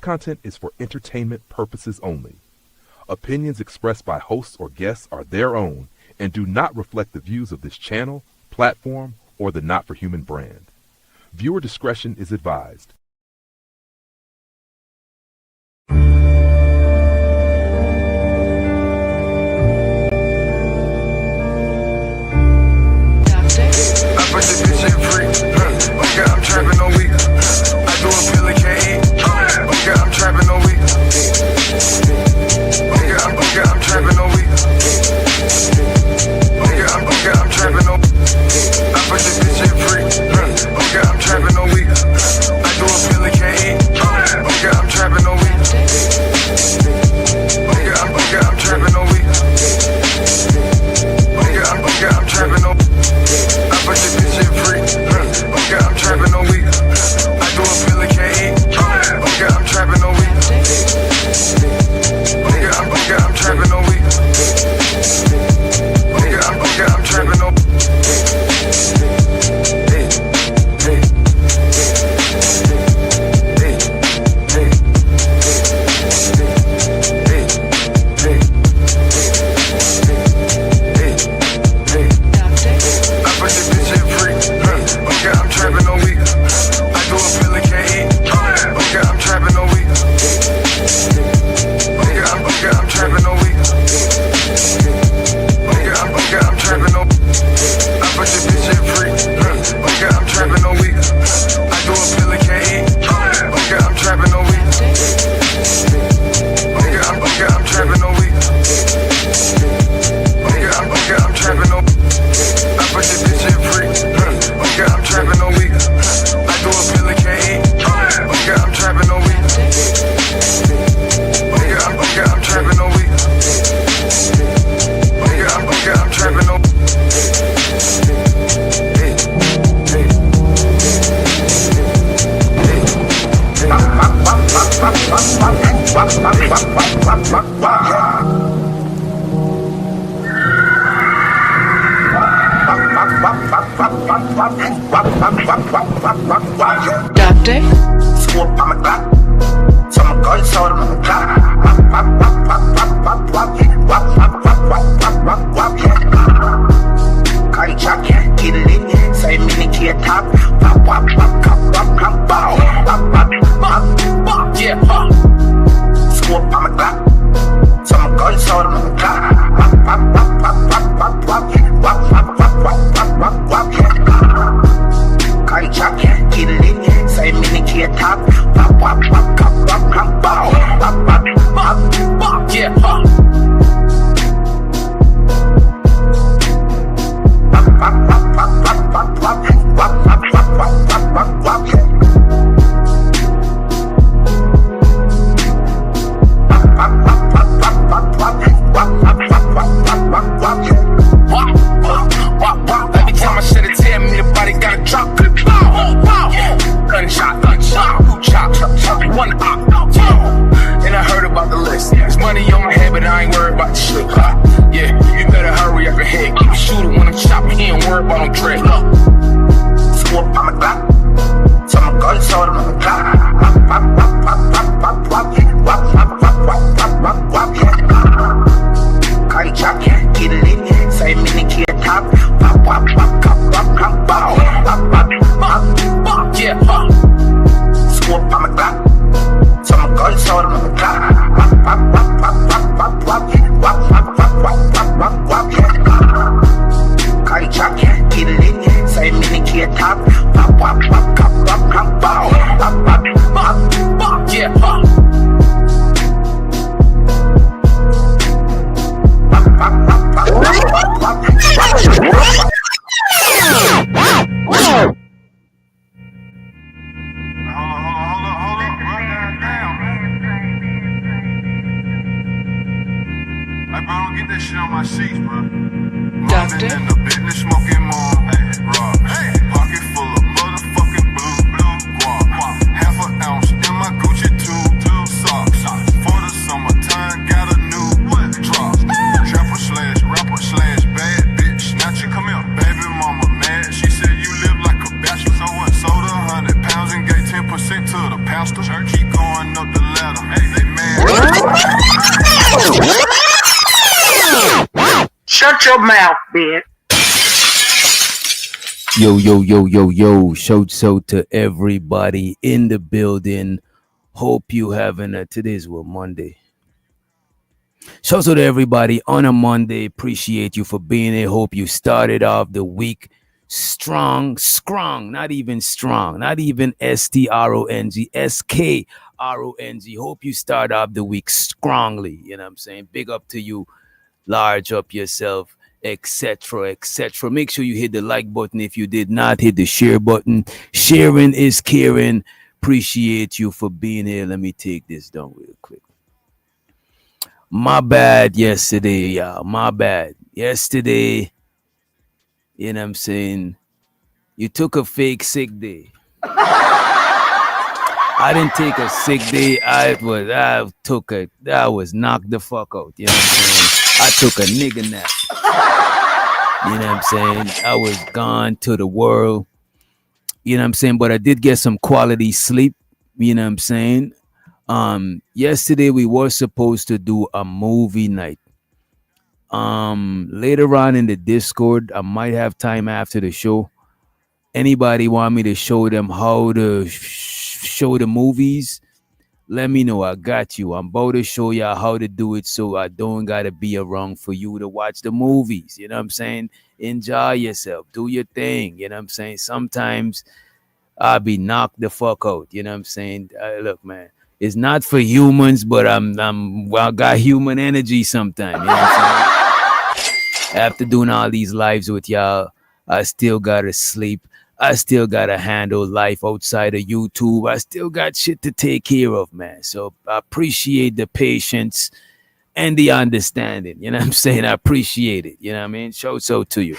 content is for entertainment purposes only. Opinions expressed by hosts or guests are their own and do not reflect the views of this channel, platform, or the Not for Human brand. Viewer discretion is advised. But this bitch ain't free. Okay, I'm trapping all week. I do a pill and can't eat. Okay, I'm trapping all week. Okay, I'm trapping all week. Okay, I'm trapping all week. But this bitch ain't free. Okay, I'm trapping all week. I do a pill and can't eat. Okay, I'm trapping all week. Okay, I'm trapping all week. Okay, I'm trapping all week. But this bitch ain't free. Okay, I'm trapping all week. I do a pill and can't eat. Okay, I'm trapping all week. Okay, I'm trapping all week. Okay, I'm trapping all week. Hey, hey, hey, hey, but this bitch ain't free. Okay, I'm trapping all week. I do a pill and can't eat. Okay, I'm trapping all week. Okay, I'm trapping all week. Okay, I'm trapping all week. But this bitch ain't free. Okay, I'm trapping all week. I do a pill and can't eat. Okay, I'm trapping all week. Okay, I'm trapping all week. Okay, I'm trapping all week. But this bitch ain't free. Okay, I'm trapping all week. I do a pill and can't eat. Okay, I'm trapping all week. Okay, I'm trapping all week. Okay, I'm trapping all week. Hey, hey, Doctor? Scoop on my clock. So my gun sold on my clock. Can't chuck, get it in. Say mini kid top. Yeah, scoop on my clock. So my gun sold on my clock. Can't chuck, get it in. Say mini kid top. Yeah, every time I shed a tear, me the body gotta drop. Gunshot, one op. And I heard about the list. There's money on my head, but I ain't worried about the shit. Yeah, you better hurry up ahead. Keep a shooter when I'm chopping, he ain't worried about no dread. Scoop on my clock. So my gun sold on the clock. Can't chuck, get it in. Say mini kid top. Yeah, scoop on my clock. So my gun sold on the clock. Can't chuck, get it in. Say mini kid top. Yeah, Doctor? In the business smoking more. Pocket full of motherfucking blue guap. Half an ounce in my Gucci two socks. For the summertime, got a new drop. Trapper slash rapper slash bad bitch. Snatcher, come here. Baby mama mad. She said you live like a bachelor. So what? Sold 100 pounds and gave 10% to the pastor. Keep going up the ladder. Shut your mouth, bitch. Yo, yo, yo, yo, yo. Shout out to everybody in the building. Hope you having a today's what Monday. Shout out to everybody on a Monday. Appreciate you for being here. Hope you started off the week strong, not even strong, not even STRONG, Hope you start off the week strongly. You know what I'm saying? Big up to you, large up yourself, etc. Make sure you hit the like button. If you did not hit the share button, sharing is caring. Appreciate you for being here. Let me take this down real quick. My bad yesterday, y'all. My bad. Yesterday, you know what I'm saying? You took a fake sick day. I didn't take a sick day. I was knocked the fuck out. You know what I'm saying? I took a nigga nap. You know what I'm saying? I was gone to the world. You know what I'm saying? But I did get some quality sleep. You know what I'm saying? Yesterday we were supposed to do a movie night. Later on in the Discord, I might have time after the show. Anybody want me to show them how to show the movies? Let me know. I got you. I'm about to show y'all how to do it so I don't gotta be around for you to watch the movies. You know what I'm saying? Enjoy yourself. Do your thing. You know what I'm saying? Sometimes I'll be knocked the fuck out. You know what I'm saying? Look, man, it's not for humans, but I got human energy sometimes. You know what I'm saying? After doing all these lives with y'all, I still gotta sleep. I still gotta handle life outside of YouTube. I still got shit to take care of, man. So I appreciate the patience and the understanding. You know what I'm saying? I appreciate it. You know what I mean? Show so to you.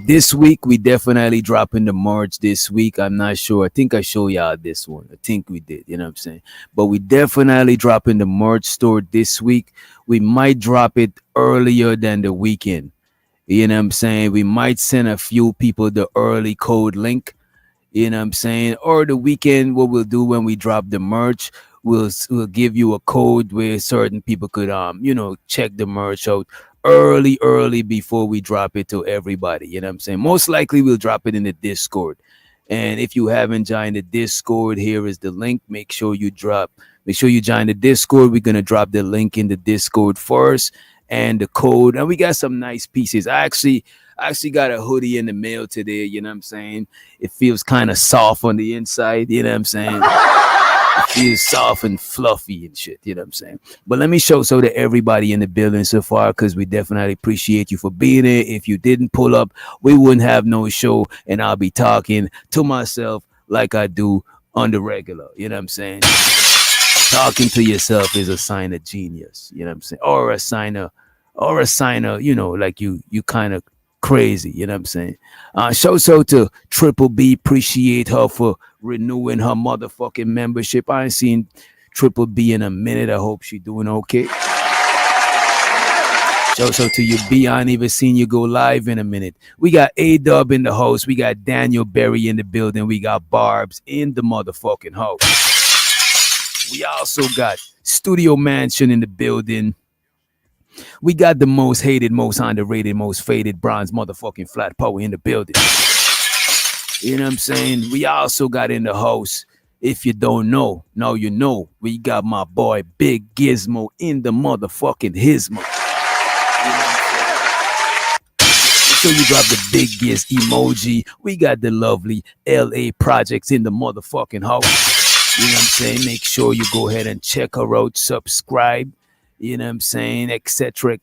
This week we definitely dropping the merch this week. I'm not sure. I think I showed y'all this one. I think we did, you know what I'm saying? But we definitely dropping the merch store this week. We might drop it earlier than the weekend. You know what I'm saying? We might send a few people the early code link. You know what I'm saying? Or the weekend, what we'll do when we drop the merch, we'll give you a code where certain people could check the merch out early before we drop it to everybody. You know what I'm saying? Most likely we'll drop it in the Discord. And if you haven't joined the Discord, here is the link. Make sure you join the Discord. We're gonna drop the link in the Discord first and the code. And we got some nice pieces. I actually got a hoodie in the mail today. You know what I'm saying? It feels kind of soft on the inside. You know what I'm saying? It feels soft and fluffy and shit. You know what I'm saying? But let me show so to everybody in the building so far, because we definitely appreciate you for being here. If you didn't pull up, we wouldn't have no show, and I'll be talking to myself like I do on the regular. You know what I'm saying? Talking to yourself is a sign of genius. You know what I'm saying? Or a sign of, like you kind of crazy. You know what I'm saying? Show so to Triple B. Appreciate her for renewing her motherfucking membership. I ain't seen Triple B in a minute. I hope she doing okay. Show so to you, B. I ain't even seen you go live in a minute. We got A-Dub in the house. We got Daniel Berry in the building. We got Barbs in the motherfucking house. We also got Studio Mansion in the building. We got the most hated, most underrated, most faded bronze motherfucking flat power in the building. You know what I'm saying? We also got in the house. If you don't know, now you know. We got my boy Big Gizmo in the motherfucking Hismo. You know what I'm saying? So you drop the big Giz emoji. We got the lovely LA projects in the motherfucking house. You know what I'm saying? Make sure you go ahead and check her out, subscribe. You know what I'm saying? Etc.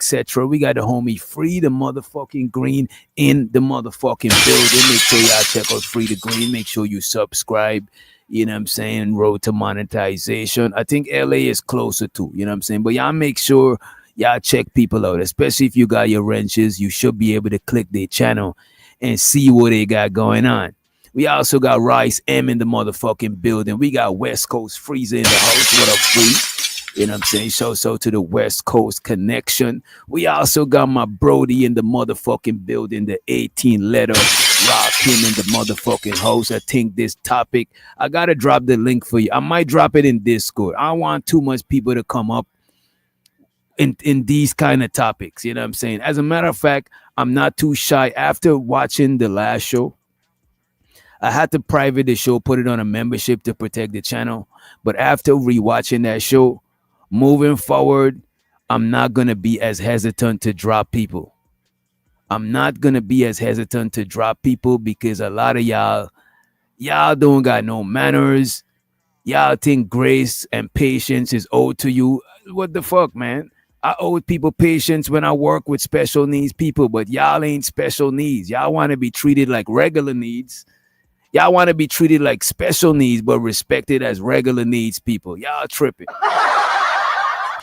We got the homie Free the motherfucking Green in the motherfucking building. Make sure y'all check out Free the Green. Make sure you subscribe. You know what I'm saying? Road to monetization. I think LA is closer to, you know what I'm saying? But y'all make sure y'all check people out, especially if you got your wrenches. You should be able to click their channel and see what they got going on. We also got Rice M in the motherfucking building. We got West Coast Freezer in the house. What up, Free? You know what I'm saying? So to the West Coast connection. We also got my Brody in the motherfucking building, the 18 letter. Rock him in the motherfucking house. I think this topic, I got to drop the link for you. I might drop it in Discord. I don't want too much people to come up in these kind of topics. You know what I'm saying? As a matter of fact, I'm not too shy. After watching the last show, I had to private the show, put it on a membership to protect the channel. But after rewatching that show, moving forward, I'm not gonna be as hesitant to drop people. I'm not gonna be as hesitant to drop people because a lot of y'all don't got no manners. Y'all think grace and patience is owed to you. What the fuck, man? I owe people patience when I work with special needs people, but y'all ain't special needs. Y'all want to be treated like regular needs. Y'all want to be treated like special needs, but respected as regular needs people. Y'all tripping.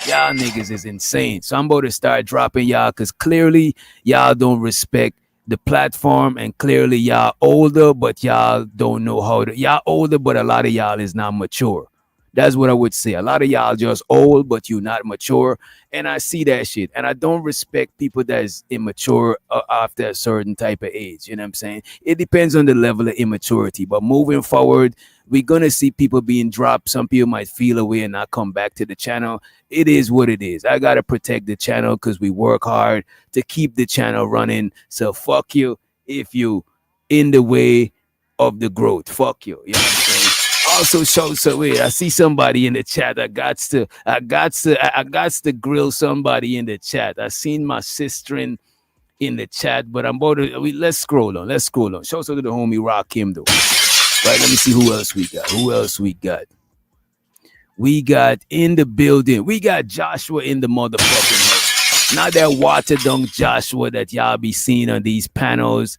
Y'all niggas is insane. So I'm about to start dropping y'all because clearly y'all don't respect the platform, and clearly y'all older, but y'all don't know how to. Y'all older, but a lot of y'all is not mature. That's what I would say. A lot of y'all just old, but you not mature. And I see that shit. And I don't respect people that's immature after a certain type of age. You know what I'm saying? It depends on the level of immaturity. But moving forward, we're going to see people being dropped. Some people might feel away and not come back to the channel. It is what it is. I got to protect the channel because we work hard to keep the channel running. So fuck you if you in the way of the growth. Fuck you. You know what I'm saying? Also show so wait, I see somebody in the chat. I got to grill somebody in the chat. I seen my sister in the chat, but I'm about to let's scroll on. Let's scroll on. Show so to the homie Rock him though. Right, let me see who else we got. Who else we got? We got in the building. We got Joshua in the motherfucking house. Not that water dunk Joshua that y'all be seeing on these panels.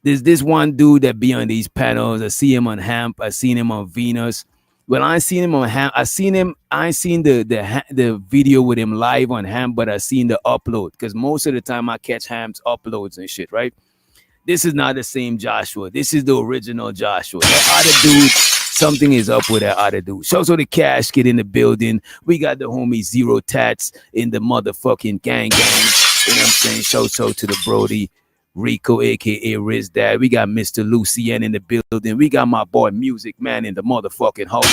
There's this one dude that be on these panels. I see him on Hamp. I seen him on Venus. When I seen him on Hamp, I seen the video with him live on Hamp, but I seen the upload because most of the time I catch Hamp's uploads and shit, right? This is not the same Joshua. This is the original Joshua. That other dude, something is up with that other dude. Show so the cash get in the building. We got the homie Zero Tats in the motherfucking gang. You know what I'm saying? Show so to the Brody. Rico, aka Riz Dad. We got Mr. Lucien in the building. We got my boy Music Man in the motherfucking house.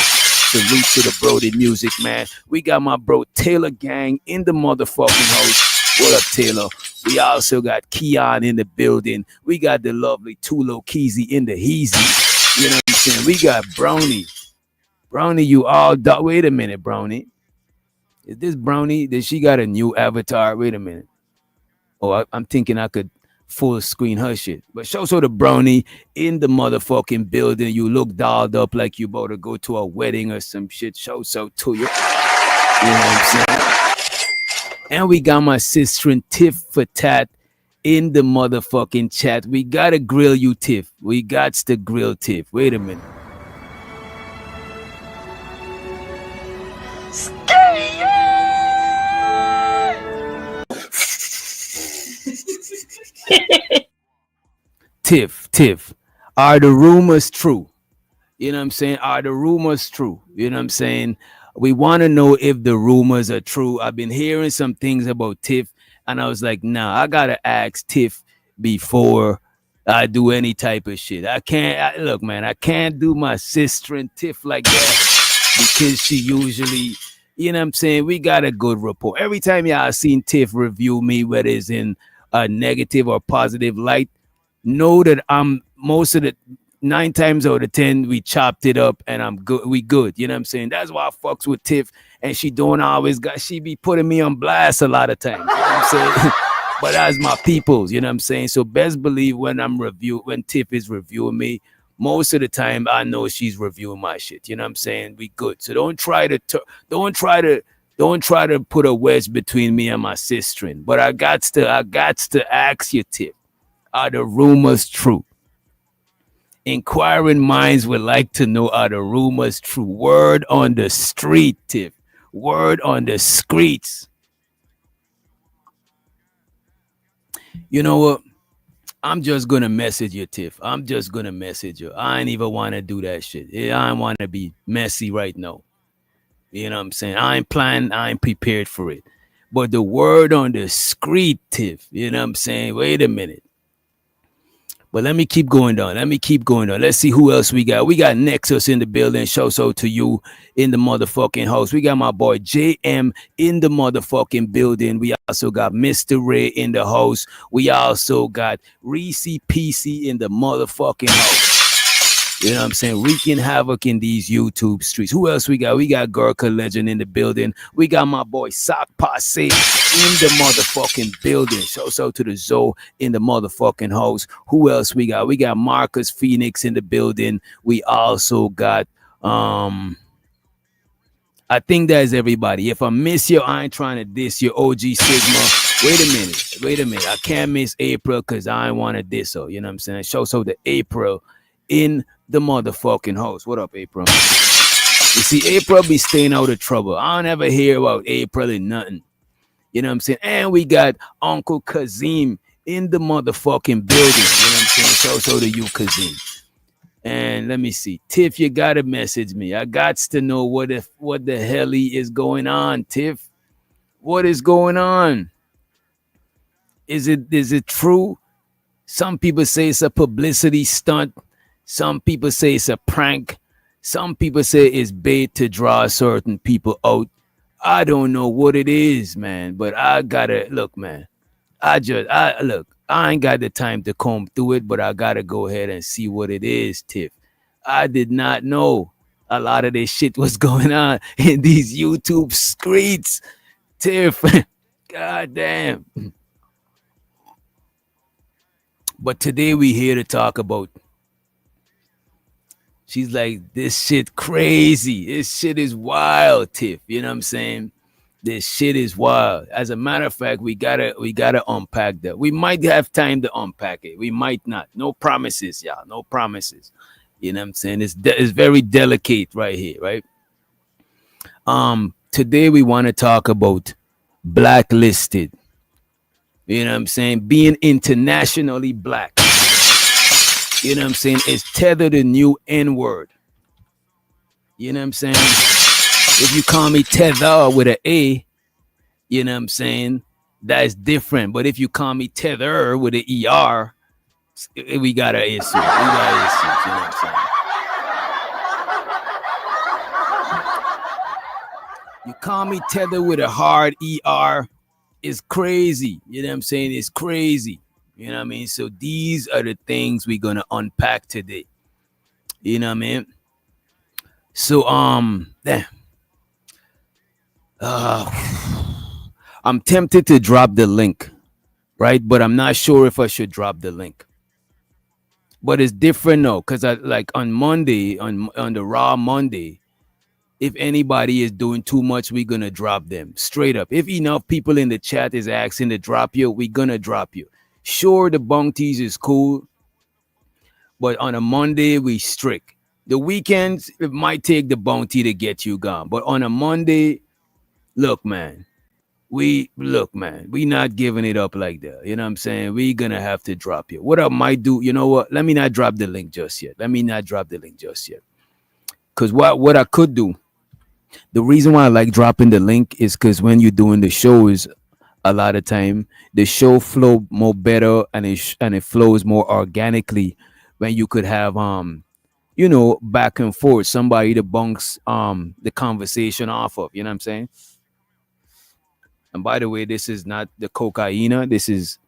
Salute to the Brody Music Man. We got my bro Taylor Gang in the motherfucking house. What up, Taylor? We also got Keon in the building. We got the lovely Tulo Keezy in the Heezy. You know what I'm saying? We got Brownie. Brownie, you all dog. Wait a minute, Brownie. Is this Brownie? Did she got a new avatar? Wait a minute. Oh, I'm thinking I could full screen her shit. But show so the Brownie in the motherfucking building. You look dolled up like you about to go to a wedding or some shit. Show so to you. You know what I'm saying? And we got my sister in Tiff for Tat in the motherfucking chat. We gotta grill you, Tiff. We got to grill Tiff. Wait a minute. Tiff, are the rumors true? You know what I'm saying? Are the rumors true? You know what I'm saying? We want to know if the rumors are true. I've been hearing some things about Tiff, and I was like, nah, I gotta ask Tiff before I do any type of shit. Look, man, I can't do my sister and Tiff like that because she usually, you know what I'm saying? We got a good rapport. Every time y'all seen Tiff review me, whether it's in a negative or positive light, know that I'm most of the 9 times out of 10 we chopped it up and I'm good. We good. You know what I'm saying? That's why I fucks with Tiff, and she don't always she be putting me on blast a lot of times. You know what I'm saying? But that's my peoples, you know what I'm saying? So best believe when Tiff is reviewing me, most of the time I know she's reviewing my shit. You know what I'm saying? We good. So don't try to put a wedge between me and my sister. But I got to ask you, Tiff. Are the rumors true? Inquiring minds would like to know, are the rumors true? Word on the street, Tiff. Word on the streets. You know what? I'm just going to message you, Tiff. I'm just going to message you. I ain't even want to do that shit. I don't want to be messy right now. You know what I'm saying? I ain't prepared for it. But the word on the street, Tiff, you know what I'm saying? Wait a minute. But let me keep going down. Let me keep going down. Let's see who else we got. We got Nexus in the building. Show so to you in the motherfucking house. We got my boy JM in the motherfucking building. We also got Mr. Ray in the house. We also got Reese PC in the motherfucking house. You know what I'm saying? Wreaking havoc in these YouTube streets. Who else we got? We got Gurkha Legend in the building. We got my boy Sock Passe in the motherfucking building. Show so to the Zoe in the motherfucking house. Who else we got? We got Marcus Phoenix in the building. We also got I think that's everybody. If I miss you, I ain't trying to diss your OG Sigma. Wait a minute. I can't miss April because I ain't want to diss her. You know what I'm saying? Show so the April in the motherfucking host. What up, April? You see, April be staying out of trouble. I don't ever hear about April and nothing. You know what I'm saying? And we got Uncle Kazim in the motherfucking building. You know what I'm saying? So to you, Kazim. And let me see. Tiff, you gotta message me. I got to know what the hell is going on, Tiff. What is going on? Is it true? Some people say it's a publicity stunt. Some people say it's a prank. Some people say it's bait to draw certain people out. I don't know what it is, man. But I gotta look, man. I ain't got the time to comb through it, but I gotta go ahead and see what it is, Tiff. I did not know a lot of this shit was going on in these YouTube streets, Tiff. God damn. But today we here to talk about. She's like, this shit crazy. This shit is wild, Tiff. You know what I'm saying? This shit is wild. As a matter of fact, we gotta unpack that. We might have time to unpack it. We might not. No promises, y'all. No promises. You know what I'm saying? It's very delicate right here, right? Today we want to talk about blacklisted. You know what I'm saying? Being internationally black. You know what I'm saying? Is Tether the new N-word? You know what I'm saying? If you call me Tether with an A, you know what I'm saying? That's different. But if you call me Tether with an ER, we got an issue. You know what I'm saying? You call me Tether with a hard ER, it's crazy. You know what I'm saying? It's crazy. You know what I mean? So these are the things we're gonna unpack today. You know what I mean? So damn. I'm tempted to drop the link, right? But I'm not sure if I should drop the link. But it's different now, because I like on Monday, on the Raw Monday, if anybody is doing too much, we're gonna drop them straight up. If enough people in the chat is asking to drop you, we're gonna drop you. Sure, the bounties is cool, but on a Monday we strict. The weekends it might take the bounty to get you gone, but on a Monday, look, man, we not giving it up like that. You know what I'm saying? We gonna have to drop you. What I might do, you know what? Let me not drop the link just yet. Because what I could do, the reason why I like dropping the link is because when you're doing the shows, a lot of time the show flow more better and it flows more organically when you could have back and forth, somebody to bounce the conversation off of. You know what I'm saying? And by the way, this is not the cocaine. This is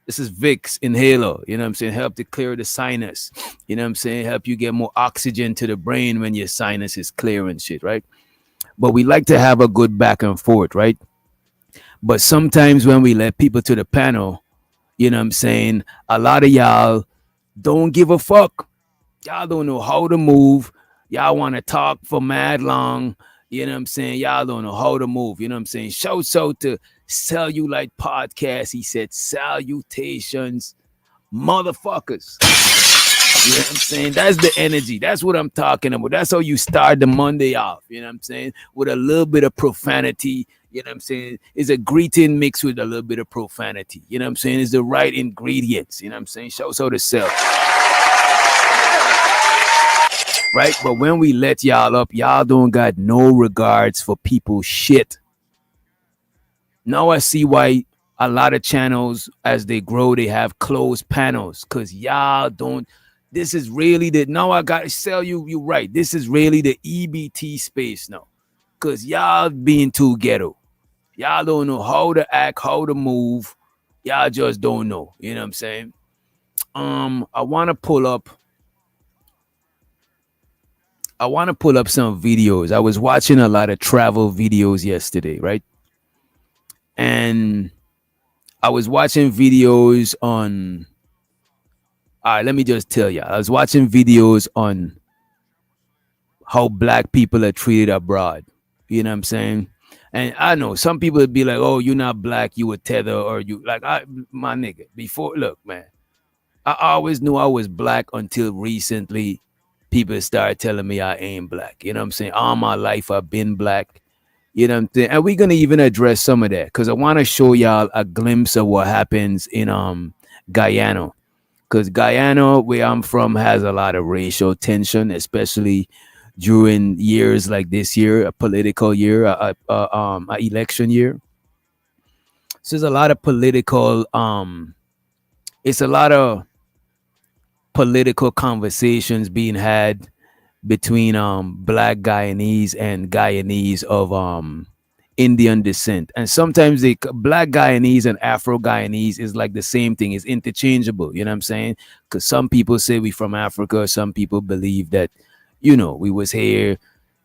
Vicks inhaler. You know what I'm saying? Help to clear the sinus. You know what I'm saying? Help you get more oxygen to the brain when your sinus is clear and shit, right? But we like to have a good back and forth, right? But sometimes when we let people to the panel, you know what I'm saying, a lot of y'all don't give a fuck. Y'all don't know how to move. Y'all want to talk for mad long. You know what I'm saying? Y'all don't know how to move. You know what I'm saying? Shouts out to Cellulite Podcast. He said, salutations, motherfuckers. You know what I'm saying? That's the energy. That's what I'm talking about. That's how you start the Monday off. You know what I'm saying? With a little bit of profanity. You know what I'm saying? It's a greeting mixed with a little bit of profanity. You know what I'm saying? It's the right ingredients. You know what I'm saying? Shouts out to Cell. Right? But when we let y'all up, y'all don't got no regards for people's shit. Now I see why a lot of channels as they grow, they have closed panels because y'all don't. This is really the now I gotta sell you. You right. This is really the EBT space now, cause y'all being too ghetto. Y'all don't know how to act, how to move. Y'all just don't know. You know what I'm saying? I want to pull up. I want to pull up some videos. I was watching a lot of travel videos yesterday, right? And I was watching videos on. All right, let me just tell you. I was watching videos on how black people are treated abroad. You know what I'm saying? And I know some people would be like, "Oh, you're not black, you a tether, or you like my nigga." Before, look, man, I always knew I was black until recently. People started telling me I ain't black. You know what I'm saying? All my life I've been black. You know what I'm saying? And we're gonna even address some of that because I want to show y'all a glimpse of what happens in Guyana. Because Guyana, where I'm from, has a lot of racial tension, especially during years like this year, a political year, a election year. So there's a lot of political, it's a lot of political conversations being had between black Guyanese and Guyanese of Indian descent. And sometimes the black Guyanese and Afro Guyanese is like the same thing, it's interchangeable, you know what I'm saying? Because some people say we from Africa, some people believe that, you know, we was here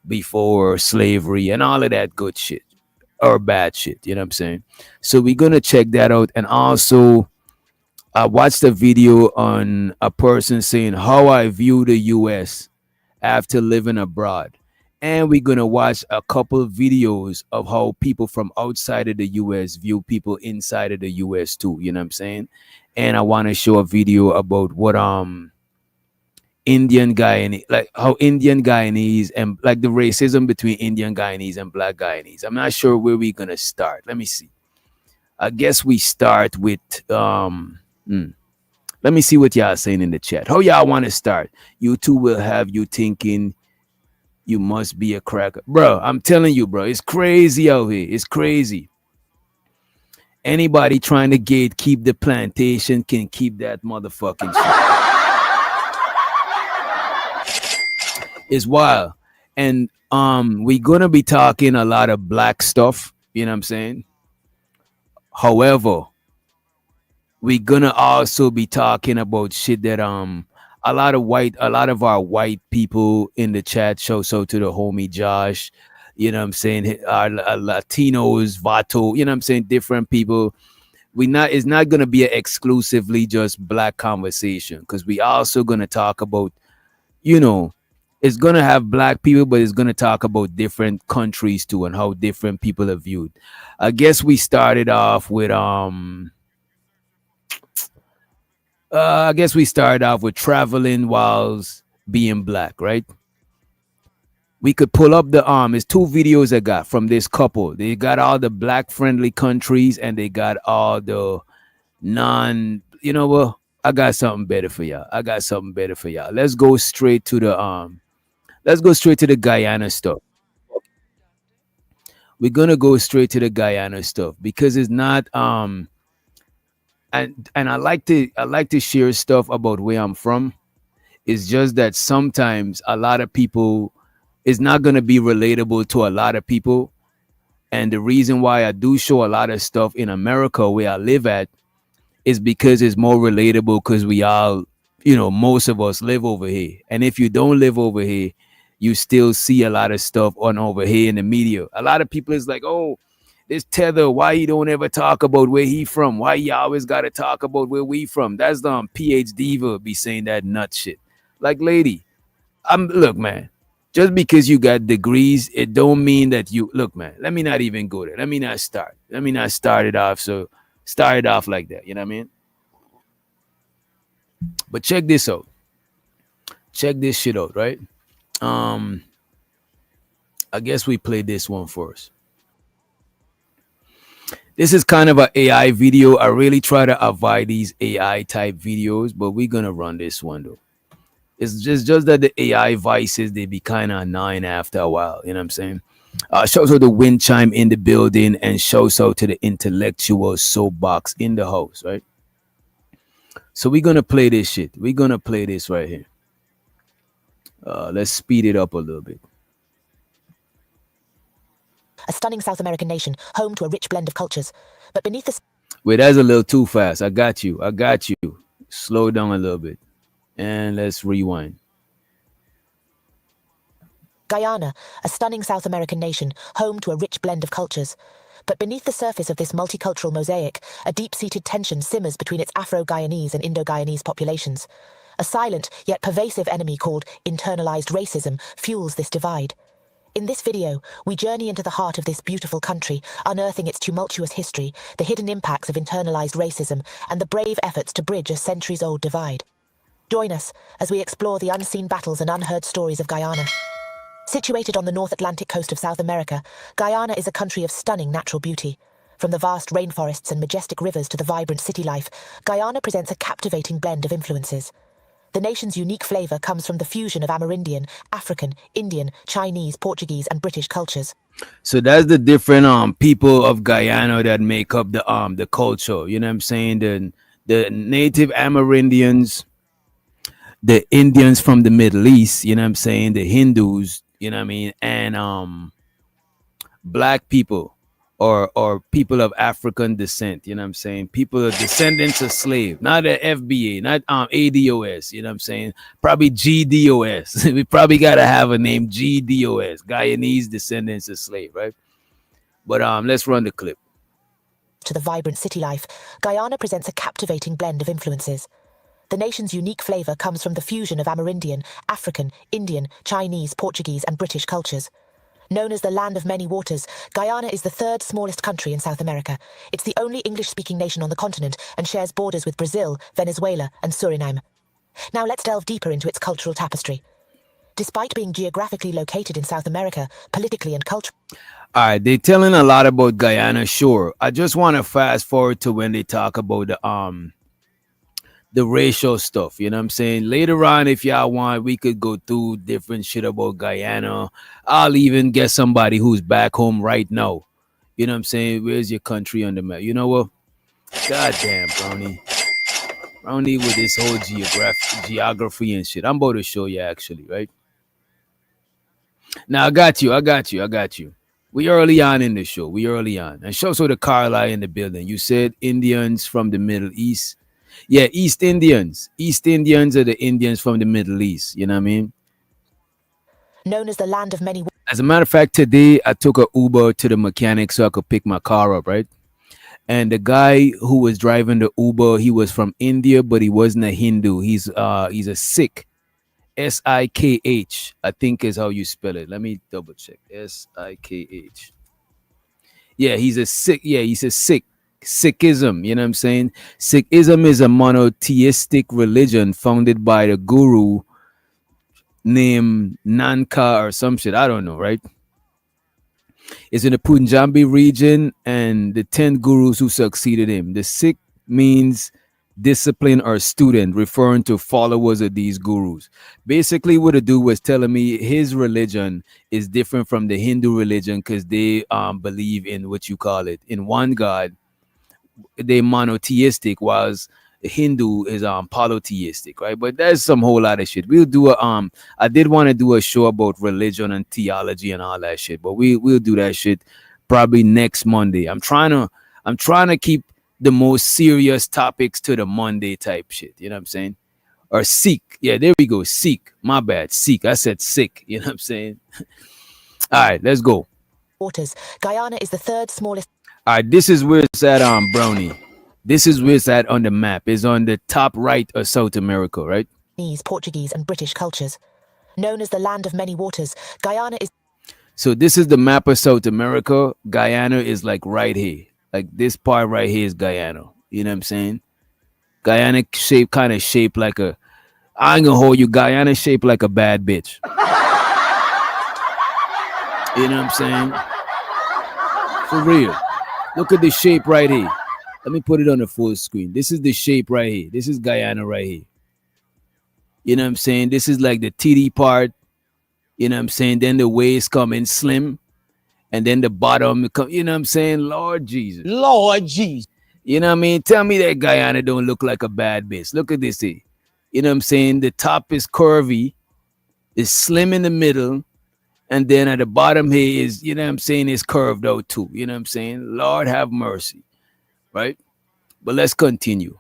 before slavery and all of that good shit or bad shit, you know what I'm saying? So we're gonna check that out. And also I watched a video on a person saying how I view the US after living abroad. And we're going to watch a couple of videos of how people from outside of the US view people inside of the US too. You know what I'm saying? And I want to show a video about what Indian Guyanese, like how Indian Guyanese and like the racism between Indian Guyanese and black Guyanese. I'm not sure where we're going to start. Let me see. I guess we start with let me see what y'all saying in the chat. How y'all want to start? You two will have you thinking you must be a cracker. Bro, I'm telling you, bro, it's crazy out here. It's crazy. Anybody trying to keep the plantation can keep that motherfucking shit. It's wild. And we're gonna be talking a lot of black stuff, you know what I'm saying? However, we're gonna also be talking about shit that a lot of our white people in the chat show so to the homie Josh, you know what I'm saying, our Latinos, Vato, you know what I'm saying, different people. We not It's not gonna be exclusively just black conversation because we also gonna talk about, you know, it's gonna have black people, but it's gonna talk about different countries too and how different people are viewed. I guess we started off with I guess we started off with traveling whilst being black, right? We could pull up the It's two videos I got from this couple. They got all the black friendly countries and they got all the non, you know what? I got something better for y'all. I got something better for y'all. Let's go straight to the Guyana stuff. We're gonna go straight to the Guyana stuff because it's not and I like to share stuff about where I'm from. It's just that sometimes a lot of people is not going to be relatable to a lot of people. And the reason why I do show a lot of stuff in America where I live at is because it's more relatable because we all, you know, most of us live over here. And if you don't live over here, you still see a lot of stuff on over here in the media. A lot of people is like, oh, this Tether, why he don't ever talk about where he from? Why you always got to talk about where we from? That's the PhD diva be saying that nut shit. Like, lady, look, man. Just because you got degrees, it don't mean that you look, man. Let me not even go there. Let me not start. Let me not start it off. So start it off like that. You know what I mean? But check this out. Check this shit out, right? I guess we play this one first. This is kind of an AI video. I really try to avoid these AI type videos, but we're gonna run this one though. It's just that the AI voices they be kind of annoying after a while. You know what I'm saying? Shouts out the wind chime in the building, and shouts out to the intellectual soapbox in the house, right? So we're gonna play this shit. We're gonna play this right here. Let's speed it up a little bit. A stunning South American nation, home to a rich blend of cultures. But beneath the Wait, that's a little too fast. I got you. I got you. Slow down a little bit. And let's rewind. Guyana, a stunning South American nation, home to a rich blend of cultures. But beneath the surface of this multicultural mosaic, a deep-seated tension simmers between its Afro-Guyanese and Indo-Guyanese populations. A silent yet pervasive enemy called internalized racism fuels this divide. In this video, we journey into the heart of this beautiful country, unearthing its tumultuous history, the hidden impacts of internalized racism, and the brave efforts to bridge a centuries-old divide. Join us as we explore the unseen battles and unheard stories of Guyana. Situated on the North Atlantic coast of South America, Guyana is a country of stunning natural beauty. From the vast rainforests and majestic rivers to the vibrant city life, Guyana presents a captivating blend of influences. The nation's unique flavor comes from the fusion of Amerindian, African, Indian, Chinese, Portuguese, and British cultures. So that's the different people of Guyana that make up the culture. You know what I'm saying? The native Amerindians, the Indians from the Middle East, you know what I'm saying, the Hindus, you know what I mean, and black people or people of African descent, you know what I'm saying, people of descendants of slave, not the FBA, not ADOS, you know what I'm saying, probably GDOS. We probably gotta have a name, GDOS, Guyanese descendants of slave, right? But let's run the clip. To the vibrant city life, Guyana presents a captivating blend of influences. The nation's unique flavor comes from the fusion of Amerindian, African, Indian, Chinese, Portuguese, and British cultures. Known as the land of many waters, Guyana is the third smallest country in South America. It's the only English-speaking nation on the continent and shares borders with Brazil, Venezuela, and Suriname. Now let's delve deeper into its cultural tapestry. Despite being geographically located in South America, politically and culturally, All right, they're telling a lot about Guyana, sure. I just want to fast forward to when they talk about the racial stuff, you know what I'm saying? Later on, if y'all want, we could go through different shit about Guyana. I'll even get somebody who's back home right now. You know what I'm saying? Where's your country on the map? You know what? Goddamn, Brownie. Brownie with this whole geography and shit. I'm about to show you actually, right? Now I got you. We early on in the show. We early on. And show so the Carlisle in the building. You said Indians from the Middle East. Yeah, East Indians. East Indians are the Indians from the Middle East. You know what I mean? known as the land of many. As a matter of fact, today I took a Uber to the mechanic so I could pick my car up, right? And the guy who was driving the Uber, he was from India, but he wasn't a Hindu. He's a Sikh. Sikh, I think is how you spell it. Let me double check. Sikh. Yeah, he's a Sikh. Yeah, he's a Sikh. Sikhism, you know what I'm saying? Sikhism is a monotheistic religion founded by the guru named Nanka or some shit. I don't know, right? It's in the Punjabi region, and the 10 gurus who succeeded him. The Sikh means discipline or student, referring to followers of these gurus. Basically, what the dude was telling me, his religion is different from the Hindu religion because they believe in what you call it, in one God. They monotheistic, whilst Hindu is polytheistic, right? But there's some whole lot of shit. We'll do a I did want to do a show about religion and theology and all that shit, but we'll do that shit probably next Monday. I'm trying to keep the most serious topics to the Monday type shit. You know what I'm saying? Or Sikh. Yeah, there we go. Sikh. My bad. Sikh. I said sick. You know what I'm saying? All right, let's go. Waters. Guyana is the third smallest. All right, this is where it's at on Brownie. This is where it's at on the map. It's on the top right of South America, right? Portuguese, and British cultures. Known as the land of many waters, Guyana is. So this is the map of South America. Guyana is like right here. Like this part right here is Guyana. You know what I'm saying? Guyana kind of shaped like a. I ain't gonna hold you. Guyana shaped like a bad bitch. You know what I'm saying? For real. Look at the shape right here. Let me put it on the full screen. This is the shape right here. This is Guyana right here. You know what I'm saying? This is like the TD part. You know what I'm saying? Then the waist come in slim. and then the bottom, you know what I'm saying? Lord Jesus. Lord Jesus. You know what I mean? Tell me that Guyana don't look like a bad bitch. Look at this here. You know what I'm saying? The top is curvy, is slim in the middle, and then at the bottom here is, you know what I'm saying, is curved out too. You know what I'm saying? Lord have mercy. Right? But let's continue.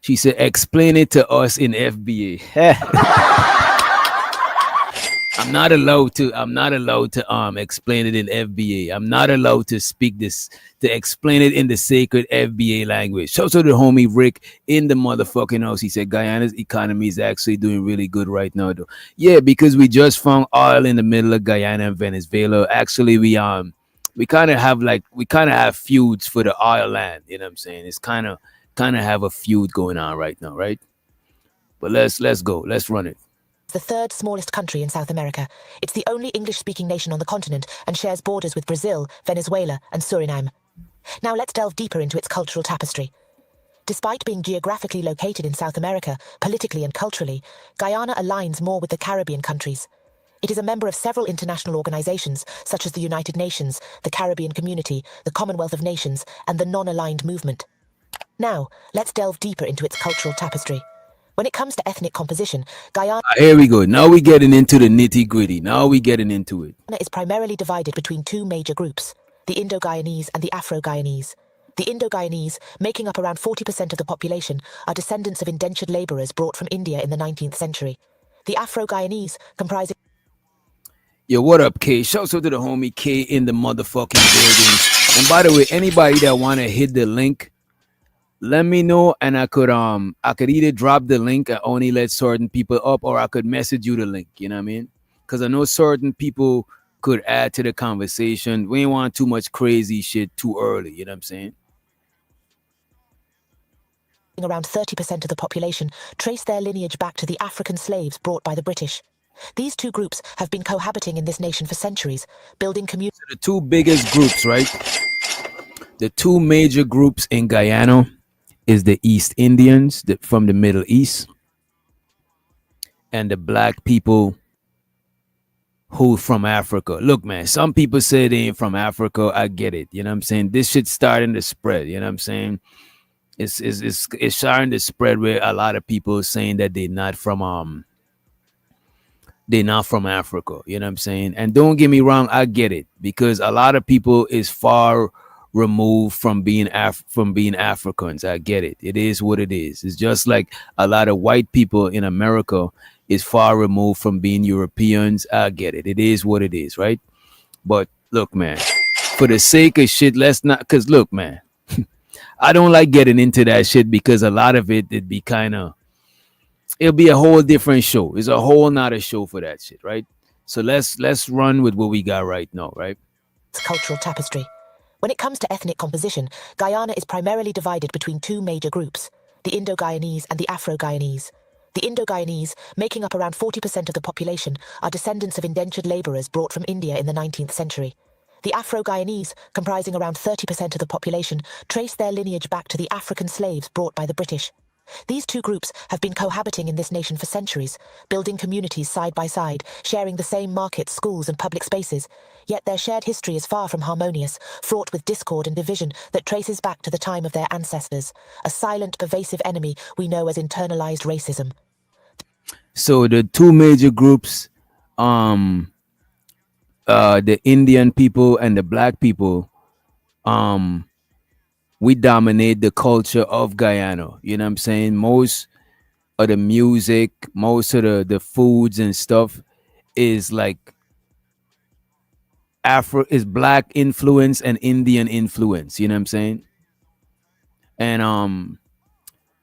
She said, explain it to us in FBA. I'm not allowed to explain it in FBA. I'm not allowed to speak this, to explain it in the sacred FBA language. Shout out to the homie Rick in the motherfucking house. He said Guyana's economy is actually doing really good right now though. Yeah, because we just found oil in the middle of Guyana and Venezuela. Actually we kind of have feuds for the oil land, you know what I'm saying? It's kind of have a feud going on right now, right? But let's go. Let's run it. The third smallest country in South America. It's the only English-speaking nation on the continent and shares borders with Brazil, Venezuela, and Suriname. Now let's delve deeper into its cultural tapestry. Despite being geographically located in South America, politically and culturally, Guyana aligns more with the Caribbean countries. It is a member of several international organizations, such as the United Nations, the Caribbean Community, the Commonwealth of Nations, and the Non-Aligned Movement. Now, let's delve deeper into its cultural tapestry. When it comes to ethnic composition, Guyana Here we go. Now we getting into the nitty gritty. Now we getting into it. is primarily divided between two major groups, the Indo-Guyanese and the Afro-Guyanese. The Indo-Guyanese, making up around 40% of the population, are descendants of indentured laborers brought from India in the 19th century. The Afro-Guyanese, comprising Yo, what up, K? Shouts out to the homie K in the motherfucking building. And by the way, anybody that wanna hit the link, let me know, and I could either drop the link and only let certain people up, or I could message you the link. You know what I mean? Because I know certain people could add to the conversation. We ain't want too much crazy shit too early. You know what I'm saying? around 30% of the population, trace their lineage back to the African slaves brought by the British. These two groups have been cohabiting in this nation for centuries, building communities. The two biggest groups, right? The two major groups in Guyana is the East Indians from the Middle East, and the black people who from Africa. Look, man, some people say they ain't from Africa. I get it. You know what I'm saying? This shit's starting to spread. You know what I'm saying? It's starting to spread where a lot of people saying that they're not from Africa. You know what I'm saying? And don't get me wrong, I get it, because a lot of people is far removed from being Africans. I get it. It is what it is. It's just like a lot of white people in America is far removed from being Europeans. I get it. It is what it is, right? But look, man, for the sake of shit, let's not, because look, man, I don't like getting into that shit, because a lot of it'd be it'll be a whole different show. It's a whole nother show for that shit, right? So let's run with what we got right now, right? Cultural tapestry. When it comes to ethnic composition, Guyana is primarily divided between two major groups, the Indo-Guyanese and the Afro-Guyanese. The Indo-Guyanese, making up around 40% of the population, are descendants of indentured laborers brought from India in the 19th century. The Afro-Guyanese, comprising around 30% of the population, trace their lineage back to the African slaves brought by the British. These two groups have been cohabiting in this nation for centuries, building communities side by side, sharing the same markets, schools, and public spaces. Yet their shared history is far from harmonious, fraught with discord and division that traces back to the time of their ancestors, a silent, pervasive enemy we know as internalized racism. So the two major groups, the Indian people and the black people, we dominate the culture of Guyana. You know what I'm saying? Most of the music, most of the foods and stuff is like is black influence and Indian influence. You know what I'm saying? And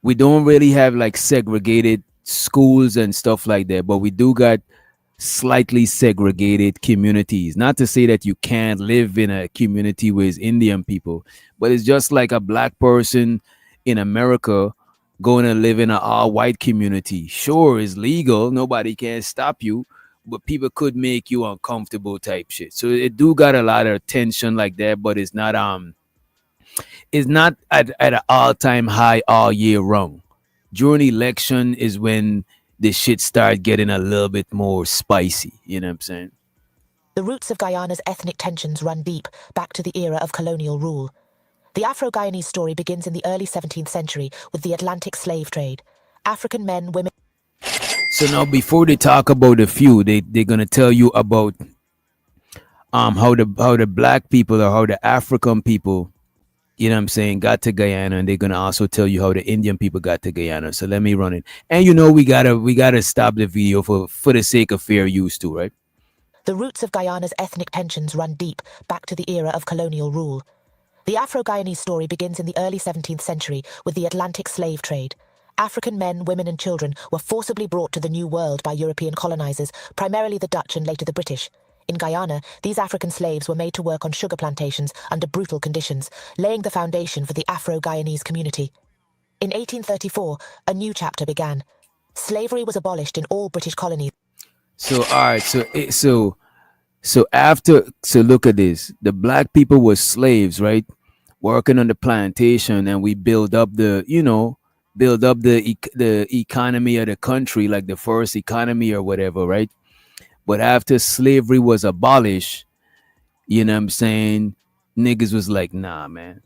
we don't really have like segregated schools and stuff like that, but we do got slightly segregated communities. Not to say that you can't live in a community with Indian people, but it's just like a black person in America going to live in an all white community. Sure, it's legal, nobody can stop you, but people could make you uncomfortable type shit. So it do got a lot of tension like that, but it's not at an all-time high all year round. During election is when the shit start getting a little bit more spicy. You know what I'm saying? The roots of Guyana's ethnic tensions run deep, back to the era of colonial rule. The Afro-Guyanese story begins in the early 17th century with the Atlantic slave trade. African men, women. So now, before they talk about the few, they're gonna tell you about how the black people or how the African people, you know what I'm saying, got to Guyana, and they're gonna also tell you how the Indian people got to Guyana. So let me run it. And you know we gotta stop the video for the sake of fair use too, right? The roots of Guyana's ethnic tensions run deep, back to the era of colonial rule. The Afro-Guyanese story begins in the early 17th century with the Atlantic slave trade. African men, women and children were forcibly brought to the New World by European colonizers, primarily the Dutch and later the British. In Guyana, these African slaves were made to work on sugar plantations under brutal conditions, laying the foundation for the Afro-Guyanese community. In 1834, a new chapter began. Slavery was abolished in all British colonies. So all right, so look at this. The black people were slaves, right? Working on the plantation, and we build up the economy of the country, like the first economy or whatever, right? But after slavery was abolished, you know what I'm saying, niggas was like, nah, man.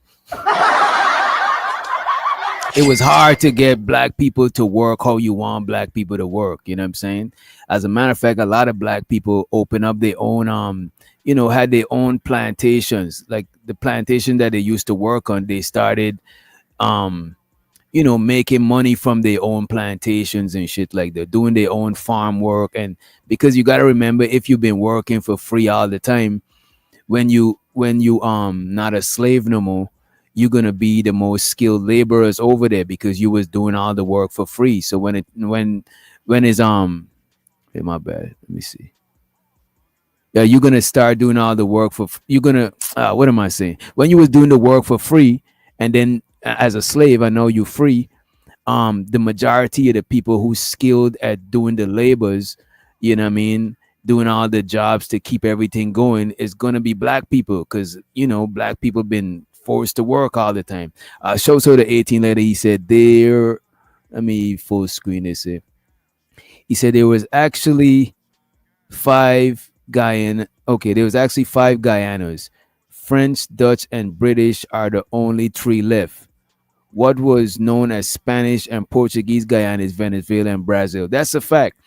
It was hard to get black people to work how you want black people to work. You know what I'm saying? As a matter of fact, a lot of black people open up their own, had their own plantations. Like the plantation that they used to work on, they started, making money from their own plantations and shit like that, doing their own farm work. And because you got to remember, if you've been working for free all the time, when you not a slave no more, you're gonna be the most skilled laborers over there because you was doing all the work for free. So when it's hey, my bad, let me see. Yeah, you're gonna start doing all the work you're gonna what am I saying? When you was doing the work for free, and then as a slave, I know you free. The majority of the people who's skilled at doing the labors, you know what I mean, doing all the jobs to keep everything going, is gonna be black people, because black people been forced to work all the time. Show so the 18 letter, he said there. Let me full screen this. He said there was actually five there was actually five Guyanas. French, Dutch, and British are the only three left. What was known as Spanish and Portuguese Guyana is Venezuela and Brazil. That's a fact,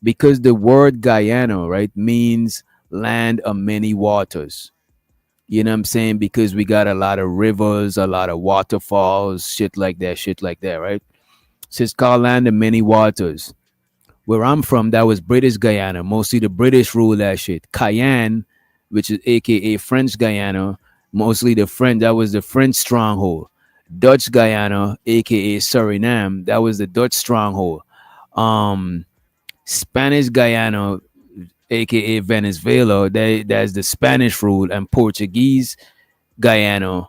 because the word Guyana, right, means land of many waters. You know what I'm saying? Because we got a lot of rivers, a lot of waterfalls, shit like that, right? So it's called land of many waters. Where I'm from, that was British Guyana. Mostly the British rule that shit. Cayenne, which is aka French Guyana, mostly the French, that was the French stronghold. Dutch Guyana, aka Suriname, that was the Dutch stronghold. Spanish Guyana, aka Venezuela, that's the Spanish rule, and Portuguese Guyana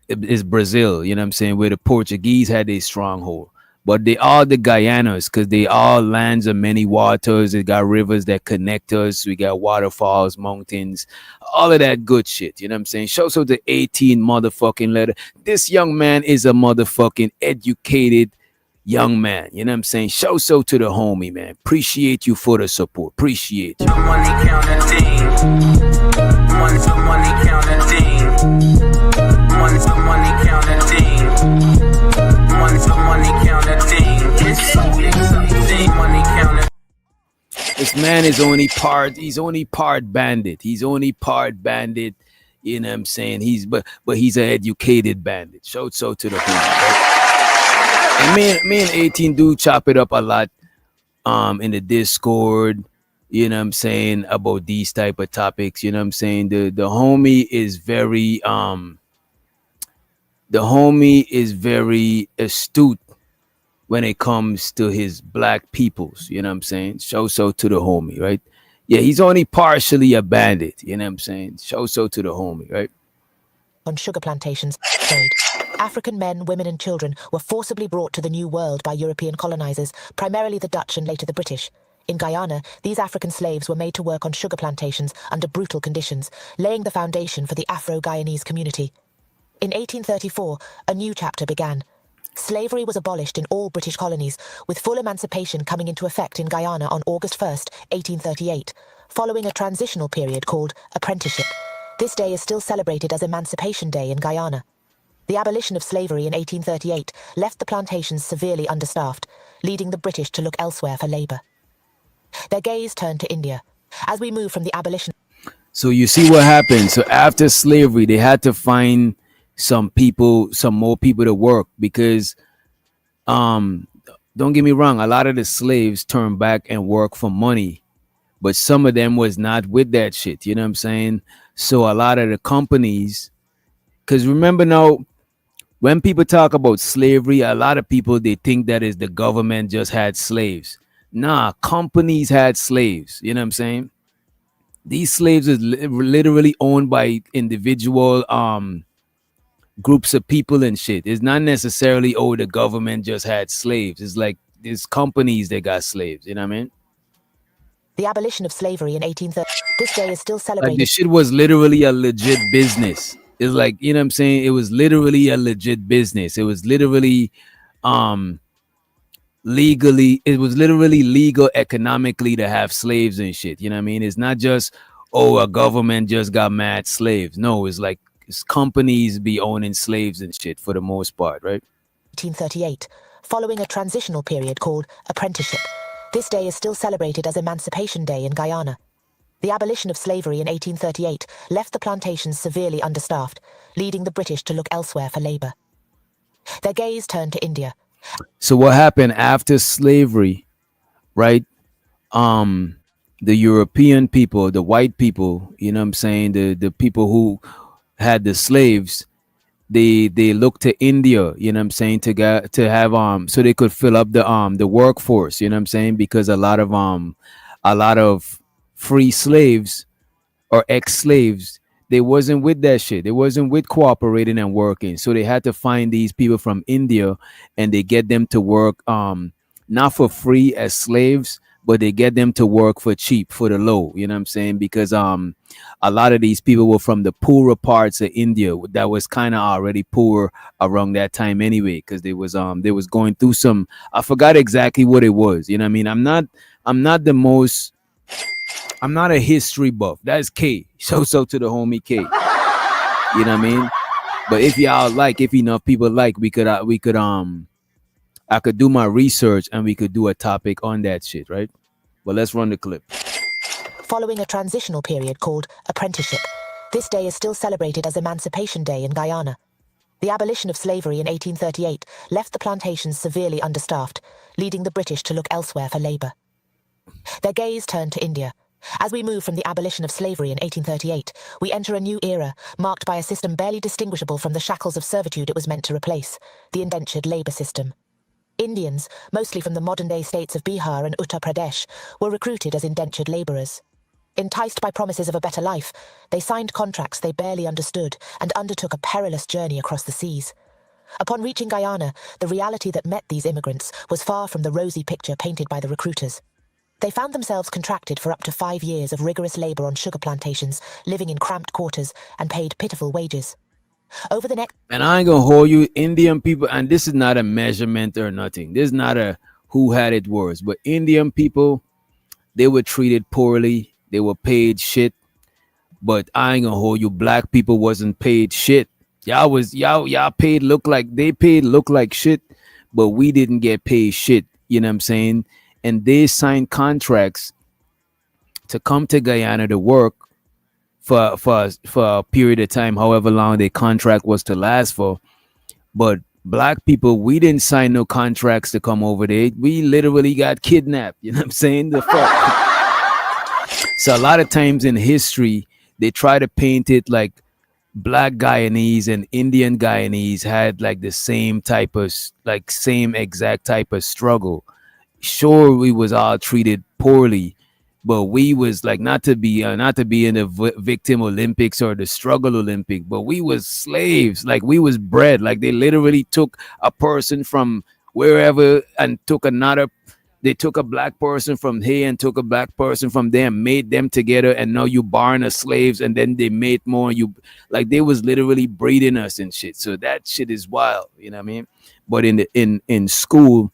is Brazil, you know what I'm saying, where the Portuguese had a stronghold. But they are the Guyanas because they are lands of many waters. They got rivers that connect us. We got waterfalls, mountains, all of that good shit. You know what I'm saying? Show so the 18 motherfucking letter. This young man is a motherfucking educated young man. You know what I'm saying? Show so to the homie, man. Appreciate you for the support. Appreciate you. Money counting team. Money counting team. Money counting team. Money counting team. Money counting. This man is he's only part bandit. He's only part bandit. You know what I'm saying? But he's an educated bandit. Show so to the homie. Right? And me and 18 do chop it up a lot in the Discord, you know what I'm saying, about these type of topics. You know what I'm saying? The homie is very astute when it comes to his black peoples. You know what I'm saying? Show so to the homie, right? Yeah, he's only partially a bandit. You know what I'm saying? Show so to the homie, right? On sugar plantations trade. African men, women and children were forcibly brought to the New World by European colonizers, primarily the Dutch and later the British. In Guyana, these African slaves were made to work on sugar plantations under brutal conditions, laying the foundation for the Afro-Guyanese community. In 1834, a new chapter began. Slavery was abolished in all British colonies, with full emancipation coming into effect in Guyana on August 1st, 1838. following a transitional period called apprenticeship. This day is still celebrated as Emancipation Day in Guyana. The abolition of slavery in 1838 left the plantations severely understaffed, leading the British to look elsewhere for labour. Their gaze turned to India. As we move from the abolition... So you see what happened. So after slavery, they had to find some more people to work because don't get me wrong, a lot of the slaves turned back and worked for money, but some of them was not with that shit. You know what I'm saying? So a lot of the companies, because remember now, when people talk about slavery, a lot of people they think that is the government just had slaves. Nah, companies had slaves. You know what I'm saying? These slaves is literally owned by individual groups of people and shit. It's not necessarily the government just had slaves. It's like there's companies that got slaves. You know what I mean? The abolition of slavery in 1830. This day is still Like celebrated. this shit was literally a legit business. It's like, you know what I'm saying? It was literally a legit business. It was literally legally, it was literally legal economically to have slaves and shit. You know what I mean? It's not just, a government just got mad slaves. No, it's like it's companies be owning slaves and shit for the most part, right? 1838, following a transitional period called apprenticeship. This day is still celebrated as Emancipation Day in Guyana. The abolition of slavery in 1838 left the plantations severely understaffed, leading the British to look elsewhere for labour. Their gaze turned to India. So what happened after slavery, right? The European people, the white people, you know what I'm saying, the people who had the slaves, they looked to India, you know what I'm saying, to have so they could fill up the workforce, you know what I'm saying, because a lot of free slaves or ex-slaves, they wasn't with that shit. They wasn't with cooperating and working. So they had to find these people from India and they get them to work not for free as slaves, but they get them to work for cheap, for the low, you know what I'm saying? Because a lot of these people were from the poorer parts of India that was kind of already poor around that time anyway, because they was going through some, I forgot exactly what it was, you know what I mean? I'm not a history buff. That's K. So to the homie K. You know what I mean? But if y'all like, if enough people like, I could do my research and we could do a topic on that shit, right? But let's run the clip. Following a transitional period called apprenticeship, this day is still celebrated as Emancipation Day in Guyana. The abolition of slavery in 1838 left the plantations severely understaffed, leading the British to look elsewhere for labour. Their gaze turned to India. As we move from the abolition of slavery in 1838, we enter a new era, marked by a system barely distinguishable from the shackles of servitude it was meant to replace, the indentured labour system. Indians, mostly from the modern-day states of Bihar and Uttar Pradesh, were recruited as indentured labourers. Enticed by promises of a better life, they signed contracts they barely understood and undertook a perilous journey across the seas. Upon reaching Guyana, the reality that met these immigrants was far from the rosy picture painted by the recruiters. They found themselves contracted for up to 5 years of rigorous labour on sugar plantations, living in cramped quarters, and paid pitiful wages. Over the next... And I ain't gonna hold you, Indian people, and this is not a measurement or nothing. This is not a who had it worse, but Indian people, they were treated poorly. They were paid shit. But I ain't gonna hold you, black people wasn't paid shit. Y'all paid look like shit, but we didn't get paid shit. You know what I'm saying? And they signed contracts to come to Guyana to work for a period of time, however long their contract was to last for. But black people, we didn't sign no contracts to come over there. We literally got kidnapped. You know what I'm saying? The fuck. So a lot of times in history, they try to paint it like black Guyanese and Indian Guyanese had like the same exact type of struggle. Sure, we was all treated poorly, but we was like not to be in the victim Olympics or the struggle Olympic, but we was slaves. Like we was bred. Like they literally took a person from wherever and they took a black person from here and took a black person from there and made them together, and now you born as slaves, and then they made more. They was literally breeding us and shit. So that shit is wild, you know what I mean? But in school,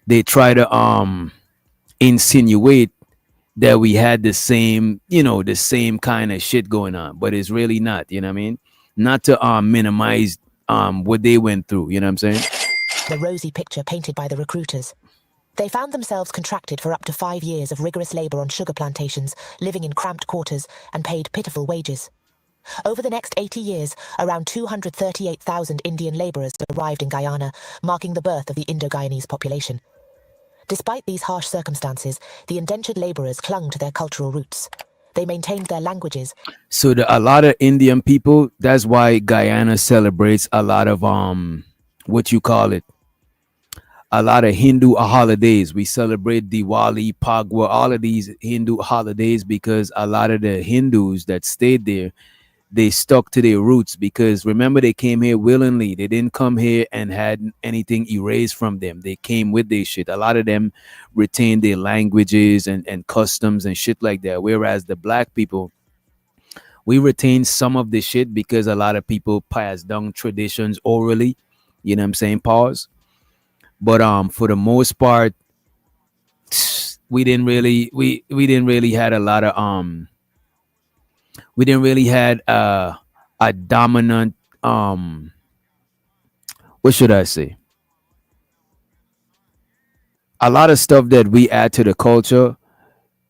they try to insinuate that we had the same, the same kind of shit going on, but it's really not. You know what I mean? Not to minimize what they went through. You know what I'm saying? The rosy picture painted by the recruiters. They found themselves contracted for up to 5 years of rigorous labor on sugar plantations, living in cramped quarters, and paid pitiful wages. Over the next 80 years, around 238,000 Indian laborers arrived in Guyana, marking the birth of the Indo-Guyanese population. Despite these harsh circumstances, the indentured laborers clung to their cultural roots. They maintained their languages. So a lot of Indian people, that's why Guyana celebrates a lot of what you call it, a lot of Hindu holidays. We celebrate Diwali, Pagwa, all of these Hindu holidays because a lot of the Hindus that stayed there, they stuck to their roots because remember they came here willingly. They didn't come here and had anything erased from them. They came with their shit. A lot of them retained their languages and customs and shit like that. Whereas the black people, we retain some of the shit because a lot of people pass down traditions orally. You know what I'm saying? Pause. But for the most part, we didn't really had a lot of we didn't really had a dominant what should I say? A lot of stuff that we add to the culture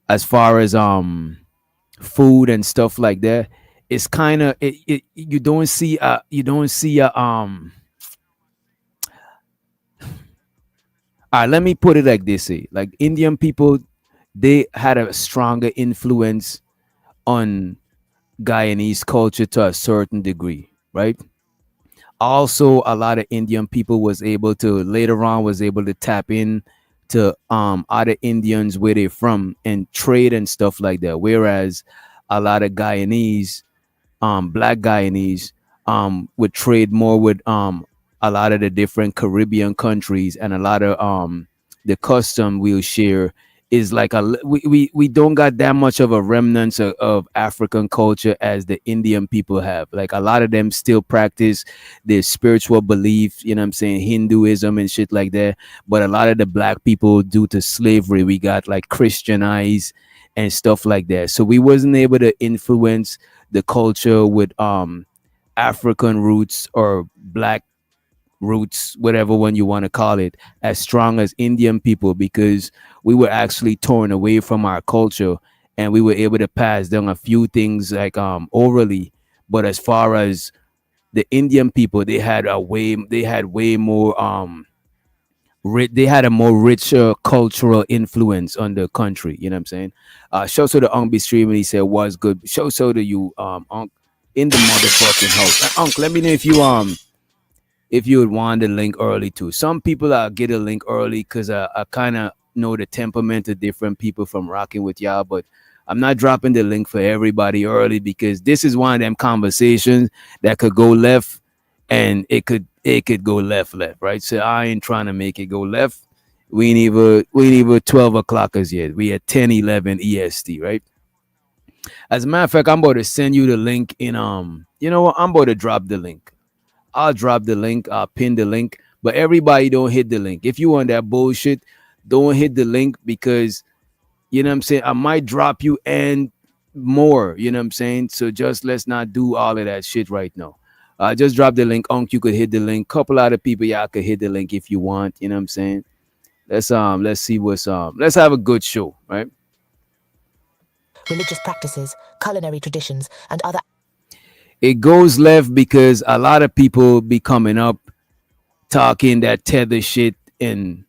as far as food and stuff like that. It's kind of you don't see all right, let me put it like this. Like Indian people, they had a stronger influence on Guyanese culture to a certain degree, right? Also, a lot of Indian people was able to later on was able to tap in to other Indians where they're from and trade and stuff like that. Whereas a lot of Guyanese, black Guyanese, would trade more with a lot of the different Caribbean countries, and a lot of the custom we'll share is like we don't got that much of a remnants of African culture as the Indian people have. Like a lot of them still practice their spiritual belief, you know what I'm saying, Hinduism and shit like that. But a lot of the black people, due to slavery, we got like Christianized and stuff like that. So we wasn't able to influence the culture with African roots or black roots, whatever one you want to call it, as strong as Indian people because we were actually torn away from our culture and we were able to pass down a few things like orally. But as far as the Indian people, they had way more they had a more richer cultural influence on the country. You know what I'm saying? Show so the Unk be streaming. He said was good. Show so to you Unk in the motherfucking house. Unk, let me know if you would want the link early too. Some people get a link early because I kind of know the temperament of different people from rocking with y'all, but I'm not dropping the link for everybody early because this is one of them conversations that could go left and it could go left, right? So I ain't trying to make it go left. We ain't even 12 o'clockers yet. We at 10:11 EST, right? As a matter of fact, I'm about to send you the link in you know what? I'm about to drop the link. I'll drop the link, I'll pin the link, but everybody don't hit the link. If you want that bullshit, don't hit the link because you know what I'm saying, I might drop you and more, you know what I'm saying? So just let's not do all of that shit right now. Just drop the link. Unk, you could hit the link. Couple other people, y'all could hit the link if you want, you know what I'm saying? Let's see what's let's have a good show, right? Religious practices, culinary traditions, and other. It goes left because a lot of people be coming up talking that tether shit. And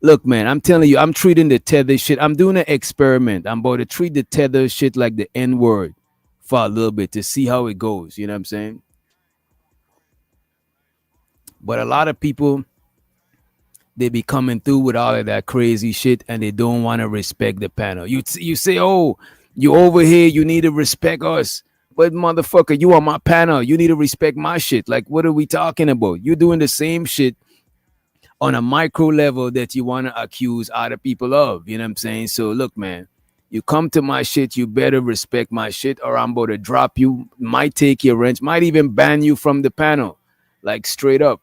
look, man, I'm telling you, I'm treating the tether shit. I'm doing an experiment. I'm about to treat the tether shit like the N word for a little bit to see how it goes. You know what I'm saying? But a lot of people, they be coming through with all of that crazy shit and they don't want to respect the panel. You say, oh, you over here, you need to respect us. But motherfucker, you on my panel. You need to respect my shit. Like, what are we talking about? You're doing the same shit on a micro level that you want to accuse other people of. You know what I'm saying? So look, man, you come to my shit, you better respect my shit or I'm about to drop you, might take your wrench, might even ban you from the panel. Like straight up.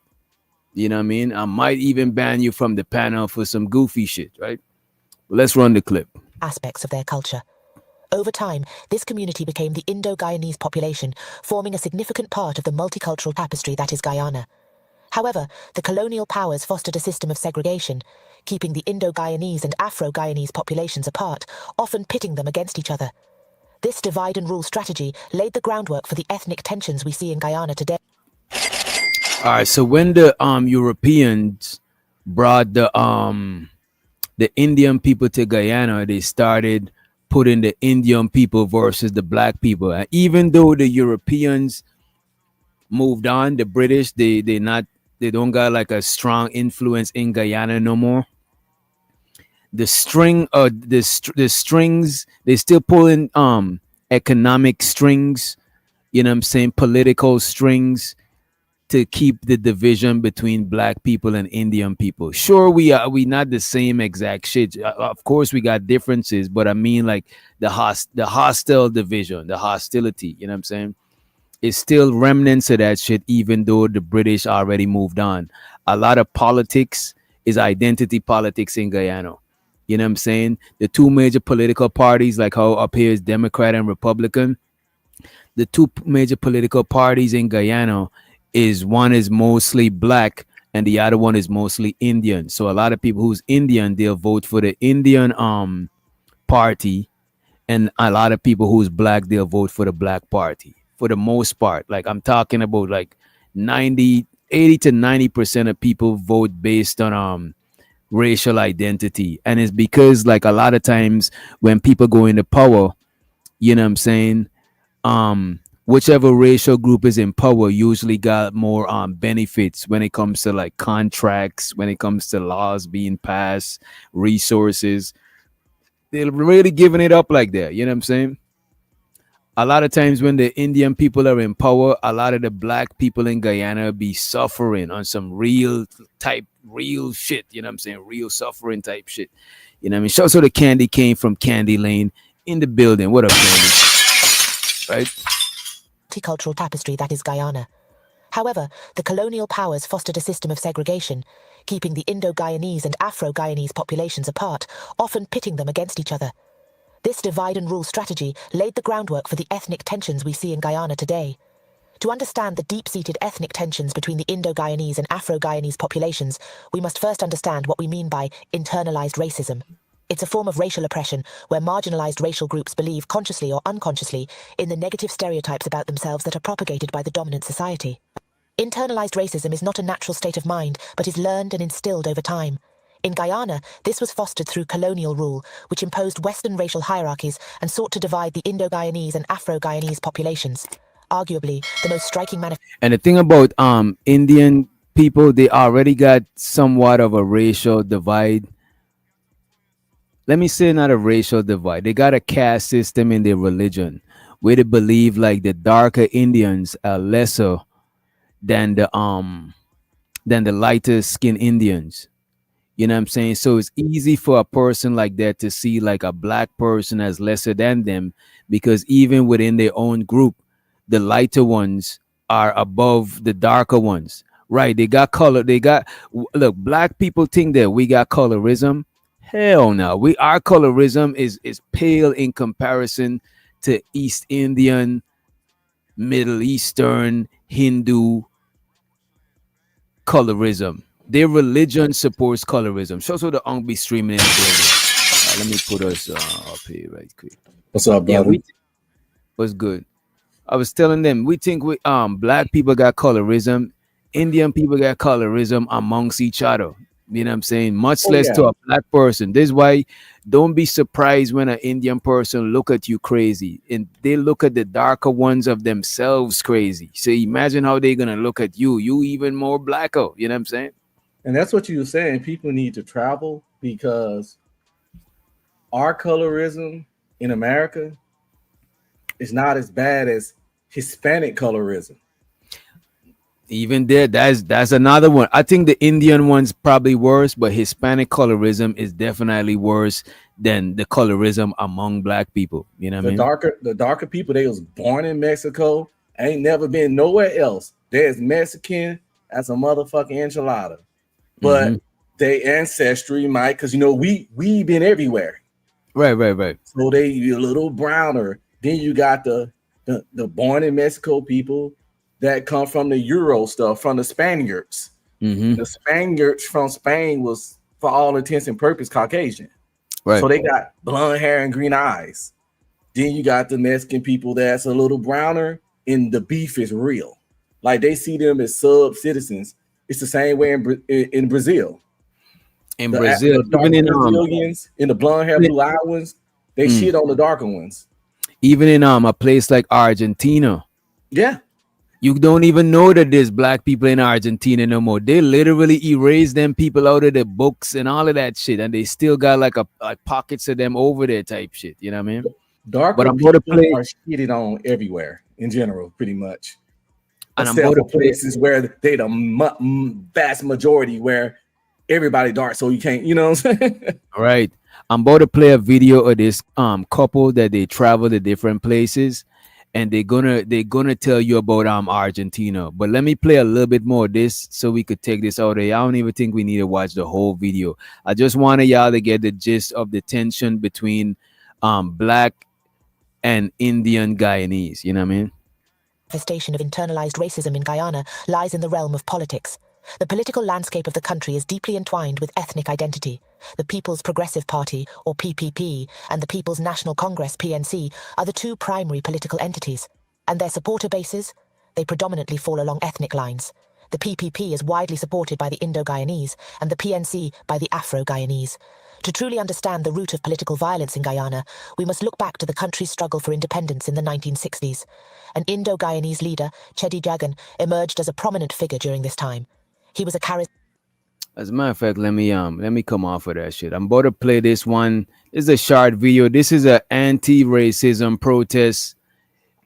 You know what I mean? I might even ban you from the panel for some goofy shit, right? Let's run the clip. aspects of their culture. Over time, this community became the Indo-Guyanese population, forming a significant part of the multicultural tapestry that is Guyana. However, the colonial powers fostered a system of segregation, keeping the Indo-Guyanese and Afro-Guyanese populations apart, often pitting them against each other. This divide and rule strategy laid the groundwork for the ethnic tensions we see in Guyana today. All right, so when the Europeans brought the Indian people to Guyana, they started putting the Indian people versus the black people. And even though the Europeans moved on, the British they don't got like a strong influence in Guyana no more. The strings, they still pulling economic strings, you know what I'm saying, political strings to keep the division between black people and Indian people. Sure, we not the same exact shit. Of course, we got differences, but I mean like the hostile division, the hostility. You know what I'm saying? It's still remnants of that shit, even though the British already moved on. A lot of politics is identity politics in Guyana. You know what I'm saying? The two major political parties, like how up here is Democrat and Republican, the two major political parties in Guyana is one is mostly black and the other one is mostly Indian. So a lot of people who's Indian, they'll vote for the Indian party, and a lot of people who's black, they'll vote for the black party for the most part. Like I'm talking about like 80 to 90% of people vote based on racial identity. And it's because like a lot of times when people go into power, you know what I'm saying, whichever racial group is in power usually got more benefits when it comes to like contracts, when it comes to laws being passed, resources. They're really giving it up like that. You know what I'm saying? A lot of times when the Indian people are in power, a lot of the black people in Guyana be suffering on some real shit. You know what I'm saying? Real suffering type shit. You know what I mean? So the Candy came from Candy Lane in the building. What up, Candy? Right? Multicultural tapestry that is Guyana. However, the colonial powers fostered a system of segregation, keeping the Indo-Guyanese and Afro-Guyanese populations apart, often pitting them against each other. This divide and rule strategy laid the groundwork for the ethnic tensions we see in Guyana today. To understand the deep-seated ethnic tensions between the Indo-Guyanese and Afro-Guyanese populations, we must first understand what we mean by internalized racism. It's a form of racial oppression where marginalized racial groups believe, consciously or unconsciously, in the negative stereotypes about themselves that are propagated by the dominant society. Internalized racism is not a natural state of mind, but is learned and instilled over time. In Guyana, this was fostered through colonial rule, which imposed Western racial hierarchies and sought to divide the Indo-Guyanese and Afro-Guyanese populations. Arguably, the most striking And the thing about Indian people, they already got somewhat of a racial divide. Let me say not a racial divide. They got a caste system in their religion where they believe like the darker Indians are lesser than the lighter skinned Indians. You know what I'm saying? So it's easy for a person like that to see like a black person as lesser than them, because even within their own group, the lighter ones are above the darker ones. Right? They got color. Look, black people think that we got colorism. Hell no. Our colorism is pale in comparison to East Indian, Middle Eastern, Hindu colorism. Their religion supports colorism. So the be streaming in the building. Let me put us up here right quick. What's up, brother? Yeah, what's good? I was telling them we think black people got colorism, Indian people got colorism amongst each other. You know what I'm saying? Much less to a black person. This is why don't be surprised when an Indian person look at you crazy and they look at the darker ones of themselves crazy. So imagine how they're gonna look at you. You even more blacker. You know what I'm saying? And that's what you were saying. People need to travel because our colorism in America is not as bad as Hispanic colorism. Even there, that's another one. I think the Indian one's probably worse, but Hispanic colorism is definitely worse than the colorism among black people. You know what I mean? The darker people, they was born in Mexico, ain't never been nowhere else. There's Mexican as a motherfucking enchilada. But they ancestry might, because we been everywhere. Right. So they a little browner. Then you got the born in Mexico people that come from the Euro stuff, from the Spaniards. Mm-hmm. The Spaniards from Spain was, for all intents and purposes, Caucasian. Right. So they got blonde hair and green eyes. Then you got the Mexican people that's a little browner, and the beef is real. Like they see them as sub citizens. It's the same way in Brazil. In The, Brazil, the dark even in Brazilians and the blonde hair, blue eyed ones, they shit on the darker ones. a place like Argentina, Yeah. you don't even know that there's black people in Argentina no more. They literally erase them people out of the books and all of that shit, and they still got like pockets of them over there type shit. You know what I mean? But Darker I'm going to people play, are shitted on everywhere in general, pretty much. and I'm Except going to for play. places where they the vast majority where everybody dark, so you can't, you know what I'm saying? Right. I'm about to play a video of this couple that they travel to different places, and they're gonna tell you about Argentina. But let me play a little bit more of this so we could take this out there. I don't even think we need to watch the whole video. I just wanted y'all to get the gist of the tension between black and Indian Guyanese. You know what I mean? Manifestation of internalized racism in Guyana lies in the realm of politics. The political landscape of the country is deeply entwined with ethnic identity. The People's Progressive Party, or PPP, and the People's National Congress, PNC, are the two primary political entities. And their supporter bases? They predominantly fall along ethnic lines. The PPP is widely supported by the Indo-Guyanese, and the PNC by the Afro-Guyanese. To truly understand the root of political violence in Guyana, we must look back to the country's struggle for independence in the 1960s. An Indo-Guyanese leader, Chedi Jagan, emerged as a prominent figure during this time. He was a As a matter of fact, let me come off of that shit. I'm about to play this one. This is a short video. This is an anti-racism protest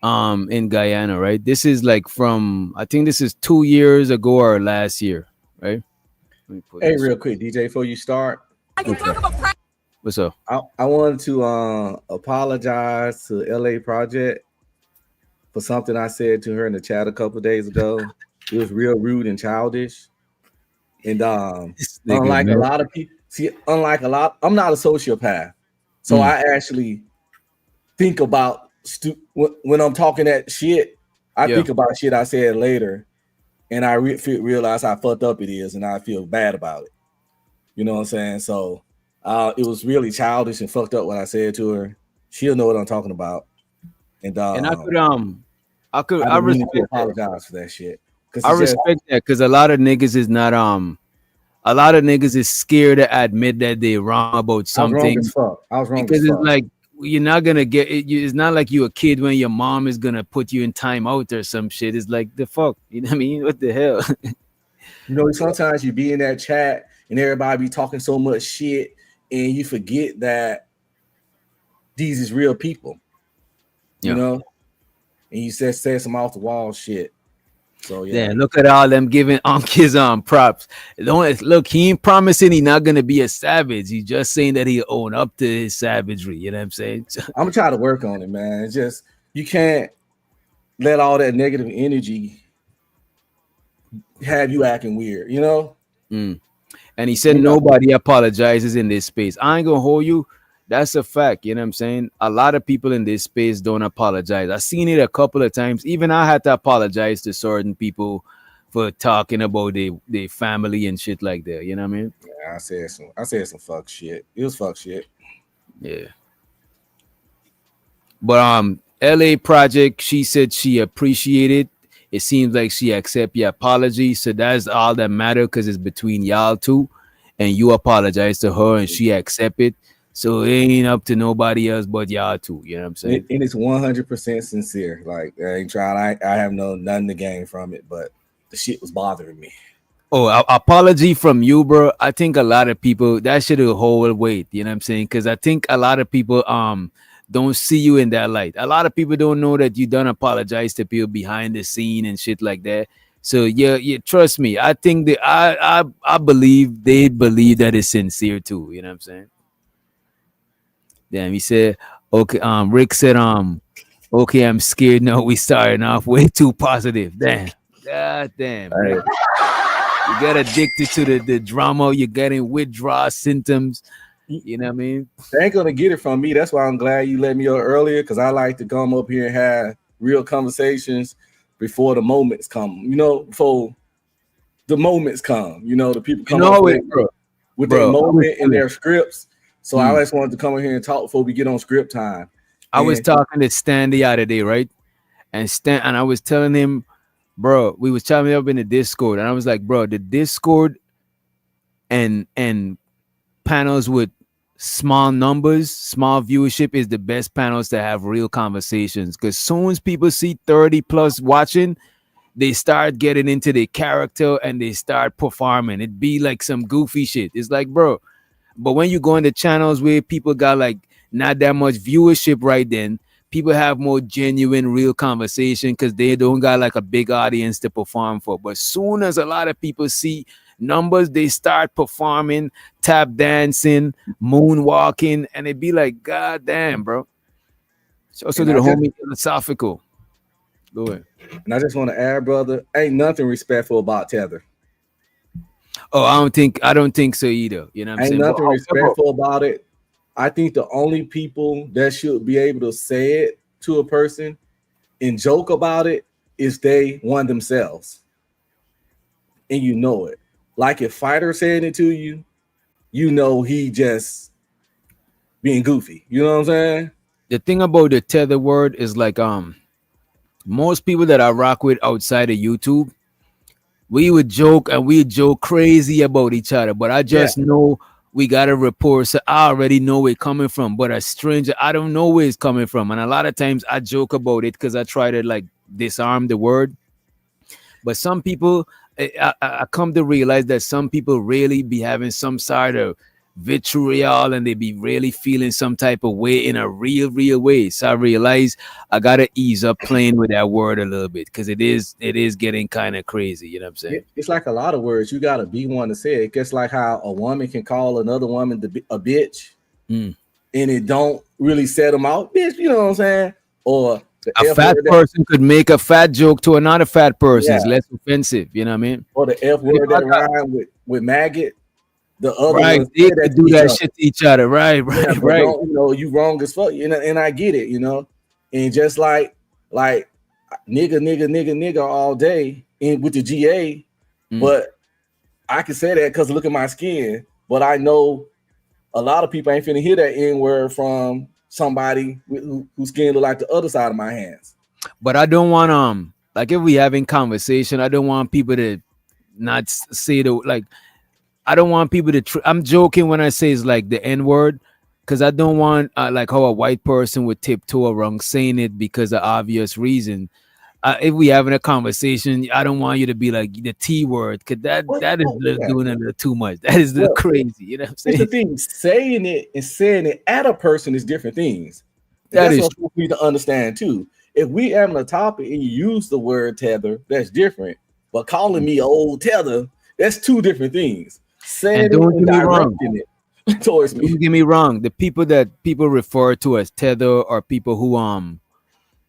in Guyana, right? This is like from, I think this is 2 years ago or last year, right? Let me put Hey, this. real quick, DJ, before you start, What's up? I wanted to apologize to LA Project for something I said to her in the chat a couple of days ago. It was real rude and childish. And This nigga, unlike man. a lot of people, I'm not a sociopath. So I actually think about when I'm talking that shit, I Yeah. think about shit I said later, and I realize how fucked up it is, and I feel bad about it. You know what I'm saying? So it was really childish and fucked up what I said to her. She'll know what I'm talking about. And And I I didn't mean to apologize for that shit. I respect that because a lot of niggas is not a lot of niggas is scared to admit that they're wrong about I was something. wrong as fuck. I was wrong Because as it's fuck. like you're not gonna get it. It's not like you a kid when your mom is gonna put you in timeout or some shit. It's like the fuck, you know what I mean? What the hell? You know, sometimes you be in that chat and everybody be talking so much shit, and you forget that these is real people. Yeah. You know, and you say some off the wall shit. So yeah, Damn, look at all them giving his props. Look, he ain't promising he not gonna be a savage. He's just saying that he'll own up to his savagery. You know what I'm saying? I'm gonna try to work on it, man. It's just you can't let all that negative energy have you acting weird, you know? And he said nobody apologizes in this space. I ain't gonna hold you. That's a fact. You know what I'm saying? A lot of people in this space don't apologize. I've seen it a couple of times. Even I had to apologize to certain people for talking about their family and shit like that. You know what I mean? Yeah, I said some fuck shit. It was fuck shit. Yeah. But LA Project, she said she appreciated. It seems like she accept your apology. So that's all that matter because it's between y'all two. And you apologize to her and she accept it. So it ain't up to nobody else but y'all two. You know what I'm saying? And it's 100% sincere. Like I ain't trying. I have nothing to gain from it, but the shit was bothering me. Oh, apology from you, bro. I think a lot of people that should hold weight. You know what I'm saying? Because I think a lot of people don't see you in that light. A lot of people don't know that you don't apologize to people behind the scene and shit like that. So yeah, trust me. I think that I believe they believe that it's sincere too. You know what I'm saying? Damn, he said, okay. Rick said, okay, I'm scared. No, we starting off way too positive. Damn, god damn, Rick. You get addicted to the drama. You're getting withdrawal symptoms. You know what I mean? They ain't gonna get it from me. That's why I'm glad you let me up earlier, because I like to come up here and have real conversations before the moments come. Before the moments come. The people You come know up how it, with their bro. I was moment in telling, their scripts. So I just wanted to come in here and talk before we get on script time. I was And talking to Stan the other day, right? And I was telling him, bro, we was chatting up in the Discord, and I was like, bro, the Discord and panels with small numbers, small viewership is the best panels to have real conversations. Because soon as people see 30 plus watching, they start getting into their character and they start performing. It be like some goofy shit. It's like, bro, but when you go into channels where people got like not that much viewership right then, people have more genuine, real conversation because they don't got like a big audience to perform for. But soon as a lot of people see numbers, they start performing, tap dancing, moonwalking, and it be like, God damn, bro. So also and to I the just homie philosophical. Go ahead. and I just want to add, brother, ain't nothing respectful about Tether. Oh, I don't think so either. You know what I'm Ain't saying? But nothing however, respectful about it. I think the only people that should be able to say it to a person and joke about it is they one themselves. And you know it. Like if Fighter saying it to you, he just being goofy. You know what I'm saying? the thing about the tether word is like most people that I rock with outside of YouTube, we would joke and we joke crazy about each other. But I Yeah. just know we got a rapport, so I already know where it coming from. But a stranger, I don't know where it's coming from. And a lot of times I joke about it because I try to like disarm the word. But some people, I come to realize that some people really be having some sort of vitriol and they be really feeling some type of way in a real way. So I realize I gotta ease up playing with that word a little bit because it is getting kind of crazy. You know what I'm saying? It's like a lot of words. You got to be one to say it. Just like how a woman can call another woman a bitch, Mm. and it don't really set them out, bitch. You know what I'm saying? Or the A F fat word that, person could make a fat joke to another fat person. It's yeah, less offensive. You know what I mean? or the F If word I that got- rhyme with maggot. The other right, ones they say that could to do each that other. shit to each other. Right, Yeah, right, but right. don't you wrong as fuck. And I get it. And just like nigga all day in with the GA, Mm. but I can say that because look at my skin. But I know a lot of people ain't finna hear that N word from somebody whose skin look like the other side of my hands. But I don't want like if we having conversation, I don't want people to not say the like. I don't want people to. I'm joking when I say it's like the N word, because I don't want like how a white person would tiptoe around saying it because of obvious reason. If we having a conversation, I don't want you to be like the T word, because What? that is Oh, yeah. doing a little too much. That is a little Well, crazy. You know what I'm it's the saying? thing. Saying it and saying it at a person is different things. And That that's is what we need to understand too. If we having a topic and you use the word tether, that's different. But calling true. me old tether, that's two different things. And Saying it don't and get me wrong. directing it towards me. Don't get me wrong. The people that people refer to as tether are people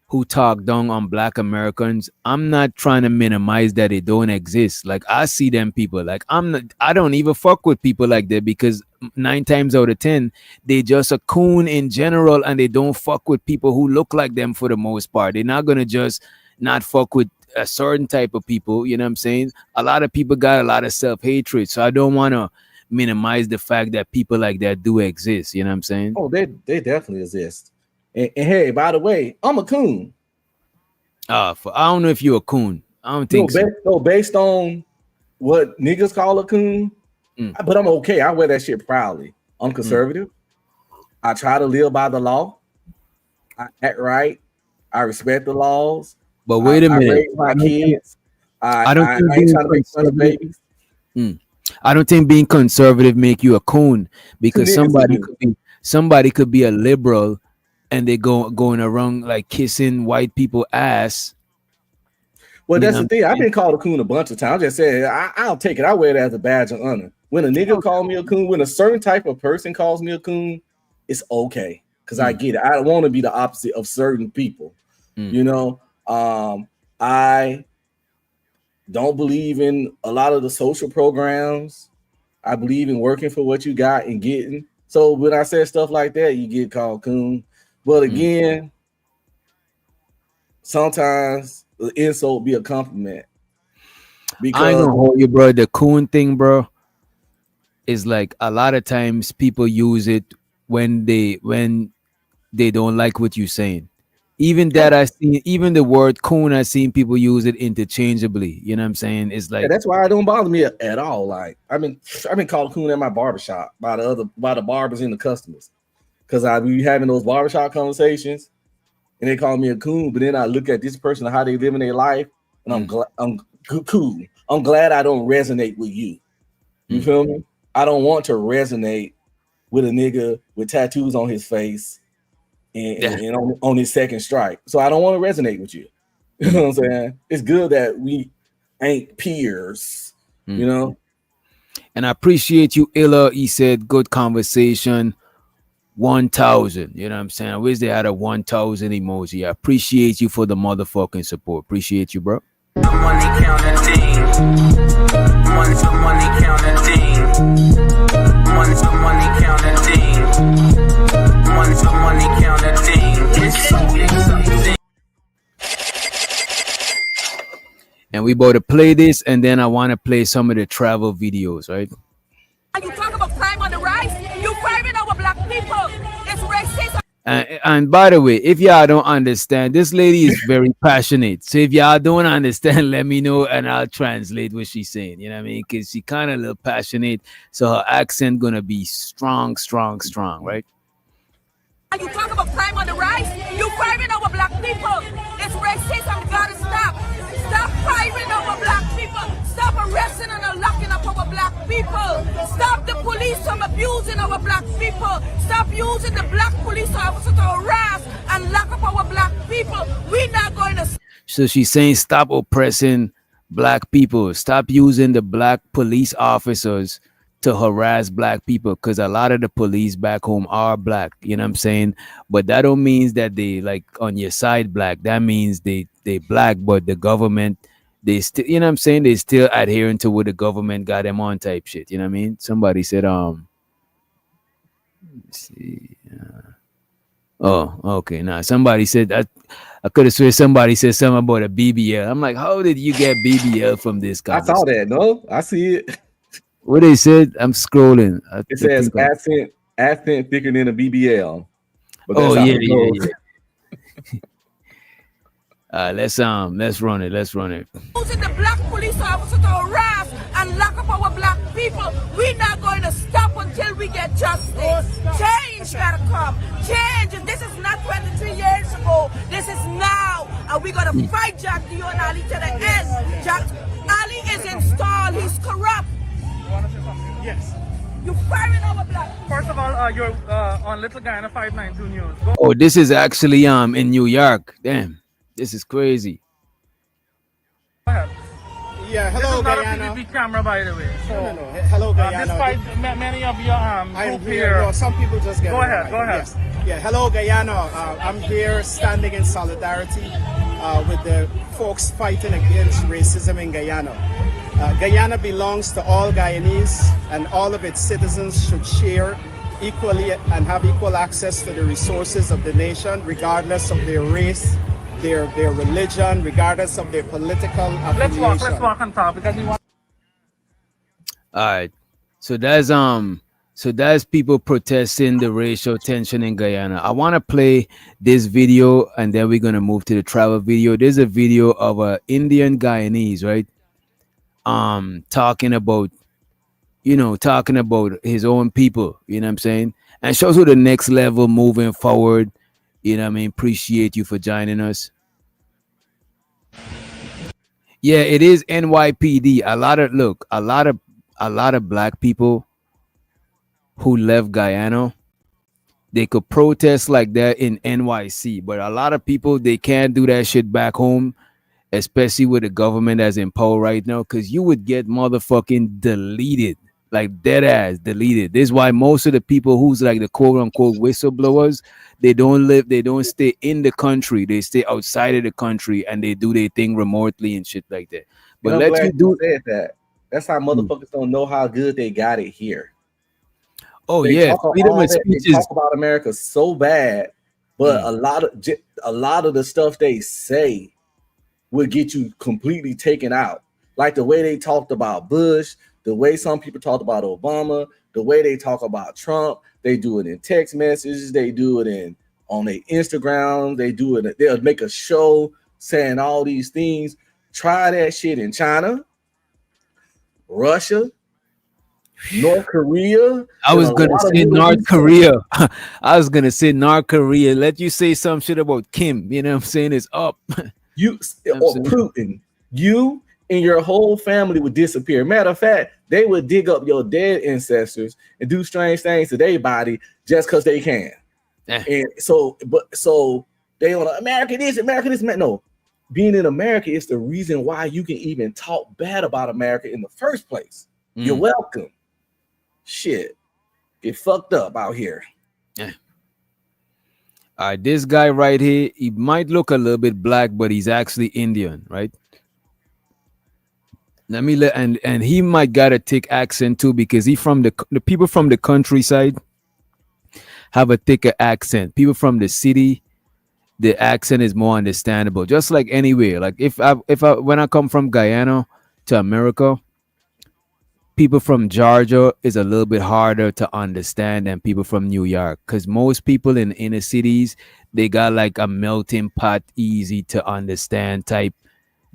who talk down on black Americans. I'm not trying to minimize that they don't exist. Like I see them people. Like I don't even fuck with people like that because 9 times out of 10, they just a coon in general and they don't fuck with people who look like them for the most part. They're not gonna just not fuck with a certain type of people. You know what I'm saying? A lot of people got a lot of self-hatred. So I don't wanna minimize the fact that people like that do exist. You know what I'm saying? Oh, they definitely exist. And hey, by the way, I'm a coon. I don't know if you're a coon. I don't No, think so. based on what niggas call a coon, Mm. but I'm okay. I wear that shit proudly. I'm Mm. conservative. I try to live by the law. I act right. I respect the laws. But I, wait a I minute. raise my kids. I don't think I ain't being trying to make a bunch of conservative. babies. Mm. I don't think being conservative make you a coon Two because niggas to do. somebody could be a liberal and they going around like kissing white people ass. Well, You that's know the what thing. I'm I've saying? been called a coon a bunch of times. I just said I'll take it. I wear it as a badge of honor. When a nigga call me a coon, when a certain type of person calls me a coon, it's okay because I Mm. get it. I don't want to be the opposite of certain people. Mm. You know, I don't believe in a lot of the social programs. I believe in working for what you got and getting. So when I say stuff like that, you get called coon. But again, sometimes the insult be a compliment. I ain't Because gonna hold you, bro. The coon thing, bro, is like a lot of times people use it when they don't like what you're saying. Even that I seen, even the word coon, I seen people use it interchangeably. You know what I'm saying? It's yeah, like, that's why it don't bother me at all. Like I've been called coon at my barbershop by the barbers and the customers. Because I be having those barbershop conversations and they call me a coon, but then I look at this person and how they living their life, and I'm cool. I'm glad I don't resonate with you. You feel me? I don't want to resonate with a nigga with tattoos on his face and on his second strike. So I don't want to resonate with you. You know what I'm saying? It's good that we ain't peers, you know? and I appreciate you, Illa. He said, good conversation. 1,000. You know what I'm saying? I wish they had a 1,000 emoji. I appreciate you for the motherfucking support. Appreciate you, bro. The money counting team. The money counting team. The money counting team. The money counting team. It's so exciting. And we about to play this, and then I want to play some of the travel videos, right? You talk about crime on the rise, you firing over black people. It's racist. And by the way, if y'all don't understand, this lady is very passionate. So if y'all don't understand, let me know and I'll translate what she's saying. You know what I mean? Because she kind of a little passionate. So her accent gonna be strong, right? You talk about crime on the rise, you firing over black people. It's racism, gotta stop. Stop firing over black people. Stop arresting and locking up our black people. Stop the police from abusing our black people. Stop using the black police officer to harass and lock up our black people. We're not going to. So she's saying stop oppressing black people. Stop using the black police officers to harass black people, because a lot of the police back home are black, you know what I'm saying? But that don't mean that they like on your side black. That means they black, but the government, they still, you know what I'm saying, they still adhering to what the government got them on type shit. You know what I mean? Somebody said let's see. Oh, okay. Now somebody said that I could have sworn somebody said something about a BBL. I'm like, how did you get BBL from this guy? I saw that. No, I see it. What they said? I'm scrolling. It says accent thicker than a BBL. But oh yeah. Let's run it. Using the black police officer to harass and lock up our black people. We're not going to stop until we get justice. Change gotta come. Change. This is not 23 years ago. This is now. And we're gonna fight Jack Dio and Ali to the end. Jack Ali is installed. He's corrupt. You want to say something? Yes. You firing over black. First of all, you're on Little Guyana 592 News. Go. Oh, this is actually in New York. Damn, this is crazy. ahead. Yeah, hello, This is not Guyana. a PDP camera, by the way. So, No. Hello, Guyana. despite many of your I'm group here. here, No, some people just get Go it ahead, right. go ahead. Yes. Yeah, hello, Guyana. I'm here standing in solidarity with the folks fighting against racism in Guyana. Guyana belongs to all Guyanese, and all of its citizens should share equally and have equal access to the resources of the nation, regardless of their race, their religion, regardless of their political affiliation. let's walk on top because we want. All right, so that's people protesting the racial tension in Guyana. I want to play this video, and then we're gonna move to the travel video. There's a video of a Indian Guyanese, right? Talking about his own people, you know what I'm saying? And shows you the next level moving forward. You know what I mean? Appreciate you for joining us. Yeah, it is NYPD. A lot of black people who left Guyana, they could protest like that in NYC, but a lot of people, they can't do that shit back home, especially with the government that's in power right now, because you would get motherfucking deleted, like dead ass deleted. This is why most of the people who's like the quote unquote whistleblowers, they don't stay in the country, they stay outside of the country and they do their thing remotely and shit like that. But I'm glad you said that. That's how motherfuckers don't know how good they got it here. Oh They yeah, talk of freedom all of that. They speech talk is. about America so bad, but Mm, a lot of the stuff they say will get you completely taken out. Like the way they talked about Bush, the way some people talked about Obama, the way they talk about Trump. They do it in text messages. They do it in on their Instagram. They do it. They'll make a show saying all these things. Try that shit in China, Russia, North Korea, I and a was gonna lot of say Middle North East Korea. countries. I was gonna say North Korea. Let you say some shit about Kim. You know what I'm saying? It's up. You I'm or saying. Putin, you and your whole family would disappear. Matter of fact, they would dig up your dead ancestors and do strange things to their body just because they can. Eh. And so they want to America this, man. No, being in America is the reason why you can even talk bad about America in the first place. You're Mm. welcome. Shit, get fucked up out here. Eh. All right, this guy right here, he might look a little bit black, but he's actually Indian, right? Let me let and he might got a thick accent too because he from the people from the countryside have a thicker accent. People from the city, the accent is more understandable. Just like anywhere, like if I when I come from Guyana to America, people from Georgia is a little bit harder to understand than people from New York because most people in inner cities they got like a melting pot, easy to understand type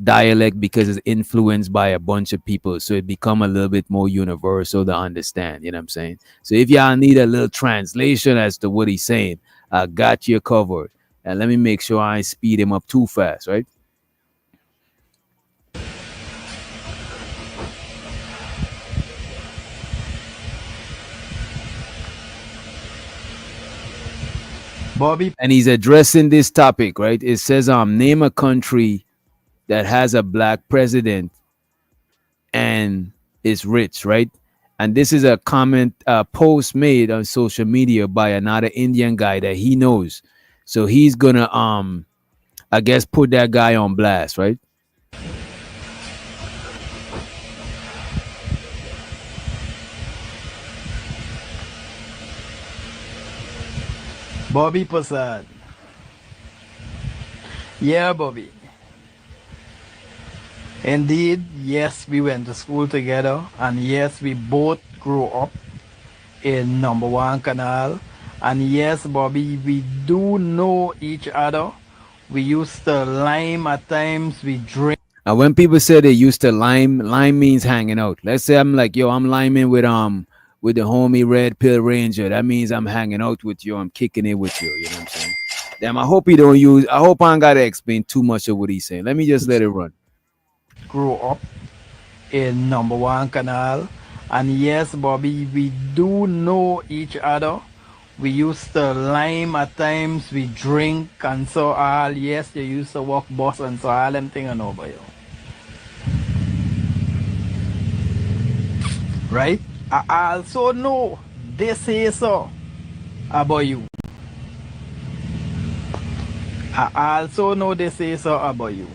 dialect because it's influenced by a bunch of people, so it become a little bit more universal to understand. You know what I'm saying? So if y'all need a little translation as to what he's saying, I got you covered. And let me make sure I ain't speed him up too fast, right? Bobby, And he's addressing this topic, right? It says, name a country that has a black president and is rich, right? And this is a comment, post made on social media by another Indian guy that he knows. So he's gonna, I guess, put that guy on blast, right? Bobby Prasad. Yeah, Bobby. Indeed, yes, we went to school together, and yes, we both grew up in number one canal. And yes, Bobby, we do know each other. We used to lime at times, we drink. And when people say they used to lime means hanging out. Let's say I'm like, yo, I'm liming with the homie Red Pill Ranger. That means I'm hanging out with you. I'm kicking it with you. You know what I'm saying? Damn, I hope he don't use. I hope I ain't gotta explain too much of what he's saying. Let me just let it run. Grew up in number one canal. And yes, Bobby, we do know each other. We used to lime at times, we drink and so all. Yes, you used to walk bus and so all them thing and over you. Right? I also know they say so about you. I also know they say so about you.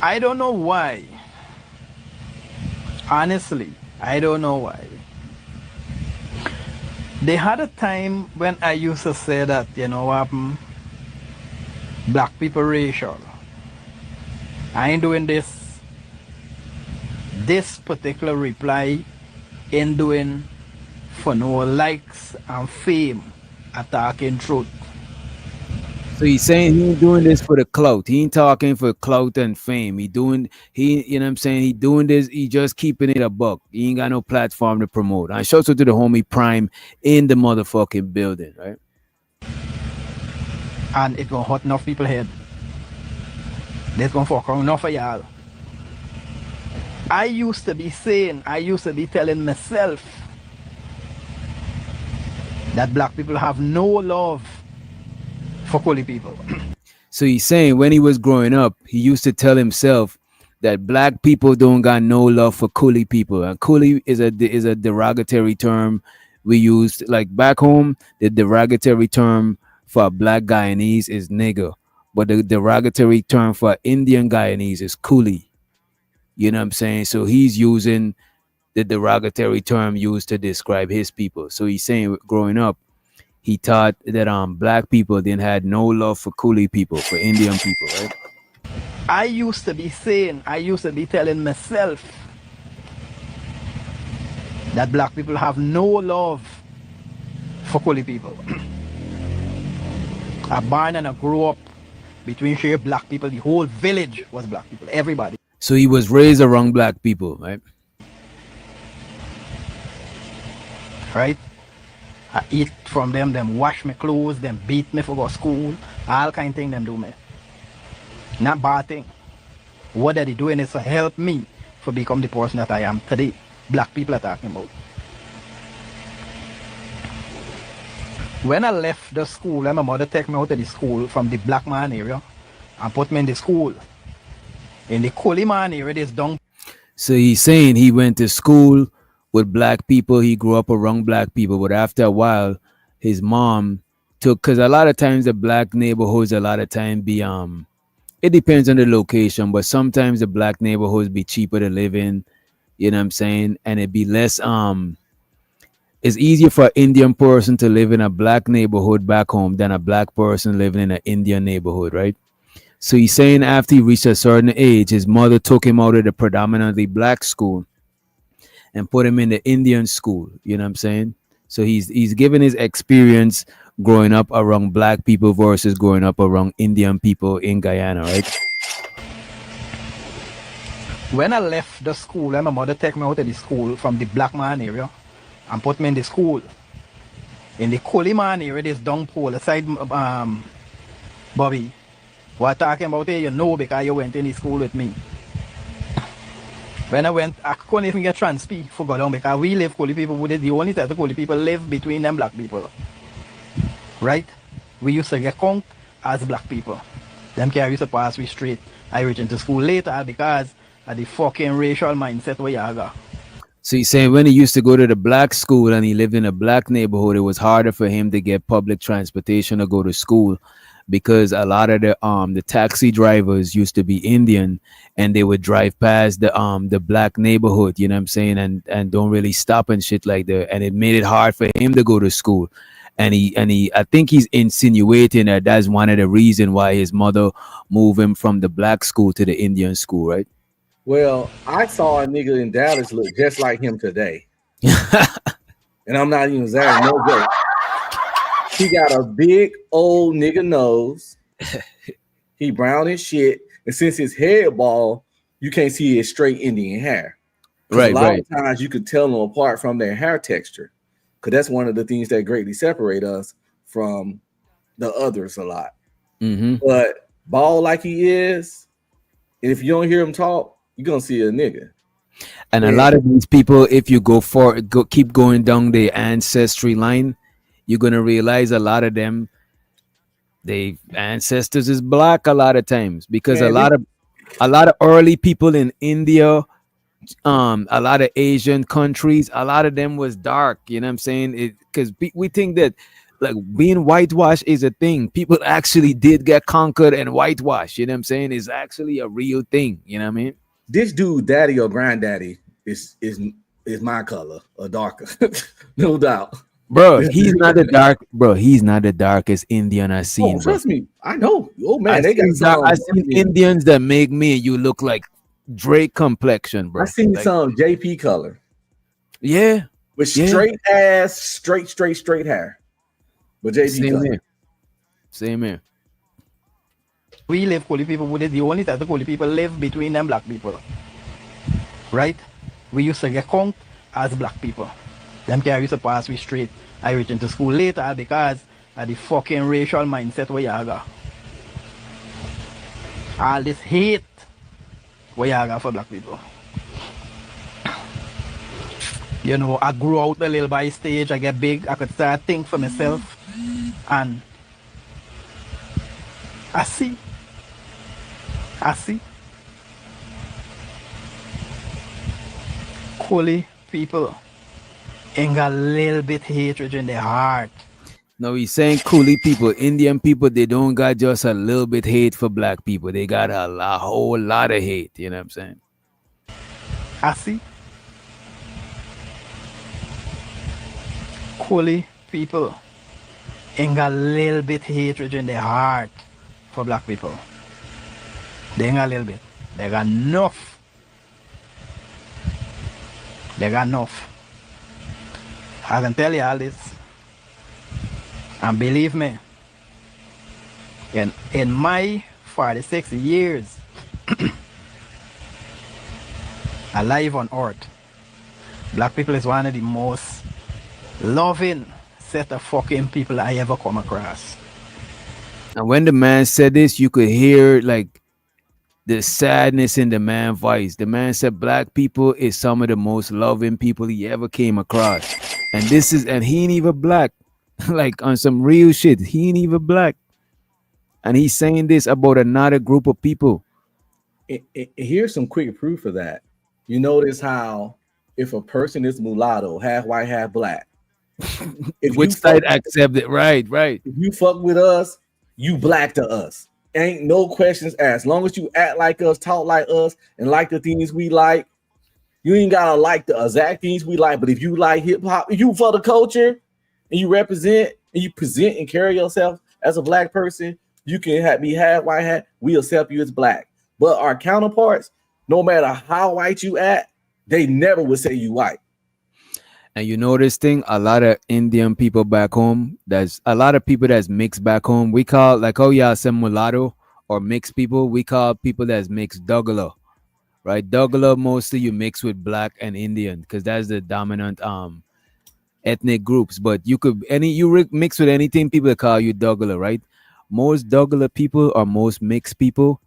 I don't know why. Honestly, I don't know why. They had a time when I used to say that, you know what happened? Black people racial. I ain't doing this particular reply ain't doing for no likes and fame attacking truth. So he's saying he ain't doing this for the clout. He ain't talking for clout and fame. You know what I'm saying? He doing this, he just keeping it a buck. He ain't got no platform to promote. I showed to the homie Prime in the motherfucking building, right? And it gonna hurt enough people head. That's gonna fuck around enough for y'all. I used to be telling myself that black people have no love for Koli people. So he's saying when he was growing up, he used to tell himself that black people don't got no love for coolie people. And coolie is a derogatory term we use. Like back home, the derogatory term for a black Guyanese is nigger, but the derogatory term for Indian Guyanese is coolie. You know what I'm saying? So he's using the derogatory term used to describe his people. So he's saying growing up, he thought that black people didn't had no love for coolie people, for Indian people, right? I used to be saying, I used to be telling myself that black people have no love for coolie people. I born and I grew up between sheer black people. The whole village was black people. Everybody. So he was raised around black people, right? Right? I eat from them, them wash my clothes, them beat me for go to school. All kind of thing them do me. Not bad thing. What are they doing is to help me to become the person that I am today. Black people are talking about. When I left the school, and my mother took me out of the school from the black man area and put me in the school. In the coolie man area, there's down. So he's saying he went to school with black people. He grew up around black people, but after a while, his mom took, because a lot of times the black neighborhoods, a lot of time be it depends on the location, but sometimes the black neighborhoods be cheaper to live in. You know what I'm saying? And it be less it's easier for an Indian person to live in a black neighborhood back home than a black person living in an Indian neighborhood, right? So he's saying after he reached a certain age, his mother took him out of the predominantly black school and put him in the Indian school. You know what I'm saying? So he's given his experience growing up around black people versus growing up around Indian people in Guyana, right? When I left the school, and my mother took me out of the school from the black man area and put me in the school. In the coolie man area, there's down pole aside Bobby. What talking about here, you know, because you went in the school with me. When I went, I couldn't even get transp for go down because we live coolie people with it. The only type of coolie people live between them black people. Right? We used to get conked as black people. Them carry used to pass we straight. I reach into school later because of the fucking racial mindset where you got. So he's saying when he used to go to the black school and he lived in a black neighborhood, it was harder for him to get public transportation or go to school because a lot of the taxi drivers used to be Indian and they would drive past the black neighborhood, you know what I'm saying, and don't really stop and shit like that. And it made it hard for him to go to school. And he I think he's insinuating that that's one of the reasons why his mother moved him from the black school to the Indian school, right? Well, I saw a nigga in Dallas look just like him today. And I'm not even saying no joke. He got a big old nigga nose. He brown as shit. And since his head bald, you can't see his straight Indian hair. Right, a lot right. of times you could tell them apart from their hair texture. Because that's one of the things that greatly separate us from the others a lot. Mm-hmm. But bald like he is, and if you don't hear him talk, you're gonna see a nigga. And a lot of these people, if you keep going down the ancestry line, you're gonna realize a lot of them, they ancestors is black a lot of times because Man, a lot of early people in India, a lot of Asian countries, a lot of them was dark. You know what I'm saying? Because we think that like being whitewashed is a thing. People actually did get conquered and whitewashed. You know what I'm saying? It's actually a real thing. You know what I mean? This dude, daddy or granddaddy, is my color or darker, no doubt. Bro, he's not the dark. Bro, he's not the darkest Indian I've seen. Oh, trust me, I know. Oh man, I've seen Indians that make me and you look like Drake complexion, bro. I seen like, some JP color. Yeah, with straight ass, straight hair. But JP same color. here. Same here. We live coolie people with it. The only type of coolie people live between them black people. Right? We used to get conked as black people. Them carry used to pass we straight. I reach into school later because of the fucking racial mindset where you got. All this hate where you got for black people. You know, I grew out a little by stage. I get big. I could start think for myself. And I see. Coolie people ain't got a little bit hatred in their heart. No, he's saying coolie people, Indian people, they don't got just a little bit hate for black people. They got a whole lot of hate. You know what I'm saying? I see. Coolie people ain't got a little bit hatred in their heart for black people. They ain't got a little bit. They got enough. They got enough. I can tell you all this. And believe me, in my 46 years alive on earth, black people is one of the most loving set of fucking people I ever come across. And when the man said this, you could hear like the sadness in the man's voice. The man said black people is some of the most loving people he ever came across. And he ain't even black. Like on some real shit. He ain't even black. And he's saying this about another group of people. Here's some quick proof of that. You notice how if a person is mulatto, half white, half black, if which side accept it? Right. If you fuck with us, you black to us. Ain't no questions asked. As long as you act like us, talk like us, and like the things we like, you ain't gotta like the exact things we like. But if you like hip hop, if you for the culture, and you represent and you present and carry yourself as a black person, you can be half white, half. We accept you as black. But our counterparts, no matter how white you act, they never would say you white. And you know this thing, a lot of Indian people back home, there's a lot of people that's mixed back home. We call like, oh yeah, some mulatto or mixed people. We call people that's mixed Dougala, right? Dougala mostly you mix with black and Indian because that's the dominant ethnic groups. But you could mix with anything, people call you Dougala, right? Most Dougala people or most mixed people,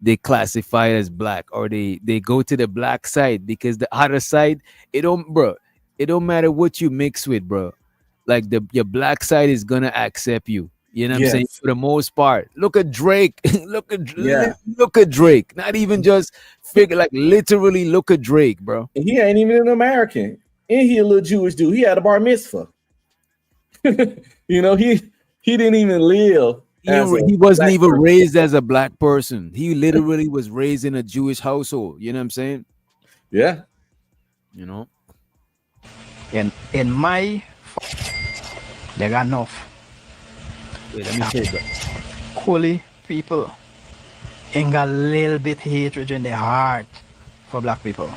they classify as black or they go to the black side because the other side, it don't matter what you mix with, bro. Like your black side is gonna accept you. You know what I'm saying? For the most part. Look at Drake. look at Drake. Not even just figure, like literally look at Drake, bro. And he ain't even an American. And he a little Jewish dude. He had a bar mitzvah. You know, he didn't even live. He wasn't even raised as a black person. He literally was raised in a Jewish household. You know what I'm saying? Yeah. You know? In my they got enough. Wait, let me say that. Coolie people ain't got a little bit hatred in their heart for black people.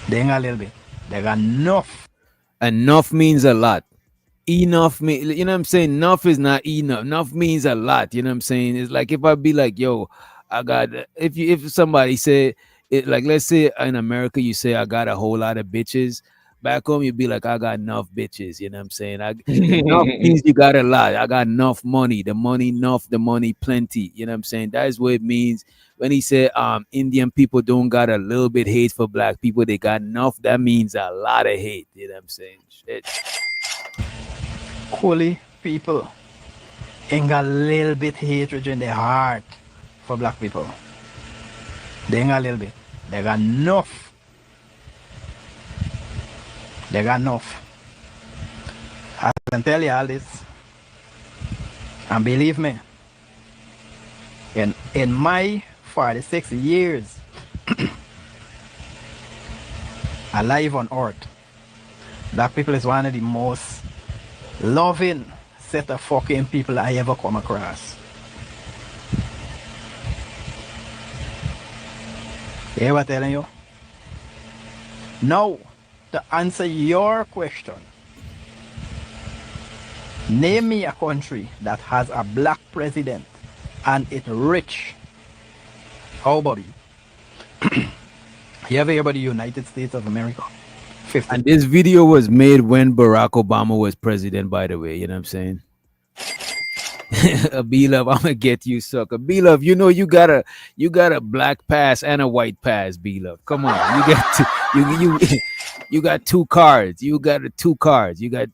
They ain't got a little bit. They got enough. Enough means a lot. Enough mean, you know what I'm saying? Enough is not enough. Enough means a lot. You know what I'm saying? It's like if I be like, yo, I got if somebody say it, like let's say in America you say I got a whole lot of bitches. Back home you'd be like, I got enough bitches. You know what I'm saying? Enough means you got a lot. I got enough money. The money enough, the money plenty. You know what I'm saying? That is what it means when he said Indian people don't got a little bit hate for black people. They got enough. That means a lot of hate. You know what I'm saying? Shit. Coolie people ain't got a little bit hatred in their heart for black people. They ain't got a little bit. They got enough. They got enough. I can tell you all this. And believe me, in my 46 years alive on earth, black people is one of the most loving set of fucking people I ever come across. You hear what I'm telling you? Now, to answer your question, name me a country that has a black president and it's rich. How about you? You ever hear about the United States of America? 50. And this video was made when Barack Obama was president, by the way. You know what I'm saying? B-Love, I'm gonna get you, sucker. B-Love, you know you got a black pass and a white pass, B-Love. Come on. You got two cards. You got two cards. You're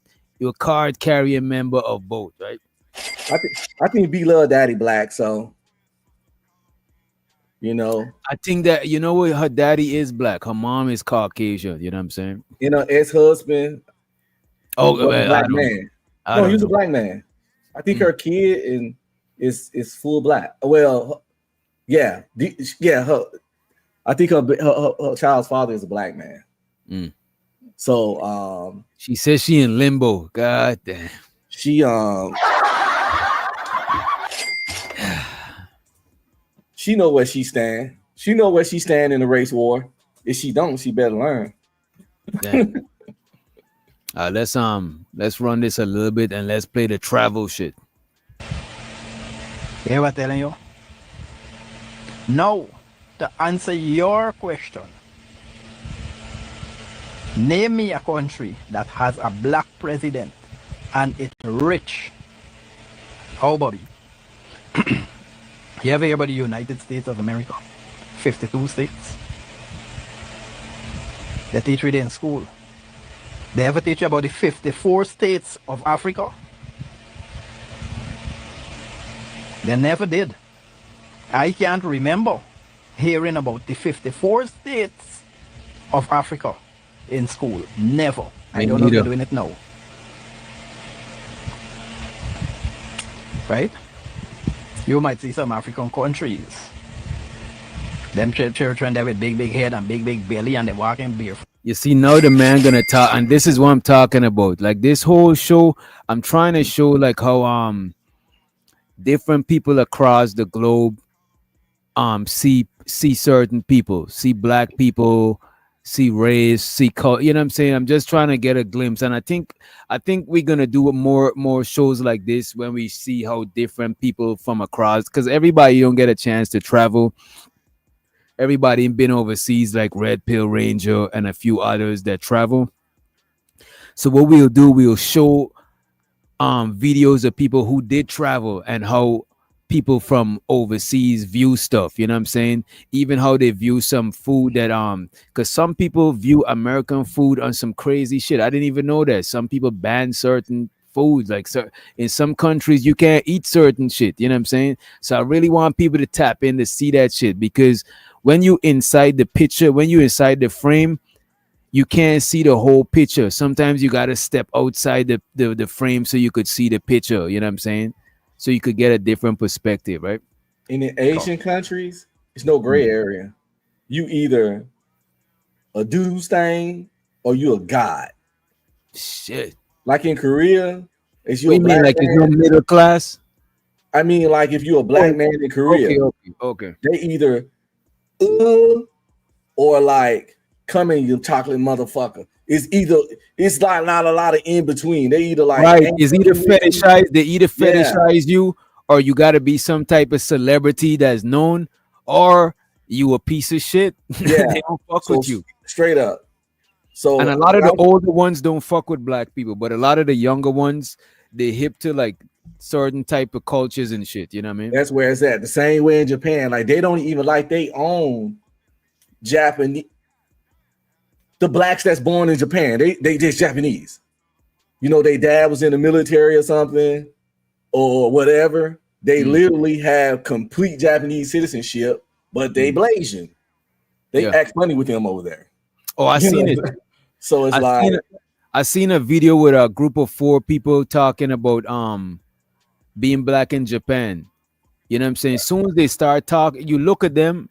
a card carrying member of both, right? I think B-Love daddy black, so you know. I think that you know what, her daddy is black. Her mom is Caucasian. You know what I'm saying? You know, ex-husband. Oh, was a black man. No, he was a black man. I think her kid is full black. Well, yeah. I think her child's father is a black man. So She says she in limbo. God damn. she she know where she stand. She know where she stand in the race war. If she don't, she better learn. Damn. Let's run this a little bit and let's play the travel shit. Hear what I'm telling you? Now, to answer your question, name me a country that has a black president and it's rich. How about it? You ever hear about the United States of America? 52 states. They teach you in school. They ever teach you about the 54 states of Africa? They never did. I can't remember hearing about the 54 states of Africa in school. Never. I don't know if they're doing it now. Right? You might see some African countries. Them children there with big head and big belly and they walking barefoot. You see, now the man gonna talk, and this is what I'm talking about. Like this whole show, I'm trying to show like how different people across the globe see certain people, see black people, see race, see color. You know what I'm saying? I'm just trying to get a glimpse, and I think we're gonna do more shows like this when we see how different people from across, because everybody don't get a chance to travel. Everybody been overseas, like Red Pill Ranger and a few others that travel. So what we'll do, we'll show videos of people who did travel and how people from overseas view stuff. You know what I'm saying? Even how they view some food that because some people view American food on some crazy shit. I didn't even know that. Some people ban certain foods, like in some countries you can't eat certain shit. You know what I'm saying? So I really want people to tap in to see that shit, because when you inside the picture, when you inside the frame, you can't see the whole picture. Sometimes you got to step outside the frame so you could see the picture. You know what I'm saying? So you could get a different perspective, right? In the Asian countries, it's no gray area. You either a doo-doo stain or you a god. Shit. Like in Korea, is you What a you black mean, like man? there's no middle class? I mean, like if you're a black man in Korea, Okay. they either or like come in, you chocolate motherfucker. It's like not a lot of in between. They either like Right. Is either fetishize, they either fetishize you, or you gotta be some type of celebrity that's known, or you a piece of shit. Yeah. They don't fuck with you. Straight up. So And a lot of the older ones don't fuck with black people, but a lot of the younger ones, they hip to like certain type of cultures and shit. You know what I mean? That's where it's at. The same way in Japan, like they don't even like they own Japanese. The blacks that's born in Japan, they just Japanese. You know, their dad was in the military or something or whatever. They literally have complete Japanese citizenship, but they Blasian. They act funny with them over there. Oh, I seen it. So it's I seen a video with a group of 4 people talking about being black in Japan. You know what I'm saying? As soon as they start talking, you look at them,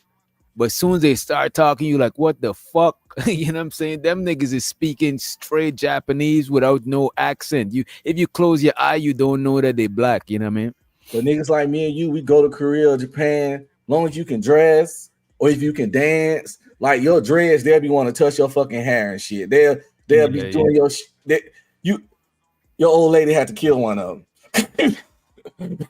but as soon as they start talking, you like, what the fuck? You know what I'm saying? Them niggas is speaking straight Japanese without no accent. If you close your eye, you don't know that they black. You know what I mean? But niggas like me and you, we go to Korea or Japan, long as you can dress or if you can dance, like your dreads, they'll be wanting to touch your fucking hair and shit. They'll be doing your shit. Your old lady had to kill one of them.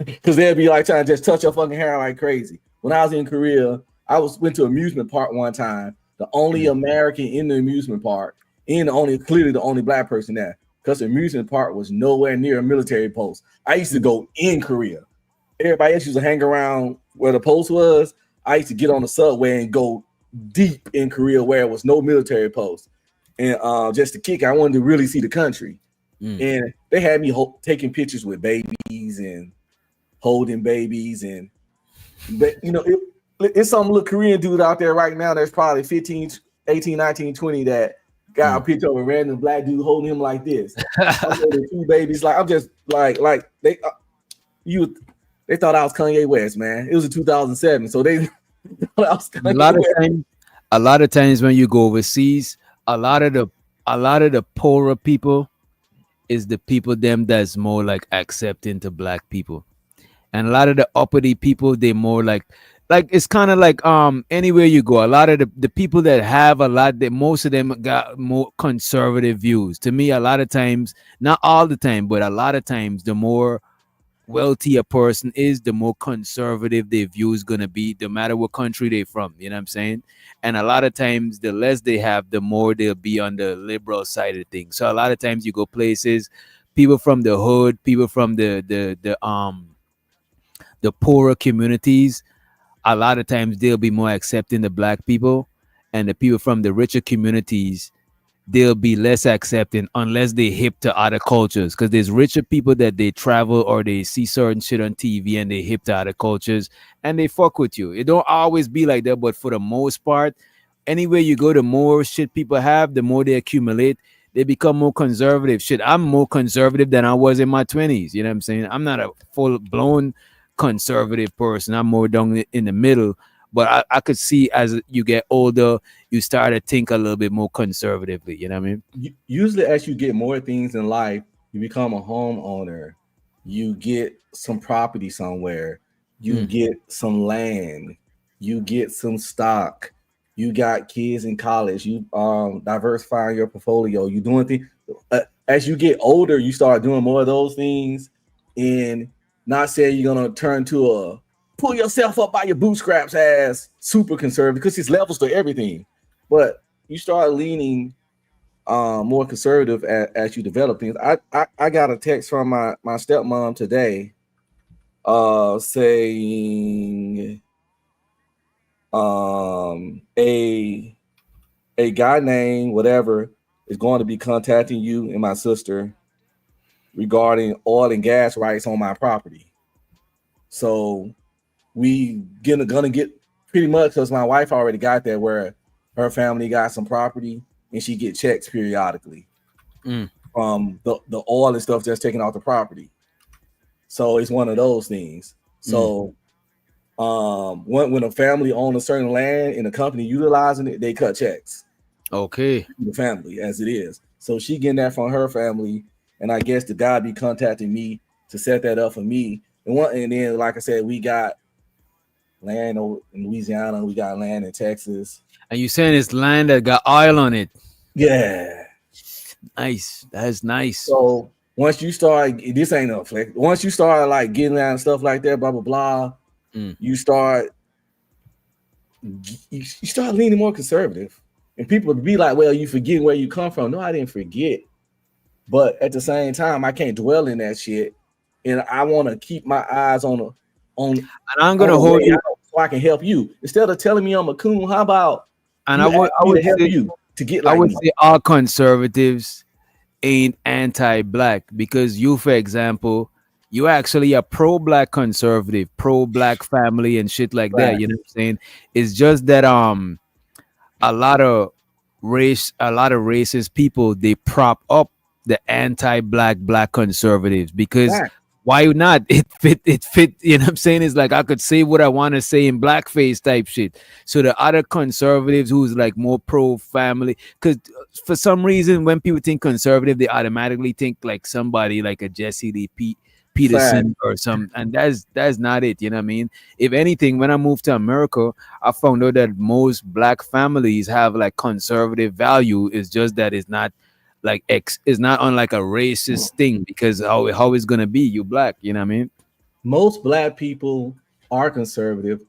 Because they'll be like trying to just touch your fucking hair like crazy. When I was in Korea, I went to amusement park one time. The only American in the amusement park, clearly the only black person there, because the amusement park was nowhere near a military post. I used to go in Korea. Everybody else used to hang around where the post was. I used to get on the subway and go deep in Korea where it was no military post. And just to kick, I wanted to really see the country. And they had me taking pictures with babies and holding babies. And, you know, it's some little Korean dude out there right now that's probably 15, 18, 19, 20 that got a picture of a random black dude holding him like this. Two babies. Like, I'm just like they thought I was Kanye West, man. It was in 2007. So they thought I was Kanye West. A lot of times when you go overseas, a lot of the a lot of the poorer people is the people them that's more like accepting to black people, and a lot of the uppity people they more like it's kind of like anywhere you go, a lot of the people that have a lot, that most of them got more conservative views. To me, a lot of times, not all the time, but a lot of times, the more wealthy a person is, the more conservative their view is gonna be, no matter what country they from. You know what I'm saying? And a lot of times, the less they have, the more they'll be on the liberal side of things. So a lot of times, you go places, people from the hood, people from the poorer communities, a lot of times they'll be more accepting the black people, and the people from the richer communities, they'll be less accepting unless they hip to other cultures. Because there's richer people that they travel or they see certain shit on TV and they hip to other cultures and they fuck with you. It don't always be like that, but for the most part, anywhere you go, the more shit people have, the more they accumulate. They become more conservative. Shit, I'm more conservative than I was in my 20s. You know what I'm saying? I'm not a full blown conservative person. I'm more down in the middle. But I could see as you get older, you start to think a little bit more conservatively. You know what I mean? Usually, as you get more things in life, you become a homeowner. You get some property somewhere. You Mm. get some land. You get some stock. You got kids in college. You diversifying your portfolio. You doing things. As you get older, you start doing more of those things. And not saying you're gonna turn to a pull yourself up by your bootstraps as super conservative, because it's levels to everything. But you start leaning more conservative as you develop things. I got a text from my stepmom today saying a guy named whatever is going to be contacting you and my sister regarding oil and gas rights on my property. So we gonna get pretty much, because my wife already got there, where her family got some property and she get checks periodically Mm. from the oil and stuff that's taken off the property. So it's one of those things. So when a family owns a certain land and a company utilizing it, they cut checks. Okay. The family as it is. So she getting that from her family, and I guess the guy be contacting me to set that up for me. And then, like I said, we got land in Louisiana, we got land in Texas. And you saying it's land that got oil on it? Yeah. Nice. That's nice. So once you start, this ain't no flex. Once you start like getting out and stuff like that, blah blah blah, you start leaning more conservative, and people be like, "Well, you forget where you come from." No, I didn't forget, but at the same time, I can't dwell in that shit, and I want to keep my eyes on. And I'm gonna hold you so I can help you instead of telling me I'm a coon. How about and you I would ask me to help you to get like I would me? say all conservatives ain't anti-black, because you, for example, you actually a pro-black conservative, pro-black family and shit like that. Right. You know what I'm saying? It's just that a lot of racist people, they prop up the anti-black black conservatives, because Right. why not? It fit, you know what I'm saying? It's like I could say what I want to say in blackface type shit. So the other conservatives who's like more pro family, because for some reason when people think conservative, they automatically think like somebody like a Jesse Lee Peterson or some, and that's not it. You know what I mean? If anything, when I moved to America, I found out that most black families have like conservative value. It's just that it's not like it's not on like a racist thing, because how it's gonna be, you black, you know what I mean? Most black people are conservative.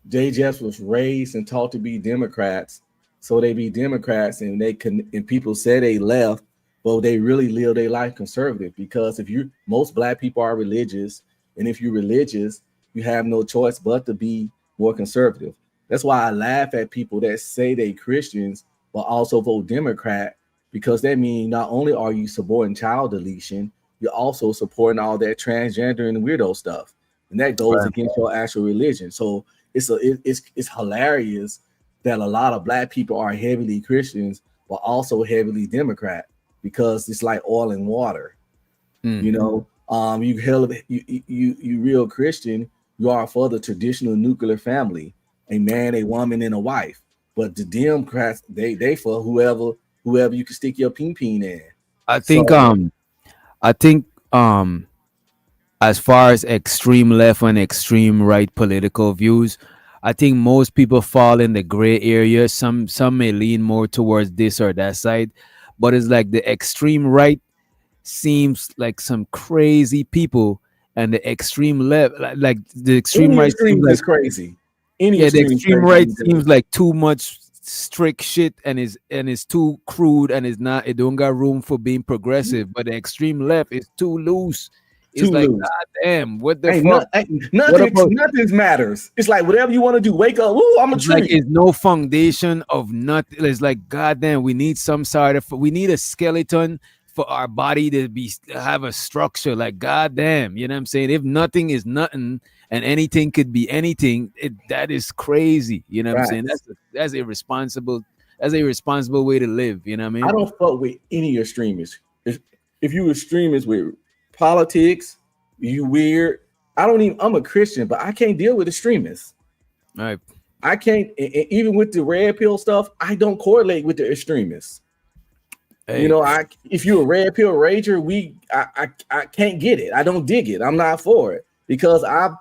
They just was raised and taught to be Democrats, so they be Democrats, and they can. And people say they left, but they really live their life conservative, because if you most black people are religious, and if you're religious, you have no choice but to be more conservative. That's why I laugh at people that say they Christians but also vote Democrat, because that means not only are you supporting child deletion, you're also supporting all that transgender and weirdo stuff, and that goes Right. against your actual religion. So it's hilarious that a lot of black people are heavily Christians but also heavily Democrat, because it's like oil and water. You know, you real Christian, you are for the traditional nuclear family, a man, a woman, and a wife. But the Democrats, they for whoever whoever you can stick your peen in. I think So I think as far as extreme left and extreme right political views, I think most people fall in the gray area. Some may lean more towards this or that side, but it's like the extreme right seems like some crazy people, and the extreme left, like the extreme any right, seems extremes like is crazy. Any yeah, the extreme is extreme crazy. right seems like too much strict shit and is too crude and is not it don't got room for being progressive. But the extreme left is too loose. It's Too like loose. god damn, what the Ain't, fuck? no, ain't What nothing. about Nothing matters. It's like whatever you want to do. Wake up. Ooh, I'm a it's like tree. it's no foundation of nothing. It's like goddamn, we need some sort of we need a skeleton for our body to be have a structure. Like goddamn, you know what I'm saying? If nothing is nothing and anything could be anything, that is crazy. You know what I'm Right. saying? That's irresponsible. That's a irresponsible way to live. You know what I I mean? don't fuck with any extremists. If you extremists with politics, you weird. I don't even. I'm a Christian, but I can't deal with extremists. All right. I can't. Even with the red pill stuff, I don't correlate with the extremists. You Hey, know, if you're a red pill rager, I can't get it. I don't dig it. I'm not for it because I've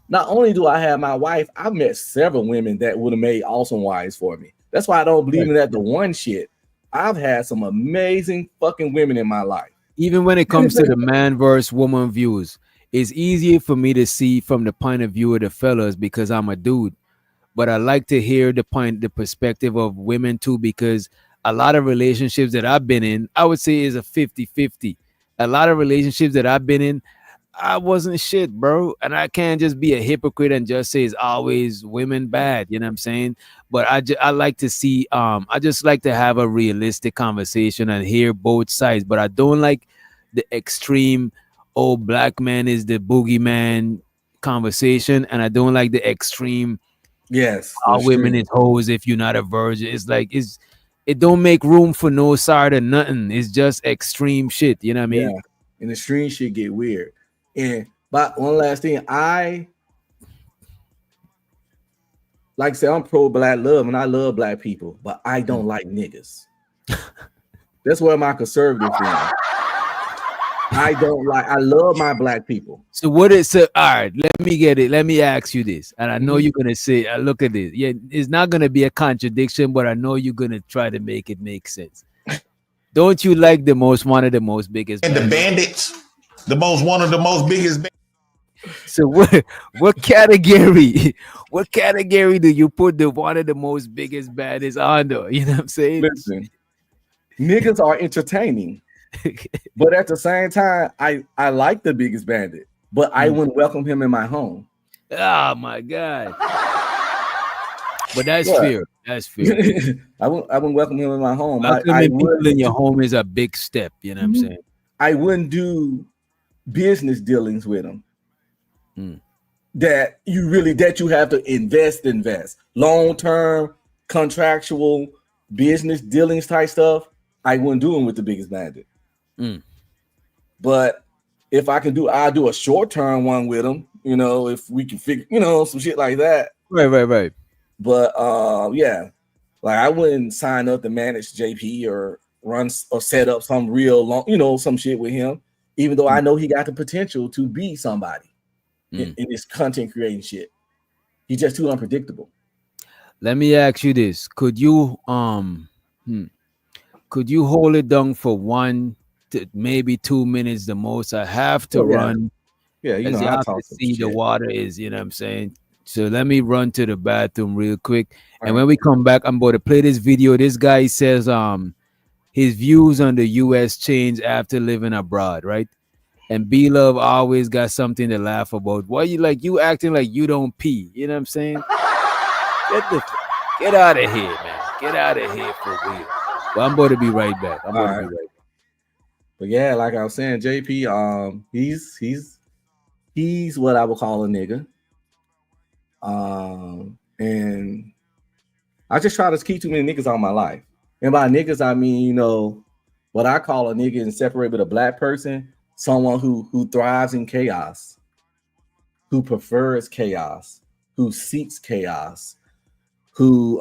not only do I have my wife, I've met several women that would have made awesome wives for me. That's why I don't believe right. in that the one shit. I've had some amazing fucking women in my life. Even when it comes to the man versus woman views, it's easier for me to see from the point of view of the fellas because I'm a dude. But I like to hear the perspective of women too, because a lot of relationships that I've been in, I would say is a 50-50. A lot of relationships that I've been in, I wasn't shit, bro. And I can't just be a hypocrite and just say it's always women bad. You know what I'm saying? But I like to see I just like to have a realistic conversation and hear both sides. But I don't like the extreme, oh, black man is the boogeyman conversation, and I don't like the extreme Yes, the all women extreme. is hoes if you're not a virgin. It's like it don't make room for no side or nothing. It's just extreme shit. You know what I mean? Yeah, and the extreme shit get weird. And but one last thing, I like I said, I'm pro black love and I love black people, but I don't like niggas. That's where my conservative friend. I don't like. I love my black people. So what is so all right, let me get it. Let me ask you this. And I know Mhm. you're gonna say, look at this. Yeah, it's not gonna be a contradiction, but I know you're gonna try to make it make sense. Don't you like the most one of the most biggest And the bands? bandits, the most one of the most biggest. So what category what category do you put the one of the most biggest baddest under? You know what I'm saying? Listen, niggas are entertaining, but at the same time, I like the biggest bandit, but I wouldn't welcome him in my home. Oh my god. But that's What? fair. That's fair. I wouldn't welcome him in my home. I Welcoming people in would. your home is a big step. You know what I'm saying? I wouldn't do business dealings with him. Mm. That you have to invest long term contractual business dealings type stuff. I wouldn't do them with the biggest bandit. Mm. But if I can I'll do a short term one with them. You know, if we can figure, some shit like that. Right. But yeah, like I wouldn't sign up to manage JP or run or set up some real long, some shit with him, even though I know he got the potential to be somebody in this content creating shit. He's just too unpredictable. Let me ask you this. Could you hold it down for 1 to maybe 2 minutes the most? I have to Oh yeah. run. Yeah, As I y'all can talk some see, the shit. water is, you know what I'm saying? So let me run to the bathroom real quick. And All when right. we come back, I'm going to play this video. This guy says his views on the US changed after living abroad, right? And B Love always got something to laugh about. Why you acting like you don't pee? You know what I'm saying? Get out of here, man. Get out of here for real. But I'm going to be right back. All right. But yeah, like I was saying, JP, he's what I would call a nigga. And I just try to keep too many niggas on my life. And by niggas, I mean, what I call a nigga and separate with a black person, someone who thrives in chaos, who prefers chaos, who seeks chaos, who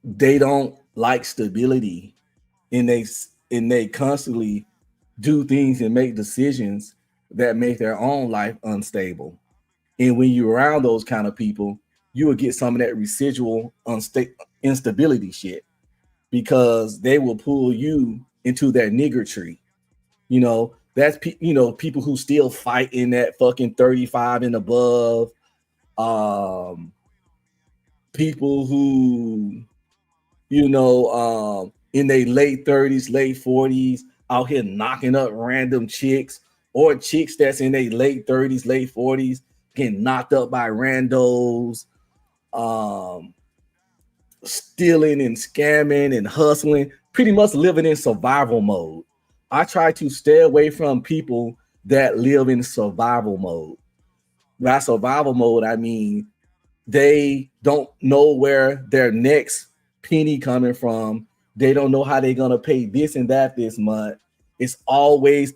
they don't like stability, and they constantly do things and make decisions that make their own life unstable. And when you're around those kind of people, you will get some of that residual instability shit, because they will pull you into that nigger tree. You know, that's people who still fight in that fucking 35 and above. People who, in their late 30s, late 40s, out here knocking up random chicks, or chicks that's in their late 30s, late 40s, getting knocked up by randos, stealing and scamming and hustling, pretty much living in survival mode. I try to stay away from people that live in survival mode. By survival mode, I mean they don't know where their next penny coming from. They don't know how they're gonna pay this and that this month. They always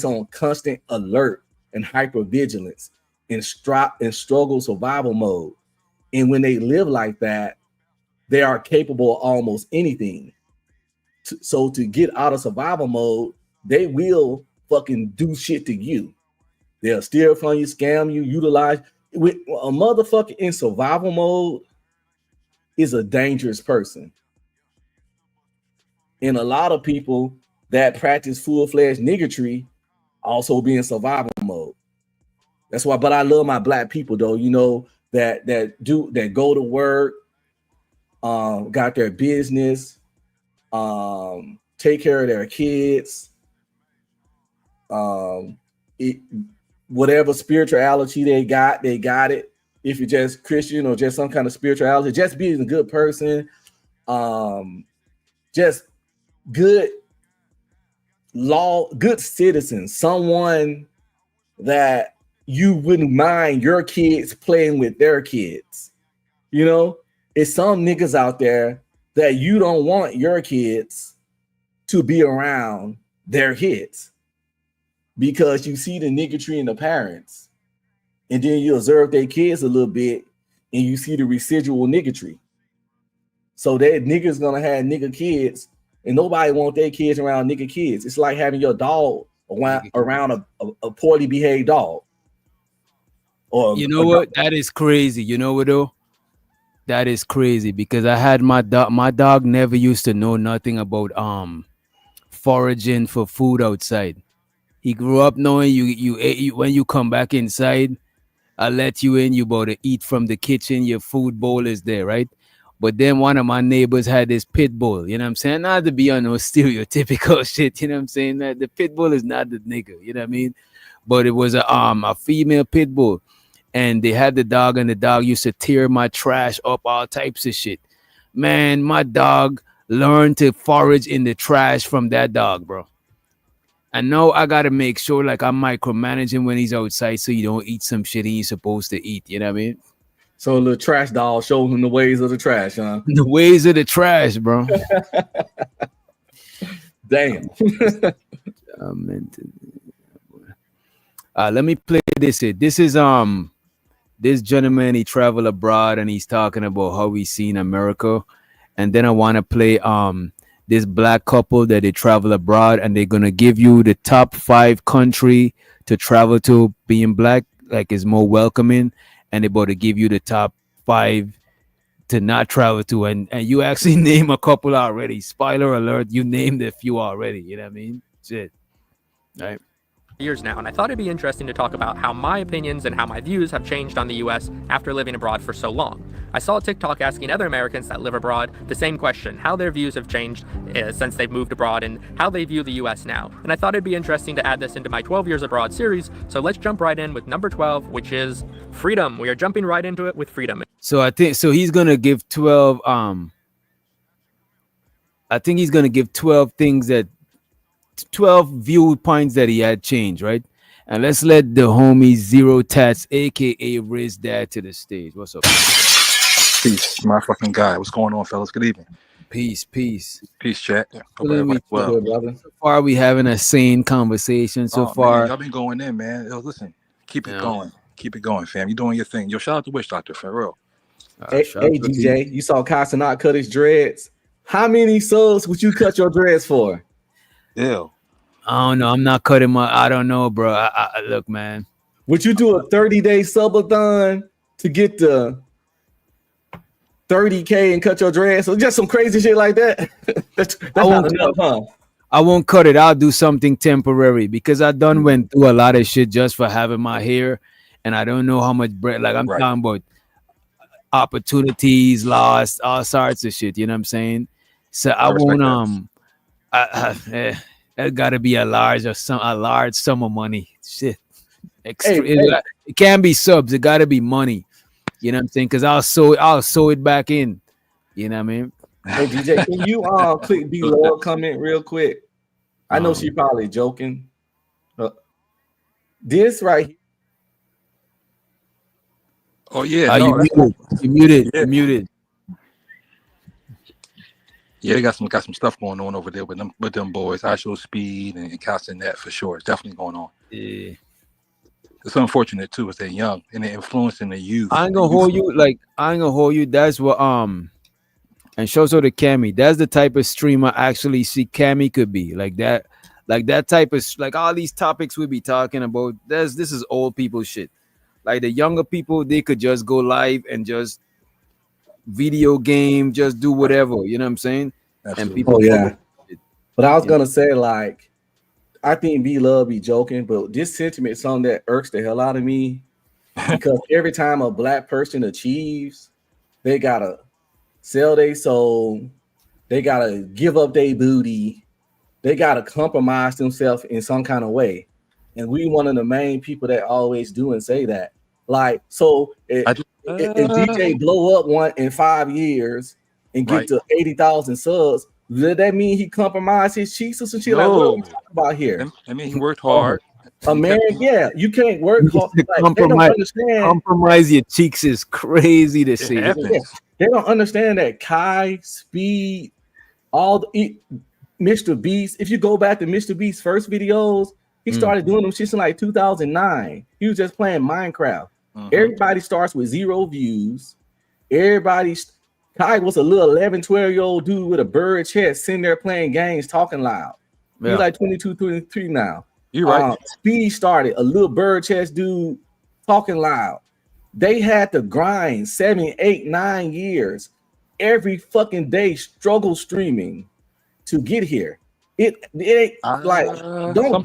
on constant alert and hypervigilance and struggle survival mode. And when they live like that, they are capable of almost anything. So to get out of survival mode, they will fucking do shit to you. They'll steal from you, scam you, utilize. With a motherfucker in survival mode is a dangerous person. And a lot of people that practice full-fledged niggertry also be in survival mode. That's why, but I love my black people though, that go to work, got their business, take care of their kids, whatever spirituality they got it. If you're just Christian or just some kind of spirituality, just being a good person, just good citizen, someone that you wouldn't mind your kids playing with their kids. It's some niggas out there that you don't want your kids to be around their kids, because you see the niggatry in the parents, and then you observe their kids a little bit, and you see the residual niggatry. So that nigga's gonna have nigga kids, and nobody want their kids around nigga kids. It's like having your dog around a poorly behaved dog. Or what? That is crazy. You know what though? That is crazy, because I had my dog. My dog never used to know nothing about foraging for food outside. He grew up knowing you when you come back inside, I let you in, you about to eat from the kitchen, your food bowl is there, right? But then one of my neighbors had this pit bull, you know what I'm saying? Not to be on no stereotypical shit, you know what I'm saying? That the pit bull is not the nigga, you know what I mean? But it was a female pit bull, and they had the dog, and the dog used to tear my trash up, all types of shit. Man, my dog learned to forage in the trash from that dog, bro. And now I gotta make sure like I'm micromanaging when he's outside, so you don't eat some shit he's supposed to eat. You know what I mean? So the trash dog showed him the ways of the trash, huh? The ways of the trash, bro. Damn. Let me play this. This is this gentleman, he traveled abroad and he's talking about how he's seen America. And then I want to play this black couple that they travel abroad, and they're gonna give you the top 5 country to travel to being black, like is more welcoming, and they're about to give you the top 5 to not travel to, and you actually name a couple already. Spoiler alert, you named a few already. You know what I mean? Shit. All right. Years now, and I thought it'd be interesting to talk about how my opinions and how my views have changed on the US after living abroad for so long. I saw a TikTok asking other Americans that live abroad the same question, how their views have changed since they've moved abroad and how they view the US now. And I thought it'd be interesting to add this into my 12 years abroad series, so let's jump right in with number 12, which is freedom. We are jumping right into it with freedom. So I think he's gonna give 12 I think he's gonna give 12 things that 12 viewpoints that he had changed, right? And let's let the homie Zero Tats, aka Riz Dad, to the stage. What's up? Peace, my fucking guy. What's going on, fellas? Good evening. Peace. Peace, chat. Yeah. Well, brother. So far, we having a sane conversation. So far, man, y'all been going in, man. Yo, listen, keep it going, fam. You doing your thing. Yo, shout out to Witch Doctor, for real. Hey, GJ, you saw Casanat cut his dreads. How many subs would you cut your dreads for? Ew. I don't know. I'm not cutting my. I don't know, bro. Look, man. Would you do a 30-day subathon to get the 30K and cut your dreads? So just some crazy shit like that. that's not enough, huh? I won't cut it. I'll do something temporary because I done went through a lot of shit just for having my hair, and I don't know how much bread. Like I'm talking about opportunities lost, all sorts of shit. You know what I'm saying? So I won't. It got to be a large sum of money. Shit, it can't be subs. It got to be money. You know what I'm saying? Because I'll sew it back in. You know what I mean? Hey DJ, can you click below comment real quick? I know she probably joking. This right here. Oh yeah, you muted. Yeah, they got some stuff going on over there with them boys. I Show Speed and casting that for sure. It's definitely going on. Yeah. It's unfortunate too, is they're young and they're influencing the youth. I ain't gonna hold you. That's what and shows her to Cammy. That's the type of streamer I actually see Cammy could be. Like that type of like all these topics we be talking about. This is old people shit. Like the younger people, they could just go live and just video game, just do whatever. You know what I'm saying? Absolutely. And people, But I was gonna say, like, I think B-Love be joking, but this sentiment is something that irks the hell out of me because every time a black person achieves, they gotta sell their soul, they gotta give up their booty, they gotta compromise themselves in some kind of way. And we one of the main people that always do and say that. Like, so if DJ blow up one in 5 years and get to 80,000 subs, does that mean he compromised his cheeks or some shit? Like, what are we talking about here? I mean, he worked hard. A man, yeah, you can't work hard. Like, they don't understand. Compromise your cheeks is crazy to see. Yeah, they don't understand that Kai, Speed, Mr. Beast. If you go back to Mr. Beast's first videos, he started doing them shit in like 2009. He was just playing Minecraft. Everybody starts with 0 views. Kai was a little 11, 12-year-old dude with a bird chest sitting there playing games, talking loud. Yeah. He's like 22, 23 now. You're right. Speed started, a little bird chest dude talking loud. They had to grind 7, 8, 9 years every fucking day, struggle streaming to get here. It ain't like don't.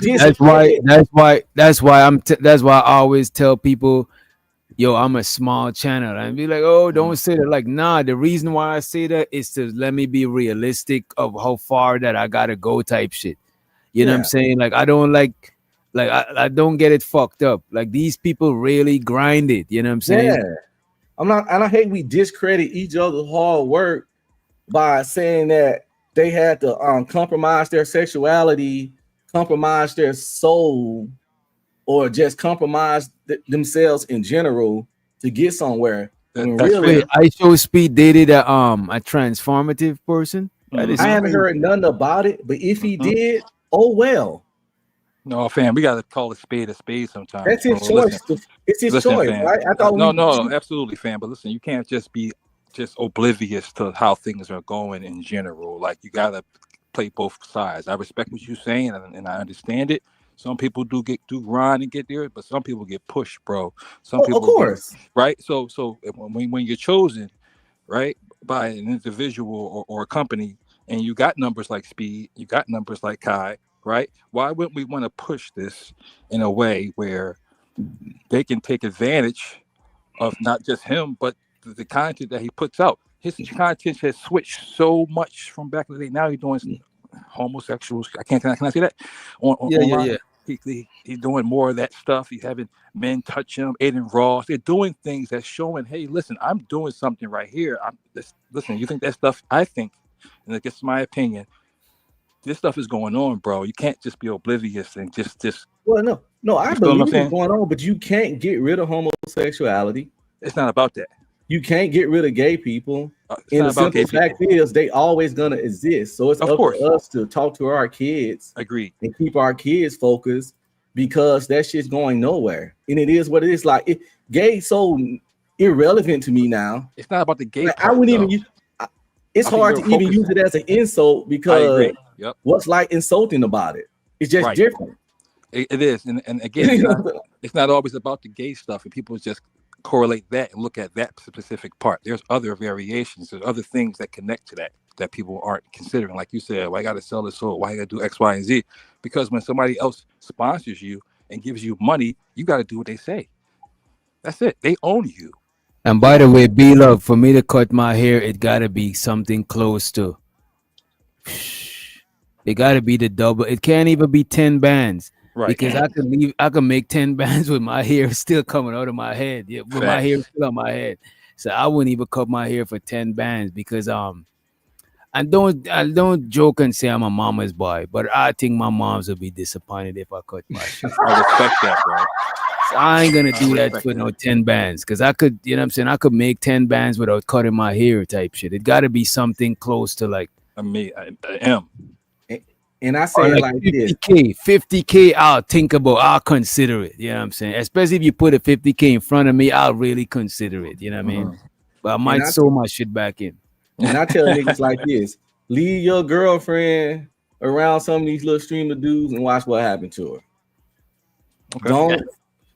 That's why I always tell people, yo, I'm a small channel, and be like, oh, don't say that. Like, nah, the reason why I say that is to let me be realistic of how far that I gotta go, type shit. You know what I'm saying? Like, I don't I don't get it fucked up. Like, these people really grind it. You know what I'm saying? Yeah, I'm not, and I hate we discredit each other's hard work by saying that they had to compromise their sexuality, compromise their soul, or just compromise themselves in general to get somewhere. Really, I Show Speed dated a transformative person. I haven't heard nothing about it, but if he did, oh well. No, fam, we gotta call a spade sometimes. That's his choice. It's his choice, fam. right? I thought no, absolutely, fam. But listen, you can't just be oblivious to how things are going in general. Like, you gotta play both sides. I respect what you're saying, and I understand it. Some people do grind and get there, but some people get pushed, bro. Some people, of course, right? So when you're chosen, right, by an individual or a company, and you got numbers like Speed, you got numbers like Kai, right? Why wouldn't we want to push this in a way where they can take advantage of not just him, but the content that he puts out? His content has switched so much from back in the day. Now he's doing homosexuals. Can I say that? Online? He's doing more of that stuff. He's having men touch him, Aiden Ross. They're doing things that's showing, hey, listen, I'm doing something right here. Listen, you think that stuff? I think, and it's my opinion, this stuff is going on, bro. You can't just be oblivious and just. Well, no, I believe it's going on, but you can't get rid of homosexuality. It's not about that. You can't get rid of gay people. And the simple fact is, they always gonna exist. So it's up to us to talk to our kids. Agreed. And keep our kids focused, because that shit's going nowhere. And it is what it is. Like, gay so irrelevant to me now. It's not about the gay Like, I part, wouldn't though. even use. It's I think hard you're to even use focusing. it as an insult I because agree. Yep. what's like insulting about it? It's just Right. different. It is, and again, You know? it's not always about the gay stuff, and people just correlate that and look at that specific part. There's other variations. There's other things that connect to that people aren't considering. Like you said, why I got to sell this soul? Why I got to do X, Y, and Z? Because when somebody else sponsors you and gives you money, you got to do what they say. That's it. They own you. And by the way, B Love, for me to cut my hair, it gotta be something close to. It gotta be the double. It can't even be 10 bands. Right. Because I can make 10 bands with my hair still coming out of my head. Yeah, with my hair still on my head. So I wouldn't even cut my hair for 10 bands because I don't joke and say I'm a mama's boy, but I think my moms would be disappointed if I cut my shit. I respect that, bro. So I ain't gonna do that for no 10 bands because I could, you know what I'm saying? I could make 10 bands without cutting my hair type shit. It gotta be something close to like I am. And I say it like this. 50K, I'll consider it. You know what I'm saying? Especially if you put a 50K in front of me, I'll really consider it. You know what I mean? But I might sew my shit back in. And I tell niggas like this: leave your girlfriend around some of these little streamer dudes and watch what happened to her. Okay. Don't.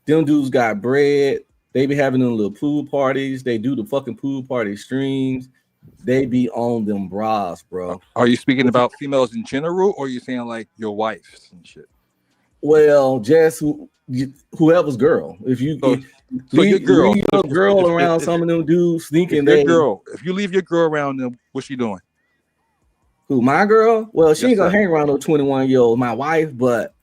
Them dudes got bread. They be having them little pool parties. They do the fucking pool party streams. They be on them bras, bro. Are you speaking about females in general, or are you saying like your wives and shit? Well, just whoever's girl. If you leave your girl around some of them dudes thinking if you leave your girl around them, what's she doing? Who, my girl? Well, she Yes, ain't gonna sir. hang around no 21-year-old, my wife, but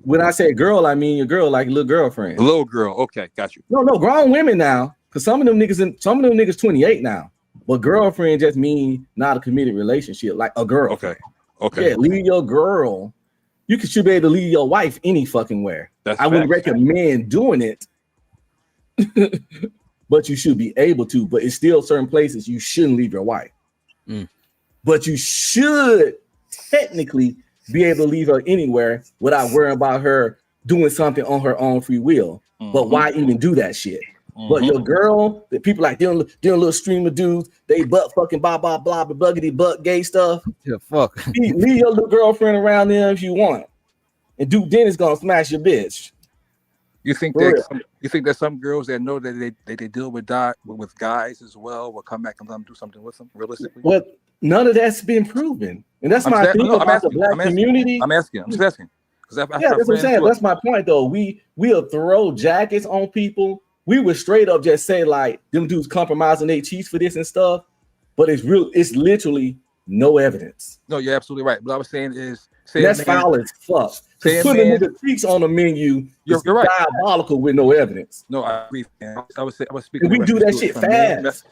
when I say girl, I mean your girl, like a little girlfriend. A little girl. Okay, got you. No, grown women now. Cause some of them niggas 28 now. But girlfriend just mean not a committed relationship, like a girl. Okay. Yeah, leave your girl. You should be able to leave your wife any fucking where. I wouldn't recommend doing it, but you should be able to. But it's still certain places you shouldn't leave your wife. But you should technically be able to leave her anywhere without worrying about her doing something on her own free will. But why even do that shit? But your girl, the people like them little streamer dudes, they butt fucking blah blah blah, buggity butt gay stuff. Yeah, fuck. Leave your little girlfriend around them if you want, and Duke Dennis gonna smash your bitch. You think that some girls that know that they deal with guys as well will come back and let them do something with them realistically? Well, none of that's been proven, and that's my thing about the black community. I'm just asking. Yeah, that's what I'm saying. That's my point, though. We'll throw jackets on people. We would straight up just say like them dudes compromising their cheeks for this and stuff, but it's literally no evidence. No, you're absolutely right. What I was saying is, that's foul as fuck. Putting a nigga cheeks on the menu is right. diabolical with no evidence. No, I agree. Man. I was speaking. And we do that shit fast.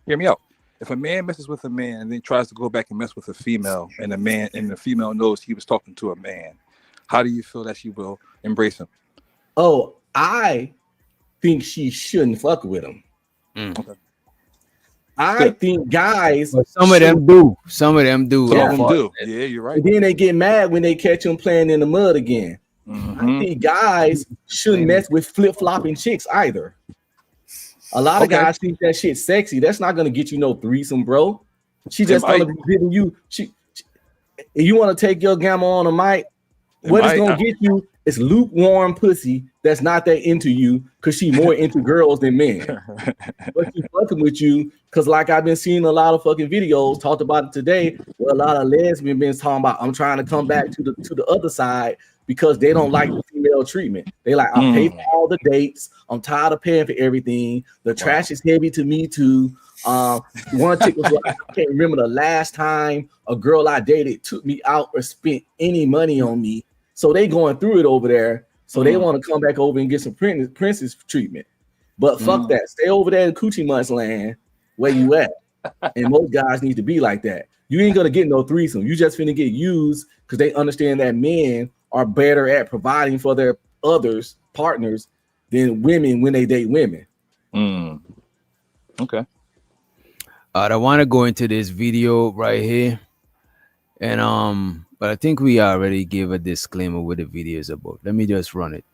Hear me out. If a man messes with a man and then tries to go back and mess with a female, and the female knows he was talking to a man, how do you feel that she will embrace him? Oh, I think she shouldn't fuck with him. Okay. I think guys. But some of them do. Some of them do. Yeah, you're right. And then they get mad when they catch them playing in the mud again. I think guys shouldn't mess with flip-flopping chicks either. A lot of guys think that shit sexy. That's not gonna get you no threesome, bro. She just gonna be giving you. You want to take your gamma on a mic? What it's gonna get you is lukewarm pussy that's not that into you because she more into girls than men. But she fucking with you because, like I've been seeing a lot of fucking videos talked about it today, where a lot of lesbian been talking about I'm trying to come back to the other side because they don't like the female treatment. They like I pay for all the dates. I'm tired of paying for everything. The trash is heavy to me too. One chick was like, I can't remember the last time a girl I dated took me out or spent any money on me. So they going through it over there. So they want to come back over and get some princess treatment. But fuck that. Stay over there in Coochie Munch land where you at. And most guys need to be like that. You ain't gonna get no threesome. You just finna get used because they understand that men are better at providing for their partners than women when they date women. Okay. I want to go into this video right here. And but I think we already gave a disclaimer what the video is about. Let me just run it.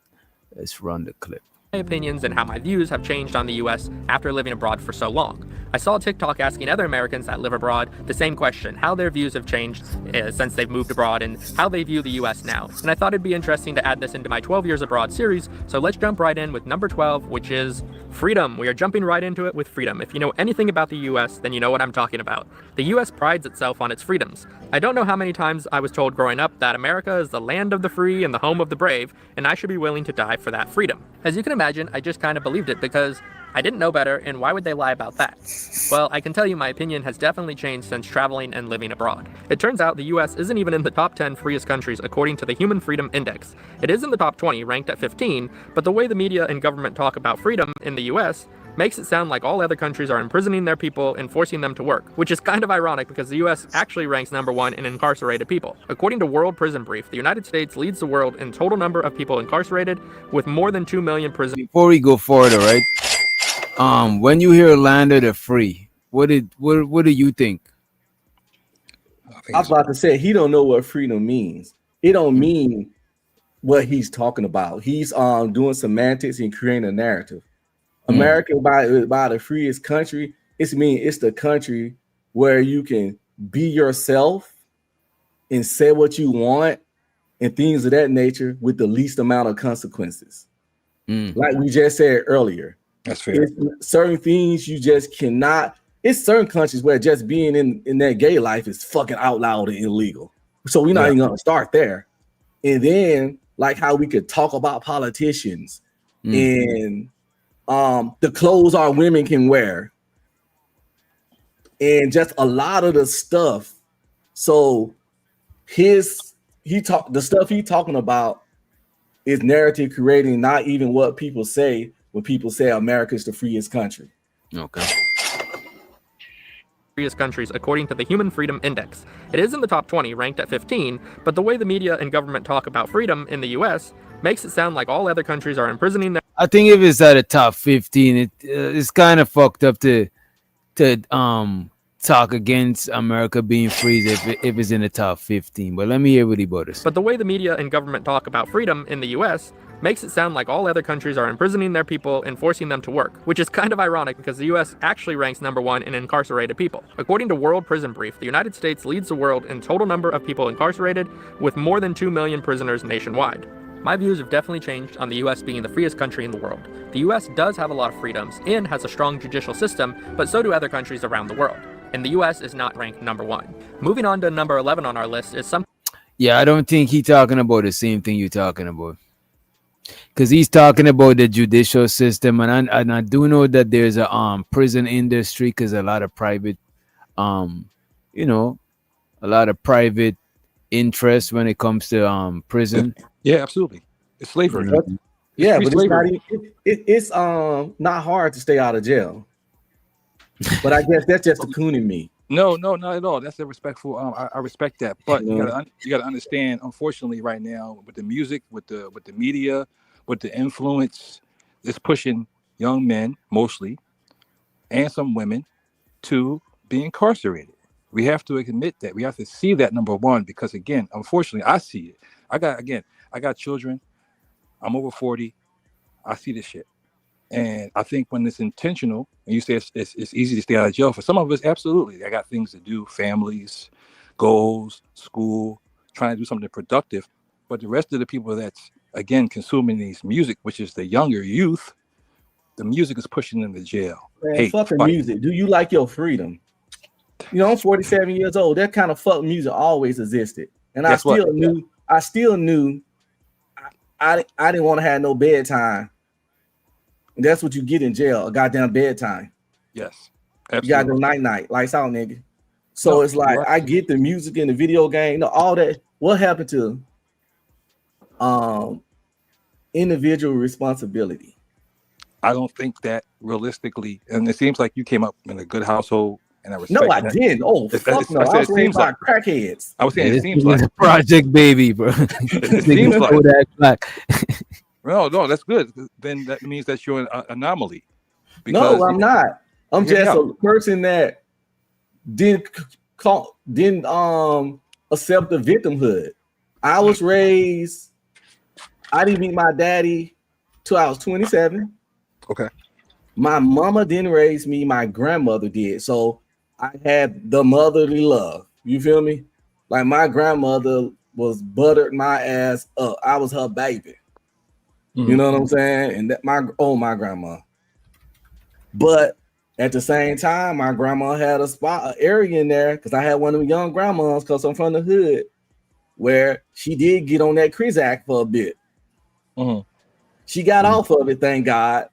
Let's run the clip. My opinions and how my views have changed on the US after living abroad for so long. I saw a TikTok asking other Americans that live abroad the same question, how their views have changed since they've moved abroad and how they view the US now. And I thought it'd be interesting to add this into my 12 Years Abroad series, so let's jump right in with number 12, which is freedom. We are jumping right into it with freedom. If you know anything about the US, then you know what I'm talking about. The US prides itself on its freedoms. I don't know how many times I was told growing up that America is the land of the free and the home of the brave, and I should be willing to die for that freedom. As you can imagine, I just kind of believed it because I didn't know better, and why would they lie about that? Well, I can tell you my opinion has definitely changed since traveling and living abroad. It turns out the US isn't even in the top 10 freest countries according to the Human Freedom Index. It is in the top 20, ranked at 15, but the way the media and government talk about freedom in the US makes it sound like all other countries are imprisoning their people and forcing them to work, which is kind of ironic because the US actually ranks number 1 in incarcerated people. According to World Prison Brief, the United States leads the world in total number of people incarcerated with more than 2 million prisoners. Before we go further, right? When you hear land of the free, what do you think? I was about to say he don't know what freedom means. It don't mean what he's talking about. He's doing semantics and creating a narrative. America by the freest country, it's the country where you can be yourself and say what you want and things of that nature with the least amount of consequences. Like we just said earlier. That's fair. Certain things you just cannot. It's certain countries where just being in that gay life is fucking out loud and illegal. So we're not even gonna start there. And then like how we could talk about politicians and the clothes our women can wear and just a lot of the stuff. So the stuff he's talking about is narrative creating, not even what people say when people say America is the freest country. Okay. Freest countries according to the Human Freedom Index. It is in the top 20, ranked at 15, but the way the media and government talk about freedom in the US makes it sound like all other countries are imprisoning their. I think if it's at the top 15, it's kind of fucked up to talk against America being free if it's in the top 15. But let me hear what he bought us. But the way the media and government talk about freedom in the US makes it sound like all other countries are imprisoning their people and forcing them to work, which is kind of ironic because the US actually ranks number 1 in incarcerated people. According to World Prison Brief, the United States leads the world in total number of people incarcerated with more than 2 million prisoners nationwide. My views have definitely changed on the US being the freest country in the world. The US does have a lot of freedoms and has a strong judicial system, but so do other countries around the world. And the US is not ranked number 1. Moving on to number 11 on our list is some. Yeah, I don't think he's talking about the same thing you're talking about. Because he's talking about the judicial system, and I do know that there's a prison industry because a lot of private, a lot of private interest when it comes to prison. Yeah, absolutely. It's slavery. Yeah, but it's not hard to stay out of jail. But I guess that's just the coon in me. No, not at all. That's a respectful. I respect that, but you gotta understand. Unfortunately, right now with the music, with the media, with the influence, it's pushing young men mostly, and some women, to be incarcerated. We have to admit that. We have to see that, number one, because again, unfortunately, I see it. I got children. I'm over 40. I see this shit. And I think when it's intentional, and you say it's easy to stay out of jail, for some of us, absolutely. I got things to do, families, goals, school, trying to do something productive. But the rest of the people that's, again, consuming these music, which is the younger youth, the music is pushing them to jail. Man, fuck the music. Do you like your freedom? You know, I'm 47 years old. That kind of fuck music always existed. And I still knew I didn't want to have no bedtime. And that's what you get in jail, a goddamn bedtime. Yes. Absolutely. You gotta go night, lights out, nigga. So it's like I get the music in the video game, all that. What happened to individual responsibility? I don't think that realistically, and it seems like you came up in a good household, and I respect No, I didn't. Oh, fuck no. I was raised by crackheads. I was saying it seems like a project baby, bro. It seems like No, that's good. Then that means that you're an anomaly. No, I'm not. I'm just a person that didn't accept the victimhood. I was raised. I didn't meet my daddy till I was 27. Okay. My mama didn't raise me, my grandmother did. So I had the motherly love. You feel me? Like my grandmother was buttered my ass up. I was her baby. You know what I'm saying? And that my grandma. But at the same time, my grandma had a spot, an area in there, because I had one of the young grandmas, because I'm from the hood, where she did get on that Krizak for a bit. She got off of it, thank God.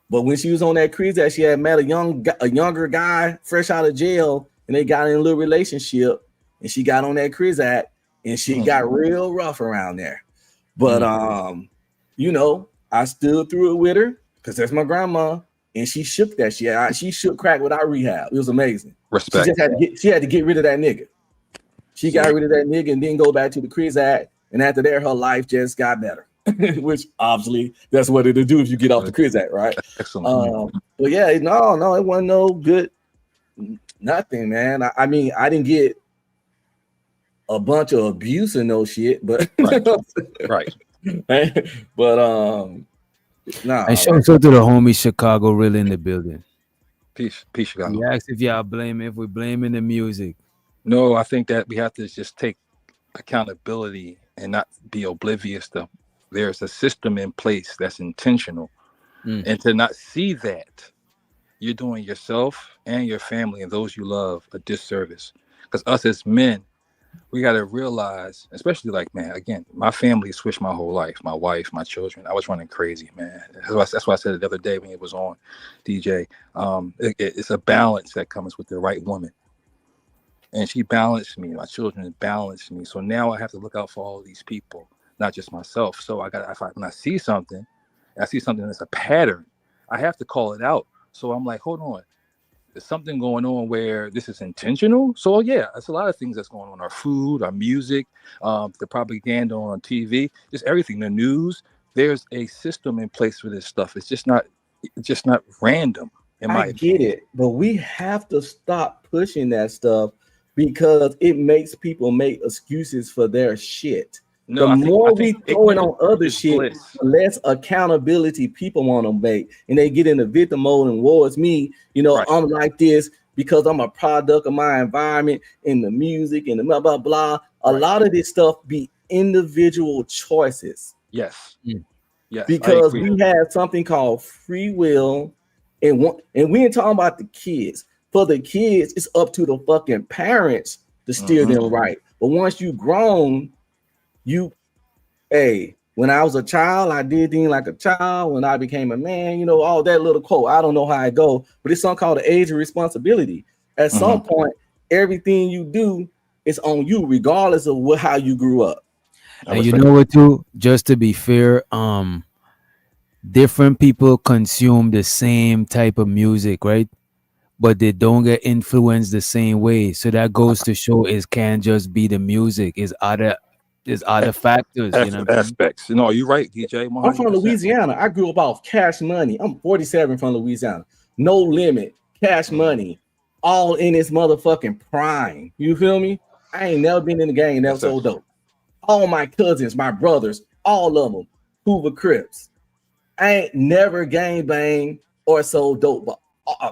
But when she was on that Krizak, she had met a younger guy fresh out of jail, and they got in a little relationship, and she got on that Krizak, and shit got real rough around there. But you know, I stood through it with her because that's my grandma, and she shook that shit. She shook crack without rehab. It was amazing. Respect. She just had to get rid of that nigga. She got rid of that nigga and then go back to the Krizak, and after that, her life just got better. Which obviously that's what it'll do if you get off the Krizak, right? Excellent. But yeah, no, it wasn't no good, nothing, man. I mean, I didn't get a bunch of abuse and no shit, but right. But nah. And shout out to the homie Chicago really in the building. Peace, Chicago. He asked if y'all blame if we're blaming the music. No, I think that we have to just take accountability and not be oblivious to there's a system in place that's intentional. And to not see that, you're doing yourself and your family and those you love a disservice. Because us as men, we got to realize, especially like, man, again, my family switched my whole life. My wife, my children. I was running crazy, man. That's why I said it the other day when it was on, DJ. It's a balance that comes with the right woman. And she balanced me. My children balanced me. So now I have to look out for all these people, not just myself. So when I see something that's a pattern, I have to call it out. So I'm like, hold on. There's something going on where this is intentional. So yeah, there's a lot of things that's going on. Our food, our music, the propaganda on TV, just everything, the news. There's a system in place for this stuff. It's just not random. I get it, but we have to stop pushing that stuff because it makes people make excuses for their shit. No, the more we throw it on other shit, bliss. the less accountability people want to make, and they get in the victim mode and woe is me. You know, I'm like this because I'm a product of my environment and the music and the blah blah blah. A lot of this stuff be individual choices. Yes. Yes. Because we have something called free will, and we ain't talking about the kids. For the kids, it's up to the fucking parents to steer them right. But once you grown, when I was a child, I did things like a child. When I became a man, you know, all that little quote. I don't know how it go, but it's something called the age of responsibility. At some point, everything you do is on you, regardless of how you grew up. And you know what, too? Just to be fair, different people consume the same type of music, right? But they don't get influenced the same way. So that goes to show it can't just be the music. It's other factors, you know. Aspects. No, you're right, DJ. 100%. I'm from Louisiana. I grew up off Cash Money. I'm 47 from Louisiana. No Limit, Cash Money, all in its motherfucking prime. You feel me? I ain't never been in the gang that was so dope. All my cousins, my brothers, all of them, Hoover Crips. I ain't never gang bang or so dope, but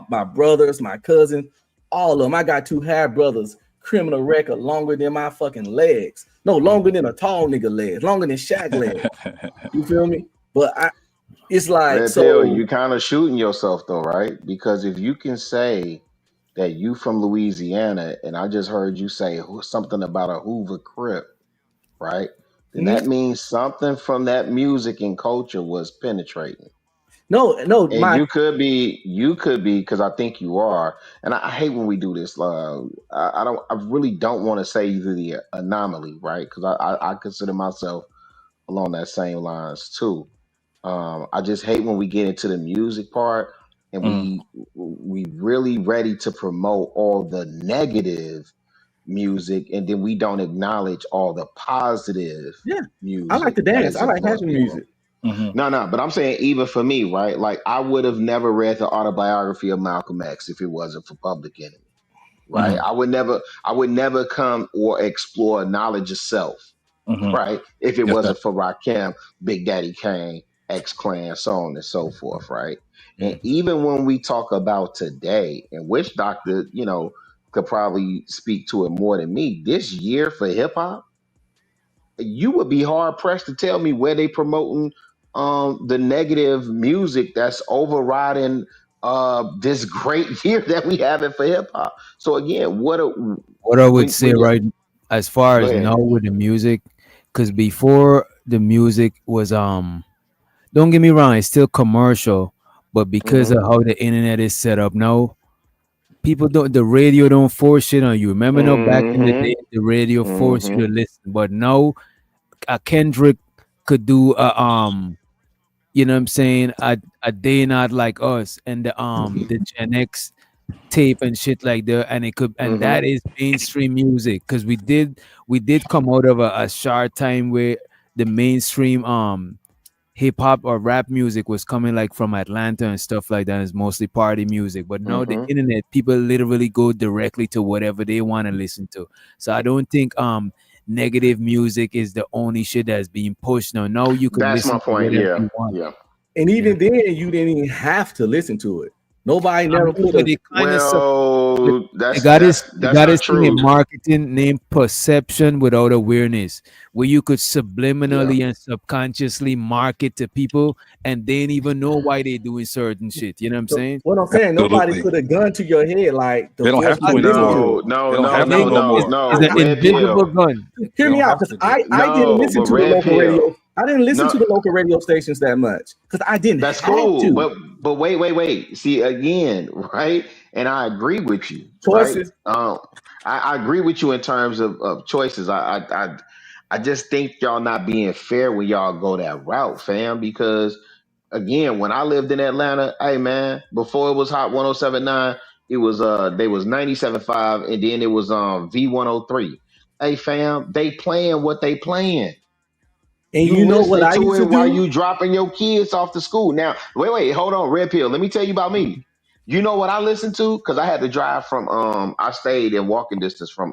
my brothers, my cousins, all of them. I got 2 half brothers, criminal record longer than my fucking legs. No, longer than a tall nigga legs, longer than Shaq legs. You feel me? But it's like, Red so Pill, you kind of shooting yourself though, right? Because if you can say that you from Louisiana, and I just heard you say something about a Hoover Crip, right? Then that means something from that music and culture was penetrating. No, and you could be, because I think you are. And I hate when we do this. I really don't want to say you're the anomaly, right? Because I consider myself along that same lines too. I just hate when we get into the music part and we really ready to promote all the negative music, and then we don't acknowledge all the positive music. I like to dance. I like happy music. No, but I'm saying even for me, right? Like I would have never read the autobiography of Malcolm X if it wasn't for Public Enemy, right? I would never come or explore knowledge of self, right? If it wasn't for Rakim, Big Daddy Kane, X Clan, so on and so forth, right? And Mm. even when we talk about today, and which doctor, could probably speak to it more than me, this year for hip hop, you would be hard pressed to tell me where they promoting the negative music that's overriding this great year that we having for hip hop. So again, What I would say when you right as far go as ahead. now with the music, because before the music was don't get me wrong, it's still commercial, but because Hmm. of how the internet is set up now, people don't the radio don't force shit on you. Remember now back in the Hmm. day the radio forced Hmm. you to listen, but now a Kendrick could do a you know what I'm saying, a day not like us and the Gen X tape and shit like that, and it could, and Hmm. that is mainstream music, because we did come out of a short time where the mainstream hip hop or rap music was coming like from Atlanta and stuff like that. It's mostly party music, but now the Hmm. internet, people literally go directly to whatever they want to listen to. So I don't think negative music is the only shit that's being pushed now. Now you could That's my listen to point. whatever Yeah. you want. Yeah. And You know, even then, you didn't even have to listen to it. Nobody I never mean, put but a. they kind of Well, they that's got that's this they that's got not this thing in true. marketing named perception without awareness, where you could Yeah. subliminally and subconsciously market to people and they didn't even know why they doing certain shit. You know what I'm So saying? what I'm saying, nobody Absolutely. put a gun to your head like to They don't force have you to to listen anymore. to No, it. no, They don't no, have no, to no no, more. It's no. an Red invisible pill. gun. They Hear me don't out, have because to do I it. I didn't No, listen but to the red local pill. radio. I didn't listen No, to the local radio stations that much because I didn't that's have cool. to. But wait. See again, right? And I agree with you, right? Choices. I agree with you in terms of choices. I just think y'all not being fair when y'all go that route, fam, because again, when I lived in Atlanta, hey man, before it was Hot 107.9, it was they was 97.5 and then it was V103. Hey fam, they playing what they playing. And You you know what listen I to used it to while do? you dropping your kids off to school. Now, wait, hold on, Red Pill. Let me tell you about me. You know what I listened to? Because I had to drive from I stayed in walking distance from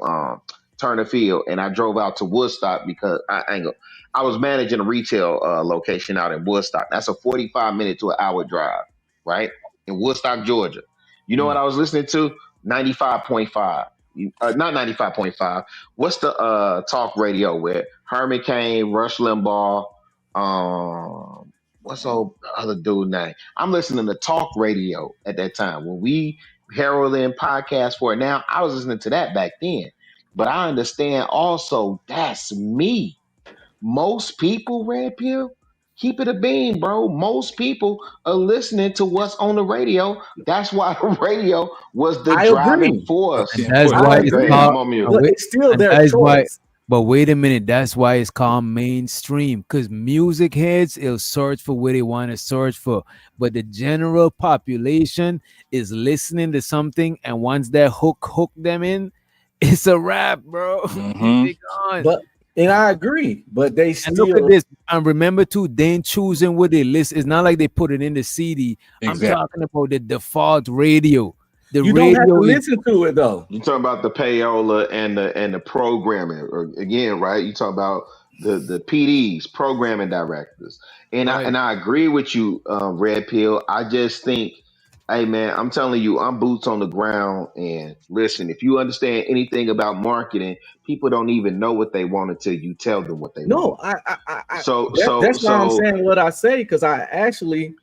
Turner Field and I drove out to Woodstock because I was managing a retail location out in Woodstock. That's a 45 minute to an hour drive, right? In Woodstock, Georgia. You know what Mm. I was listening to? 95.5. Not 95.5. What's the talk radio with Herman Cain, Rush Limbaugh, what's old other dude name? I'm listening to talk radio at that time. When we heralding podcasts for it now, I was listening to that back then. But I understand also that's me. Most people, Red Pill, keep it a bean, bro. Most people are listening to what's on the radio. That's why the radio was the I driving agree. It's force. And getting that's pushed. All why right, it's go ahead. called I'm on mute. But it's still and their that is why. choice. But wait a minute, that's why it's called mainstream. Because music heads, will search for what they want to search for. But the general population is listening to something, and once that hook them in, it's a wrap, bro. Mm-hmm. They gone. But and I agree. But they And look at still this. And remember too, they ain't choosing what they list. It's not like they put it in the CD. I'm Exactly. talking about the default radio. The you don't have to radio is listen to it though. You talk about the payola and the programming or, again, right? You talk about the PDs, programming directors, and I right. and I agree with you, Red Pill. I just think, hey man, I'm telling you, I'm boots on the ground. And listen, if you understand anything about marketing, people don't even know what they want until you tell them what they want. No, I So so that's why I'm so saying what I say, because I actually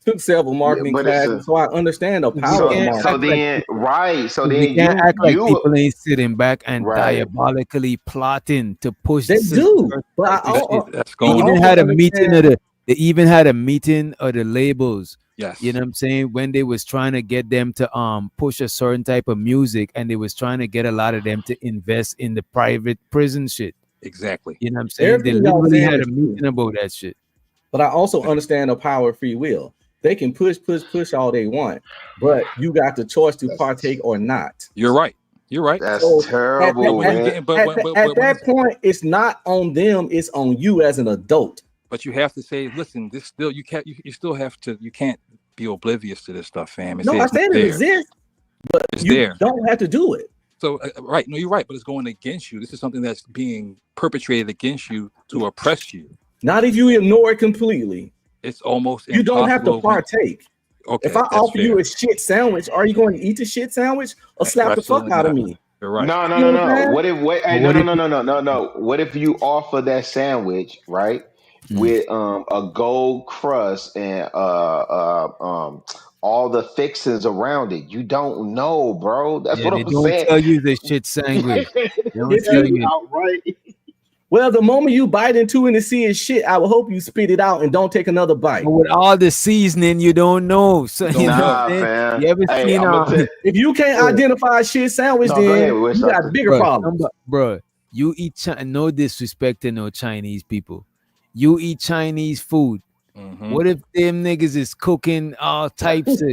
took several yeah, marketing but it's classes, so I understand the We power of can't so act marketing. like then people. right. So We then can't act like you people ain't sitting back and right. diabolically plotting to push They do, certain but type of shit. That's They I going even on. also had a meeting understand. of the labels. You Yes. know what I'm saying? When they was trying to get them to push a certain type of music, and they was trying to get a lot of them to invest in the private prison shit. Exactly. You know what I'm saying? They Everything y'all literally saying had a is true, meeting about that shit. but I also understand the power of free will. They can push all they want, but you got the choice to That's partake or not. You're right. You're right. that's So But terrible, when you man. get but at when that it's point, it's not on them; it's on you as an adult. but you have to say, listen, this still you can't you still have to you can't be oblivious to this stuff, fam, and No, say I it's not said it there. exists, but It's you there. don't have to do it. So right, no, you're right, but it's going against you. This is something that's being perpetrated against you to oppress you. Not if you ignore it completely. It's almost You don't have to impossible. partake. Okay, if I that's offer you fair. a shit sandwich, are you going to eat the shit sandwich or slap the fuck Absolutely out of not. me? You're right. No, no, You no, know what I'm no. saying? What if wait, hey, But no, what no, if no, no, no, no, no. What if you offer that sandwich, right? With a gold crust and all the fixings around it. You don't know, bro. That's yeah, what they I'm don't saying. tell you the shit sandwich. They don't If tell you you. outright. Well, the moment you bite into it and see it's shit, I will hope you spit it out and don't take another bite. But with all the seasoning, you don't know. So you Don't know what know. Nah, I'm saying? fam. You ever Hey, seen I'm gonna tell. If you can't bro, identify a shit sandwich, No, go ahead, then Wish you got Doctor. bigger problems. bro, you eat no disrespect to no Chinese people. You eat Chinese food. Mm-hmm. What if them niggas is cooking all types of?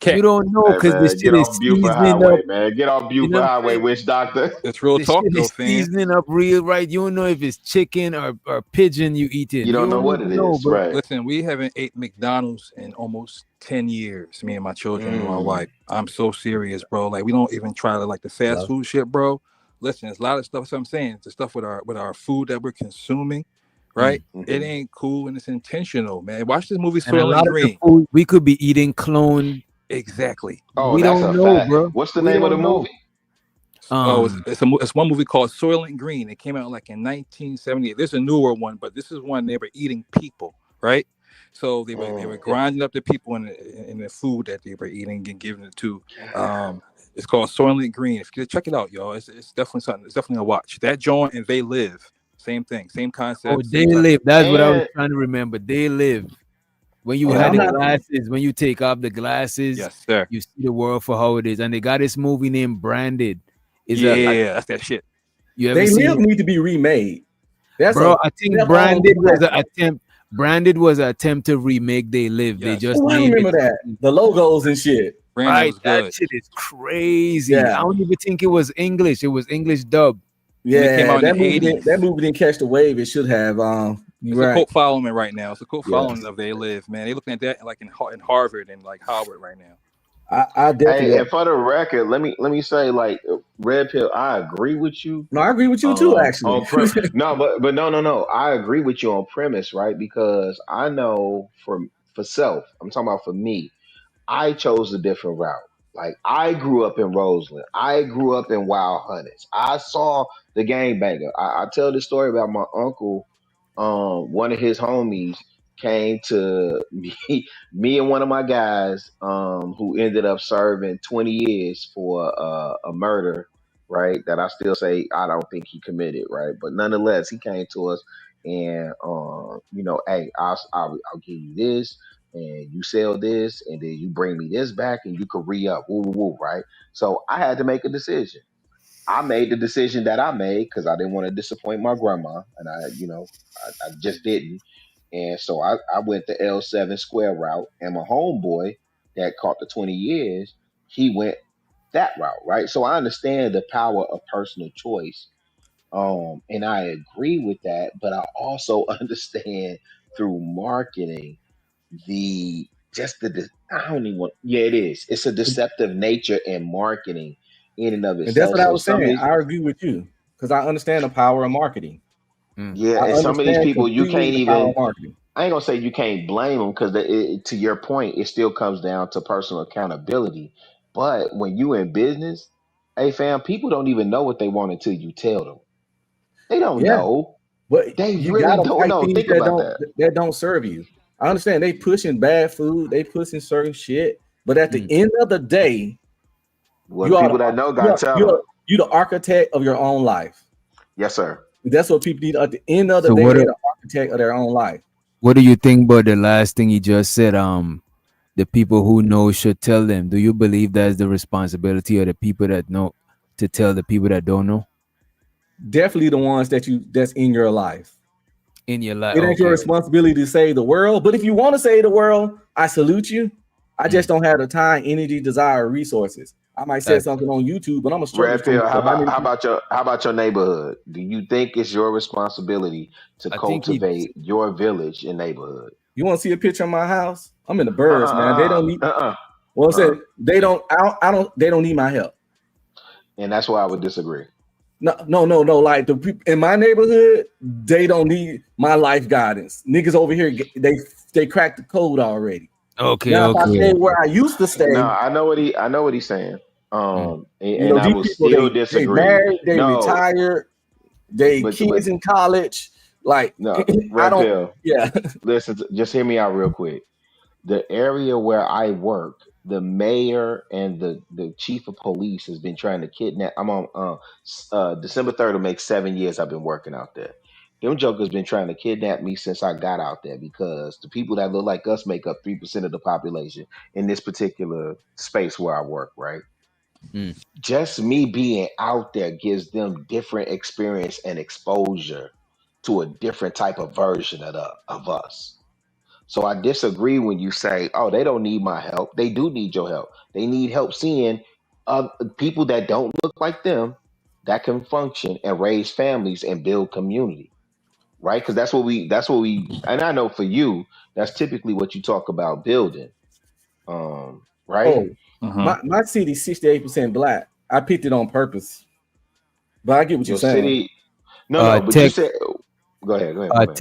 Okay. You don't know Hey because this man, shit get is off Buford seasoning up. Highway, man. Get off You know Buford what I'm Highway, saying? Wish Doctor. It's real This talk shit though, is fam. seasoning up real right. You don't know if it's chicken or pigeon you eating. You You don't know don't what even it know, is, bro. right? Listen, we haven't ate McDonald's in almost 10 years, me and my children and my Mm. wife. I'm so serious, bro. Like we don't even try to like the fast Hello? food shit, bro. Listen, there's a lot of stuff. So I'm saying the stuff with our food that we're consuming, right? It Mhm. ain't cool and it's intentional, man. Watch this movie And a Soylent lot of the Green. food we could be eating clone. Exactly. Oh, We that's don't a know, fact. bro. What's the We name of the don't know. movie? Oh, Um, it's one movie called Soylent Green. It came out like in 1978. There's a newer one, but this is one they were eating people, right? So they were Mm. grinding up the people in the food that they were eating and giving it to. It's called Soylent Green. If you check it out, y'all, it's definitely something. It's definitely a watch. That joint and They Live, same thing, same oh, concept, they same type of. live. That's what I was And trying to remember. They live. When you And had I'm the oh, not. glasses, when you take off the glasses, Yes, sir. you see the world for how it is. And they got this movie named Branded. Is Yeah, that's that shit. you ever They seen live it? need to be remade. That's Bro, a I think step on the platform. Branded was an attempt to remake They Live. They Yes, just Oh, I named it remember that. something. The logos and shit. Brandon Right. was That good. shit is crazy. I Yeah. don't even think it was English. It was English dub. And it came Yeah. out in That the movie didn't 80s. that movie didn't catch the wave it should have. You're It's a right. cult following right now. It's a cult following Yes. of They Live, man. They looking at that like in Harvard and like Howard right now. I hey, definitely and for the record, let me say, like, Red Pill, I agree with you. no, I agree with you too, actually. No, but no, no, no. I agree with you on premise, right? Because I know for self, I'm talking about for me. I chose a different route. Like I grew up in Roseland. I grew up in Wild Hunters. I saw the gangbanger. I tell this story about my uncle. One of his homies came to me, me and one of my guys, who ended up serving 20 years for a murder, right? That I still say I don't think he committed, right? But nonetheless, he came to us and, hey, I'll give you this and you sell this, and then you bring me this back, and you could re up, woo, woo, woo, right? So I had to make a decision. I made the decision that I made because I didn't want to disappoint my grandma, and I just didn't. And so I went the L7 square route, and my homeboy that caught the 20 years, he went that route, right? So I understand the power of personal choice, and I agree with that, but I also understand through marketing the just I don't even want, yeah, it is, it's a deceptive nature in marketing in and of And that's itself. what I So was some of saying. these, I agree with you because I understand the power of marketing. yeah, I and some of these understand people you completely can't the power of even, marketing. I ain't gonna say you can't blame them because to your point, it still comes down to personal accountability. But when you in business, hey fam, people don't even know what they want until you tell them. They don't Yeah, know. but They you really gotta don't fight know. things Think about that. that don't serve you. I understand they pushing bad food, they pushing certain shit, but at the end of the day, Well, the you are the people that know you gotta are, tell you them. are, you the architect of your own life. Yes, sir. That's what people need. At the end of the So day, they're the architect of their own life. what do you think about the last thing he just said? The people who know should tell them. Do you believe that's the responsibility of the people that know to tell the people that don't know Definitely the ones that's in your life. in your life? It ain't your Okay. responsibility to save the world, but if you want to save the world, I salute you. I just don't have the time, energy, desire, or resources. I might say That's something on YouTube, but I'm gonna struggle Red stream pill. for how many How people. about your neighborhood? Do you think it's your responsibility to I think he cultivate your village and neighborhood? You want to see a picture of my house? I'm in the Uh birds, man. They uh don't need. uh uh Well, I'm uh. uh. saying they don't. I don't. They don't need my help. And that's why I would disagree. No, no, no, no. Like the people in my neighborhood, they don't need my life guidance. Niggas over here, they they cracked the code already. Okay, Now, if I okay. stay where I used to stay, No, I know what he's saying. you And know, I these will people still they disagree. married, they No, retired, they but kids in college. Like no, I Red don't. Pill. Yeah. Listen, just hear me out real quick. The area where I work, the mayor and the chief of police has been trying to kidnap. I'm on December 3rd will make 7 years I've been working out there. Them jokers been trying to kidnap me since I got out there because the people that look like us make up 3% of the population in this particular space where I work, right? Mm. Just me being out there gives them different experience and exposure to a different type of version of us. So I disagree when you say, "Oh, they don't need my help." They do need your help. They need help seeing people that don't look like them that can function and raise families and build community, right? Because that's what we. And I know for you, that's typically what you talk about building, right? Oh, my city's 68% black. I picked it on purpose, but I get what you're Your saying. city, no, but you Tech, said, go ahead, my man.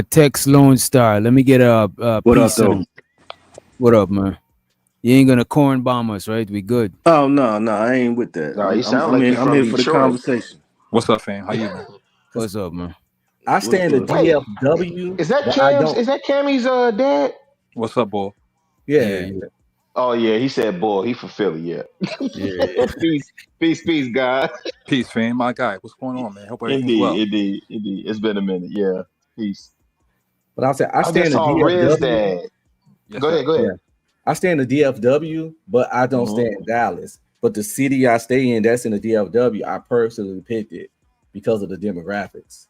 Tex Lone Star. Let me get a What up, piece though? on. What up, man? You ain't gonna corn bomb us, right? We good. Oh no, I ain't with that. No, he sound like he I'm from here for the Detroit. conversation. What's up, fam? How you, man? What's up, man? I What's stand the good? Wait, DFW, is that but I Cam's? don't. Is that Cammy's dad? What's up, boy? Yeah, Yeah. yeah, Oh yeah, he said, "Boy, he from Philly." Yeah. yeah, yeah. peace, peace, God. Peace, fam. My guy. What's going on, man? Hope everything's well. Indeed. It's been a minute. Yeah, peace. But I'll say I I just stand the saw Riz DFW. dad. Yes, Go sir. ahead, go Yeah. ahead. I stay in the DFW, but I don't hmm stay in Dallas. But the city I stay in, that's in the DFW, I personally picked it because of the demographics.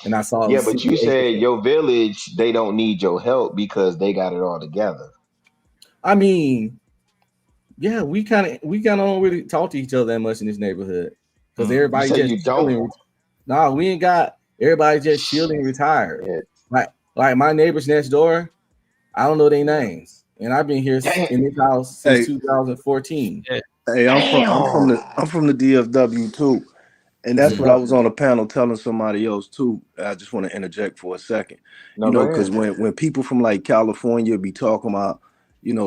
And I saw it Yeah, was but you said 68%. your village they don't need your help because they got it all together. I mean, yeah, we kind of don't really talk to each other that much in this neighborhood because Mm. You everybody say just you don't. chilling. Nah, we ain't got everybody just chilling retired. Yeah. Like my neighbors next door, I don't know their names, and I've been here Damn. in this house since Hey, 2014. Yeah. hey, Damn. I'm from the DFW too. And that's what Mm. I was on a panel telling somebody else too. I just want to interject for a second. No, go Because ahead. when people from like California be talking about,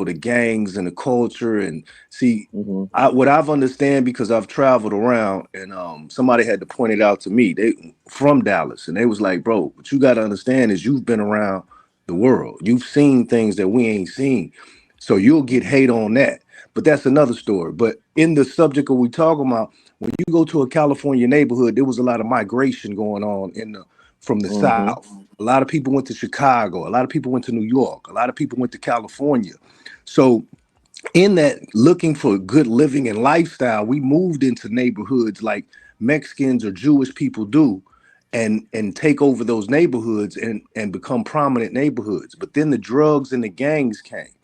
the gangs and the culture and see, hmm what I've understand because I've traveled around and somebody had to point it out to me. They from Dallas and they was like, bro, what you got to understand is you've been around the world. You've seen things that we ain't seen. So you'll get hmm hate on that. But that's another story. But in the subject of we talking about, when you go to a California neighborhood, there was a lot of migration going on from the hmm South. A lot of people went to Chicago. A lot of people went to New York. A lot of people went to California. So in that looking for good living and lifestyle, we moved into neighborhoods like Mexicans or Jewish people do and take over those neighborhoods and become prominent neighborhoods. But then the drugs and the gangs came.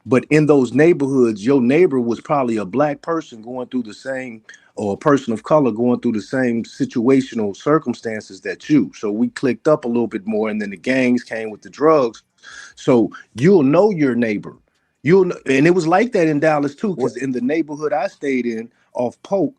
But in those neighborhoods, your neighbor was probably a black person going through the same or a person of color going through the same situational circumstances that you. So we clicked up a little bit more and then the gangs came with the drugs. So you'll know your neighbor. And it was like that in Dallas too, What? because in the neighborhood I stayed in off Polk,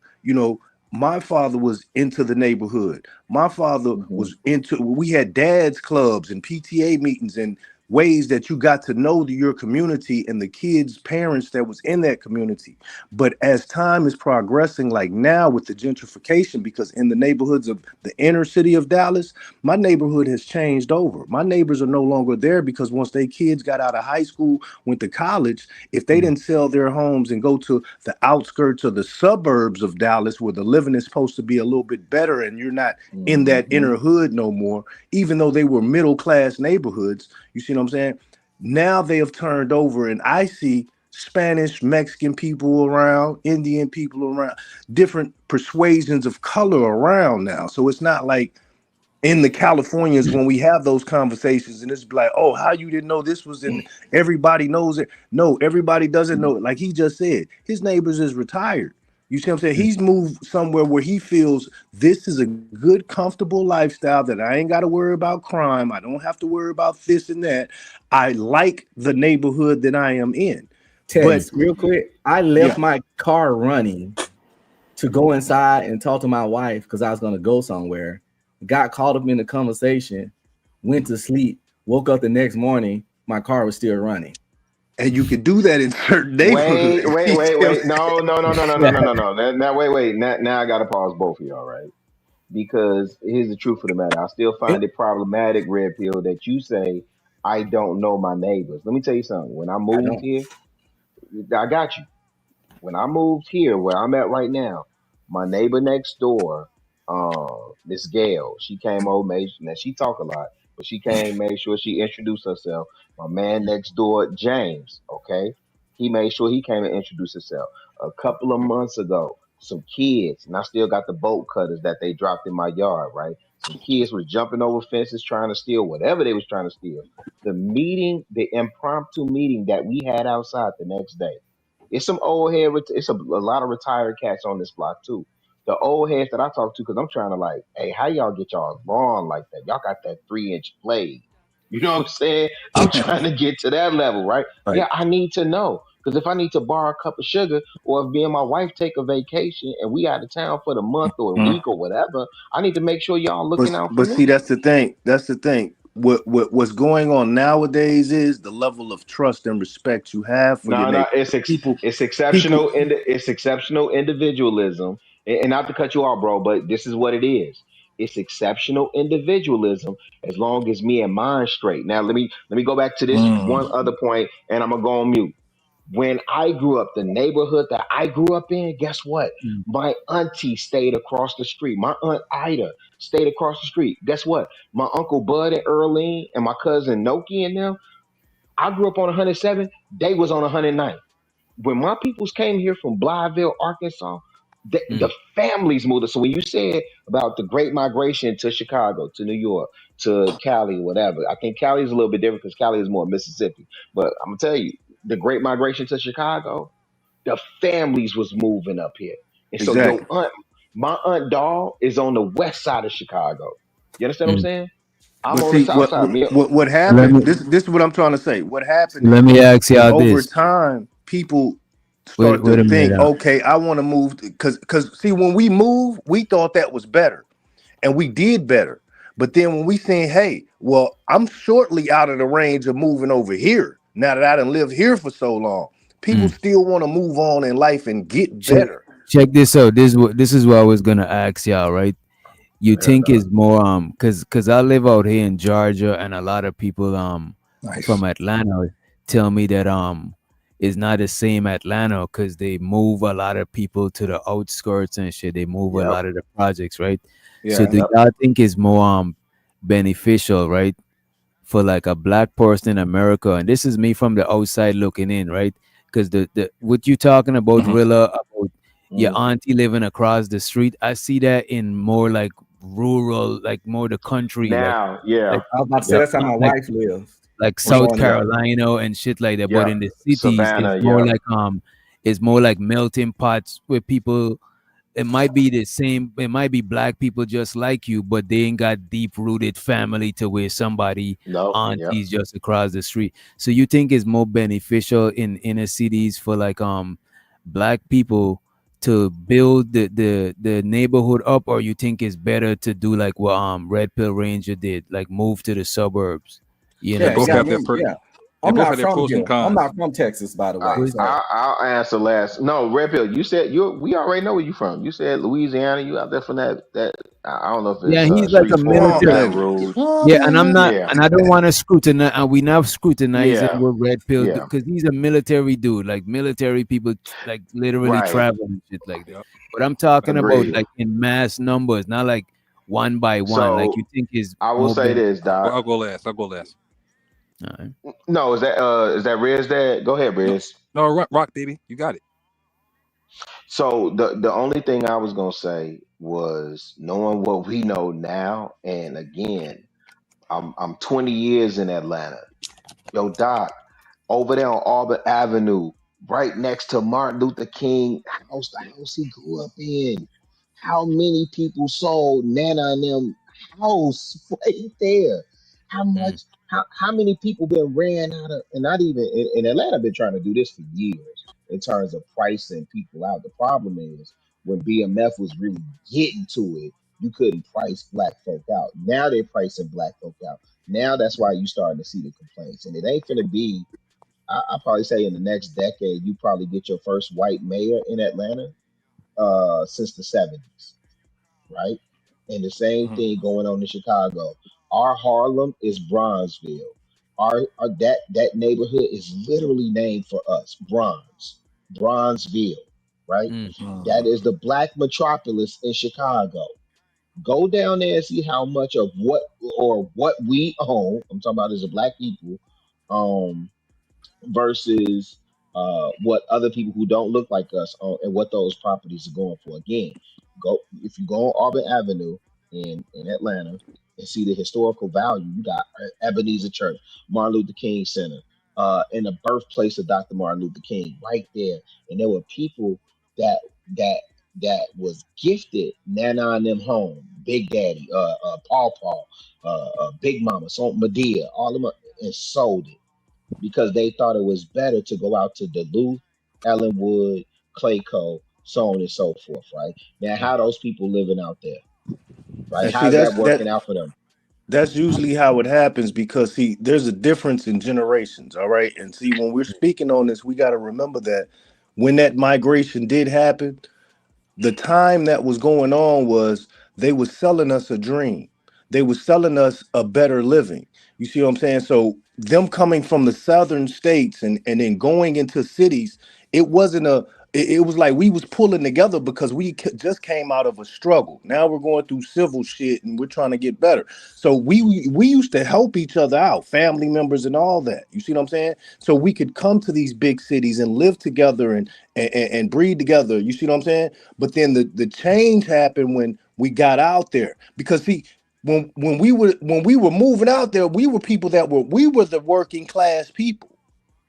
my father was into the neighborhood. My father hmm was into, we had dads clubs and PTA meetings and ways that you got to know your community and the kids' parents that was in that community. But as time is progressing, like now with the gentrification, because in the neighborhoods of the inner city of Dallas, my neighborhood has changed over. My neighbors are no longer there because once they kids got out of high school, went to college, if they didn't sell their homes and go to the outskirts of the suburbs of Dallas where the living is supposed to be a little bit better and you're not in that hmm inner hood no more, even though they were middle class neighborhoods, you see what I'm saying? Now they have turned over and I see Spanish, Mexican people around, Indian people around, different persuasions of color around now. So it's not like in the Californians when we have those conversations and it's like, oh, how you didn't know this was in everybody knows it. No, everybody doesn't know it. Like he just said, his neighbors is retired. You see what I'm saying? He's moved somewhere where he feels this is a good, comfortable lifestyle that I ain't got to worry about crime. I don't have to worry about this and that. I like the neighborhood that I am in. But Text real quick. I left yeah, my car running to go inside and talk to my wife because I was going to go somewhere. Got caught up in the conversation, went to sleep, woke up the next morning. my car was still running. And you can do that in certain Wait, neighborhoods. wait, You wait, see what I'm wait. No, no, no, no, no, no, Yeah. no, no, no. Now, wait, wait. Now I got to pause both of y'all, right? Because here's the truth of the matter. I still saying? find it problematic, Red Pill, that you say I don't know my neighbors. Let me tell you something. When I I moved don't. here, I got you. When I moved here, where I'm at right now, my neighbor next door, Miss Gail, she came over, made now she talk a lot, but she came, made sure she introduced herself. My man next door, James, okay, he made sure he came and introduced himself. A couple of months ago, some kids, and I still got the bolt cutters that they dropped in my yard, right? Some kids was jumping over fences trying to steal whatever they was trying to steal. The meeting, the impromptu meeting that we had outside the next day, it's some old head. It's a lot of retired cats on this block too. The old heads that I talk to, because I'm trying to like, hey, how y'all get y'all lawn like that? Y'all got that 3-inch blade. You know what I'm saying? I'm trying to get to that level, right? Right. Yeah, I need to know. Because if I need to borrow a cup of sugar, or if me and my wife take a vacation and we out of town for the month or a Mhm. week or whatever, I need to make sure y'all But looking out for but see, me. that's the thing. That's the thing. What's going on nowadays is the level of trust and respect you have for your No, no, neighbor. People, it's people. exceptional. It's exceptional individualism, and not to cut you off, bro, but this is what it is. It's exceptional individualism as long as me and mine straight. Now, let me go back to this one Mm. other point, and I'm gonna go on mute. When I grew up, the neighborhood that I grew up in, guess what? Mm. My auntie stayed across the street. My aunt Ida stayed across the street. Guess what? My uncle Bud and Earlene and my cousin Noki and them. I grew up on 107. They was on 109. When my peoples came here from Blytheville, Arkansas, the Mm. families moved. So when you said about the Great Migration to Chicago, to New York, to Cali, whatever, I think Cali is a little bit different because Cali is more Mississippi. But I'm gonna tell you, the Great Migration to Chicago, the families was moving up here, and so your Exactly. aunt, my aunt Doll, is on the west side of Chicago. You understand what I'm Mm. saying? I'm But on the see, south side. Me, what So let happened? me This is what I'm trying to say. What happened let me ask is y'all over this. time, people Wait start to wait a minute. think, okay, I want to move because see, when we moved, we thought that was better, and we did better. But then when we saying, hey, well, I'm shortly out of the range of moving over here. Now that I done lived here for so long, people Mm. still want to move on in life and get Check better. check this out. This is what I was gonna ask y'all, right? You Yeah, think dog. is more cause I live out here in Georgia, and a lot of people Nice. from Atlanta tell me that it's not the same Atlanta because they move a lot of people to the outskirts and shit. They move a Yep. lot of the projects, right? So Yeah. do yep. y'all think it's more beneficial, right, for like a black person in America? And this is me from the outside looking in, right? Because the what you talking about, Mhm. Rilla, about your Mm. auntie living across the street, I see that in more like rural, like more the country, Now, yeah, like I was about to say Yep. that's how my like wife lives. South Growing up. yep, Carolina and shit like that. But yep. in the cities, Savannah, yep. it's more like melting pots where people, it might be the same, it might be black people just like you, but they ain't got deep rooted family to where somebody Nope, yep. aunties just across the street. So you think it's more beneficial in inner cities for like black people to build the neighborhood up, or you think it's better to do like what Red Pill Ranger did, like move to the suburbs, you know They what Yeah, I'm both yeah, I have saying? their mean, yeah. they I'm both not have their from pros and here. I'm cons. not from Texas, by the I, way. Wait, So I'll answer last. No, Red Pill, you said you. We already know where you from. You said Louisiana. You out there from that. I don't know if yeah, it's he's like a Shreveport or Swamp military. Baton nigga. Rouge. Swamp Yeah, and I'm not, nigga. Yeah, and I don't want to scrutinize, and we not scrutinizing yeah, what Red Pill yeah. because he's a military dude. Like military people, like literally Right. travel and shit like that. Yep. But I'm talking about Agreed. like in mass numbers, not like one by one. Like you So think is I will more say this, Well, Doc. I'll go last. I'll go last. All right. No, is that Riz? Dad? Go ahead, No, Riz. no, rock, baby. You got it. So the only thing I was gonna say was knowing what we know now, and again, I'm 20 years in Atlanta. Yo, Doc, over there on Auburn Avenue, right next to Martin Luther King house, the house he grew up in. How many people sold Nana and them house right there? How Mm. much? How many people been ran out of? And not even in Atlanta, been trying to do this for years in terms of pricing people out. The problem is when BMF was really getting to it, you couldn't price black folk out. Now they're pricing black folk out. Now that's why you starting to see the complaints, and it ain't gonna be. I probably say in the next decade, you probably get your first white mayor in Atlanta since the '70s, right? And the same thing going on in Chicago. Our Harlem is Bronzeville. Our that neighborhood is literally named for us, Bronzeville, right? That is the black metropolis in Chicago. Go down there and see how much of what we own. I'm talking about as a black people. Um, versus what other people who don't look like us own and what those properties are going for. Again, go if you go on Auburn Avenue in Atlanta and see the historical value. You got Ebenezer Church, Martin Luther King Center, and the birthplace of Dr. Martin Luther King right there. And there were people that that was gifted Nana and them home, Big Daddy, Paw, Big Mama, so Medea, all of them, and sold it because they thought it was better to go out to Duluth, Ellenwood, Clayco, so on and so forth, right? Now, how those people living out there, right? And see, How's that working out for them? that's usually how it happens because see, there's a difference in generations, all right? And see, when we're speaking on this, we got to remember that when that migration did happen, the time that was going on was they were selling us a dream. They were selling us a better living. You see what I'm saying? So them coming from the southern states and then going into cities, it wasn't it was like we was pulling together because just came out of a struggle. Now we're going through civil shit and we're trying to get better. So we used to help each other out, family members and all that. You see what I'm saying? So we could come to these big cities and live together and breed together. You see what I'm saying? But then the change happened when we got out there because see when we were moving out there, we were people we were the working class people,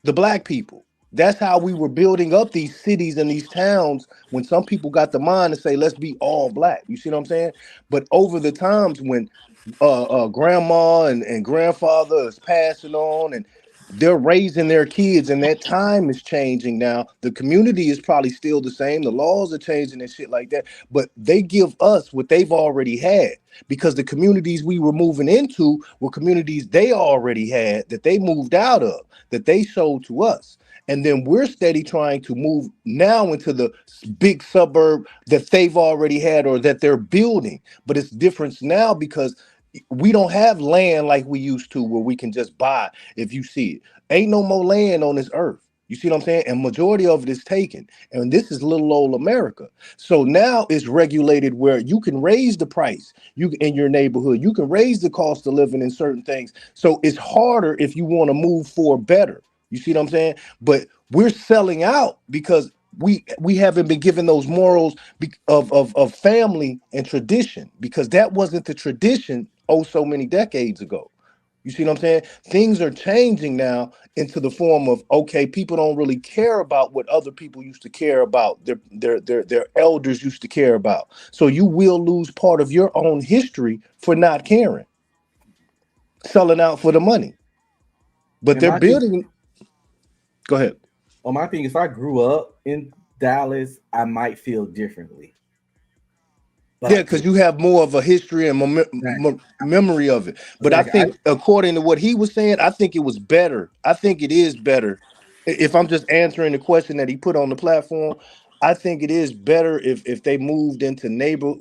the black people. That's how we were building up these cities and these towns when some people got the mind to say, let's be all black. You see what I'm saying? But over the times when grandma and grandfather is passing on and they're raising their kids and that time is changing now. The community is probably still the same. The laws are changing and shit like that. But they give us what they've already had because the communities we were moving into were communities they already had that they moved out of, that they sold to us. And then we're steady trying to move now into the big suburb that they've already had or that they're building. But it's different now because we don't have land like we used to where we can just buy if you see it. Ain't no more land on this earth. You see what I'm saying? And majority of it is taken. And this is little old America. So now it's regulated where you can raise the price in your neighborhood. You can raise the cost of living in certain things. So it's harder if you want to move for better. You see what I'm saying? But we're selling out because we haven't been given those morals of family and tradition because that wasn't the tradition so many decades ago. You see what I'm saying? Things are changing now into the form of okay, people don't really care about what other people used to care about, their elders used to care about. So you will lose part of your own history for not caring, selling out for the money. But And they're my thing, building. Go ahead. well, my thing, if I grew up in Dallas, I might feel differently. But Yeah, I because can't. you have more of a history and memory of it. But I Exactly. think, according to what he was saying, I think it was better. I think it is better. If I'm just answering the question that he put on the platform, I think it is better if they moved into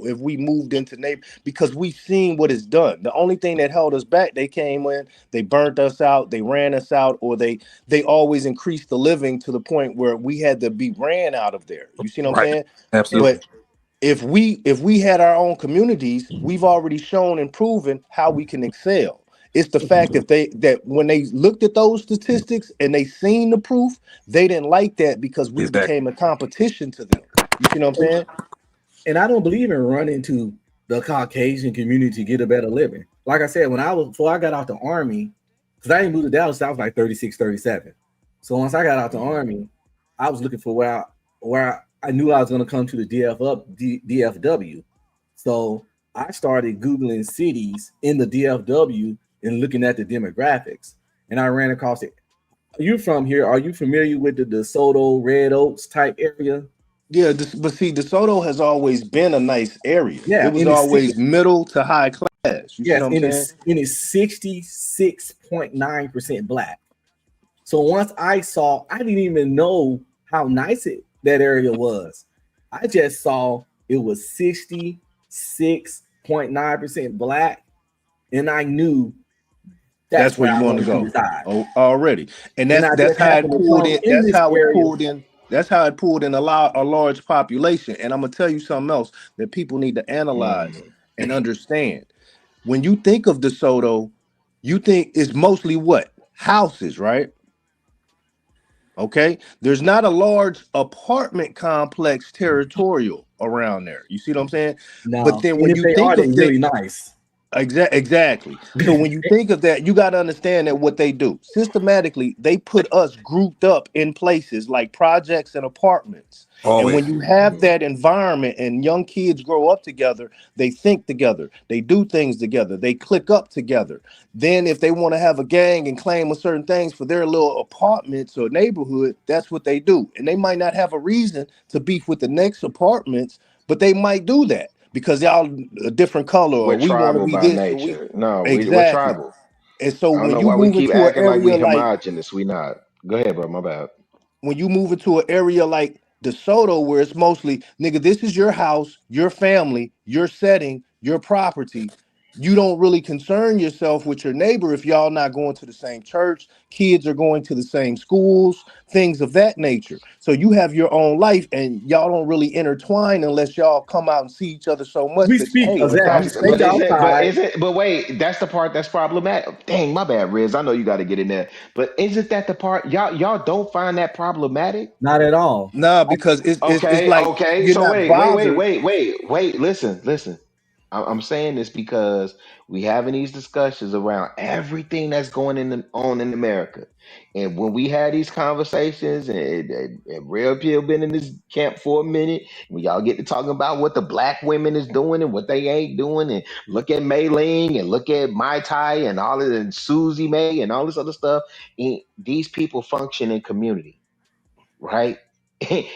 if we moved into neighbor, because we've seen what it's done. The only thing that held us back, they came in, they burnt us out, they ran us out, or they always increased the living to the point where we had to be ran out of there. You see what I'm Right. saying? Absolutely. But if we had our own communities, we've already shown and proven how we can excel. It's the fact that when they looked at those statistics and they seen the proof, they didn't like that because we Exactly. became a competition to them. You see what I'm saying? And I don't believe in running to the Caucasian community to get a better living. Like I said, before I got out the army, because I didn't move to Dallas, I was like 36, 37. So once I got out the army, I was looking for where I knew I was going to come to the DFW. So I started Googling cities in the DFW and looking at the demographics. And I ran across it. Are you from here? Are you familiar with the DeSoto, Red Oaks type area? Yeah, but see, DeSoto has always been a nice area. It Yeah, was and it's always still middle to high class. has. You see Yes, what I'm saying? and it's 66.9% black. So once I saw, I didn't even know how nice that area was. I just saw it was 66.9% black, and I knew That's that's where where you I want to wanted to go. reside. Oh, already. And And I that's just how it happened to pulled come in. in That's this how it area. pulled in. That's how it pulled in a large population. And I'm gonna tell you something else that people need to analyze Mm. and understand. When you think of DeSoto, you think it's mostly what? Houses, right? Okay. There's not a large apartment complex territorial around there. You see what I'm saying? But No, then and when if you they are, think they of really things, nice. Exactly. So when you think of that, you got to understand that what they do systematically, they put us grouped up in places like projects and apartments. And when Always. you have that environment and young kids grow up together, they think together, they do things together, they click up together. Then, if they want to have a gang and claim a certain things for their little apartments or neighborhood, that's what they do. And they might not have a reason to beef with the next apartments, but they might do that because y'all a different color We're or we want to tribal be by this or we nature. No, we're exactly. tribal. And so I don't when know you why we move keep into an acting like we area like homogenous. We not. Go ahead, bro. My bad. when you move into an area like DeSoto, where it's mostly, nigga, this is your house, your family, your setting, your property. You don't really concern yourself with your neighbor if y'all not going to the same church, kids are going to the same schools, things of that nature. So you have your own life and y'all don't really intertwine unless y'all come out and see each other so much We that, speak, hey, let's exactly. have We a But speak is space. it? But outside. is it? But wait, that's the part that's problematic. Dang, my bad, Riz. I know you got to get in there. But isn't that the part y'all don't find that problematic? Not at all. Nah, because it's Okay, like okay. you're So not bothered. wait. Listen. I'm saying this because we having these discussions around everything that's on in America, and when we had these conversations, and Real Pill been in this camp for a minute, when y'all get to talking about what the black women is doing and what they ain't doing, and look at Mei Ling and look at Mai Tai and all of and Susie May and all this other stuff, and these people function in community, right?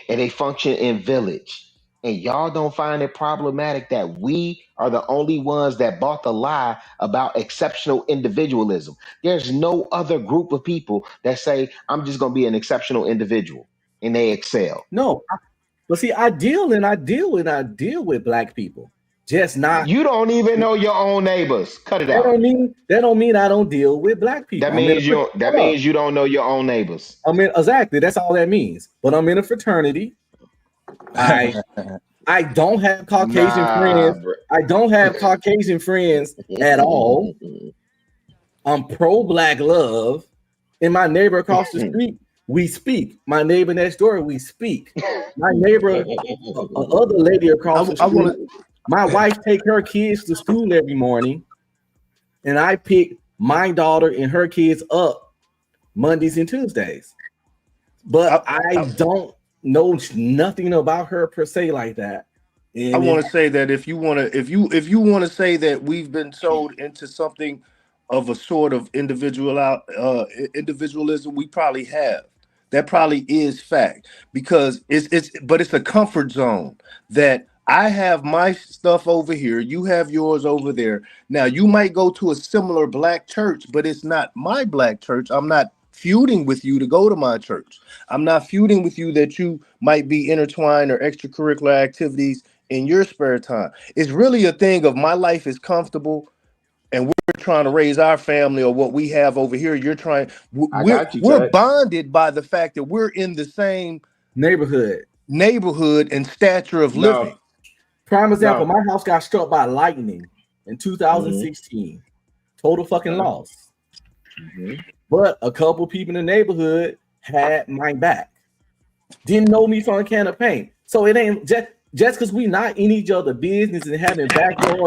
And they function in village. And y'all don't find it problematic that we are the only ones that bought the lie about exceptional individualism. There's no other group of people that say, I'm just going to be an exceptional individual and they excel. No, but see, I deal with black people. Just not. You don't even know your own neighbors. Cut it That out. don't mean I don't deal with black people. I'm in a That hold up. means you don't know your own neighbors. I'm in exactly. That's all that means. But I'm in a fraternity. I I don't have Caucasian Nah, friends. bro. I don't have Caucasian friends at all. I'm pro black love. And my neighbor across the street, we speak. My neighbor next door, we speak. My neighbor, other lady across the I street, want to. my wife take her kids to school every morning, and I pick my daughter and her kids up Mondays and Tuesdays. But I, I I, don't know nothing about her per se like that. I And want to say that if you want to, if you want to say that we've been sold into something of a sort of individualism, we probably have. That probably is fact because but it's a comfort zone that I have my stuff over here, you have yours over there. Now you might go to a similar black church, but it's not my black church. I'm not feuding with you to go to my church. I'm not feuding with you that you might be intertwined or extracurricular activities in your spare time. It's really a thing of my life is comfortable and we're trying to raise our family or what we have over here. You're trying I got you, we're Tut. bonded by the fact that we're in the same neighborhood. neighborhood and stature of No, living. Prime example, no. my house got struck by lightning in Hmm. 2016. Total fucking Okay. loss. Hmm. But a couple people in the neighborhood had my back. Didn't know me from a can of paint. So it ain't just because we not in each other business and having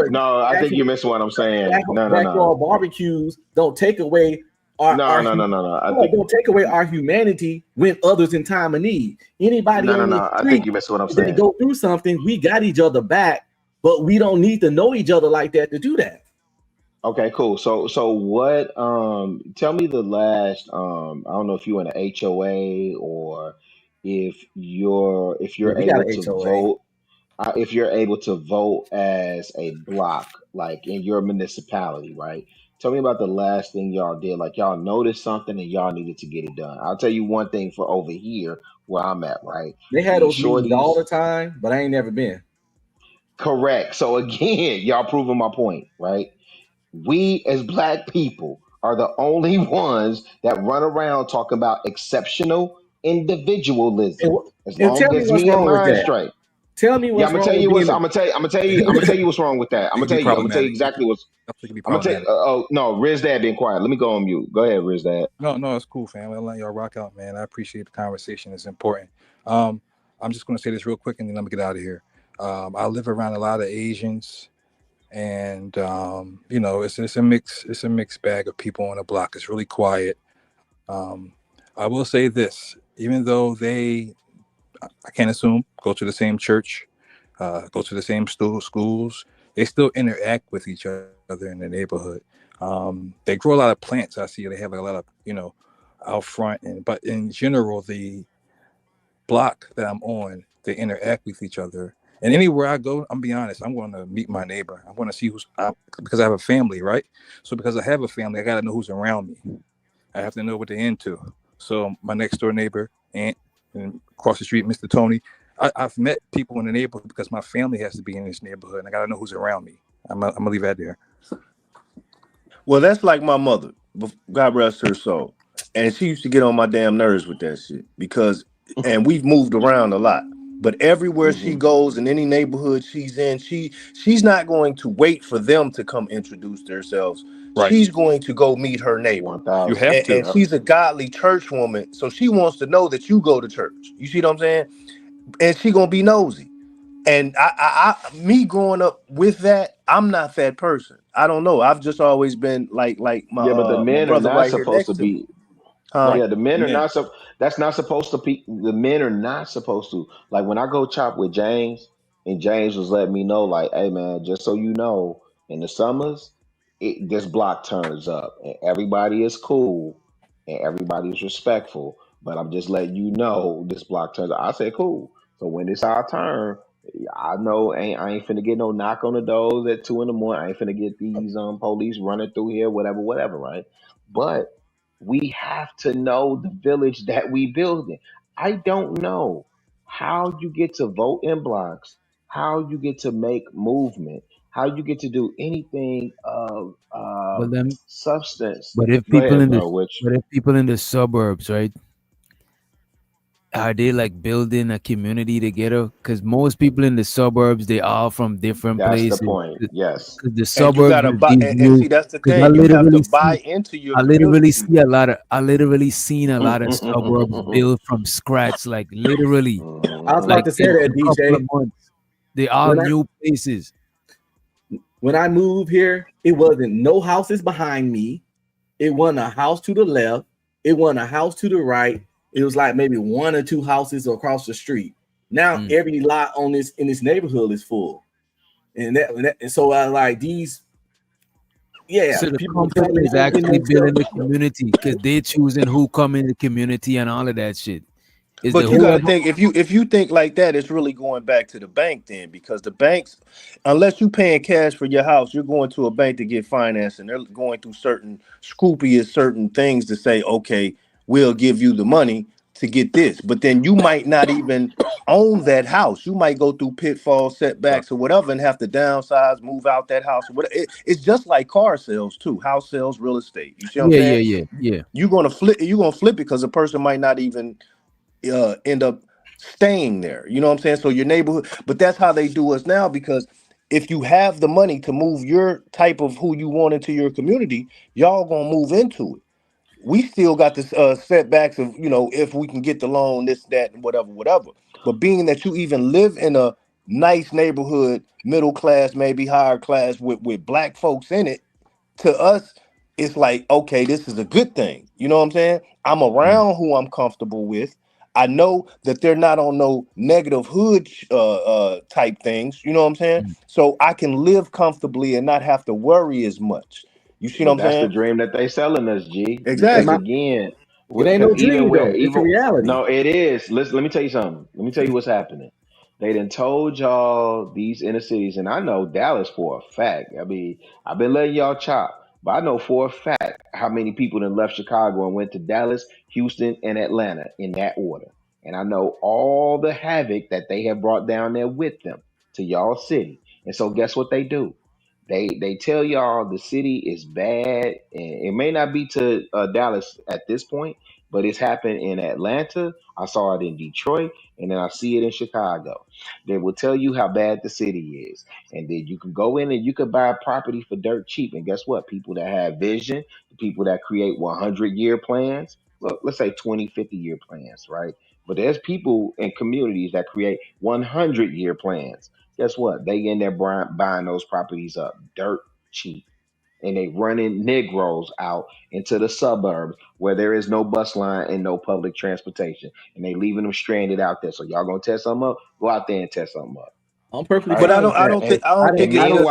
No, I think you missed what I'm saying. No. backyard barbecues don't take away our No. I hold on, think don't take away our humanity when others in time of need. Anybody on the no. I think street, you missed what I'm if they saying. go through something, we got each other back, but we don't need to know each other like that to do that. Okay, cool. So what tell me the last I don't know if you're in an HOA or if you're Yeah, we got able an to HOA. vote. if you're able to vote as a block, like in your municipality, right? Tell me about the last thing y'all did. Like y'all noticed something and y'all needed to get it done. I'll tell you one thing for over here where I'm at, right? They had These those meetings all shorties, the time, but I ain't never been. correct. So again, y'all proving my point, right? We as black people are the only ones that run around talking about exceptional And, individualism. As and long tell me as what's me and wrong with mine that. straight. Tell me Yeah, I'm what's gonna wrong tell with you what's. being I'm gonna tell you. I'm gonna tell you. I'm gonna tell you what's wrong with that. I'm It gonna can be tell you. I'm gonna tell you problematic. exactly what's. Definitely can be I'm gonna tell. problematic. Oh no, Riz Dad being quiet. Let me go on mute. Go ahead, Riz Dad. No, no, it's cool, fam. I'll let y'all rock out, man. I appreciate the conversation. It's important. Um, I'm just gonna say this real quick and then let me get out of here. I live around a lot of Asians, and it's a mixed bag of people on the block. It's really quiet. I will say this: even though I can't assume, go to the same church, go to the same schools, they still interact with each other in the neighborhood. They grow a lot of plants. I see they have like a lot of out front, but in general, the block that I'm on, they interact with each other. And anywhere I go, I'm be honest, I'm going to meet my neighbor. I'm going to see because I have a family, right? So because I have a family, I got to know who's around me. I have to know what they're into. So my next door neighbor, Aunt, and across the street, Mr. Tony, I've met people in the neighborhood because my family has to be in this neighborhood, and I got to know who's around me. I'm gonna leave that there. Well, that's like my mother. God rest her soul. And she used to get on my damn nerves with that shit because, and we've moved around a lot. But everywhere she Hmm. goes in any neighborhood she's in, she's not going to wait for them to come introduce themselves. Right. She's going to go meet her neighbor. You 1,000. have And to. Yep. she's a godly church woman, so she wants to know that you go to church. You see what I'm saying? And she gonna be nosy. And me growing up with that, I'm not that person. I don't know. I've just always been like my Yeah, but the my men are brother not right here supposed next to to me. be. Huh? Right. Yeah, the men The are men. not so. That's not supposed to be. The men are not supposed to. Like when I go chop with James, and James was letting me know, like, hey man, just so you know, in the summers, this block turns up, and everybody is cool, and everybody is respectful. But I'm just letting you know, this block turns up. I said, cool. So when it's our turn, I know I ain't finna get no knock on the doors at 2 in the morning. I ain't finna get these police running through here, whatever, right? But we have to know the village that we building. I don't know how you get to vote in blocks, how you get to make movement, how you get to do anything of But then, substance. but if Go people ahead, in the bro. Which but if people in the suburbs, right? Are they like building a community together? Because most people in the suburbs, they are from different that's the places. point. Yes. Because the And you suburbs gotta is buy these and new. see that's the Because thing. You have to buy into your community. I literally seen a lot of suburbs built from scratch, like literally, I was Mhm. about like to say in that, a couple of DJ. months. They are When I new places. when I moved here, it wasn't no houses behind me. It wasn't a house to the left. It wasn't a house to the right. It was like maybe one or two houses across the street. Now Mm. every lot on this in this neighborhood is full, and so I like these. Yeah, So the people company coming is in, getting actually building the themselves. community because they choosing who come in the community and all of that shit. Is the But you got to whoever think if you think like that, it's really going back to the bank then, because the banks, unless you paying cash for your house, you're going to a bank to get finance, and they're going through certain scrupulous certain things to say, okay, we'll give you the money to get this. But then you might not even own that house. You might go through pitfalls, Right. setbacks, or whatever, and have to downsize, move out that house. Or whatever. It's just like car sales too, house sales, real estate. You see what I'm yeah, yeah, saying? yeah, yeah. You're gonna flip it because the person might not even end up staying there. You know what I'm saying? So your neighborhood, but that's how they do us now, because if you have the money to move your type of who you want into your community, y'all gonna move into it. We still got this setbacks of, if we can get the loan, this, that, and whatever. But being that you even live in a nice neighborhood, middle class, maybe higher class, with black folks in it, to us, it's like, okay, this is a good thing. You know what I'm saying? I'm Mm, around who I'm comfortable with. I know that they're not on no negative hood type things. You know what I'm saying? mm. So I can live comfortably and not have to worry as much. You see what But I'm that's the saying? dream that they selling us, G. And Because my Exactly. again, it ain't because no even dream where though. It's a even reality. no, it is. Let me tell you something. Let me tell you what's happening. They done told y'all these inner cities, and I know Dallas for a fact. I mean, I've been letting y'all chop, but I know for a fact how many people done left Chicago and went to Dallas, Houston, and Atlanta in that order. And I know all the havoc that they have brought down there with them to y'all city. And so guess what they do? They tell y'all the city is bad, and it may not be to Dallas at this point, but it's happened in Atlanta. I saw it in Detroit, and then I see it in Chicago. They will tell you how bad the city is. And then you can go in and you can buy property for dirt cheap. And guess what? People that have vision, the people that create 100-year plans, look, let's say 20, 50-year plans, right? But there's people in communities that create 100-year plans. Guess what? They in there buying those properties up dirt cheap. And they running Negroes out into the suburbs where there is no bus line and no public transportation. And they leaving them stranded out there. So y'all gonna test something up? Go out there and test something up. I'm perfectly Right? But fine with that. I don't And think it's the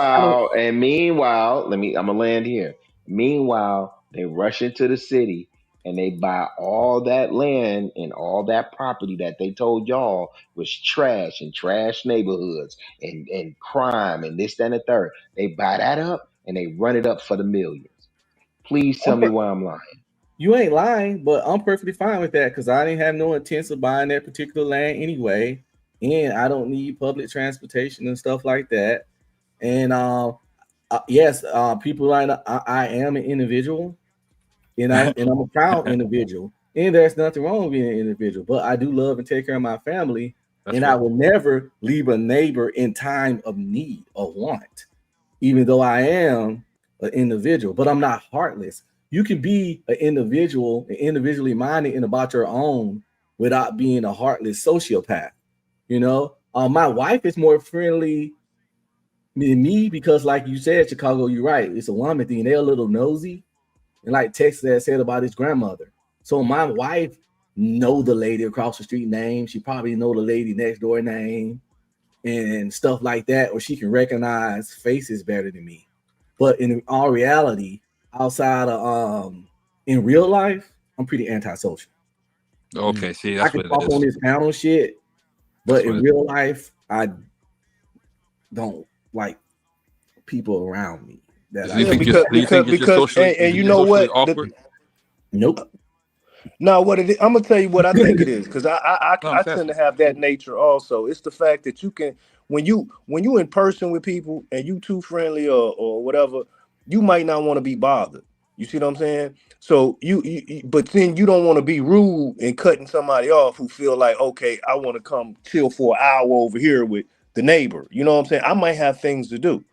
meanwhile, I'm gonna land here. Meanwhile, they rush into the city and they buy all that land and all that property that they told y'all was trash and trash neighborhoods and crime and this, that, and the third. They buy that up and they run it up for the millions. Please tell I'm me per- why I'm lying. you ain't lying, but I'm perfectly fine with that because I didn't have no intent of buying that particular land anyway, and I don't need public transportation and stuff like that. And yes, people like I am an individual, and I'm a proud individual, and there's nothing wrong with being an individual. But I do love and take care of my family, That's and I fair. will never leave a neighbor in time of need or want, even though I am an individual. But I'm not heartless. You can be an individual, and individually minded and about your own without being a heartless sociopath. You know, my wife is more friendly than me because, like you said, Chicago, you're right. It's a woman thing. They're a little nosy, and like Texas had said about his grandmother. So my wife know the lady across the street name. She probably know the lady next door name and stuff like that, or she can recognize faces better than me. But in all reality, outside of in real life, I'm pretty antisocial. Okay, see, I that's can what it talk on is. this panel shit, That's but what in it real life, I don't like people around me that is. I Do you yeah think don't. you're do you think because and you you're know socially what awkward? Nope. no, what it is, I'm gonna tell you what I think it is because No, I'm I just tend to asking. have that nature also. It's the fact that you can when you in person with people and you too friendly or whatever, you might not want to be bothered. You see what I'm saying? So but then you don't want to be rude and cutting somebody off who feel like, okay, I want to come chill for an hour over here with the neighbor. You know what I'm saying? I might have things to do.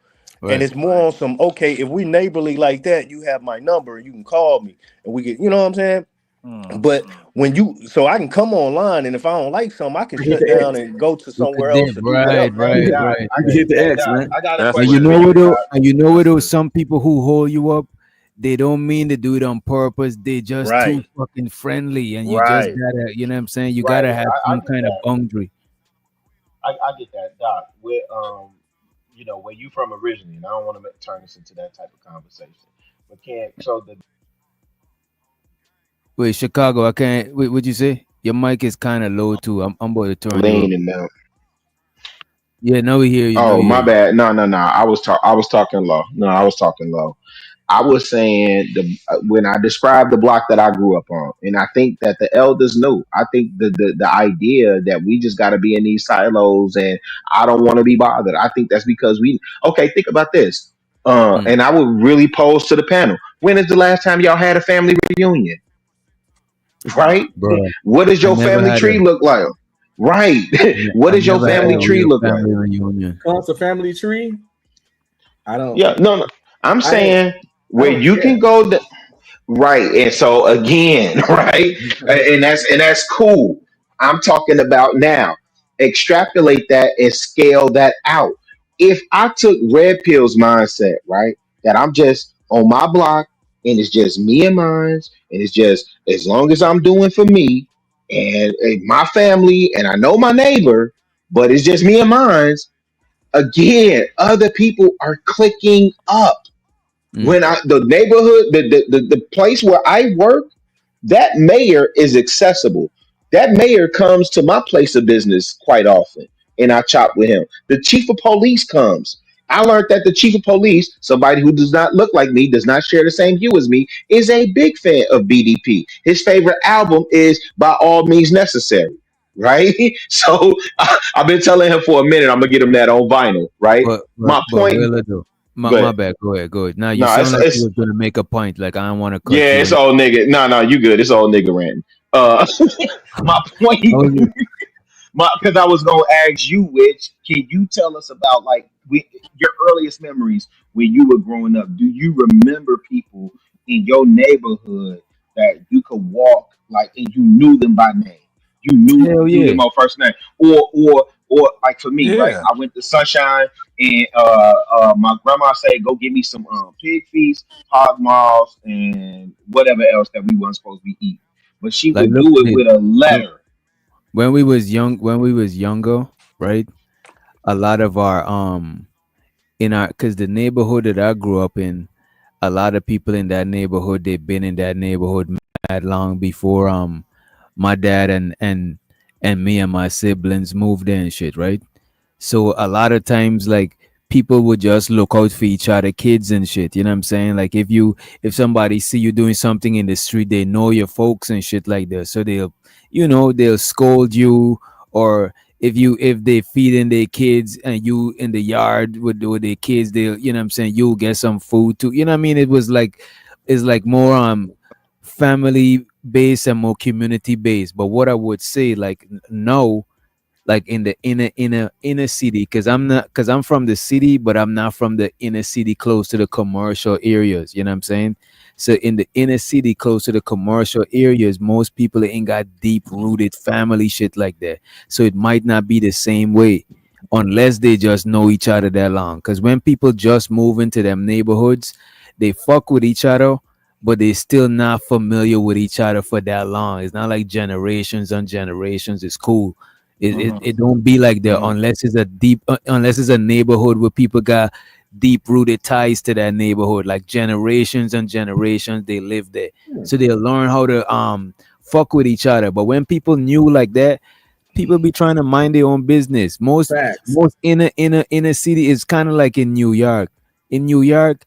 And Right. it's more on some, okay, if we neighborly like that, you have my number and you can call me and we get, you know what I'm saying? Hmm. But when you, so I can come online and if I don't like something, I can I hit shut the down X. and go to You could somewhere dip. else or do Right, whatever. Hey right, Doc, right. I can hit the hey X, Doc, man. I got a That's And what you it question know for is. what you, though? Doc. And you know what That's though? what it is. Some people who hold you up, they don't mean to do it on purpose. They just too Right, fucking friendly, and you just right. gotta, you know what I'm saying? You Right, gotta have I some get kind of that. boundary. I get that, Doc. With where you from originally, and I don't want to turn this into that type of conversation. But can so the Wait, Chicago, I can't. Wait, what'd you say? Your mic is kind of low too. I'm about to turn you up. lean and now. Yeah, now we hear you. Now Oh, we hear my you. bad. No, no, no. I was talking low. No, I was talking low. I was saying when I described the block that I grew up on, and I think that the elders knew. I think the idea that we just got to be in these silos and I don't want to be bothered. I think that's because we. Okay, think about this. Mm, And I would really pose to the panel. When is the last time y'all had a family reunion? Right? bro, What does I your never family had tree a, look like? Right. What I does your never had family a tree real look like? family reunion. Comes to family tree. I don't. Yeah, no, no. I'm I ain't. saying I where don't you can care. go. Right. And so again, right? And that's cool. I'm talking about now. Extrapolate that and scale that out. If I took Red Pill's mindset, right, that I'm just on my block and it's just me and mine, and it's just as long as I'm doing for me and my family and I know my neighbor, but it's just me and mine. Again, other people are clicking up Mm, when I the neighborhood, the place where I work, that mayor is accessible. That mayor comes to my place of business quite often. and I chop with him. The chief of police comes. I learned that the chief of police, somebody who does not look like me, does not share the same hue as me, is a big fan of BDP. His favorite album is By All Means Necessary. Right? So I've been telling him for a minute I'm gonna get him that on vinyl, right? My But point, Willa though. My but bad. Go ahead. Go ahead. Now you no, sound like you it's was gonna make a point. Like I don't want to cut yeah, you. it's And all nigga. No, you good. It's all nigga ranting. Uh, my point, I was because I was gonna ask you, which can you tell us about like your earliest memories when you were growing up? Do you remember people in your neighborhood that you could walk like and you knew them by name? You hell knew yeah. them on first name, or like for me, right? Yeah. I went to Sunshine and my grandma said, "Go get me some pig feet, hog maws, and whatever else that we weren't supposed to be eating." But she Like would look do at it it. with a When letter. when we was younger, right? A lot of our in our because the neighborhood that I grew up in, a lot of people in that neighborhood they've been in that neighborhood mad long before my dad and me and my siblings moved in and shit, right? So a lot of times, like people would just look out for each other, kids and shit. You know what I'm saying? Like if somebody see you doing something in the street, they know your folks and shit like that. So they'll scold you, or if they feeding their kids and you in the yard with their kids, they'll you know what I'm saying, you'll get some food too. You know what I mean? It's like more family based and more community based. But what I would say, like no, like in the inner city, because I'm from the city, but I'm not from the inner city close to the commercial areas, you know what I'm saying? So in the inner city close to the commercial areas, most people ain't got deep rooted family shit like that, so it might not be the same way unless they just know each other that long. Because when people just move into them neighborhoods, they fuck with each other, but they still not familiar with each other for that long. It's not like generations on generations. It's cool. It don't be like that Mhm. unless it's a unless it's a neighborhood where people got deep rooted ties to that neighborhood, like generations and generations they live there, so they'll learn how to fuck with each other. But when people new like that, people be trying to mind their own business. Facts. Most inner city is kind of like in New York. In New York,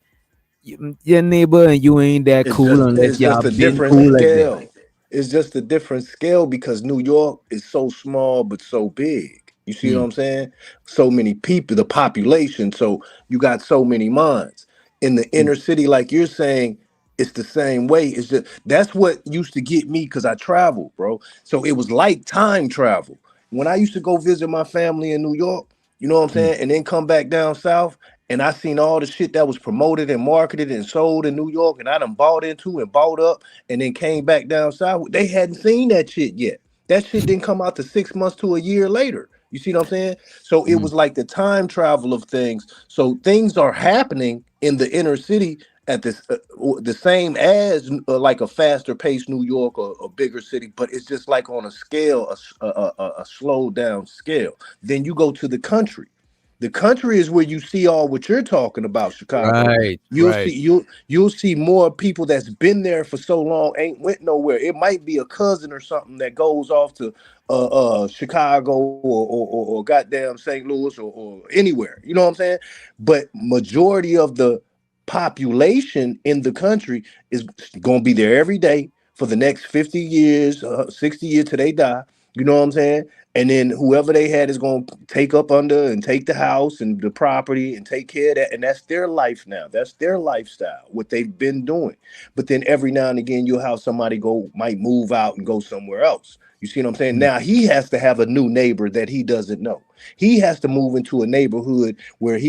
your neighbor and you ain't that cool unless It's y'all just a been different cool like that. scale. It's just a different scale because New York is so small but so big. You see what Mm. I'm saying? So many people, the population, so you got so many minds. In the inner city, like you're saying, it's the same way. It's just that's what used to get me because I traveled, bro. So it was like time travel. When I used to go visit my family in New York, you know what I'm Mm. saying, and then come back down south and I seen all the shit that was promoted and marketed and sold in New York, and I done bought into and bought up, and then came back down south. They hadn't seen that shit yet. That shit didn't come out to 6 months to a year later. You see what I'm saying? So it Mm. was like the time travel of things. So things are happening in the inner city at this the same as like a faster paced New York or a bigger city, but it's just like on a scale, a slowed down scale. Then you go to the country. The country is where you see all what you're talking about, Chicago. Right, You'll see right. you'll see more people that's been there for so long, ain't went nowhere. It might be a cousin or something that goes off to Chicago or goddamn St. Louis or anywhere. You know what I'm saying? But majority of the population in the country is gonna be there every day for the next 50 years, 60 years till they die. You know what I'm saying? And then whoever they had is going to take up under and take the house and the property and take care of that. And that's their life now. That's their lifestyle, what they've been doing. But then every now and again, you'll have somebody might move out and go somewhere else. You see what I'm saying? Mm. Now he has to have a new neighbor that he doesn't know. He has to move into a neighborhood where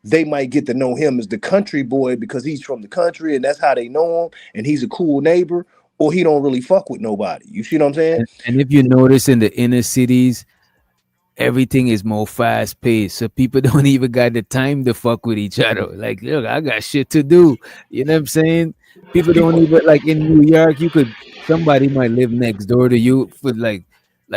they might get to know him as the country boy because he's from the country and that's how they know him. And he's a cool neighbor, or he don't really fuck with nobody. You see what I'm saying? And if you notice in the inner cities, everything is more fast paced. So people don't even got the time to fuck with each other. Like, look, I got shit to do. You know what I'm saying? People don't even like in New York, somebody might live next door to you for like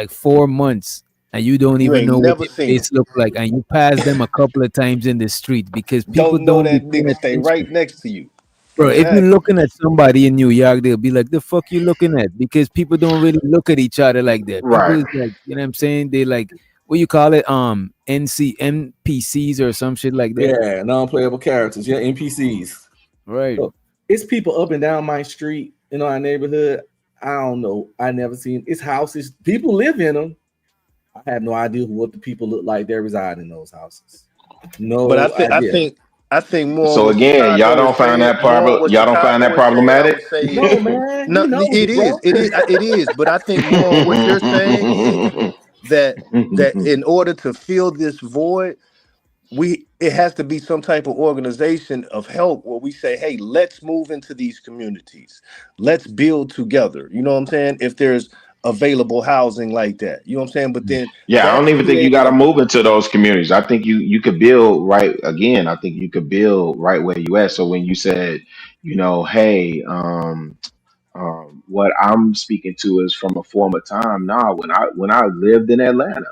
4 months and you don't You even ain't know what never their seen him. face look like. And you pass them a couple of times in the street because people Don't know don't be that paying nigga stay attention. right next to you. Bro, if you're Exactly. looking at somebody in New York, they'll be like, the fuck you looking at? Because people don't really look at each other like that. People Right. is like, you know what I'm saying? They like what you call it, NPCs or some shit like that. Yeah, non-playable characters. Yeah, NPCs. Right. So it's people up and down my street in our neighborhood. I don't know. I never seen it's houses. People live in them. I have no idea what the people look like that reside in those houses. But No idea. I think more So what again, y'all Chicago is don't find saying, that problem. Y'all don't find that I problematic. would say No, is man, no, he knows it it, is, bro. it is. But I think more on what you're saying is that in order to fill this void, it has to be some type of organization of help where we say, hey, let's move into these communities, let's build together. You know what I'm saying? If there's available housing like that, you know what I'm saying? But then Yeah, I that don't even think you creates got to a move into those communities. I think you could build right again. I think you could build right where you at. So when you said, hey, what I'm speaking to is from a former time. Nah, when I lived in Atlanta,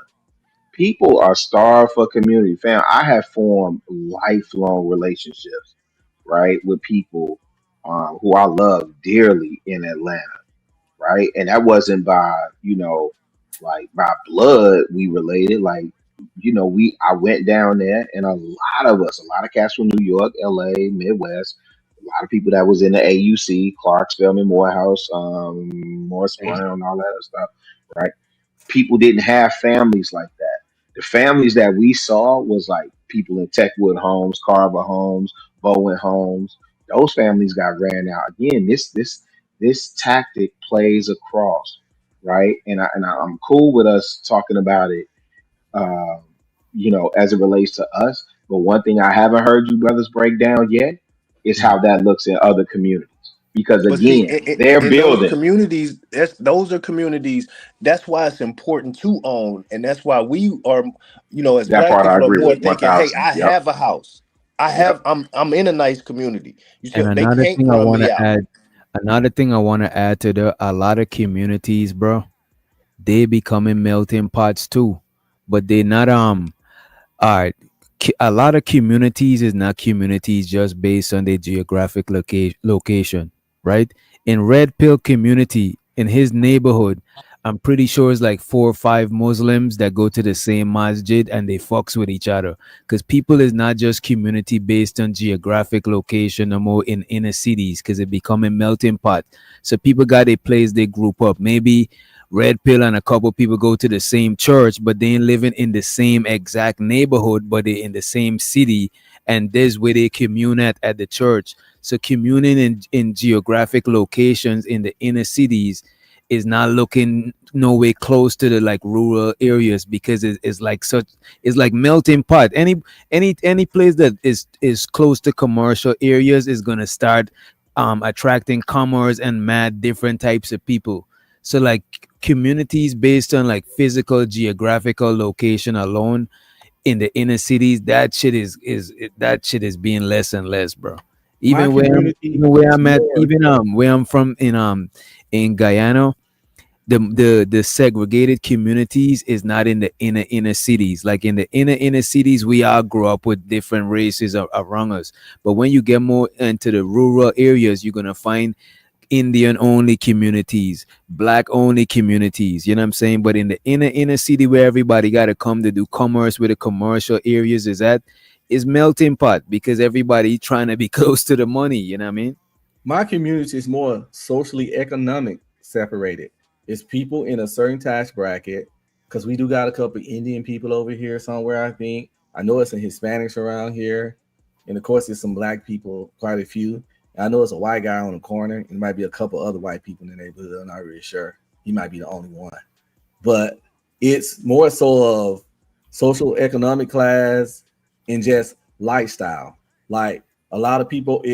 people are starved for community. Fam, I have formed lifelong relationships, right, with people who I love dearly in Atlanta, right? And that wasn't by, like by blood we related. Like, I went down there and a lot of us, a lot of cats from New York, LA, Midwest, a lot of people that was in the AUC, Clark, Spelman, Morehouse, Morris Brown, all that other stuff, right? People didn't have families like that. The families that we saw was like people in Techwood homes, Carver homes, Bowen homes. Those families got ran out. Again, this tactic plays across, right? I'm cool with us talking about it, uh, as it relates to us. But one thing I haven't heard you brothers break down yet is how that looks in other communities. Because But see, again, they're in those building. communities, those are communities. That's why it's important to own, and that's why we are, as That black part I people, are agree more with thinking, "Hey, 1,000. I Yep. have a house. Yep. I'm in a nice community. You see, And they can't run me out." another thing I want to add to a lot of communities, bro, they becoming melting pots too, but they not all right. A lot of communities is not communities just based on their geographic location, right? In Red Pill community, in his neighborhood, I'm pretty sure it's like 4 or 5 Muslims that go to the same masjid and they fucks with each other. Because people is not just community based on geographic location no more in inner cities because it become a melting pot. So people got a place they group up. Maybe Red Pill and a couple people go to the same church, but they ain't living in the same exact neighborhood, but they in the same city, and there's where they commune at the church. So communing in geographic locations in the inner cities is not looking nowhere close to the like rural areas because it's like such it's like melting pot. Any place that is close to commercial areas is gonna start attracting commerce and mad different types of people. So like communities based on like physical geographical location alone in the inner cities, that shit that shit is being less and less, bro. My community Even where is I'm at, more. even where I'm from in Guyana, the segregated communities is not in the inner cities. Like in the inner cities, we all grow up with different races around us. But when you get more into the rural areas, you're gonna find Indian only communities, black only communities, you know what I'm saying? But in the inner city where everybody gotta come to do commerce, where the commercial areas is melting pot because everybody trying to be close to the money, you know what I mean? My community is more socially economic separated. It's people in a certain tax bracket because we do got a couple Indian people over here somewhere. I think I know it's some Hispanics around here, and of course there's some black people, quite a few. And I know it's a white guy on the corner, and there might be a couple other white people in the neighborhood. I'm not really sure. He might be the only one, but it's more so of social economic class and just lifestyle. Like a lot of people,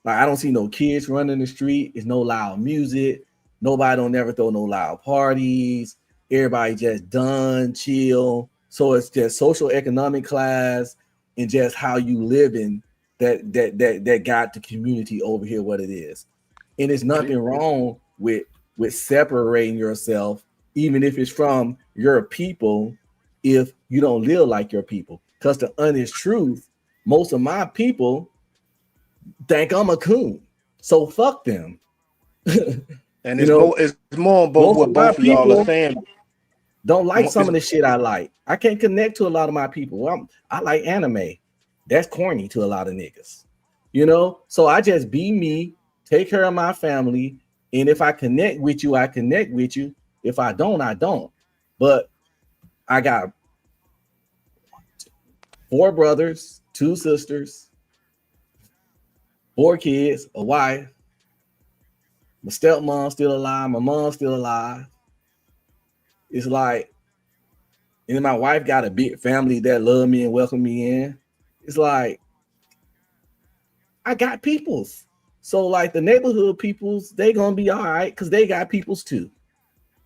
I don't see no kids running the street. It's no loud music. Nobody don't never throw no loud parties. Everybody just done chill. So it's just social economic class and just how you living that got the community over here what it is. And it's nothing wrong with separating yourself, even if it's from your people, if you don't live like your people. Because the honest truth, most of my people think I'm a coon. So fuck them. And You know, it's more on both most what of my both of y'all are people, saying. don't like some of the shit I like. I can't connect to a lot of my people. I like anime. That's corny to a lot of niggas. You know? So I just be me, take care of my family, and if I connect with you, I connect with you. If I don't, I don't. But I got 4 brothers, 2 sisters, 4 kids, a wife. My stepmom's still alive. My mom's still alive. It's like, and my wife got a big family that love me and welcome me in. It's like, I got peoples. So like the neighborhood peoples, they gonna be all right because they got peoples too.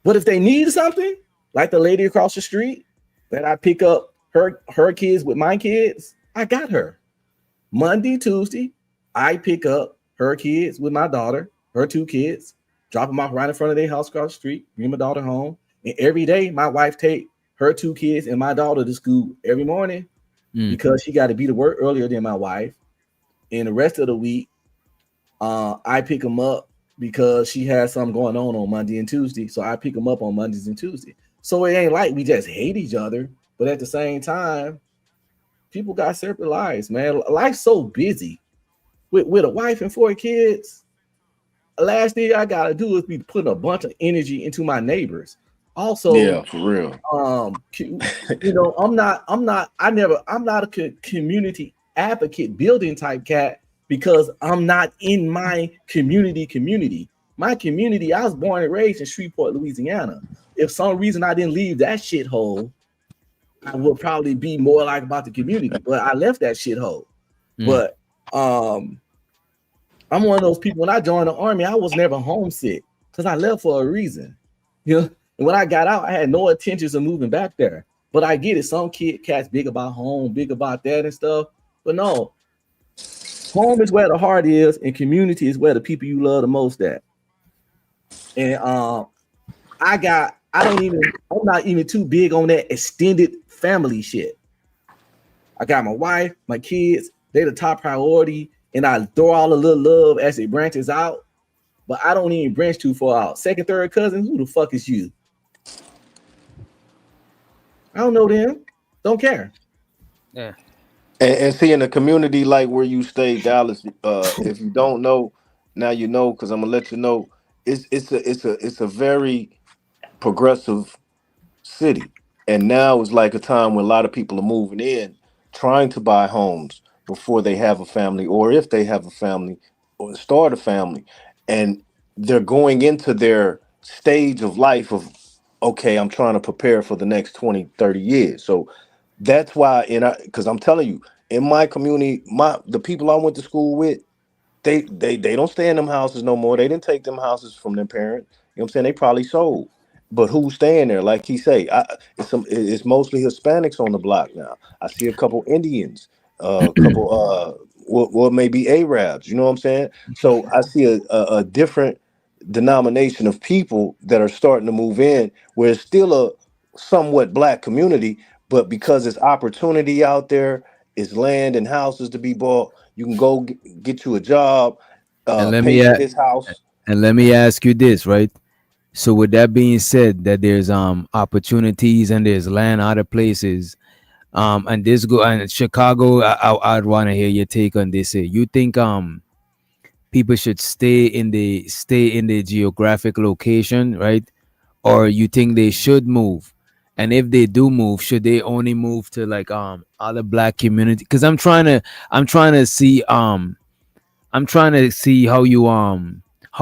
But if they need something, like the lady across the street that I pick up her kids with my kids, I got her. Monday, Tuesday, I pick up her kids with my daughter, her 2 kids, drop them off right in front of their house across the street, bring my daughter home. And every day, my wife take her 2 kids and my daughter to school every morning because she got to be to work earlier than my wife. And the rest of the week, I pick them up because she has something going on Monday and Tuesday. So I pick them up on Mondays and Tuesdays. So it ain't like we just hate each other, but at the same time, people got separate lives, man. Life's so busy with a wife and 4 kids. Last thing I gotta do is be putting a bunch of energy into my neighbors. Also, yeah, for real. You know, I'm not a community advocate building type cat because I'm not in my community. My community, I was born and raised in Shreveport, Louisiana. If some reason I didn't leave that shithole, I would probably be more like about the community. But I left that shithole. But I'm one of those people. When I joined the army, I was never homesick because I left for a reason. You know, and when I got out, I had no intentions of moving back there. But I get it. Some cats big about home, big about that and stuff. But no, home is where the heart is, and community is where the people you love the most at. And I'm not even too big on that extended family shit. I got my wife, my kids, they the top priority, and I throw all a little love as it branches out, but I don't even branch too far out. Second, third cousins, who the fuck is you? I don't know them. Don't care. Yeah. And see, in a community like where you stay, Dallas, if you don't know, now you know, because I'm gonna let you know. It's a very progressive city, and now is like a time when a lot of people are moving in, trying to buy homes before they have a family, or if they have a family, or start a family, and they're going into their stage of life of, okay, I'm trying to prepare for the next 20, 30 years. So that's why, because I'm telling you, in my community, the people I went to school with, they don't stay in them houses no more. They didn't take them houses from their parents. You know what I'm saying? They probably sold. But who's staying there? Like he say, it's mostly Hispanics on the block now. I see a couple Indians, a couple what may be Arabs. You know what I'm saying? So I see a different denomination of people that are starting to move in, where it's still a somewhat black community, but because it's opportunity out there, it's land and houses to be bought. You can go get you a job, And let pay me for this house. let me ask you this, right? So with that being said, that there's opportunities and there's land other places, and this go and Chicago, I'd want to hear your take on this. You think people should stay in the geographic location, right? Or you think they should move? And if they do move, should they only move to like other black community? Because I'm trying to see how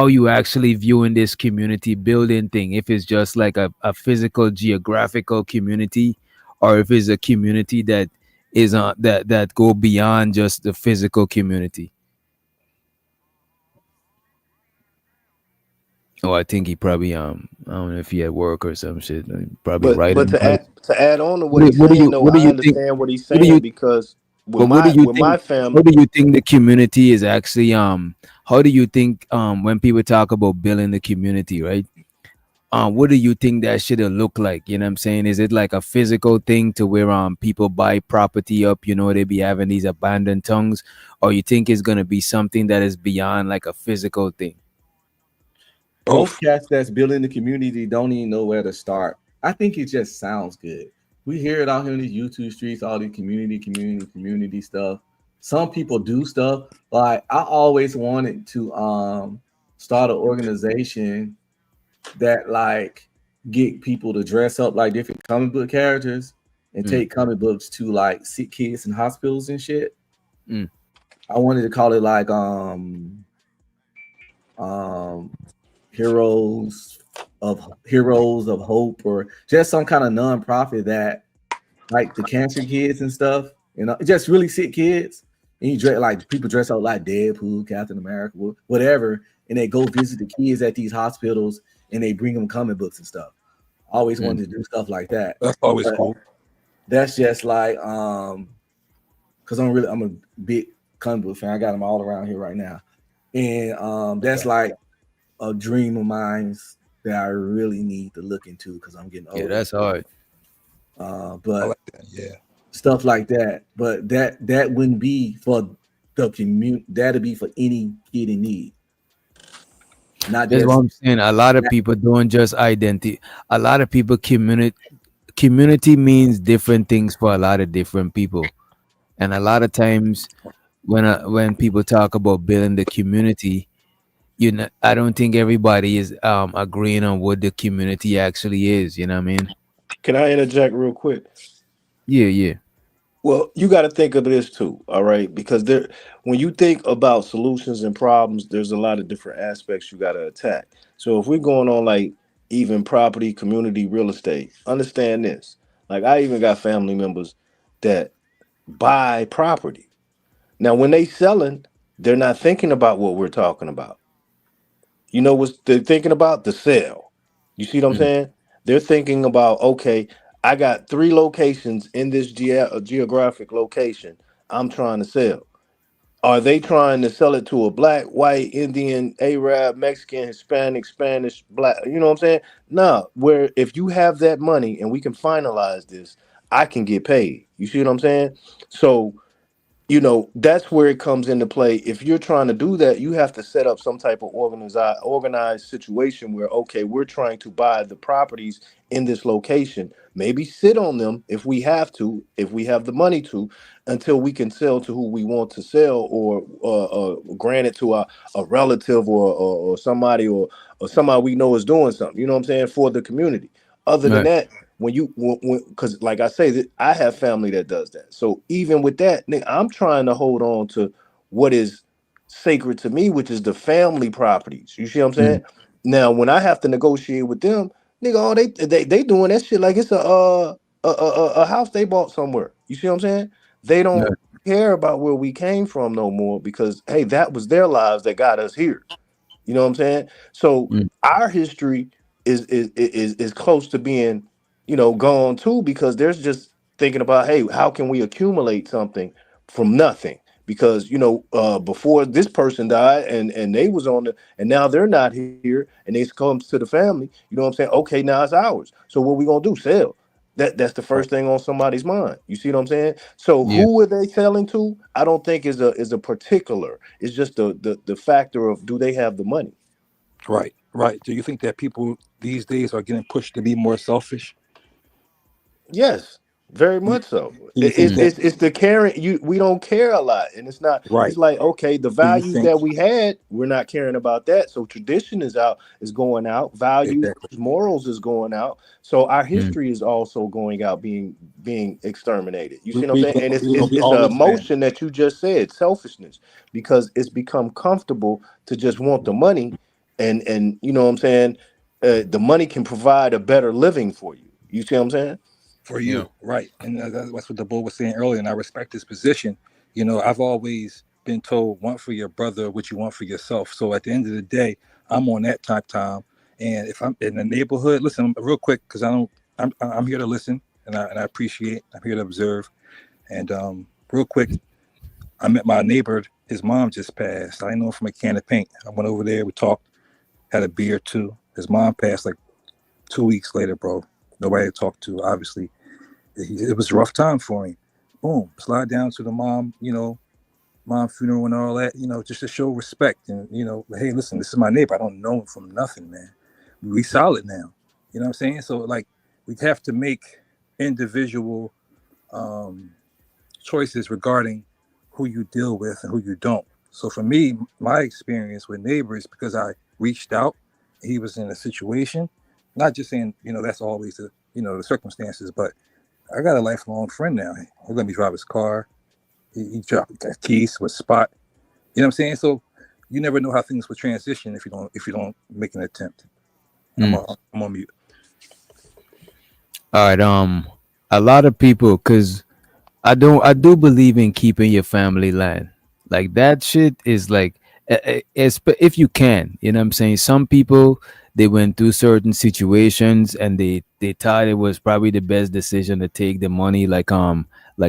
you actually viewing this community building thing. If it's just like a physical geographical community, or if it's a community that is that go beyond just the physical community. Oh, I think he probably I don't know if he at work or some shit. Probably But writing. to add on to what What, he's saying, though, what do I you think? understand what he's What do you saying because But what do you with think? my What family, do you think the community is actually? How do you think when people talk about building the community, right? What do you think that should look like? You know what I'm saying? Is it like a physical thing to where people buy property up? You know, they be having these abandoned tongues, or you think it's gonna be something that is beyond like a physical thing? Most cats that's building the community don't even know where to start. I think it just sounds good. We hear it out here in these YouTube streets, all these community stuff. Some people do stuff. Like I always wanted to start an organization that like get people to dress up like different comic book characters and Mm. take comic books to like sick kids in hospitals and shit. Mm. I wanted to call it like um heroes of hope, or just some kind of nonprofit that like the cancer kids and stuff, you know, just really sick kids. And you dress like people dress up like Deadpool, Captain America, whatever, and they go visit the kids at these hospitals and they bring them comic books and stuff. I always Mm. wanted to do stuff like that. That's always But cool. that's just like because I'm a big comic book fan. I got them all around here right now. And that's like a dream of mine that I really need to look into because I'm getting older. Yeah, that's hard. I But like that. Yeah. stuff like that. But that wouldn't be for the community. That'd be for any kid in need, not That's what just. I'm saying. A lot of people don't just identity. A lot of people community means different things for a lot of different people. And a lot of times when people talk about building the community, I don't think everybody is agreeing on what the community actually is. You know what I mean? Can I interject real quick? Yeah, yeah. Well, you got to think of this too, all right? Because when you think about solutions and problems, there's a lot of different aspects you got to attack. So if we're going on like even property, community, real estate, understand this. Like I even got family members that buy property. Now, when they selling, they're not thinking about what we're talking about. You know what they're thinking about? The sale. You see what I'm Mm. saying? They're thinking about, okay, I got 3 locations in this geographic location I'm trying to sell. Are they trying to sell it to a black, white, Indian, Arab, Mexican, Hispanic, Spanish, black? You know what I'm saying? No, where if you have that money and we can finalize this, I can get paid. You see what I'm saying? So that's where it comes into play. If you're trying to do that, you have to set up some type of organized situation where, okay, we're trying to buy the properties in this location, maybe sit on them if we have to, if we have the money to, until we can sell to who we want to sell, or grant it to a relative, or somebody, or somebody we know is doing something, you know what I'm saying, for the community. Other than Right. that, because like I say, that I have family that does that. So even with that, nigga, I'm trying to hold on to what is sacred to me, which is the family properties. You see what I'm Mm. saying? Now, when I have to negotiate with them, nigga, all they doing that shit like it's a house they bought somewhere. You see what I'm saying? They don't Right. care about where we came from no more, because hey, that was their lives that got us here. You know what I'm saying? So Mm. our history is close to being, gone too, because there's just thinking about, hey, how can we accumulate something from nothing? Because before this person died, and they was on the, and now they're not here, and they comes to the family. You know what I'm saying? Okay, now it's ours. So what we gonna do? Sell? That's the Right. first thing on somebody's mind. You see what I'm saying? So Yeah. who are they selling to? I don't think is a particular. It's just the factor of, do they have the money? Right. Right. Do you think that people these days are getting pushed to be more selfish? Yes, very Do much so. you think It's that? it's it's the caring. We don't care a lot, and it's not. It's Right. like, okay, the Do you values think? that we had, we're not caring about that. So tradition is going out. Values, Exactly. morals is going out. So our Mm. history is also going out, being exterminated. You see what I'm We saying? And it's we, it's we it's a always been. emotion that you just said, selfishness, because it's become comfortable to just want the money, and you know what I'm saying. The money can provide a better living for you. You see what I'm saying? For Yeah. you, right? And that's what the bull was saying earlier. And I respect his position. I've always been told, want for your brother what you want for yourself. So at the end of the day, I'm on that type time. And if I'm in the neighborhood, listen real quick, because I don't. I'm here to listen, and I appreciate. I'm here to observe. And real quick, I met my neighbor. His mom just passed. I know him from a can of paint. I went over there. We talked, had a beer too. His mom passed like 2 weeks later, bro. Nobody to talk to, obviously. It was a rough time for him. Boom, slide down to the mom, mom funeral and all that, just to show respect. And, hey, listen, this is my neighbor. I don't know him from nothing, man. We solid now. You know what I'm saying? So, like, we have to make individual choices regarding who you deal with and who you don't. So for me, my experience with neighbors, because I reached out, he was in a situation, not just saying, that's always the circumstances, but I got a lifelong friend now. He'll let me drive his car. He dropped keys to a spot. You know what I'm saying? So you never know how things will transition if you don't make an attempt. I'm on mute. All right. A lot of people, cause I do believe in keeping your family land. Like that shit is like, if you can, you know what I'm saying? Some people, they went through certain situations and they thought it was probably the best decision to take the money, like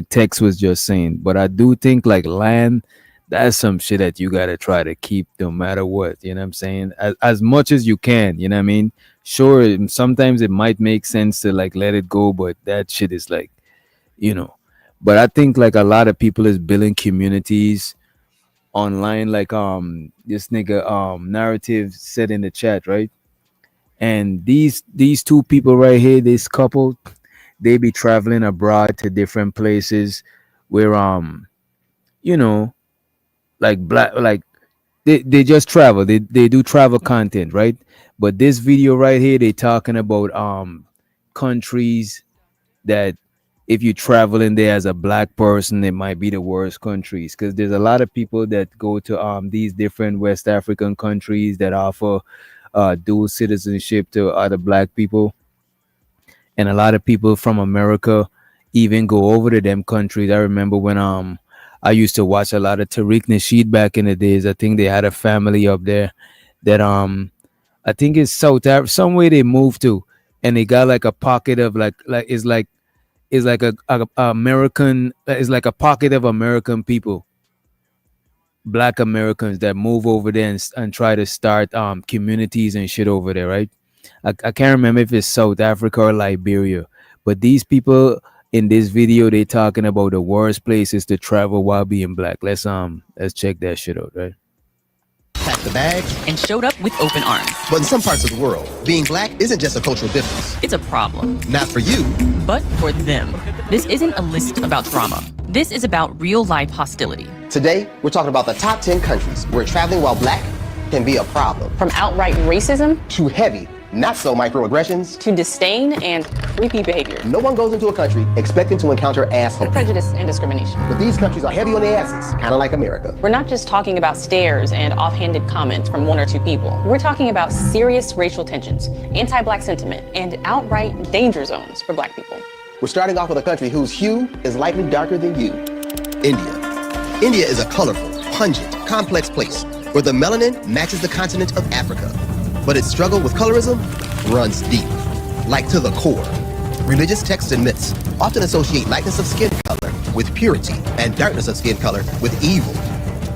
Tex was just saying. But I do think like land, that's some shit that you gotta try to keep no matter what. You know what I'm saying? As much as you can, you know what I mean? Sure, sometimes it might make sense to like let it go, but that shit is like, you know. But I think like a lot of people is building communities online, like this nigga narrative said in the chat, right? And these two people right here, this couple, they be traveling abroad to different places where you know, like black, like they just travel, they do travel content, right? But this video right here, they talking about countries that if you travel in there as a black person, it might be the worst countries, because there's a lot of people that go to these different West African countries that offer dual citizenship to other black people, and a lot of people from America even go over to them countries. I remember when I used to watch a lot of Tariq Nasheed back in the days. I think they had a family up there that I think it's South Africa, somewhere they moved to, and they got like a pocket of like is like a American, is like a pocket of American people, black Americans that move over there and try to start communities and shit over there, right? I can't remember if it's South Africa or Liberia, but these people in this video, they talking about the worst places to travel while being black. Let's check that shit out, right? Packed the bags and showed up with open arms. But in some parts of the world, being black isn't just a cultural difference. It's a problem. Not for you, but for them. This isn't a list about drama. This is about real life hostility. Today, we're talking about the top 10 countries where traveling while black can be a problem. From outright racism to heavy, not so microaggressions, to disdain and creepy behavior. No one goes into a country expecting to encounter assholes, prejudice, and discrimination. But these countries are heavy on the asses, kind of like America. We're not just talking about stares and offhanded comments from one or two people. We're talking about serious racial tensions, anti-black sentiment, and outright danger zones for black people. We're starting off with a country whose hue is likely darker than you, India. India is a colorful, pungent, complex place where the melanin matches the continent of Africa. But its struggle with colorism runs deep, like to the core. Religious texts and myths often associate lightness of skin color with purity and darkness of skin color with evil.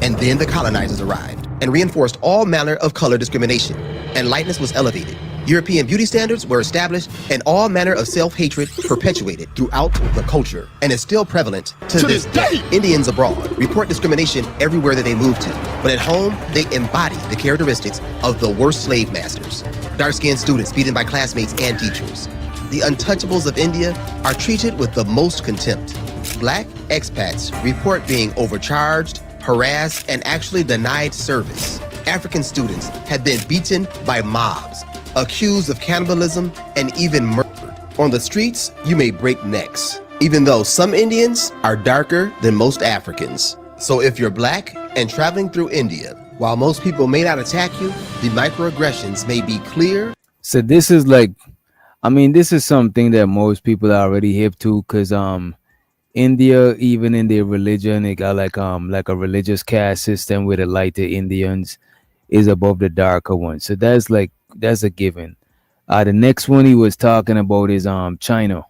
And then the colonizers arrived and reinforced all manner of color discrimination, and lightness was elevated. European beauty standards were established, and all manner of self-hatred perpetuated throughout the culture, and is still prevalent to this day. Indians abroad report discrimination everywhere that they move to, but at home, they embody the characteristics of the worst slave masters. Dark-skinned students beaten by classmates and teachers. The untouchables of India are treated with the most contempt. Black expats report being overcharged, harassed, and actually denied service. African students have been beaten by mobs, accused of cannibalism, and even murdered. On the streets, you may break necks, even though some Indians are darker than most Africans. So if you're black and traveling through India, while most people may not attack you, the microaggressions may be clear. So this is like, I mean, this is something that most people are already hip to, because India, even in their religion, they got like a religious caste system where the lighter Indians is above the darker ones. So that's a given. The next one he was talking about is China.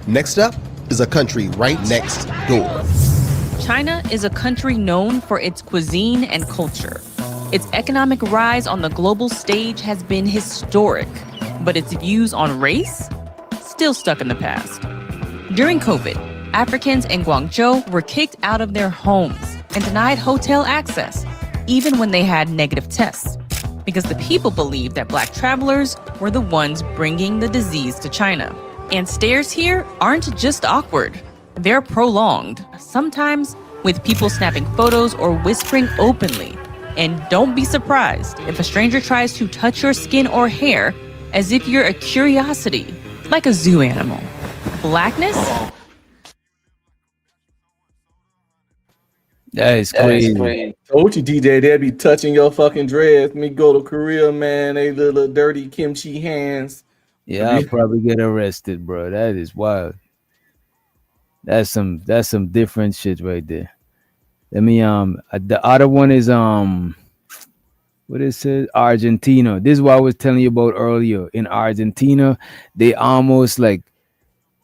Next up is a country right next door. China is a country known for its cuisine and culture. Its economic rise on the global stage has been historic, but its views on race still stuck in the past. During COVID, Africans in Guangzhou were kicked out of their homes and denied hotel access, even when they had negative tests. because the people believed that black travelers were the ones bringing the disease to China. And stares here aren't just awkward, they're prolonged, sometimes with people snapping photos or whispering openly. And don't be surprised if a stranger tries to touch your skin or hair as if you're a curiosity, like a zoo animal. Blackness? That is crazy. Told you, DJ, they'll be touching your fucking dreads. Me go to Korea, man. They little dirty kimchi hands. Yeah, I'll probably get arrested, bro. That is wild. That's some different shit right there. Let me the other one is what it says, Argentina. This is what I was telling you about earlier. In Argentina, they almost like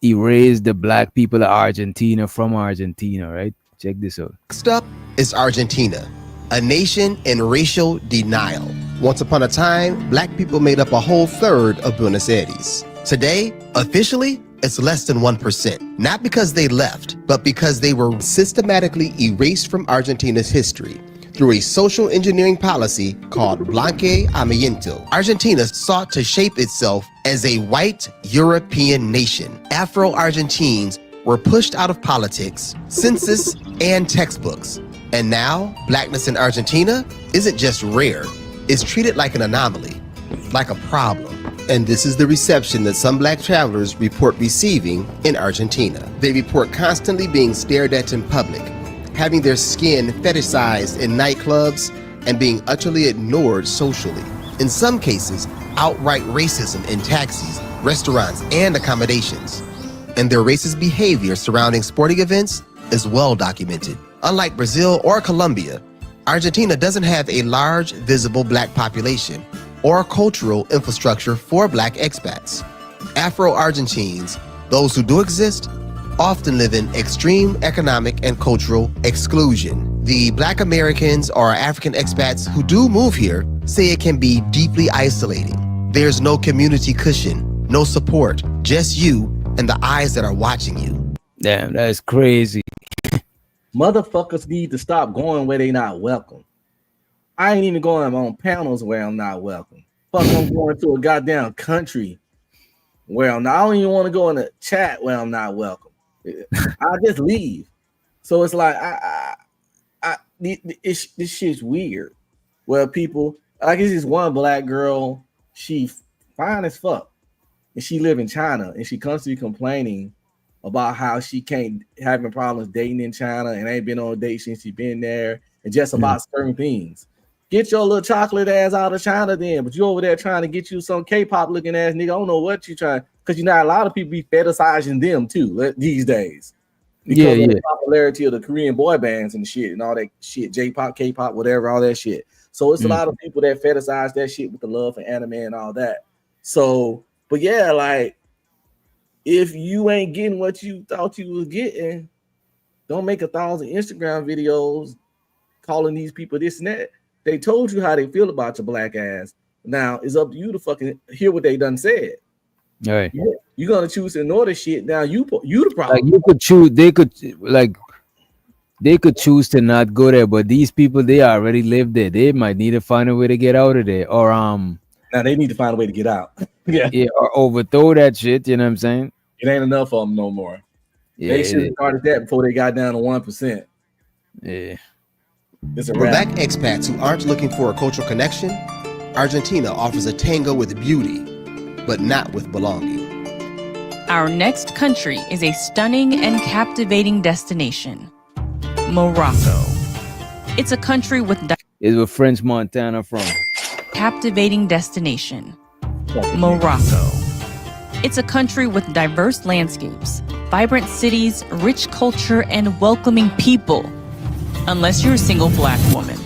erased the black people of Argentina from Argentina, right? Check this out. Next up is Argentina, a nation in racial denial. Once upon a time, black people made up a whole third of Buenos Aires. Today, officially, it's less than 1%. Not because they left, but because they were systematically erased from Argentina's history through a social engineering policy called blanqueamiento. Argentina sought to shape itself as a white European nation. Afro-Argentines were pushed out of politics, census, and textbooks. And now, blackness in Argentina isn't just rare, it's treated like an anomaly, like a problem. And this is the reception that some black travelers report receiving in Argentina. They report constantly being stared at in public, having their skin fetishized in nightclubs, and being utterly ignored socially. In some cases, outright racism in taxis, restaurants, and accommodations. And their racist behavior surrounding sporting events is well documented. Unlike Brazil or Colombia, Argentina doesn't have a large visible black population or cultural infrastructure for black expats. Afro-Argentines, those who do exist, often live in extreme economic and cultural exclusion. The black Americans or African expats who do move here say it can be deeply isolating. There's no community cushion, no support, just you and the eyes that are watching you. Damn, that's crazy. Motherfuckers need to stop going where they not welcome. I ain't even going on panels where I'm not welcome. Fuck, I'm going to a goddamn country where I don't even want to go in a chat where I'm not welcome. I just leave. So it's like this shit's weird. Where people, like, it's this one black girl, she fine as fuck, and she live in China, and she constantly complaining about how she can't having problems dating in China and ain't been on a date since she been there, and just about certain things. Get your little chocolate ass out of China then, but you over there trying to get you some K-pop looking ass nigga. I don't know what you trying, because you know a lot of people be fetishizing them too these days. Because of the popularity of the Korean boy bands and shit and all that shit, J-pop, K-pop, whatever, all that shit. So it's a lot of people that fetishize that shit with the love for anime and all that. So, but yeah, like, if you ain't getting what you thought you was getting, don't make 1,000 Instagram videos calling these people this and that. They told you how they feel about your black ass. Now it's up to you to fucking hear what they done said. All right. You're gonna choose to ignore the shit. Now you the problem. Like, you could choose, they could choose to not go there, but these people, they already live there. They might need to find a way to get out of there, or now they need to find a way to get out. yeah, or overthrow that shit. You know what I'm saying? It ain't enough of them no more. Yeah, they should have started that before they got down to 1%. Yeah. For black expats who aren't looking for a cultural connection, Argentina offers a tango with beauty, but not with belonging. Our next country is a stunning and captivating destination, Morocco. It's a country with is where French Montana from. Captivating destination, Morocco. It's a country with diverse landscapes, vibrant cities, rich culture, and welcoming people. Unless you're a single black woman.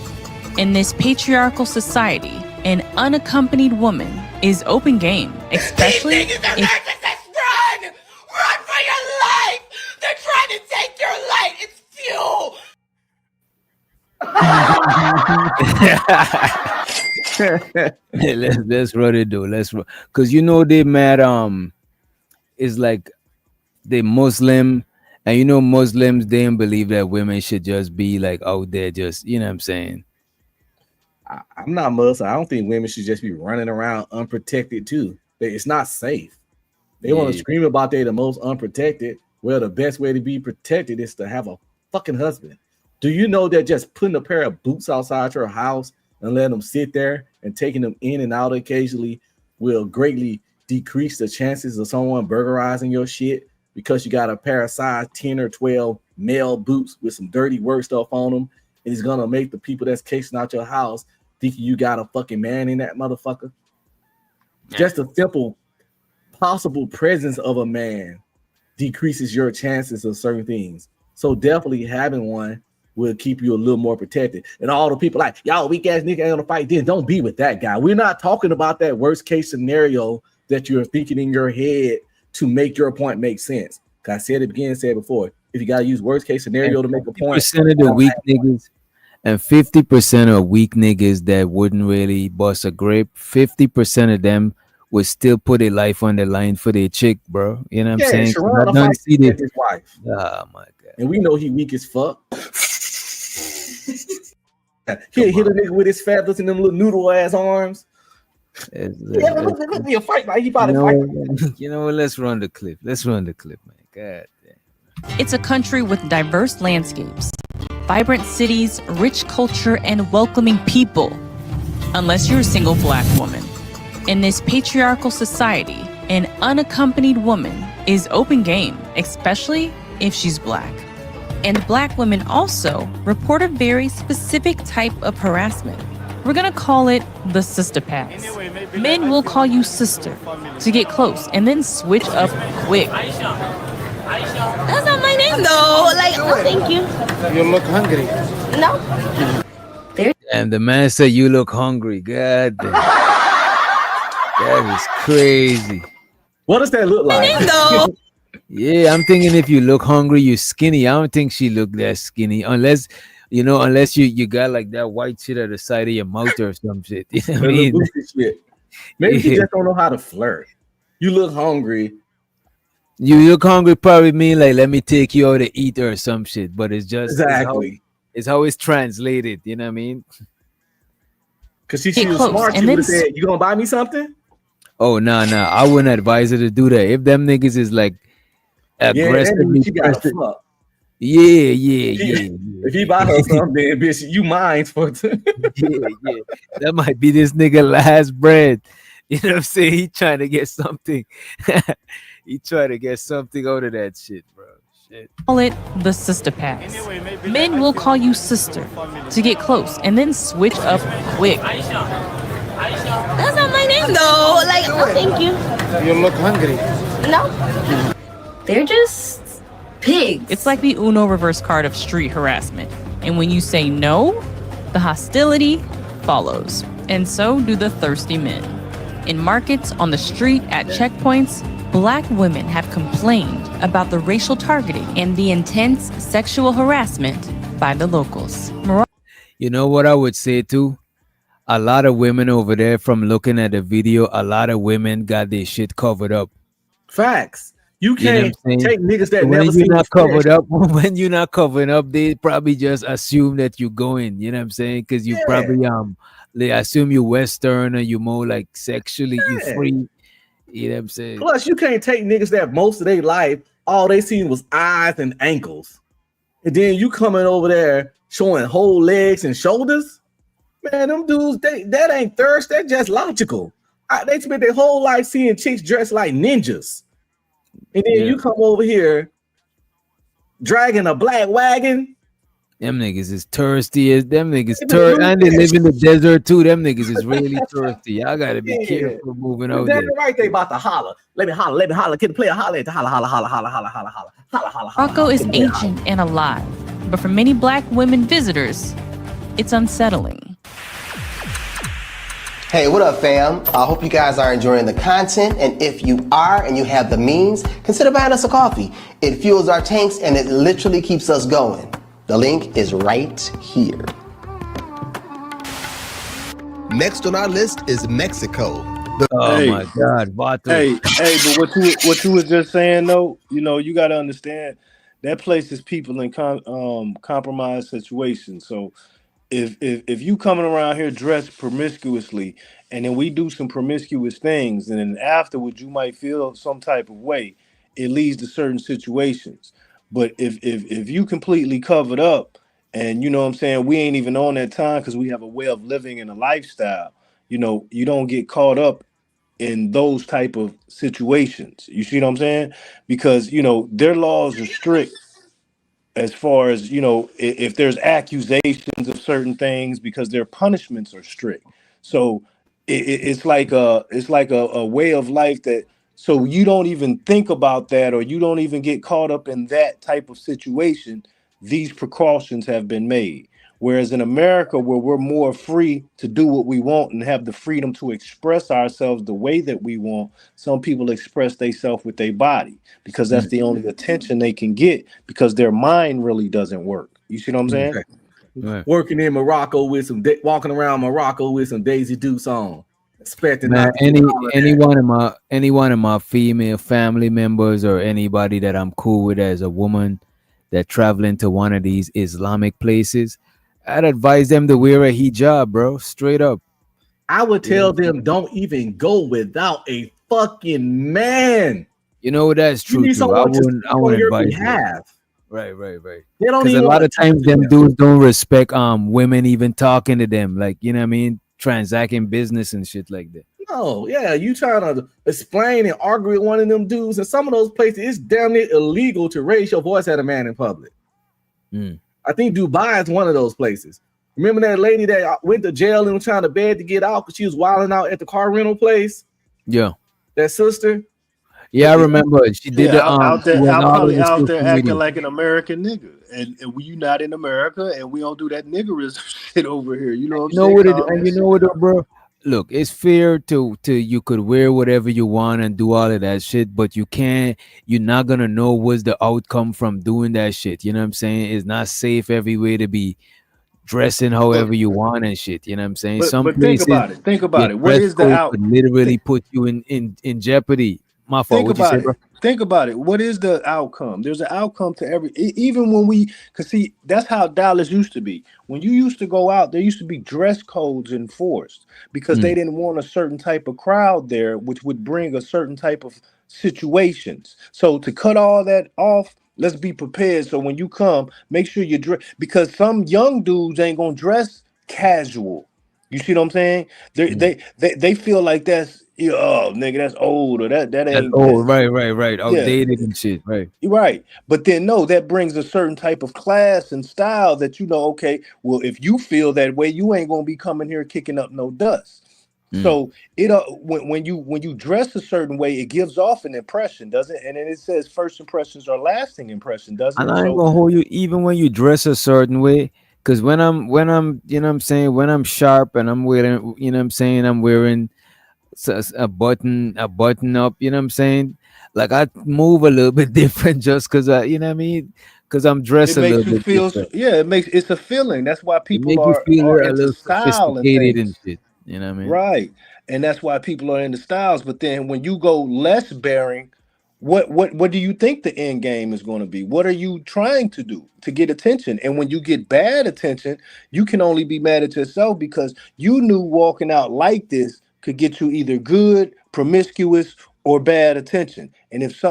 In this patriarchal society, an unaccompanied woman is open game, especially if... Run! Run for your life! They're trying to take your light! It's fuel! let's run it though. Let's run, because you know they mad. It's like they Muslim, and you know Muslims, they don't believe that women should just be like out there, just, you know what I'm saying. I'm not Muslim. I don't think women should just be running around unprotected too. It's not safe. They want to scream about they the most unprotected. Well, the best way to be protected is to have a fucking husband. Do you know that just putting a pair of boots outside your house and letting them sit there and taking them in and out occasionally will greatly decrease the chances of someone burglarizing your shit because you got a pair of size 10 or 12 male boots with some dirty work stuff on them, and it's gonna make the people that's casing out your house thinking you got a fucking man in that motherfucker. Just a simple possible presence of a man decreases your chances of certain things. So definitely having one will keep you a little more protected. And all the people like, y'all weak ass nigga ain't gonna fight then. Don't be with that guy. We're not talking about that worst case scenario that you're thinking in your head to make your point make sense. Cause I said it again, said before, if you gotta use worst case scenario to make a point, 50% of the weak niggas and 50% of weak niggas that wouldn't really bust a grape, 50% of them would still put their life on the line for their chick, bro. You know what I'm saying? Sharon I don't see his wife. Oh my god. And we know he weak as fuck. He'll hit a nigga with his feathers and them little noodle ass arms. Look me a fight like he about to fight. You know what? Let's run the clip. Let's run the clip, man. God damn. It's a country with diverse landscapes, vibrant cities, rich culture, and welcoming people. Unless you're a single black woman. In this patriarchal society, an unaccompanied woman is open game, especially if she's black. And black women also report a very specific type of harassment. We're gonna call it the sister pass. Men will call you sister to get close and then switch up quick. That's not my name though. Like, oh, thank you. You look hungry. No. And the man said, "You look hungry." God damn. That is crazy. What does that look like? Yeah, I'm thinking if you look hungry, you're skinny. I don't think she looked that skinny unless you got like that white shit at the side of your mouth or some shit. You know what I mean? Maybe you just don't know how to flirt. You look hungry. You look hungry probably mean like let me take you out to eat or some shit, but it's just exactly it's how it's translated. You know what I mean? Because she was smart. She would have said, "You gonna buy me something?" Oh no, I wouldn't advise her to do that. If them niggas is like aggressively, yeah. If he buy her something, then bitch, you mine for yeah. That might be this nigga last bread. You know what I'm saying? He trying to get something. He trying to get something out of that shit, bro. Shit. Call it the sister pass. Men will call you sister to get close and then switch up quick. That's not my name though. Like, oh, thank you. You look hungry. No. They're just pigs. It's like the Uno reverse card of street harassment. And when you say no, the hostility follows. And so do the thirsty men. In markets, on the street, at checkpoints, Black women have complained about the racial targeting and the intense sexual harassment by the locals. You know what I would say too? A lot of women over there, from looking at the video, a lot of women got their shit covered up. Facts. You can't take niggas that when never you're seen not you covered up. When you're not covered up, they probably just assume that you're going. You know what I'm saying? Because you probably they assume you're Western or you're more like sexually you free. You know what I'm saying? Plus, you can't take niggas that most of their life all they seen was eyes and ankles, and then you coming over there showing whole legs and shoulders. Man, them dudes, that ain't thirst. That's just logical. They spent their whole life seeing chicks dressed like ninjas. And then you come over here dragging a black wagon. Them niggas is thirsty as them niggas and they live in the desert too. Them niggas is really thirsty. Y'all gotta be careful moving over there. Right, they about to holler. Let me holler. Can the player holler at the holler. Morocco is ancient and alive, but for many Black women visitors, it's unsettling. Hey, what up, fam? I hope you guys are enjoying the content, and if you are and you have the means, consider buying us a coffee. It fuels our tanks and it literally keeps us going. The link is right here. Next on our list is Mexico. My God, Vato. Hey, but what you was just saying though, you got to understand that places people in compromised situations. So if you coming around here dressed promiscuously, and then we do some promiscuous things, and then afterwards you might feel some type of way, it leads to certain situations. But if you completely covered up, and you know what I'm saying, we ain't even on that time because we have a way of living and a lifestyle. You don't get caught up in those type of situations. You see what I'm saying? Because their laws are strict as far as if there's accusations of certain things, because their punishments are strict. So it's like a way of life that, so you don't even think about that, or you don't even get caught up in that type of situation. These precautions have been made. Whereas in America, where we're more free to do what we want and have the freedom to express ourselves the way that we want, some people express themselves with their body because that's Mm. the only attention they can get, because their mind really doesn't work. You see what I'm saying? Right. Working in Morocco with walking around Morocco with some Daisy Dukes on, expecting Man, not to get hollered at. any one of my female family members or anybody that I'm cool with as a woman that traveling to one of these Islamic places, I'd advise them to wear a hijab, bro. Straight up. I would You know tell what I'm them, saying? don't even go without a fucking man. You know that's You true need too. I someone to wouldn't speak I on wouldn't your advise that. behalf. Right, right, right. They don't Because a even lot want of to talk times to them them. dudes don't respect women even talking to them. Like, you know what I mean? Transacting business and shit like that. No, yeah, you trying to explain and argue with one of them dudes. In some of those places, it's damn near illegal to raise your voice at a man in public. Mm. I think Dubai is one of those places. Remember that lady that went to jail and was trying to beg to get out because she was wilding out at the car rental place? Yeah. That sister? Yeah, I remember she did Yeah, the out she there, went out all probably over out social there acting media. like an American nigga, and we not in America, and we don't do that niggerism shit over here. You know what I'm You know saying? what it Calm and that you know shit what, down. bro? Look, it's fair to you could wear whatever you want and do all of that shit, but you're not gonna know what's the outcome from doing that shit. You know what I'm saying? It's not safe everywhere to be dressing But however you want and shit. You know what I'm saying? but Some but think places about it. Think your about it. What dress is the code out? could literally Think, put you in jeopardy. My fault. think What you say, about bro? it. Think about it. What is the outcome? There's an outcome to every. Even when cause see, that's how Dallas used to be. When you used to go out, there used to be dress codes enforced because they Mm. didn't want a certain type of crowd there, which would bring a certain type of situations. So to cut all that off, let's be prepared. So when you come, make sure you dress, because some young dudes ain't gonna dress casual. You see what I'm saying? They Mm. they they, they feel like that's, oh nigga, that's old, or that That's ain't old, that. right. Yeah, Outdated and shit, right. you're right. But then no, that brings a certain type of class and style that, okay, well, if you feel that way, you ain't gonna be coming here kicking up no dust. Mm. So when you dress a certain way, it gives off an impression, doesn't it? And then it says first impressions are lasting impression, doesn't And it? I ain't So gonna hold you even when you dress a certain way. Cause when I'm you know what I'm saying, when I'm sharp and I'm wearing, you know what I'm saying, I'm wearing a button up, you know what I'm saying? Like I move a little bit different just cause you know what I mean? Cause I'm it dressed a little makes you bit feel, different. yeah, it's a feeling. That's why It people make you are feel a into little style and sophisticated and things. shit. You know what I mean? Right. And that's why people are into styles. But then when you go less bearing, what do you think the end game is going to be? What are you trying to do to get attention? And when you get bad attention, you can only be mad at yourself because you knew walking out like this could get you either good, promiscuous, or bad attention. And if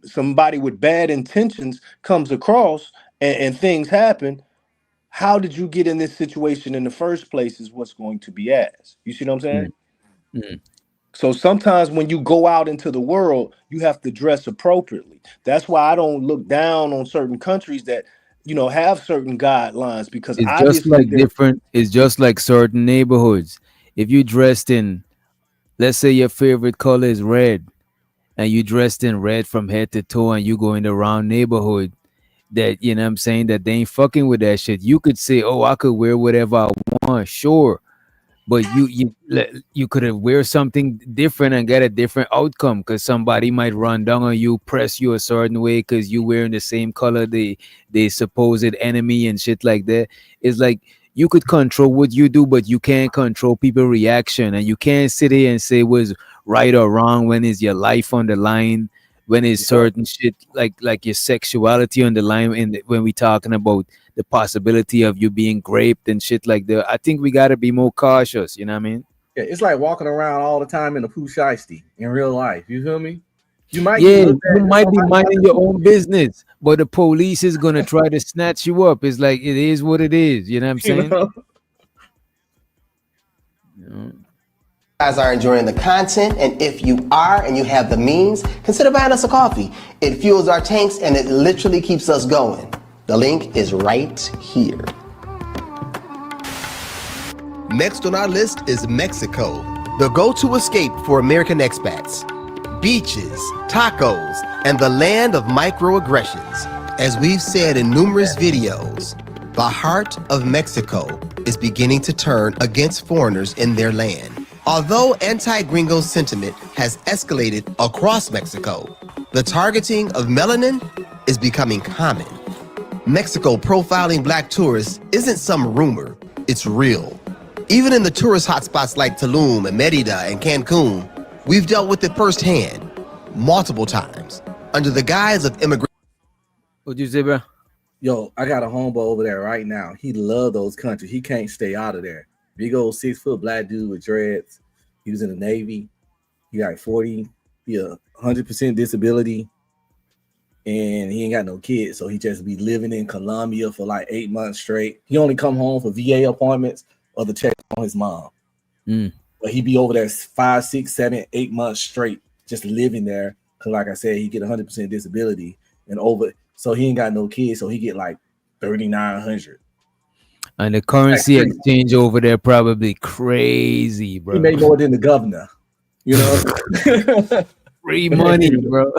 somebody with bad intentions comes across, and things happen, how did you get in this situation in the first place is what's going to be asked. You see what I'm saying? Mm, mm. So sometimes when you go out into the world, you have to dress appropriately. That's why I don't look down on certain countries that, have certain guidelines, because It's just obviously like they're. different. It's just like certain neighborhoods. If you dressed in, let's say your favorite color is red, and you dressed in red from head to toe, and you go in the wrong neighborhood, that you know what I'm saying, that they ain't fucking with that shit. You could say, oh, I could wear whatever I want, sure, but you could have wear something different and get a different outcome because somebody might run down on you, press you a certain way because you wearing the same color the supposed enemy and shit like that. It's like you could control what you do, but you can't control people reaction, and you can't sit here and say was right or wrong when it's your life on the line when it's certain shit like your sexuality on the line, when we talking about the possibility of you being raped and shit like that. I think we gotta be more cautious. You know what I mean? Yeah, it's like walking around all the time in a poo shiesty in real life. You feel me? You might get Yeah, looked you at. might be Somebody minding your own business, but the police is gonna try to snatch you up. It's like it is what it is. You know what I'm you saying? know? Guys are enjoying the content, and if you are and you have the means, consider buying us a coffee. It fuels our tanks and it literally keeps us going. The link is right here. Next on our list is Mexico, the go-to escape for American expats. Beaches, tacos, and the land of microaggressions. As we've said in numerous videos, the heart of Mexico is beginning to turn against foreigners in their land. Although anti-gringo sentiment has escalated across Mexico, the targeting of melanin is becoming common. Mexico profiling black tourists isn't some rumor, it's real. Even in the tourist hotspots like Tulum and Merida and Cancun, we've dealt with it firsthand, multiple times, under the guise of immigration. What'd you say, bro? Yo, I got a homeboy over there right now. He love those countries. He can't stay out of there. Big old 6-foot black dude with dreads. He was in the Navy. He got 40, he 100% disability, and he ain't got no kids. So he just be living in Colombia for like 8 months straight. He only come home for VA appointments or to check on his mom. But he be over there 5, 6, 7, 8 months straight, just living there. Cause like I said, he get 100% disability and over. So he ain't got no kids. So he get like 3,900. And the currency exchange over there probably crazy, bro. He may more than the governor, you know. Free money, bro.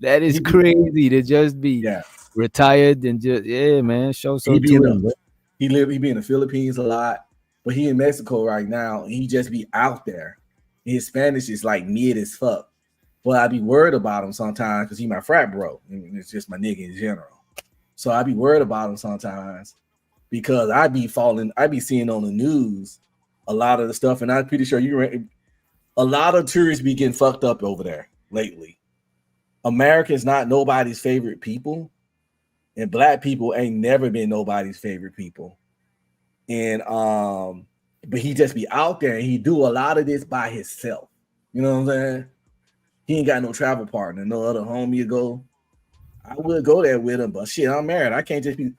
That is crazy to just be retired and just man. Show some to him, bro. He be in the Philippines a lot, but he in Mexico right now. And he just be out there. His Spanish is like mid as fuck. But I be worried about him sometimes because he my frat bro. And it's just my nigga in general. So I be worried about him sometimes because I be seeing on the news a lot of the stuff, and I'm pretty sure a lot of tourists be getting fucked up over there lately. America is not nobody's favorite people, and black people ain't never been nobody's favorite people. And but he just be out there and he do a lot of this by himself. You know what I'm saying? He ain't got no travel partner, no other homie to go. I would go there with him, but shit, I'm married. I can't just be.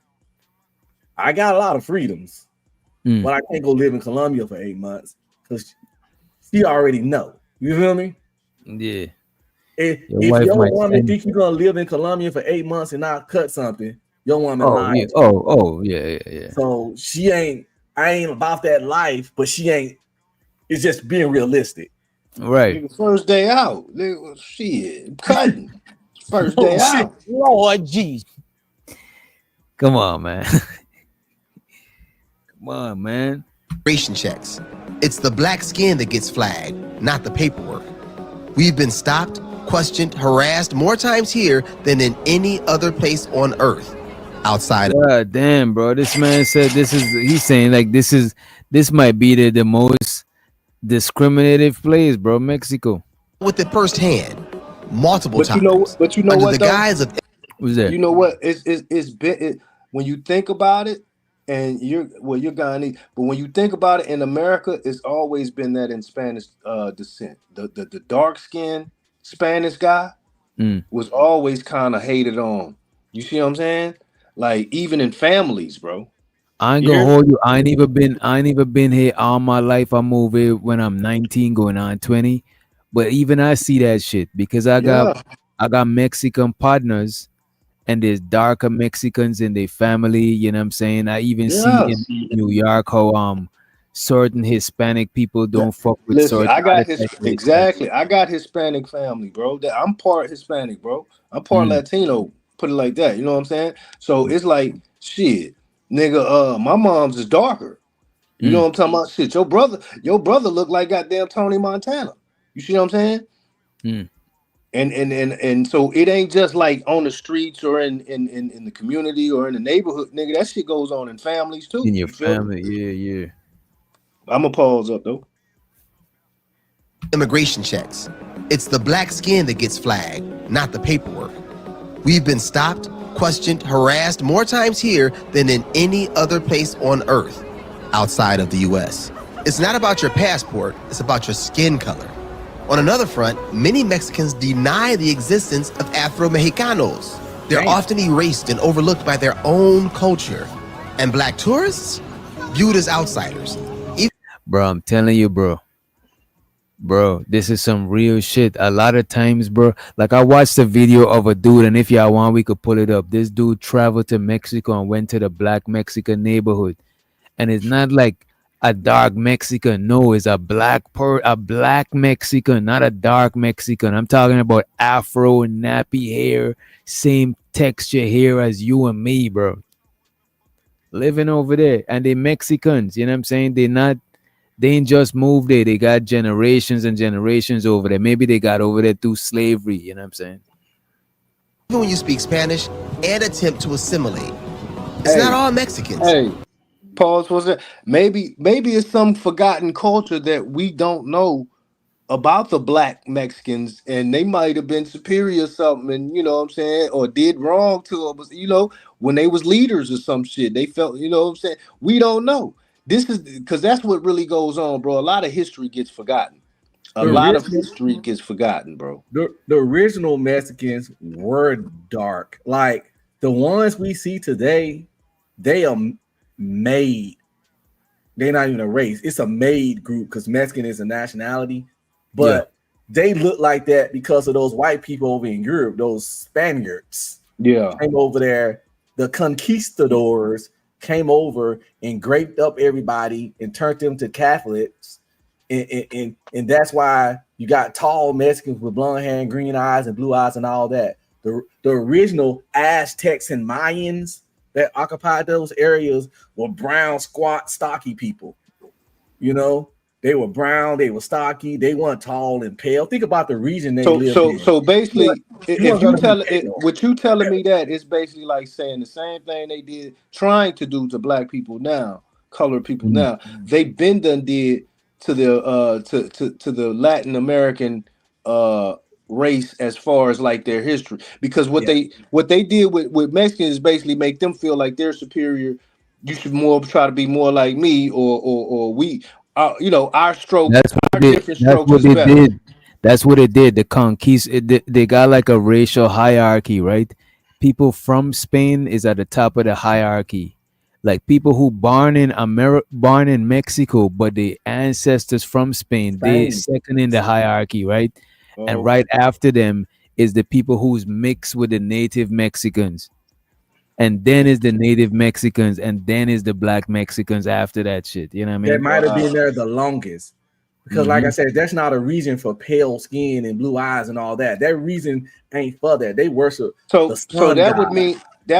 I got a lot of freedoms, but I can't go live in Colombia for 8 months because she already know. You feel me? Yeah. If your woman think you're gonna live in Colombia for 8 months and not cut something, your woman lying. Yeah. So I ain't about that life, but she ain't. It's just being realistic. Right. Nigga, first day out. Nigga, shit, cutting. First day out. Lord jeez. Come on, man. Come on, man. Immigration checks. It's the black skin that gets flagged, not the paperwork. We've been stopped, questioned, harassed more times here than in any other place on earth outside of. God damn, bro. This man said he's saying like this might be the most discriminative place, bro. Mexico. With it firsthand, multiple but times. You know under what? The Though? guise of. Who's that? You know what? It's been when you think about it, and you're Ghanaian, but when you think about it in America, it's always been that in Spanish descent. The dark skinned Spanish guy was always kind of hated on. You see what I'm saying? Like even in families, bro. I ain't gonna hold you. I ain't even been here all my life. I moved here when I'm 19, going on 20. But even I see that shit because I got Mexican partners, and there's darker Mexicans in their family. You know what I'm saying? I even see in New York how certain Hispanic people don't fuck with certain. I got I got Hispanic family, bro. I'm part Hispanic, bro. I'm part Latino. Put it like that. You know what I'm saying? So it's like shit, nigga. My mom's is darker. You know what I'm talking about? Shit, your brother looked like goddamn Tony Montana. You see what I'm saying? And so it ain't just like on the streets or in the community or in the neighborhood, nigga. That shit goes on in families too. In your family, yeah. I'm gonna pause up though. immigration checks. It's the black skin that gets flagged, not the paperwork. We've been stopped, questioned, harassed more times here than in any other place on earth outside of the US. It's not about your passport, it's about your skin color. On another front, many Mexicans deny the existence of Afro-Mexicanos. They're often erased and overlooked by their own culture. And black tourists, viewed as outsiders. Bro, I'm telling you, bro. Bro, this is some real shit. A lot of times, bro, like I watched a video of a dude, and if y'all want, we could pull it up. This dude traveled to Mexico and went to the black Mexican neighborhood. And it's not like a dark Mexican. No, it's a black Mexican, not a dark Mexican. I'm talking about afro and nappy hair, same texture hair as you and me, bro. Living over there. And they Mexicans, you know what I'm saying? They ain't just moved there. They got generations and generations over there. Maybe they got over there through slavery, you know what I'm saying? Even when you speak Spanish and attempt to assimilate. It's not all Mexicans. Hey, pause for a second. Maybe it's some forgotten culture that we don't know about the black Mexicans, and they might have been superior or something, and you know what I'm saying, or did wrong to them, you know, when they was leaders or some shit. They felt, you know what I'm saying? We don't know. This is because that's what really goes on, bro. A lot of history gets forgotten. A lot of history gets forgotten, bro. The original Mexicans were dark. Like the ones we see today, they are made. They're not even a race. It's a made group because Mexican is a nationality. But they look like that because of those white people over in Europe, those Spaniards. Yeah. Came over there. The conquistadors came over and graped up everybody and turned them to Catholics. And that's why you got tall Mexicans with blonde hair and green eyes and blue eyes and all that. The original Aztecs and Mayans that occupied those areas were brown, squat, stocky people. You know, they were brown, they were stocky, they weren't tall and pale. Think about the region they lived in. So basically, if you tell it, what you telling me that it's basically like saying the same thing they did trying to do to black people now, colored people now. They been done did to the to the Latin American race as far as like their history, because what they did with Mexicans is basically make them feel like they're superior. You should more try to be more like me, or we. You know, our strokes, our different strokes is better. Did. That's what it did. The conquist. They got like a racial hierarchy, right? People from Spain is at the top of the hierarchy. Like people who born in Mexico, but the ancestors from Spain, they second in the hierarchy, right? And right after them is the people who's mixed with the native Mexicans. And then is the native Mexicans, and then is the black Mexicans after that shit. You know what I mean? That might have been there the longest. Because like I said, that's not a reason for pale skin and blue eyes and all that. That reason ain't for that. They worship the sun so that god.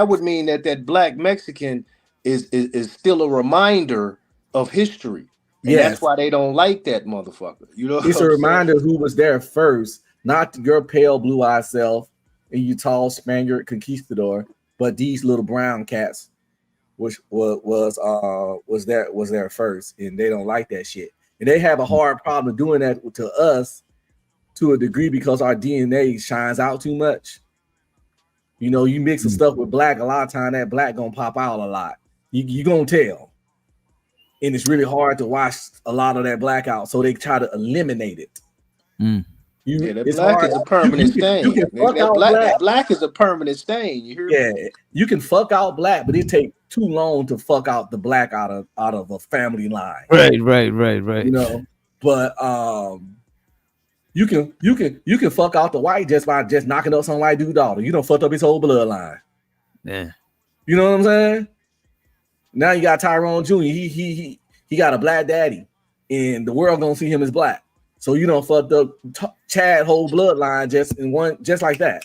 would mean that black Mexican is still a reminder of history. And that's why they don't like that motherfucker. You know, it's a reminder who was there first, not your pale blue-eyed self and you tall Spaniard conquistador, but these little brown cats, which was there first, and they don't like that shit. And they have a hard problem doing that to us to a degree because our DNA shines out too much. You know, you mix the stuff with black, a lot of time that black gonna pop out a lot. You gonna tell. And it's really hard to wash a lot of that black out, so they try to eliminate it. That black is a permanent stain. Black is a permanent stain. You hear me? You can fuck out black, but it takes too long to fuck out the black out of a family line. Right. You know, but you can fuck out the white just by just knocking up some white dude daughter. You don't fucked up his whole bloodline. Yeah. You know what I'm saying? Now you got Tyrone Jr. He got a black daddy, and the world gonna see him as black. So you don't fucked up Chad whole bloodline just like that.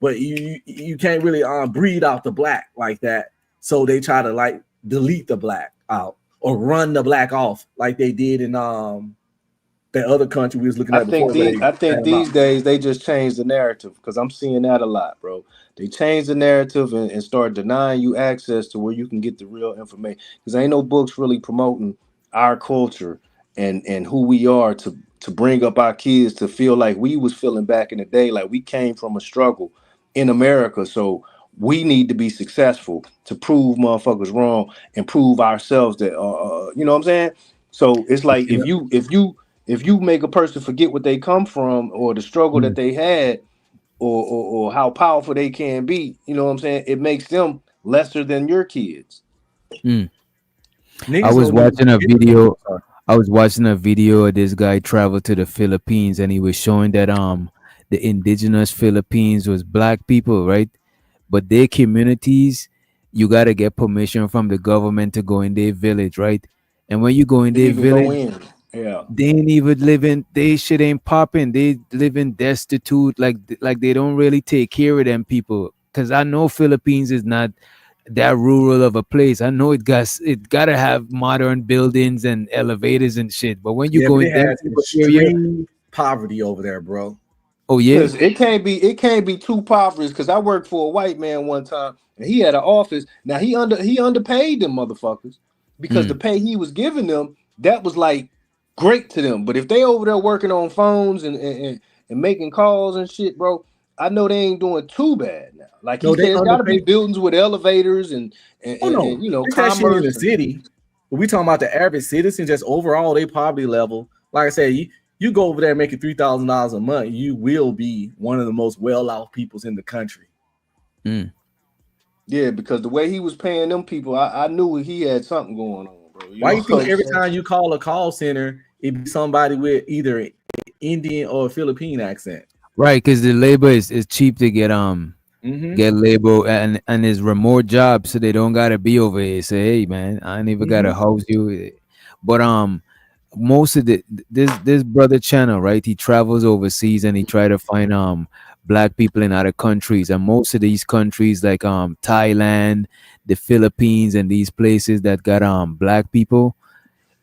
But you can't really breed out the black like that. So they try to like delete the black out or run the black off like they did in that other country we was looking at before. I think these days they just changed the narrative, because I'm seeing that a lot, bro. They changed the narrative and start denying you access to where you can get the real information. Because ain't no books really promoting our culture and who we are to to bring up our kids to feel like we was feeling back in the day, like we came from a struggle in America. So we need to be successful to prove motherfuckers wrong and prove ourselves that you know what I'm saying? So it's like You if you make a person forget what they come from or the struggle that Mm, they had or how powerful they can be, you know what I'm saying? It makes them lesser than your kids. mm. I niggas was don't even watching a forget the video. sorry. I was watching a video of this guy travel to the Philippines, and he was showing that the indigenous Philippines was black people, right? But their communities, you gotta get permission from the government to go in their village, right? And when you go in To their even go village, in. Yeah. they ain't even living. They shit ain't popping. They living destitute, like they don't really take care of them people. Cause I know Philippines is not that rural of a place. I know it gotta have modern buildings and elevators and shit. But when you Yeah, go but they in them had type of area, extreme poverty over there, bro. oh yeah, Cause it can't be too impoverished. Cause I worked for a white man one time, and he had an office. Now he underpaid them motherfuckers because the mm, pay he was giving them that was like great to them. But if they over there working on phones and making calls and shit, bro, I know they ain't doing too bad now. Like he No, they said, it's got to be underpaid. buildings with elevators Oh and no, you know it's that shit in the commerce. And, city. But we talking about the average citizen, just overall they poverty level. Like I said, you go over there making $3,000 a month, you will be one of the most well off peoples in the country. mm. yeah, because the way he was paying them people, I knew he had something going on, bro. You Why know you what think I'm every saying? time you call a call center, it be somebody with either Indian or a Philippine accent? Right, because the labor is cheap to Mm-hmm. get labor and it's remote job, so they don't gotta be over here. Say, hey man, I ain't even gotta Mm-hmm. house you. But most of this brother channel, right? He travels overseas and he try to find black people in other countries, and most of these countries like Thailand, the Philippines, and these places that got black people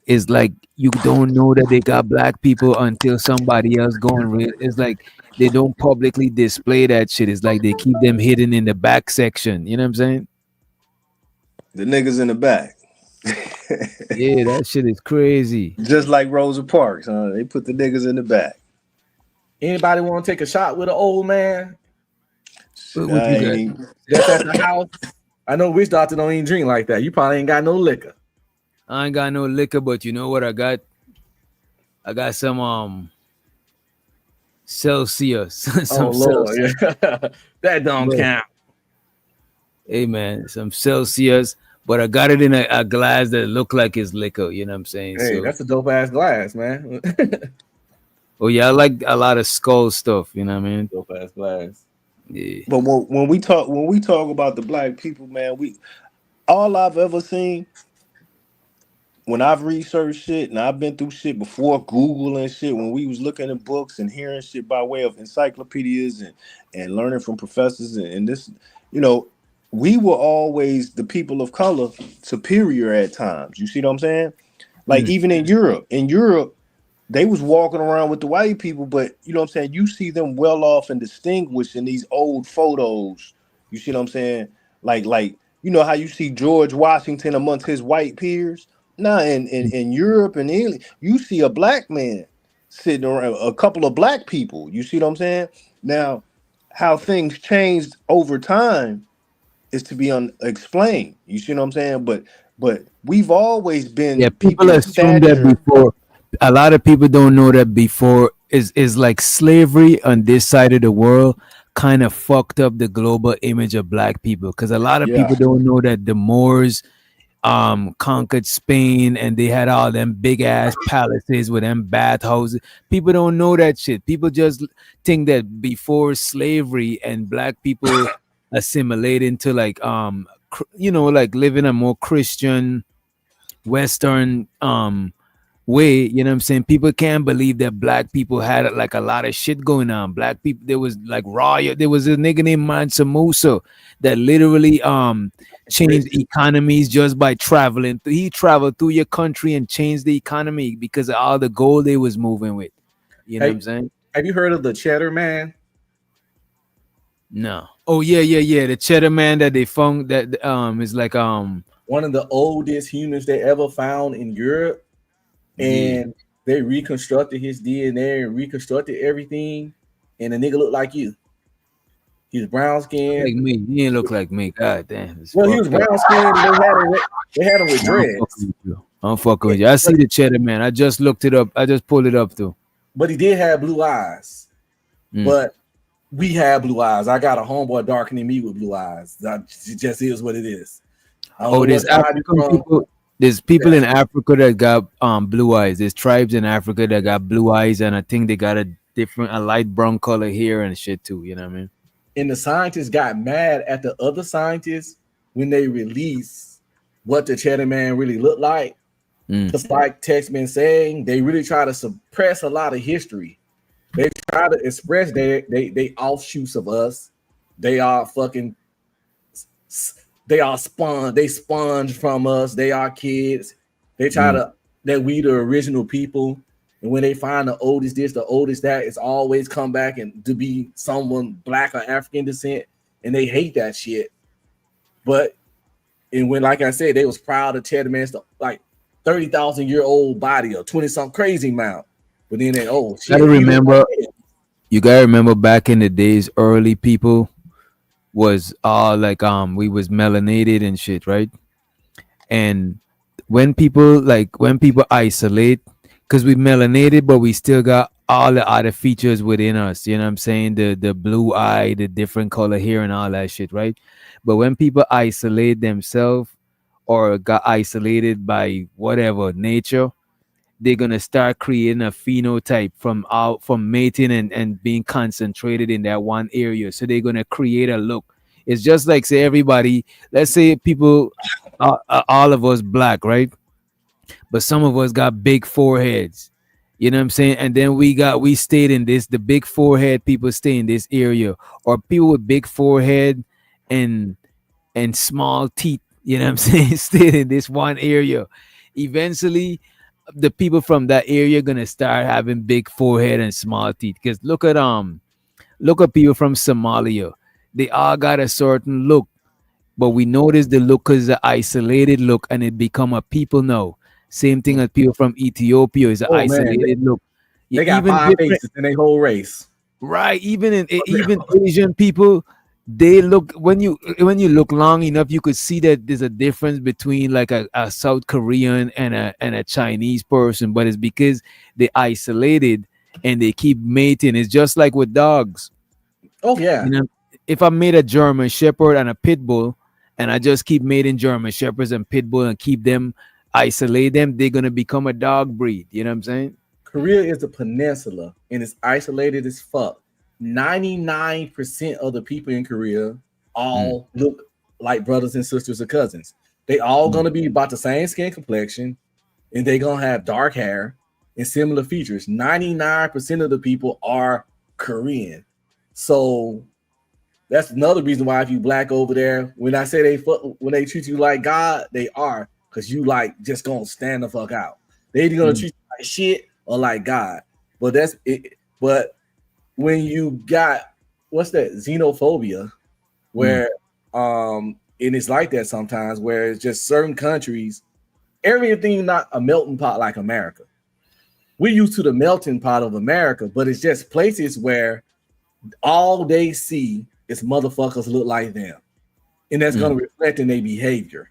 is like you don't know that they got black people until somebody else going real. It's like they don't publicly display that shit. It's like they keep them hidden in the back section. You know what I'm saying? The niggas in the back. Yeah, that shit is crazy. Just like Rosa Parks, huh? They put the niggas in the back. Anybody want to take a shot with an old man Shit, What I you ain't got? even. that's at the house? I know Witch Doctor don't even drink like that. You probably ain't got no liquor. I ain't got no liquor, but you know what I got? I got some Celsius, Oh some Lord, Celsius. yeah. That don't But count. hey man, some Celsius. But I got it in a glass that look like it's liquor. You know what I'm saying? Hey, So, that's a dope ass glass, man. oh yeah, I like a lot of skull stuff. You know what I mean? Dope ass glass. Yeah. But when we talk about the black people, man, we all I've ever seen when I've researched shit and I've been through shit before Google and shit, when we was looking at books and hearing shit by way of encyclopedias and learning from professors and this, you know, we were always the people of color superior at times. You see what I'm saying? Like Mm. even in Europe, they was walking around with the white people, but you know what I'm saying? You see them well off and distinguished in these old photos. You see what I'm saying? Like you know how you see George Washington amongst his white peers? Nah, in Europe and Italy, you see a black man sitting around a couple of black people. You see what I'm saying? Now, how things changed over time is to be unexplained. You see what I'm saying? But we've always Yeah, been people people of assume that stature. before. A lot of people don't know that before is like slavery on this side of the world kind of fucked up the global image of black people because a lot of Yeah. people don't know that the Moors conquered Spain and they had all them big ass palaces with them bathhouses. People don't know that shit. People just think that before slavery and black people assimilate into like like living a more Christian Western way, you know what I'm saying? People can't believe that black people had like a lot of shit going on. Black people, there was like riot. There was a nigga named Mansa Musa that literally changed economies just by traveling. He traveled through your country and changed the economy because of all the gold they was moving with. You know what I'm Hey, saying? have you heard of the Cheddar Man? No. Oh yeah. The cheddar man that they found that is like One of the oldest humans they ever found in Europe. yeah. And they reconstructed his DNA and reconstructed everything, and the nigga looked like you. He was brown skinned. Like me. He didn't look like me. God damn. It's Well, he was fucked up. brown skinned. They had him with I'm fucking dreads, with you. I'm fucking with you. I see the cheddar man. I just looked it up. I just pulled it up too. but he did have blue eyes. Mm. But we have blue eyes. I got a homeboy darker than me with blue eyes. That just is what it is. I don't know There's what side African you're from. people. There's people Yeah. in Africa that got blue eyes. There's tribes in Africa that got blue eyes, and I think they got a light brown color here and shit too. You know what I mean? And the scientists got mad at the other scientists when they released what the Cheddar Man really looked like. Just like Tex been saying, they really try to suppress a lot of history. They try to express they offshoots of us. They are fucking. They sponge from us. They are kids. They try to that we the original people. And when they find the oldest this, the oldest that, it's always come back and to be someone black or African descent, and they hate that shit. But and when, like I said, they was proud of Cheddar Man's like 30,000-year-old body or 20-something crazy amount. But then they shit. You gotta remember back in the days, early people was all like we was melanated and shit, right? And when people isolate, because we melanated, but we still got all the other features within us. You know what I'm saying? The blue eye, the different color hair, and all that shit, right? But when people isolate themselves or got isolated by whatever nature, they're gonna start creating a phenotype from mating and being concentrated in that one area. So they're gonna create a look. It's just like, say, everybody, let's say people, all of us black, right? But some of us got big foreheads. You know what I'm saying? And then we stayed in the big forehead people stay in this area, or people with big forehead and small teeth, you know what I'm saying, stayed in this one area. Eventually, the people from that area gonna start having big forehead and small teeth. Because look at people from Somalia. They all got a certain look, but we notice the look is an isolated look, and it become a people now. Same thing as people from Ethiopia is an isolated look. They got five faces in their whole race. Right. Even Asian people, they look, when you look long enough, you could see that there's a difference between like a South Korean and a Chinese person, but it's because they isolated and they keep mating. It's just like with dogs. Oh yeah. You know, if I made a German Shepherd and a pit bull, and I just keep mating German Shepherds and pit bull and keep them, isolate them, they're gonna become a dog breed. You know what I'm saying? Korea is a peninsula and it's isolated as fuck. 99% of the people in Korea all look like brothers and sisters or cousins. They all gonna be about the same skin complexion, and they gonna have dark hair and similar features. 99% of the people are Korean. So that's another reason why if you black over there, when I say when they treat you like God, they are, because you like just gonna stand the fuck out. They either gonna treat you like shit or like God. But that's it. But when you got what's that xenophobia, where and it's like that sometimes, where it's just certain countries, everything not a melting pot like America. We're used to the melting pot of America, but it's just places where all they see is motherfuckers look like them, and that's going to reflect in their behavior.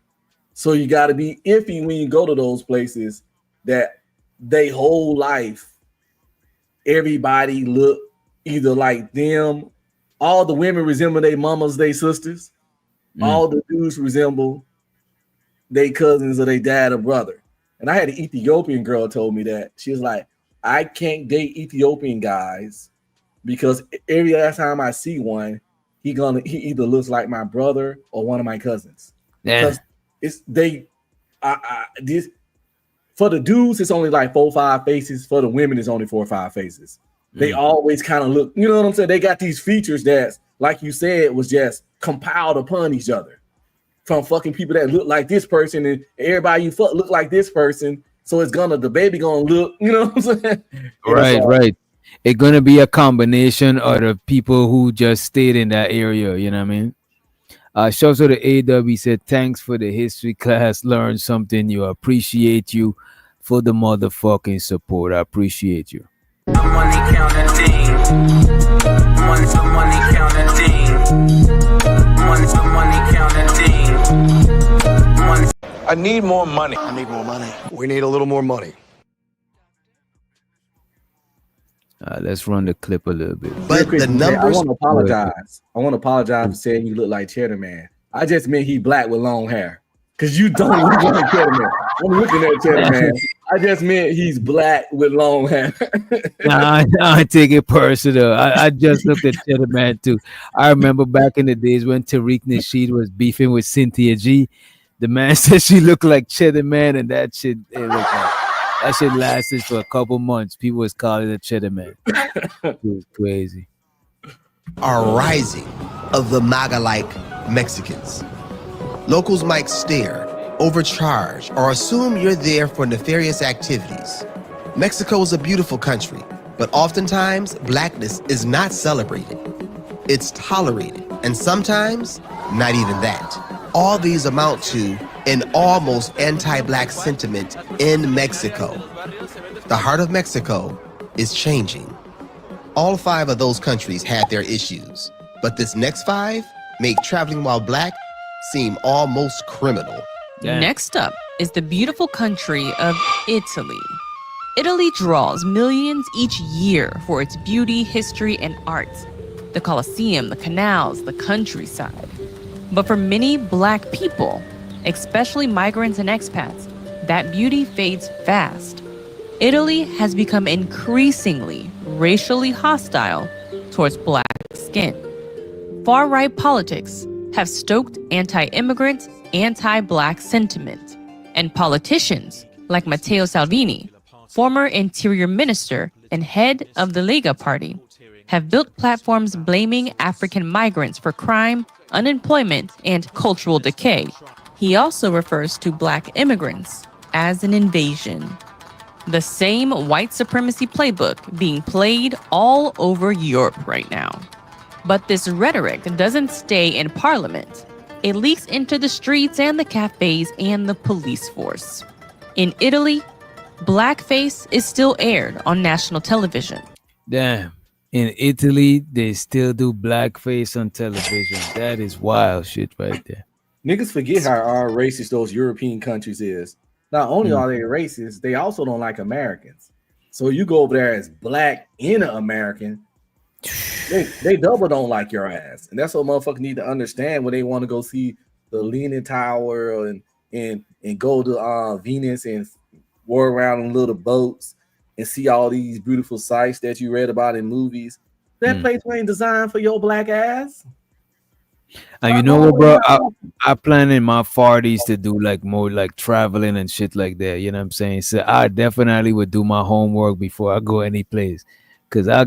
So you got to be iffy when you go to those places that they whole life everybody look either like them. All the women resemble their mamas, their sisters. All the dudes resemble their cousins or their dad or brother. And I had an Ethiopian girl told me that. She was like, I can't date Ethiopian guys because every last time I see one, he either looks like my brother or one of my cousins. Because it's this for the dudes, it's only like 4 or 5 faces. For the women, it's only 4 or 5 faces. They always kind of look, you know what I'm saying? They got these features that, like you said, was just compiled upon each other from fucking people that look like this person, and everybody you fuck look like this person. So it's the baby gonna look, you know what I'm saying? Right. It's gonna be a combination of the people who just stayed in that area. You know what I mean? Shout out to AW. He said, thanks for the history class. Learned something. You appreciate you for the motherfucking support. I appreciate you. Money counting team. Money to money counting team. Money to money counting team. Money. I need more money. I need more money. We need a little more money. Let's run the clip a little bit. But the numbers. I want to apologize. I want to apologize for saying you look like Cheddar Man. I just meant he black with long hair. Because you don't look like Cheddar Man. I'm looking at Cheddar Man. I just meant he's black with long hair. I take it personal. I just looked at Cheddar Man too. I remember back in the days when Tariq Nasheed was beefing with Cynthia G. The man said she looked like Cheddar Man, and that shit lasted for a couple months. People was calling it Cheddar Man. It was crazy. Are rising of the MAGA-like Mexicans. Locals might stare, overcharge, or assume you're there for nefarious activities. Mexico is a beautiful country, but oftentimes blackness is not celebrated. It's tolerated, and sometimes not even that. All these amount to an almost anti-black sentiment in Mexico. The heart of Mexico is changing. All 5 of those countries had their issues, but this next 5 make traveling while black seem almost criminal. Yeah. Next up is the beautiful country of Italy. Italy draws millions each year for its beauty, history, and art. The Colosseum, the canals, the countryside. But for many black people, especially migrants and expats, that beauty fades fast. Italy has become increasingly racially hostile towards black skin. Far-right politics have stoked anti-immigrant, anti-black sentiment. And politicians like Matteo Salvini, former interior minister and head of the Lega party, have built platforms blaming African migrants for crime, unemployment, and cultural decay. He also refers to black immigrants as an invasion. The same white supremacy playbook being played all over Europe right now. But this rhetoric doesn't stay in parliament. It leaks into the streets and the cafes and the police force. In Italy, blackface is still aired on national television. Damn. In Italy, they still do blackface on television. That is wild shit right there. Niggas forget how racist those European countries is. Not only are they racist, they also don't like Americans. So you go over there as black and an American, they double don't like your ass. And that's what motherfuckers need to understand when they want to go see the Leaning Tower and go to Venus and walk around in little boats and see all these beautiful sights that you read about in movies. That place ain't designed for your black ass. And you know what, bro? I plan in my 40s to do like more like traveling and shit like that. You know what I'm saying? So I definitely would do my homework before I go any place. Cause I'm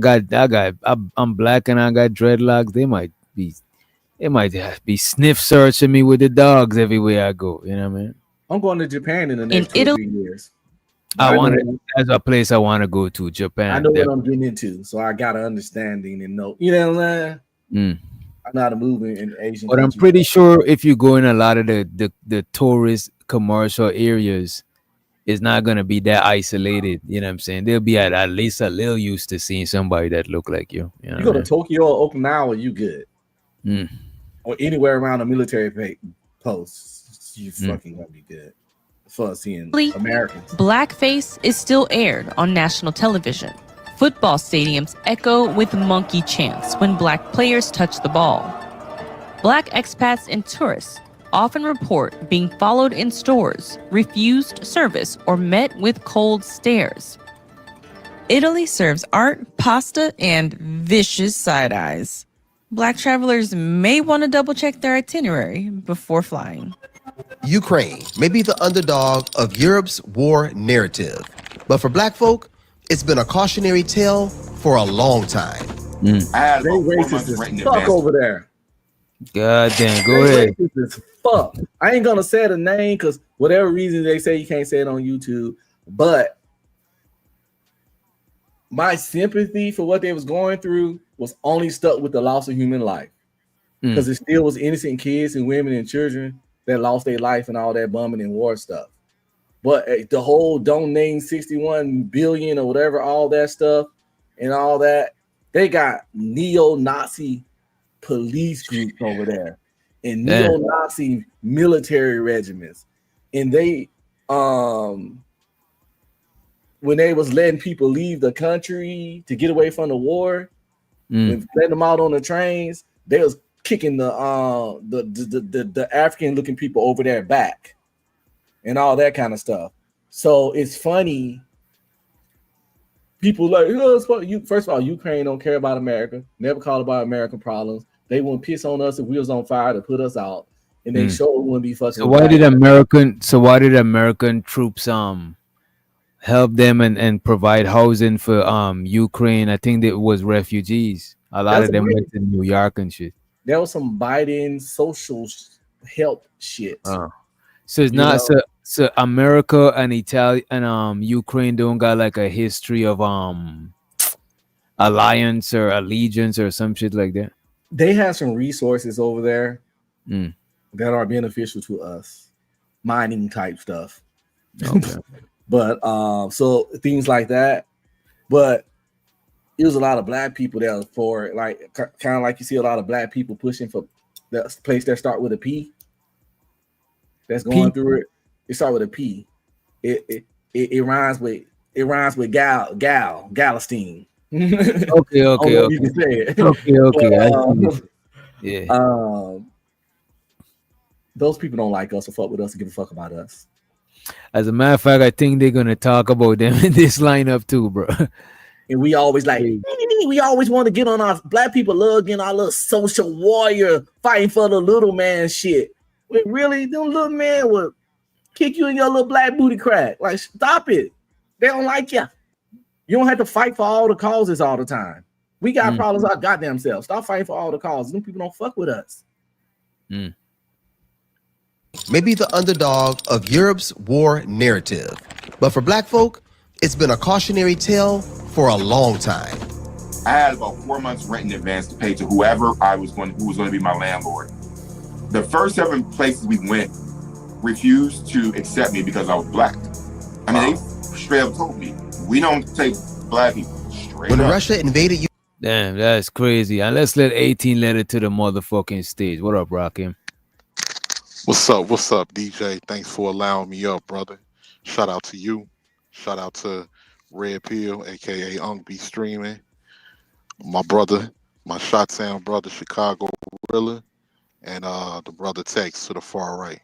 black and I got dreadlocks. They might be sniff searching me with the dogs everywhere I go. You know what I mean? I'm going to Japan in the next 2 or 3 years. That's a place I want to go to, Japan. I know what I'm getting into, so I got an understanding and know. You know what I'm saying? I'm not a moving in Asian. But I'm pretty sure if you go in a lot of the tourist commercial areas, it's not gonna be that isolated. You know what I'm saying? They'll be at least a little used to seeing somebody that look like you. You go to Tokyo or Okinawa, you good. Or anywhere around a military post, you fucking gonna be good for seeing Americans. Blackface is still aired on national television. Football stadiums echo with monkey chants when black players touch the ball. Black expats and tourists often report being followed in stores, refused service, or met with cold stares. Italy serves art, pasta, and vicious side eyes. Black travelers may want to double check their itinerary before flying. Ukraine may be the underdog of Europe's war narrative, but for black folk, it's been a cautionary tale for a long time. They racist as fuck over there. God damn, go ahead. Racist as fuck. I ain't gonna say the name because whatever reason they say you can't say it on YouTube, but my sympathy for what they was going through was only stuck with the loss of human life. Because it still was innocent kids and women and children that lost their life and all that bombing and war stuff. But the whole donating 61 billion or whatever, all that stuff and all that, they got neo-Nazi police groups over there and Yeah. neo-Nazi military regiments. And they when they was letting people leave the country to get away from the war, when letting them out on the trains, they was kicking the African looking people over their back and all that kind of stuff. So it's funny. People like, first of all, Ukraine don't care about America, never call about American problems. They wouldn't piss on us if we was on fire to put us out, and they sure wouldn't be fucking So with why black did people. American troops help them and provide housing for Ukraine? I think that was refugees. A lot That's of a them great. went to New York and shit. There was some Biden social help shit. Oh. So it's You not know, so America and Italy and Ukraine don't got like a history of alliance or allegiance or some shit like that. they have some resources over there Mm. that are beneficial to us, mining type stuff. Okay. But so things like that. But it was a lot of black people that was for it, like kind of like you see a lot of black people pushing for the place that start with a P. That's going P? through it. It start with a P. It rhymes with Galestine. I Okay, don't okay, know if you okay. can say it. Okay, okay. I see But, it. Yeah. those people don't like us or fuck with us or give a fuck about us. As a matter of fact, I think they're gonna talk about them in this lineup too, bro. And we always like, we always want to get on our black people love getting our little social warrior fighting for the little man shit. When really, them little man would kick you in your little black booty crack. Like, stop it. They don't like you. You don't have to fight for all the causes all the time. We got problems our goddamn selves. Stop fighting for all the causes. Them people don't fuck with us. Maybe the underdog of Europe's war narrative. But for black folk, it's been a cautionary tale for a long time. I had about 4 months rent in advance to pay to who was going to be my landlord. The first 7 places we went refused to accept me because I was black. I mean, they straight up told me, we don't take black people. Straight When up. Russia invaded Damn, that's crazy. And let's let 18 let it to the motherfucking stage. What up, Rakim? What's up, DJ? Thanks for allowing me up, brother. Shout out to you. Shout out to Red Pill, aka Unk Be Streaming. My brother, my Shot Sound brother, Chicago Gorilla, and the brother Tex to the far right.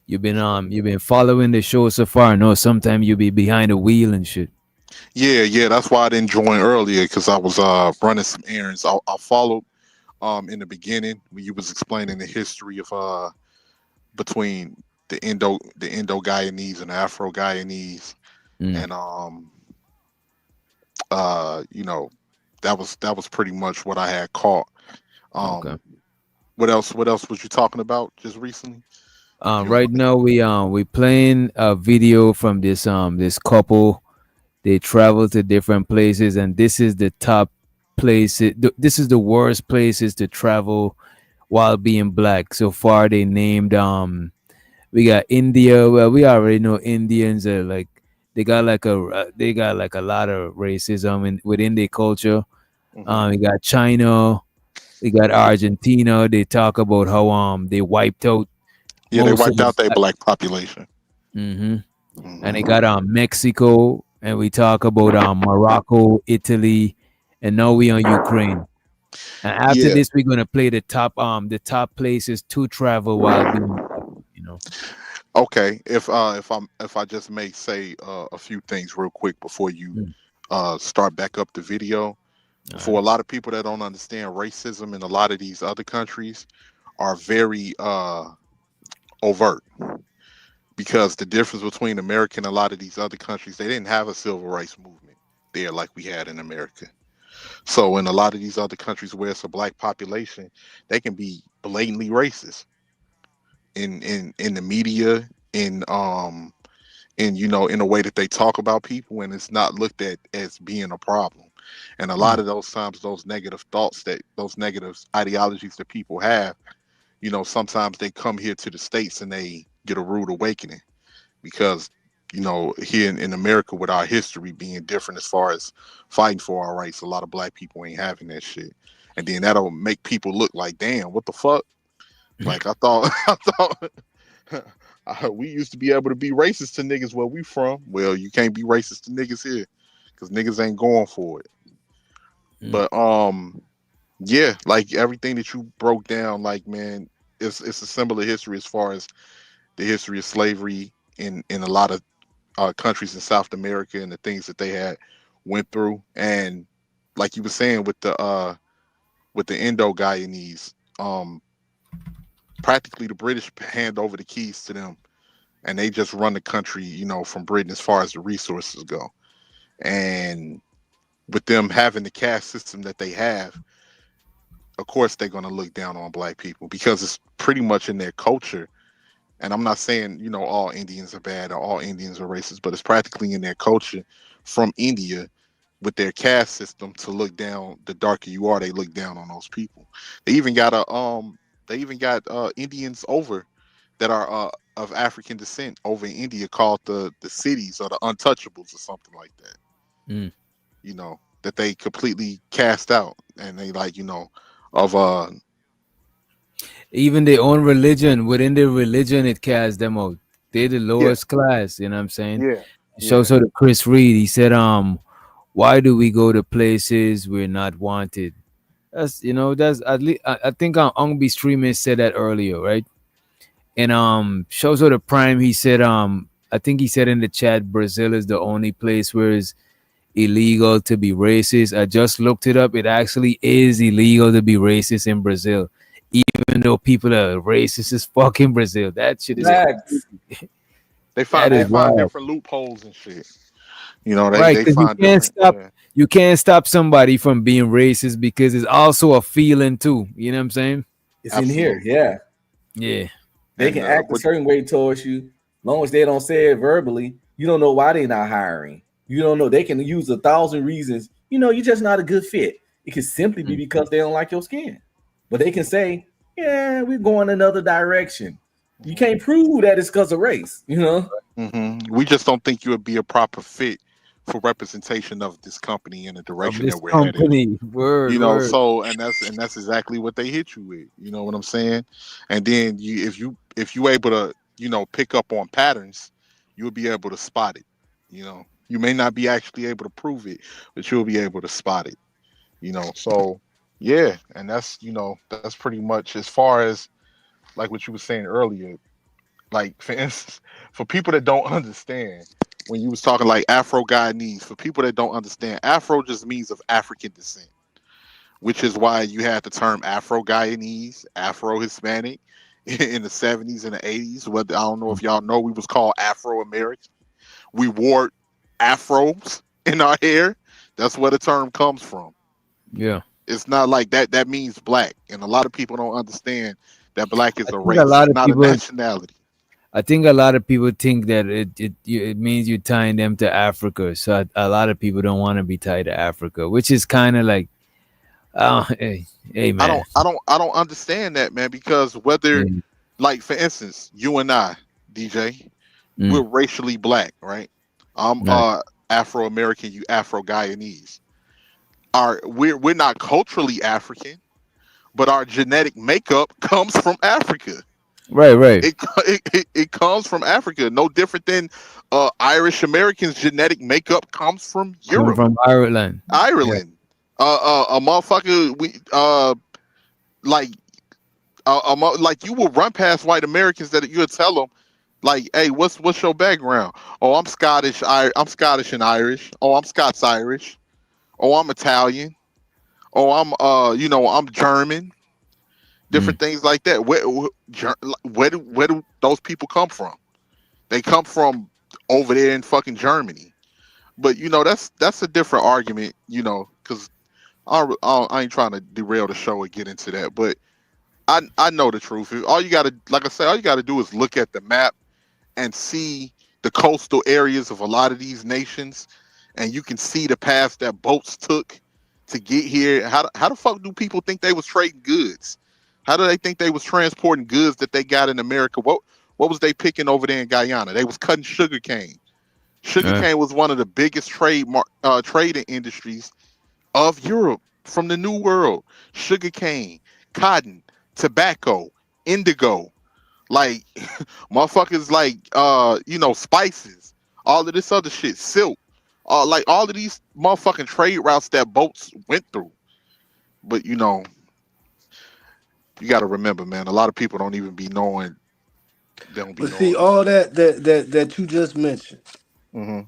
You've been following the show so far. I know sometimes you be behind the wheel and shit. Yeah, that's why I didn't join earlier, because I was running some errands. I followed in the beginning when you was explaining the history of between the Indo Guyanese and the Afro Guyanese, and that was pretty much what I had caught. Okay. What else was you talking about just recently? Right now we playing a video from this couple. They travel to different places, and this is the top places. This is the worst places to travel while being black. So far, they named we got India. Well, we already know Indians are like they got like a lot of racism within their culture. We got China. We got Argentina. They talk about how they wiped out. Yeah, they most of wiped out the their black population. And they got Mexico, and we talk about Morocco, Italy, and now we on Ukraine. And after Yeah. this, we're gonna play the top places to travel while being black, you know. Okay, if I just may say a few things real quick before you start back up the video. For a lot of people that don't understand, racism in a lot of these other countries are very overt, because the difference between America and a lot of these other countries, they didn't have a civil rights movement there like we had in America. So in a lot of these other countries where it's a black population, they can be blatantly racist in the media, in in the way that they talk about people, and it's not looked at as being a problem. And a lot of those times, those negative thoughts, those negative ideologies that people have, sometimes they come here to the States and they get a rude awakening. because here in America, with our history being different as far as fighting for our rights, a lot of black people ain't having that shit, and then that'll make people look like, damn, what the fuck? Like I thought, we used to be able to be racist to niggas where we from. Well, you can't be racist to niggas here because niggas ain't going for it. But yeah, like everything that you broke down, like, man, it's a similar history as far as the history of slavery in a lot of countries in South America and the things that they had went through. And like you were saying with the Indo-Guyanese, practically the British hand over the keys to them, and they just run the country, from Britain as far as the resources go. And with them having the caste system that they have, of course they're going to look down on black people because it's pretty much in their culture. And I'm not saying, all Indians are bad or all Indians are racist, but it's practically in their culture from India with their caste system to look down. The darker you are, they look down on those people. They even got Indians over that are of African descent over in India called the cities or the untouchables or something like that. That they completely cast out, and they of Even their own religion, within their religion, it casts them out. They're the lowest class. You know what I'm saying? Yeah. Shows to Chris Reed. He said, why do we go to places we're not wanted? That's at least I think Ongbi Streamer said that earlier, right? And shows the Prime, he said, I think he said in the chat, Brazil is the only place where it's illegal to be racist. I just looked it up. It actually is illegal to be racist in Brazil, even though people are racist as fuck in Brazil. That shit is they find different loopholes and shit. Right, they because find different. You can't stop somebody from being racist because it's also a feeling too. You know what I'm saying? It's in here, yeah. Yeah. They can act a certain way towards you, long as they don't say it verbally. You don't know why they're not hiring. You don't know. They can use 1,000 reasons. You're just not a good fit. It can simply be because they don't like your skin. But they can say, yeah, we're going another direction. You can't prove that it's because of race, We just don't think you would be a proper fit for representation of this company in the direction that we're headed. Word. So and that's exactly what they hit you with. You know what I'm saying? And then if you able to pick up on patterns, you'll be able to spot it. You may not be actually able to prove it, but you'll be able to spot it. So yeah, and that's that's pretty much as far as like what you were saying earlier. Like, for instance, for people that don't understand, when you was talking like Afro-Guyanese, for people that don't understand, Afro just means of African descent, which is why you had the term Afro-Guyanese, Afro-Hispanic in the 70s and the 80s. I don't know if y'all know, we was called Afro-American. We wore afros in our hair. That's where the term comes from. Yeah. It's not like that. That means black. And a lot of people don't understand that black is a race, not a nationality. I think a lot of people think that it means you're tying them to Africa. So a lot of people don't want to be tied to Africa, which is kind of like, hey man. I don't understand that, man, because whether like, for instance, you and I, DJ, we're racially black, right? I'm Afro-American, you Afro-Guyanese. We're not culturally African, but our genetic makeup comes from Africa. Right. It comes from Africa. No different than Irish Americans' genetic makeup comes from Europe. From Ireland. A motherfucker, like you will run past white Americans that you'll tell them, like, hey, what's your background? Oh, I'm Scottish. I'm Scottish and Irish. Oh, I'm Scots Irish. Oh, I'm Italian. Oh, I'm German. Different things like that. Where do those people come from? They come from over there in fucking Germany. But that's a different argument. Because I ain't trying to derail the show and get into that. But I know the truth. All you gotta do is look at the map and see the coastal areas of a lot of these nations, and you can see the paths that boats took to get here. How the fuck do people think they was trading goods? How do they think they was transporting goods that they got in America? What was they picking over there in Guyana? They was cutting sugar cane. Sugar cane was one of the biggest trading industries of Europe from the New World. Sugar cane, cotton, tobacco, indigo, like motherfuckers, like spices, all of this other shit, silk, like all of these motherfucking trade routes that boats went through. But you got to remember, man, a lot of people don't even be knowing. They don't be But see, knowing. all that you just mentioned Mm-hmm.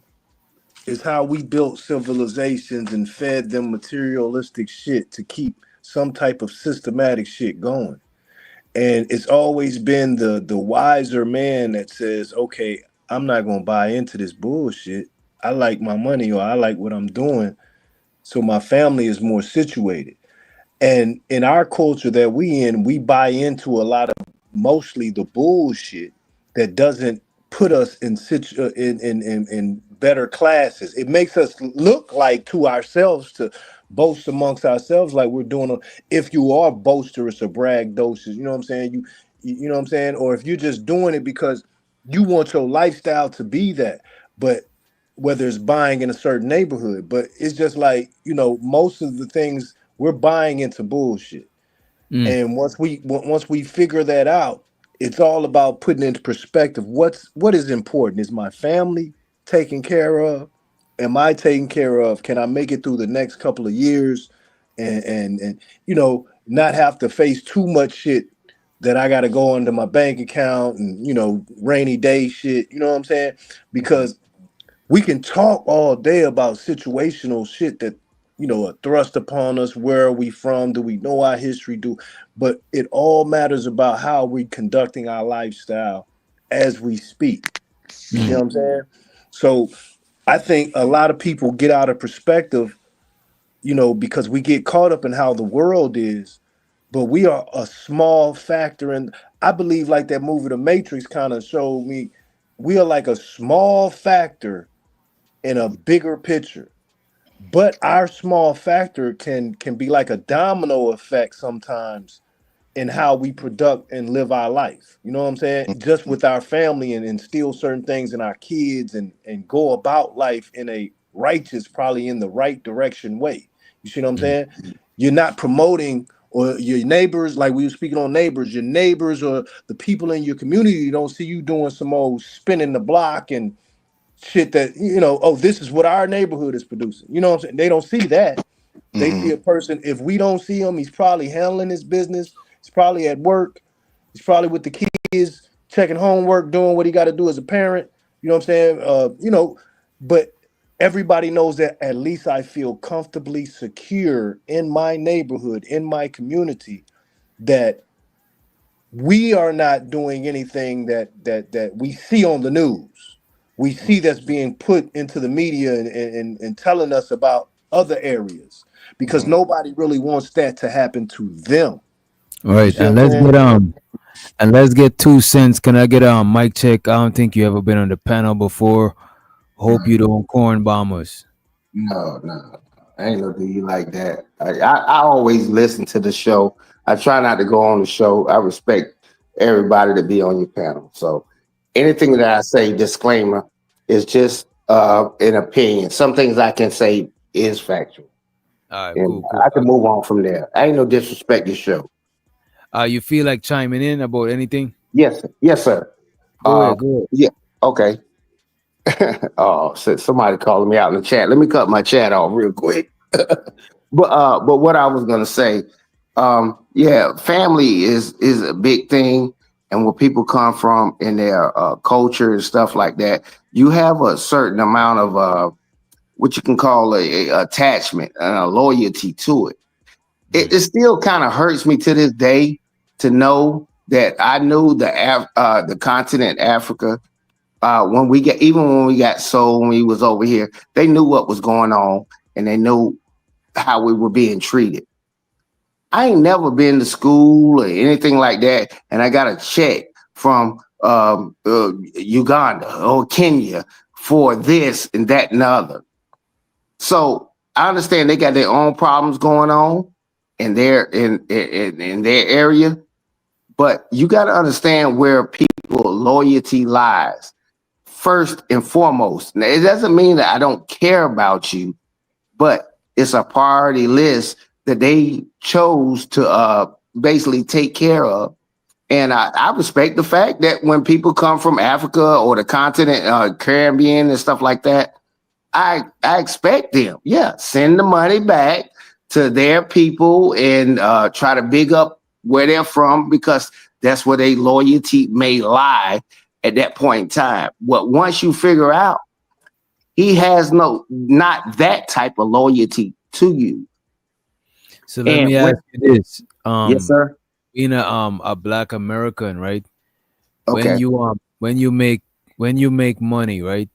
is how we built civilizations and fed them materialistic shit to keep some type of systematic shit going. And it's always been the wiser man that says, okay, I'm not gonna buy into this bullshit. I like my money, or I like what I'm doing, so my family is more situated. And in our culture that we in, we buy into a lot of mostly the bullshit that doesn't put us in better classes. It makes us look like to ourselves, to boast amongst ourselves like we're doing if you are boisterous or braggadocious, you know what I'm saying? You know what I'm saying? Or if you're just doing it because you want your lifestyle to be that. But whether it's buying in a certain neighborhood, but it's just like, most of the things we're buying into bullshit. Mm. And once we figure that out, it's all about putting into perspective what is important. Is my family taken care of? Am I taken care of? Can I make it through the next couple of years and not have to face too much shit that I got to go into my bank account and rainy day shit, you know what I'm saying? Because we can talk all day about situational shit that are thrust upon us. Where are we from? Do we know our history? But it all matters about how we conducting our lifestyle as we speak. You see what I'm saying? So I think a lot of people get out of perspective, because we get caught up in how the world is, but we are a small factor. And I believe, like that movie The Matrix kind of showed me, we are like a small factor in a bigger picture. But our small factor can be like a domino effect sometimes in how we product and live our life. You know what I'm saying? Just with our family, and instill certain things in our kids, and go about life in a righteous, probably in the right direction way. You see what I'm saying? You're not promoting, or your neighbors, like we were speaking on neighbors, your neighbors or the people in your community don't see you doing some old spinning the block and shit that, oh, this is what our neighborhood is producing. You know what I'm saying? They don't see that. They see a person. If we don't see him, he's probably handling his business. He's probably at work. He's probably with the kids, checking homework, doing what he got to do as a parent. You know what I'm saying? But everybody knows that at least I feel comfortably secure in my neighborhood, in my community, that we are not doing anything that we see on the news. We see that's being put into the media and telling us about other areas, because nobody really wants that to happen to them. All You right, see what I'm saying? and let's get 2 cents. Can I get a mic check? I don't think you ever been on the panel before. Hope you don't corn bomb us. No, I ain't gonna do you like that. I always listen to the show. I try not to go on the show. I respect everybody to be on your panel. So anything that I say, disclaimer, is just an opinion. Some things I can say is factual. All right, And cool, cool. I can move on from there. I ain't no disrespect your show. You feel like chiming in about anything? Yes, sir. Go ahead, go ahead. Yeah, okay. Oh, somebody calling me out in the chat. Let me cut my chat off real quick. But what I was gonna say, yeah, family is a big thing, and where people come from in their culture and stuff like that. You have a certain amount of what you can call a attachment and a loyalty to it. It still kind of hurts me to this day to know that I knew the continent Africa when we got sold when we was over here. They knew what was going on, and they knew how we were being treated. I ain't never been to school or anything like that, and I got a check from Uganda or Kenya for this and that and the other. So I understand they got their own problems going on in their area, But you got to understand where people loyalty lies first and foremost. Now, it doesn't mean that I don't care about you, but it's a priority list that they chose to basically take care of. And I respect the fact that when people come from Africa or the continent, Caribbean and stuff like that, I expect them, send the money back to their people and try to big up where they're from, because that's where their loyalty may lie at that point in time. But once you figure out he has not that type of loyalty to you. So let me ask you this. Yes, sir. Being a black American, right? Okay. When you make money, right?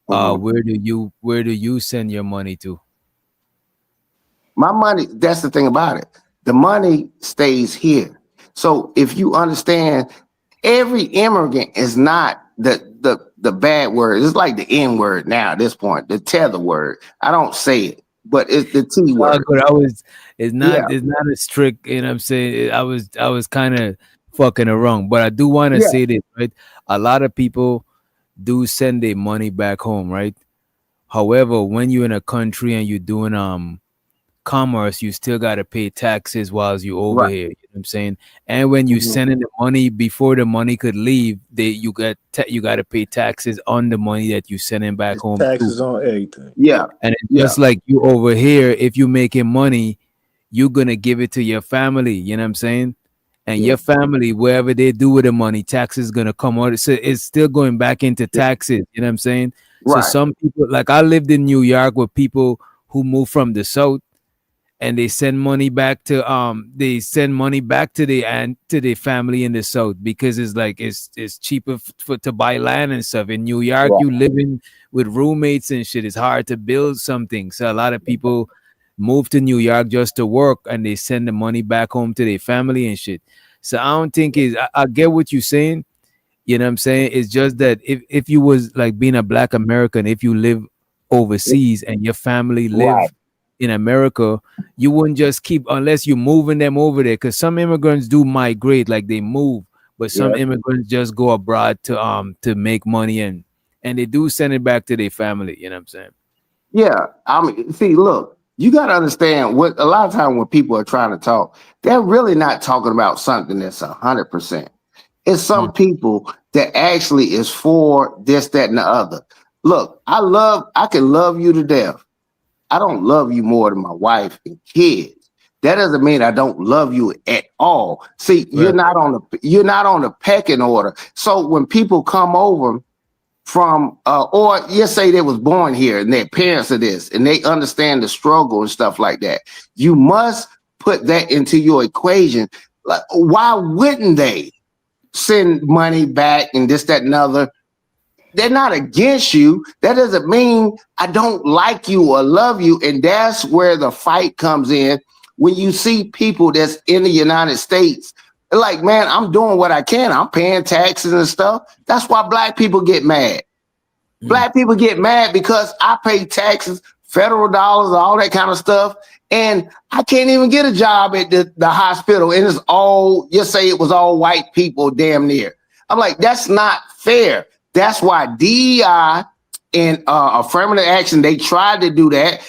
Where do you send your money to? My money, that's the thing about it. The money stays here. So if you understand, every immigrant is not the bad word. It's like the N word now at this point, the tether word. I don't say it, but it's the T word. It's not a strict, you know what I'm saying? I was kind of fucking around, but I do want to say this, right? A lot of people do send their money back home, right? However, when you're in a country and you're doing commerce, you still got to pay taxes while you over here, you know what I'm saying? And when you sending the money, before the money could leave, you got to pay taxes on the money that you sending back home Taxes too. on everything. Yeah. And it's just like you over here, if you making money, you're gonna give it to your family, you know what I'm saying? And your family, wherever they do with the money, taxes gonna come out. So it's still going back into taxes, you know what I'm saying? So some people, like I lived in New York with people who moved from the South, and they send money back to their family in the South, because it's like it's cheaper to buy land and stuff. In New York, you living with roommates and shit, it's hard to build something. So a lot of people move to New York just to work, and they send the money back home to their family and shit. So I don't think I get what you're saying. You know what I'm saying? It's just that if you was like being a black American, if you live overseas and your family live in America, you wouldn't just keep, unless you're moving them over there, because some immigrants do migrate, like they move, but some immigrants just go abroad to make money, and they do send it back to their family. You know what I'm saying? Yeah. I mean, see, look, you got to understand what a lot of time when people are trying to talk, they're really not talking about something that's 100%. It's some people that actually is for this, that, and the other. Look, I can love you to death. I don't love you more than my wife and kids. That doesn't mean I don't love you at all. See, you're not on the pecking order. So when people come over from or you say they was born here and their parents are this and they understand the struggle and stuff like that, you must put that into your equation. Like, why wouldn't they send money back and this, that, and other? They're not against you. That doesn't mean I don't like you or love you. And that's where the fight comes in. When you see people that's in the United States, they're like, man, I'm doing what I can. I'm paying taxes and stuff. That's why black people get mad. Black people get mad because I pay taxes, federal dollars, all that kind of stuff. And I can't even get a job at the hospital. And it's all, you say it was all white people damn near. I'm like, that's not fair. That's why DEI and affirmative action, they tried to do that.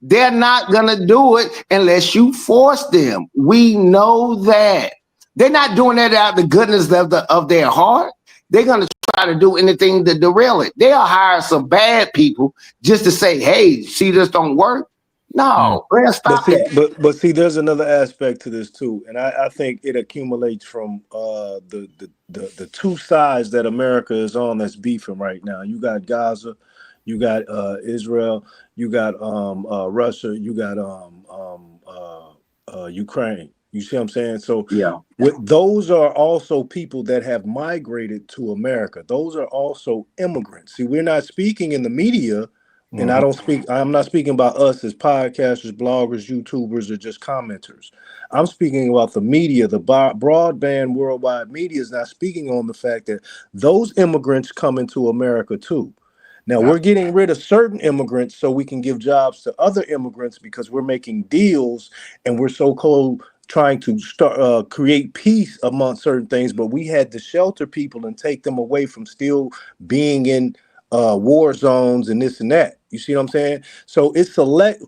They're not going to do it unless you force them. We know that. They're not doing that out of the goodness of their heart. They're going to try to do anything to derail it. They'll hire some bad people just to say, hey, see, this don't work. No, let's stop that. But see, there's another aspect to this too, and I think it accumulates from the two sides that America is on that's beefing right now. You got Gaza, you got Israel, you got Russia, you got Ukraine. You see what I'm saying? So those are also people that have migrated to America. Those are also immigrants. See, we're not speaking in the media. And I'm not speaking about us as podcasters, bloggers, YouTubers, or just commenters. I'm speaking about the media. The broadband worldwide media is not speaking on the fact that those immigrants come into America too. Now, we're getting rid of certain immigrants so we can give jobs to other immigrants because we're making deals and we're so-called trying to create peace among certain things, but we had to shelter people and take them away from still being in war zones and this and that. You see what I'm saying? So it's select.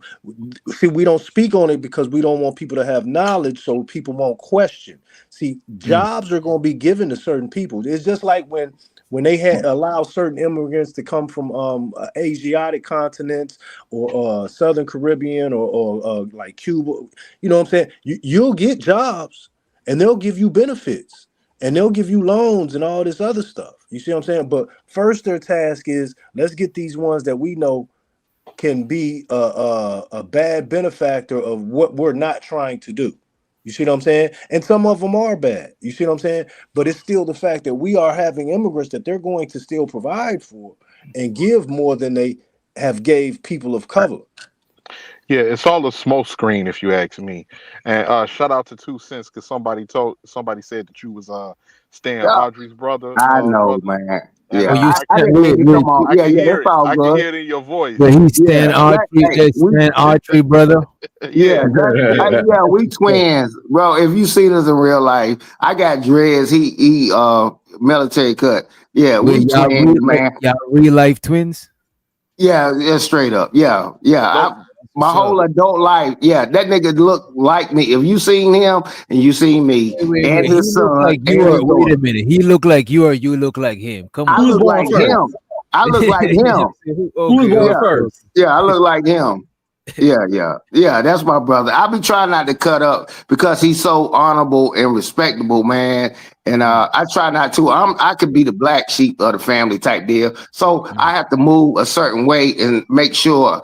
See, we don't speak on it because we don't want people to have knowledge, so people won't question. See, jobs are going to be given to certain people. It's just like when they had allowed certain immigrants to come from Asiatic continents or Southern Caribbean or like Cuba. You know what I'm saying? You'll get jobs and they'll give you benefits and they'll give you loans and all this other stuff. You see what I'm saying? But first, their task is let's get these ones that we know can be a bad benefactor of what we're not trying to do. You see what I'm saying? And some of them are bad. You see what I'm saying? But it's still the fact that we are having immigrants that they're going to still provide for and give more than they have gave people of color. Yeah, it's all a smoke screen, if you ask me. And shout out to 2 Cents because somebody said that you was Stan Yeah, Audrey's brother, I know, brother. man. And Yeah, Oh, you I stand, didn't mean wait, to wait. come on. I Yeah, can yeah, hear it's it. all I can good. hear it in your voice. Yeah, he's Yeah, Stan Archery, hey, we, Stan Archery, brother. yeah, Yeah, yeah. yeah, we twins, bro. If you see us in real life, I got dreads. He military cut. Yeah, Wait, we twins, man. y'all real life twins? Yeah, yeah, straight up. Yeah, yeah. Look, My What's up? whole adult life, yeah, that nigga look like me. If you seen him and you seen me and He his look son like you and are. his Wait daughter, a minute. He look like you or you look like him. Come I on. Who was look born like first? him. I look like him. Who was Okay, born Yeah, first? yeah, I look like him. Yeah. That's my brother. I be trying not to cut up because he's so honorable and respectable, man. And I try not to. I could be the black sheep of the family type deal. So I have to move a certain way and make sure,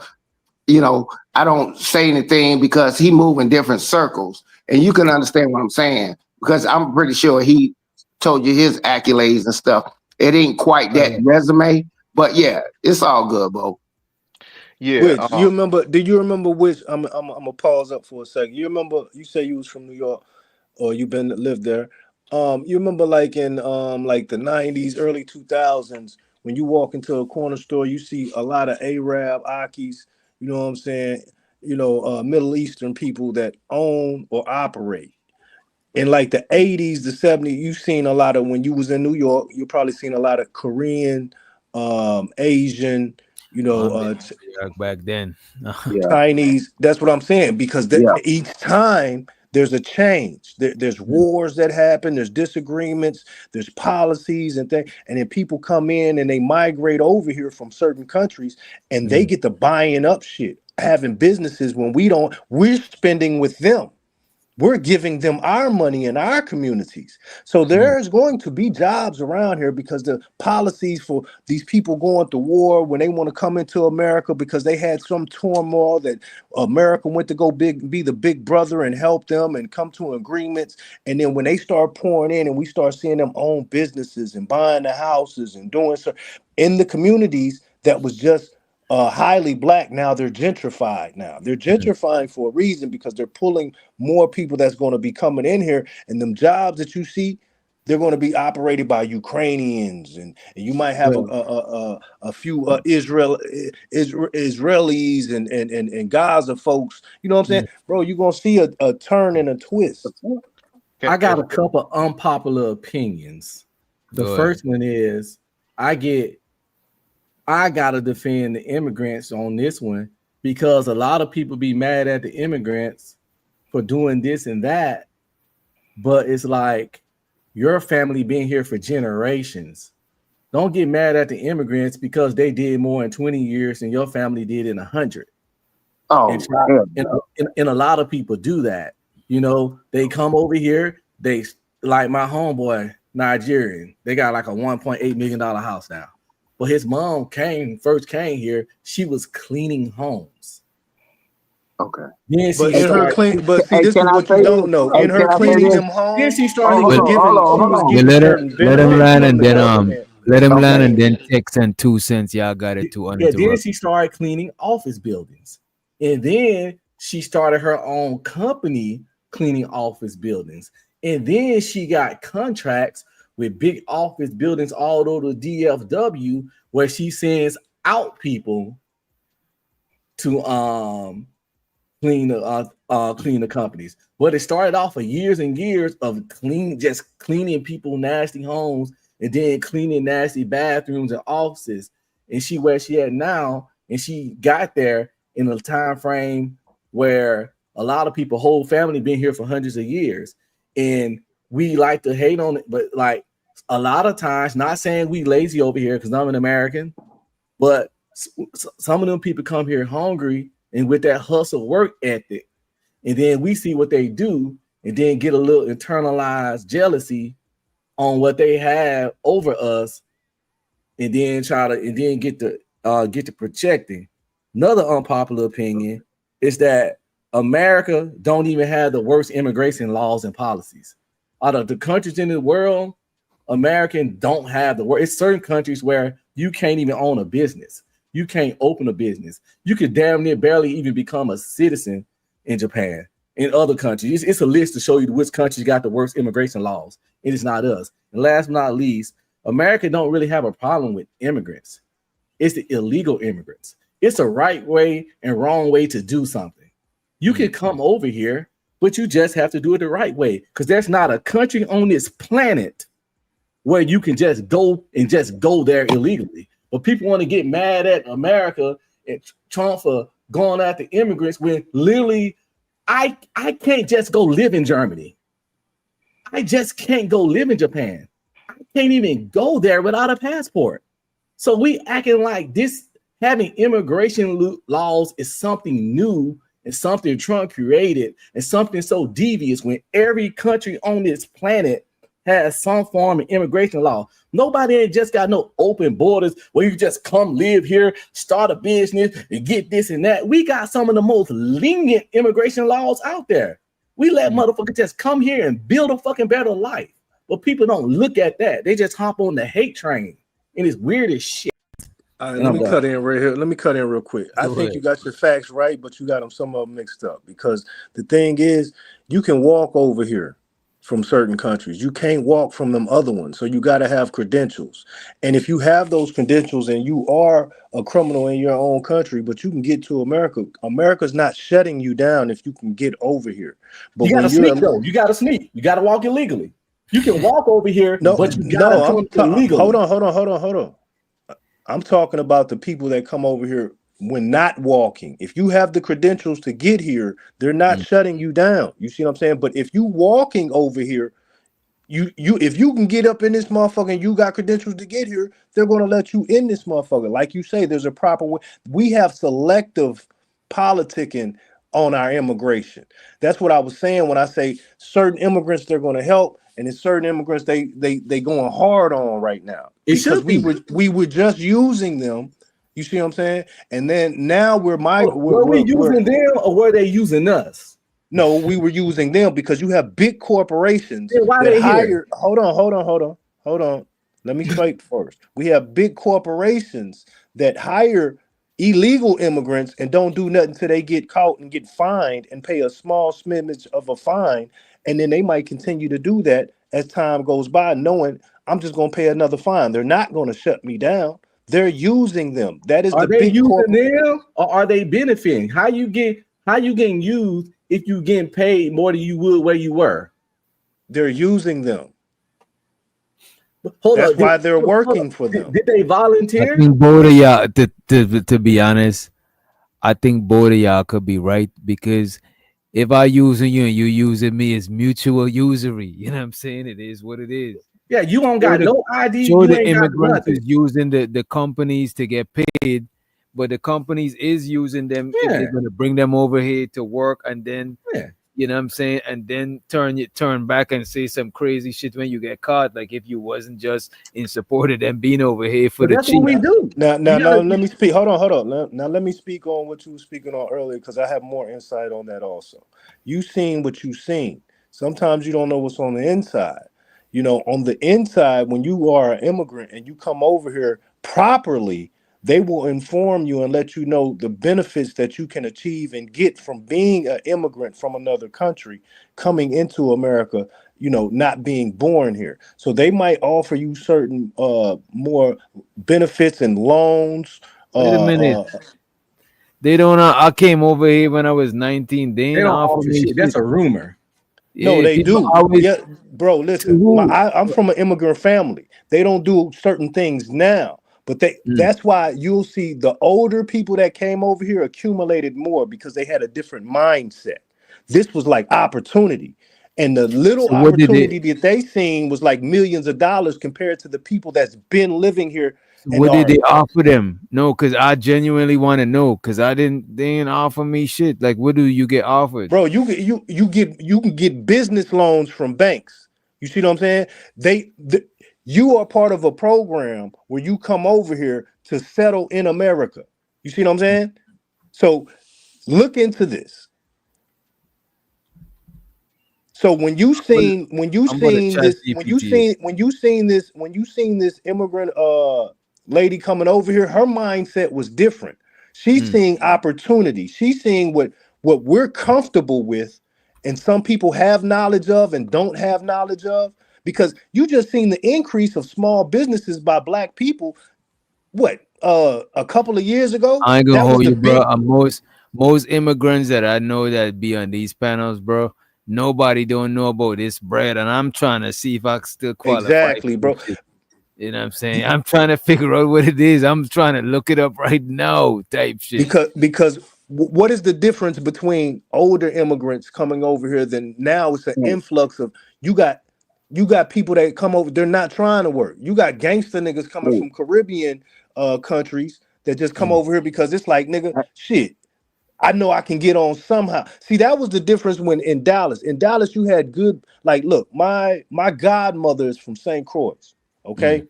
I don't say anything because he move in different circles. And you can understand what I'm saying because I'm pretty sure he told you his accolades and stuff. It ain't quite that resume, but yeah, it's all good, bro. yeah. Which you remember? Do you remember which? I'm gonna pause up for a second. You remember? You say you was from New York, or you been lived there. You remember like in like the '90s, early 2000s, when you walk into a corner store, you see a lot of Arab, Akis. You know what I'm saying? Middle Eastern people that own or operate. In like the '80s, the '70s, you've seen a lot of when you was in New York. You probably seen a lot of Korean, Asian. I'm in New York back then. Yeah, Chinese. That's what I'm saying because yeah. each time there's a change. There's wars that happen. There's disagreements. There's policies and things. And then people come in and they migrate over here from certain countries, and they get to buying up shit, having businesses when we don't. We're spending with them. We're giving them our money in our communities. So there's going to be jobs around here because the policies for these people going to war when they want to come into America because they had some turmoil that America went to go be the big brother and help them and come to agreements. And then when they start pouring in and we start seeing them own businesses and buying the houses and doing so in the communities that was just highly black, now they're gentrified. Now they're gentrifying for a reason because they're pulling more people that's going to be coming in here, and them jobs that you see, they're going to be operated by Ukrainians, and you might have a few Israelis and Gaza folks. You know what I'm saying, bro? You're gonna see a turn and a twist. I got a couple unpopular opinions. The Go first one is I gotta defend the immigrants on this one because a lot of people be mad at the immigrants for doing this and that, but it's like your family been here for generations. Don't get mad at the immigrants because they did more in 20 years than your family did in 100. Oh, And a lot of people do that. They come over here, they like my homeboy, Nigerian, they got like a $1.8 million house now. But his mom first came here, she was cleaning homes. Okay. Then But she in her started. clean, but see, Hey, this is can I what say you this? don't know. Hey, In her can I say cleaning this? them Then homes, she she started was giving. giving You certain let him benefits land from and the then government. let him land and Okay. then text and 2 cents. Y'all got it to Yeah, then uninterrupt. she started cleaning office buildings. And then she started her own company cleaning office buildings. And then she got contracts with big office buildings all over the DFW where she sends out people to clean the companies. But it started off for years and years of just cleaning people nasty homes and then cleaning nasty bathrooms and offices. And she where she at now, and she got there in a time frame where a lot of people, whole family, been here for hundreds of years, and we like to hate on it, but like a lot of times, not saying we lazy over here because I'm an American, but some of them people come here hungry and with that hustle work ethic, and then we see what they do, and then get a little internalized jealousy on what they have over us, and then get to projecting. Another unpopular opinion is that America don't even have the worst immigration laws and policies. Out of the countries in the world, American don't have the worst. It's certain countries where you can't even own a business. You can't open a business. You could damn near barely even become a citizen in Japan. In other countries, it's a list to show you which countries got the worst immigration laws. It is not us. And last but not least, America don't really have a problem with immigrants. It's the illegal immigrants. It's a right way and wrong way to do something. You can come over here, but you just have to do it the right way, because there's not a country on this planet where you can just go there illegally. But people want to get mad at America and Trump for going after immigrants when literally I can't just go live in Germany. I just can't go live in Japan. I can't even go there without a passport. So we acting like this, having immigration laws is something new and something Trump created and something so devious, when every country on this planet has some form of immigration law. Nobody ain't just got no open borders where you just come live here, start a business, and get this and that. We got some of the most lenient immigration laws out there. We let motherfuckers just come here and build a fucking better life. But people don't look at that. They just hop on the hate train. And it's weird as shit. Let me cut in right here. Let me cut in real quick. I think you got your facts right, but you got them some of them mixed up, because the thing is, you can walk over here from certain countries. You can't walk from them other ones. So you got to have credentials. And if you have those credentials and you are a criminal in your own country, but you can get to America, America's not shutting you down if you can get over here. But you got to sneak though. You got to sneak. You got to walk illegally. You can walk over here, but you got to come illegally. Hold on. I'm talking about the people that come over here when not walking. If you have the credentials to get here, they're not shutting you down. You see what I'm saying? But if you walking over here, if you can get up in this motherfucker and you got credentials to get here, they're going to let you in this motherfucker. Like you say, there's a proper way. We have selective politicking on our immigration. That's what I was saying when I say certain immigrants they're going to help, and it's certain immigrants they going hard on right now. Because we were just using them. You see what I'm saying? And then now were we using them, or were they using us? No, we were using them, because you have big corporations why that they hire. here? Hold on. Let me straight first. We have big corporations that hire illegal immigrants and don't do nothing till they get caught and get fined and pay a small smidge of a fine, and then they might continue to do that as time goes by, knowing I'm just going to pay another fine. They're not going to shut me down. They're using them. That is are the they big using them, or are they benefiting? How you getting used if you getting paid more than you would where you were? They're using them. Hold That's up. why they're working for them. Did they volunteer? I think both of y'all, to be honest, I think both of y'all could be right, because if I using you and you using me, it's mutual usury. You know what I'm saying? It is what it is. Yeah, you don't got no ID. Sure, You the ain't got immigrants nothing. is using the companies to get paid, but the companies is using them if they're going to bring them over here to work, and then you know what I'm saying, and then turn back and say some crazy shit when you get caught, like if you wasn't just in support of them being over here for But the that's cheap. what we do. Now, let me speak. Hold on. Now, let me speak on what you were speaking on earlier, because I have more insight on that also. You seen what you seen. Sometimes you don't know what's on the inside. You know, on the inside, when you are an immigrant and you come over here properly, they will inform you and let you know the benefits that you can achieve and get from being an immigrant from another country coming into America, you know, not being born here. So they might offer you certain more benefits and loans. Wait a minute. They don't. I came over here when I was 19. They They ain't don't offer offer me shit. That's shit. a rumor. No, Yeah, they people do. always Yeah, bro, to listen. who. I'm from an immigrant family. They don't do certain things now, but Mm. that's why you'll see the older people that came over here accumulated more because they had a different mindset. This was like opportunity. And the little So what did they? opportunity that they seen was like millions of dollars compared to the people that's been living here and What did are they offer them? No, because I genuinely want to know. Because I didn't. They didn't offer me shit. Like, what do you get offered? bro, you can get business loans from banks. You see what I'm saying? You are part of a program where you come over here to settle in America. You see what I'm saying? So look into this. So I'm gonna chat GPT. when you seen this immigrant lady coming over here, her mindset was different. She's Mm. seeing opportunity. She's seeing what we're comfortable with, and some people have knowledge of and don't have knowledge of. Because you just seen the increase of small businesses by black people. What a couple of years ago? I ain't gonna That was hold the you, bro. big Most immigrants that I know that be on these panels, bro. Nobody don't know about this bread, and I'm trying to see if I can still qualify exactly, for this bro. shit. You know what I'm saying? I'm trying to figure out what it is. I'm trying to look it up right now, type shit. Because what is the difference between older immigrants coming over here than now it's an influx of you got you got people that come over, they're not trying to work. You got gangster niggas coming from Caribbean countries that just come Mm. over here because it's like, nigga, shit, I know I can get on somehow. See, that was the difference when in Dallas. In Dallas, you had good, like, look, my godmother is from St. Croix. Mm. Okay.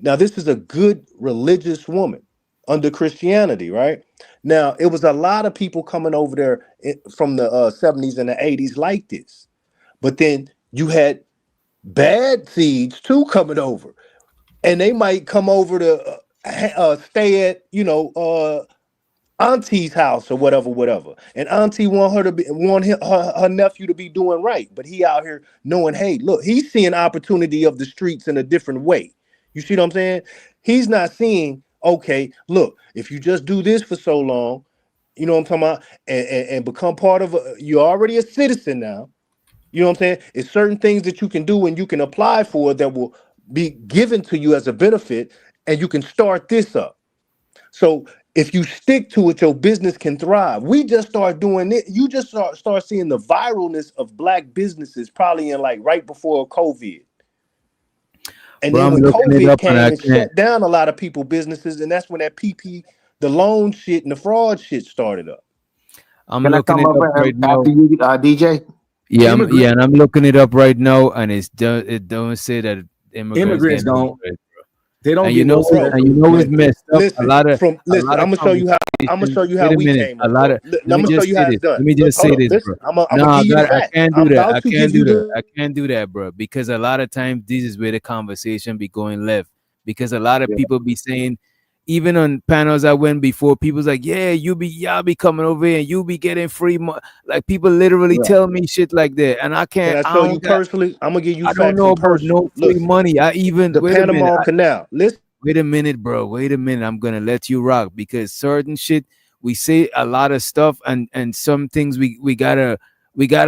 Now, this is a good religious woman under Christianity, right? Now, it was a lot of people coming over there from the 70s and the 80s like this. But then you had bad seeds too coming over. And they might come over to stay at, auntie's house or whatever. And auntie want her nephew to be doing right, but he out here knowing, hey, look, he's seeing opportunity of the streets in a different way. You see what I'm saying? He's not seeing, okay, look, if you just do this for so long, you know what I'm talking about, and become part of you're already a citizen now. You know what I'm saying? It's certain things that you can do and you can apply for that will be given to you as a benefit, and you can start this up. So if you stick to it, your business can thrive. We just start doing it. You just start seeing the viralness of black businesses probably in like right before COVID. And Bro, then I'm when looking it COVID up and I came and can't. shut down a lot of people businesses, and that's when that PP, the loan shit and the fraud shit started up. I'm Can I looking come it up up right after now. you, DJ? Immigrant And I'm looking it up right now, and it don't say that immigrants immigrants get no don't bread. they don't And you get know, no Bro, and you special know what's benefit. messed up? A listen, lot of I'm gonna conversations. show you how Wait a we minute. came up, bro. Let I'm me gonna show just you say how it's this. done. Let me Look, just hold say on, this, bro. listen. I'm No, gonna give you the I facts. can't I'm do that. about to give you the I can't do that, bro. Because a lot of times this is where the conversation be going left. Because a lot of people be saying, even on panels I went before, people's like, yeah, y'all be coming over here and you be getting free like people literally right. tell me shit like that. And Can I I show you don't got personally? I'm gonna give you I don't facts know and about personal. no free Listen, money. I even the wait a minute. Panama Canal. Listen. Wait a minute, bro. Wait a minute. I'm gonna let you rock because certain shit we say a lot of stuff and some things we gotta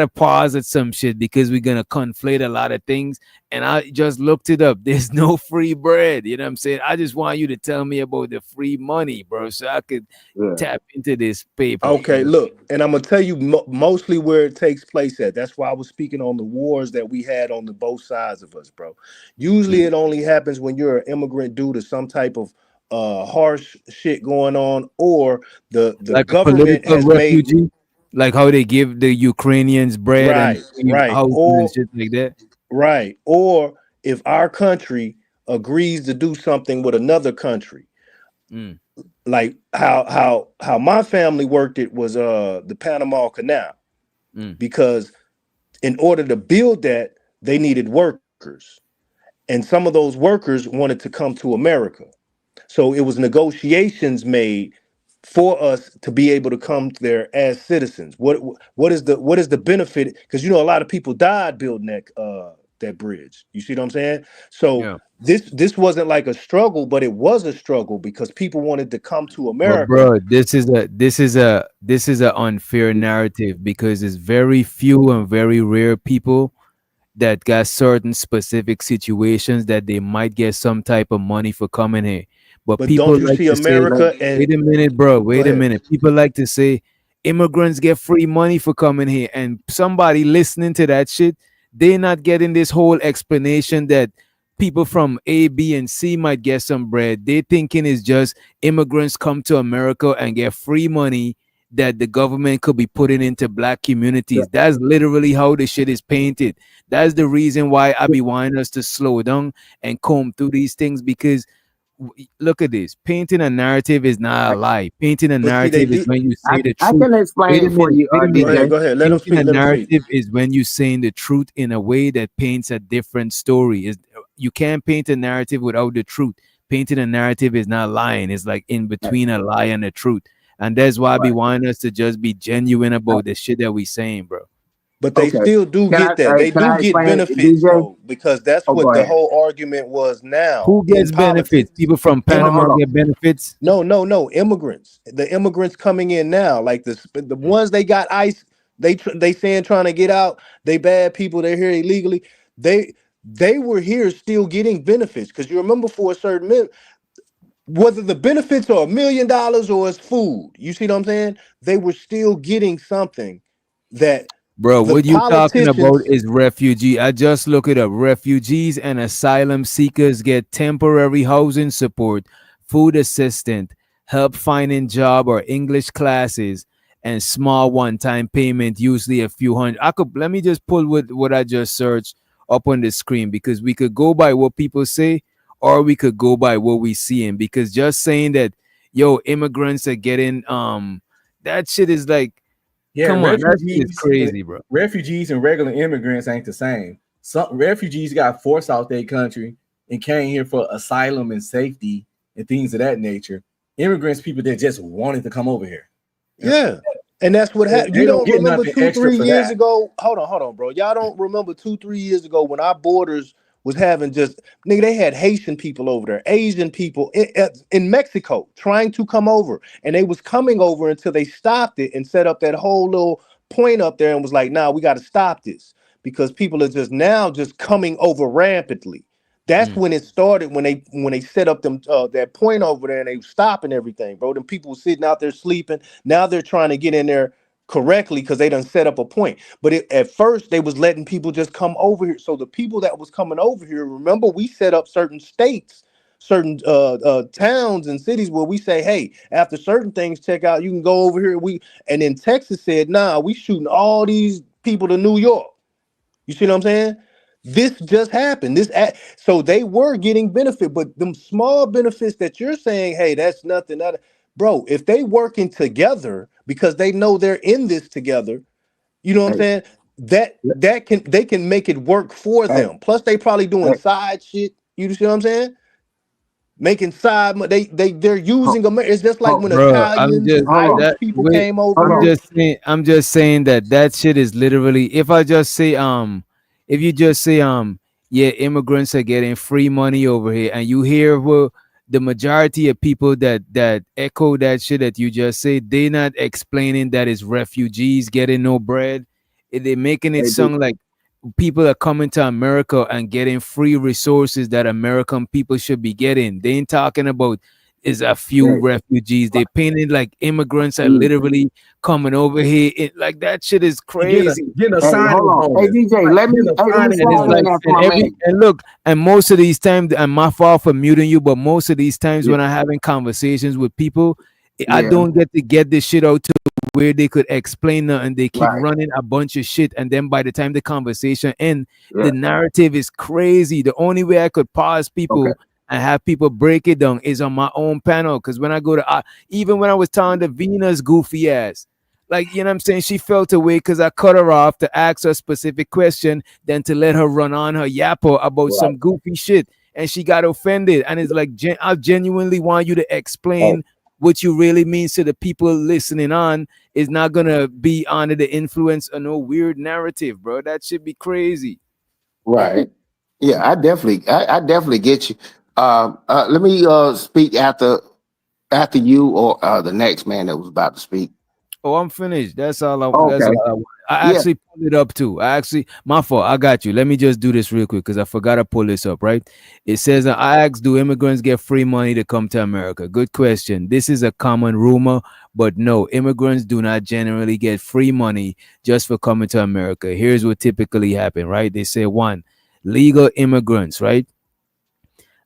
pause at some shit because we're gonna conflate a lot of things. And I just looked it up. There's no free bread. You know what I'm saying? I just want you to tell me about the free money, bro, so I could Yeah. tap into this paper. Okay, look, and I'm gonna tell you mostly where it takes place at. That's why I was speaking on the wars that we had on the both sides of us, bro. Usually, Mm. it only happens when you're an immigrant due to some type of harsh shit going on, or the Like a government political has made refugee, like how they give the Ukrainians bread and right, free right, housing and shit like that. or if our country agrees to do something with another country, Mm. like how my family worked it was the Panama Canal, Mm. because in order to build that, they needed workers. And some of those workers wanted to come to America. So it was negotiations made for us to be able to come there as citizens. What is the benefit? Because a lot of people died building that that bridge. You see what I'm saying? So Yeah. this wasn't like a struggle, but it was a struggle because people wanted to come to But America. bro, this is a unfair narrative because it's very few and very rare people that got certain specific situations that they might get some type of money for coming here. But But people don't you like see to say, America and wait a minute, bro, go wait a ahead. minute. People like to say immigrants get free money for coming here. And somebody listening to that shit, they're not getting this whole explanation that people from A, B, and C might get some bread. They thinking it's just immigrants come to America and get free money that the government could be putting into black communities. That's literally how the shit is painted. That's the reason why I be wanting us to slow down and comb through these things because look at this. Painting a narrative is not a lie. Painting a But see, they narrative is did. when you say the I truth. can explain Wait a it for minute. you, Wait a Go minute. ahead, DJ. go ahead. Let him Painting a speak. Let him speak. narrative is when you're saying the truth in a way that paints a different story. You can't paint a narrative without the truth. Painting a narrative is not lying. It's like in between a lie and the truth. And that's why I be Right. wanting us to just be genuine about the shit that we saying, bro. But they Okay. still do Can I get that. They can do I get explain it, benefits DJ? though, because that's Oh, go what the ahead. whole argument was now Who in gets benefits? politics. People from Panama Hold on. get benefits. No, no, no. Immigrants, the immigrants coming in now, like this, the ones they got ICE, they saying trying to get out. They bad people. They're here illegally. They were here still getting benefits because you remember for a certain minute, whether the benefits are $1 million or it's food. You see what I'm saying? They were still getting something that Bro, the what you talking about politicians. is refugee. I just look it up. Refugees and asylum seekers get temporary housing support, food assistance, help finding job or English classes, and small one-time payment, usually a few hundred. I could let me just pull what I just searched up on the screen because we could go by what people say or we could go by what we seeing. Because just saying that, yo, immigrants are getting that shit is like, Yeah, come on, that shit is crazy, bro. refugees and regular immigrants ain't the same. Some refugees got forced out their country and came here for asylum and safety and things of that nature. Immigrants, people that just wanted to come over here. Yeah. And that's what happened. You They don't don't get remember nothing two, extra 3 years for ago? Hold on, bro. Y'all don't remember 2, 3 years ago when our borders was having just nigga, they had Haitian people over there, Asian people in Mexico trying to come over. And they was coming over until they stopped it and set up that whole little point up there and was like, nah, we got to stop this because people are just now just coming over rampantly. That's when it started when they set up them that point over there and they stopping everything, bro. Them people were sitting out there sleeping. Now they're trying to get in there correctly because they done set up a point. But at first they was letting people just come over here. So the people that was coming over here, remember we set up certain states, certain towns and cities where we say, hey, after certain things check out, you can go over here. And then Texas said, nah, we shooting all these people to New York. You see what I'm saying? This just happened. So they were getting benefit, but them small benefits that you're saying, hey, that's nothing. Bro, if they working together because they know they're in this together, you know what I'm Hey, saying? They can make it work for hey, them. Plus, they probably doing hey, side shit. You see what I'm saying? Making side. They're ho- using America. It's just like when Bro, I'm Italians and just hold on. Irish that people wait. came over Hold I'm on. here. just saying. I'm just saying that shit is literally. If I just say if you just say yeah, immigrants are getting free money over here, and you hear well, the majority of people that echo that shit that you just say, they not explaining that it's refugees getting no bread. They making it Hey, D- sound like people are coming to America and getting free resources that American people should be getting. They ain't talking about is a few hey, refugees. They painted like immigrants are mm. literally coming over here. Like that shit is crazy. getting a Hey, hold signing on. Hey, bonus. DJ, Like getting a let me signing And it's slide bonus. in like there and for my every man. and look, and most of these times, and my fault for muting you, but most of these times Yeah, when I'm having conversations with people, I yeah, don't get to get this shit out to where they could explain and they keep right. running a bunch of shit. And then by the time the conversation end, Yeah, the narrative is crazy. The only way I could pause okay. people and have people break it down is on my own panel. Because when I go to even when I was telling the Venus goofy ass, like you know what I'm saying, she felt away because I cut her off to ask her a specific question, then to let her run on her yapper about Right. some goofy shit. And she got offended. And it's like, I genuinely want you to Hey, explain what you really means to the people listening on. Is not gonna be under the influence of no weird narrative, bro. That should be crazy. Right. Yeah, I definitely get you. Let me speak after you or the next man that was about to speak. Oh, I'm finished. That's all. That's Okay. all. I Yeah. actually pulled it up too. I actually, my fault. I got you. Let me just do this real quick because I forgot to pull this up. Right? It says, "I asked, do immigrants get free money to come to America?" Good question. This is a common rumor, but no, immigrants do not generally get free money just for coming to America. Here's what typically happen. Right? They say one, legal immigrants. Right?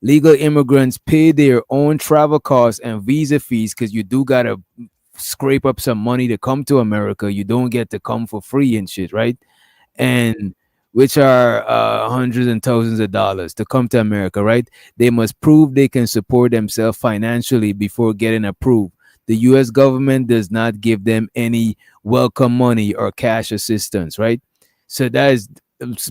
Legal immigrants pay their own travel costs and visa fees because you do gotta scrape up some money to come to America. You don't get to come for free and shit, right? And which are hundreds and thousands of dollars to come to America, right? They must prove they can support themselves financially before getting approved. The US government does not give them any welcome money or cash assistance, right? So that is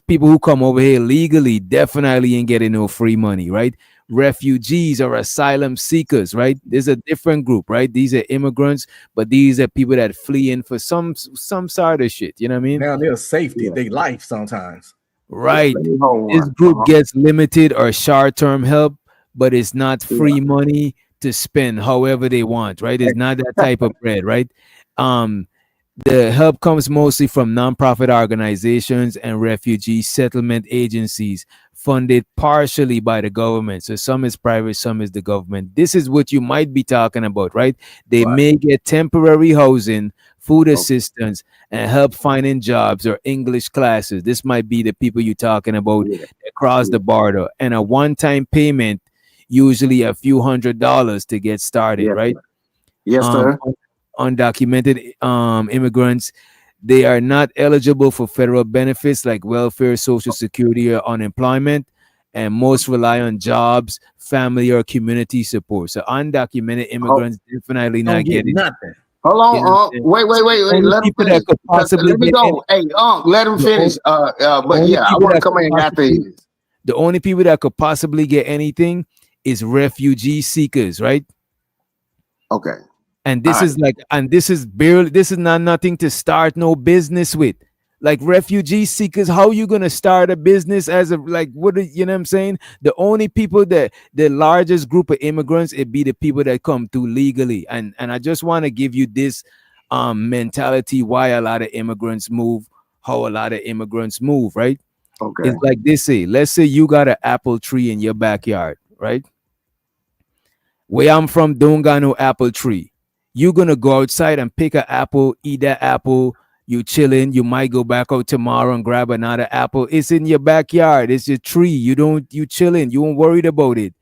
people who come over here legally definitely ain't getting no free money, right? Refugees or asylum seekers, right? There's a different group, right? These are immigrants, but these are people that flee in for some sort of shit. You know what I mean? Now their safety, Yeah. they life sometimes. Right. Let me hold This on. group gets limited or short-term help, but it's not free money to spend however they want, right? It's not that type of bread, right? Um, the help comes mostly from nonprofit organizations and refugee settlement agencies funded partially by the government. So some is private, some is the government. This is what you might be talking about, right? They Right. may get temporary housing, food assistance, and help finding jobs or English classes. This might be the people you're talking about Yeah. that cross the border, and a one-time payment, usually a few $100s to get started, Yes, right? sir. Yes, um, sir. Undocumented immigrants, they are not eligible for federal benefits like welfare, social security, or unemployment, and most rely on jobs, family, or community support. So undocumented Ho- immigrants definitely Don't not get getting. nothing. Hold You know what I'm on, saying? wait. Only Let him people finish. that could possibly Let me get any, go. Hey, let him the finish. only, the But only yeah, I people want to that come could in after possibly, his. the only people that could possibly get anything is refugee seekers, right? Okay. And All this right. is like, and this is barely, this is not nothing to start no business with. Like refugee seekers, how you gonna start a business as a, like, you know what I'm saying? The only people that, the largest group of immigrants, it be the people that come through legally. And I just want to give you this mentality why a lot of immigrants move, how a lot of immigrants move, right? Okay. It's like they say, let's say you got an apple tree in your backyard, right? Where I'm from, don't got no apple tree. You're gonna go outside and pick an apple, eat that apple. You chilling. You might go back out tomorrow and grab another apple. It's in your backyard. It's your tree. You chilling. You ain't worried about it.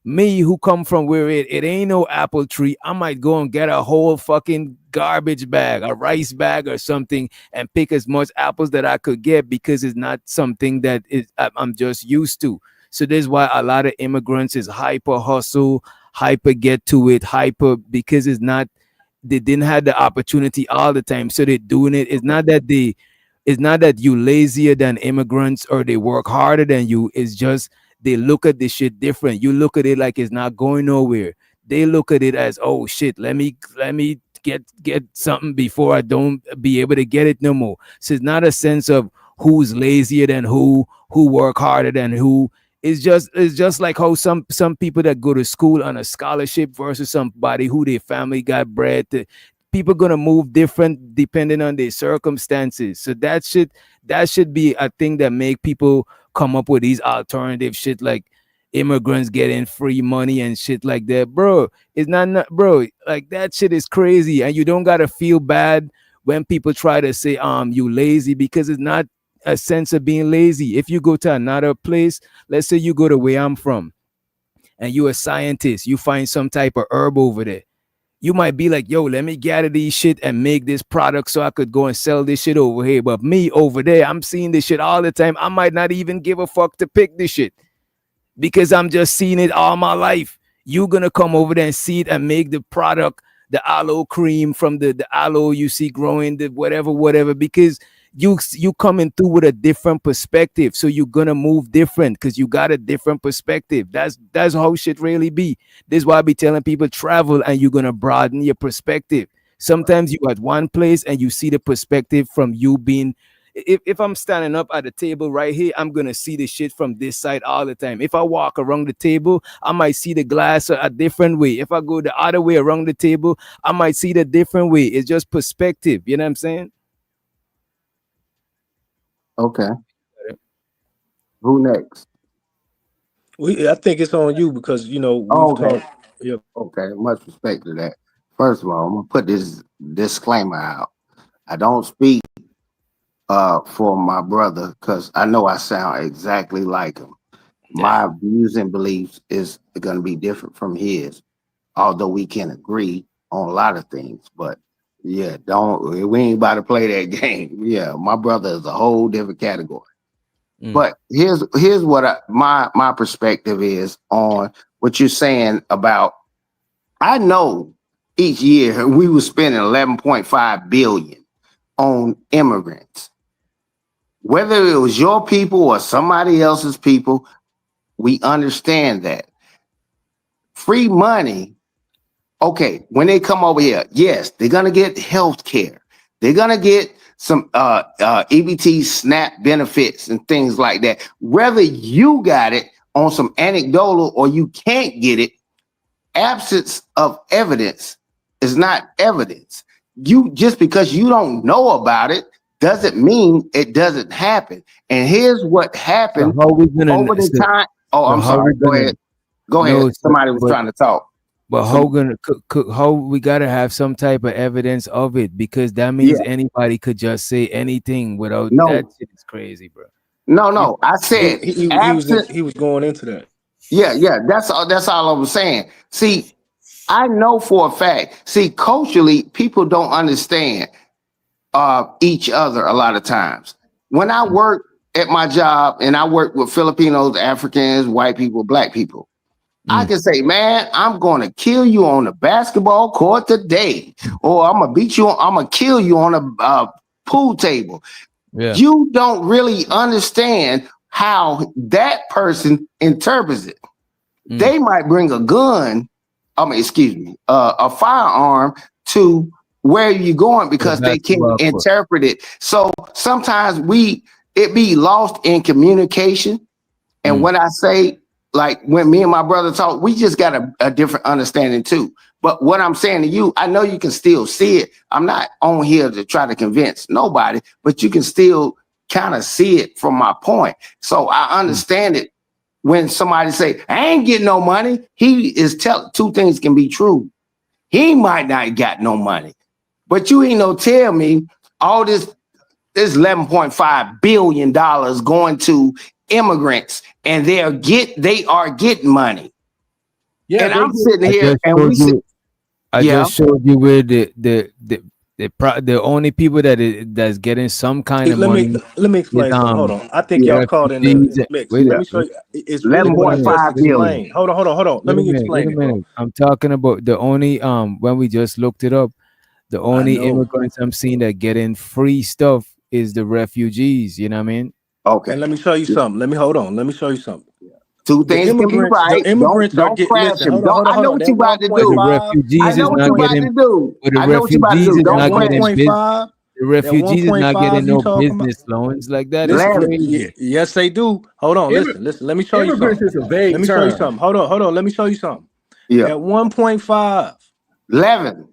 Me, who come from where it ain't no apple tree, I might go and get a whole fucking garbage bag, a rice bag or something, and pick as much apples that I could get because it's not something that I'm just used to. So this is why a lot of immigrants is hyper hustle, hyper get to it, hyper, because it's not, they didn't have the opportunity all the time, so they're doing it. It's not that you lazier than immigrants or they work harder than you. It's just they look at this shit different. You look at it like it's not going nowhere. They look at it as, oh shit, let me get something before I don't be able to get it no more. So it's not a sense of who's lazier than who work harder than who. It's just like how some people that go to school on a scholarship versus somebody who their family got bread to, people gonna move different depending on their circumstances. So that should be a thing that make people come up with these alternative shit like immigrants getting free money and shit like that. Bro, it's not bro, like that shit is crazy. And you don't gotta feel bad when people try to say you lazy, because it's not a sense of being lazy. If you go to another place, let's say you go to where I'm from and you're a scientist, you find some type of herb over there. You might be like, yo, let me gather these shit and make this product so I could go and sell this shit over here. But me over there, I'm seeing this shit all the time. I might not even give a fuck to pick this shit because I'm just seeing it all my life. You're gonna come over there and see it and make the product, the aloe cream from the aloe you see growing, the whatever, because you coming through with a different perspective. So you're gonna move different because you got a different perspective. That's how shit really be. This is why I be telling people travel and you're gonna broaden your perspective. Sometimes you at one place and you see the perspective from you being if I'm standing up at the table right here, I'm gonna see the shit from this side all the time. If I walk around the table, I might see the glass a different way. If I go the other way around the table, I might see the different way. It's just perspective. You know what I'm saying? Okay. Who next? I think it's on you because we've Oh, okay. talked. Yeah. Okay. Much respect to that. First of all, I'm gonna put this disclaimer out. I don't speak for my brother because I know I sound exactly like him. My views and beliefs is gonna be different from his, although we can agree on a lot of things. But yeah, we ain't about to play that game. Yeah, my brother is a whole different category. But here's what my perspective is on what you're saying about. I know each year we were spending 11.5 billion on immigrants. Whether it was your people or somebody else's people, we understand that. Free money, okay, when they come over here, yes, they're gonna get health care. They're gonna get some EBT SNAP benefits and things like that. Whether you got it on some anecdotal or you can't get it, absence of evidence is not evidence. You just because you don't know about it doesn't mean it doesn't happen. And here's what happened how we gonna over the so, time. Oh, so I'm how sorry. we Go gonna ahead. Go no, ahead. Somebody was trying to talk. But how gonna how we gotta have some type of evidence of it because that means anybody could just say anything without that No, shit is crazy, bro. no. I said absent. He was going into that. Yeah. That's all I was saying. See, I know for a fact. See, culturally, people don't understand each other a lot of times. When I work at my job and I work with Filipinos, Africans, white people, black people, I can say, man, I'm going to kill you on the basketball court today, or I'm going to beat you. I'm going to kill you on a pool table. Yeah. You don't really understand how that person interprets it. They might bring a gun, a firearm to where you're going because they can't interpret it. So sometimes it be lost in communication. And when I say, like when me and my brother talk, we just got a different understanding too. But what I'm saying to you, I know you can still see it. I'm not on here to try to convince nobody, but you can still kind of see it from my point. So I understand it. When somebody say, I ain't getting no money, he is two things can be true. He might not got no money, but you ain't no tell me all this $11.5 billion going to immigrants and they are getting money. Yeah, and I'm sitting here and I just showed you where the only people that's getting some kind of money. Let me explain something. Hold on. I think y'all caught in the mix. Wait, Let me show you. It's really what I just explained. Hold on. Let me explain it, bro. I'm talking about the only when we just looked it up, the only immigrants I'm seeing that getting free stuff is the refugees. You know what I mean? Okay. And let me show you something. Let me show you something. Two things can be right. The immigrants don't are getting. crash Listen, him. hold on. I know what you about to do. The refugees is not getting. I know what you about to do. Don't crash. 1.5. The refugees is not getting no business loans like that. Yes, they do. Hold on. Listen. Let me show you something. Immigrants is a vague Let me show you something. Hold on. Let me show you something. Yeah. At 1.5. 11.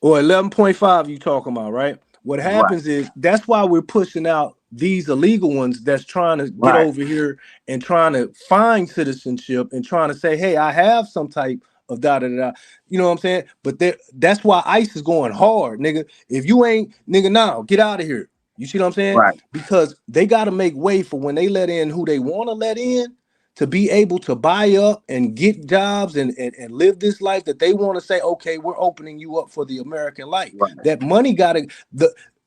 Or 11.5 you talking about, right? What happens is that's why we're pushing out these illegal ones that's trying to get over here and trying to find citizenship and trying to say, hey, I have some type of da-da-da. You know what I'm saying? But that's why ICE is going hard, nigga. If you ain't, nigga, now get out of here. You see what I'm saying? Right. Because they got to make way for when they let in who they want to let in to be able to buy up and get jobs and live this life that they want to say, okay, we're opening you up for the American life. Right. That money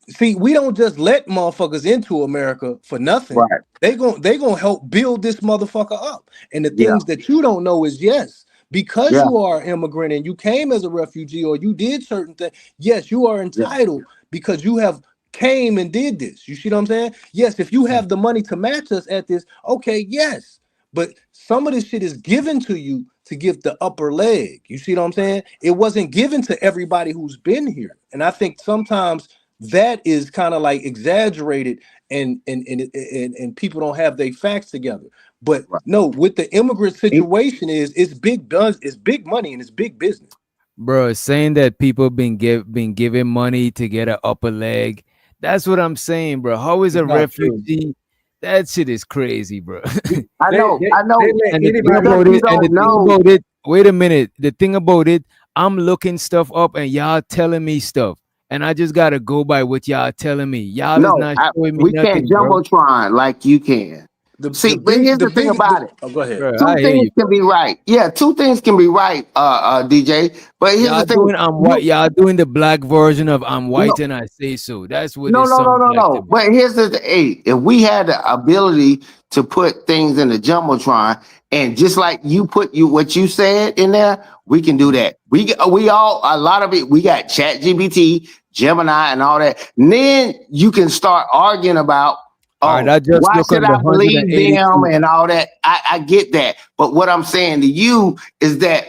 see, we don't just let motherfuckers into America for nothing. Right. They gonna help build this motherfucker up. And the things that you don't know is because you are an immigrant and you came as a refugee or you did certain things, yes, you are entitled because you have came and did this. You see what I'm saying? Yes, if you have the money to match us at this, okay, yes. But some of this shit is given to you to give the upper leg. You see what I'm saying? It wasn't given to everybody who's been here. And I think sometimes that is kind of like exaggerated, and people don't have their facts together. But no, with the immigrant situation it's big money and it's big business. Bro, saying that people been given money to get an upper leg. That's what I'm saying, bro. How is It's a not true. refugee? That shit is crazy, bro. I know. They let And the thing anybody. about Because you it, and the don't thing know. about it, wait a minute. The thing about it, I'm looking stuff up and y'all telling me stuff. And I just gotta go by what y'all telling me. Y'all is No, not showing me we can't nothing, bro. jumbotron like you can. See, but here's the thing about it. Oh, go ahead. Bro, Two I hear things you, can bro. be right. Yeah, two things can be right, DJ. But here's the Y'all thing. doing I'm white. You Y'all doing the black version of I'm no, white and I say so. That's what no, it no, no, sounds no, like to no. me. But here's the hey, if we had the ability to put things in the jumbotron, and just like you put what you said in there, we can do that. We all a lot of it. We got Chat GBT, Gemini, and all that. And then you can start arguing about, All right, oh, I just why look should on the I believe them 182. and all that? I get that, but what I'm saying to you is that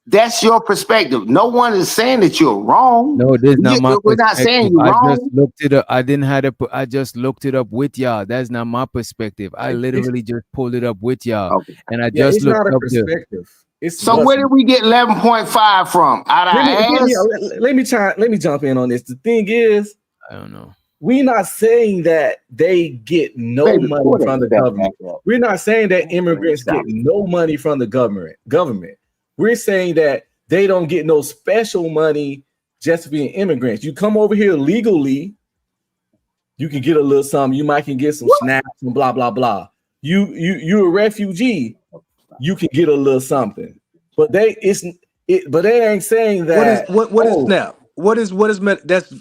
that's your perspective. No one is saying that you're wrong. No, this is not my We're not saying perspective. you're I just wrong. looked it up. I didn't have to put, I just looked it up with y'all. That's not my perspective. I It's, literally just pulled it up with y'all. Okay. And I yeah, just it's looked not a up the perspective. It's So what's. where did we get 11.5 from? Out our ass? Let me jump in on this. The thing is, I don't know. we're not saying that they get no Baby, money pull that from the step back government. up. We're not saying that immigrants Stop. get no money from the government. We're saying that they don't get no special money just for being immigrants. You come over here legally, you can get a little something. You might can get some snaps and blah blah blah. You're a refugee, you can get a little something. But they ain't saying that. What is Oh, SNAP? That's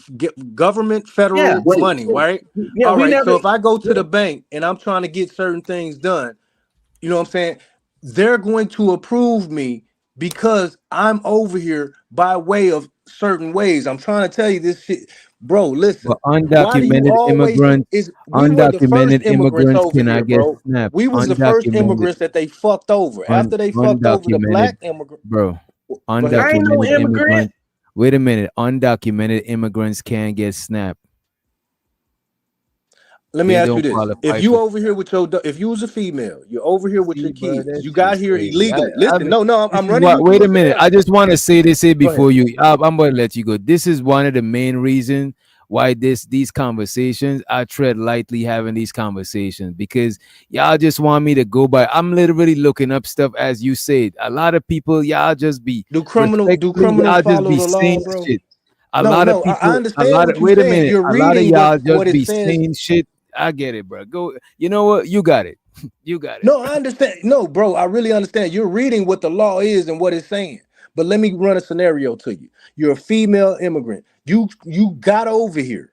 government yeah, federal money, right? yeah. All We right. never. So if I go to Yeah, the bank and I'm trying to get certain things done, you know what I'm saying? They're going to approve me because I'm over here by way of certain ways. I'm trying to tell you this shit. Bro, listen. But Why do you always we were the first undocumented immigrants immigrants over here, cannot get bro. SNAP. We was the first Undocumented, immigrants that they fucked over. un, After they fucked over the undocumented, black immigrant. bro. Go ahead. I ain't no Undocumented immigrant. immigrants. Wait a minute. Undocumented immigrants can't get SNAP. Let me They ask you don't this: If qualify you for over here with if you was a female, you're over here with See, your bro, kids. that You shit got is here crazy. illegally. I Listen, mean, no, this I'm is running what. you through Wait a a minute. I scenario. just want to say this here Go ahead. before you. I'm gonna let you go. This is one of the main reasons why these conversations I tread lightly having these conversations because y'all just want me to go by. I'm literally looking up stuff as you said. A lot of people, y'all just be Do respectfully, criminals y'all just follow be the law, saying bro? shit. A No, lot of no. I people, understand what you're wait a saying. minute, You're a lot of reading y'all what just it be says. saying shit. I get it, bro. Go. You know what? You got it. You got it. No, I understand. No, bro, I really understand. You're reading what the law is and what it's saying. But let me run a scenario to you. You're a female immigrant. You got over here.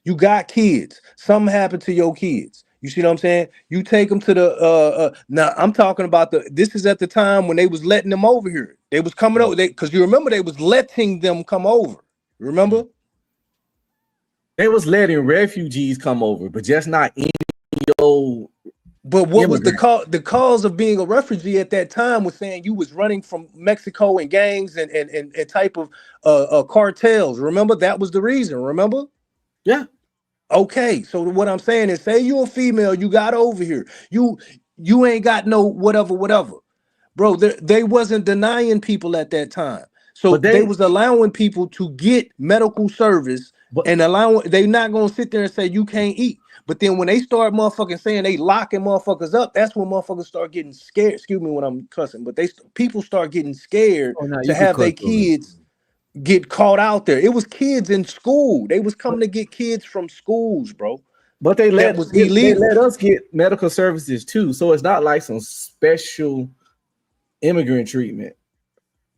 You got kids. Something happened to your kids. You see what I'm saying? You take them to the now I'm talking about this is at the time when they was letting them over here. They was coming over because you remember they was letting them come over. Remember? They was letting refugees come over, but just not any old But what was immigrant. the cause of being a refugee at that time was saying you was running from Mexico and gangs and type of cartels. Remember that was the reason. Remember? Yeah. Okay, so what I'm saying is, say you're a female, you got over here, you ain't got no whatever, bro. They wasn't denying people at that time, so But they they, was allowing people to get medical service but and allowing. They not gonna sit there and say you can't eat. But then when they start motherfucking saying they locking motherfuckers up, that's when motherfuckers start getting scared. Excuse me when I'm cussing, but people start getting scared Oh no, to you could have their cut through it. kids get caught out there. It was kids in school. They was coming to get kids from schools, bro. but they That let was they illegal. let us get medical services too. So it's not like some special immigrant treatment.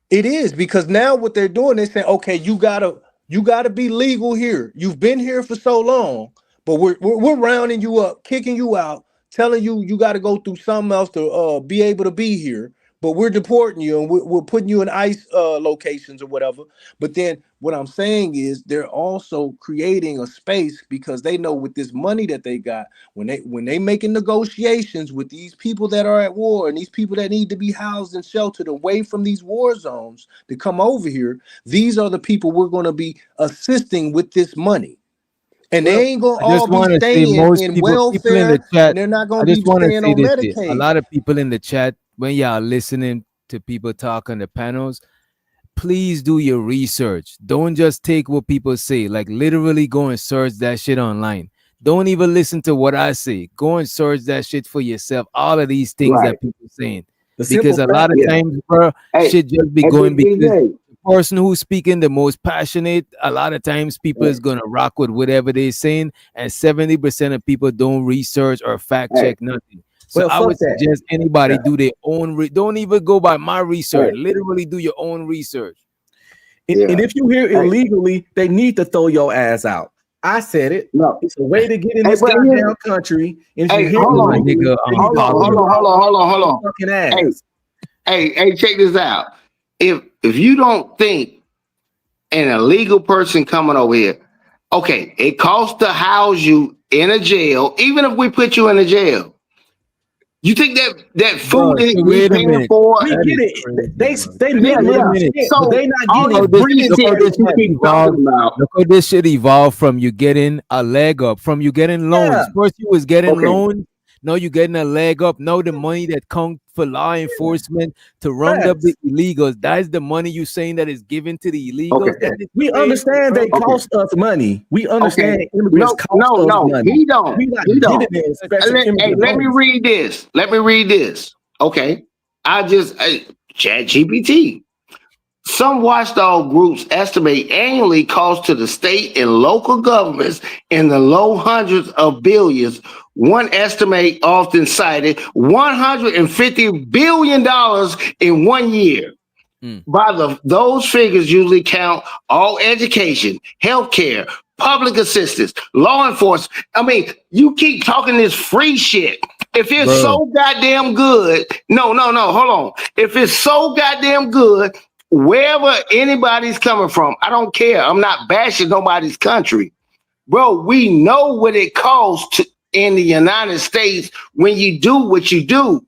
It is because now what they're doing, they're saying, okay, you gotta be legal here. You've been here for so long, but we're rounding you up, kicking you out, telling you got to go through something else to be able to be here. But we're deporting you and we're putting you in ICE locations or whatever. But then what I'm saying is they're also creating a space because they know with this money that they got, when they making negotiations with these people that are at war and these people that need to be housed and sheltered away from these war zones to come over here, these are the people we're going to be assisting with this money. And Well, they ain't gonna I just all be want to say staying most in people in the welfare, chat. and they're not I gonna just be want to staying say on this here. A Medicaid. lot of people in the chat, when y'all listening to people talk on the panels, please do your research. Don't just take what people say. Like literally go and search that shit online. Don't even listen to what I say. Go and search that shit for yourself. All of these things Right. that people saying. the Because simple a fact lot of Yeah. times, bro, Hey, shit just be hey, going Big because DJ. the person who's speaking the most passionate, a lot of times people Hey, is gonna rock with whatever they're saying, and 70% of people don't research or fact hey, check nothing. So well, I fuck would that. suggest anybody yeah, do their own. Don't even go by my research. hey, Literally do your own research. And yeah. if you here Hey, illegally, they need to throw your ass out. I said it. no. It's a way to get in Hey, this but here's, goddamn country. And if you hey, here hold My on. illegally, nigga, they need to throw you out Hold your on. fucking Hey, ass. hey, check this out. If you don't think an illegal person coming over here, okay, it costs to house you in a jail, even if we put you in a jail. You think that food bro. that So we wait a paying minute. for? We That get is it. crazy, bro. They Wait Yeah, make a money yeah. from minute. shit, but So they not all getting this it. Look greasy how shit this you shit keep talking evolved. about. Look how this shit evolved from you getting a leg up, from you getting Yeah. loans. First you was getting Okay, loans. Now you getting a leg up. Now the money that come for law enforcement to round up the Facts. illegals. That is the money you saying that is given to the okay, illegals. That is We crazy, understand bro. they okay, cost us money. We okay. understand immigrants No, cost no, us no. money. He don't. We not He giving don't. them special Hey, immigrant let me bonus. read this. Let me read this. Okay. Chat GPT. Some watchdog groups estimate annually costs to the state and local governments in the low hundreds of billions. One estimate often cited $150 billion in 1 year. Mm. Those figures usually count all education, healthcare, public assistance, law enforcement. I mean, you keep talking this free shit. If it's Bro, so goddamn good, no, hold on. If it's so goddamn good, wherever anybody's coming from, I don't care. I'm not bashing nobody's country. Bro, we know what it costs in the United States when you do what you do.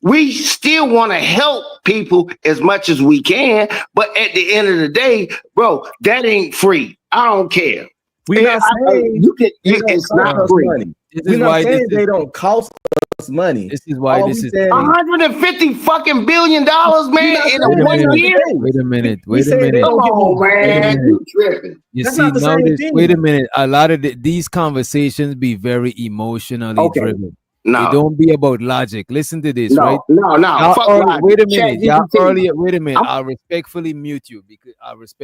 We still want to help people as much as we can, but at the end of the day, bro, that ain't free. I don't care. We not saying they don't It's cost not bro, us free. money. this We're is not why this saying is they don't cost us money. this is why All this we is said, crazy. 150 fucking billion dollars, we're man, not in a saying Wait a that's one not minute. the year. Wait case. a minute. We Wait a said they minute. Come don't give on, us Wait a shit. man, minute. you tripping? You That's see not the now same this. Wait a thing. minute. A lot of these conversations be very emotionally Okay, driven. It no, don't be about logic. Listen to this, right? no. Y'all Fuck early. logic. Wait a Chat minute. Y'all GPT. earlier. Wait a minute. I'm I'll respectfully mute you because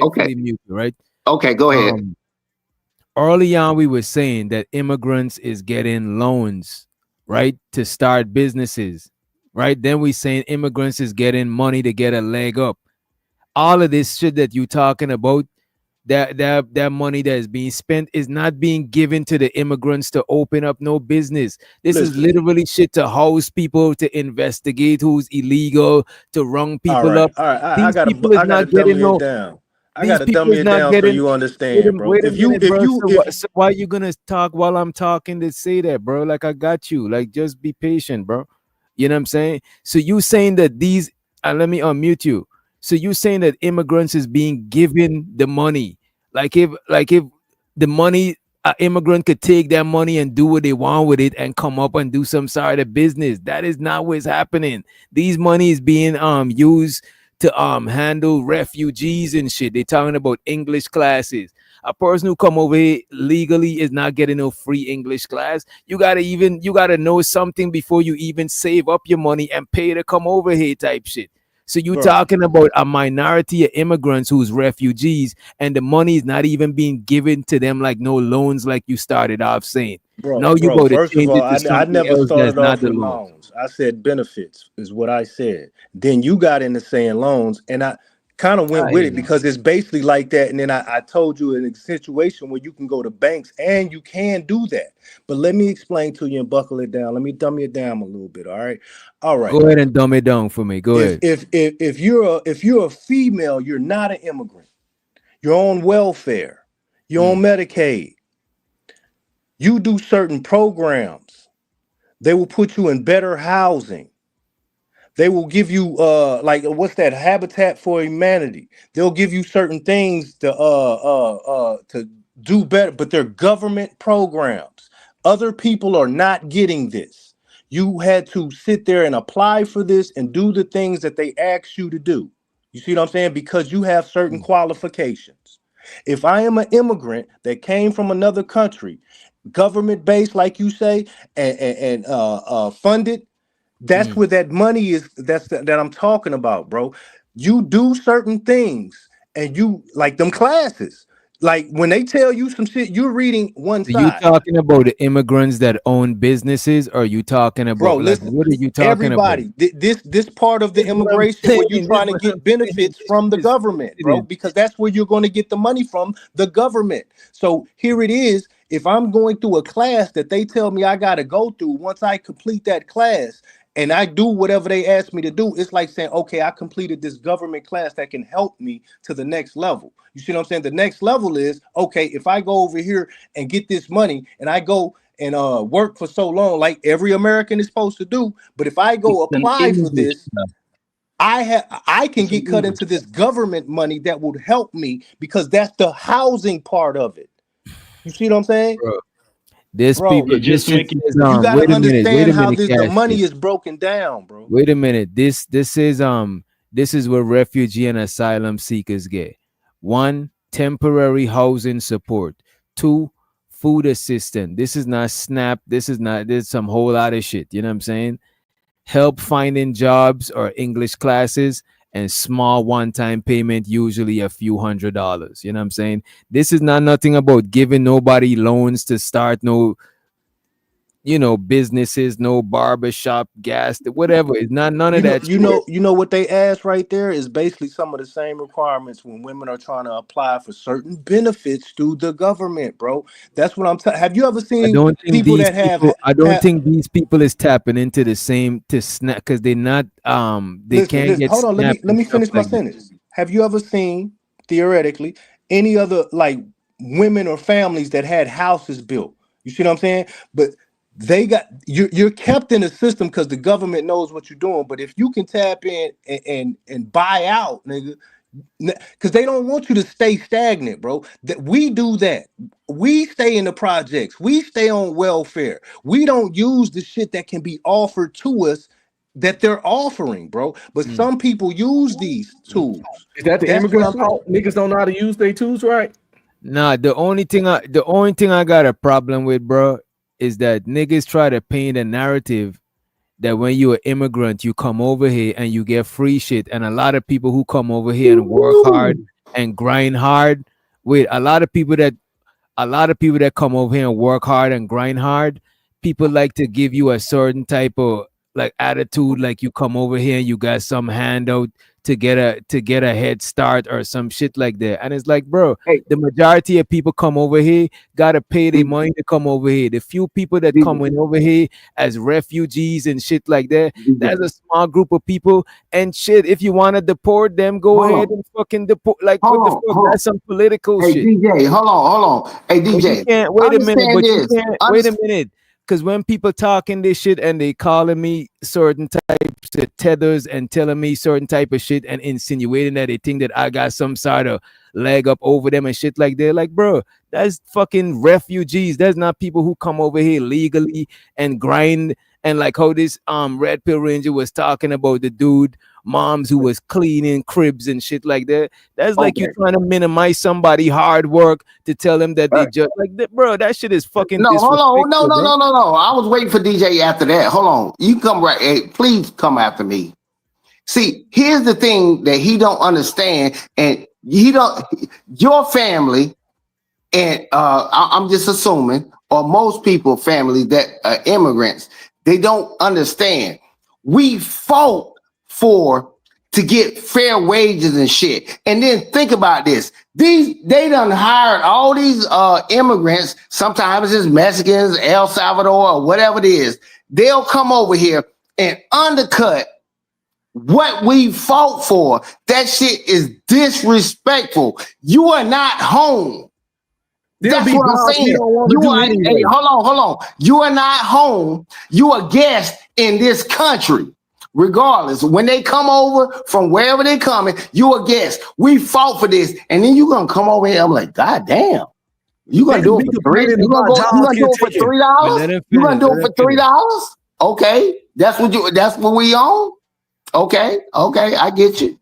okay. right? Okay, go ahead. Early on we were saying that immigrants is getting loans, right, to start businesses, right? Then we saying immigrants is getting money to get a leg up. All of this shit that you talking about, that money that is being spent is not being given to the immigrants to open up no business. This is Listen. literally shit to house people, to investigate who's illegal, to rung people up. All right. These people is I gotta not getting dummy it no. down. I These gotta people dummy is it not down so getting. you understand, bro. Wait a minute, If bro. you So why you gonna talk while I'm talking to say that, bro? Like I got you. Like just be patient, bro. You know what I'm saying? So you saying that these let me unmute you. So you saying that immigrants is being given the money. Like if the money immigrant could take that money and do what they want with it and come up and do some sort of business. That is not what's happening. These money is being used to handle refugees and shit. They're talking about English classes. A person who come over here legally is not getting no free English class. You gotta know something before you even save up your money and pay to come over here type shit. So you bro, talking about a minority of immigrants who's refugees, and the money is not even being given to them like no loans, like you started off saying. Now you bro. about to First of change all, it to I something never else that's started not off the with loan. loans. I said benefits is what I said. Then you got into saying loans, and I kind of went I with ain't it know. because it's basically like that. And then I told you in a situation where you can go to banks and you can do that. But let me explain to you and buckle it down. Let me dummy it down a little bit. All right. Go ahead and dumb it down for me. Go ahead. If you're a female, you're not an immigrant. You're on welfare. You're on Mm. Medicaid. You do certain programs. They will put you in better housing. They will give you like what's that, Habitat for Humanity. They'll give you certain things to do better, but they're government programs. Other people are not getting this. You had to sit there and apply for this and do the things that they asked you to do. You see what I'm saying? Because you have certain qualifications. If I am an immigrant that came from another country, government based, like you say, and funded, that's where that money is. That I'm talking about, bro. You do certain things, and you like them classes. Like when they tell you some shit, you're reading one Are you side. talking about the immigrants that own businesses, or are you talking Bro, about like listen, what are you talking about? everybody, this part of the This is what I'm immigration where you saying. This is trying to what I'm get saying. benefits This from the shit is government, bro, stupid. because that's where you're going to get the money from, the government. So here it is. If I'm going through a class that they tell me I got to go through, once I complete that class and I do whatever they ask me to do, it's like saying, okay, I completed this government class that can help me to the next level. You see what I'm saying? The next level is, okay, if I go over here and get this money and I go and work for so long, like every American is supposed to do. But if I go It's an apply for English this, class. I can It's an get cut English into this class. government money that would help me because that's the housing part of it. You see what I'm saying? Bro. This Bro, people, this shit says you got to wait understand a how minute, this the cash money shit. is broken down, bro. Wait a minute. This is where refugee and asylum seekers get. 1, temporary housing support. 2, food assistance. This is not SNAP. This is some whole lot of shit. You know what I'm saying? Help finding jobs or English classes and small one-time payment, usually a few $100s. You know what I'm saying? This is not nothing about giving nobody loans to start no businesses, no barbershop, gas, whatever. It's not none of that shit. You know what they ask right there is basically some of the same requirements when women are trying to apply for certain benefits through the government, bro. That's what I'm saying. Have you ever seen people that I don't have think these people is tapping into the same to snap because they're not they can't listen, get hold on, snap let and me stuff finish my like that. sentence. Have you ever seen theoretically any other like women or families that had houses built? You see what I'm saying? But they got you're kept in the system because the government knows what you're doing. But if you can tap in and buy out, nigga, because they don't want you to stay stagnant, bro. That we do that. We stay in the projects. We stay on welfare. We don't use the shit that can be offered to us that they're offering, bro. But some people use these tools. Is that the That's what immigrants' I'm saying. fault? Niggas don't know how to use their tools right. Nah, the only thing I got a problem with, bro, is that niggas try to paint a narrative that when you're an immigrant, you come over here and you get free shit. And a lot of people who come over here and work hard and grind hard, wait, a lot of people that come over here and work hard and grind hard, people like to give you a certain type of like attitude, like you come over here and you got some handout to get a head start or some shit like that. And it's like, bro, Hey, the majority of people come over here, gotta pay their money to come over here. The few people that come in over here as refugees and shit like that, that's a small group of people. And shit, if you want to deport them, go hold ahead on, and fucking deport. Like, what hold the on, fuck? hold on. That's some political Hey, shit. DJ, hold on. Hey, But you DJ, can't wait a minute. understand But you this. can't wait a minute. Because when people talking this shit and they calling me certain types of tethers and telling me certain type of shit and insinuating that they think that I got some sort of leg up over them and shit like that, like, bro, that's fucking refugees. That's not people who come over here legally and grind. And like how this Red Pill Ranger was talking about the dude moms who was cleaning cribs and shit like that. That's like you Okay. trying to minimize somebody hard work to tell them that they just like that, bro. That shit is fucking No, hold on. No, disrespectful, no, bro. no, no, no. I was waiting for DJ after that. Hold on. You come right. Hey, please come after me. See, here's the thing that he don't understand, and he don't. Your family, and I'm just assuming, or most people, family that are immigrants, they don't understand. We fought for to get fair wages and shit. And then think about this. They done hired all these immigrants, sometimes it's Mexicans, El Salvador, or whatever it is. They'll come over here and undercut what we fought for. That shit is disrespectful. You are not home. They'll That's be what I'm blocks we saying. don't want to You do are, hey, anyway. hold on. You are not home. You are guest in this country. Regardless, when they come over from wherever they coming, you a guest. We fought for this, and then you gonna come over here. I'm like, God damn. You gonna do it Niggas be for three? complaining You gonna about go? You jobs gonna do getting it for taken. But $3? let him You gonna finish. do Let it him for finish. $3? Okay, that's what we on. Okay, I get you.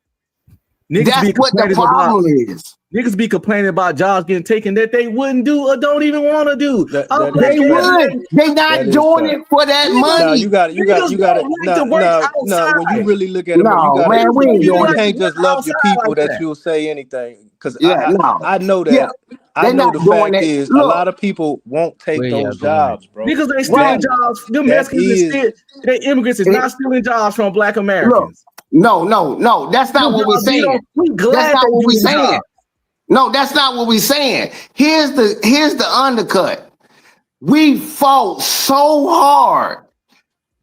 Niggas That's be what the complaining about problem is. niggas be complaining about jobs getting taken that they wouldn't do or don't even want to do. That They is fact. would. They That not is doing fact. it for that Now money. you got Niggas it. don't like to work Now when you outside. really look at it, you No, got man, we ain't you doing it. can't just love your Outside people like that that. you'll say anything. Because Yeah, no. I know Yeah, that. I they know not the doing fact it. is a Look, lot of people won't take Where y'all those going? jobs, bro. Niggas ain't right. stealing jobs. Them That Mexicans is is still, they immigrants is It- not stealing jobs from Black look, Americans. no. That's not Them what we're jobs we saying. don't. We That's glad not they what do we're them saying. jobs. No, that's not what we're saying. Here's the undercut. We fought so hard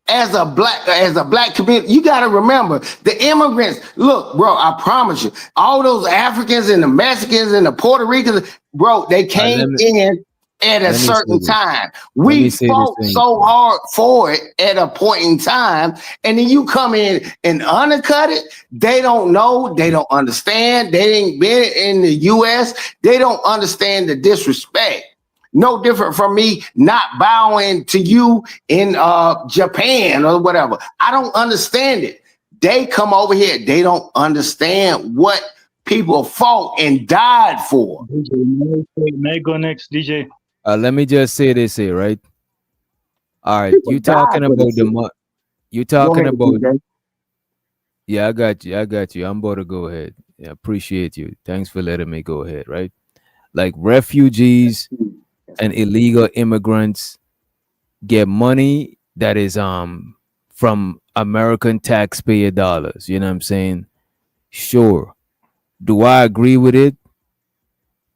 as a black community. You got to remember the immigrants. Look, bro, I promise you, all those Africans and the Mexicans and the Puerto Ricans, bro, they came in at a let me say certain this. time. Let me We say this fought thing. so hard for it at a point in time, and then you come in and undercut it. They don't know, they don't understand, they ain't been in the US, they don't understand the disrespect. No different from me not bowing to you in Japan or whatever. I don't understand it. They come over here, they don't understand what people fought and died for. May I go next, DJ? Let me just say this here, right? All right, People you died talking for about this the shit. you Go talking ahead, about DJ. yeah, I got you. I'm about to go ahead. Yeah, appreciate you. Thanks for letting me go ahead, right? Like refugees and illegal immigrants get money that is from American taxpayer dollars. You know what I'm saying? Sure. Do I agree with it?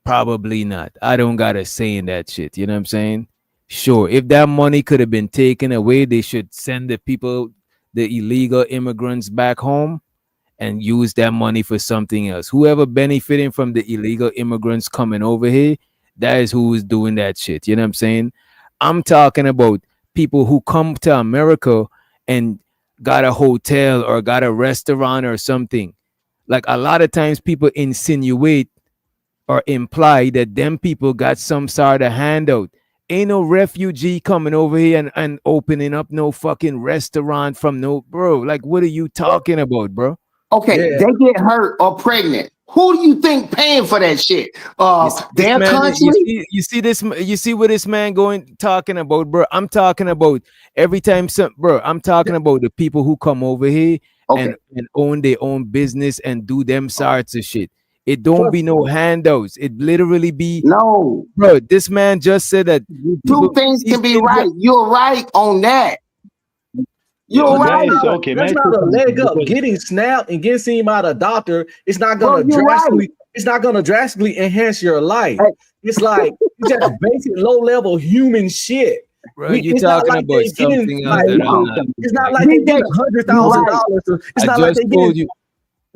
Probably not. I don't got a say in that shit. You know what I'm saying? Sure. If that money could have been taken away, they should send the people, the illegal immigrants back home and use that money for something else. Whoever benefiting from the illegal immigrants coming over here, that is who is doing that shit. You know what I'm saying? I'm talking about people who come to America and got a hotel or got a restaurant or something. Like a lot of times people insinuate or imply that them people got some sort of handout. Ain't no refugee coming over here and opening up no fucking restaurant from no bro. Like, what are you talking about, bro? Okay, Yeah. they get hurt or pregnant. Who do you think paying for that shit? This Their man, country? you see this, you see what this man going talking about, bro. I'm talking about every time some, bro. I'm talking about the people who come over here Okay. and own their own business and do them sorts of shit. It don't be no handouts. It literally be, No. bro. This man just said that Two things these can be things right. You're right on that. You're But right. that's not a leg up. Getting snapped and getting seen by the doctor, it's not Bro, gonna you're right. drastically enhance your life. It's like it's just basic low level human shit. bro. You It's not talking like about they getting something else like that I'm not. it's not Like, like they DJ, getting you're right. $100,000. It's I not like just they told getting you.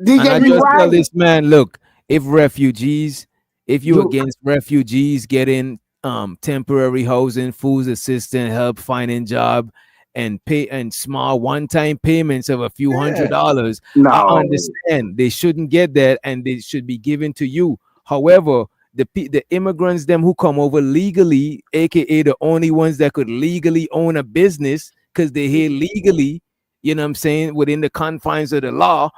And I DJ, you're just tell right. this man, look, if refugees, if you You against refugees getting temporary housing, food assistance, help finding job, and pay and small one-time payments of a few $100s, I no. understand they shouldn't get that and they should be given to you. However, the immigrants, them who come over legally, aka the only ones that could legally own a business because they're here legally, you know what I'm saying, within the confines of the law,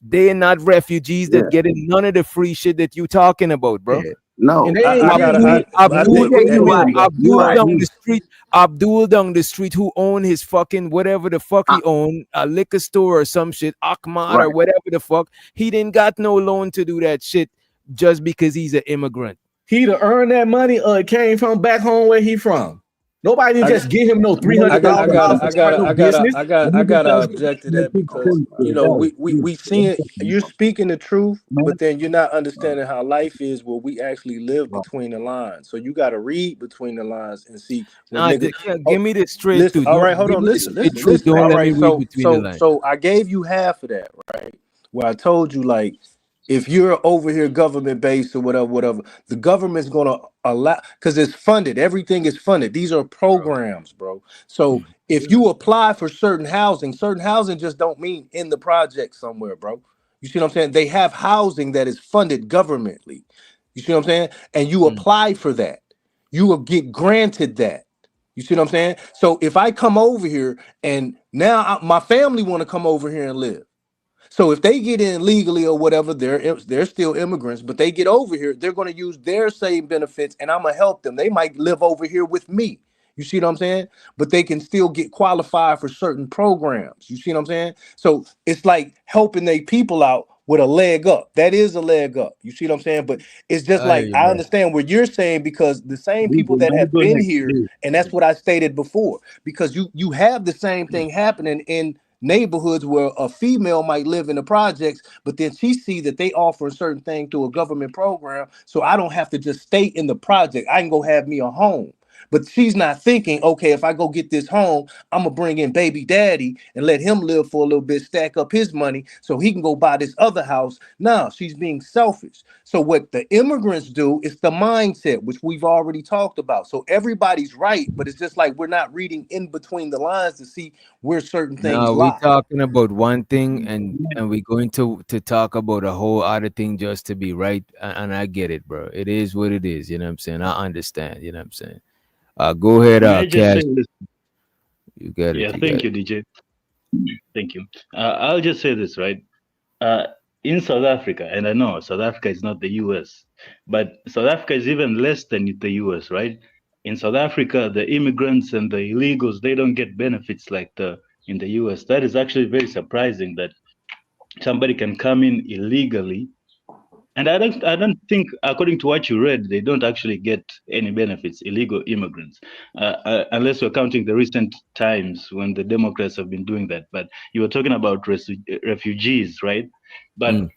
they're not refugees Yeah. that getting none of the free shit that you talking about, bro. Yeah. No. And they ain't getting it. I think DJ, you're right. You're Abdul right. down the street, Abdul down the street who own his fucking whatever the fuck he own, a liquor store or some shit, Ahmad or Right. whatever the fuck. He didn't got no loan to do that shit just because he's an immigrant. He to earn that money or it came from back home where he from. Nobody didn't I- just give him no I $300,000 to start no business. gotta object to that because we seeing you're speaking the truth, but then you're not understanding how life is where we actually live between the lines. So you gotta read between the lines and see what Nah, niggas. give me the straight Listen, truth. all right, Don't hold give on, me the listen, straight listen, truth. listen. Don't All let me right, read between the lines. so I gave you half of that, right? Where I told you like if you're over here government based or whatever, the government's gonna allow because it's funded. Everything is funded. These are programs, bro. So if you apply for certain housing just don't mean in the project somewhere, bro. You see what I'm saying? They have housing that is funded governmentally. You see what I'm saying? And you apply for that. you will get granted that. You see what I'm saying? So if I come over here and now my family want to come over here and live. So if they get in legally or whatever, they're still immigrants, but they get over here, they're going to use their same benefits, and I'm gonna help them. They might live over here with me. You see what I'm saying? But they can still get qualified for certain programs. You see what I'm saying? So it's like helping their people out with a leg up. That is a leg up. You see what I'm saying? But it's just I hear like you, I bro. understand what you're saying, because the same DJ, people that may I have go been next, here, please? and that's what I stated before, because you have the same thing happening in neighborhoods where a female might live in the projects, but then she see that they offer a certain thing through a government program, so I don't have to just stay in the project. I can go have me a home. But she's not thinking, okay, if I go get this home, I'm gonna bring in baby daddy and let him live for a little bit, stack up his money so he can go buy this other house. No, she's being selfish. So what the immigrants do is the mindset, which we've already talked about. So everybody's right, but it's just like we're not reading in between the lines to see where certain things Now we lie. talking about one thing, and we're going to talk about a whole other thing just to be right. And I get it, bro. It is what it is. You know what I'm saying? I understand. You know what I'm saying? Go ahead, May I just say Cash. this? You got it. Yeah, You got thank it. you, DJ. Thank you. I'll just say this, right? Uh, in South Africa, and I know South Africa is not the US, but South Africa is even less than the US, right? In South Africa, the immigrants and the illegals, they don't get benefits like the in the US. That is actually very surprising that somebody can come in illegally. And I don't think, according to what you read, they don't actually get any benefits, illegal immigrants, unless we're counting the recent times when the Democrats have been doing that. But you were talking about refugees, right? But Mm.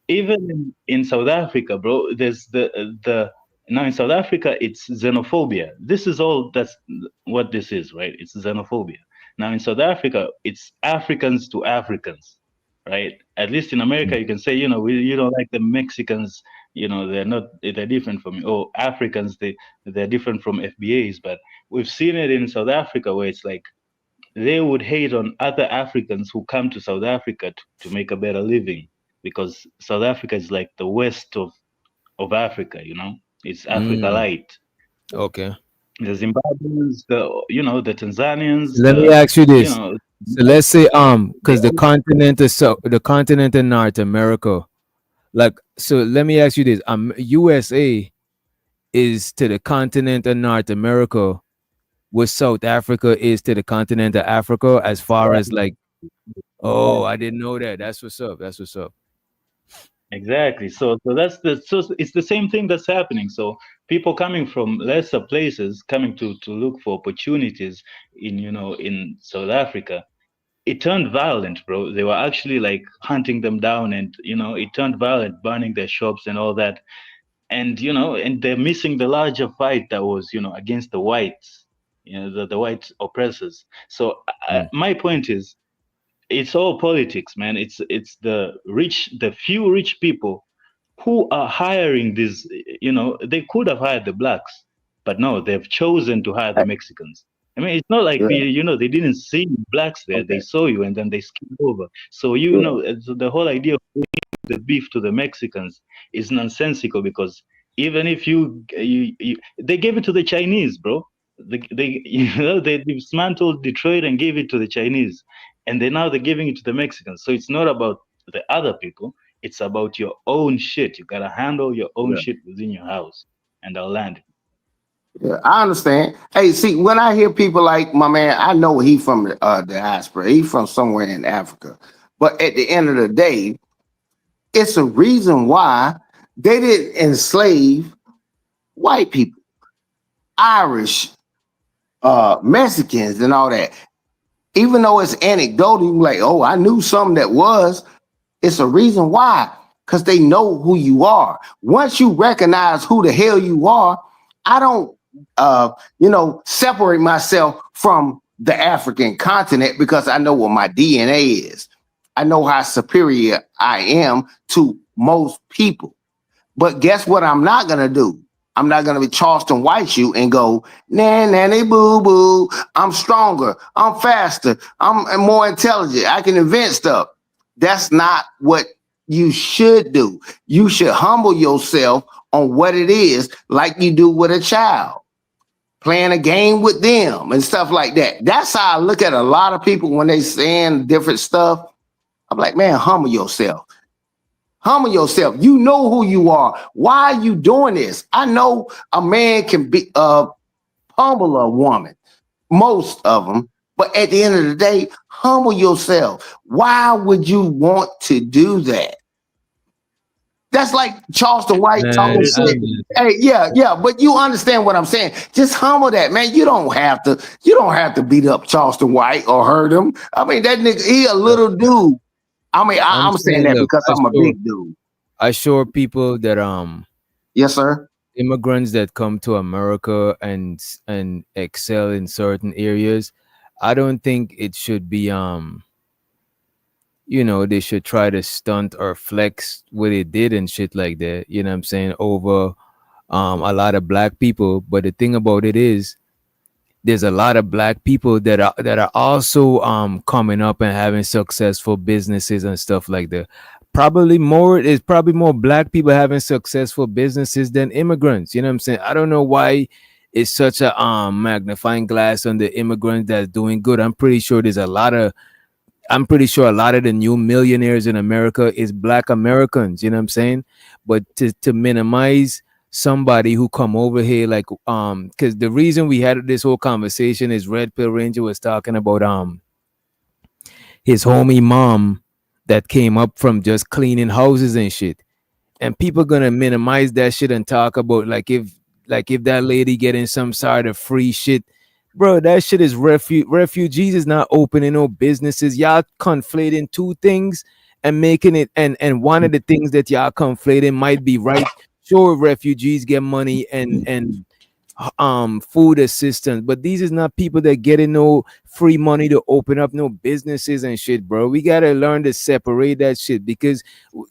even in South Africa, bro, there's the now in South Africa it's xenophobia. This is all that's what this is, right? It's xenophobia. Now in South Africa, it's Africans to Africans, right? At least in America, you can say, you don't like the Mexicans, they're different from you. Oh, Africans, they're different from FBAs. But we've seen it in South Africa where it's like they would hate on other Africans who come to South Africa to make a better living, because South Africa is like the west of Africa, it's Africa Mm. light. Okay. The Zimbabweans, the Tanzanians, Let me ask you this. know, So let's say they because the continent of North America, like, so let me ask you this. USA is to the continent of North America what South Africa is to the continent of Africa, as far as like, oh, I didn't know that. That's what's up. That's what's up. Exactly. So it's the same thing that's happening. So people coming from lesser places coming to look for opportunities in South Africa, it turned violent, bro. They were actually like hunting them down, and it turned violent, burning their shops and all that. And and they're missing the larger fight that was against the whites, the white oppressors. So my point is, it's all politics, man. It's the few rich people who are hiring these. They could have hired the blacks, but no, they've chosen to hire the Mexicans. I mean, it's not like Yeah. they didn't see blacks there. They saw you and then they skipped over. So so the whole idea of the beef to the Mexicans is nonsensical, because even if they gave it to the Chinese, bro. They they dismantled Detroit and gave it to the Chinese, and now they're giving it to the Mexicans. So it's not about the other people, it's about your own shit. You gotta handle your own Yeah. shit within your house, and I'll land. Yeah, I understand. Hey, see, when I hear people like my man, I know he from the diaspora. He from somewhere in Africa. But at the end of the day, it's a reason why they didn't enslave white people, Irish, Mexicans, and all that. Even though it's anecdotal, you're like, oh, I knew something that was. It's a reason why, because they know who you are. Once you recognize who the hell you are, I don't, separate myself from the African continent, because I know what my DNA is. I know how superior I am to most people. But guess what I'm not going to do? I'm not going to be Charleston White shoe and go, nanny boo boo. I'm stronger. I'm faster. I'm more intelligent. I can invent stuff. That's not what you should do. You should humble yourself on what it is, like you do with a child. playing a game with them and stuff like that. That's how I look at a lot of people when they saying different stuff. I'm like, man, humble yourself. Humble yourself. You know who you are. Why are you doing this? I know a man can be humble a woman, most of them, but at the end of the day, humble yourself. Why would you want to do that? That's like Charleston White talking shit. Hey, yeah, but you understand what I'm saying. Just humble that, man. You don't have to beat up Charleston White or hurt him. I mean, that nigga, he a little dude. I mean, I'm saying that because I'm a big dude. I assure people that yes, sir. Immigrants that come to America and excel in certain areas, I don't think it should be they should try to stunt or flex what it did and shit like that. You know what I'm saying? Over a lot of black people. But the thing about it is, there's a lot of black people that are also coming up and having successful businesses and stuff like that. Probably more black people having successful businesses than immigrants. You know what I'm saying? I don't know why it's such a magnifying glass on the immigrants that's doing good. I'm pretty sure a lot of the new millionaires in America is black Americans. You know what I'm saying? But to minimize somebody who come over here, like because the reason we had this whole conversation is Red Pill Ranger was talking about his homie mom that came up from just cleaning houses and shit, and people gonna minimize that shit and talk about like if that lady getting some sort of free shit. Bro, that shit is refugees is not opening no businesses. Y'all conflating two things and making it and one of the things that y'all conflating might be right. Sure, refugees get money and food assistance, but these is not people that getting no free money to open up no businesses and shit, bro. We gotta learn to separate that shit, because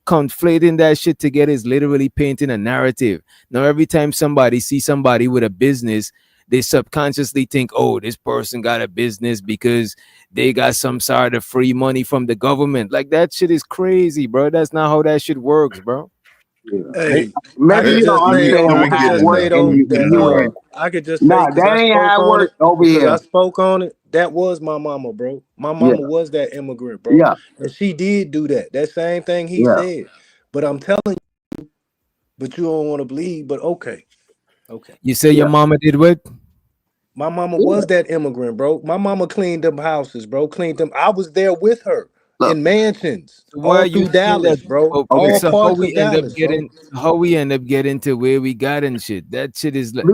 conflating that shit together is literally painting a narrative. Now, every time somebody sees somebody with a business, they subconsciously think, oh, this person got a business because they got some sort of free money from the government. Like, that shit is crazy, bro. That's not how that shit works, bro. Hey, Maybe you don't understand how it works in the U.S. I could just say, Nah, because that I ain't spoke how it on works it, over because I here. spoke on it. That was my mama, bro. My mama was that immigrant, bro. Yeah. And she did do that. That same thing he Yeah. said. But I'm telling you, but you don't want to believe, but okay. You say your mama did what? My mama was that immigrant, bro. My mama cleaned them houses, bro. Cleaned them. I was there with her in mansions Why all are you through saying that? Dallas, bro. Okay, All so parts of Dallas, bro. how we end up getting to where we got and shit? That shit is like,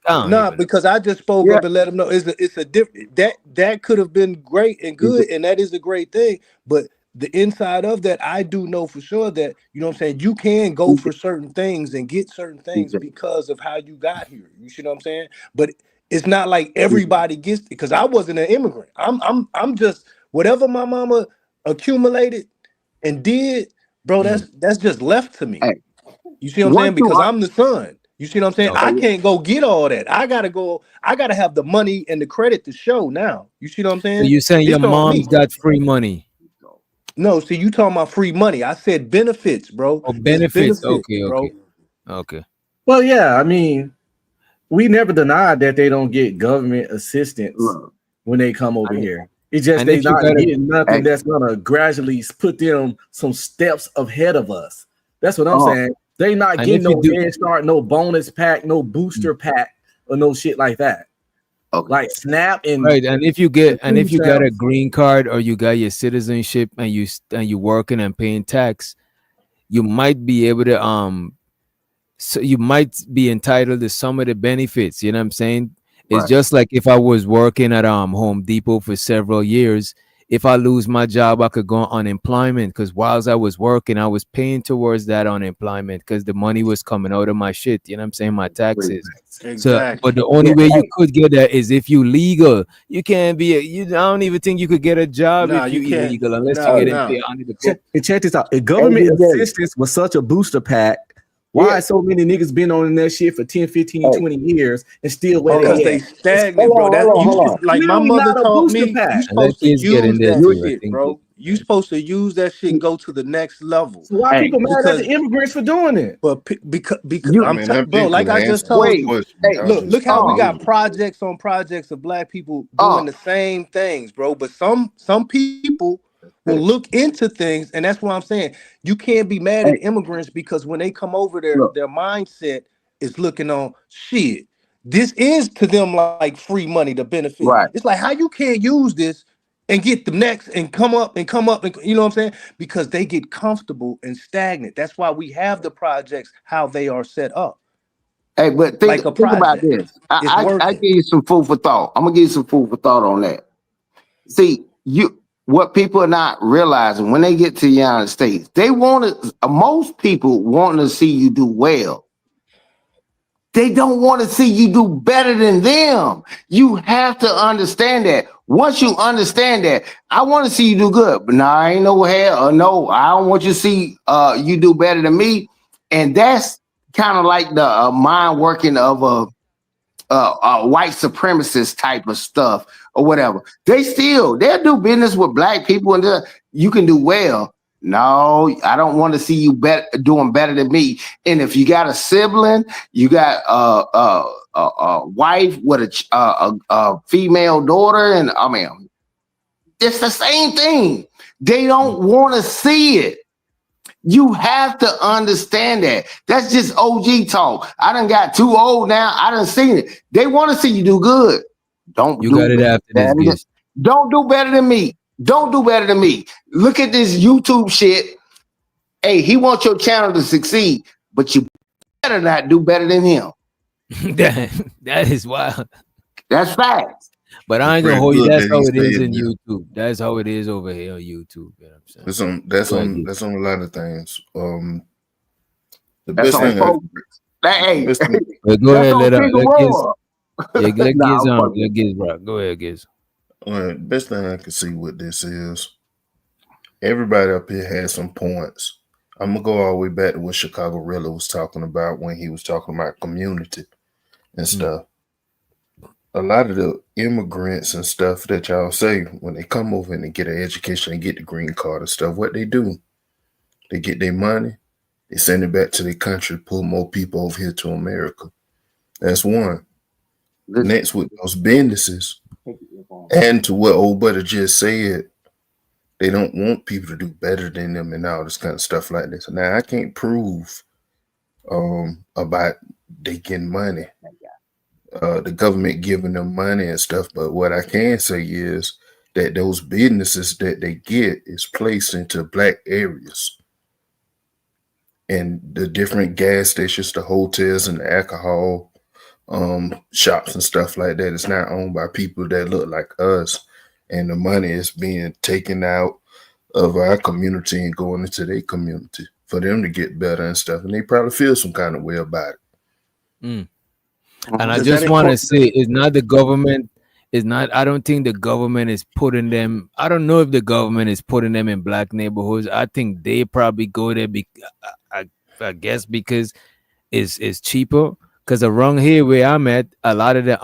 I don't Nah, even. because I just spoke up and let them know it's a different that could have been great and good, and that is a great thing. But the inside of that, I do know for sure that, you know what I'm saying, you can go for certain things and get certain things because of how you got here. You see what I'm saying? But it's not like everybody gets it, because I wasn't an immigrant. I'm just whatever my mama accumulated and did, bro. That's just left to me. Hey, You see what I'm once saying? Because I'm the son. You see what I'm saying? I can't go get all that. I gotta have the money and the credit to show now. You see what I'm So saying? you saying your It's on me. mom's got free money No, see, you talking about free money. I said benefits, bro. or It's benefits? benefits, bro. Okay. Well, yeah, I mean, we never denied that they don't get government assistance when they come over here. It's just And they if you not gotta, getting nothing that's gonna gradually put them some steps ahead of us. That's what I'm saying. They not and getting if you no do- head start, no bonus pack, no booster pack, or no shit like that. Like SNAP and right, and if you got a stamps. green card or you got your citizenship and you working and paying tax, you might be able to so you might be entitled to some of the benefits. You know what I'm saying? It's Right. just like if I was working at Home Depot for several years. If I lose my job, I could go on unemployment, because whilst I was working, I was paying towards that unemployment because the money was coming out of my shit. You know what I'm saying? My taxes. So, but the only way you could get that is if you legal. You can't be. I don't even think you could get a job Nah, if you you can't. illegal unless Nah, you get nah. paid under the book. Check this out. If government assistance was such a booster pack, why so many niggas been on that shit for 10, 15, 20 years and still where Because they they at? stagnant, bro. That's hold on. like my Literally mother not a taught booster me, pack. you And let supposed to kids get in use there that too. I shit, think bro. You supposed to use that shit and go to the next level. So why Hey, people mad at Because the immigrants for doing it? but because you I mean, them bro, like people I are just answering told the wait. you. question. Hey, Y'all Look just how we uh, got confused. projects on projects of black people uh, doing the same things, bro. But some people will look into things, and that's what I'm saying. You can't be mad at hey, immigrants because when they come over there, look, their mindset is looking on shit. This is to them like free money to benefit. right. It's like how you can't use this and get the next and come up and you know what I'm saying? Because they get comfortable and stagnant. That's why we have the projects how they are set up, Hey, but like a think about project. this. It's I working. give you some food for thought. I'm gonna give you some food for thought on that. See, what people are not realizing when they get to the United States, they want to. Most people want to see you do well. They don't want to see you do better than them. You have to understand that. Once you understand that, I want to see you do good, but now I ain't no hell. No, I don't want you to see you do better than me. And that's kind of like the mind working of white supremacist type of stuff or whatever. They'll do business with black people and you can do well. No, I don't want to see you doing better than me. And if you got a sibling, you got a wife with a female daughter, and I mean, it's the same thing. They don't want to see it. You have to understand that. That's just OG talk. I done got too old now. I done seen it. They want to see you do good. Don't You do got it after this, better. Giz. Don't do better than me. Don't do better than me. Look at this YouTube shit. Hey, he wants your channel to succeed, but you better not do better than him. That is wild. That's facts. But It's I ain't gonna pretty hold you. good That's that he how it is said in that. YouTube. That's how it is over here on YouTube. You know what I'm saying? Go ahead, Giz. That's on a lot of things. The That's best on thing folks. the Hey, best thing But go that's ahead, on let Giz. Figueroa. Yeah, let Nah, Giz I'm let fucking. Giz rock. Go ahead, Giz. best thing I can see with this is everybody up here has some points. I'm gonna go all the way back to what Chicago Rilla was talking about when he was talking about community and stuff. A lot of the immigrants and stuff that y'all say when they come over and they get an education and get the green card and stuff, what they do, they get their money, they send it back to their country, pull more people over here to America. That's one. Next, with those businesses, and to what old buddy just said, they don't want people to do better than them and all this kind of stuff like this. Now I can't prove about they getting money, the government giving them money and stuff, but what I can say is that those businesses that they get is placed into black areas. And the different gas stations, the hotels and the alcohol shops and stuff like that is not owned by people that look like us. And the money is being taken out of our community and going into their community for them to get better and stuff. And they probably feel some kind of way about it. Mm. And I Does that just want to incorporate? say, it's not the government. It's not. I don't think the government is putting them. I don't know if the government is putting them in black neighborhoods. I think they probably go there. I guess because it's cheaper. Because around here where I'm at, a lot of the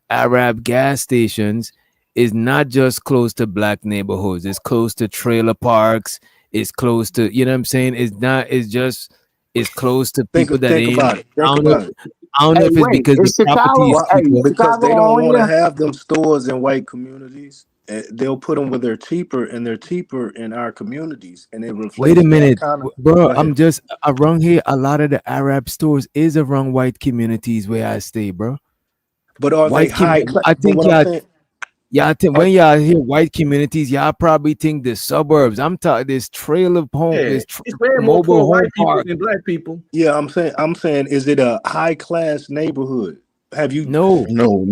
Arab gas stations is not just close to black neighborhoods. It's close to trailer parks. It's close to, you know what I'm saying. It's not. It's just. It's close to people that Think ain't. about it. I Think don't know. about it. I don't know Hey, if it's wait, because the is property Chicago? is Why? Hey, cheaper. Because Chicago they don't on want to here? have them stores in white communities. They'll put them where they're cheaper, and they're cheaper in our communities, and it Wait reflects a that minute, kind of. bro. Go I'm ahead. just around here. A lot of the Arab stores is around white communities where I stay, bro. But are they high? I But think what I'm y'all. saying, Yeah, I think are when y'all hear white communities, y'all probably think the suburbs. I'm talking this trailer home, Yeah, this it's way more mobile poor home white people park. than black people. yeah, I'm saying, is it a high class neighborhood? Have you? No, No.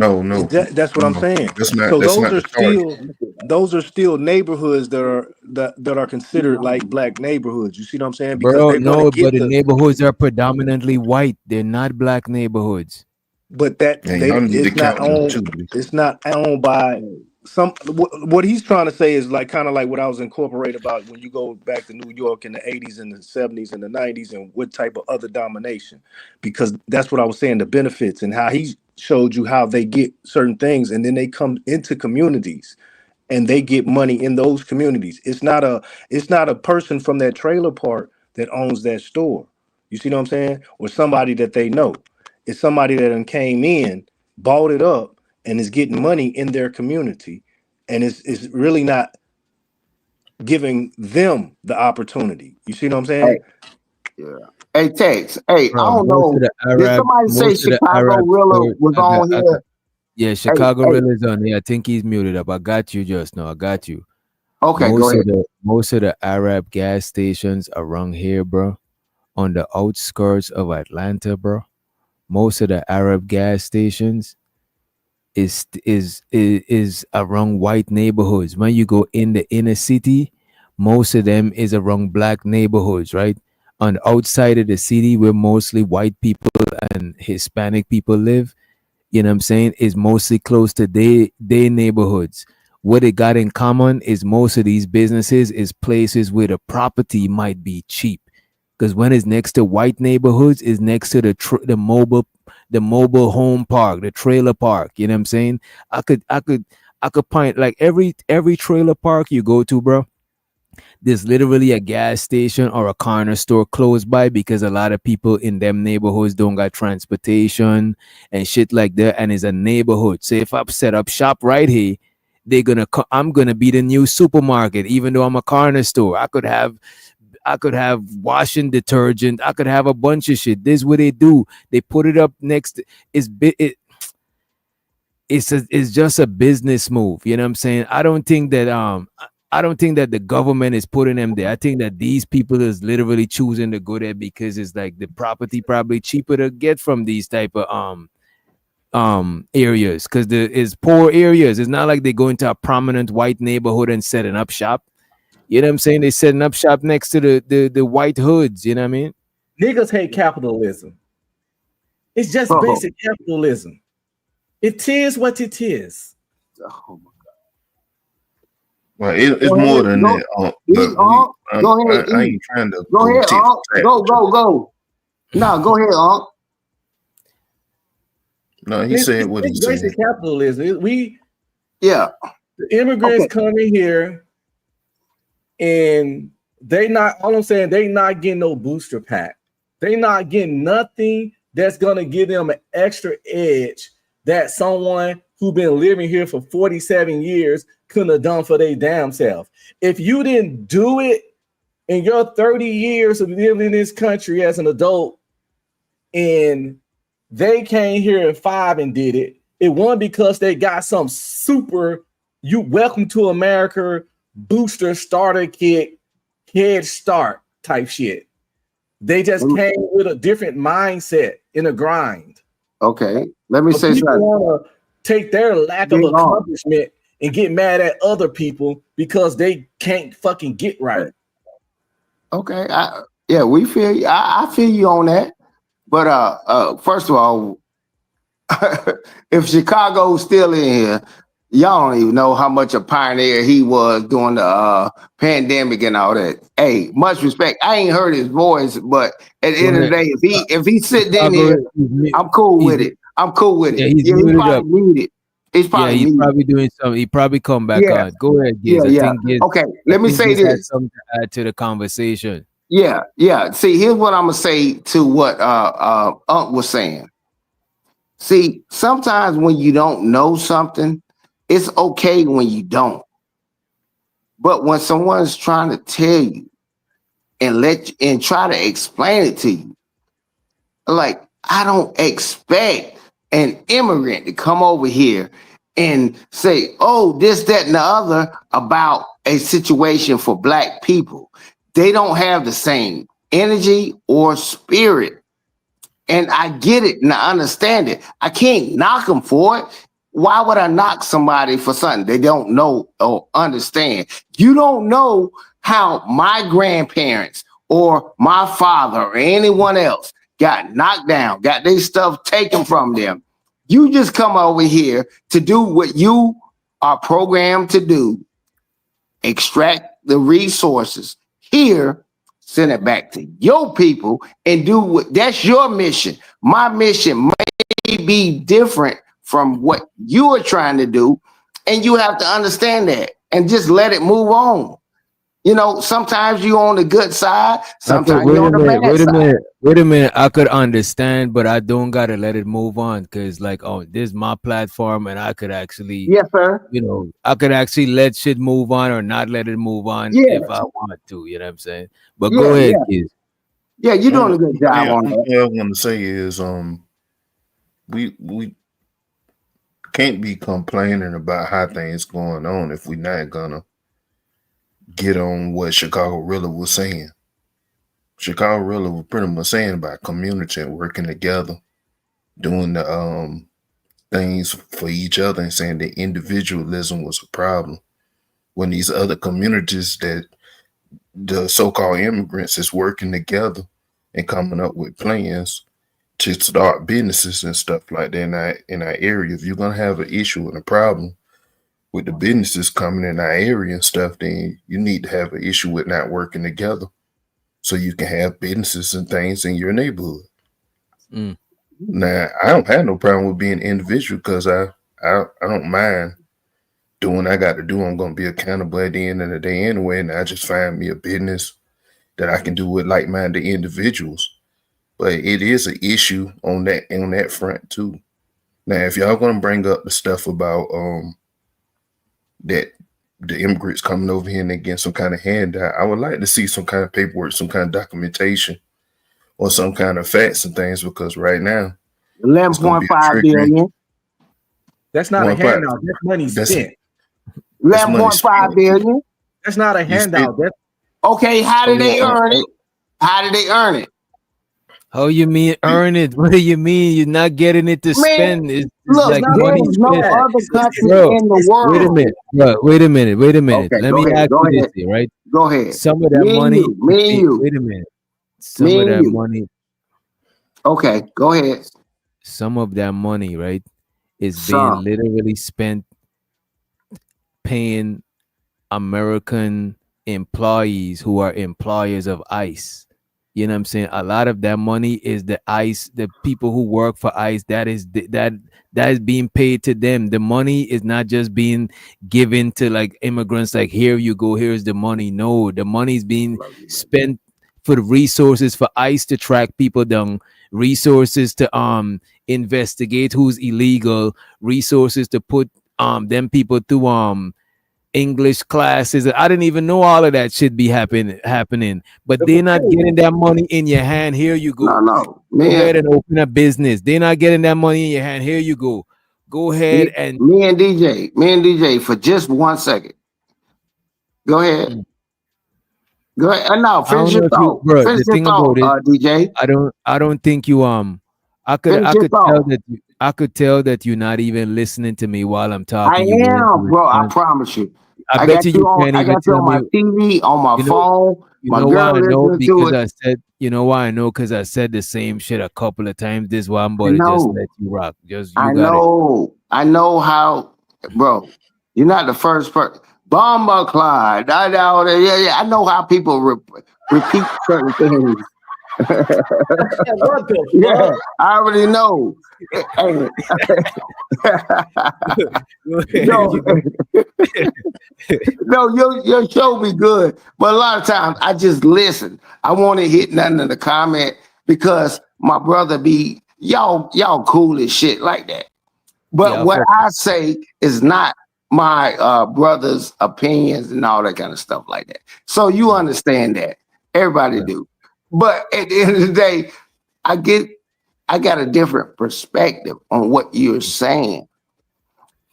That's what I'm No. saying. So That's those not are the target. still neighborhoods that are considered like black neighborhoods. You see what I'm saying? Because bro, they're going to no, but get the the. neighborhoods are predominantly white. They're not black neighborhoods. But that And they y'all need to it's not count them owned. too. It's not owned by some. What he's trying to say is like kind of like what I was incorporating about when you go back to New York in the 80s and the 70s and the 90s and what type of other domination, because that's what I was saying, the benefits and how he showed you how they get certain things and then they come into communities and they get money in those communities. It's not a person from that trailer park that owns that store. You see what I'm saying? Or somebody that they know. It's somebody that done came in, bought it up, and is getting money in their community, and it's really not giving them the opportunity. You see what I'm saying? Yeah. Hey, Tex. Hey, I Bro, don't know. Did somebody say most of the Chicago Arab Rilla stores, was on here? yeah, Hey, Chicago hey. Rill is on here. I think he's muted up. I got you just now. I got you. Okay, go ahead. Most of the Arab gas stations around here, bro, on the outskirts of Atlanta, bro. Most of the Arab gas stations is around white neighborhoods. When you go in the inner city, most of them is around black neighborhoods, right? On the outside of the city, where mostly white people and Hispanic people live, you know what I'm saying, is mostly close to their neighborhoods. What they got in common is most of these businesses is places where the property might be cheap. Because when it's next to white neighborhoods, is next to the mobile home park, the trailer park. You know what I'm saying? I could point like every trailer park you go to, bro. There's literally a gas station or a corner store close by because a lot of people in them neighborhoods don't got transportation and shit like that. And it's a neighborhood. So if I set up shop right here, I'm gonna be the new supermarket, even though I'm a corner store. I could have washing detergent. I could have a bunch of shit. This is what they do. They put it up next. It's just a business move. You know what I'm saying? I don't think that the government is putting them there. I think that these people is literally choosing to go there because it's like the property probably cheaper to get from these type of areas, because it's poor areas. It's not like they go into a prominent white neighborhood and setting up shop. You know what I'm saying? They're setting up shop next to the white hoods. You know what I mean? Niggas hate capitalism. It's just basic capitalism. It is what it is. Oh my Well, it's more than that. I ain't trying to go ahead, go. No, go ahead, Unc. No, he said what he said. Basic capitalism. The immigrants come in here, and they not getting no booster pack. They not getting nothing that's gonna give them an extra edge that someone who been living here for 47 years couldn't have done for their damn self. If you didn't do it in your 30 years of living in this country as an adult, and they came here in 5 and did it, it wasn't because they got some super you welcome to America booster starter kit head start type shit. They just came with a different mindset in a grind. Okay, let me say something. Want to take their lack of accomplishment and get mad at other people because they can't fucking get right. Okay, we feel you. I feel you on that. But first of all, if Chicago's still in here, y'all don't even know how much a pioneer he was during the pandemic and all that. Hey, much respect. I ain't heard his voice, but at the end of the day, if he's sitting in here, I'm cool with it. Yeah, he's muted up. Muted. He's probably doing something. He probably come back on. Go ahead, Giz. Okay, let me say this. Something to add to the conversation. Yeah. See, here's what I'm gonna say to what Unc was saying. See, sometimes when you don't know something, it's okay when you don't. But when someone's trying to tell you and try to explain it to you, like, I don't expect an immigrant to come over here and say, oh, this, that, and the other about a situation for Black people. They don't have the same energy or spirit. And I get it and I understand it. I can't knock them for it. Why would I knock somebody for something they don't know or understand? You don't know how my grandparents or my father or anyone else got knocked down, got their stuff taken from them. You just come over here to do what you are programmed to do, extract the resources here, send it back to your people and do what that's your mission. My mission may be different from what you are trying to do, and you have to understand that. and just let it move on. You know, sometimes you on the good side, I could sometimes you're on the bad side. wait a minute. I could understand, but I don't gotta let it move on because, like, oh, this is my platform, and I could actually, Yes, sir. I could actually let shit move on or not let it move on Yeah, if I want to. You know what I'm saying? But go yeah, ahead, yeah. kids. Yeah, you're doing a good job on Only that. thing I want to say is we can't be complaining about how things going on if we're not gonna get on what Chicago Rilla was saying. Chicago Rilla was pretty much saying about community and working together, doing the things for each other, and saying that individualism was a problem when these other communities that the so-called immigrants is working together and coming up with plans to start businesses and stuff like that in our area. If you're gonna have an issue and a problem with the businesses coming in our area and stuff, then you need to have an issue with not working together so you can have businesses and things in your neighborhood. Mm. Now, I don't have no problem with being individual because I don't mind doing what I got to do. I'm gonna be accountable at the end of the day anyway, and I just find me a business that I can do with like-minded individuals. But it is an issue on that front too. Now, if y'all gonna bring up the stuff about that the immigrants coming over here and they getting some kind of handout, I would like to see some kind of paperwork, some kind of documentation, or some kind of facts and things, because right now it's gonna be a 11.5 trickery. billion. That's not a 1.5. handout. That's money That's spent. That's money 11.5 spent. billion. That's not a You spent. handout. That's Okay, how did they earn it? Oh, How did they earn it? How you mean earn it? What do you mean you're not getting it to Man, spend? It's look, like not there money is no spent. other country Bro, in the it's wait a world. minute, bro. Wait a minute. Okay, Let go me ahead. ask Go you this ahead. here, right? Go ahead. Some of that Me and money, you. Me and you. wait a minute. Some Me of and that you. money, Okay, go ahead. some of that money, right, is being Some. literally spent paying American employees who are employers of ICE. You know what I'm saying? A lot of that money is the ICE, the people who work for ICE. That is that is being paid to them. The money is not just being given to like immigrants. Like, here you go, here's the money. No, the money is being spent for the resources for ICE to track people down, resources to investigate who's illegal, resources to put them people through English classes. I didn't even know all of that should be happening. But they're not getting that money in your hand. Here you go. No, Go ahead man. and open a business. They're not getting that money in your hand. Here you go. Go ahead and Me and DJ, for just 1 second. Go ahead. Go ahead. No, I don't finish know your if you, thought. bro. Finish The your thing thought, about it, DJ. I don't think you I Finish I your could tell thought. that I could tell that you're not even listening to me while I'm I talking. You're willing to am, bro. I respond. promise you. I I bet got you you you on. can't I even got you tell on my me. TV, on my You know, phone. you My know why girl I know? listening to Because it. I said, you know why I know? Because I said the same shit a couple of times. This why I'm I about to just know. let you rock. Just I you got it. know. I know how, bro. You're not the first person. Bomber Clyde. Yeah. I know how people repeat certain things. what the Yeah, fuck? I already know. Hey. No, no, your show be good, but a lot of times I just listen. I want to hit nothing in the comment because my brother be y'all cool as shit like that. But Yeah, what fuck. I say is not my brother's opinions and all that kind of stuff like that. So you understand that. Everybody Yeah. do. But at the end of the day, I got a different perspective on what you're saying.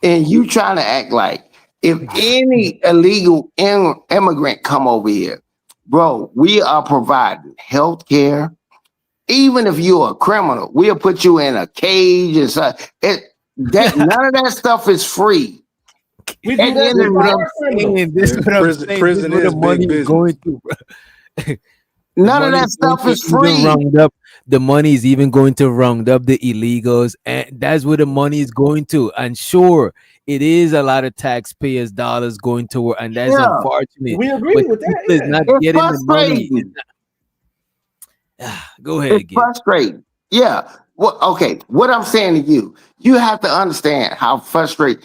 And you trying to act like if any illegal immigrant come over here, bro, we are providing health care. Even if you're a criminal, we'll put you in a cage and stuff. None of that stuff is free. We At do the that end This of is the what day, I'm saying. This is what I'm saying. This is Prison where the is money big is going business. to. The none of money that is going stuff to is even free. round up. The money is even going to round up the illegals, and that's where the money is going to. And sure, it is a lot of taxpayers' dollars going to, and that's Yeah, unfortunate. We agree But with people that. is Yeah. not it's getting the money. frustrating. Go It's ahead, kid. frustrating. Yeah. Okay. What I'm saying to you, you have to understand how frustrating.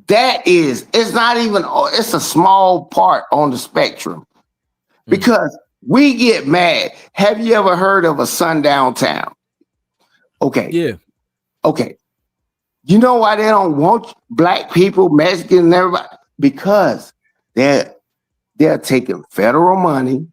it's not even, it's a small part on the spectrum because we get mad. Have you ever heard of a sundown town? Okay. Yeah. Okay. You know why they don't want black people, Mexicans, and everybody? Because they're taking federal money,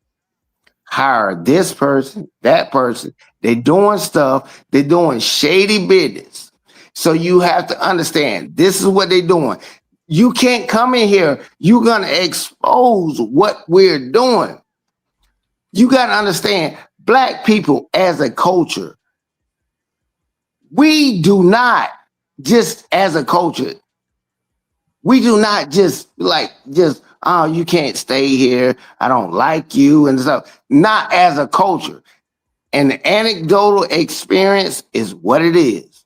hire this person, that person. They're doing stuff. They're doing shady business. So you have to understand, this is what they're doing. You can't come in here. You're going to expose what we're doing. You got to understand, black people as a culture, we do not just as a culture, we do not just oh, you can't stay here. I don't like you and stuff. Not as a culture. And the anecdotal experience is what it is.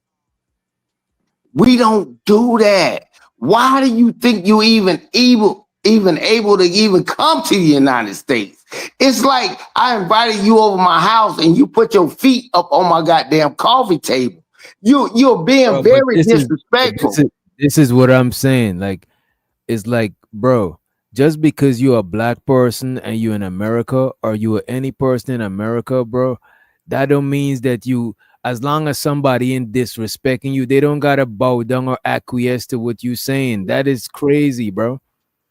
We don't do that. Why do you think you even able to even come to the United States? It's like I invited you over my house and you put your feet up on my goddamn coffee table. You're being very disrespectful. This is what I'm saying. Like, it's like, bro, just because you're a black person and you're in America, or you are any person in America, bro, that don't means that you, as long as somebody ain't disrespecting you, they don't gotta bow down or acquiesce to what you saying. That is crazy, bro.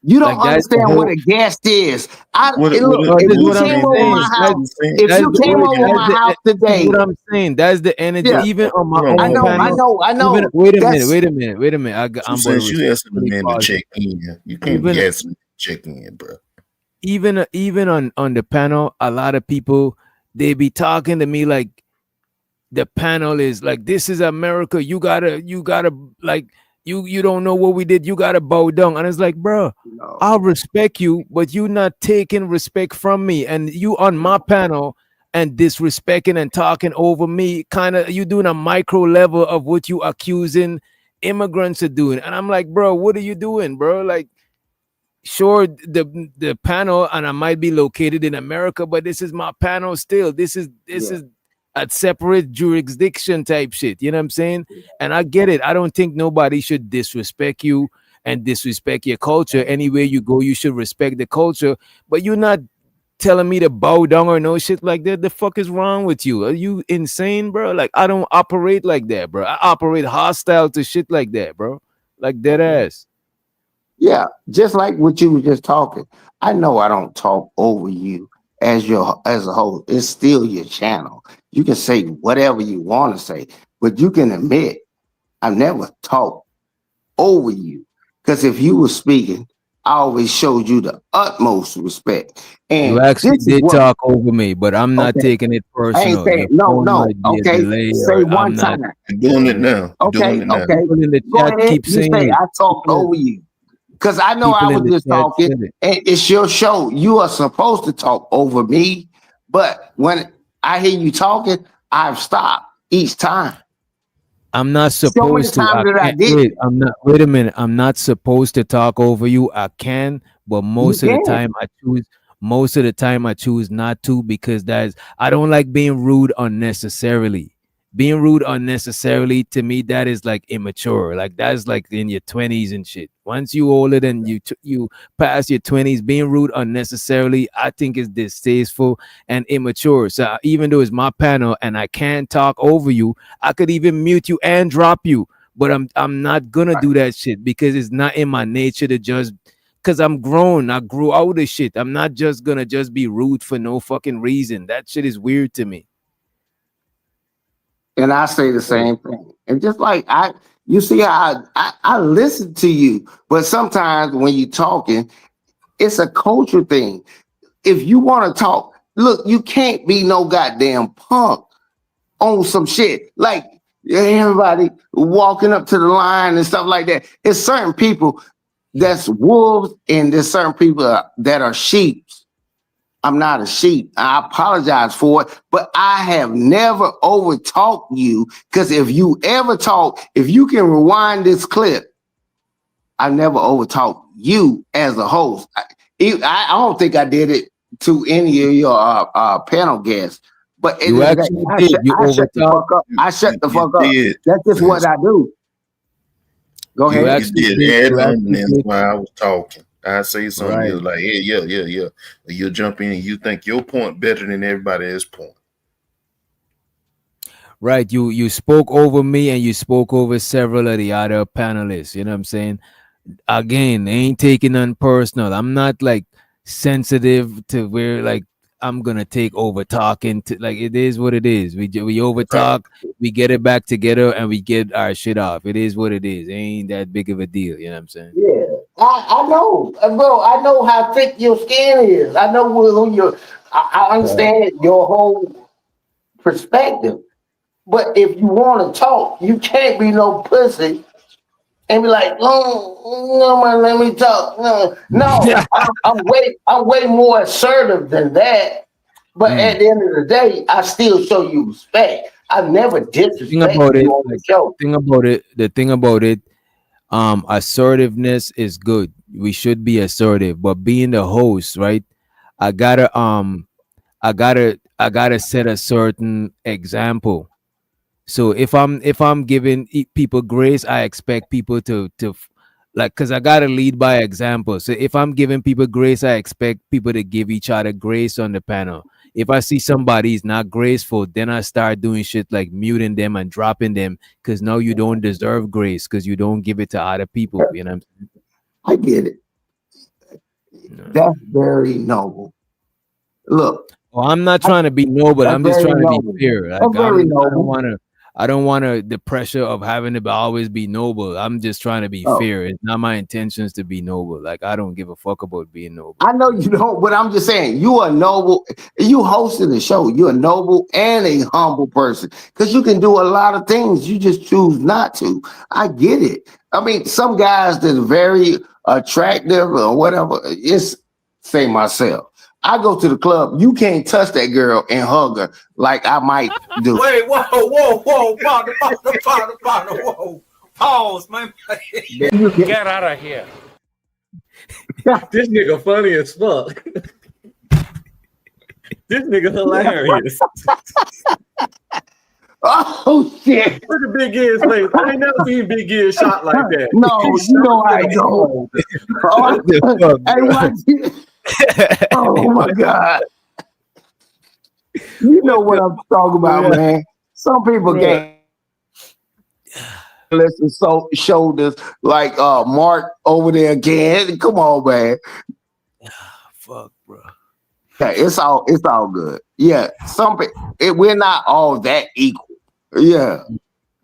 You don't understand what a guest is. If you came over my house, today, what I'm saying, that's the energy. Yeah. Even on my I own know, panel. I know. Wait a minute. I'm Since you asking the man to check in, you can't be asking to check in, bro. Even on the panel, a lot of people, they be talking to me like the panel is like, this is America. You gotta like, you don't know what we did. You gotta bow down. And it's like, bro, I'll respect you, but you not taking respect from me. And you on my panel and disrespecting and talking over me, kind of, you doing a micro level of what you accusing immigrants of doing. And I'm like, bro, what are you doing, bro? Like, sure, the panel, and I might be located in America, but this is my panel still. This is a separate jurisdiction type shit. You know what I'm saying? And I get it. I don't think nobody should disrespect you and disrespect your culture. Anywhere you go, you should respect the culture. But you're not telling me to bow down or no shit like that. The fuck is wrong with you? Are you insane, bro? Like, I don't operate like that, bro. I operate hostile to shit like that, bro. Like, dead ass. Yeah, just like what you were just talking. I know I don't talk over you as a whole. It's still your channel. You can say whatever you want to say, but you can admit I never talked over you. Because if you were speaking, I always showed you the utmost respect. And you actually did talk over me, but I'm not taking it personal. I ain't saying no. Okay, say one time. You're doing it now. Okay. People in the Go chat ahead. keep You saying say it. I talked over you. Because I know I was just talking, and it's your show. You are supposed to talk over me, but when I hear you talking, I've stopped each time. I'm not supposed to. Wait a minute. I'm not supposed to talk over you. I can, but most of the time I choose not to, because I don't like being rude unnecessarily. Being rude unnecessarily, to me, that is like immature. Like, that's like in your 20s and shit. Once you older than you pass your 20s, being rude unnecessarily, I think is distasteful and immature. So even though it's my panel and I can't talk over you, I could even mute you and drop you. But I'm not gonna do that shit, because it's not in my nature to just, because I'm grown. I grew out of shit. I'm not just gonna just be rude for no fucking reason. That shit is weird to me. And I say the same thing. And just like you see how I listen to you, but sometimes when you're talking, it's a culture thing. If you want to talk, look, you can't be no goddamn punk on some shit. Like everybody walking up to the line and stuff like that. It's certain people that's wolves, and there's certain people that are sheep. I'm not a sheep. I apologize for it, but I have never over talked you, because if you ever talk, if you can rewind this clip, I never over talked you as a host. I don't think I did it to any of your panel guests, but you actually did. I shut the fuck up. I shut the fuck up. That's just what I do. Go You, ahead. you did add You actually dominance did while I was talking. I say something, right. you're like, yeah. You jump in and you think your point better than everybody else's point. Right. You spoke over me and you spoke over several of the other panelists. You know what I'm saying? Again, ain't taking none personal. I'm not like sensitive to where like I'm gonna take over talking to like it is what it is. We over Right. talk, we get it back together and we get our shit off. It is what it is. It ain't that big of a deal, you know what I'm saying? Yeah, I know, bro. I know how thick your skin is. I know who you. I Right. understand your whole perspective. But if you want to talk, you can't be no pussy and be like, no, man, let me talk. No, I'm way more assertive than that. But Mm. at the end of the day, I still show you respect. I never The thing disrespect about you it, on the like show. the thing about it, assertiveness is good. We should be assertive, but being the host, right? I gotta I gotta set a certain example. So if I'm giving people grace, I expect people to like because I gotta lead by example. So if I'm giving people grace, I expect people to give each other grace on the panel. If I see somebody's not graceful, then I start doing shit like muting them and dropping them because now you don't deserve grace because you don't give it to other people. You know what I'm I get it. saying? That's very noble. Look, Well, I'm not I, trying to be noble. that's I'm just very trying to be noble. fair. That's Like very I don't noble. want to. I don't want to the pressure of having to always be noble. I'm just trying to be Oh, fair. It's not my intentions to be noble. Like I don't give a fuck about being noble. I know you don't, but I'm just saying you are noble. You hosting the show. You're a noble and a humble person because you can do a lot of things. You just choose not to. I get it. I mean, some guys that are very attractive or whatever. It's say myself. I go to the club. You can't touch that girl and hug her like I might do. Wait, partner, whoa. Pause, man. Get out of here. This nigga funny as fuck. This nigga hilarious. Oh shit! Look at Big Giz's face. I ain't never seen Big Giz shot like that. No, you know how it goes. Hey, watch it. Oh my god! You know what I'm talking about, man. Some people can't listen so shoulders like Mark over there again. Come on, man. Fuck, bro. Yeah, it's all good. Yeah, we're not all that equal. Yeah,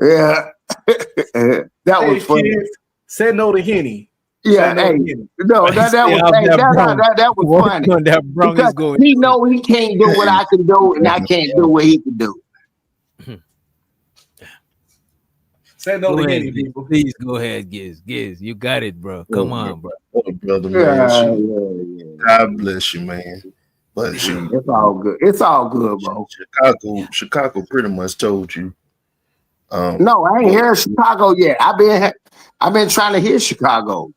yeah. That Hey, was funny. kids, say no to Henny. Yeah, hey, no, that was funny That brung because is going. he know he can't do what I can do, and I can't do what he can do. Say no Go to ahead, Henny, Giz. people. Please go ahead, Giz. You got it, bro. Come on, bro. Oh, brother, man. God bless you, man. But It's all good. It's all good, bro. Chicago pretty much told you. No, I ain't hear Chicago yet. I've been trying to hear Chicago.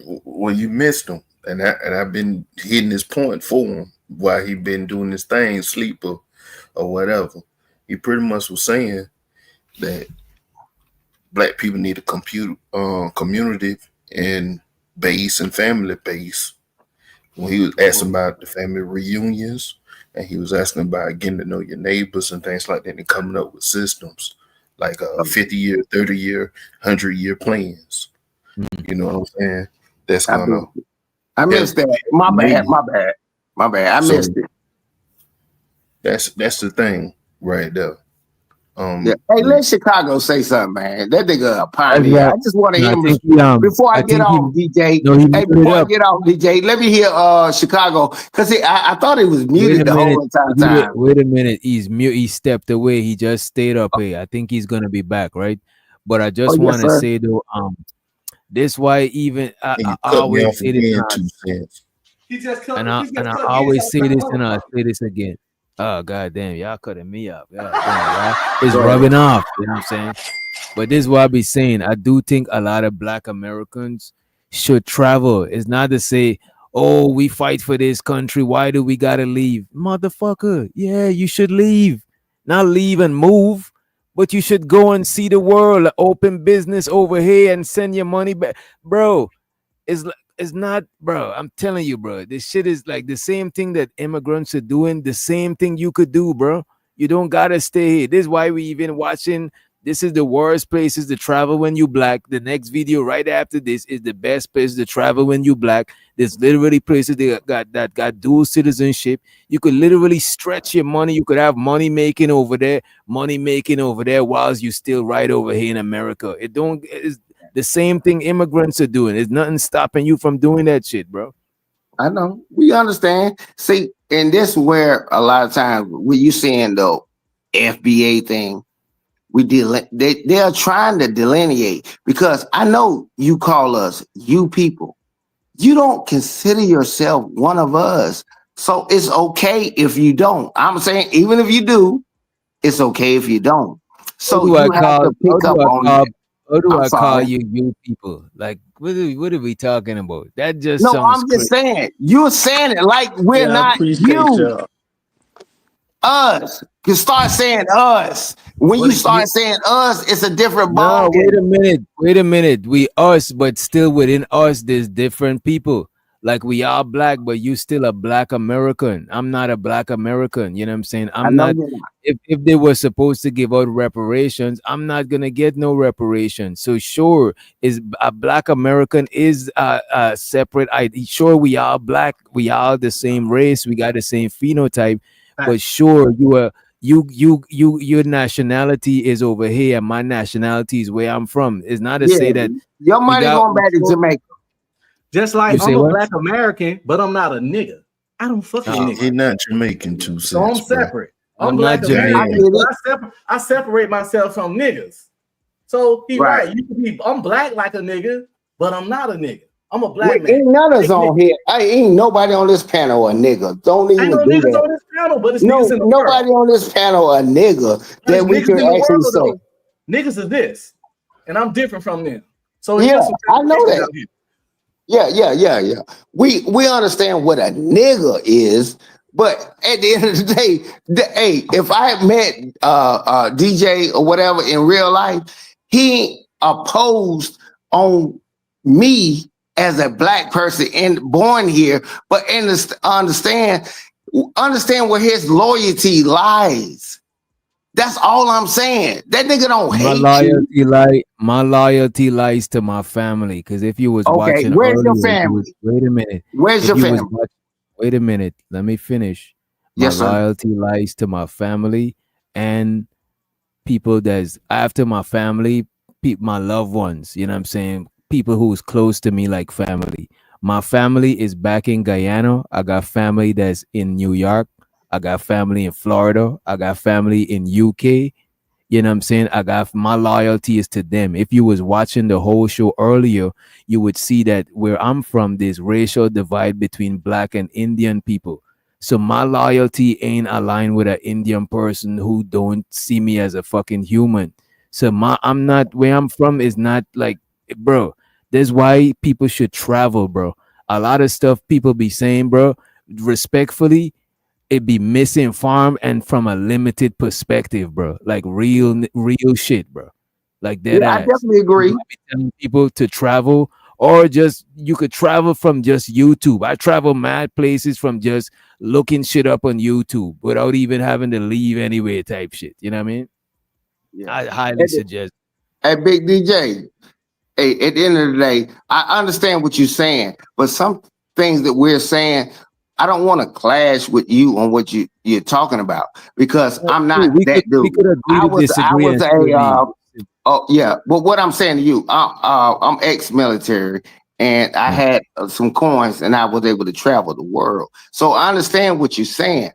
Well, you missed him, and I've been hitting his point for him while he been doing his thing, sleep or whatever. He pretty much was saying that Black people need a community and base and family base. When he was asking about the family reunions, and he was asking about getting to know your neighbors and things like that, and coming up with systems like 50-year, 30-year, 100-year plans. You know what I'm saying? That's gonna. I missed that. My bad. I missed it. That's the thing right there. Yeah. Hey, let Chicago say something, man. That nigga a pioneer. I just want to hear him before I get off, DJ. Hey, before I get off, DJ, let me hear Chicago because I thought he was muted the whole entire time. Wait a minute. He's mute. He stepped away. He just stayed up here. I think he's gonna be back, right? But I just yes, want to sir. say though, this why even I always say this. He just cut. And I always say this, and I say this again. Oh goddamn, y'all cutting me up. God damn, it's rubbing off. You know what I'm saying? But this is what I be saying. I do think a lot of Black Americans should travel. It's not to say, oh, we fight for this country. Why do we gotta leave? Motherfucker. Yeah, you should leave. Not leave and move, but you should go and see the world, open business over here and send your money back, bro. It's not, bro. I'm telling you, bro. This shit is like the same thing that immigrants are doing. The same thing you could do, bro. You don't gotta stay here. This is why we even watching. This is the worst places to travel when you black. The next video right after this is the best place to travel when you black. There's literally places that got dual citizenship. You could literally stretch your money. You could have money making over there, whilst you still right over here in America. It's the same thing immigrants are doing. There's nothing stopping you from doing that shit, bro. I know. We understand. See, and this is where a lot of times when you seeing the FBA thing, they are trying to delineate, because I know you call us you people. You don't consider yourself one of us. So it's okay if you don't. I'm saying even if you do, it's okay if you don't. So you have to pick up on that. How do I'm I call sorry. you people? Like, what are we talking about? That just No, sounds I'm just crazy. saying, you're saying it like we're Yeah, I not appreciate you. y'all. Us. You start saying us. When you What start saying us, it's a different ball No, wait a game. minute. Wait a minute. We us, but still within us, there's different people. Like we are black, but you still a black American. I'm not a black American. You know what I'm saying? I I'm know not. you're not. If they were supposed to give out reparations, I'm not gonna get no reparations. So sure, is a black American is a separate ID. Sure, we are black. We are the same race. We got the same phenotype. But sure, you are your nationality is over here, and my nationality is where I'm from. It's not to Yeah, say that your we money got. going back to Jamaica. Just You like say I'm a what? black American, but I'm not a nigga. I don't fuck with niggas. He not Jamaican 2 So I'm cents, bro. separate. I'm I'm not black I American, Jamaican. get but it. I separate myself from niggas. So he Right. right. You can be I'm black like a nigga, but I'm not a nigga. I'm a black man. Ain't none of us Big nigga. on here. Ain't nobody on this panel a nigga. Don't Ain't even no do niggas that. on this panel, but it's No, niggas in the world. nobody on this panel a nigga But it's that we niggas could in the actually world say. though. Niggas is this, and I'm different from them. So Yeah, here's some I know separation that. out here. Yeah. We understand what a nigga is, but at the end of the day, hey, if I met DJ or whatever in real life, he opposed on me as a black person and born here, but understand where his loyalty lies. That's all I'm saying. That nigga don't hate you. My loyalty lies to my family. Because if you was Okay, watching where's your earlier, family? wait a minute. Where's If your you was family? watching, wait a minute. Let me finish. My Yes, sir. loyalty lies to my family and people that's after my family, my loved ones. You know what I'm saying? People who's close to me like family. My family is back in Guyana. I got family that's in New York. I got family in Florida. I got family in UK. You know what I'm saying? I got my loyalty is to them. If you was watching the whole show earlier, you would see that where I'm from, there's racial divide between black and Indian people. So my loyalty ain't aligned with an Indian person who don't see me as a fucking human. So I'm not where I'm from is not like, bro. That's why people should travel, bro. A lot of stuff people be saying, bro, respectfully, it be misinformed and from a limited perspective, bro. Like real shit, bro. Like dead Yeah, I ass. definitely You agree. might be telling people to travel, or just you could travel from just YouTube. I travel mad places from just looking shit up on YouTube without even having to leave anywhere type shit. You know what I mean? Yeah. I highly suggest. Hey, Big DJ. Hey, at the end of the day, I understand what you're saying, but some things that we're saying, I don't want to clash with you on what you're talking about, because I'm not We that dude. could agree I to was disagree and still a be. oh yeah, but what I'm saying to you, I'm ex-military, and I had some coins, and I was able to travel the world. So I understand what you're saying.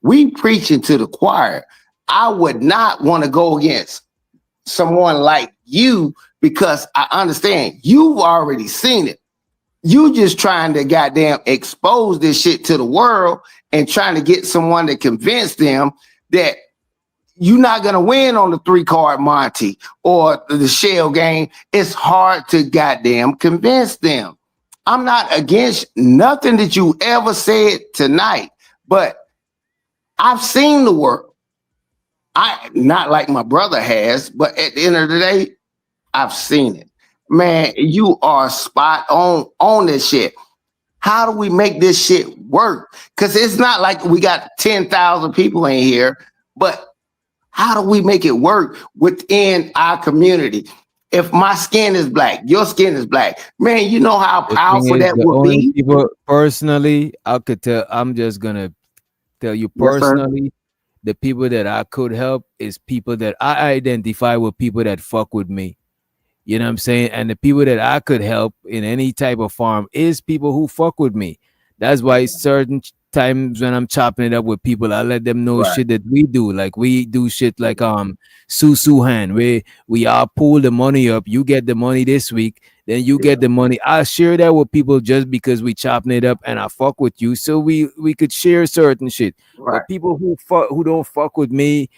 We preaching to the choir. I would not want to go against someone like you, because I understand you've already seen it. You just trying to goddamn expose this shit to the world and trying to get someone to convince them that you're not gonna win on the 3-card Monty or the shell game. It's hard to goddamn convince them. I'm not against nothing that you ever said tonight, but I've seen the world. I not like my brother has, but at the end of the day, I've seen it. Man, you are spot on this shit. How do we make this shit work? Because it's not like we got 10,000 people in here, but how do we make it work within our community? If my skin is black, your skin is black, man, you know how The thing powerful is, that the would only be? people personally I could tell, I'm just gonna tell you Yes, sir. personally, the people that I could help is people that I identify with people that fuck with me. You know what I'm saying? And the people that I could help in any type of farm is people who fuck with me. That's why certain times when I'm chopping it up with people, I let them know Right. shit that we do. Like we do shit like Susu hand, where we all pull the money up. You get the money this week, then you get the money. I share that with people just because we chopping it up and I fuck with you. So we could share certain shit. Right. But people who don't fuck with me,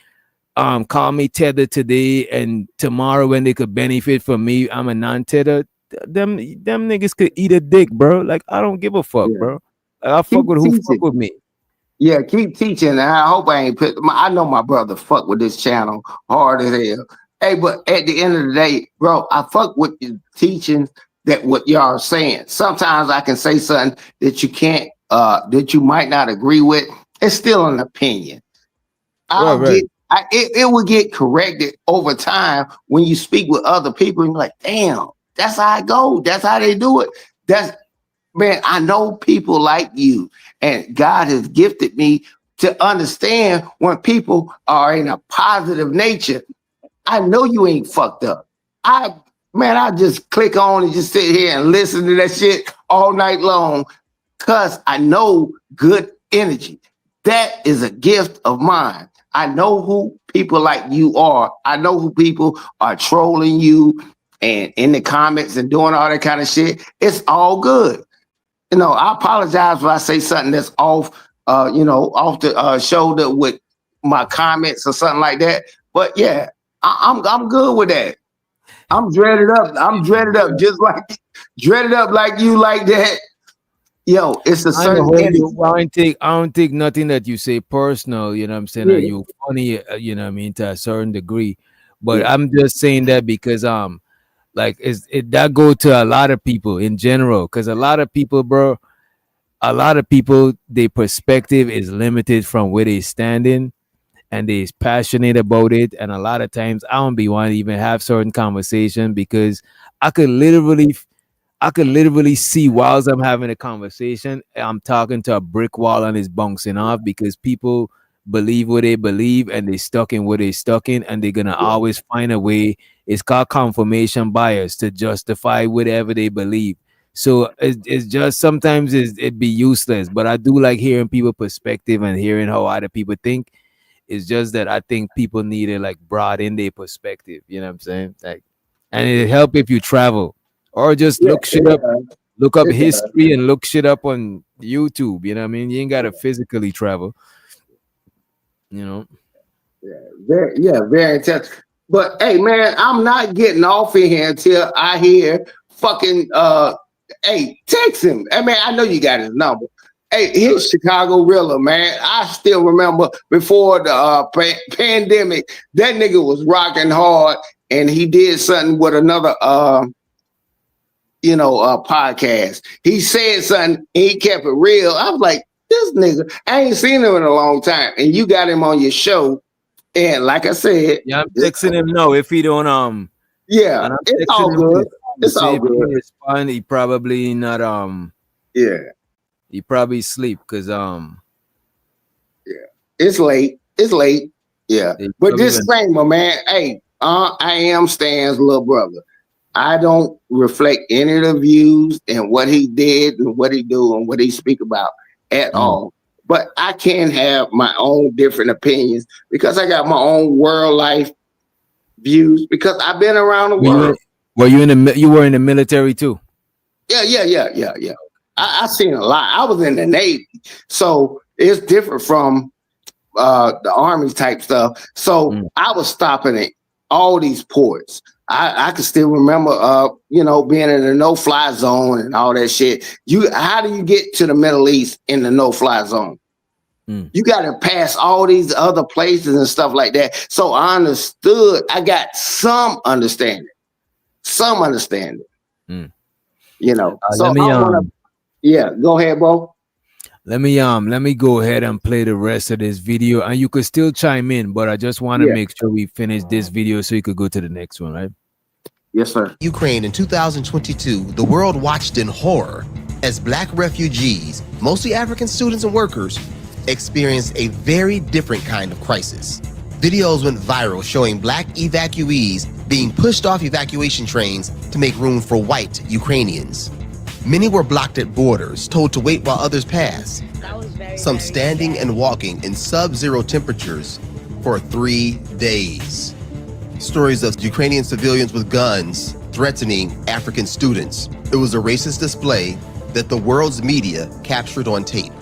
call me Tether today and tomorrow when they could benefit from me, I'm a non-Tether. Them niggas could eat a dick, bro. Like I don't give a fuck, Yeah. bro. Like, I fuck Keep with who fuck teaching. with me. Yeah, keep teaching. And I hope I ain't put. I know my brother fuck with this channel hard as hell. Hey, but at the end of the day, bro, I fuck with the teachings that what y'all are saying. Sometimes I can say something that you can't, that you might not agree with. It's still an opinion. Right, right. It will get corrected over time when you speak with other people and you're like, damn, that's how I go. That's how they do it. That's Man, I know people like you, and God has gifted me to understand when people are in a positive nature. I know you ain't fucked up. I just click on and just sit here and listen to that shit all night long because I know good energy. That is a gift of mine. I know who people like you are. I know who people are trolling you and in the comments and doing all that kind of shit. It's all good. I apologize if I say something that's off, off the shoulder with my comments or something like that. But yeah, I'm good with that. I'm dreaded up. I'm dreaded up, just like dreaded up like you like that. Yo, it's a I ain't gonna certain hold energy. you. I don't take nothing that you say personal, you know what I'm saying? Are Yeah, you funny, you know what I mean, to a certain degree. But yeah, I'm just saying that because like that go to a lot of people in general. Cause a lot of people, bro, their perspective is limited from where they standing and they're passionate about it. And a lot of times I don't be wanting to even have certain conversation because I could literally I could literally see whilst I'm having a conversation, I'm talking to a brick wall and it's bouncing off because people believe what they believe and they stuck in what they stuck in, and they're gonna yeah, always find a way. It's called confirmation bias to justify whatever they believe. So it's just sometimes it be useless, but I do like hearing people perspective and hearing how other people think. It's just that I think people need to like broaden their perspective. You know what I'm saying? Like, and it help if you travel or just yeah. look shit up, look up It does. history and look shit up on YouTube. You know what I mean? You ain't gotta physically travel. You know. Very intense. But hey, man, I'm not getting off in here until I hear fucking hey, text him. I mean, I know you got his number. Hey, here's Chicago Rilla, man. I still remember before the pandemic, that nigga was rocking hard, and he did something with another podcast. He said something, and he kept it real. I was like, this nigga, I ain't seen him in a long time, and you got him on your show. And like I said, Yeah, I'm texting him now. If he don't yeah, and I'm it's texting all him to good. his phone. It's So all if he good. didn't respond, he probably not Yeah, he probably sleep because yeah. It's late. It's late. Yeah. he But probably been disclaimer, man. Hey, I am Stan's little brother. I don't reflect any of the views and what he did and what he do and what he speak about at all. But I can have my own different opinions because I got my own world life views because I've been around the world. you were in the military too? Yeah. I seen a lot. I was in the Navy, so it's different from the Army type stuff. So I was stopping at all these ports. I can still remember, being in the no-fly zone and all that shit. How do you get to the Middle East in the no-fly zone? You got to pass all these other places and stuff like that. So I understood. I got some understanding. You know. So let me I want to. Yeah, go ahead, Bo. let me go ahead and play the rest of this video, and you could still chime in, but I just want to make sure we finish this video so you could go to the next one, right? Yes, sir. Ukraine in 2022, the world watched in horror as Black refugees, mostly African students and workers, experienced a very different kind of crisis. Videos went viral showing Black evacuees being pushed off evacuation trains to make room for white Ukrainians. Many were blocked at borders, told to wait while others passed. Some standing and walking in sub-zero temperatures for 3 days. Stories of Ukrainian civilians with guns threatening African students. It was a racist display that the world's media captured on tape.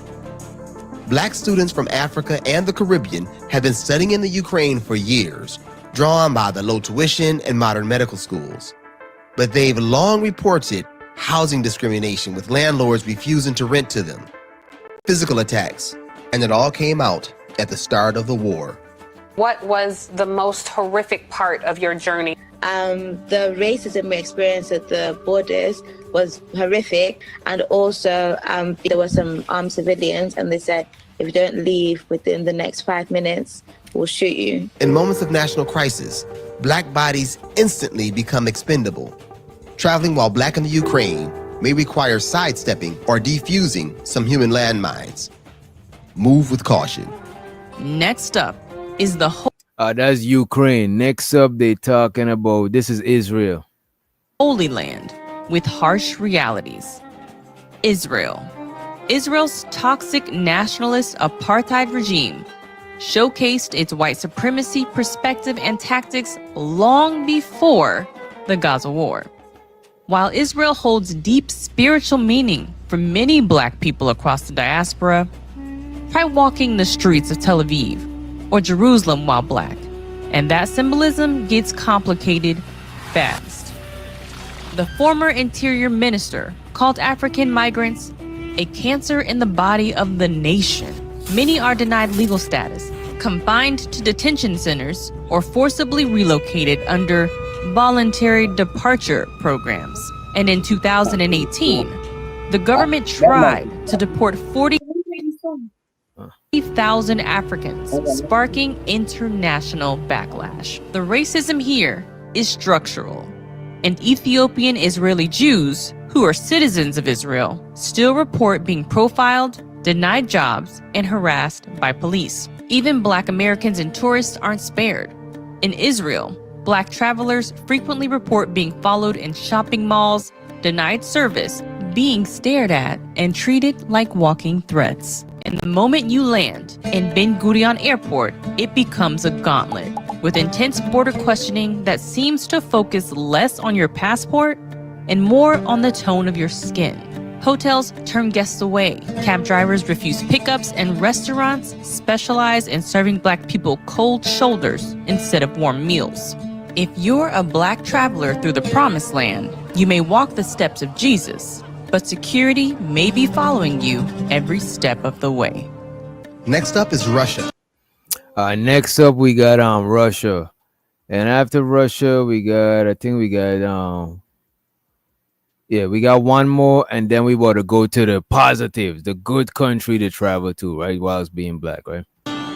Black students from Africa and the Caribbean have been studying in the Ukraine for years, drawn by the low tuition and modern medical schools. But they've long reported housing discrimination, with landlords refusing to rent to them, physical attacks, and it all came out at the start of the war. What was the most horrific part of your journey? The racism we experienced at the borders was horrific, and also there were some armed civilians, and they said, if you don't leave within the next 5 minutes, we'll shoot you. In moments of national crisis, Black bodies instantly become expendable. Traveling while Black in the Ukraine may require sidestepping or defusing some human landmines. Move with caution. Next up is the That's Ukraine. Next up, they talking about, this is Israel. Holy Land with harsh realities. Israel. Israel's toxic nationalist apartheid regime showcased its white supremacy perspective and tactics long before the Gaza war. While Israel holds deep spiritual meaning for many Black people across the diaspora, try walking the streets of Tel Aviv or Jerusalem while Black, and that symbolism gets complicated fast. The former Interior Minister called African migrants a cancer in the body of the nation. Many are denied legal status, confined to detention centers, or forcibly relocated under voluntary departure programs. And in 2018, the government tried to deport 40,000 Africans, sparking international backlash. The racism here is structural, and Ethiopian Israeli Jews, who are citizens of Israel, still report being profiled, denied jobs, and harassed by police. Even Black Americans and tourists aren't spared. In Israel, Black travelers frequently report being followed in shopping malls, denied service, being stared at, and treated like walking threats. And the moment you land in Ben Gurion Airport, it becomes a gauntlet, with intense border questioning that seems to focus less on your passport and more on the tone of your skin. Hotels turn guests away, cab drivers refuse pickups, and restaurants specialize in serving Black people cold shoulders instead of warm meals. If you're a Black traveler through the Promised Land, you may walk the steps of Jesus, but security may be following you every step of the way. Next up is Russia. Next up, we got Russia. And after Russia, we got we got one more, and then we want to go to the positives, the good country to travel to, right? Whilst being Black, right?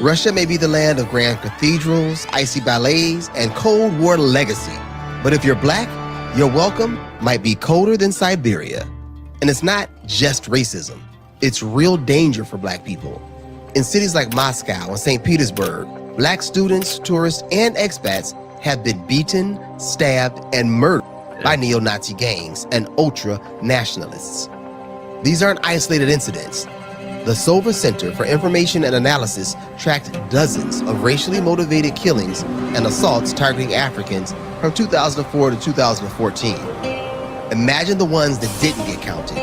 Russia may be the land of grand cathedrals, icy ballets, and Cold War legacy. But if you're Black, your welcome might be colder than Siberia. And it's not just racism. It's real danger for Black people. In cities like Moscow and St. Petersburg, Black students, tourists, and expats have been beaten, stabbed, and murdered by neo-Nazi gangs and ultra-nationalists. These aren't isolated incidents. The Sova Center for Information and Analysis tracked dozens of racially motivated killings and assaults targeting Africans from 2004 to 2014. Imagine the ones that didn't get counted.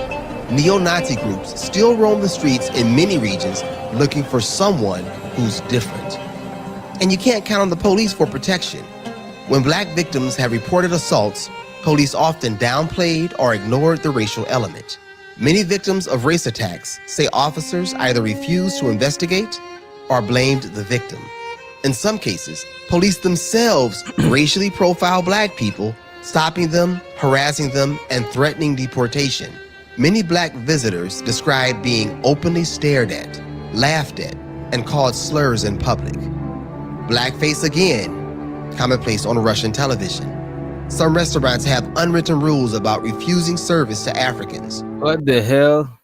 Neo-Nazi groups still roam the streets in many regions looking for someone who's different. And you can't count on the police for protection. When Black victims have reported assaults, police often downplayed or ignored the racial element. Many victims of race attacks say officers either refused to investigate or blamed the victim. In some cases, police themselves racially profile Black people, stopping them, harassing them, and threatening deportation. Many Black visitors describe being openly stared at, laughed at, and called slurs in public. Blackface again, commonplace on Russian television. Some restaurants have unwritten rules about refusing service to Africans. What the hell?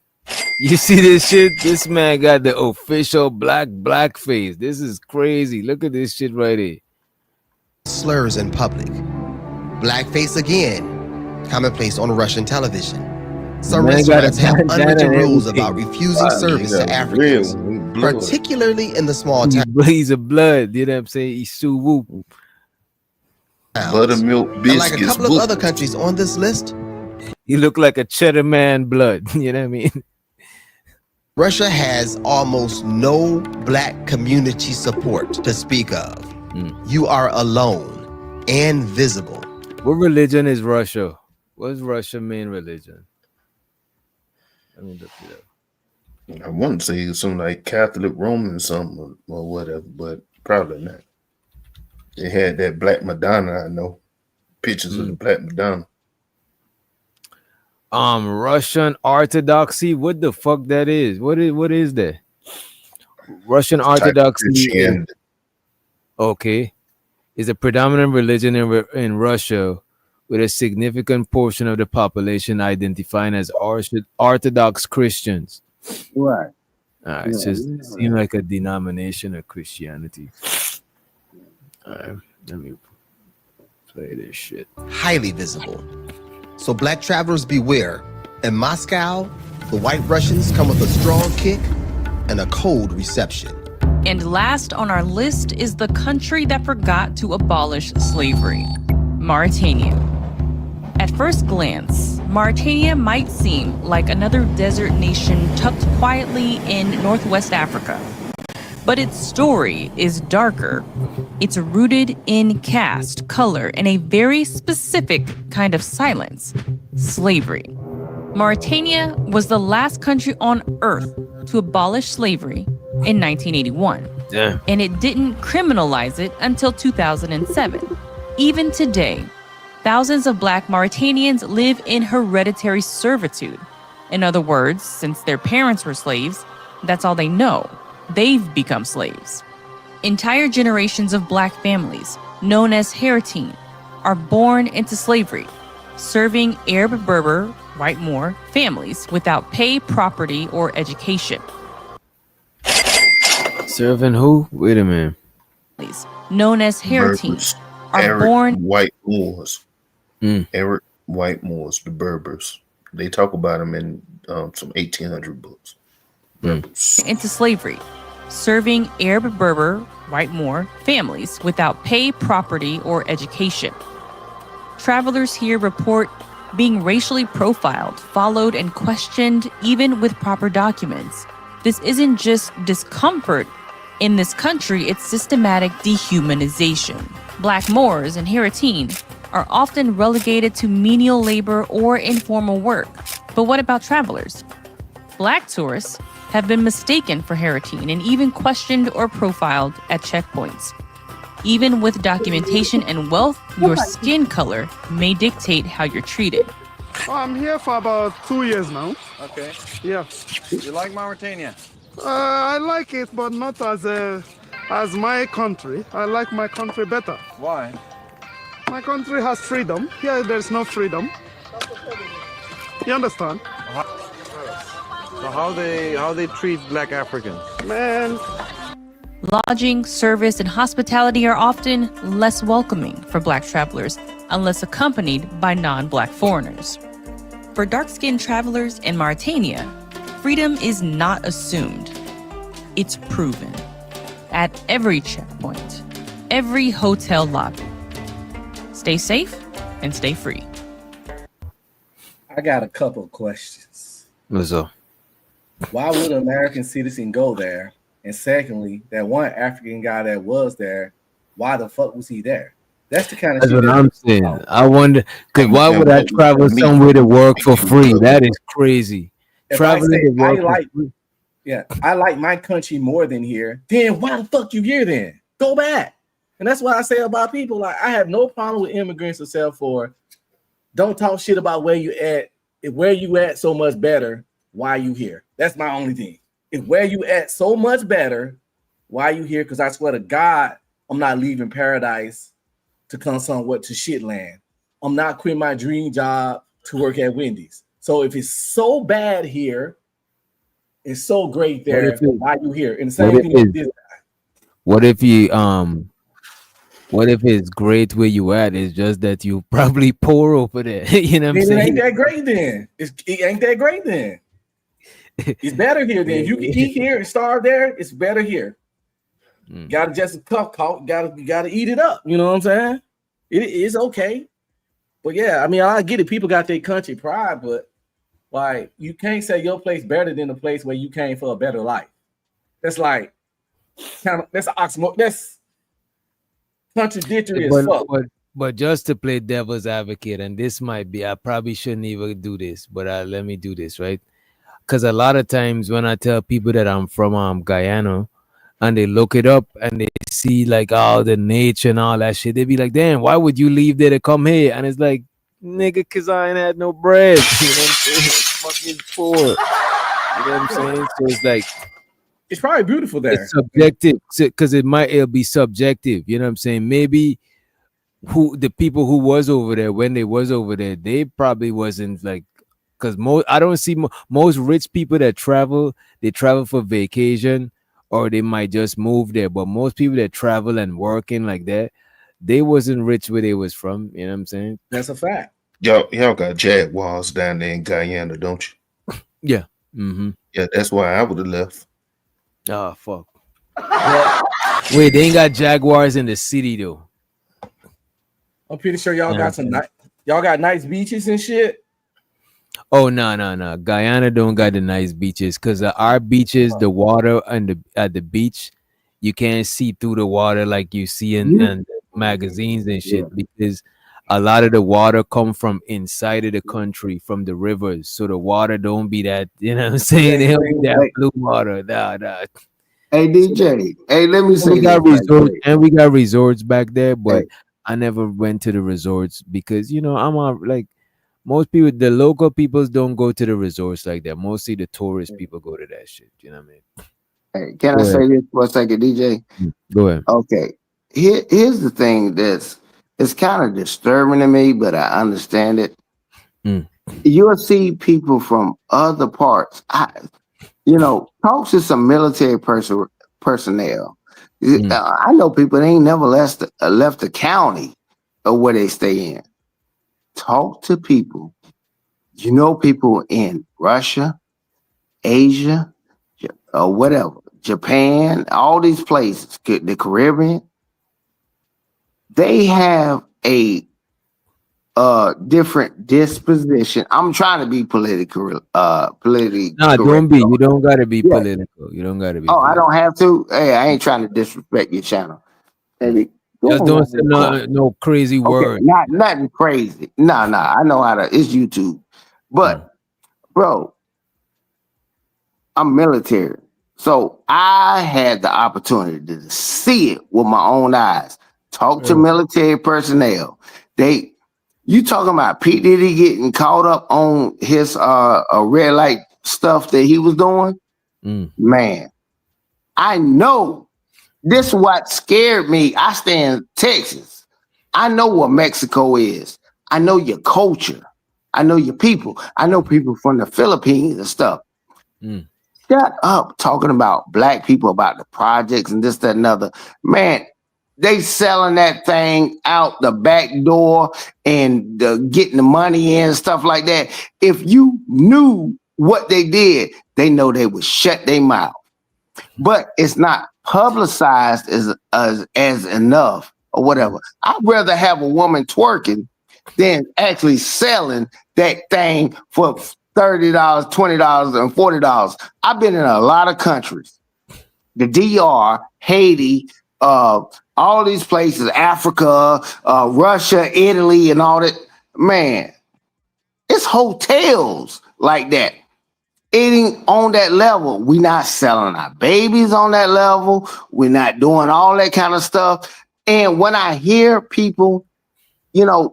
You see this shit? This man got the official blackface. This is crazy. Look at this shit right here. Slurs in public. Blackface again, commonplace on Russian television. Some Man got a restaurants have bandana unwritten and rules everything. about refusing Wow, service nigga, to Africans, real blood. particularly in the small He's towns. he's a blood. You know what I'm saying? He's Sue Whoop. Buttermilk And like a biscuits. couple of other countries on this list, He look like a cheddar man blood. You know what I mean? Russia has almost no Black community support to speak of. You are alone and visible. What religion is Russia? What's Russia's main religion? Let me look it up. I want to say something like Catholic Roman something or whatever, but probably not. They had that Black Madonna, I know. Pictures of the Black Madonna. Russian Orthodoxy. What the fuck that is? What is that? Russian Type of Orthodoxy. Christianity. Okay, is a predominant religion in Russia, with a significant portion of the population identifying as Orthodox Christians. Right. All right, so it seems like a denomination of Christianity. All right, let me play this shit. Highly visible. So Black travelers beware. In Moscow, the White Russians come with a strong kick and a cold reception. And last on our list is the country that forgot to abolish slavery, Mauritania. At first glance, Mauritania might seem like another desert nation tucked quietly in Northwest Africa. But its story is darker. It's rooted in caste, color, and a very specific kind of silence: slavery. Mauritania was the last country on earth to abolish slavery in 1981. Yeah. And it didn't criminalize it until 2007. Even today, thousands of Black Mauritanians live in hereditary servitude. In other words, since their parents were slaves, that's all they know. They've become slaves. Entire generations of Black families, known as Haratine, are born into slavery, serving Arab, Berber, white Moor families without pay, property, or education. Serving who? Wait a minute. Known as Haratine, Berbers. are Arab born. white Moors. Arab white Moors, the Berbers. They talk about them in some 1800 books. Into slavery, serving Arab, Berber, white Moor families without pay, property, or education. Travelers here report being racially profiled, followed, and questioned, even with proper documents. This isn't just discomfort. In this country, it's systematic dehumanization. Black Moors and Haratine are often relegated to menial labor or informal work. But what about travelers? Black tourists have been mistaken for Haratine and even questioned or profiled at checkpoints. Even with documentation and wealth, your skin color may dictate how you're treated. I'm here for about 2 years now. Okay. Yeah. You like Mauritania? I like it, but not as my country. I like my country better. Why? My country has freedom. Here, there's no freedom. You understand? So how they treat Black Africans? Man. Lodging, service, and hospitality are often less welcoming for Black travelers unless accompanied by non-Black foreigners. For dark-skinned travelers in Mauritania, freedom is not assumed. It's proven. At every checkpoint, every hotel lobby. Stay safe and stay free. I got a couple of questions. What's up? Why would an American citizen go there? And secondly, that one African guy that was there, why the fuck was he there? That's the kind of That's shit what that I'm saying. I wonder, because why would I travel somewhere to work for free? That is crazy. if I traveling say the I world for like, free. yeah, I like my country more than here, then why the fuck you here then? Go back. And that's what I say about people. Like, I have no problem with immigrants except for don't talk shit about where you at. If where you at so much better, why you here? That's my only thing. If where you at so much better, why you here? Because I swear to God, I'm not leaving paradise to come somewhat to shit land. I'm not quitting my dream job to work at Wendy's. So if it's so bad here, it's so great What if there, it, why you here? And the what same if thing with it, this. what if you what if it's great where you at? It's just that you probably poor over there. You know what I'm Then it ain't saying? that great then. It ain't that great then. It's better here then. If you can eat here and starve there, it's better here. Gotta just gotta eat it up. You know what I'm saying? It is okay. But yeah, I mean, I get it. People got their country pride, but like you can't say your place better than the place where you came for a better life. That's like kind of that's oxymoron. That's contradictory as fuck. But just to play devil's advocate, and this might be, I probably shouldn't even do this, but let me do this, right? Because a lot of times when I tell people that I'm from Guyana, and they look it up and they see like all the nature and all that shit, they be like, damn, why would you leave there to come here? And it's like, nigga, cause I ain't had no bread. You know what I'm saying? It's fucking poor. You know what I'm saying? So it's like, it's probably beautiful there. It's subjective, because it'll be subjective. You know what I'm saying? Maybe the people who was over there when they was over there, they probably wasn't like, because I don't see most rich people that travel, they travel for vacation or they might just move there. But most people that travel and working like that, they wasn't rich where they was from. You know what I'm saying? That's a fact. Y'all got jaguars down there in Guyana, don't you? Yeah. Mm-hmm. Yeah, that's why I would have left. Oh, fuck. Wait, they ain't got jaguars in the city though. I'm pretty sure y'all got y'all got nice beaches and shit. Oh no. Guyana don't got the nice beaches, because our beaches, the water and at the beach, you can't see through the water like you see in magazines and shit, because a lot of the water come from inside of the country, from the rivers. So the water don't be that, you know what I'm saying? It don't be that blue water. Nah. Hey DJ, hey, let me say We got this. resorts, and we got resorts back there, but I never went to the resorts because I'm like, most people, the local peoples don't go to the resorts like that. Mostly the tourist people go to that shit. You know what I mean? Hey, can I say this for a second, DJ? Go ahead. Okay. Here's the thing it's kind of disturbing to me, but I understand it. You'll see people from other parts. Talk to some military personnel. I know people that ain't never left the county or where they stay in. Talk to people. People in Russia, Asia, or whatever, Japan, all these places, the Caribbean, they have a different disposition. I'm trying to be politically Nah, correct. don't be. You don't gotta be political. You don't gotta be. I don't have to. Hey, I ain't trying to disrespect your channel. Maybe Just don't say no crazy word. Nothing crazy. No. I know how to. It's YouTube, but bro, I'm military, so I had the opportunity to see it with my own eyes. Talk to military personnel. You talking about P. Diddy getting caught up on his a red light stuff that he was doing? Man, I know this is what scared me. I stay in Texas. I know what Mexico is. I know your culture. I know your people. I know people from the Philippines and stuff. Shut up talking about black people, about the projects and this, that, and other. Man, they selling that thing out the back door and getting the money in and stuff like that. If you knew what they did, they know they would shut their mouth. But it's not publicized as enough or whatever. I'd rather have a woman twerking than actually selling that thing for $30, $20, and $40. I've been in a lot of countries. The DR, Haiti, all these places, Africa, Russia, Italy, and all that. Man, it's hotels like that. It ain't on that level. We're not selling our babies on that level. We're not doing all that kind of stuff. And when I hear people,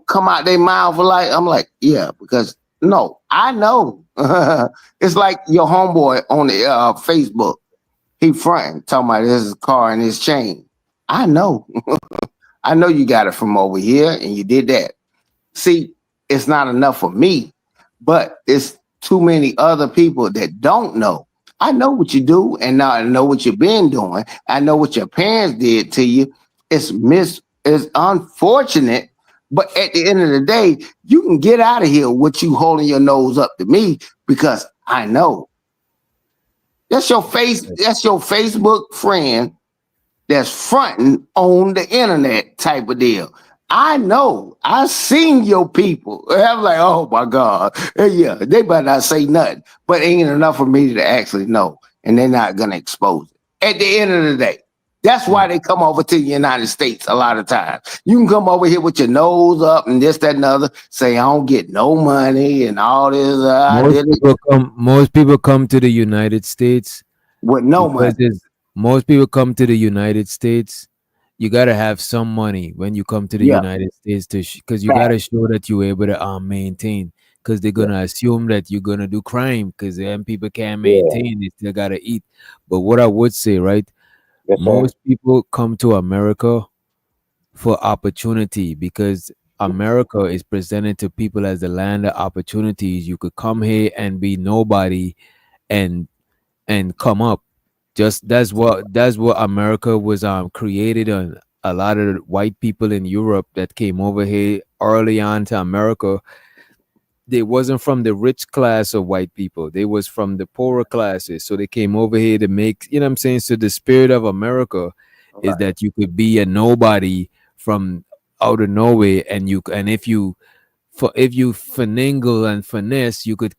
come out their mouth like, I'm like, yeah, because no, I know. It's like your homeboy on the Facebook. He fronting, talking about his car and his chain. I know. I know you got it from over here and you did that. See, it's not enough for me, but it's too many other people that don't know. I know what you do, and now I know what you've been doing. I know what your parents did to you. It's unfortunate, but at the end of the day, you can get out of here with you holding your nose up to me because I know. That's your Facebook friend that's fronting on the internet type of deal. I know. I seen your people. I'm like, oh my God. Yeah, they better not say nothing. But ain't enough for me to actually know. And they're not gonna expose it. At the end of the day. That's why they come over to the United States a lot of times. You can come over here with your nose up and this, that, and other, say I don't get no money and all this. Most people come to the United States with no money. Most people come to the United States. You gotta have some money when you come to the United States because you gotta show that you're able to maintain. Because they're gonna assume that you're gonna do crime because then people can't maintain. They still gotta eat. But what I would say, right? Most people come to America for opportunity because America is presented to people as the land of opportunities. You could come here and be nobody and come up. Just that's what America was created on. A lot of white people in Europe that came over here early on to America, they wasn't from the rich class of white people. They was from the poorer classes. So they came over here to make, you know what I'm saying? So the spirit of America is that you could be a nobody from out of nowhere, and if you finagle and finesse, you could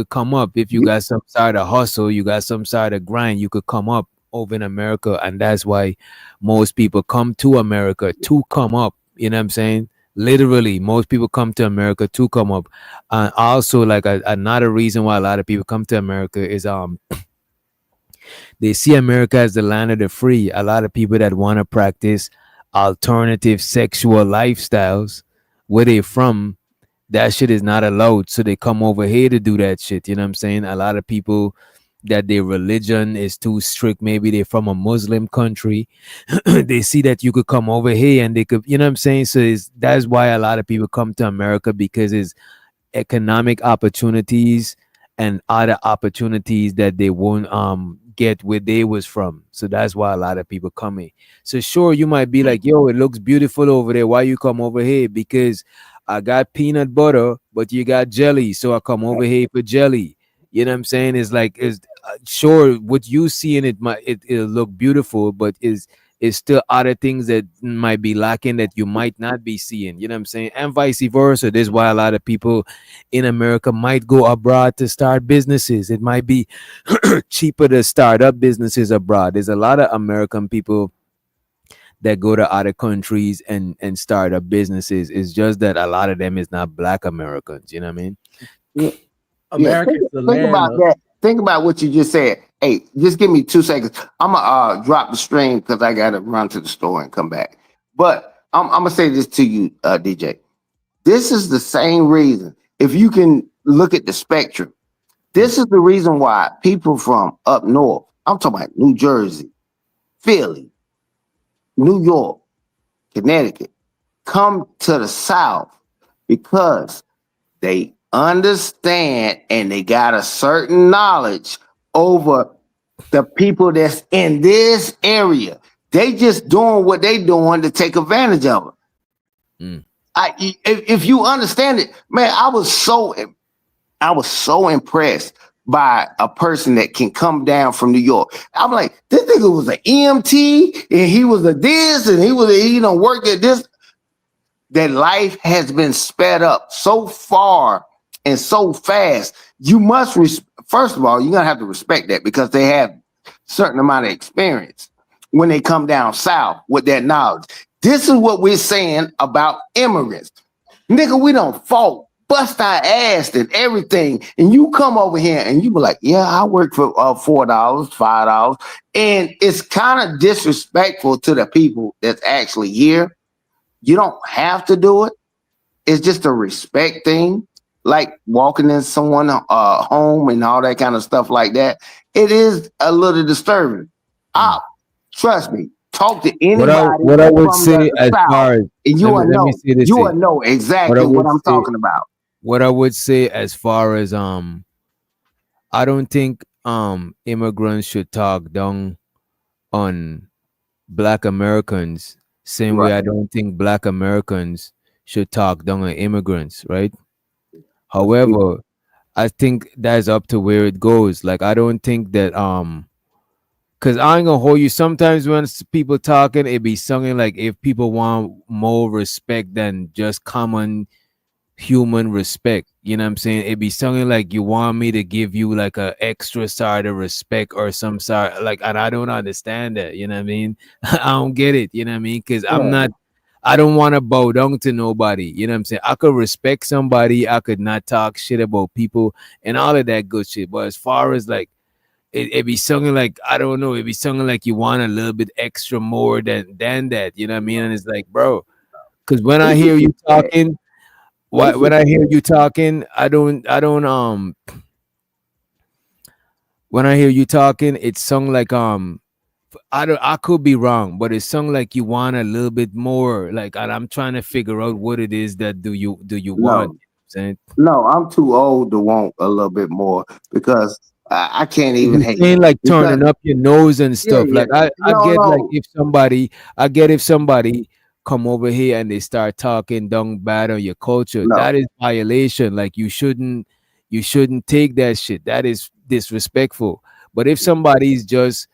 come up. If you got some side of hustle, you got some side of grind, you could come up over in America. And that's why most people come to America to come up. You know what I'm saying? Literally, most people come to America to come up. And also, like another reason why a lot of people come to America is they see America as the land of the free. A lot of people that want to practice alternative sexual lifestyles, where they from, that shit is not allowed. So they come over here to do that shit. You know what I'm saying? A lot of people that their religion is too strict. Maybe they're from a Muslim country. They see that you could come over here and they could, you know what I'm saying? So that's why a lot of people come to America, because it's economic opportunities and other opportunities that they won't get where they was from. So that's why a lot of people come here. So sure, you might be like, yo, it looks beautiful over there. Why you come over here? Because I got peanut butter, but you got jelly. So I come over here for jelly. You know what I'm saying? It's like, sure, what you see in it'll look beautiful, but is still other things that might be lacking that you might not be seeing. You know what I'm saying? And vice versa. That's why a lot of people in America might go abroad to start businesses. It might be cheaper to start up businesses abroad. There's a lot of American people that go to other countries and start up businesses. It's just that a lot of them is not Black Americans. You know what I mean? America is the land about of, that. Think about what you just said. Hey, just give me 2 seconds. I'm gonna drop the stream because I gotta run to the store and come back. But I'm gonna say this to you, DJ. This is the same reason. If you can look at the spectrum, this is the reason why people from up north, I'm talking about New Jersey, Philly, New York, Connecticut, come to the South because they understand and they got a certain knowledge over the people that's in this area. They just doing what they doing to take advantage of it. If you understand it, man, I was so impressed by a person that can come down from New York. I'm like, this nigga was an EMT and he was a this and he was worked at this. That life has been sped up so far and so fast. You must, first of all, you're going to have to respect that because they have a certain amount of experience when they come down south with that knowledge. This is what we're saying about immigrants. Nigga, we don't fault bust our ass and everything, and you come over here and you be like, yeah, I work for $4, $5, and it's kind of disrespectful to the people that's actually here. You don't have to do it. It's just a respect thing, like walking in someone home and all that kind of stuff like that. It is a little disturbing. Trust me. Talk to anybody what I would from say the as South, far as and you let me say this, will know what I exactly what would I'm say, talking about. what I would say as far as I don't think immigrants should talk down on Black Americans, same way Right. I don't think Black Americans should talk down on immigrants, right? However, I think that's up to where it goes. Like I don't think that cause I ain't gonna hold you. Sometimes when people talking, it be something like if people want more respect than just common human respect. You know what I'm saying? It be something like you want me to give you like a extra side of respect or some side like, and I don't understand that. You know what I mean? I don't get it. You know what I mean? Because I'm Yeah. not. I don't want to bow down to nobody. You know what I'm saying? I could respect somebody. I could not talk shit about people and all of that good shit. But as far as like it be something like I don't know, it be something like you want a little bit extra more than that. You know what I mean? And it's like, bro, because when I hear you talking, when I hear you talking, I don't when I hear you talking, it sound like I could be wrong, but it sound like you want a little bit more. Like and I'm trying to figure out what it is that do you want. No, You know what I'm saying? no, I'm too old to want a little bit more because I can't even You're hate saying like because turning up your nose and yeah, stuff. yeah, Like I no, get like no, if somebody come over here and they start talking down bad on your culture, no, that is violation. Like you shouldn't take that shit. That is disrespectful. But if somebody's just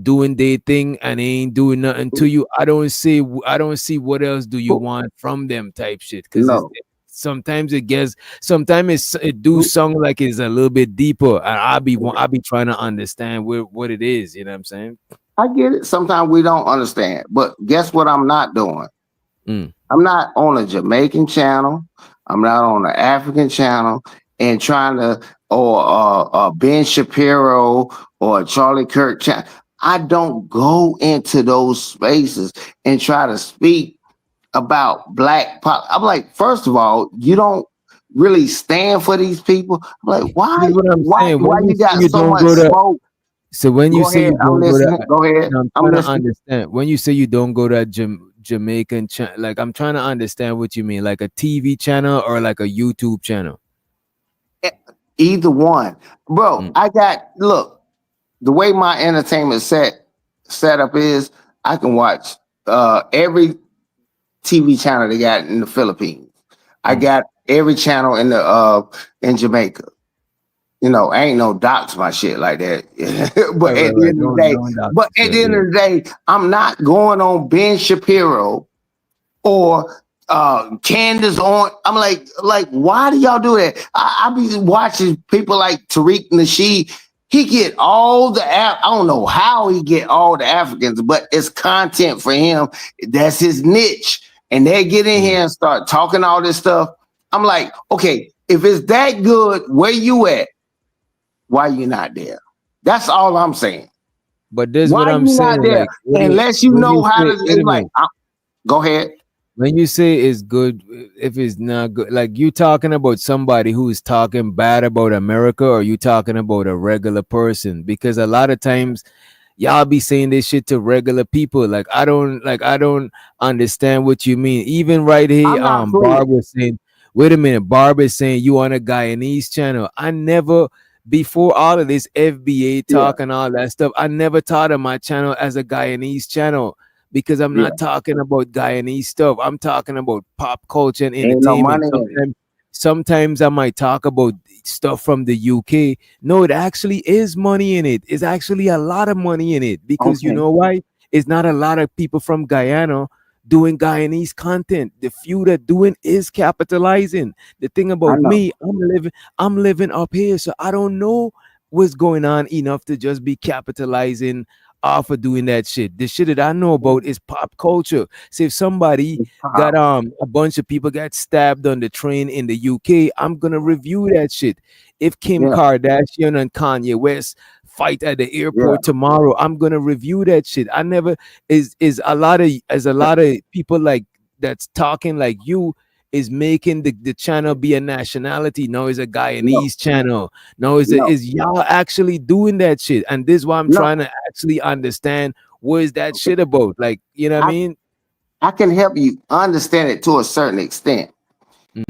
doing their thing and ain't doing nothing to you, I don't see what else do you want from them type shit. Because it's no. sometimes it do sound like it's a little bit deeper, and I'll be trying to understand what it is. You know what I'm saying? I get it. Sometimes we don't understand, but guess what? I'm not doing. Mm. I'm not on a Jamaican channel. I'm not on an African channel and trying to or Ben Shapiro or Charlie Kirk channel. I don't go into those spaces and try to speak about black pop. I'm like, first of all, you don't really stand for these people. I'm like, This is what I'm saying. why When you you say got you so don't much go to, smoke? so when you Go say ahead, you I'm don't go to, listening. Go ahead, no, I'm I'm trying to listening. understand. When you say you don't go to Jamaican like I'm trying to understand what you mean, like a TV channel or like a YouTube channel. Either one, bro. Mm. I got look. The way my entertainment setup is, I can watch every TV channel they got in the Philippines. I got every channel in Jamaica. You know, I ain't no docs my shit like that. But Right, right, at the right. end of the day, Don't dox yourself, I'm not going on Ben Shapiro or Candace on. I'm like, why do y'all do that? I be watching people like Tariq Nasheed. He get all the I don't know how he get all the Africans, but it's content for him. That's his niche. And they get in here and start talking all this stuff. I'm like, okay, if it's that good, where you at? Why you not there? That's all I'm saying. but this is what Why I'm you not saying. there? Like when Unless you you know how to. say, wait It's a like, minute. go ahead. When you say it's good, if it's not good, like you talking about somebody who's talking bad about America, or you talking about a regular person? Because a lot of times y'all be saying this shit to regular people. Like I don't understand what you mean. Even right here, I'm not Barb foolish. was saying, wait a minute, Barb is saying you on a Guyanese channel. I never before all of this FBA Yeah, talk and all that stuff, I never thought of my channel as a Guyanese channel because I'm yeah. not talking about Guyanese stuff. I'm talking about pop culture and Ain't no entertainment. money in it. Sometimes I might talk about stuff from the UK. No, it actually is money in it. It's actually a lot of money in it because you Okay, know why? It's not a lot of people from Guyana doing Guyanese content. The few that doing is capitalizing. The thing I about know. me, I'm living up here, so I don't know what's going on enough to just be capitalizing off of doing that shit. The shit that I know about is pop culture. So if somebody got a bunch of people got stabbed on the train in the UK, I'm gonna review that shit. If Kim Yeah. Kardashian and Kanye West fight at the Yeah. airport tomorrow, I'm gonna review that shit. I never is a lot of people like that's talking like you is making the channel be a nationality. No, it's a No. Guyanese channel. No, No. is y'all actually doing that shit? And this is why I'm No. trying to actually understand what is that shit about. Like, you know what I mean? I can help you understand it to a certain extent.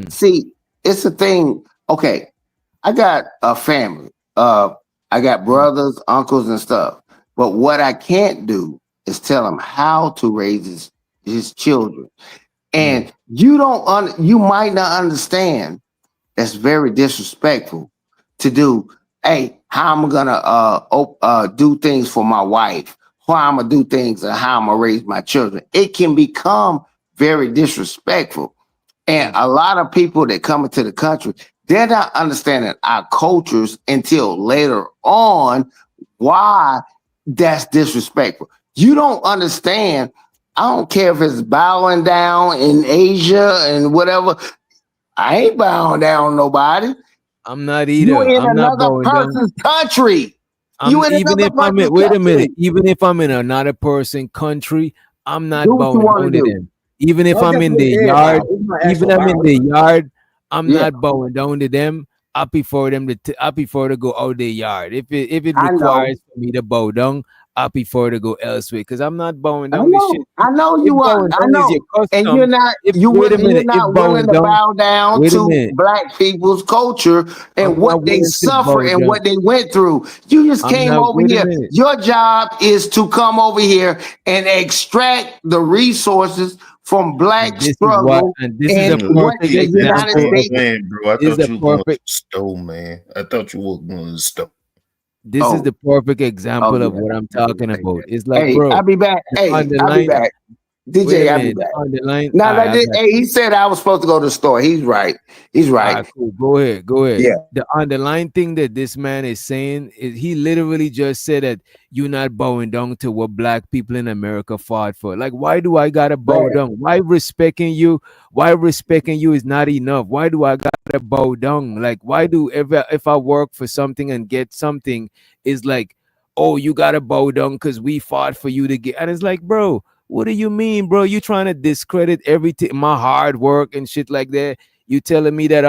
See, it's a thing. Okay, I got a family. I got brothers, uncles, and stuff. But what I can't do is tell him how to raise his children. And you might not understand. That's very disrespectful to do. Hey, how am I gonna do things for my wife? How I'm gonna do things and how I'm gonna raise my children? It can become very disrespectful. And a lot of people that come into the country, they're not understanding our cultures until later on why that's disrespectful. You don't understand. I don't care if it's bowing down in Asia and whatever. I ain't bowing down nobody. I'm not You either. in I'm not another bowing down. person's country. I'm even if I'm in, wait a minute, even if I'm in another person country, I'm not Do what you bowing want to down to do. them. Even if Well, I'm just in with the everybody. yard, It's not even actual I'm in violence. the yard, I'm Yeah. not bowing down to them. I prefer them I prefer to go out the yard. If it I know. requires for me to bow down, I prefer to go elsewhere because I'm not bowing I down to shit. know. I know If you are. bowing I down is your know. And custom, if wait a you're minute, if not willing bowing to down, bow down wait a to minute, black people's culture I'm and what not they willing to suffer bow and down. what they went through. You just I'm came not. over Wait a here. minute. Your job is to come over here and extract the resources from black And this is what, struggle and this is a and what perfect the United example of. States. Man, bro, I This is thought a you were going to perfect. the store, man. I thought you were going to the store. This is Oh, the perfect oh example of yeah. what I'm talking about. It's like, Hey, I'll bro, be back. the Hey, I'll be underline. back. Wait a DJ, I'll be minute, the back. underline. Now, All right, I got hey, he said I was supposed to go to the store. He's right. He's All right. right, cool. Go ahead. Go ahead. Yeah. The underlying thing that this man is saying is he literally just said that you're not bowing down to what black people in America fought for. Like, why do I gotta bow Right. down? Why respecting you? Why respecting you is not enough? Why do I gotta bow down? Like, why do if I work for something and get something, is like, oh, you gotta bow down because we fought for you to get. And it's like, bro, what do you mean, bro? You trying to discredit everything, my hard work and shit like that. You telling me that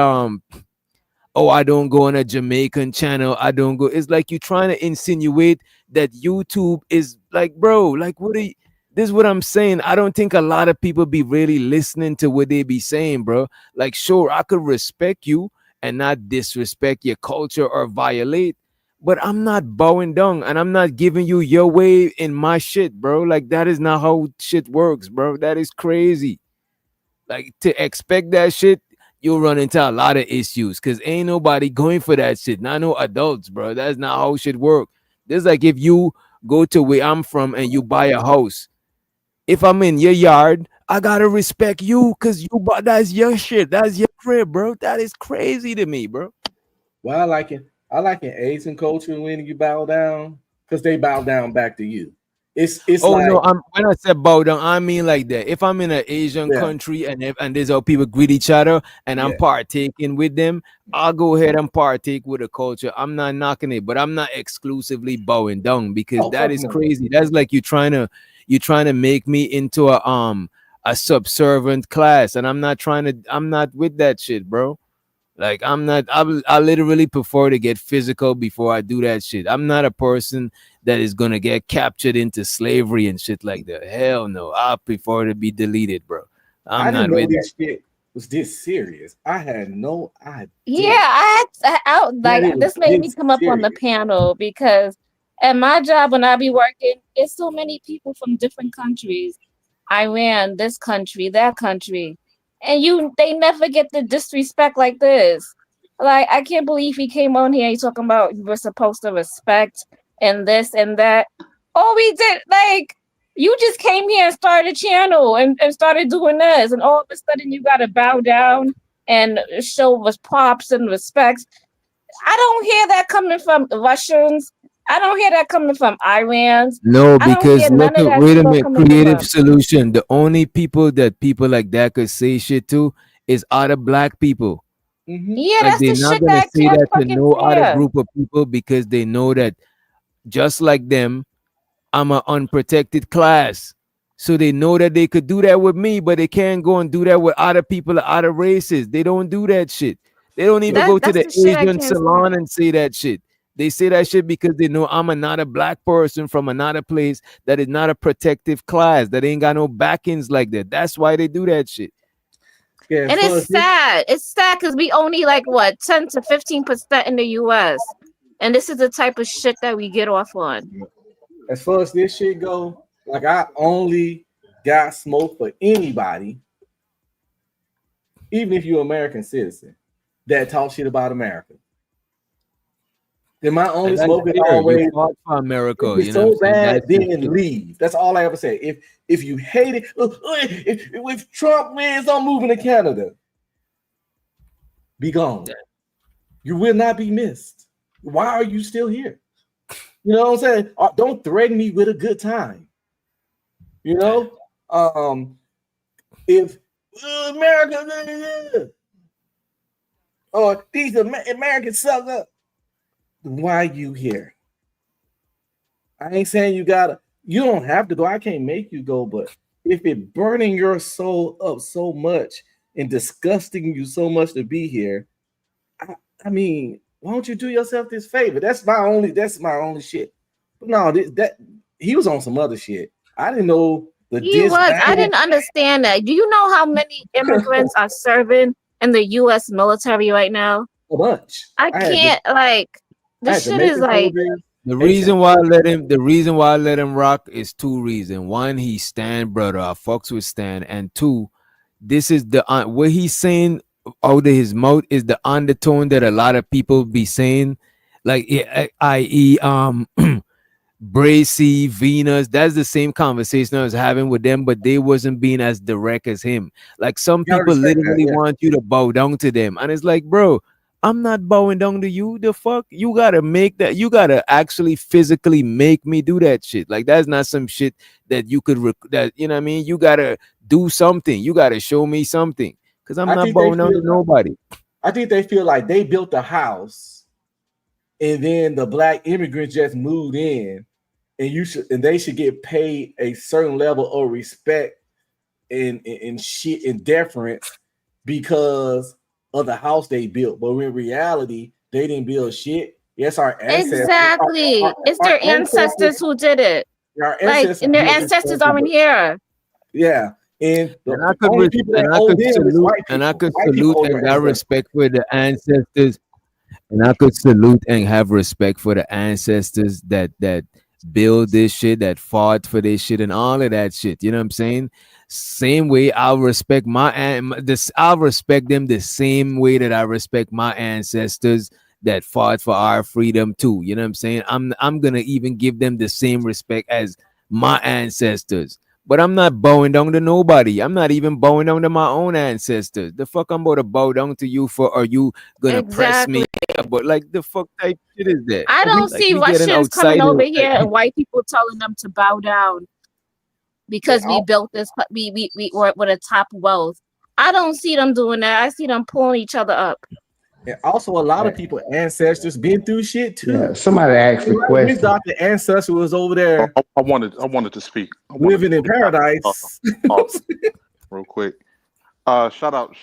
oh, I don't go on a Jamaican channel, I don't go. It's like you trying to insinuate that YouTube is like, bro, like what are you, this is what I'm saying. I don't think a lot of people be really listening to what they be saying, bro. Like, sure, I could respect you and not disrespect your culture or violate, but I'm not bowing down and I'm not giving you your way in my shit, bro. Like, that is not how shit works, bro. That is crazy. Like, to expect that shit, you'll run into a lot of issues because ain't nobody going for that shit. Not no adults, bro. That's not how shit work. This like if you go to where I'm from and you buy a house. If I'm in your yard, I gotta respect you because you bought, that's your shit. That's your crib, bro. That is crazy to me, bro. Well, I like in Asian culture when you bow down because they bow down back to you. It's Oh like no, I'm when I said bow down, I mean like that. If I'm in an Asian yeah, country and there's how people greet each other and I'm yeah. partaking with them, I'll go ahead and partake with the culture. I'm not knocking it, but I'm not exclusively bowing down because Oh that fuck is no. crazy. That's like you trying to make me into a subservient class, and I'm not with that shit, bro. Like I'm not. I literally prefer to get physical before I do that shit. I'm not a person that is gonna get captured into slavery and shit like that. Hell no. I prefer to be deleted, bro. I'm I didn't not know with that. this shit was this serious. I had no idea Yeah, that it like was this made me this come up on the serious. panel because at my job when I be working, it's so many people from different countries. Iran, this country, that country. And they never get the disrespect like this. Like I can't believe he came on here, he's talking about we're supposed to respect and this and that. Oh, we did like you just came here and started a channel and started doing this, and all of a sudden you gotta bow down and show us props and respects. I don't hear that coming from Russians, I don't hear that coming from Iran's. No, I don't because hear look none of at that wait a stuff minute, coming from creative them. solution. The only people that people like that could say shit to is other black people. Yeah, Like that's they're the not shit gonna that I say can't that to fucking no other stand. group of people because they know that just like them, I'm an unprotected class. So they know that they could do that with me, but they can't go and do that with other people of other races. They don't do that shit. They don't even go to That's the the shit I Asian can't salon stand. and say that shit. They say that shit because they know I'm another black person from another place that is not a protective class, that ain't got no backings like that. That's why they do that shit. Yeah, And it's sad. It's sad because we only like what 10 to 15% in the US. And this is the type of shit that we get off on. as far as this shit go, like I only got smoke for anybody, even if you're an American citizen, that talk shit about America. Then my only And that's smoke is fair. You always, fought for if America, it's you know what I'm so saying? bad, That's the then shit. leave. That's all I ever say. If you hate it, if Trump wins, I'm moving to Canada. Be gone. You will not be missed. Why are you still here? You know what I'm saying? Don't threaten me with a good time. You know, if America, or these Americans suck up, why you here? I ain't saying you gotta. You don't have to go. I can't make you go. But if it burning your soul up so much and disgusting you so much to be here, I mean, why don't you do yourself this favor? That's my only. That's my only shit. But no, that he was on some other shit. I didn't know the He was. I disband. didn't understand that. Do you know how many immigrants are serving in the US military right now? A bunch. I can't like I this had shit is Jamaican like soldiers. The Haitian reason why I soldiers. let him, the reason why I let him rock is two reasons. One, he Stan brother, I fucks with Stan, and two, this is the what he's saying out of his mouth is the undertone that a lot of people be saying, like i.e. Bracy, Venus. That's the same conversation I was having with them, but they wasn't being as direct as him. Like some You gotta people respect that. literally Yeah. want you to bow down to them, and it's like, bro, I'm not bowing down to you. The fuck, you gotta make that. You gotta actually physically make me do that shit. Like that's not some shit that you could. That you know what I mean. You gotta do something. You gotta show me something. Cause I'm I not think they bowing down to feel. nobody. I think they feel like they built a house, and then the black immigrants just moved in, and they should get paid a certain level of respect and shit and deference because of the house they built. But in reality, they didn't build shit. Yes, our ancestors, exactly. It's our their ancestors who did it. our Like, ancestors and their built this ancestors country. aren't here. Yeah, and And the only people that and I owe could them is salute white and I people. could White people salute owe and your got ancestors. respect for the ancestors. And I could salute and have respect for the ancestors that build this shit, that fought for this shit, and all of that shit. You know what I'm saying? Same way I'll respect I'll respect them the same way that I respect my ancestors that fought for our freedom too. You know what I'm saying? I'm gonna even give them the same respect as my ancestors. But I'm not bowing down to nobody. I'm not even bowing down to my own ancestors. The fuck I'm about to bow down to you for? Are you gonna press me? Exactly. But like the fuck type shit is that? I don't Like see we getting Russians coming outside over of here and white people telling them to bow down Yeah, because we built this. We were with a top wealth. I don't see them doing that. I see them pulling each other up. and also a lot of people ancestors been through shit Yeah, too. somebody asked a His question. doctor ancestor was over there I wanted to speak. living in paradise. Real quick. Shout out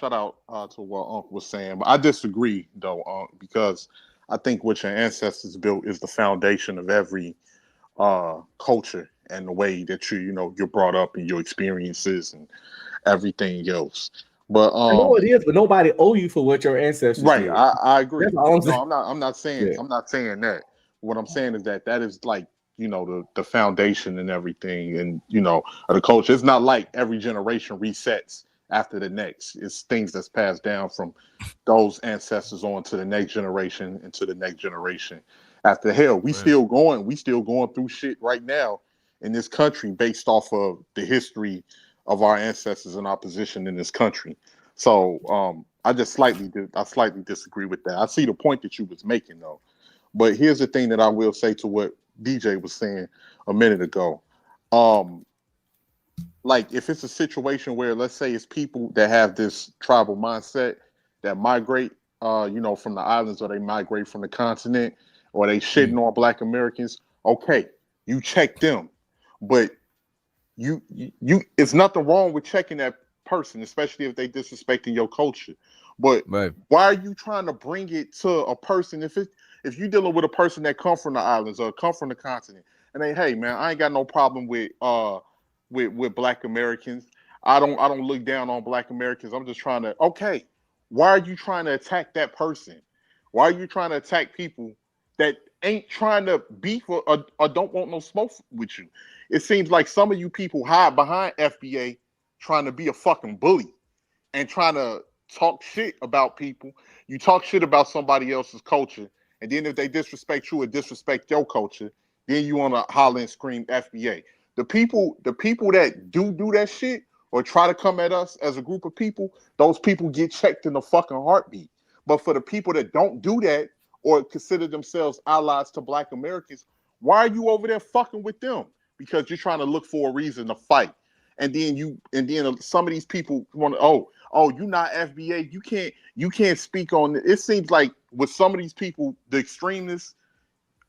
to what Unc was saying, but I disagree though, Unc, because I think what your ancestors built is the foundation of every culture and the way that you're brought up and your experiences and everything else. But I know it is, but nobody owe you for what your ancestors right, did. I agree. That's all I'm No, saying. I'm not saying Yeah. I'm not saying that. What I'm saying is that is like the foundation and everything, and of the culture. It's not like every generation resets after the next. It's things that's passed down from those ancestors on to the next generation and to the next generation. After hell, we still going through shit right now in this country based off of the history of our ancestors and our position in this country. So I slightly disagree with that. I see the point that you was making though, But here's the thing that I will say to what DJ was saying a minute ago. Like if it's a situation where, let's say, it's people that have this tribal mindset that migrate, from the islands, or they migrate from the continent, or they shitting on Black Americans. Okay, you check them, but you it's nothing wrong with checking that person, especially if they disrespecting your culture. But why are you trying to bring it to a person if you're dealing with a person that come from the islands or come from the continent and they, hey man, I ain't got no problem with Black Americans. I don't look down on Black Americans. I'm just trying to, okay, why are you trying to attack that person? Why are you trying to attack people that ain't trying to beef or don't want no smoke with you? It seems like some of you people hide behind FBA trying to be a fucking bully and trying to talk shit about people. You talk shit about somebody else's culture, and then if they disrespect you or disrespect your culture, then you want to holler and scream FBA. The people that do that shit or try to come at us as a group of people, those people get checked in the fucking heartbeat. But for the people that don't do that or consider themselves allies to Black Americans, why are you over there fucking with them? Because you're trying to look for a reason to fight. And then some of these people want to, you're not FBA. You can't speak on it. It seems like with some of these people, the extremists,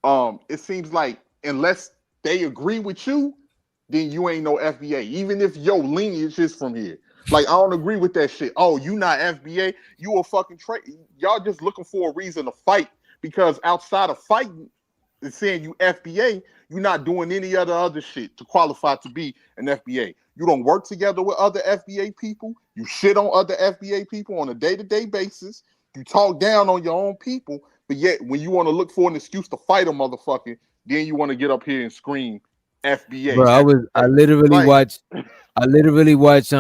it seems like unless they agree with you, then you ain't no FBA. Even if your lineage is from here. Like, I don't agree with that shit. Oh, you not FBA? You a fucking y'all just looking for a reason to fight, because outside of fighting and saying you FBA, you're not doing any other shit to qualify to be an FBA. You don't work together with other FBA people. You shit on other FBA people on a day-to-day basis. You talk down on your own people, but yet when you want to look for an excuse to fight a motherfucker, then you want to get up here and scream FBA. Bro, I literally watch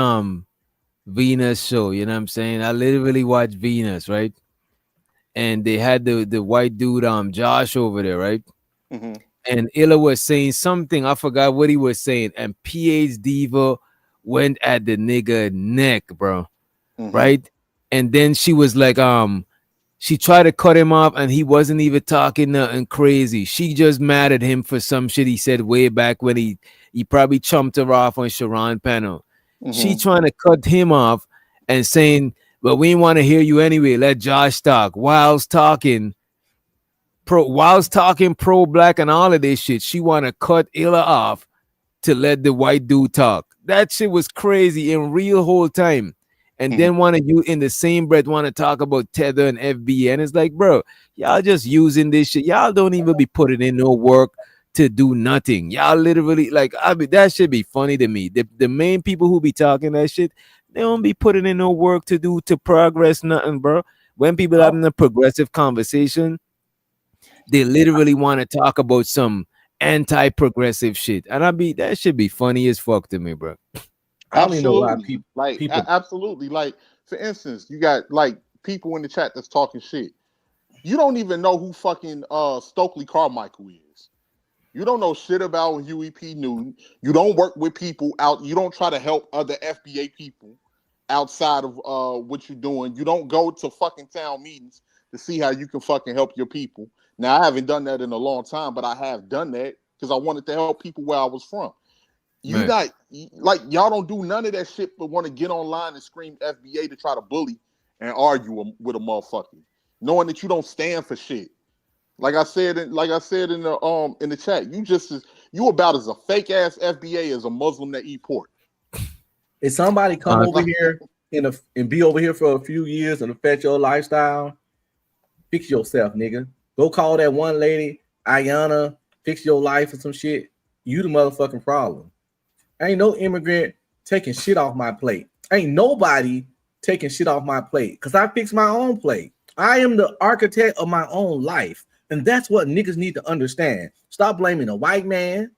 Venus show, you know what I'm saying? I literally watch Venus, right? And they had the white dude Josh over there, right? Mm-hmm. And Illa was saying something, I forgot what he was saying, and PA's diva went at the nigga neck, bro. Mm-hmm. Right? And then she was like, she tried to cut him off and he wasn't even talking nothing crazy. She just mad at him for some shit he said way back when he probably chumped her off on Sharon panel. Mm-hmm. She trying to cut him off and saying, well, we want to hear you anyway. Let Josh talk. Whilst talking pro-black and all of this shit, she want to cut Illa off to let the white dude talk. That shit was crazy in real whole time. And then you in the same breath want to talk about Tether and FBA. And it's like, bro, y'all just using this shit. Y'all don't even be putting in no work to do nothing. Y'all literally, like, that should be funny to me. The main people who be talking that shit, they don't be putting in no work to progress nothing, bro. When people having a progressive conversation, they literally want to talk about some anti-progressive shit. And that should be funny as fuck to me, bro. Absolutely. Absolutely. Like, for instance, you got like people in the chat that's talking shit. You don't even know who fucking Stokely Carmichael is. You don't know shit about Huey P. Newton. You don't work with people out. You don't try to help other FBA people outside of what you're doing. You don't go to fucking town meetings to see how you can fucking help your people. Now, I haven't done that in a long time, but I have done that because I wanted to help people where I was from. You not like y'all don't do none of that shit, but want to get online and scream FBA to try to bully and argue with a motherfucker, knowing that you don't stand for shit. Like I said in the chat, you about as a fake ass FBA as a Muslim that eat pork. If somebody come over here and be over here for a few years and affect your lifestyle, fix yourself, nigga. Go call that one lady, Ayana, fix your life or some shit. You the motherfucking problem. Ain't no immigrant taking shit off my plate. Ain't nobody taking shit off my plate because I fix my own plate. I am the architect of my own life. And that's what niggas need to understand. Stop blaming a white man.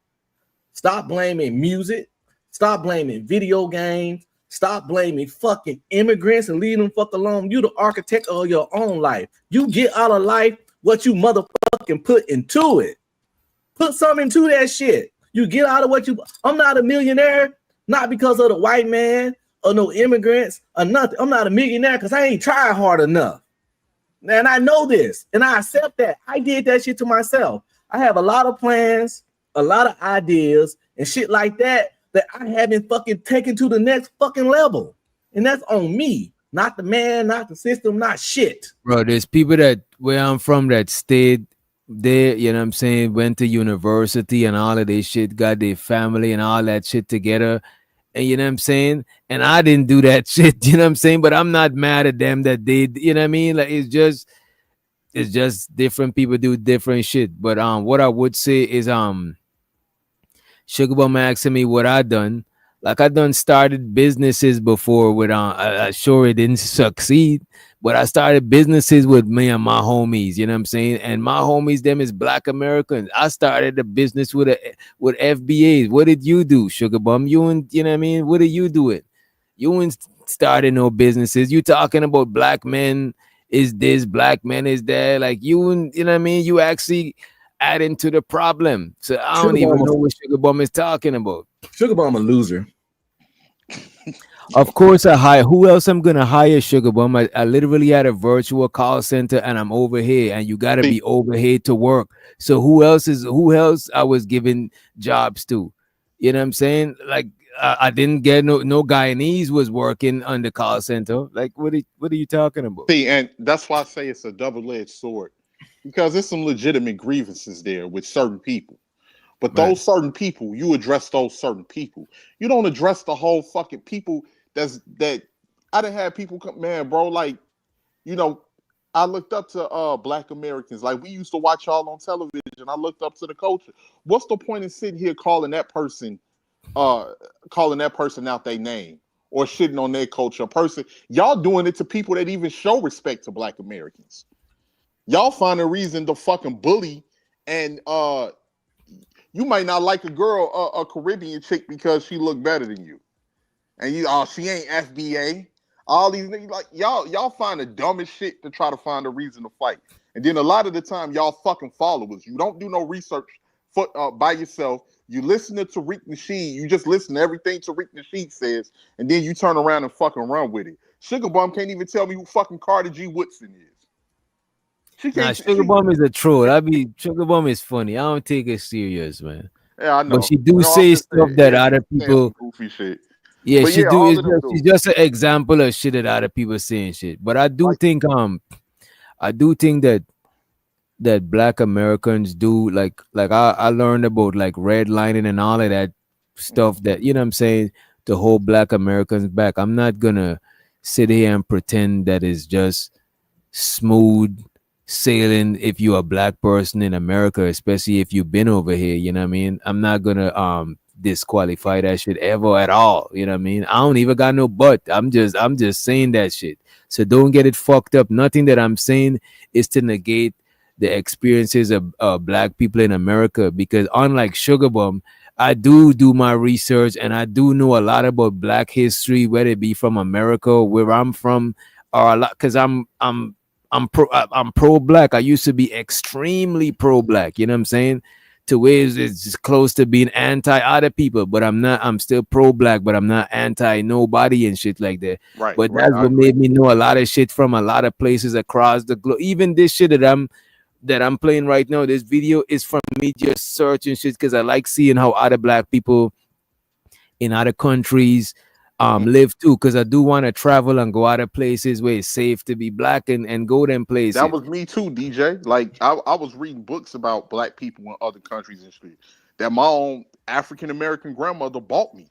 Stop blaming music. Stop blaming video games. Stop blaming fucking immigrants and leave them fuck alone. You the architect of your own life. You get out of life what you motherfucking put into it. Put something into that shit. You get out of what you... I'm not a millionaire, not because of the white man or no immigrants or nothing. I'm not a millionaire because I ain't tried hard enough. And I know this, and I accept that. I did that shit to myself. I have a lot of plans, a lot of ideas, and shit like that I haven't fucking taken to the next fucking level. And that's on me, not the man, not the system, not shit. Bro, there's people that where I'm from that stayed there, you know what I'm saying, went to university and all of this shit, got their family and all that shit together. And you know what I'm saying? And I didn't do that shit, you know what I'm saying? But I'm not mad at them that they, you know what I mean? Like it's just different people do different shit. But what I would say is Sugar Bum asking me what I done. Like I done started businesses before with I sure it didn't succeed, but I started businesses with me and my homies, you know what I'm saying? And my homies, them is Black Americans. I started a business with FBAs. What did you do, Sugar Bum? You and you know what I mean? What did you do it? You ain't started no businesses. You talking about black men is this, black men is that. Like you and you know what I mean? You actually adding to the problem. So I don't even know what Sugar Bum is talking about. Sugar Bum a loser. Of course, I hire. Who else I'm gonna hire, Sugar Bum? I literally had a virtual call center, and I'm over here, and you gotta be over here to work. So who else I was giving jobs to? You know what I'm saying? Like I didn't get no Guyanese was working on the call center. Like what are you talking about? See, and that's why I say it's a double-edged sword, because there's some legitimate grievances there with certain people. But those certain people, you address those certain people. You don't address the whole fucking people that I done had people come, man, bro, like, you know, I looked up to Black Americans. Like we used to watch y'all on television. I looked up to the culture. What's the point in sitting here calling that person out their name or shitting on their culture? Y'all doing it to people that even show respect to Black Americans. Y'all find a reason to fucking bully, and you might not like a Caribbean chick because she look better than you. And she ain't FBA. All these niggas, like y'all find the dumbest shit to try to find a reason to fight. And then a lot of the time, y'all fucking followers. You don't do no research by yourself. You listen to Tariq Nasheed. You just listen to everything Tariq Nasheed says, and then you turn around and fucking run with it. Sugar Bum can't even tell me who fucking Carter G. Woodson is. Sugar Bum is a troll. Sugar Bum is funny. I don't take it serious, man. Yeah, I know. But she do say stuff that other people goofy shit. Yeah, but she yeah, do. She's just an example of shit that other people saying shit. But I do think that Black Americans do like I learned about like redlining and all of that stuff that you know what I'm saying to hold Black Americans back. I'm not gonna sit here and pretend that it's just smooth sailing if you're a black person in America, especially if you've been over here, you know what I mean? I'm not gonna disqualify that shit ever at all. You know what I mean? I don't even got no butt. I'm just saying that shit. So don't get it fucked up. Nothing that I'm saying is to negate the experiences of black people in America, because unlike Sugar Bum, I do my research and I do know a lot about black history, whether it be from America, where I'm from, or a lot because I'm pro black. I used to be extremely pro black, you know what I'm saying? To where it's just close to being anti other people, but I'm not. I'm still pro black, but I'm not anti nobody and shit like that. Right. But that's what made me know a lot of shit from a lot of places across the globe. Even this shit that I'm playing right now, this video is from me just searching shit because I like seeing how other black people in other countries live too, because I do want to travel and go other places where it's safe to be black and go them places. That was me too, DJ. Like I was reading books about black people in other countries and shit that my own African American grandmother bought me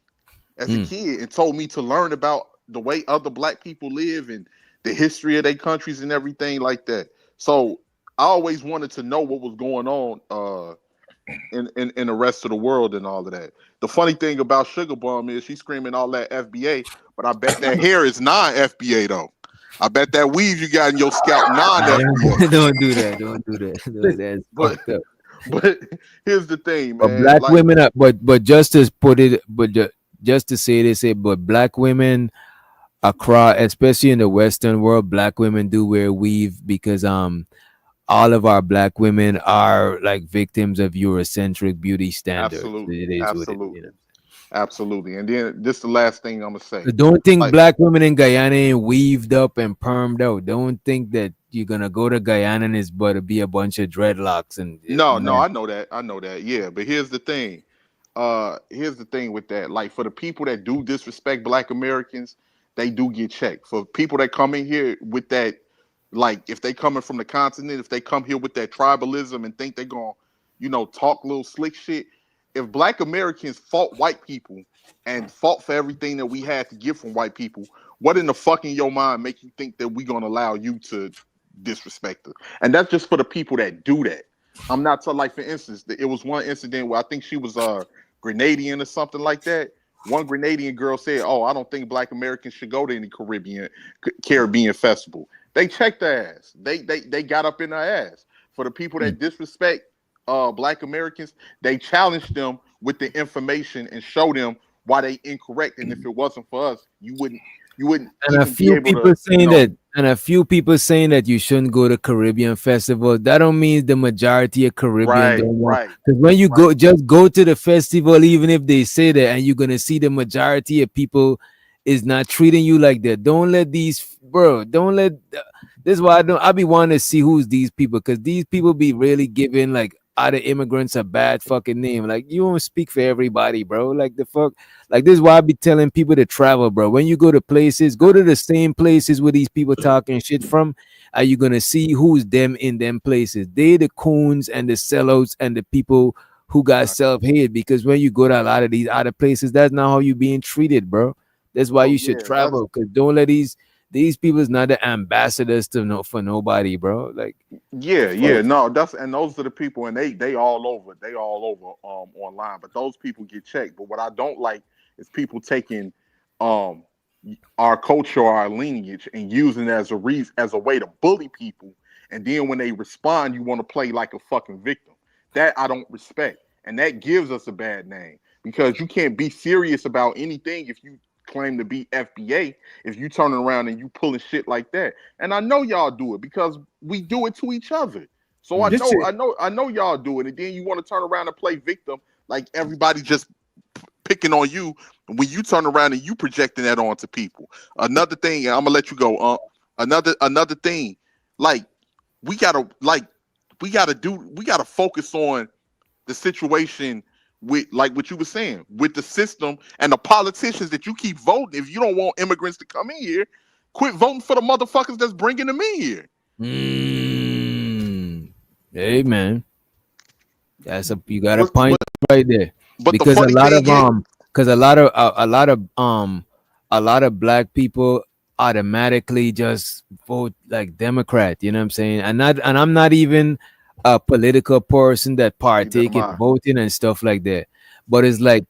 as a kid and told me to learn about the way other black people live and the history of their countries and everything like that. So I always wanted to know what was going on in the rest of the world and all of that. The funny thing about Sugar Bum is she's screaming all that FBA, but I bet that hair is non-FBA though. I bet that weave you got in your scalp non-FBA. Don't do that. Don't do that. That's fucked up. But here's the thing, man. But black women, but just to put it, just to say this, but black women across, especially in the Western world, black women do wear weave because all of our black women are like victims of Eurocentric beauty standards. Absolutely. It is Absolutely. what it is, you know? Absolutely. And then this is the last thing I'm gonna say. So don't think black women in Guyana ain't weaved up and permed out. Don't think that you're gonna go to Guyana and it's but to be a bunch of dreadlocks and No, no, man. I know that. I know that. Yeah, but here's the thing. Here's the thing with that. Like for the people that do disrespect Black Americans, they do get checked. For people that come in here with that, like if they coming from the continent, if they come here with that tribalism and think they're gonna, talk little slick shit. If Black Americans fought white people and fought for everything that we had to get from white people, what in the fucking your mind make you think that we gonna allow you to disrespect us? And that's just for the people that do that. I'm not talking like, for instance, it was one incident where I think she was Grenadian or something like that. One Grenadian girl said, "Oh, I don't think Black Americans should go to any Caribbean festival." They checked their ass. They got up in their ass. For the people that disrespect Black Americans, they challenged them with the information and show them why they incorrect. And if it wasn't for us, you wouldn't And a even be few able people to, saying that, and a few people saying that you shouldn't go to Caribbean festival. That don't mean the majority of Caribbean Right, don't want. right. Because when you go, just go to the festival, even if they say that, and you're gonna see the majority of people is not treating you like that. Don't let these, bro. Don't let. This is why I be wanting to see who's these people, because these people be really giving like other immigrants a bad fucking name. Like you don't speak for everybody, bro. Like the fuck. Like this is why I be telling people to travel, bro. When you go to places, go to the same places where these people talking shit from. Are you gonna see who's them in them places? They the coons and the sellouts and the people who got self-hate. Because when you go to a lot of these other places, that's not how you being treated, bro. That's why you should travel. Because don't let these people is not the ambassadors to no for nobody, bro. Like Yeah, no, and those are the people, and they all over, online. But those people get checked. But what I don't like is people taking um our culture, or our lineage, and using it as a reason, as a way to bully people. And then when they respond, you want to play like a fucking victim. That I don't respect, and that gives us a bad name, because you can't be serious about anything if you claim to be FBA, if you turning around and you pulling shit like that. And I know y'all do it because we do it to each other. So I know y'all do it. And then you want to turn around and play victim, like everybody just picking on you, when you turn around and you projecting that onto people. Another thing, and I'm gonna let you go. Another thing, like we gotta focus on the situation with, like what you were saying, with the system and the politicians that you keep voting. If you don't want immigrants to come in here, quit voting for the motherfuckers that's bringing them in here. Hey man, you got a point right there. But because the funny thing is, because a lot of black people automatically just vote like Democrat. You know what I'm saying? And I'm not even a political person that partake in voting and stuff like that. But it's like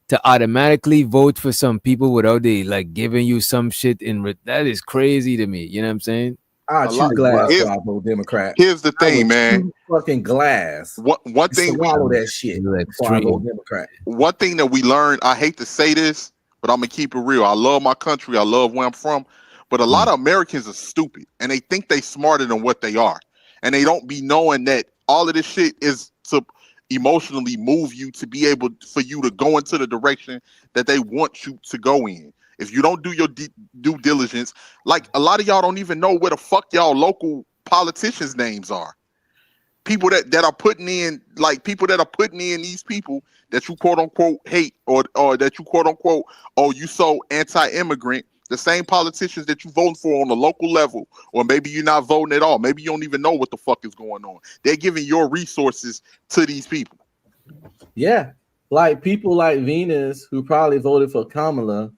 to automatically vote for some people without they like giving you some shit that is crazy to me. You know what I'm saying? I chew glass so I vote Democrat. Here's the thing, man. Fucking glass. One thing swallow that shit before I vote Democrat. One thing that we learned, I hate to say this, but I'm gonna keep it real. I love my country. I love where I'm from. But a lot of Americans are stupid, and they think they smarter than what they are. And they don't be knowing that all of this shit is to emotionally move you to be able for you to go into the direction that they want you to go in. If you don't do your due diligence, like a lot of y'all don't even know where the fuck y'all local politicians' names are. People that are putting in, like people that are putting in these people that you quote unquote hate, or that you quote unquote, oh, you so anti-immigrant. The same politicians that you voting for on the local level, or maybe you're not voting at all. Maybe you don't even know what the fuck is going on. They're giving your resources to these people. Yeah, like people like Venus, who probably voted for Kamala,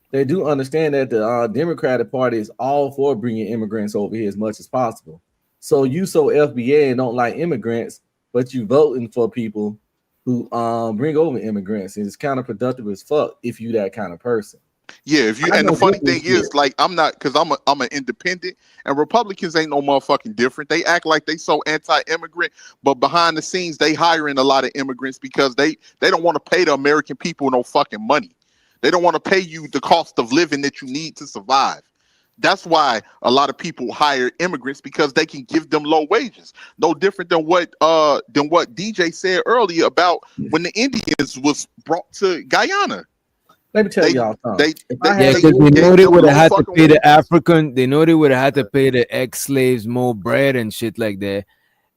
they do understand that the Democratic Party is all for bringing immigrants over here as much as possible. So you so FBA and don't like immigrants, but you voting for people who bring over immigrants. And it's counterproductive as fuck if you that kind of person. Yeah, if you and the funny thing is, like, I'm not, because I'm an independent, and Republicans ain't no motherfucking different. They act like they so anti-immigrant, but behind the scenes they hiring a lot of immigrants because they don't want to pay the American people no fucking money. They don't want to pay you the cost of living that you need to survive. That's why a lot of people hire immigrants, because they can give them low wages. No different than what DJ said earlier about when the Indians was brought to Guyana. Let me tell y'all something. If I Yeah, had a because they business, know they them would low have had to fucking pay the wages. African. They know they would have had to pay the ex-slaves more bread and shit like that.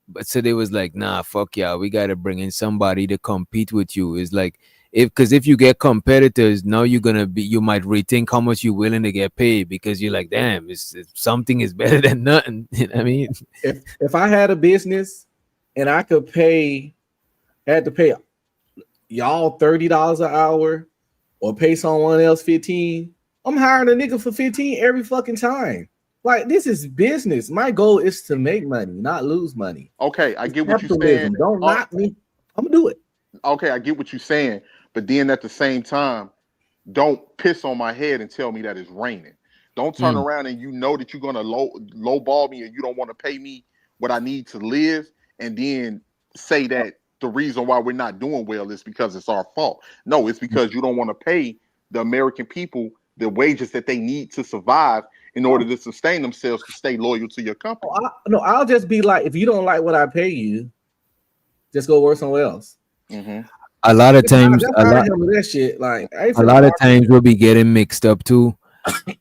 But so they was like, nah, fuck y'all. We gotta bring in somebody to compete with you. It's like if you get competitors, now you might rethink how much you're willing to get paid because you're like, damn, something is better than nothing. You know what I mean? if I had a business and I could had to pay y'all $30 an hour or pay someone else 15, I'm hiring a nigga for 15 every fucking time. Like, this is business. My goal is to make money, not lose money. Okay, I It's get what you're saying. capitalism. Don't knock me. I'm gonna do it. Okay, I get what you're saying, but then at the same time, don't piss on my head and tell me that it's raining. Don't turn around and you know that you're gonna lowball me and you don't want to pay me what I need to live, and then say that the reason why we're not doing well is because it's our fault. No, it's because you don't want to pay the American people the wages that they need to survive in order to sustain themselves to stay loyal to your company. I'll just be like, if you don't like what I pay you, just go work somewhere else. A lot of times, That's how I handle that shit. Like, I ain't a finna lot of argue. times we'll be getting mixed up too.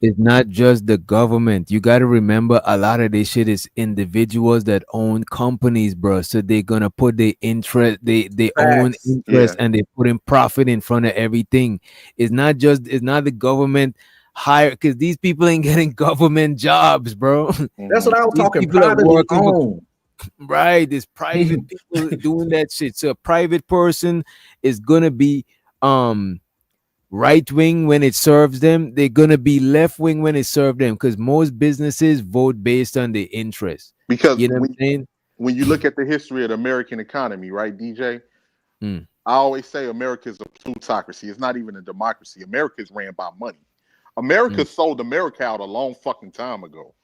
It's not just the government. You got to remember a lot of this shit is individuals that own companies, bro. So they're gonna put their interest, they own Facts. interest, and they put in profit in front of everything. It's not the government hire because these people ain't getting government jobs, bro. That's what I was These talking. people are Privately working for owned. right. There's private people doing that shit. So a private person is gonna be right wing when it serves them. They're gonna be left wing when it serves them because most businesses vote based on the interest. Because You know what I'm saying? when you look at the history of the American economy, right, DJ? Mm. I always say America is a plutocracy. It's not even a democracy. America is ran by money. America sold America out a long fucking time ago.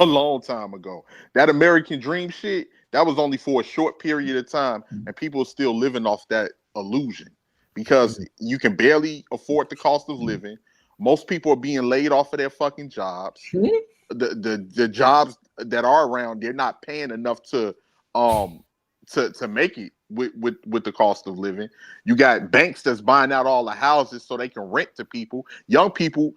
A long time ago. That American dream shit, that was only for a short period of time, and people are still living off that illusion because you can barely afford the cost of living. Most people are being laid off of their fucking jobs. The jobs that are around, they're not paying enough to make it with the cost of living. You got banks that's buying out all the houses so they can rent to people. Young people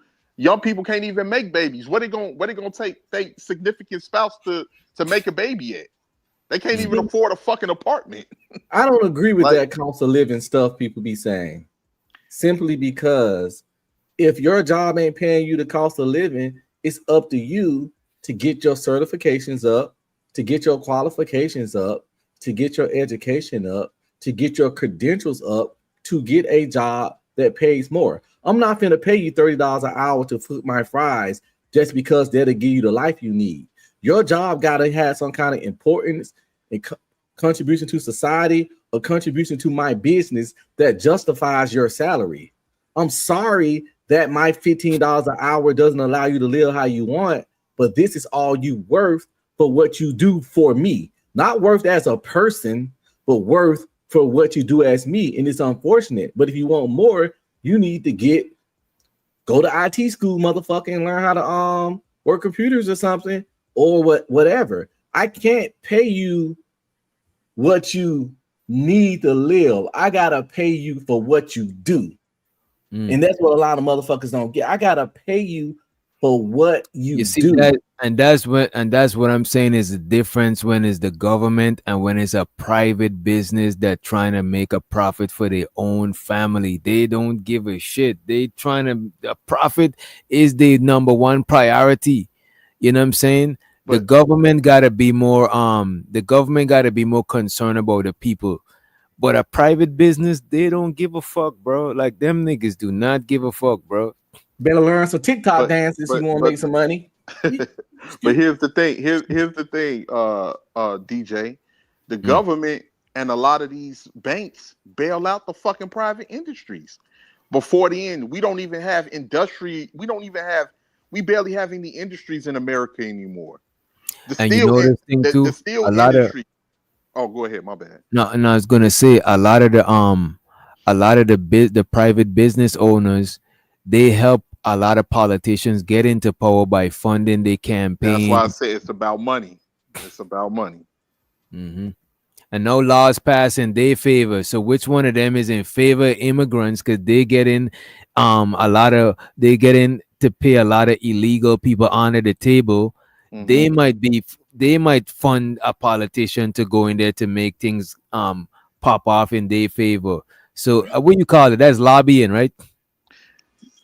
can't even make babies. What they gonna take significant spouse to make a baby at? They can't even afford a fucking apartment. I don't agree with that cost of living stuff people be saying. Simply because if your job ain't paying you the cost of living, it's up to you to get your certifications up, to get your qualifications up, to get your education up, to get your credentials up, to get a job that pays more. I'm not going to pay you $30 an hour to cook my fries just because that'll give you the life you need. Your job got to have some kind of importance and contribution to society or contribution to my business that justifies your salary. I'm sorry that my $15 an hour doesn't allow you to live how you want, but this is all you worth for what you do for me. Not worth as a person, but worth for what you do as me. And it's unfortunate. But if you want more, you need to go to IT school, motherfucker, and learn how to work computers or something, or whatever. I can't pay you what you need to live. I gotta pay you for what you do. And that's what a lot of motherfuckers don't get. I gotta pay you for what you see do. that, and that's what I'm saying is the difference when it's the government and when it's a private business that trying to make a profit for their own family. They don't give a shit. They trying to the profit is the number one priority. You know what I'm saying? The government gotta be more concerned about the people. But a private business, they don't give a fuck, bro. Like them niggas do not give a fuck, bro. Better learn some TikTok dances if you want to make some money. But here's the thing. Here's the thing, DJ. The government and a lot of these banks bail out the fucking private industries. Before the end, we don't even have industry. We barely have any industries in America anymore. And you know this thing too, the steel a lot of industry. Oh, go ahead. My bad. no, and I was gonna say a lot of the private business owners, they help a lot of politicians get into power by funding their That's why I campaign. say it's about money. It's about money. Mm-hmm. and no laws pass in their favor. So which one of them is in favor of immigrants? Because they get in they get in to pay a lot of illegal people under the table. They might fund a politician to go in there to make things pop off in their favor. So what you call it? That's lobbying, right?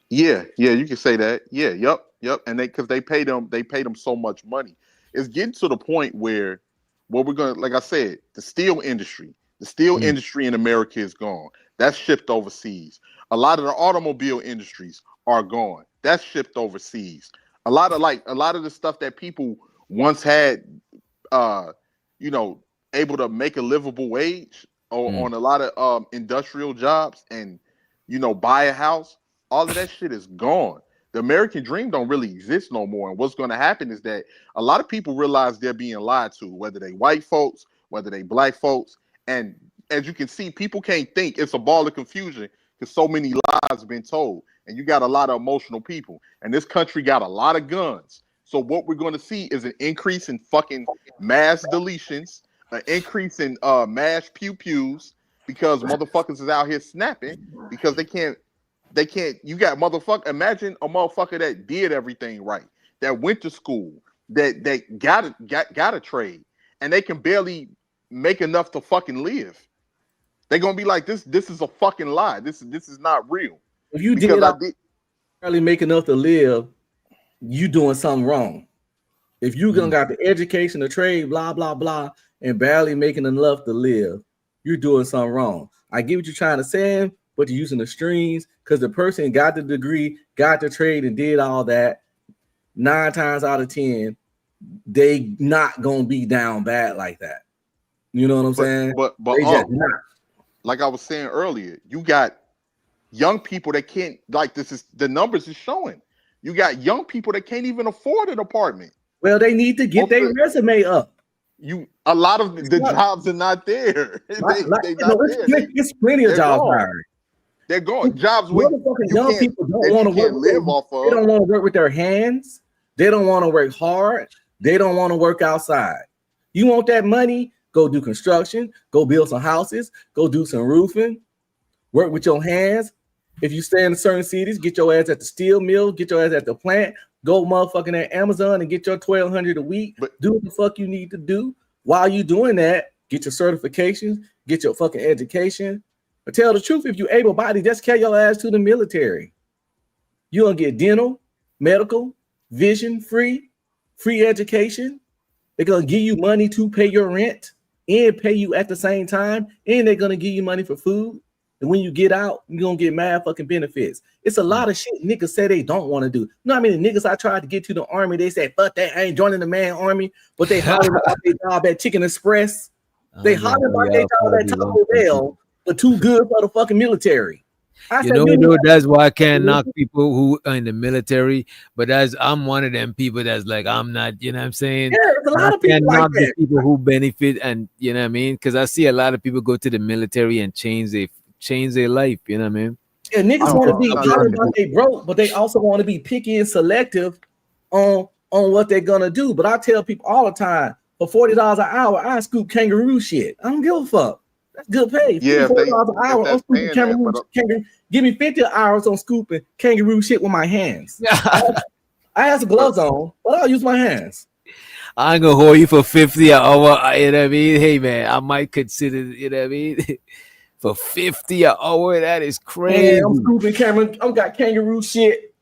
Yeah, you can say that. Yeah, yep. And because they pay them so much money. It's getting to the point where what we're gonna, like I said, the steel industry in America is gone. That's shipped overseas. A lot of the automobile industries are gone. That's shipped overseas. A lot of the stuff that people once had, uh, you know, able to make a livable wage on a lot of industrial jobs and buy a house. All of that shit is gone. The American dream don't really exist no more. And what's going to happen is that a lot of people realize they're being lied to, whether they white folks, whether they black folks. And as you can see, people can't think. It's a ball of confusion because so many lies have been told. And you got a lot of emotional people. And this country got a lot of guns. So what we're going to see is an increase in fucking mass deletions, an increase in mass pew-pews because motherfuckers is out here snapping because they can't, you got imagine a motherfucker that did everything right, that went to school, that got a trade, and they can barely make enough to fucking live. They're gonna be like, this is a fucking lie. This is not real. If you barely make enough to live, you doing something wrong. If you gonna got the education, the trade, blah, blah, blah, and barely making enough to live, you're doing something wrong. I get what you're trying to say, but you're using the strings because the person got the degree, got the trade, and did all that. 9 times out of 10, they not gonna be down bad like that. You know what I'm saying? But they just not. Like I was saying earlier, you got young people that can't, like, the numbers is showing. You got young people that can't even afford an apartment. Well, they need to get their resume up. A lot of the jobs are not there. It's plenty of jobs hiring. They're going jobs with young people don't want to work. Live off of. They don't want to work with their hands. They don't want to work hard. They don't want to work outside. You want that money? Go do construction. Go build some houses. Go do some roofing. Work with your hands. If you stay in certain cities, get your ass at the steel mill. Get your ass at the plant. Go motherfucking at Amazon and get your $1,200 a week. Do what the fuck you need to do. While you doing that, get your certifications. Get your fucking education. But tell the truth, if you're able-bodied, just carry your ass to the military. You're gonna get dental, medical, vision free education. They're gonna give you money to pay your rent and pay you at the same time, and they're gonna give you money for food. And when you get out, you're gonna get mad fucking benefits. It's a lot of shit niggas say they don't want to do. You know how many niggas I tried to get to the army, they said, fuck that, I ain't joining the man army, but they holler about their job at Chicken Express. They holler about their job at Taco Bell. But too good for the fucking military. That's why I can't knock people who are in the military. But I'm one of them people that's like, I'm not, you know what I'm saying? Yeah, there's a lot of people like that. The people who benefit, and you know what I mean? Because I see a lot of people go to the military and change their life, you know what I mean? Yeah, niggas want to be hollering about they broke, but they also want to be picky and selective on what they're gonna do. But I tell people all the time, for $40 an hour, I scoop kangaroo shit. I don't give a fuck. That's good pay. Yeah, $40 an hour on scooping kangaroo. Give me 50 hours on scooping kangaroo shit with my hands. I have some gloves on, but I'll use my hands. I ain't gonna hold you for 50 an hour. You know what I mean? Hey man, I might consider, you know what I mean? For 50 an hour, that is crazy. Man, I'm scooping kangaroo. I got kangaroo shit.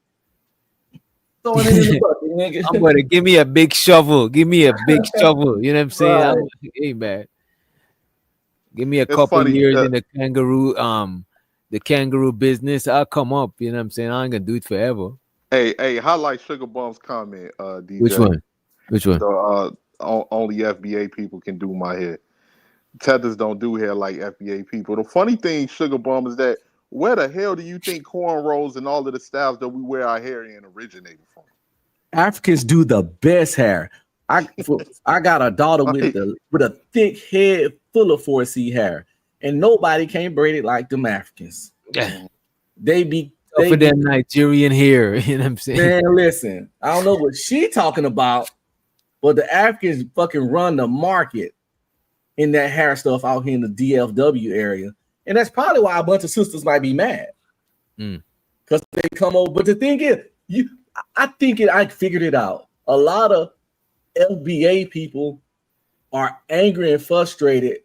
Throwing it in the bucket, nigga. I'm gonna give me a big shovel. Give me a big shovel. You know what I'm saying? Right. Hey man. Give me a couple years in the kangaroo business. I'll come up. You know what I'm saying? I ain't gonna do it forever. Hey, highlight Sugar Bum's comment, DJ. Which one? So, only FBA people can do my hair. Tethers don't do hair like FBA people. The funny thing, Sugar Bum, is that where the hell do you think cornrows and all of the styles that we wear our hair in originated from? Africans do the best hair. I got a daughter with a thick head full of 4C hair, and nobody can braid it like them Africans. They for that Nigerian hair, you know what I'm saying? Man, listen, I don't know what she talking about, but the Africans fucking run the market in that hair stuff out here in the DFW area. And that's probably why a bunch of sisters might be mad. Because they come over. But the thing is, I figured it out. A lot of FBA people are angry and frustrated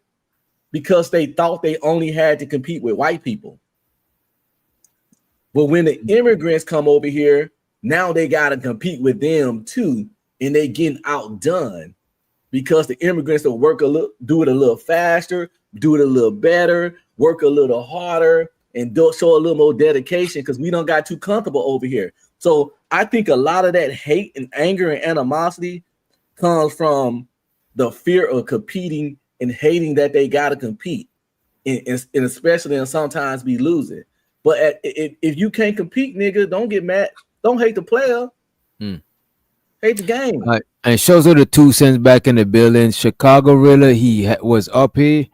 because they thought they only had to compete with white people. But when the immigrants come over here, now they got to compete with them too, and they getting outdone because the immigrants will do it a little faster, do it a little better, work a little harder, and show a little more dedication because we don't got too comfortable over here. So I think a lot of that hate and anger and animosity comes from the fear of competing and hating that they got to compete, and especially and sometimes be losing. But if you can't compete, nigga, don't get mad. Don't hate the player. Hate the game. And shows her the 2 cents back in the building. Chicago Rilla, was up here,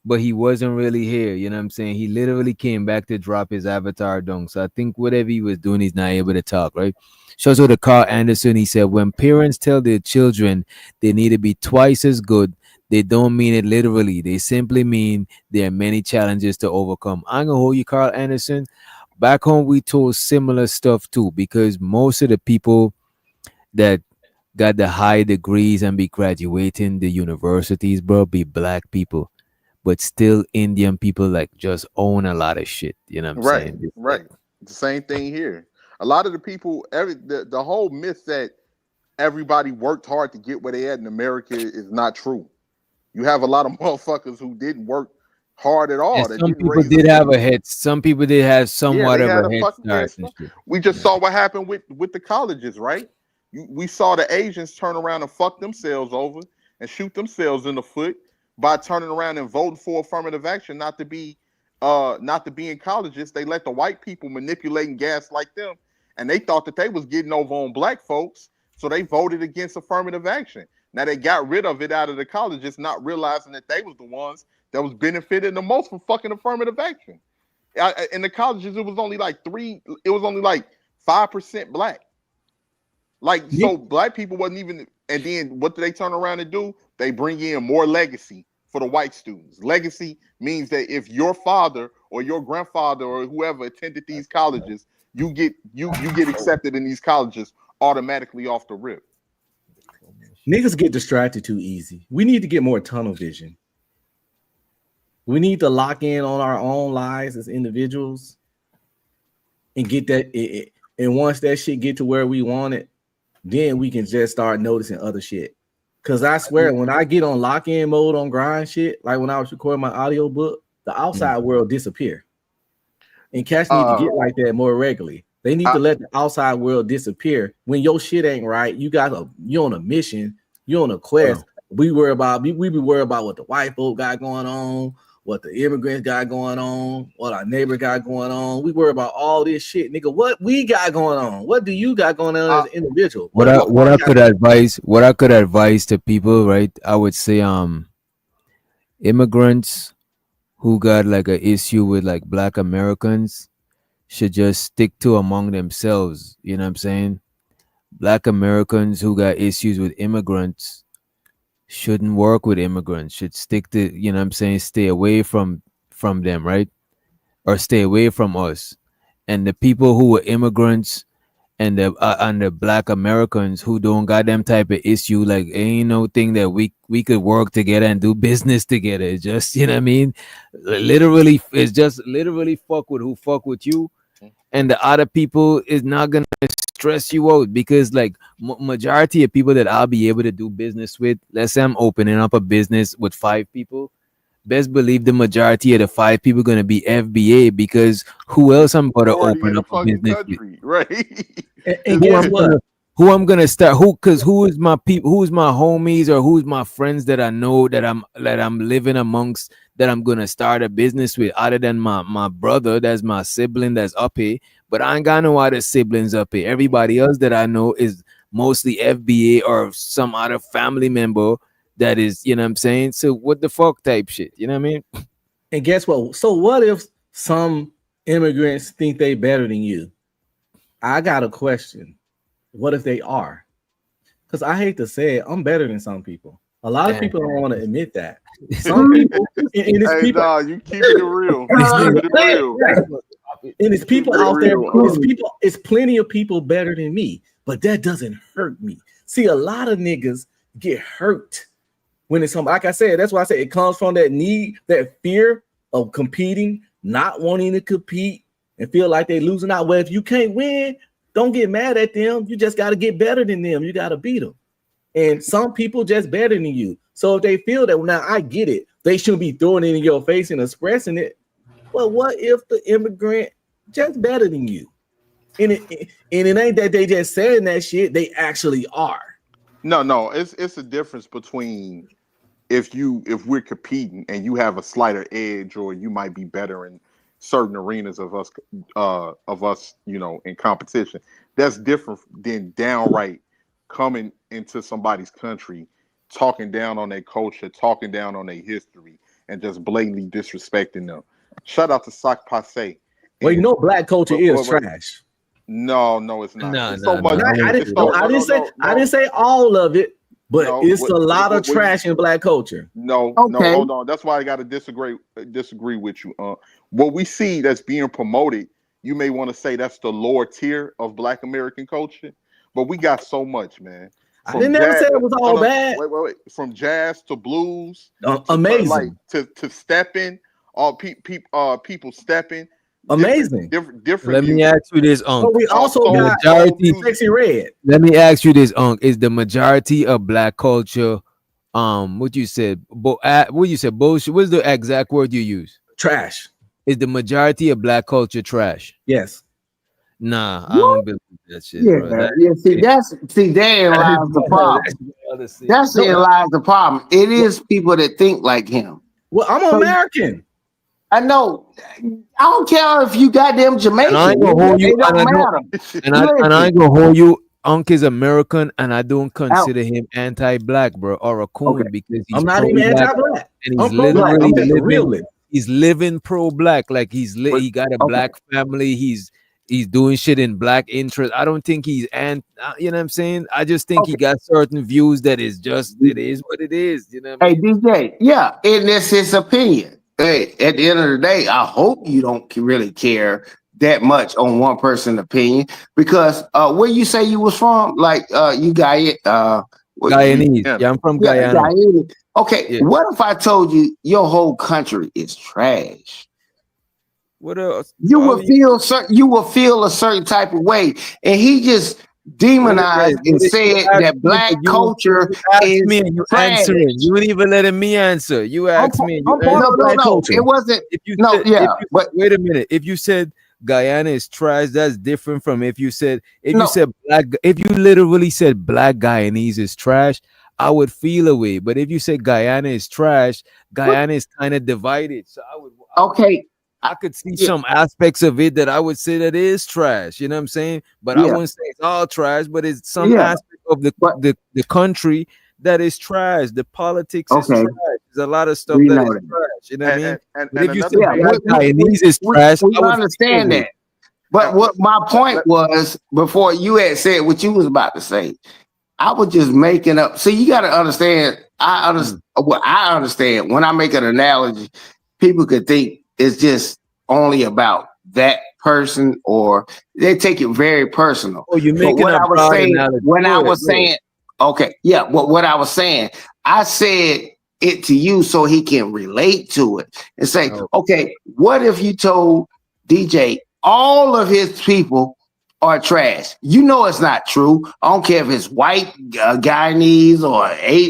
but he wasn't really here. You know what I'm saying? He literally came back to drop his avatar dunk. So I think whatever he was doing, he's not able to talk, right? Shows her the Carl Anderson. He said, when parents tell their children they need to be twice as good, they don't mean it literally. They simply mean there are many challenges to overcome. I'm going to hold you, Carl Anderson. Back home, we told similar stuff too, because most of the people that got the high degrees and be graduating the universities, bro, be black people. But still Indian people like just own a lot of shit. You know what I'm saying? Right. The same thing here. A lot of the people, the whole myth that everybody worked hard to get where they at in America is not true. You have a lot of motherfuckers who didn't work hard at all. And some people did have a head. Some people did have somewhat of a head start. We just saw what happened with the colleges, right? We saw the Asians turn around and fuck themselves over and shoot themselves in the foot by turning around and voting for affirmative action, not to be in colleges. They let the white people manipulate and gaslight them, and they thought that they was getting over on black folks, so they voted against affirmative action. Now they got rid of it out of the colleges, not realizing that they was the ones that was benefiting the most from fucking affirmative action. In the colleges, it was only like 5% black. Like, so black people wasn't even, and then what do they turn around and do? They bring in more legacy for the white students. Legacy means that if your father or your grandfather or whoever attended these colleges, you get accepted in these colleges automatically off the rip. Niggas get distracted too easy. We need to get more tunnel vision. We need to lock in on our own lives as individuals and get that. And once that shit get to where we want it, then we can just start noticing other shit. Cause I swear, when I get on lock-in mode on grind shit, like when I was recording my audio book, the outside world disappear. And cats need to get like that more regularly. They need to let the outside world disappear. When your shit ain't right, you're on a mission, you're on a quest. We be worried about what the white folk got going on, what the immigrants got going on, what our neighbor got going on. We worry about all this shit, nigga. What we got going on? What do you got going on as an individual? What I could advise to people, right? I would say immigrants who got like an issue with like black Americans should just stick to among themselves. You know what I'm saying? Black Americans who got issues with immigrants shouldn't work with immigrants, should stick to, you know what I'm saying, stay away from them, right? Or stay away from us. And the people who were immigrants and the black Americans who don't got them type of issue, like ain't no thing that we could work together and do business together. It's just, you know what I mean? Literally, it's just literally fuck with who fuck with you. And the other people is not gonna stress you out, because like majority of people that I'll be able to do business with, let's say I'm opening up a business with 5 people, best believe the majority of the 5 people are gonna be FBA, because who else I'm gonna open up a business with, right? And guess what? Who I'm gonna start? Who is my people? Who's my homies or who's my friends that I know that I'm living amongst, that I'm gonna start a business with, other than my brother, that's my sibling that's up here. But I ain't got no other siblings up here. Everybody else that I know is mostly FBA or some other family member that is, you know what I'm saying? So what the fuck type shit, you know what I mean? And guess what? So what if some immigrants think they better than you? I got a question. What if they are? Because I hate to say it, I'm better than some people. A lot of people don't want to admit that. Some people, and it's Hey, people, nah, you keeping it real. You keeping it real. and it's people Keeping it out there. real. It's plenty of people better than me, but that doesn't hurt me. See, a lot of niggas get hurt when it's like I said. That's why I say it comes from that need, that fear of competing, not wanting to compete, and feel like they're losing out. Well, if you can't win, don't get mad at them. You just got to get better than them. You got to beat them. And some people just better than you. So if they feel that, now I get it, they shouldn't be throwing it in your face and expressing it. Well, what if the immigrant just better than you? And it ain't that they just saying that shit, they actually are. No, it's a difference between if we're competing and you have a slighter edge, or you might be better in certain arenas of us, in competition. That's different than downright coming into somebody's country, talking down on their culture, talking down on their history, and just blatantly disrespecting them. Shout out to Sac Passe. Well, you know, black culture is trash. No, it's not. No, It's so much. I didn't say all of it, but it's a lot of trash in black culture. No, hold on. That's why I got to disagree with you. What we see that's being promoted, you may want to say that's the lower tier of Black American culture, but we got so much, man. I didn't never say it was all bad. Wait. From jazz to blues, amazing. To stepping, all people stepping. Amazing. Different. Let me ask you this, Unc. But we also got Sexy Red. Let me ask you this, Unc. Is the majority of black culture, what you said, what you said, bullshit? What's the exact word you use? Trash. Is the majority of black culture trash? Yes. Nah, I don't believe that shit, Yeah, bro. Therein lies the problem. Therein lies the problem. It is people that think like him. Well, I'm American. I know. I don't care if you goddamn Jamaican. And I ain't gonna hold you. It don't matter. And I ain't gonna hold you. Unc is American, and I don't consider him anti-black, bro, or a coon, because he's I'm not even anti-black. and I'm pro-black. He's living pro-black, like he got a black family. He's doing shit in black interest. I don't think he's you know what I'm saying? I just think he got certain views that is just it is what it is. You know what I mean? DJ, yeah, and that's his opinion. Hey, at the end of the day, I hope you don't really care that much on one person's opinion, because where you say you was from, like you got it. Guyanese. Yeah, I'm from Guyana. Okay, what if I told you your whole country is trash? What else? You will feel a certain type of way, and he just demonized and said that black culture is trash. Answering. You ain't even letting me answer. You asked me. No, it wasn't. Wait a minute. If you said Guyana is trash, that's different from if you said if you literally said black Guyanese is trash, I would feel a way. But if you say Guyana is trash, Guyana is kind of divided. So I could see some aspects of it that I would say that is trash. You know what I'm saying? But I wouldn't say it's all trash, but it's some aspect of the country that is trash. The politics is trash. There's a lot of stuff that is trash. You know what I mean? But if you say Guyanese is trash, we understand that. But what my point was, before you had said what you was about to say, I was just making up. See, you got to understand. I understand when I make an analogy, people could think it's just only about that person, or they take it very personal. Oh, you're making what a I was saying analogy. when I was saying, what I was saying, I said it to you so he can relate to it and say, okay, what if you told DJ all of his people are trash? You know it's not true. I don't care if it's white, Guyanese,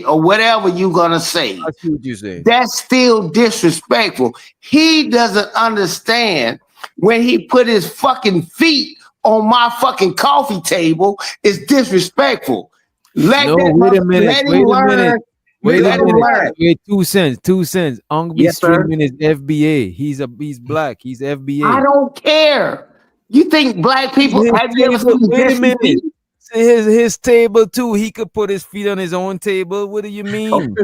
or whatever you're gonna say. I see what you're saying. That's still disrespectful. He doesn't understand when he put his fucking feet on my fucking coffee table. It's disrespectful. Wait a minute. Wait, 2 cents. 2 cents. Ong be streaming his FBA. He's black. He's FBA. I don't care. You think black people have you ever seen wait a minute. His table too. He could put his feet on his own table. What do you mean?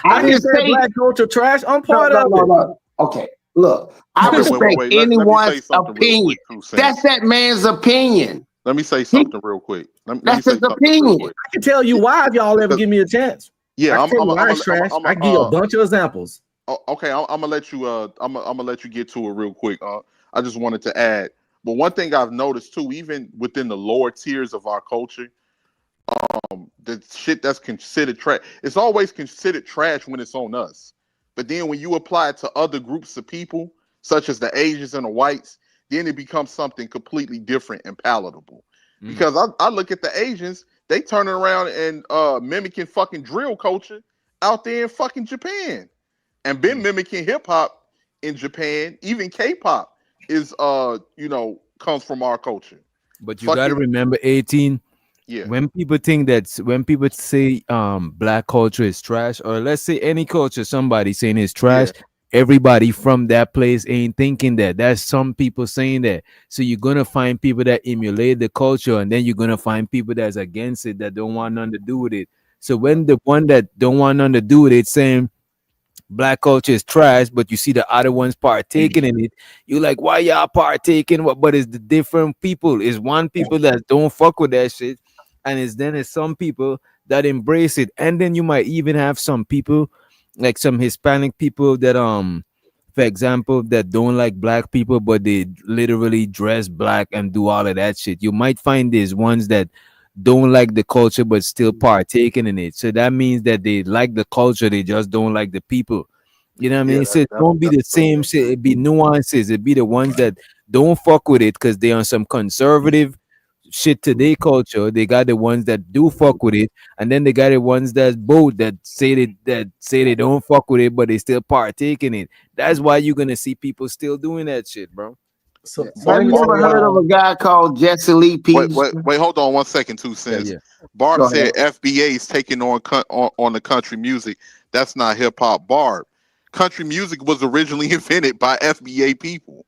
I didn't say black culture trash. I'm part of it. Okay, look, I respect anyone's opinion. That's that man's opinion. Let me say something real quick. That's his opinion. I can tell you why if y'all ever give me a chance. Yeah, I criminalize trash. I give you a bunch of examples. Okay, I'm gonna let you. I'm gonna let you get to it real quick. I just wanted to add, but one thing I've noticed too, even within the lower tiers of our culture, the shit that's considered trash, it's always considered trash when it's on us. But then when you apply it to other groups of people, such as the Asians and the whites, then it becomes something completely different and palatable. Because I look at the Asians, they turning around and mimicking fucking drill culture out there in fucking Japan, and been mimicking hip hop in Japan. Even K-pop is comes from our culture. But you got to remember, 18. Yeah. When people say black culture is trash, or let's say any culture, somebody saying it's trash, everybody from that place ain't thinking that. That's some people saying that. So you're gonna find people that emulate the culture, and then you're gonna find people that's against it, that don't want nothing to do with it. So when the one that don't want nothing to do with it saying black culture is trash, but you see the other ones partaking in it, you're like, why y'all partaking? But it's the different people. It's one people that don't fuck with that shit, and it's some people that embrace it. And then you might even have some people, like some Hispanic people that for example, that don't like black people, but they literally dress black and do all of that shit. You might find these ones that don't like the culture but still partaking in it. So that means that they like the culture, they just don't like the people. You know what I mean? So it don't be the same shit. It be nuances. It be the ones that don't fuck with it because they on some conservative shit to their culture. They got the ones that do fuck with it, and then they got the ones that's both that say they don't fuck with it, but they still partake in it. That's why you're gonna see people still doing that shit, bro. So have you ever heard of a guy called Jesse Lee Peterson? Wait, hold on 1 second, 2 cents. Barb said FBA is taking on the country music. That's not hip hop, Barb. Country music was originally invented by FBA people.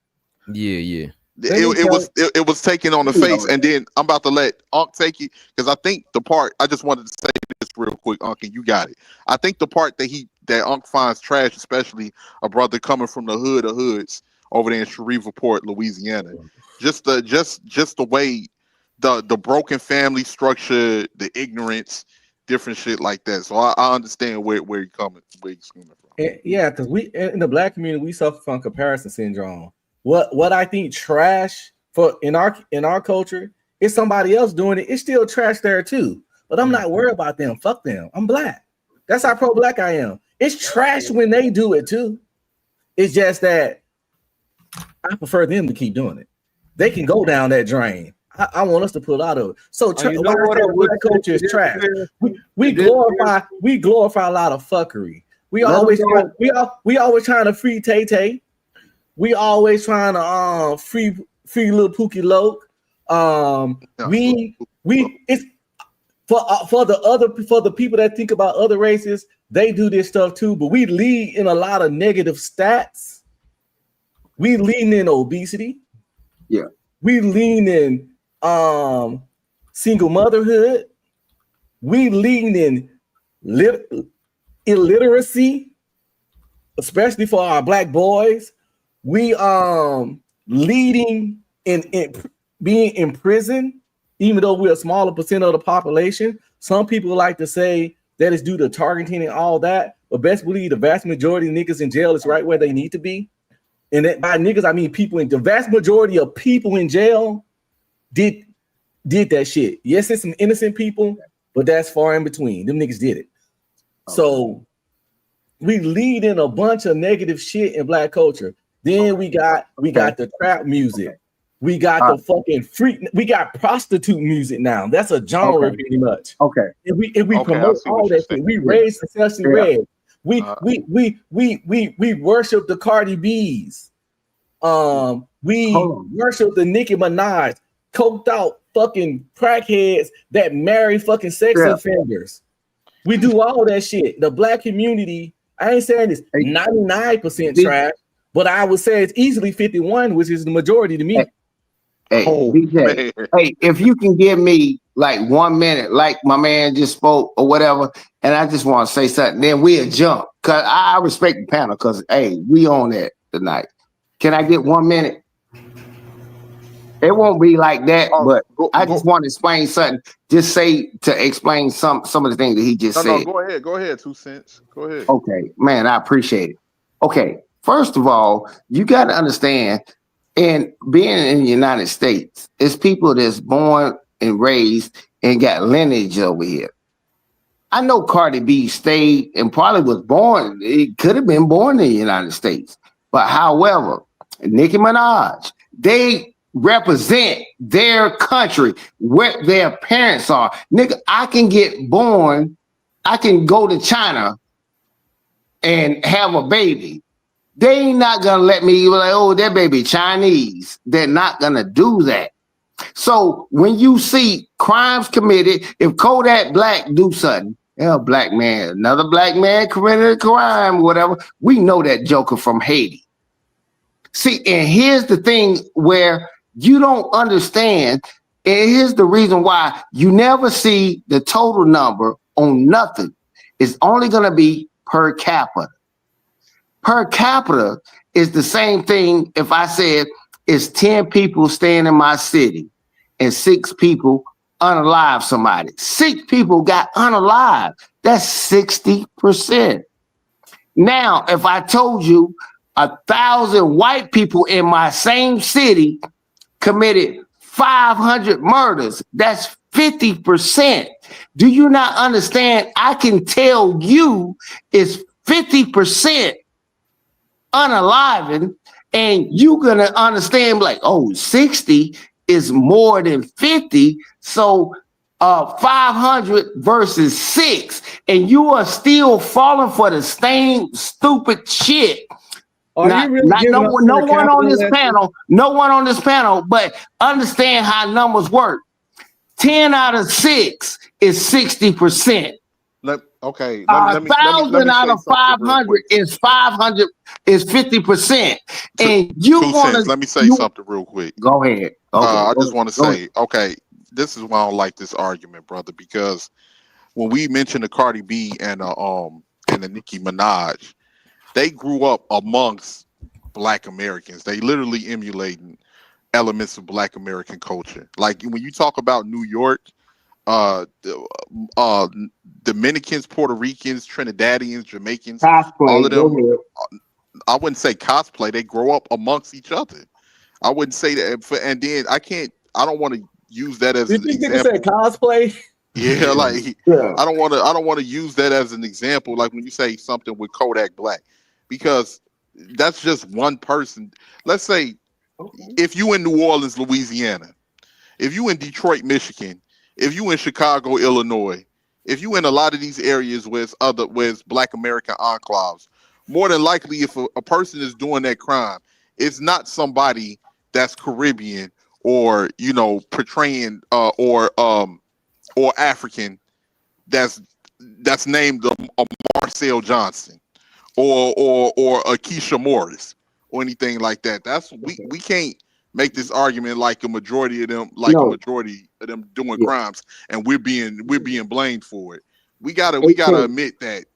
Yeah. It was taken on the face, and then I'm about to let Unc take it, because I think the part, I just wanted to say this real quick, Unc, and you got it. I think the part that Unc finds trash, especially a brother coming from the hood of hoods over there in Shreveport, Louisiana, just the way the broken family structure, the ignorance, different shit like that. So I understand where you're coming from. Yeah, because we in the black community, we suffer from comparison syndrome. What I think trash for in our culture is somebody else doing it. It's still trash there too. But I'm not worried about them. Fuck them. I'm black. That's how pro-black I am. It's trash when they do it too. It's just that I prefer them to keep doing it. They can go down that drain. I want us to pull out of it. So black culture is trash. We glorify a lot of fuckery. We always trying to free Tay Tay. We always trying to free little Pookie Loke. It's for the people that think about other races, they do this stuff too, but we lead in a lot of negative stats. We lean in obesity. Yeah. We lean in single motherhood. We lean in illiteracy, especially for our black boys. We leading in being in prison, even though we're a smaller percent of the population. Some people like to say that is due to targeting and all that, but best believe the vast majority of niggas in jail is right where they need to be. And that, by niggas, I mean people. The vast majority of people in jail did that shit. Yes, it's some innocent people, but that's far in between. Them niggas did it. So we lead in a bunch of negative shit in black culture. Then we got the trap music. We got the fucking freak. We got prostitute music now. That's a genre pretty much. Okay. If we promote all that shit, we raise successfully red. We worship the Cardi B's. We worship the Nicki Minaj, coked out fucking crackheads that marry fucking sex offenders. We do all that shit. The black community, I ain't saying it's 99% trash, but I would say it's easily 51, which is the majority to me. Hey, BJ, hey, if you can give me like 1 minute, like my man just spoke or whatever, and I just want to say something, then we'll jump. Cause I respect the panel, cause hey, we on that tonight. Can I get 1 minute? It won't be like that, Oh, but go, I go. just want to explain something. Just say to explain some of the things that he just No, said. go ahead. Go ahead. 2 cents. Go ahead. Okay, man, I appreciate it. Okay, first of all, you got to understand, and being in the United States, it's people that's born and raised and got lineage over here. I know Cardi B stayed and probably was born. It could have been born in the United States, but however, Nicki Minaj, they represent their country, where their parents are. Nigga, I can get born. I can go to China and have a baby. They ain't not gonna let me be like, oh, that baby Chinese. They're not gonna do that. So when you see crimes committed, if Kodak Black do something, black man, another black man committed a crime, whatever, we know that joker from Haiti. See, and here's the thing where you don't understand, and here's the reason why you never see the total number on nothing. It's only gonna be per capita. Per capita is the same thing if I said it's 10 people staying in my city and 6 people unalive somebody. 6 people got unalive. That's 60%. Now, if I told you 1,000 white people in my same city committed 500 murders, that's 50%. Do you not understand? I can tell you it's 50% unaliving, and you're gonna understand like, oh, 60 is more than 50, so 500 versus 6, and you are still falling for the same stupid shit. Are you really giving no one on this panel, but understand how numbers work. 10 out of 6 is 60%. Let me 1,000 out of 500 is 500 is 50%. And you want to let me say something real quick. Go ahead. Okay. I just want to say, okay, this is why I don't like this argument, brother, because when we mentioned the Cardi B and the Nicki Minaj, they grew up amongst Black Americans. They literally emulating elements of Black American culture. Like when you talk about New York, Dominicans, Puerto Ricans, Trinidadians, Jamaicans, cosplay, all of them. I wouldn't say cosplay. They grow up amongst each other. I wouldn't say that. And then I don't want to use that as an example. Say cosplay? Yeah, like I don't want to use that as an example. Like when you say something with Kodak Black, because that's just one person. Let's say if you in New Orleans, Louisiana, if you in Detroit, Michigan, if you in Chicago, Illinois, if you in a lot of these areas where it's Black American enclaves, more than likely if a person is doing that crime, it's not somebody that's Caribbean or portraying or African that's named a Marcel Johnson or a Keisha Morris or anything like that. We can't make this argument like a majority of them doing crimes and we're being blamed for it. We gotta admit that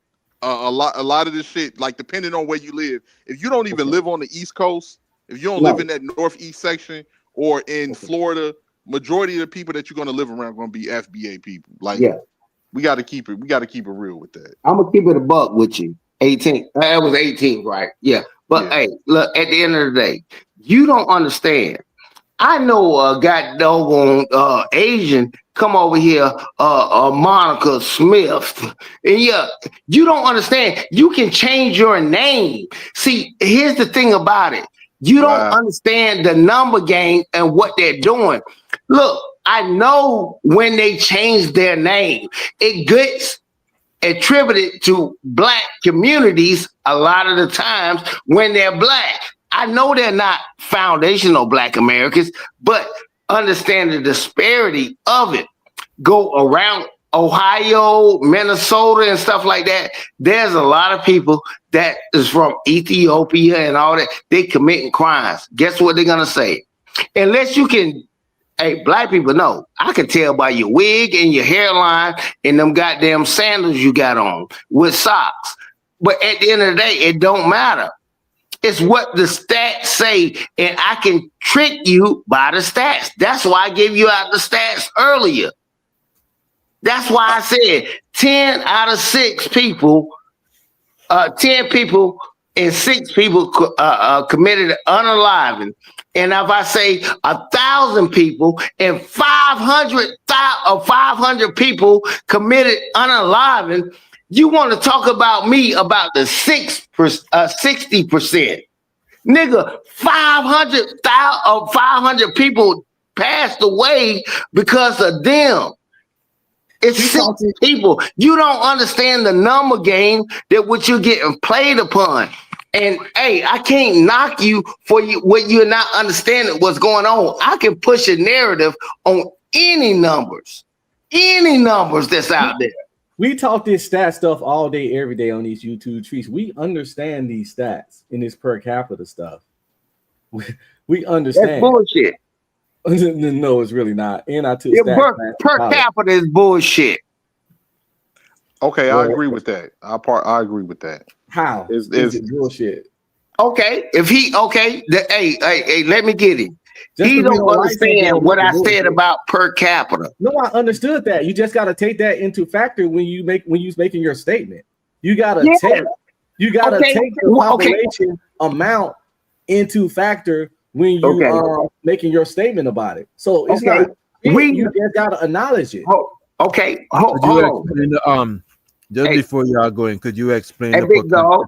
a lot of this shit, like depending on where you live, if you don't even live on the East Coast, if you don't live in that Northeast section or in Florida, majority of the people that you're gonna live around are gonna be FBA people. Like we gotta keep it real with that. I'm gonna keep it a buck with you. 18. That was 18, right? Yeah. But hey, look, at the end of the day, you don't understand. I know a goddamn Asian come over here, Monica Smith. And you don't understand. You can change your name. See, here's the thing about it. You don't understand the number game and what they're doing. Look, I know when they change their name, it gets attributed to Black communities a lot of the times when they're Black. I know they're not foundational Black Americans, but understand the disparity of it. Go around Ohio, Minnesota, and stuff like that. There's a lot of people that is from Ethiopia and all that. They committing crimes. Guess what they're gonna say? Unless you can, hey, Black people know. I can tell by your wig and your hairline and them goddamn sandals you got on with socks. But at the end of the day, it don't matter. It's what the stats stats say, and I can trick you by the stats. That's why I gave you out the stats earlier. That's why I said 10 out of 6 people, 10 people and 6 people committed unaliving. And if I say 1,000 people and 500 people committed unaliving, you want to talk about me about the 60%. Nigga, 500 people passed away because of them. It's 60 people. You don't understand the number game that what you're getting played upon. And hey, I can't knock you for what you're not understanding what's going on. I can push a narrative on any numbers that's out there. We talk this stat stuff all day, every day on these YouTube trees. We understand these stats in this per capita stuff. We understand. That's bullshit. No, it's really not. And I took per capita is bullshit. Okay, I agree with that. I agree with that. How is it bullshit? Okay, hey, let me get him. He don't understand what I said about per capita. No, I understood that. You just got to take that into factor when you're making your statement. You got to take the population amount into factor when you making your statement about it. So it's not you just got to acknowledge it. Okay, hold on. Just before y'all going, could you explain? Hey, big dog.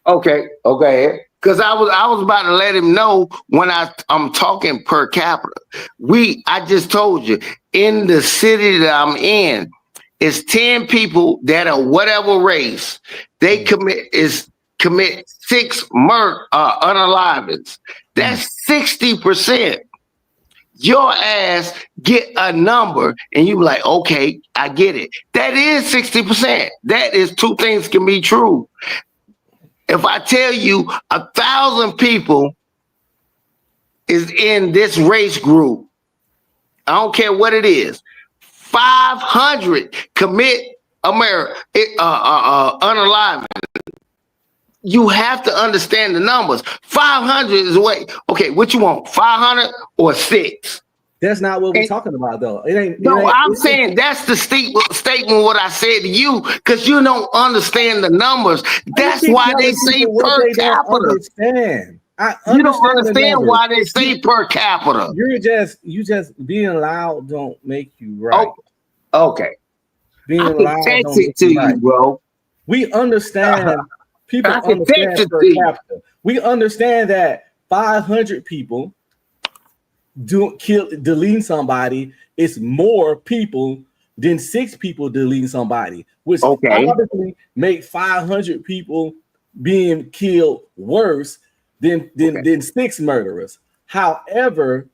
Okay. Because I was about to let him know when I'm talking per capita. I just told you in the city that I'm in, it's 10 people that are whatever race. They commit 6 unalivings. That's 60%. Your ass get a number and you be like, okay, I get it. That is 60%. That is 2 things can be true. If I tell you 1,000 people is in this race group, I don't care what it is, 500 commit unaliving. You have to understand the numbers. 500 is okay, what you want, 500 or 6? That's not what we're talking about, though. I'm saying that's the statement what I said to you, because you don't understand the numbers. That's why they say per capita. You don't understand why they say per capita. You just being loud don't make you right. Okay. Being I loud can don't text it to you, bro. We understand. People understand per capita. We understand that 500 people deleting somebody is more people than 6 people deleting somebody, which obviously make 500 people being killed worse than 6 murderers. However,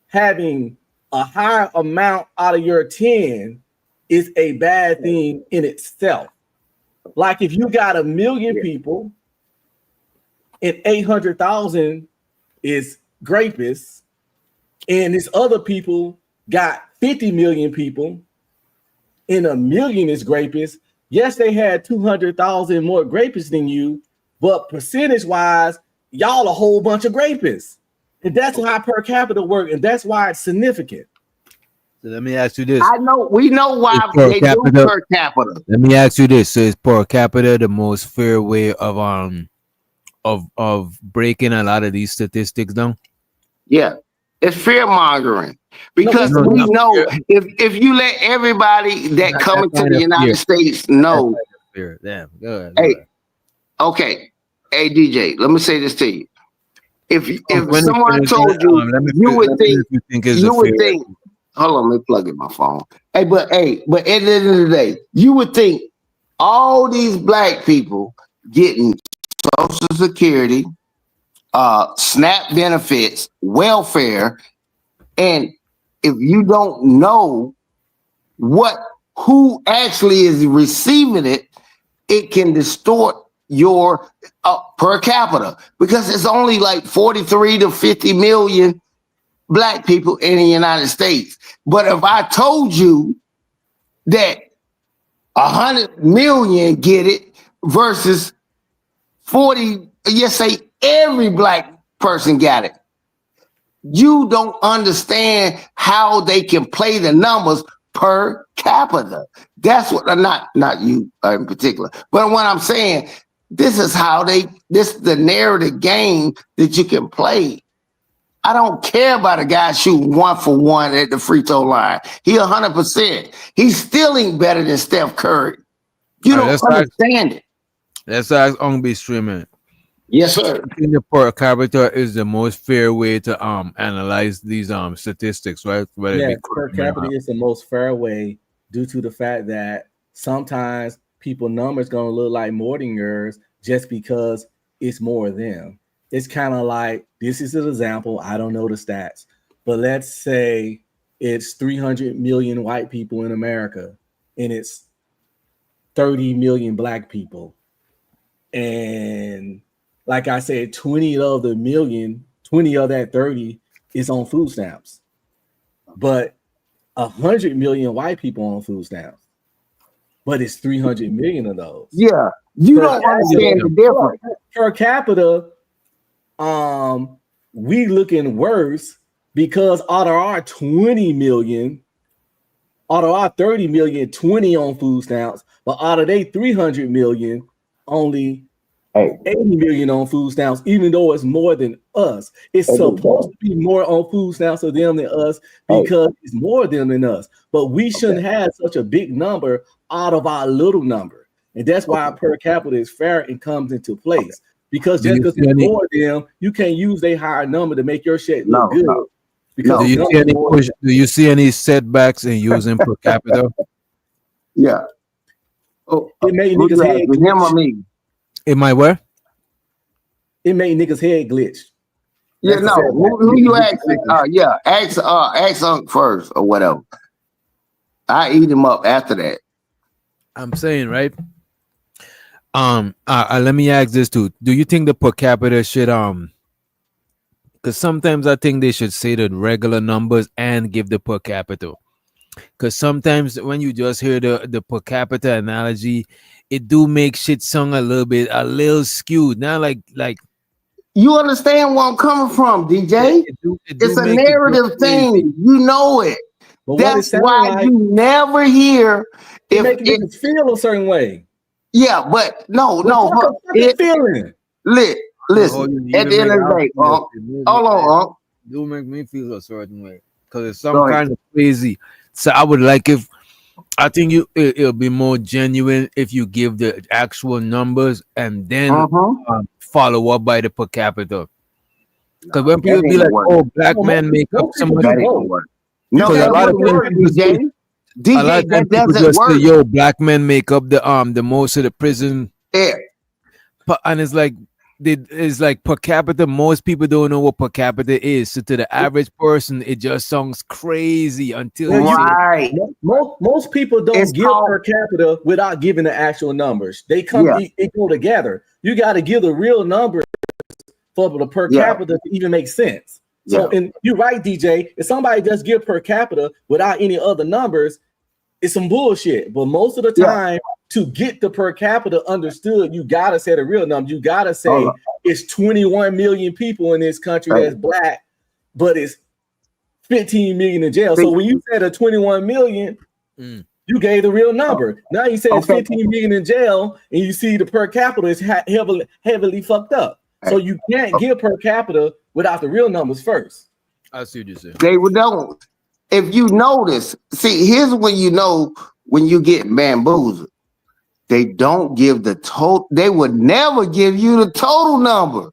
having a higher amount out of your 10 is a bad thing in itself. Like if you got 1 million people and 800,000 is rapists, and this other people got 50 million people and 1 million is rapists. Yes, they had 200,000 more rapists than you, but percentage wise, y'all a whole bunch of rapists. And that's how per capita work, and that's why it's significant. So let me ask you this. We know why they do per capita. Let me ask you this. So is per capita the most fair way of breaking a lot of these statistics down? Yeah. It's fear mongering because we know if you let everybody that come into the United States know. Damn. Go ahead. Hey, DJ, let me say this to you. If someone told you, you would think. Hold on, let me plug in my phone. But at the end of the day, you would think all these black people getting Social Security, SNAP benefits, welfare, and if you don't know who actually is receiving it, it can distort your per capita because it's only like 43 to 50 million black people in the United States. But if I told you that 100 million get it versus 40, say every black person got it. You don't understand how they can play the numbers per capita. That's what, not you in particular, but what I'm saying, this is the narrative game that you can play. I don't care about a guy shooting 1 for 1 at the free throw line. He 100%. He's still ain't better than Steph Curry. You don't understand it. Let's ask Ongbe Streaming. Yes, sir. I think the per capita is the most fair way to analyze these statistics, right? Yeah, per capita is the most fair way due to the fact that sometimes people numbers gonna look like more than yours just because it's more of them. It's kind of like, this is an example. I don't know the stats, but let's say it's 300 million white people in America and it's 30 million black people. And like I said, 20 of that 30 is on food stamps, but 100 million white people on food stamps, but it's 300 million of those. Yeah, you don't understand the difference. Per capita, we looking worse because out of our 20 million, out of our 30 million, 20 on food stamps, but out of they 300 million, only 80 million on food stamps, even though it's more than us. It's supposed to be more on food stamps of them than us because it's more them than us. But we shouldn't have such a big number out of our little number. And that's why our per capita is fair and comes into place. Because just because it's more of them, you can't use a higher number to make your shit look good. Because do you see any setbacks in using per capita? Yeah. It made niggas head glitch. In my where? It made niggas head glitch. Yeah, no. Who you asking? Ask Unc first or whatever. I eat him up after that. I'm saying, right? Let me ask this too. Do you think the per capita should because sometimes I think they should say the regular numbers and give the per capita. Because sometimes when you just hear the per capita analogy, it do make shit sound a little skewed. Not like you understand where I'm coming from, DJ. It's a narrative thing. You know it. But that's why you never hear if it feel a certain way. Yeah, but no. Feeling. Listen, at the end of the day, hold on, do make me feel a certain way because it's some kind of crazy. So I would like I think it'll be more genuine if you give the actual numbers and then follow up by the per capita. Because when people be like, "Oh, black men make up so much," no, a lot of DJ, that doesn't work. Say, "Yo, black men make up the most of the prison." Yeah, and it's like per capita. Most people don't know what per capita is. So to the average person, it just sounds crazy until most people don't give per capita without giving the actual numbers. They it go together. You got to give the real numbers for the per capita to even make sense. So, and you're right, DJ. If somebody just give per capita without any other numbers, it's some bullshit. But most of the time, to get the per capita understood, you gotta say the real number. You gotta say it's 21 million people in this country that's black, but it's 15 million in jail. So when you said a 21 million, you gave the real number. Now you say it's 15 million in jail, and you see the per capita is heavily fucked up. So you can't give per capita without the real numbers first. I see what you said. They don't. If you notice, see, here's when you know when you get bamboozled. They don't give the total. They would never give you the total number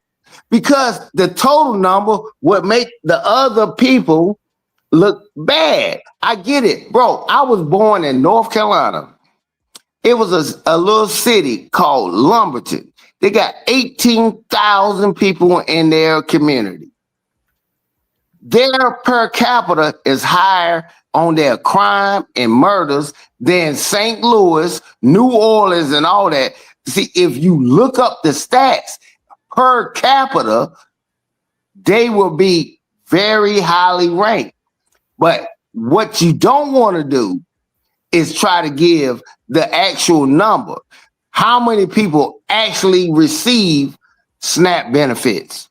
because the total number would make the other people look bad. I get it, bro. I was born in North Carolina. It was a little city called Lumberton. They got 18,000 people in their community. Their per capita is higher on their crime and murders than St. Louis, New Orleans, and all that. See, if you look up the stats per capita, they will be very highly ranked. But what you don't want to do is try to give the actual number. How many people actually receive SNAP benefits?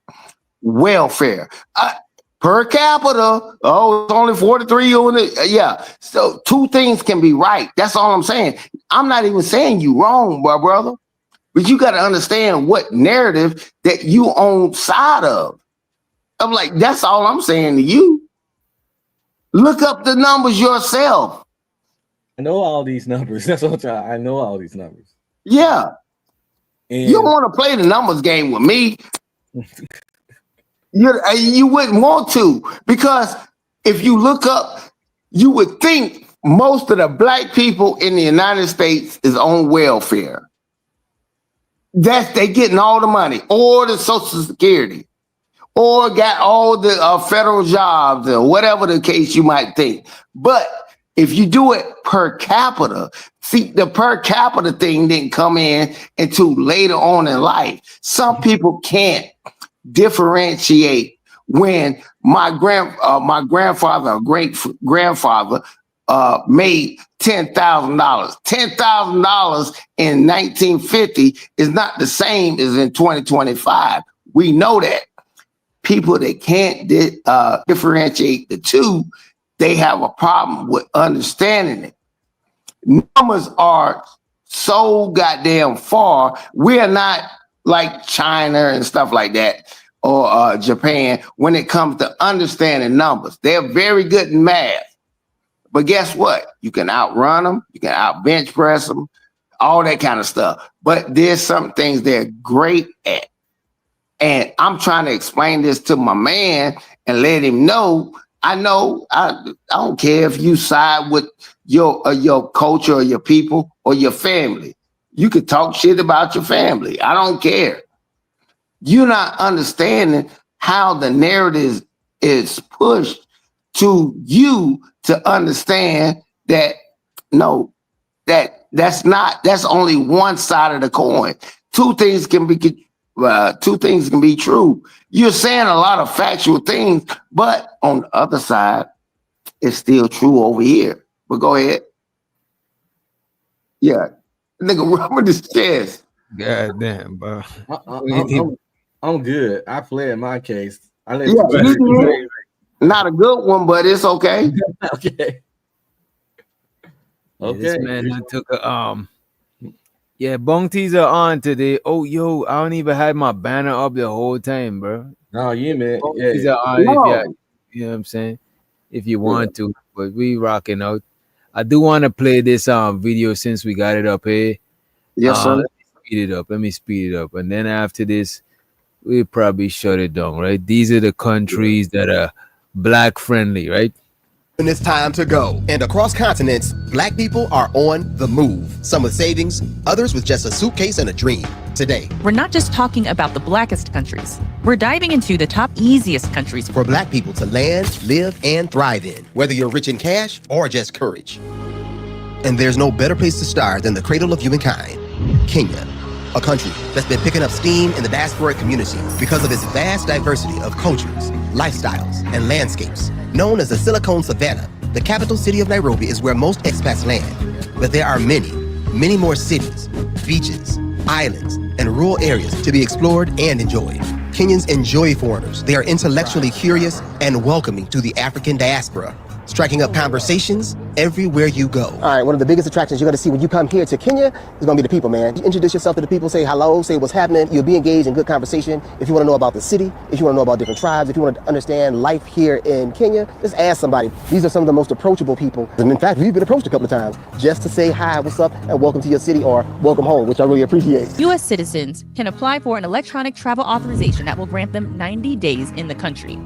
welfare. Per capita, it's only 43 units. Yeah. So 2 things can be right. That's all I'm saying. I'm not even saying you wrong, my brother. But you got to understand what narrative that you on side of. I'm like, that's all I'm saying to you. Look up the numbers yourself. I know all these numbers. That's what I'm trying. I know all these numbers. Yeah. And you don't want to play the numbers game with me. You wouldn't want to, because if you look up, you would think most of the black people in the United States is on welfare. They getting all the money, or the Social Security, or got all the federal jobs, or whatever the case you might think. But if you do it per capita, see, the per capita thing didn't come in until later on in life. Some people can't differentiate when my grandfather or great grandfather made $10,000. $10,000 in 1950 is not the same as in 2025. We know that. People that can't differentiate the two, they have a problem with understanding it. Numbers are so goddamn far. We're not like China and stuff like that, or Japan, when it comes to understanding numbers. They're very good in math. But guess what? You can outrun them, you can out bench press them, all that kind of stuff. But there's some things they're great at. And I'm trying to explain this to my man and let him know, I don't care if you side with your culture or your people or your family. You could talk shit about your family. I don't care. You're not understanding how the narrative is pushed to you to understand that that's only one side of the coin. Two things can be true. You're saying a lot of factual things, but on the other side, it's still true over here. But go ahead. Yeah. Nigga, rubbing his chest. God damn, bro. I'm good. I played my case. I let you did. Not a good one, but it's okay. Okay. Yeah, this man I took a yeah, Bongties are on today. Oh, yo, I don't even have my banner up the whole time, bro. No, yeah, man. Bongties are on if you know what I'm saying? If you want to, but we rocking out. I do want to play this video since we got it up here. Yes, sir. Let me speed it up. And then after this, we'll probably shut it down, right? These are the countries that are black friendly, right? When it's time to go. And across continents, black people are on the move. Some with savings, others with just a suitcase and a dream. Today, we're not just talking about the blackest countries. We're diving into the top easiest countries for black people to land, live, and thrive in, whether you're rich in cash or just courage. And there's no better place to start than the cradle of humankind, Kenya. A country that's been picking up steam in the diasporic community because of its vast diversity of cultures, lifestyles, and landscapes. Known as the Silicon Savannah, the capital city of Nairobi is where most expats land. But there are many, many more cities, beaches, islands, and rural areas to be explored and enjoyed. Kenyans enjoy foreigners. They are intellectually curious and welcoming to the African diaspora, striking up conversations everywhere you go. All right, one of the biggest attractions you're gonna see when you come here to Kenya is gonna be the people, man. You introduce yourself to the people, say hello, say what's happening. You'll be engaged in good conversation. If you wanna know about the city, if you wanna know about different tribes, if you wanna understand life here in Kenya, just ask somebody. These are some of the most approachable people. And in fact, we've been approached a couple of times just to say hi, what's up, and welcome to your city or welcome home, which I really appreciate. U.S. citizens can apply for an electronic travel authorization that will grant them 90 days in the country.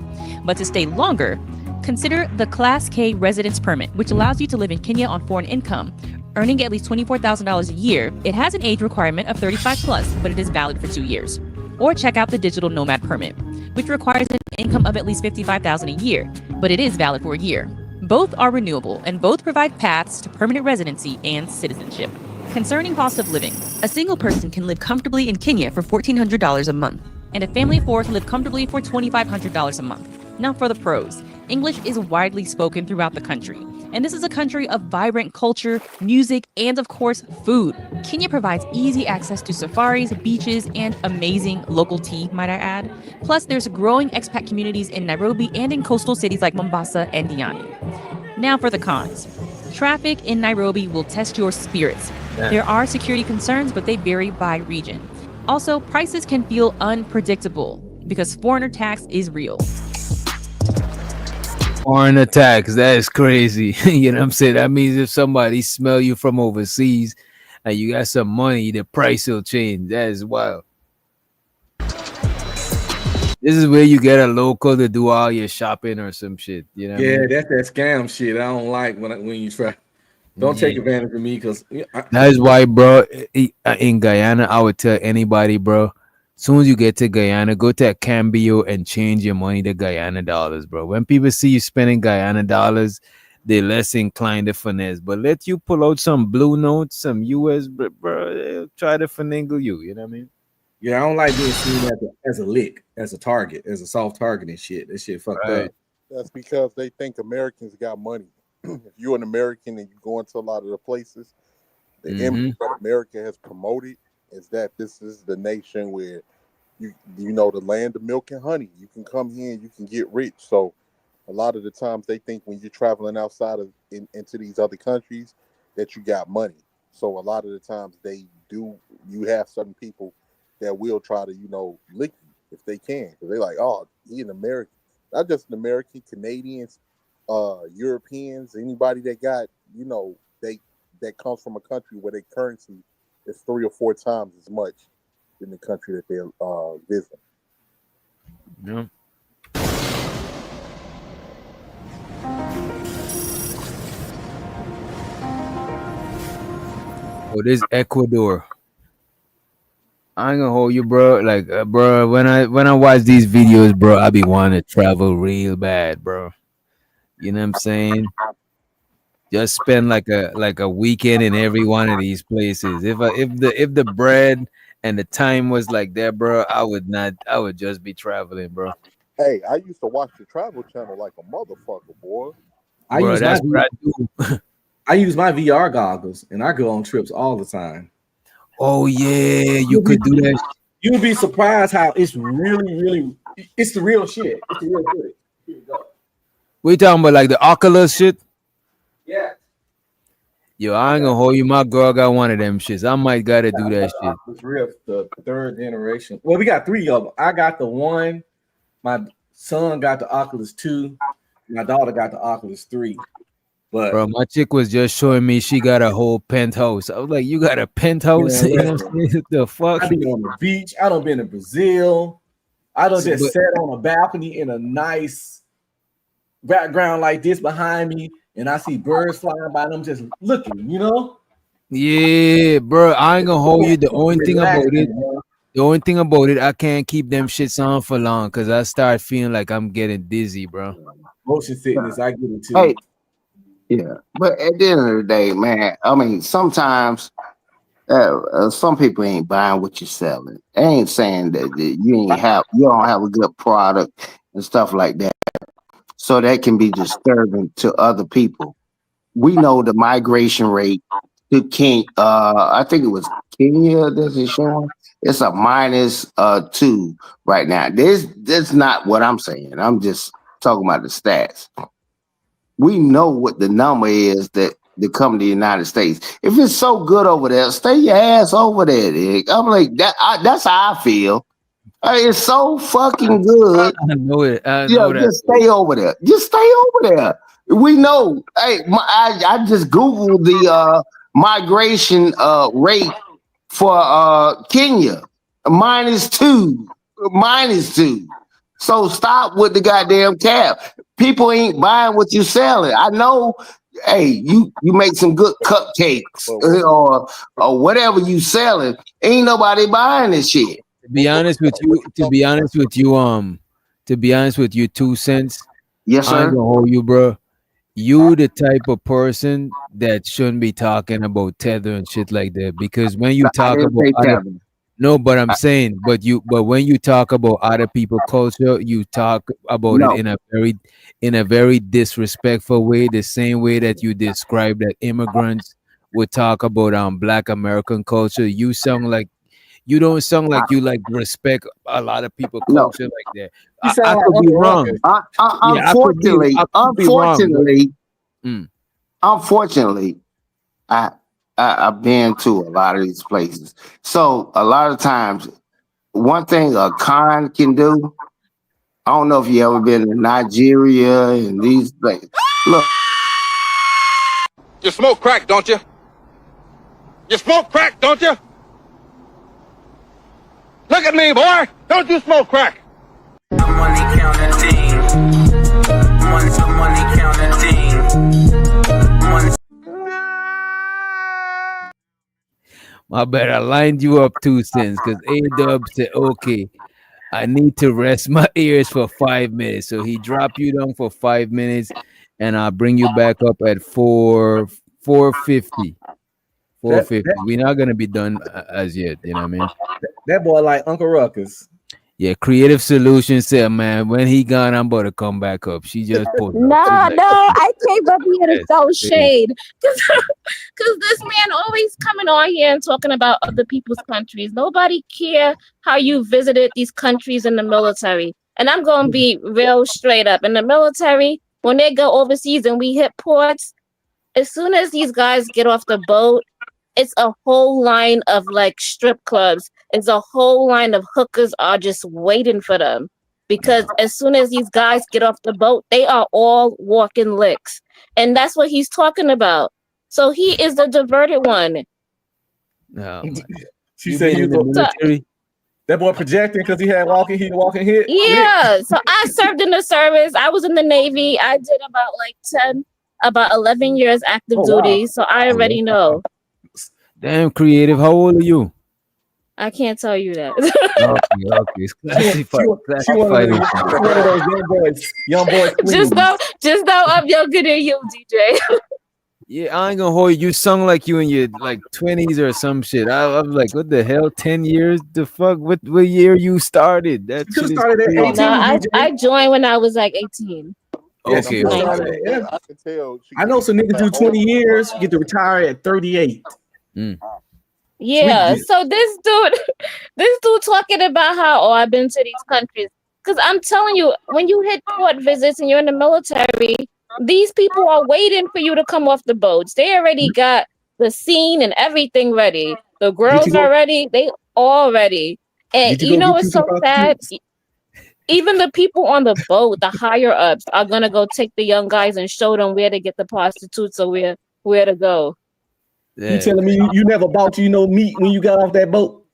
But to stay longer, consider the Class K residence permit, which allows you to live in Kenya on foreign income, earning at least $24,000 a year. It has an age requirement of 35 plus, but it is valid for 2 years. Or check out the digital nomad permit, which requires an income of at least $55,000 a year, but it is valid for a year. Both are renewable and both provide paths to permanent residency and citizenship. Concerning cost of living, a single person can live comfortably in Kenya for $1,400 a month, and a family of 4 can live comfortably for $2,500 a month. Now for the pros. English is widely spoken throughout the country, And this is a country of vibrant culture, music, and of course, food. Kenya provides easy access to safaris, beaches, and amazing local tea, might I add. Plus, there's growing expat communities in Nairobi and in coastal cities like Mombasa and Diani. Now for the cons. Traffic in Nairobi will test your spirits. There are security concerns, but they vary by region. Also, prices can feel unpredictable because foreigner tax is real. Foreign attacks, that is crazy. You know what I'm saying? That means if somebody smell you from overseas and you got some money, the price will change. That is wild. This is where you get a local to do all your shopping or some shit. You know what I Yeah, mean? that's that scam shit. I don't like when you try. Don't take advantage of me because That is why, bro, in Guyana, I would tell anybody, bro, soon as you get to Guyana, go to a Cambio and change your money to Guyana dollars, bro. When people see you spending Guyana dollars, they're less inclined to finesse. But let you pull out some blue notes, some US, bro, they'll try to finagle you. You know what I mean? Yeah, I don't like being seen as a lick, as a target, as a soft target and shit. That shit fucked up. That's because they think Americans got money. If you're an American and you go into a lot of the places, the image that America has promoted is that this is the nation where you know the land of milk and honey. You can come here and you can get rich. So a lot of the times they think when you're traveling outside of into these other countries that you got money. So a lot of the times you have certain people that will try to, lick you if they can. Because they're like, oh, he an American. Not just an American, Canadians, Europeans, anybody that got, that comes from a country where their currency is 3 or 4 times as much in the country that they're visiting. Yeah. Oh, this Ecuador. I ain't gonna hold you, bro. Like, bro, when I watch these videos, bro, I be wanting to travel real bad, bro. You know what I'm saying? Just spend like a weekend in every one of these places. If the bread and the time was like that, bro, I would not. I would just be traveling, bro. Hey, I used to watch the Travel Channel like a motherfucker, boy. That's what I do. I use my VR goggles and I go on trips all the time. Oh yeah, you could do that. You'd be surprised how it's really, it's the real shit. It's the real shit. Here you go. We talking about like the Oculus shit? Yeah. Yo, I ain't gonna hold you. My girl got one of them shits. I might gotta do that shit. Oculus Rift, the 3rd generation. Well, we got 3 of them. I got the one. My son got the Oculus 2. My daughter got the Oculus 3. But bro, my chick was just showing me she got a whole penthouse. I was like, "You got a penthouse?" You know what I'm saying? The fuck? I been on the beach. I done been to Brazil. I done just sat on a balcony in a nice background like this behind me, and I see birds flying by. Them just looking, Yeah, bro. I ain't gonna hold you. The only thing about it, I can't keep them shits on for long because I start feeling like I'm getting dizzy, bro. Motion sickness, I get it too. Hey, yeah, but at the end of the day, man, I mean, sometimes some people ain't buying what you're selling. They ain't saying that you don't have a good product and stuff like that. So that can be disturbing to other people. We know the migration rate to Kenya. I think it was Kenya that is showing. It's a -2 right now. That's not what I'm saying. I'm just talking about the stats. We know what the number is that come to the United States. If it's so good over there, stay your ass over there, Dick. I'm like that. That's how I feel. It's so fucking good. I know it. I know that. Just stay over there. Just stay over there. We know. Hey, I just googled the migration rate for Kenya. -2. -2. So stop with the goddamn cap. People ain't buying what you selling. I know. Hey, you make some good cupcakes or whatever you selling. Ain't nobody buying this shit. To be honest with you, 2 cents. Yes, sir. I ain't gonna hold you, bro. You the type of person that shouldn't be talking about Tether and shit like that because when you talk about No, but I'm saying, but when you talk about other people culture, you talk about it No, in a very disrespectful way, the same way that you describe that immigrants would talk about Black American culture. You don't sound I, like you like respect a lot of people no. culture like that. You I sound like could be Uncle wrong. Ruckus. Yeah, Unfortunately, I could be wrong, but mm, unfortunately, I, I've been to a lot of these places. So a lot of times, one thing a con can do. I don't know if you ever been to Nigeria and these places. Look, You smoke crack, don't you? You smoke crack, don't you? Look at me, boy. Don't you smoke crack? Money counting team. Money counting team. Money. my bad. I lined you up 2 cents because A-Dub said, okay, I need to rest my ears for 5 minutes. So he dropped you down for 5 minutes, and I'll bring you back up at 450. That 450. that We're not gonna be done as yet, you know what I mean? that boy like Uncle Ruckus. Yeah, Creative Solutions said, man, when he gone, I'm about to come back up. She just pulled up. She's No, like, no, I came up here to yes, throw yeah. shade because this man always coming on here and talking about other people's countries. Nobody care how you visited these countries in the military. And I'm gonna be real straight up. In the military, when they go overseas and we hit ports, as soon as these guys get off the boat, it's a whole line of like strip clubs. It's a whole line of hookers are just waiting for them. Because as soon as these guys get off the boat, they are all walking licks. And that's what he's talking about. So he is the diverted one. Oh my. She You said been he in was the So military? that boy projecting because he walking hit. Lick. yeah. So I served in the service. I was in the Navy. I did about 11 years active Oh wow. duty. So I already know. Damn, Creative. How old are you? I can't tell you that. Okay. It's She one of classified those young boys just queens. know I'm younger than you, DJ. Yeah, I ain't gonna hold you. You sung like you in your like 20s or some shit. I'm like, what the hell? 10 years? The fuck? What year you started? That You could have shit is started at crazy. 18, No, DJ. I joined when I was like 18. Yeah, she Okay, could have okay. started. Yeah. I can tell. I know some niggas do 20 years, get to retire at 38. Mm. Yeah, Sweet. so this dude talking about how, oh, I've been to these countries. Because I'm telling you, when you hit port visits and you're in the military, these people are waiting for you to come off the boats. They already got the scene and everything ready. The Get you girls go. are ready. They all ready. And Get you you go know get what's you some so sad? prostitutes. Even the people on the boat, the higher ups, are gonna go take the young guys and show them where to get the prostitutes or where to go. You Yeah. telling me you never bought meat when you got off that boat?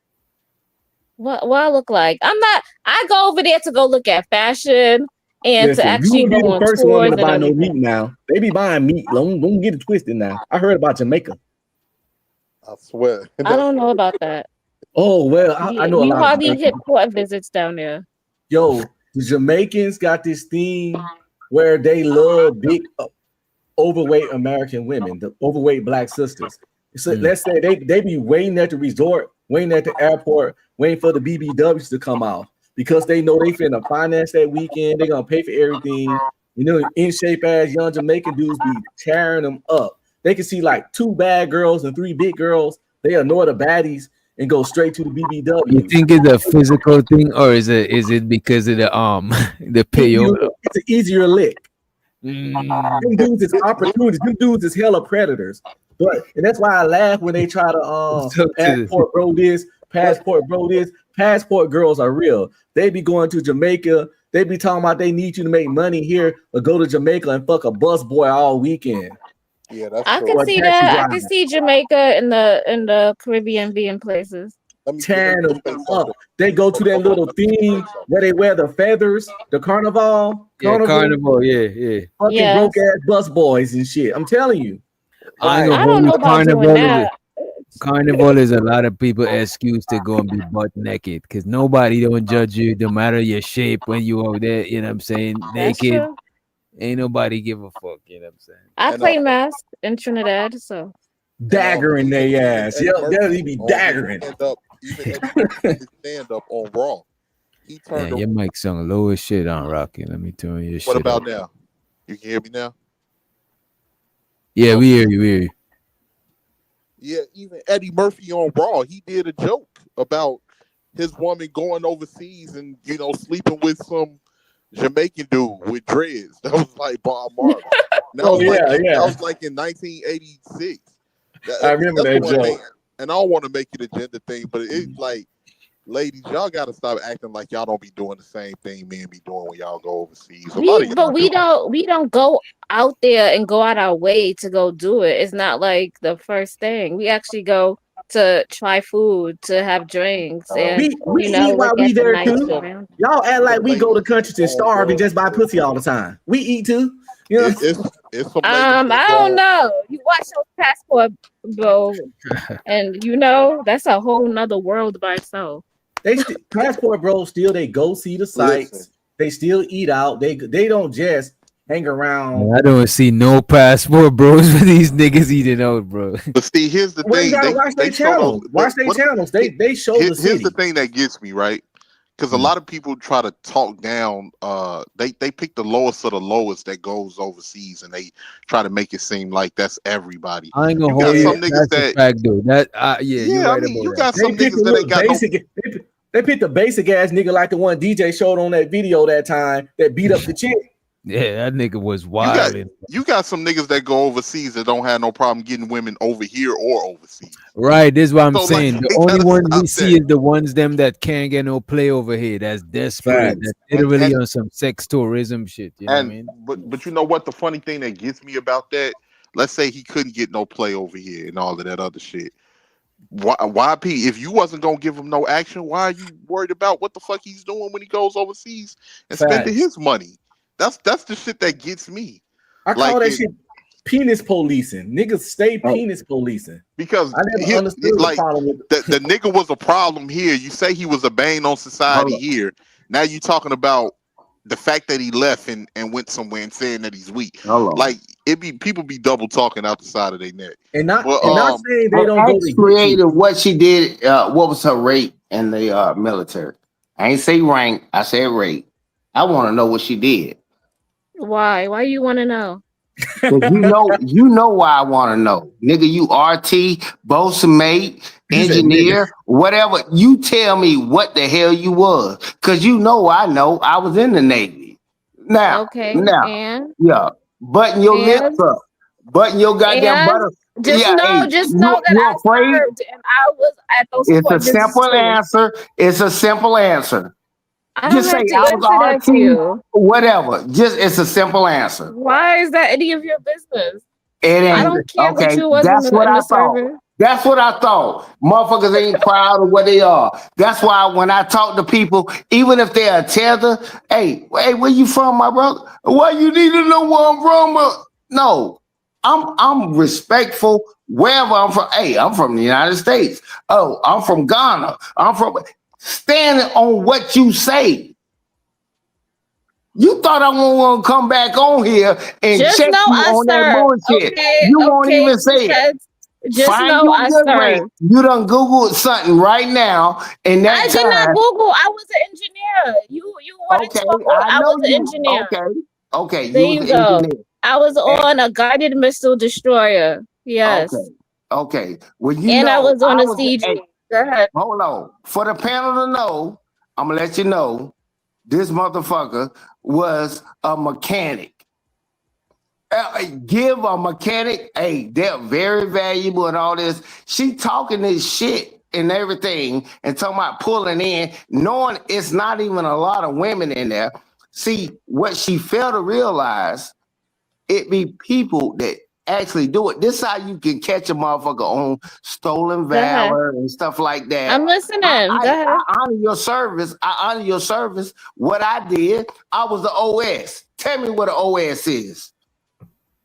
What I look like? I go over there to go look at fashion and to Listen, you actually wouldn't be go the on first woman tours to and buy no meat everything. now. They be buying meat. Don't get it twisted now. I heard about Jamaica. I swear. I don't know about that. Oh, well, I know a You lot of hardly hit Jamaicans. port visits down there. Yo, the Jamaicans got this thing where they love big, overweight American women, the overweight black sisters. So let's say they be waiting at the resort, waiting at the airport, waiting for the BBWs to come out because they know they finna finance that weekend. They're gonna pay for everything. You know, in shape ass young Jamaican dudes be tearing them up. They can see like 2 bad girls and 3 big girls. They ignore the baddies and go straight to the You BBWs. think it's a physical thing, or is it because of the the payola? It's an easier lick. Mm. Them dudes is opportunities. Them dudes is hella predators. And that's why I laugh when they try to So passport bro this, passport bro this. Passport girls are real. They be going to Jamaica. They be talking about they need you to make money here, but go to Jamaica and fuck a bus boy all weekend. Yeah, that's I true. could Or a see taxi that. I driver. could see Jamaica in the Caribbean being places. Tearing them up. They go to that little thing where they wear the feathers, the carnival. Yeah, carnival. Yeah. Fucking Yes. broke ass bus boys and shit. I'm telling you. I ain't I gonna don't hold know you. about doing that. Carnival is a lot of people excuse to go and be butt naked because nobody don't judge you no matter your shape when you over there. You know what I'm saying? That's Naked. true. Ain't nobody give a fuck. You know what I'm saying? I play mask in Trinidad, so Dagger in their ass. Yep, they'll be daggering. Even Eddie Murphy did his stand up on Raw. He turned. Yeah, your mic sound low as shit on Rocky. Let me turn your shit What about up. now? You can hear me now? Yeah, we hear you. We hear you. Yeah, even Eddie Murphy on Raw, he did a joke about his woman going overseas and sleeping with some Jamaican dude with dreads. That was like Bob Marley. That Oh was like yeah. that was like in 1986. I remember that what joke. and I don't want to make it a gender thing, but it's like, ladies, y'all gotta stop acting like y'all don't be doing the same thing men be doing when y'all go overseas. A lot of y'all We do. don't go out there and go out our way to go do it. It's not like the first thing. We actually go to try food, to have drinks, and We eat look while we at the there nice too. surroundings. Y'all act like we go to countries and starve and homegirls just buy pussy all the time. We eat too. You know. It's some ladies that I don't go. know. You watch those passport, bro, and that's a whole nother world by itself. Passport bros they go see the sights. Listen. They still eat out. They don't just hang around. I don't see no passport bros for these niggas eating out, bro. But see, here's the Well, you thing. gotta watch their channels. Watch their channels. They show the city. Here's the thing that gets me, right? Because a lot of people try to talk down. They pick the lowest of the lowest that goes overseas, and they try to make it seem like that's everybody. I ain't gonna You got hold some you. niggas That's a that fact, though. You're I right mean, about you that. got They some pick niggas that ain't got no. They picked the basic ass nigga like the one DJ showed on that video that time that beat up the chick. Yeah, that nigga was wild. You got some niggas that go overseas that don't have no problem getting women over here or overseas. Right, this is what I'm So, like, saying. they The only gotta ones we stop see that. is the ones them that can't get no play over here. That's desperate. Facts. That's literally And- on some sex tourism shit. You know what I mean? But you know what? The funny thing that gets me about that, let's say he couldn't get no play over here and all of that other shit. Why P? If you wasn't gonna give him no action, why are you worried about what the fuck he's doing when he goes overseas and spending Facts. his money? That's the shit that gets me. I call that shit penis policing. Niggas stay penis policing. Because I never understood the problem with the nigga was a problem here. You say he was a bane on society here. Now you talking about the fact that he left and went somewhere and saying that he's weak. Like people be double talking out the side of their neck. And not But, saying they don't go to created what she did. What was her rate in the military? I ain't say rank. I said rate. I want to know what she did. Why you want to know? You know why I want to know, nigga. You RT, bosun mate, engineer, whatever. You tell me what the hell you was, cause I know I was in the Navy. Now, and yeah, button your lips up, button your goddamn and butter. just know that you I afraid? served and I was at those It's a coordinates simple too. answer. It's a simple answer. I Just don't say have to I answer that was to RT, you. whatever. It's a simple answer. Why is that any of your business? It ain't. I don't care what Okay, you was that's in what the I thought. service. That's what I thought. Motherfuckers ain't proud of what they are. That's why when I talk to people, even if they're a tether, hey, where you from, my brother? Why you need to know where I'm from? No, I'm respectful wherever I'm from. Hey, I'm from the United States. Oh, I'm from Ghana. I'm from. Stand on what you say. You thought I won't come back on here and Just check know you I on that served. bullshit. Okay, You won't even say it. Just Find know you a I good rate. served. You done Googled something right now in that I did not time. Google. I was an engineer. You wanted to talk. I was an engineer. Okay. There You was you an go. engineer. I was on a guided missile destroyer. Yes. Okay. Well, you And know, I was on a hey, CG. Go ahead. hold on. For the panel to know, I'm gonna let you know this motherfucker was a mechanic. Give a mechanic, hey, they're very valuable and all this. She talking this shit and everything and talking about pulling in, knowing it's not even a lot of women in there. See, what she failed to realize, it be people that actually do it. This is how you can catch a motherfucker on stolen valor and stuff like that. I'm listening. Go ahead. I honor your service. I honor your service. What I did, I was the OS. Tell me what an OS is.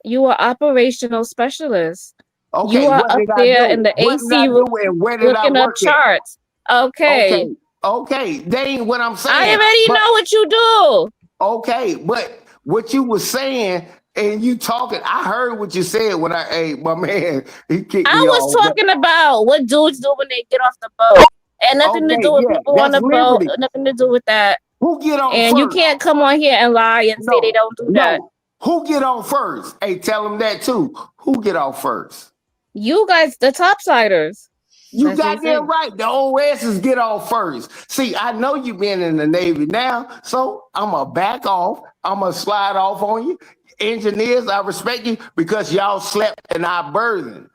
You are operational specialist. Okay, you are what up did I there do? in the What did AC I room do and where did I looking up work at? charts. Okay. Okay, that ain't what I'm saying. I already know what you do. Okay, but what you was saying and you talking, I heard what you said when my man, he kicked me I was off. talking about what dudes do when they get off the boat And nothing to do with people on the boat. Nothing to do with that. Who get on and first? You can't come on here and lie and say they don't do that. Who get on first? Hey, tell them that too. Who get on first? You guys, the topsiders. You got that right. The OSs get off first. See, I know you've been in the Navy now, so I'm going to back off. I'm going to slide off on you. Engineers, I respect you because y'all slept in our berthing.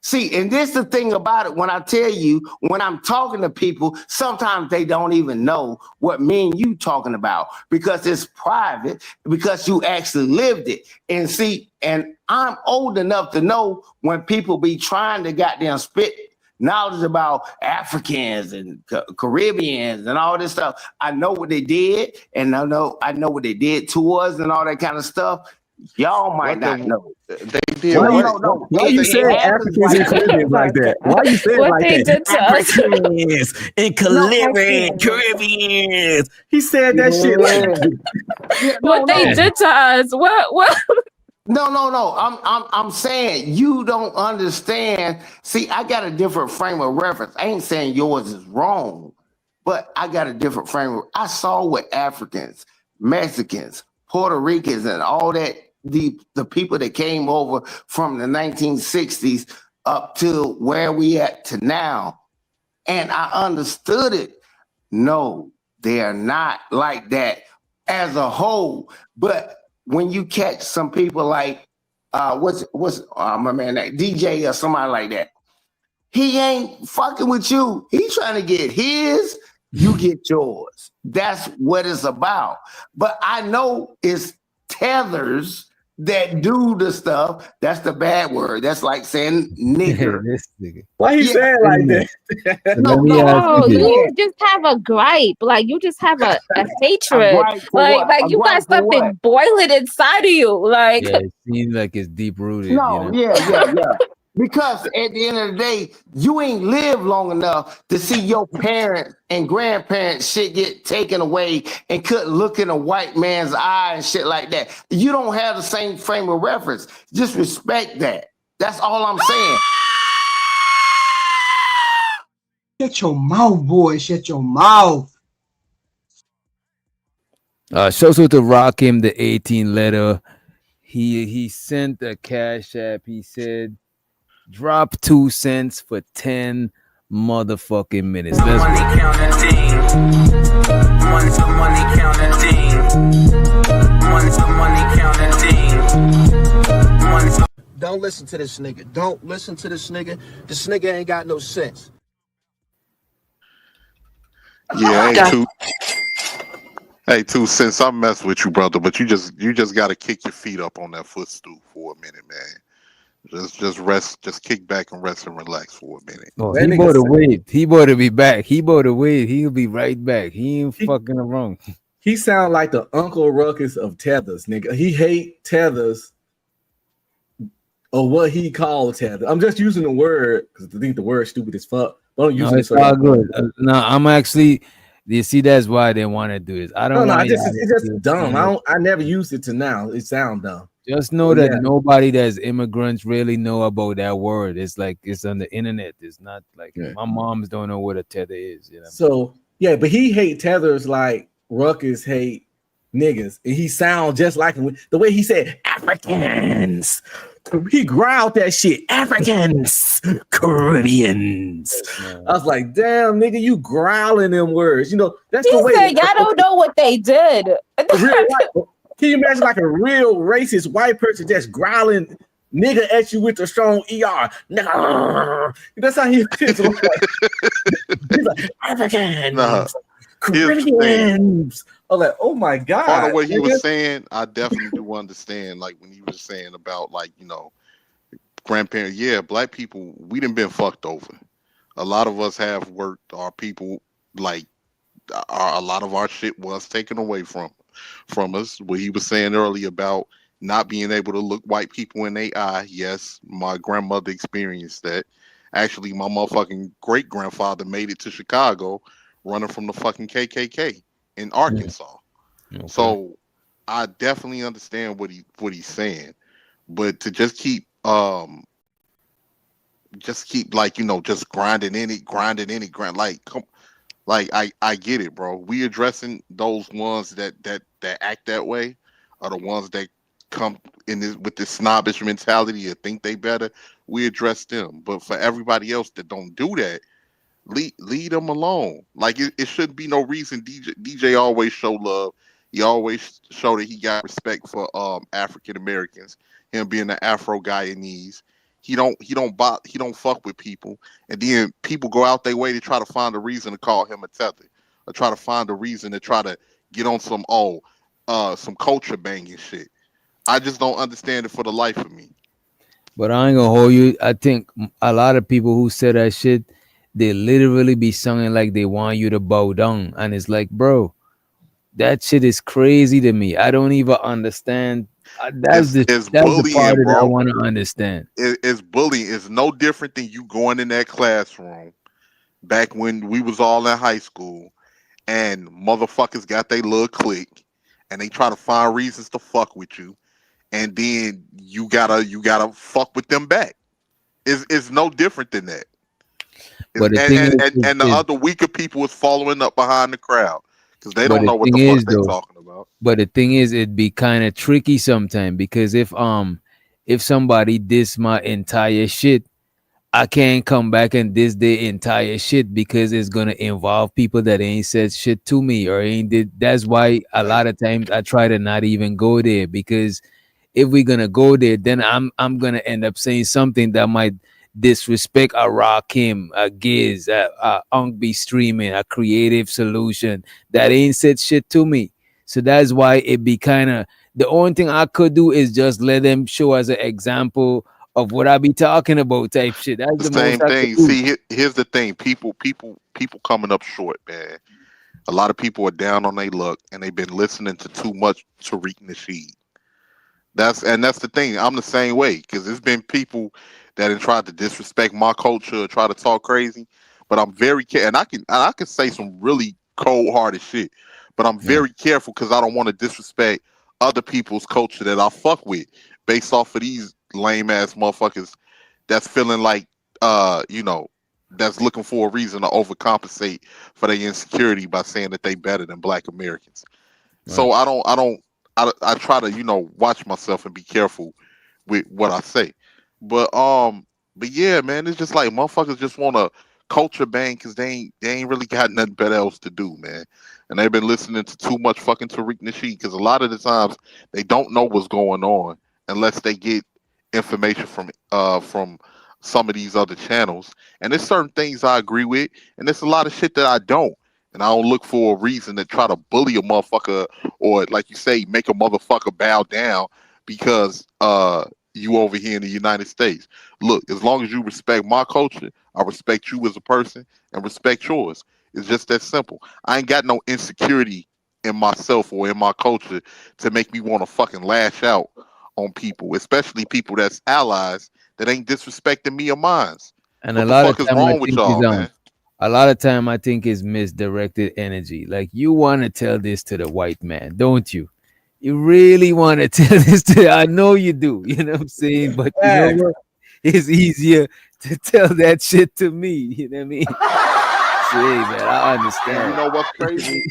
See, and this is the thing about it. When I tell you, when I'm talking to people, sometimes they don't even know what me and you talking about because it's private, because you actually lived it. And see, and I'm old enough to know when people be trying to goddamn spit knowledge about Africans and Caribbeans and all this stuff. I know what they did, and I know what they did to us and all that kind of stuff. Y'all might not know. They did. Why you saying Africans and Caribbeans like that? Why you saying What like they that? did to us. Africans and Caribbeans. He said that shit like What they did to us. What? No. I'm saying you don't understand. See, I got a different frame of reference. I ain't saying yours is wrong, but I got a different frame. I saw what Africans, Mexicans, Puerto Ricans, and all that, the people that came over from the 1960s up to where we at to now. And I understood it. No, they are not like that as a whole. But when you catch some people like what's my man, that DJ or somebody like that, he ain't fucking with you. He's trying to get his, you get yours. That's what it's about. But I know it's tethers that do the stuff. That's the bad word. That's like saying nigger. This nigga. Why he saying like that? No, you just have a gripe. Like you just have a hatred. gripe for what? Like A you got gripe for something what? boiling inside of you. Like Yeah, it seems like it's deep rooted. No, you know? yeah. Because at the end of the day, you ain't lived long enough to see your parents and grandparents shit get taken away and couldn't look in a white man's eye and shit like that. You don't have the same frame of reference. Just respect that. That's all I'm saying. Shut your mouth, boy. Shut your mouth. Shouts out to Rakim, the 18 letter. He sent a cash app. He said, drop 2 cents for 10 motherfucking minutes. Let's Money counting team. Money counting team. Money counting team. Don't listen to this nigga. Don't listen to this nigga. This nigga ain't got no sense. Yeah, hey, 2 cents. I mess with you, brother, but you just got to kick your feet up on that footstool for a minute, man. Just rest, just kick back and rest and relax for a minute. Oh, he bought a wave. He bought to be back. He bought a wave. He'll be right back. He ain't fucking around. He sound like the Uncle Ruckus of tethers, nigga. He hate tethers or what he called tether. I'm just using the word because I think the word stupid as fuck. But I'm using It's all good. I'm actually. You see, that's why they want to do this. I don't. No, it's just dumb. I never used it to now. It sound dumb. Just know that nobody that's immigrants really know about that word. It's like it's on the internet. It's not like my moms don't know what a tether is. You know. So yeah, but he hate tethers like Ruckus hate niggas, and he sound just like him. The way he said Africans. He growled that shit. Africans, Caribbeans. I was like, damn, nigga, you growling them words. You know, that's the way. He said, y'all don't know what they did. Can you imagine like a real racist white person just growling nigga at you with a strong ER? Nigga. That's how he feels. He's like, Africans, Caribbeans. I was like, oh my God. Part of what he was saying, I definitely do understand. Like when he was saying about like, you know, grandparents, yeah, black people, we done been fucked over. A lot of us have worked, our people, like a lot of our shit was taken away from us. What he was saying earlier about not being able to look white people in their eye. Yes, my grandmother experienced that. Actually, my motherfucking great grandfather made it to Chicago running from the fucking KKK in Arkansas. Okay. So I definitely understand what he's saying, but to just keep like, you know, just grinding in it, like Like I get it, bro. We addressing those ones that act that way are the ones that come in this with this snobbish mentality and think they better. We address them, but for everybody else that don't do that, leave them alone. Like it shouldn't be no reason. DJ always show love. He always show that he got respect for African Americans. Him being the Afro Guyanese, he don't fuck with people, and then people go out their way to try to find a reason to call him a tether, or try to find a reason to try to get on some culture banging shit. I just don't understand it for the life of me. But I ain't gonna hold you. I think a lot of people who say that shit, they literally be singing like they want you to bow down, and it's like, bro, that shit is crazy to me. I don't even understand. It's That's the part bullying, that I bro. want to understand. It's bullying. It's no different than you going in that classroom back when we was all in high school and motherfuckers got their little clique and they try to find reasons to fuck with you, and then you gotta fuck with them back. It's no different than that. But the And, thing and is, and and the other weaker people is following up behind the crowd because they but don't the know what thing the fuck is they though, talking about. but the thing is, it'd be kind of tricky sometimes because if somebody diss my entire shit, I can't come back and diss their entire shit because it's gonna involve people that ain't said shit to me or ain't did. That's why a lot of times I try to not even go there because if we're gonna go there, then I'm gonna end up saying something that might disrespect a Rakim, a Giz, a Unk be streaming, a creative solution that ain't said shit to me. So that's why it be kind of the only thing I could do is just let them show as an example of what I be talking about type shit. That's The the most same I could thing. do. See, here's the thing. People coming up short, man. A lot of people are down on their luck, and they've been listening to too much Tariq Nasheed. That's the thing. I'm the same way because there's been people that have tried to disrespect my culture, try to talk crazy. But I'm very careful, and I can say some really cold hearted shit. But I'm Yeah. very careful because I don't want to disrespect other people's culture that I fuck with based off of these lame ass motherfuckers that's feeling like you know that's looking for a reason to overcompensate for their insecurity by saying that they better than Black Americans. Right. So I try to watch myself and be careful with what I say. But yeah, man, it's just like motherfuckers just want to culture bang because they ain't really got nothing better else to do, man. And they've been listening to too much fucking Tariq Nasheed because a lot of the times they don't know what's going on unless they get information from some of these other channels. And there's certain things I agree with, and there's a lot of shit that I don't. And I don't look for a reason to try to bully a motherfucker or, like you say, make a motherfucker bow down because you over here in the United States. Look, as long as you respect my culture, I respect you as a person and respect yours. It's just that simple. I ain't got no insecurity in myself or in my culture to make me want to fucking lash out on people, especially people that's allies that ain't disrespecting me or mine. And a What the lot of fuck is time I wrong with think is y'all, man? a lot of time I think is misdirected energy. Like you want to tell this to the white man, don't you? You really want to tell this to I know you do, you know what I'm saying? But you know Facts. what? It's easier to tell that shit to me. You know what I mean? Say, man, I And you understand. know what's crazy?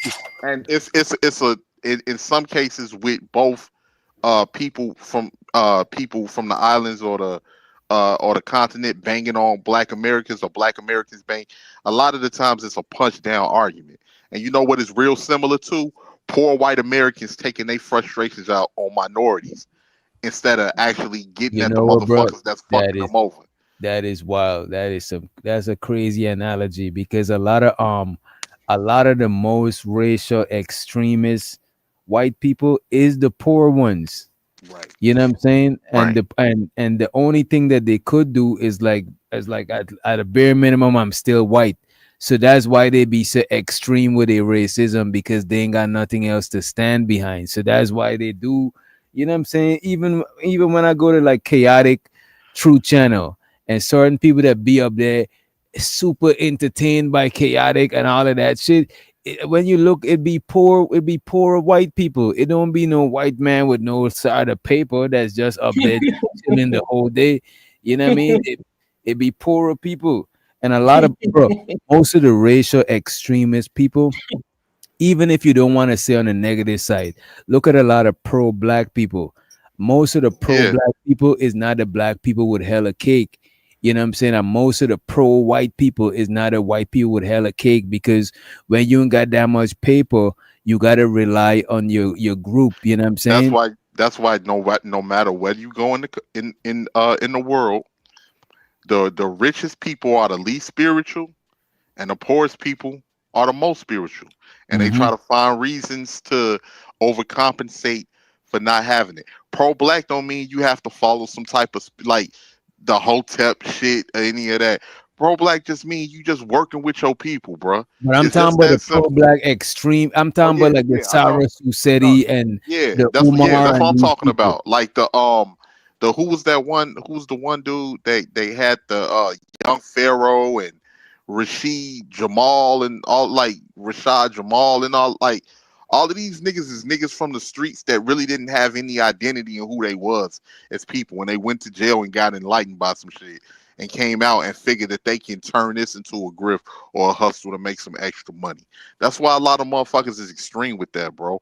And in some cases with both people from the islands or the continent banging on Black Americans or Black Americans bang. A lot of the times it's a punch down argument. And you know what is real similar to poor white Americans taking their frustrations out on minorities instead of actually getting You at the know what, bro? motherfuckers that's That fucking is them over. that is wild. That's a crazy analogy because a lot of the most racial extremist white people is the poor ones. Right. You know what I'm saying? And Right. the only thing that they could do is like at a bare minimum, I'm still white. So that's why they be so extreme with their racism because they ain't got nothing else to stand behind. So that's why they do, you know what I'm saying? Even when I go to like chaotic true channel and certain people that be up there super entertained by chaotic and all of that shit, when you look, it be poor white people. It don't be no white man with no side of paper that's just up there chilling the whole day. You know what I mean? It be poorer people. And a lot of most of the racial extremist people, even if you don't want to say on the negative side, look at a lot of pro-black people. Most of the pro-black people is not the black people with hella cake. You know what I'm saying? And most of the pro-white people is not the white people with hella cake, because when you ain't got that much paper, you gotta rely on your group. You know what I'm saying? That's why no matter where you go in the world, the richest people are the least spiritual, and the poorest people are the most spiritual, and they try to find reasons to overcompensate for not having it. Pro-black don't mean you have to follow some type of like the hotep shit or any of that. Pro-black just mean you just working with your people, bro. But I'm It's talking just about the that simple. pro-black extreme. I'm talking about like the I know. Sarah Susetti and the That's Umar what and I'm these talking people. about. Like the who was that one? Who's the one dude they had the young Pharaoh and Rashid Jamal and all, like Rashad Jamal and all of these niggas is niggas from the streets that really didn't have any identity in who they was as people when they went to jail and got enlightened by some shit and came out and figured that they can turn this into a grift or a hustle to make some extra money. That's why a lot of motherfuckers is extreme with that, bro.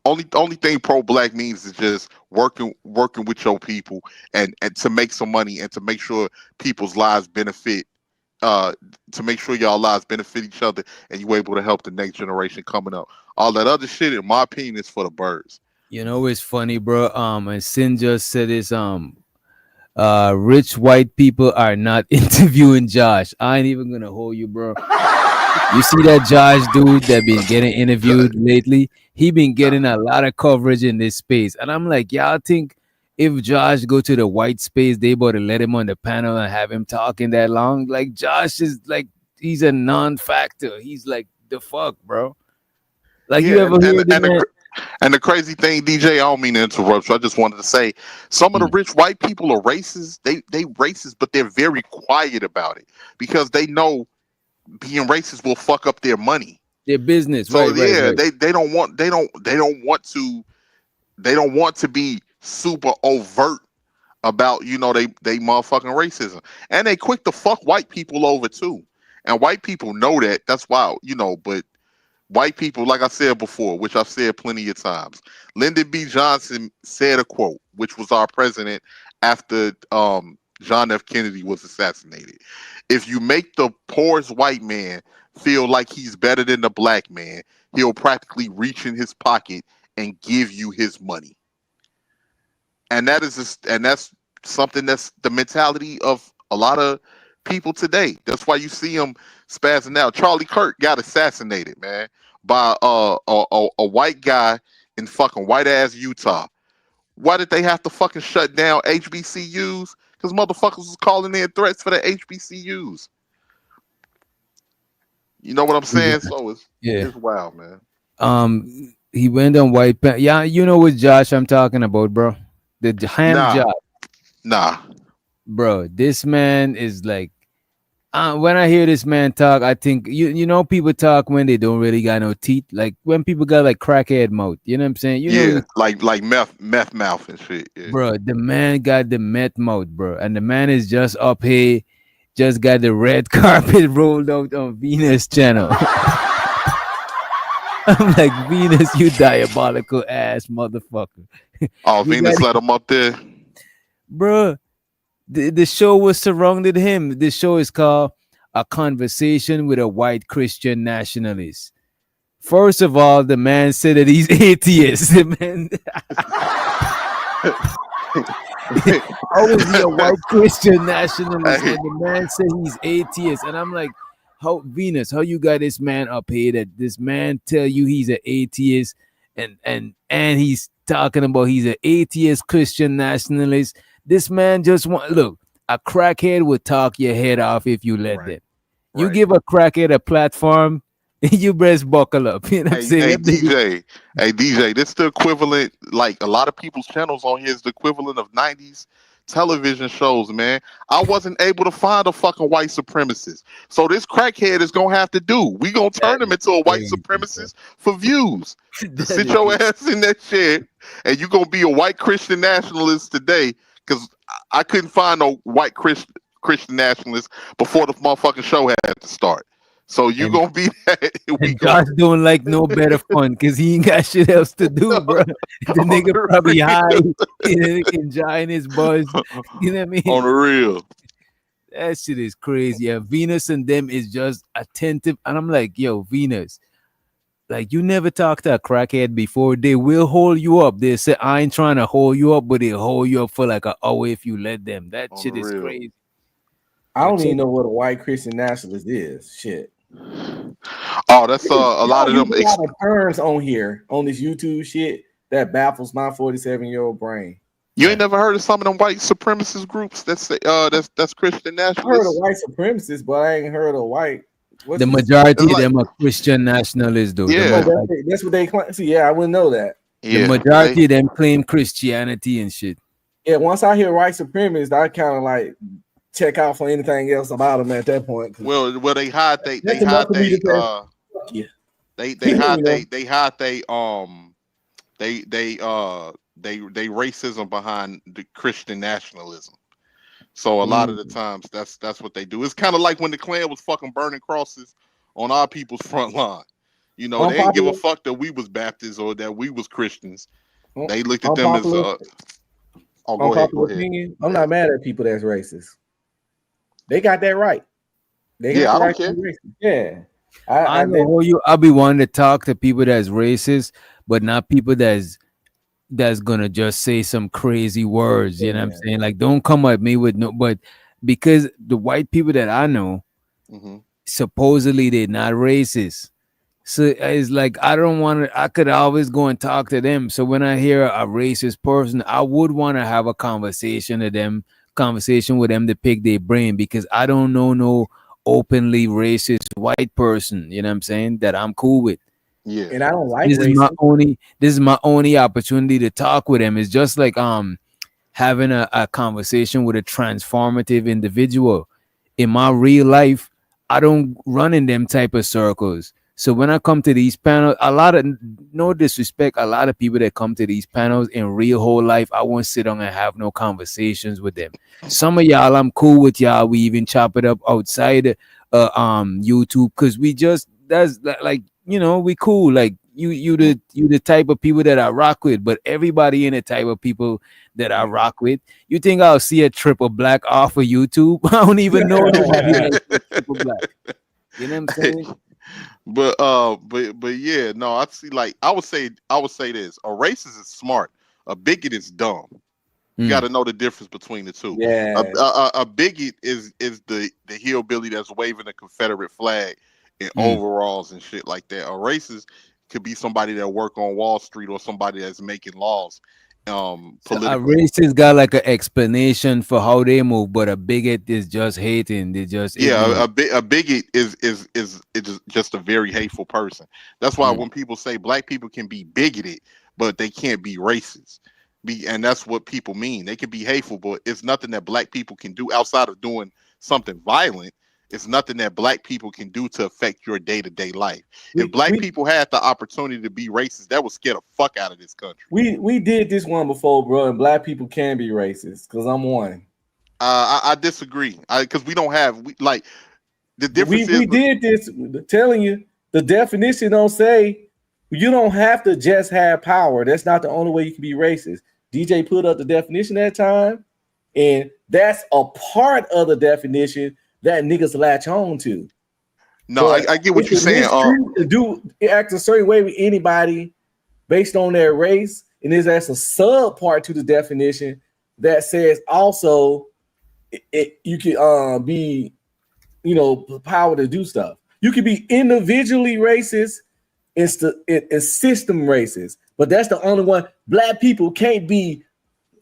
Only thing pro-black means is just working with your people and to make some money and to make sure people's lives benefit, to make sure y'all lives benefit each other and you able to help the next generation coming up. All that other shit, in my opinion, is for the birds. You know, it's funny, bro. And Sin just said this. Rich white people are not interviewing Josh. I ain't even gonna hold you, bro. You see that Josh dude that been getting interviewed lately? He been getting a lot of coverage in this space, and I'm like, y'all think if Josh go to the white space, they about to let him on the panel and have him talking that long? Like Josh is like he's a non-factor. He's like the fuck, bro. Like you Yeah, ever hear the man? and the crazy thing, DJ, I don't mean to interrupt you. I just wanted to say some of the rich white people are racist. They racist, but they're very quiet about it because they know being racist will fuck up their money. Their business, So right, right, right. they don't want to be super overt about they motherfucking racism, and they quick to fuck white people over too, and white people know that. That's why but white people, like I said before, which I've said plenty of times, Lyndon B. Johnson said a quote, which was our president after John F. Kennedy was assassinated. If you make the poorest white man feel like he's better than the black man, he'll practically reach in his pocket and give you his money. And that's something that's the mentality of a lot of people today. That's why you see them spazzing out. Charlie Kirk got assassinated, man, by a white guy in fucking white ass Utah. Why did they have to fucking shut down HBCUs? Because motherfuckers was calling in threats for the HBCUs. You know what I'm saying? So it's wild, man. He went on white pants. Yeah, you know what Josh I'm talking about, bro. The hand job. Nah. Bro, this man is like when I hear this man talk, I think you know people talk when they don't really got no teeth. Like when people got like crackhead mouth. You know what I'm saying? You know, like meth mouth and shit. Yeah. Bro, the man got the meth mouth, bro. And the man is just up here, just got the red carpet rolled out on Venus channel. I'm like, Venus, you diabolical ass motherfucker. Oh, Venus let him up there. Bro, the show was surrounded him. The show is called A Conversation with a White Christian Nationalist. First of all, the man said that he's atheist. The man, how is he a white Christian nationalist? And the man said he's atheist. And I'm like, how Venus, how you got this man up here that this man tell you he's an atheist and he's talking about he's an atheist Christian nationalist. This man just want look, a crackhead would talk your head off if you let them. You give a crackhead a platform, you best buckle up. You know what I'm saying? Hey DJ, this the equivalent, like a lot of people's channels on here is the equivalent of 90s television shows, man. I wasn't able to find a fucking white supremacist. So this crackhead is gonna have to do. We gonna turn him into a white supremacist for views. Sit your ass in that chair and you gonna be a white Christian nationalist today, because I couldn't find no white Christian Christian nationalist before the motherfucking show had to start. So you And, gonna be that? and Josh don't like no better fun because he ain't got shit else to do, bro. The nigga probably high, enjoying his buzz. You know what I mean? On the real. That shit is crazy. Yeah, Venus and them is just attentive. And I'm like, yo, Venus, like you never talked to a crackhead before. They will hold you up. They say, I ain't trying to hold you up, but they hold you up for like an hour if you let them. That shit is crazy. I don't even know what a white Christian nationalist is. Shit. Oh, that's a lot of them. A lot of terms on here on this YouTube shit that baffles my 47-year-old brain. You ain't never heard of some of them white supremacist groups that say that's Christian I heard of nationalists? white supremacists, but I ain't heard of white. The majority of them are Christian nationalists, though. Yeah. That's what they claim. See, yeah, I wouldn't know that. The majority of them claim Christianity and shit. Yeah, once I hear white supremacists, I kind of like check out for anything else about them at that point. Well, they hide they That's hide enough for me they to say, fuck you. they You hide know? they hide they racism behind the Christian nationalism. So a lot of the times that's what they do. It's kind of like when the Klan was fucking burning crosses on our people's front line. You know, they didn't give a fuck that we was Baptists or that we was Christians. They looked at them as go ahead. Opinion, I'm not mad at people that's racist. They got that right. They got Yeah, the I don't right to care. be racist. Yeah. I know you. I'll be wanting to talk to people that's racist, but not people that's gonna just say some crazy words. You know what I'm saying? Like, don't come at me with no. But because the white people that I know, supposedly they're not racist. So it's like I don't want to. I could always go and talk to them. So when I hear a racist person, I would want to have a conversation with them to pick their brain because I don't know no openly racist white person. You know what I'm saying? That I'm cool with. Yeah. And I don't like This racism. is my only opportunity to talk with them. It's just like having a conversation with a transformative individual. In my real life, I don't run in them type of circles. So when I come to these panels, a lot of, no disrespect, a lot of people that come to these panels in real whole life, I won't sit down and have no conversations with them. Some of y'all, I'm cool with y'all. We even chop it up outside YouTube because we just, that's like, you know, we cool. Like you the type of people that I rock with, but everybody in the type of people that I rock with. You think I'll see a triple black off of YouTube? I don't even know nobody like triple black. You know what I'm saying? But yeah, no, I see. Like I would say this: a racist is smart, a bigot is dumb. You got to know the difference between the two. Yeah, a bigot is the hillbilly that's waving a Confederate flag in Mm. overalls and shit like that. A racist could be somebody that work on Wall Street or somebody that's making laws. So a Politically. racist got like an explanation for how they move, but a bigot is just hating. They just Yeah, ignorant. a bigot is just a very hateful person. That's why when people say black people can be bigoted, but they can't be racist. And that's what people mean. They can be hateful, but it's nothing that black people can do outside of doing something violent. It's nothing that black people can do to affect your day-to-day life. If black people had the opportunity to be racist, that would scare the fuck out of this country. we did this one before, bro, and black people can be racist because I'm one. I disagree. Because we don't have like the difference We did this. Telling you, the definition don't say you don't have to just have power. That's not the only way you can be racist. DJ put up the definition that time, and that's a part of the definition that niggas latch on to. No, I get what you're saying. To act a certain way with anybody based on their race, and that's a sub part to the definition that says also you can be, you know, power to do stuff. You can be individually racist and system racist, but that's the only one. Black people can't be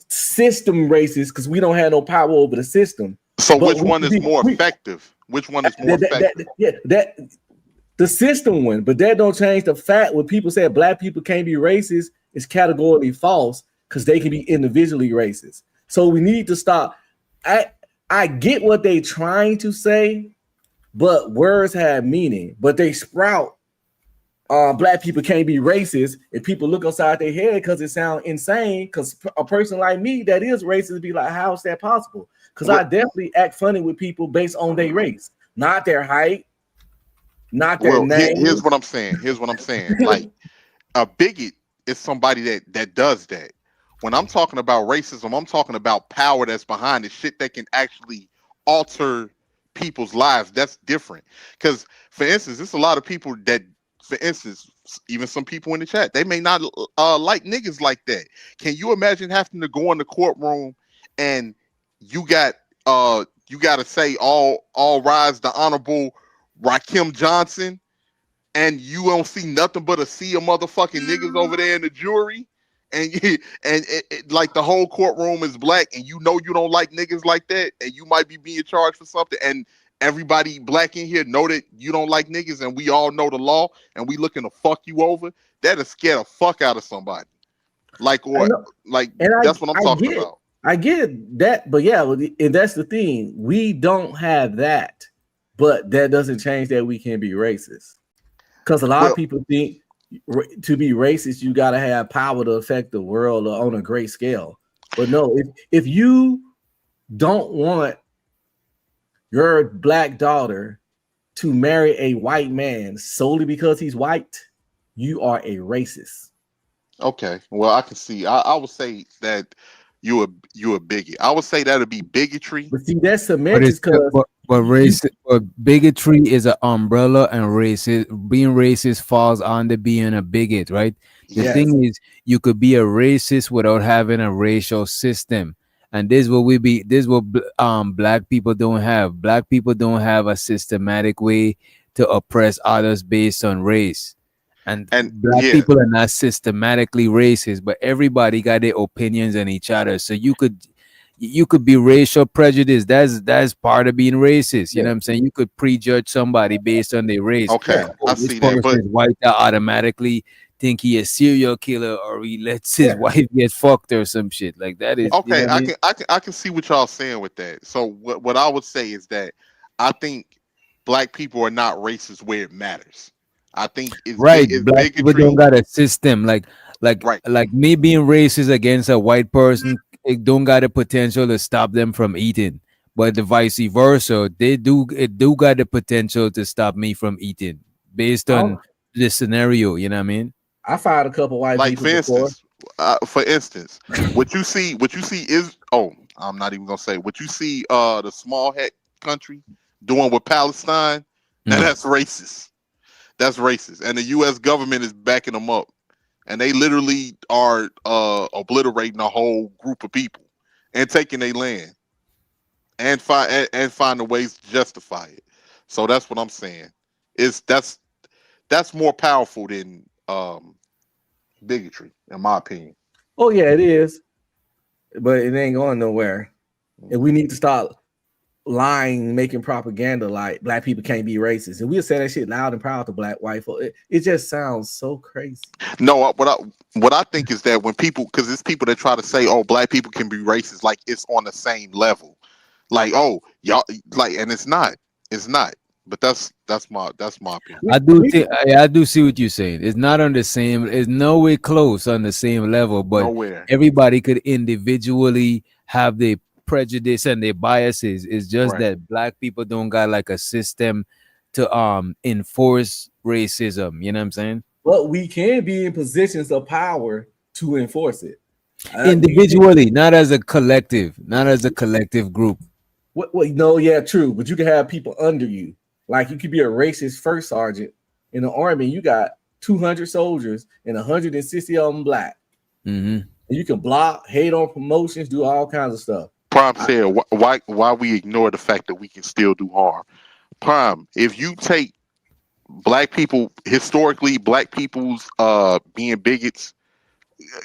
system racist because we don't have no power over the system. So which one is more effective? Which one is more effective? The system one, but that don't change the fact when people say black people can't be racist is categorically false because they can be individually racist. So we need to stop. I get what they trying to say, but words have meaning, but they sprout black people can't be racist, and people look upside their head because it sounds insane. Because a person like me that is racist be like, how is that possible? Because I definitely act funny with people based on their race, not their height, not their name. Here's what I'm saying. Like a bigot is somebody that does that. When I'm talking about racism, I'm talking about power that's behind it, shit that can actually alter people's lives. That's different. Because, for instance, there's a lot of people that, for instance, even some people in the chat, they may not like niggas like that. Can you imagine having to go in the courtroom and you got to say all rise the honorable Rakim Johnson, and you don't see nothing but a sea of motherfucking niggas over there in the jury, and like the whole courtroom is black, and you know you don't like niggas like that, and you might be being charged for something, and everybody black in here know that you don't like niggas, and we all know the law, and we looking to fuck you over. That'll scare the fuck out of somebody. Like, or like, that's what I'm talking about. I get that, but yeah, and that's the thing. We don't have that, but that doesn't change that we can be racist. Because a lot of people think to be racist, you got to have power to affect the world on a great scale. But no, if you don't want your black daughter to marry a white man solely because he's white, you are a racist. Okay, well, I can see. I would say that you a bigot. I would say that would be bigotry. But see, that's semantics. But bigotry is an umbrella, and being racist falls under being a bigot, right? The thing is, you could be a racist without having a racial system, and this is what black people don't have. Black people don't have a systematic way to oppress others based on race. And black people are not systematically racist, but everybody got their opinions on each other. So you could be racial prejudice. That's part of being racist. You know what I'm saying? You could prejudge somebody based on their race. Okay, I see that. But white, that automatically think he a serial killer, or he lets his wife get fucked or some shit like that. Is okay. You know what I can see what y'all saying with that. So what I would say is that I think black people are not racist where it matters. I think it's right. It's Black people don't got a system like me being racist against a white person. It don't got the potential to stop them from eating, but the vice versa, it do got the potential to stop me from eating based on the scenario. You know what I mean? I fired a couple white people for instance, what you see is I'm not even gonna say what you see. The small hat country doing with Palestine, now that's racist. That's racist, and the U.S. government is backing them up, and they literally are obliterating a whole group of people and taking their land, and finding ways to justify it. So that's what I'm saying. That's more powerful than bigotry, in my opinion. Oh yeah, it is, but it ain't going nowhere, and we need to stop lying, making propaganda like black people can't be racist, and we'll say that shit loud and proud to black white folk. It just sounds so crazy. No, what I think is that when people, because it's people that try to say, oh, black people can be racist, like it's on the same level, like, oh, y'all, like, and it's not. But that's my opinion. I do see what you're saying. It's not on the same. It's nowhere close on the same level. But nowhere. Everybody could individually have their prejudice and their biases. It's just that black people don't got like a system to enforce racism. You know what I'm saying? But we can be in positions of power to enforce it individually, not as a collective group. No, yeah, true. But you can have people under you. Like you could be a racist first sergeant in the army. You got 200 soldiers and 160 of them black. And you can block, hate on promotions, do all kinds of stuff. Prime said, why we ignore the fact that we can still do harm. Prime, if you take black people, historically, black people's being bigots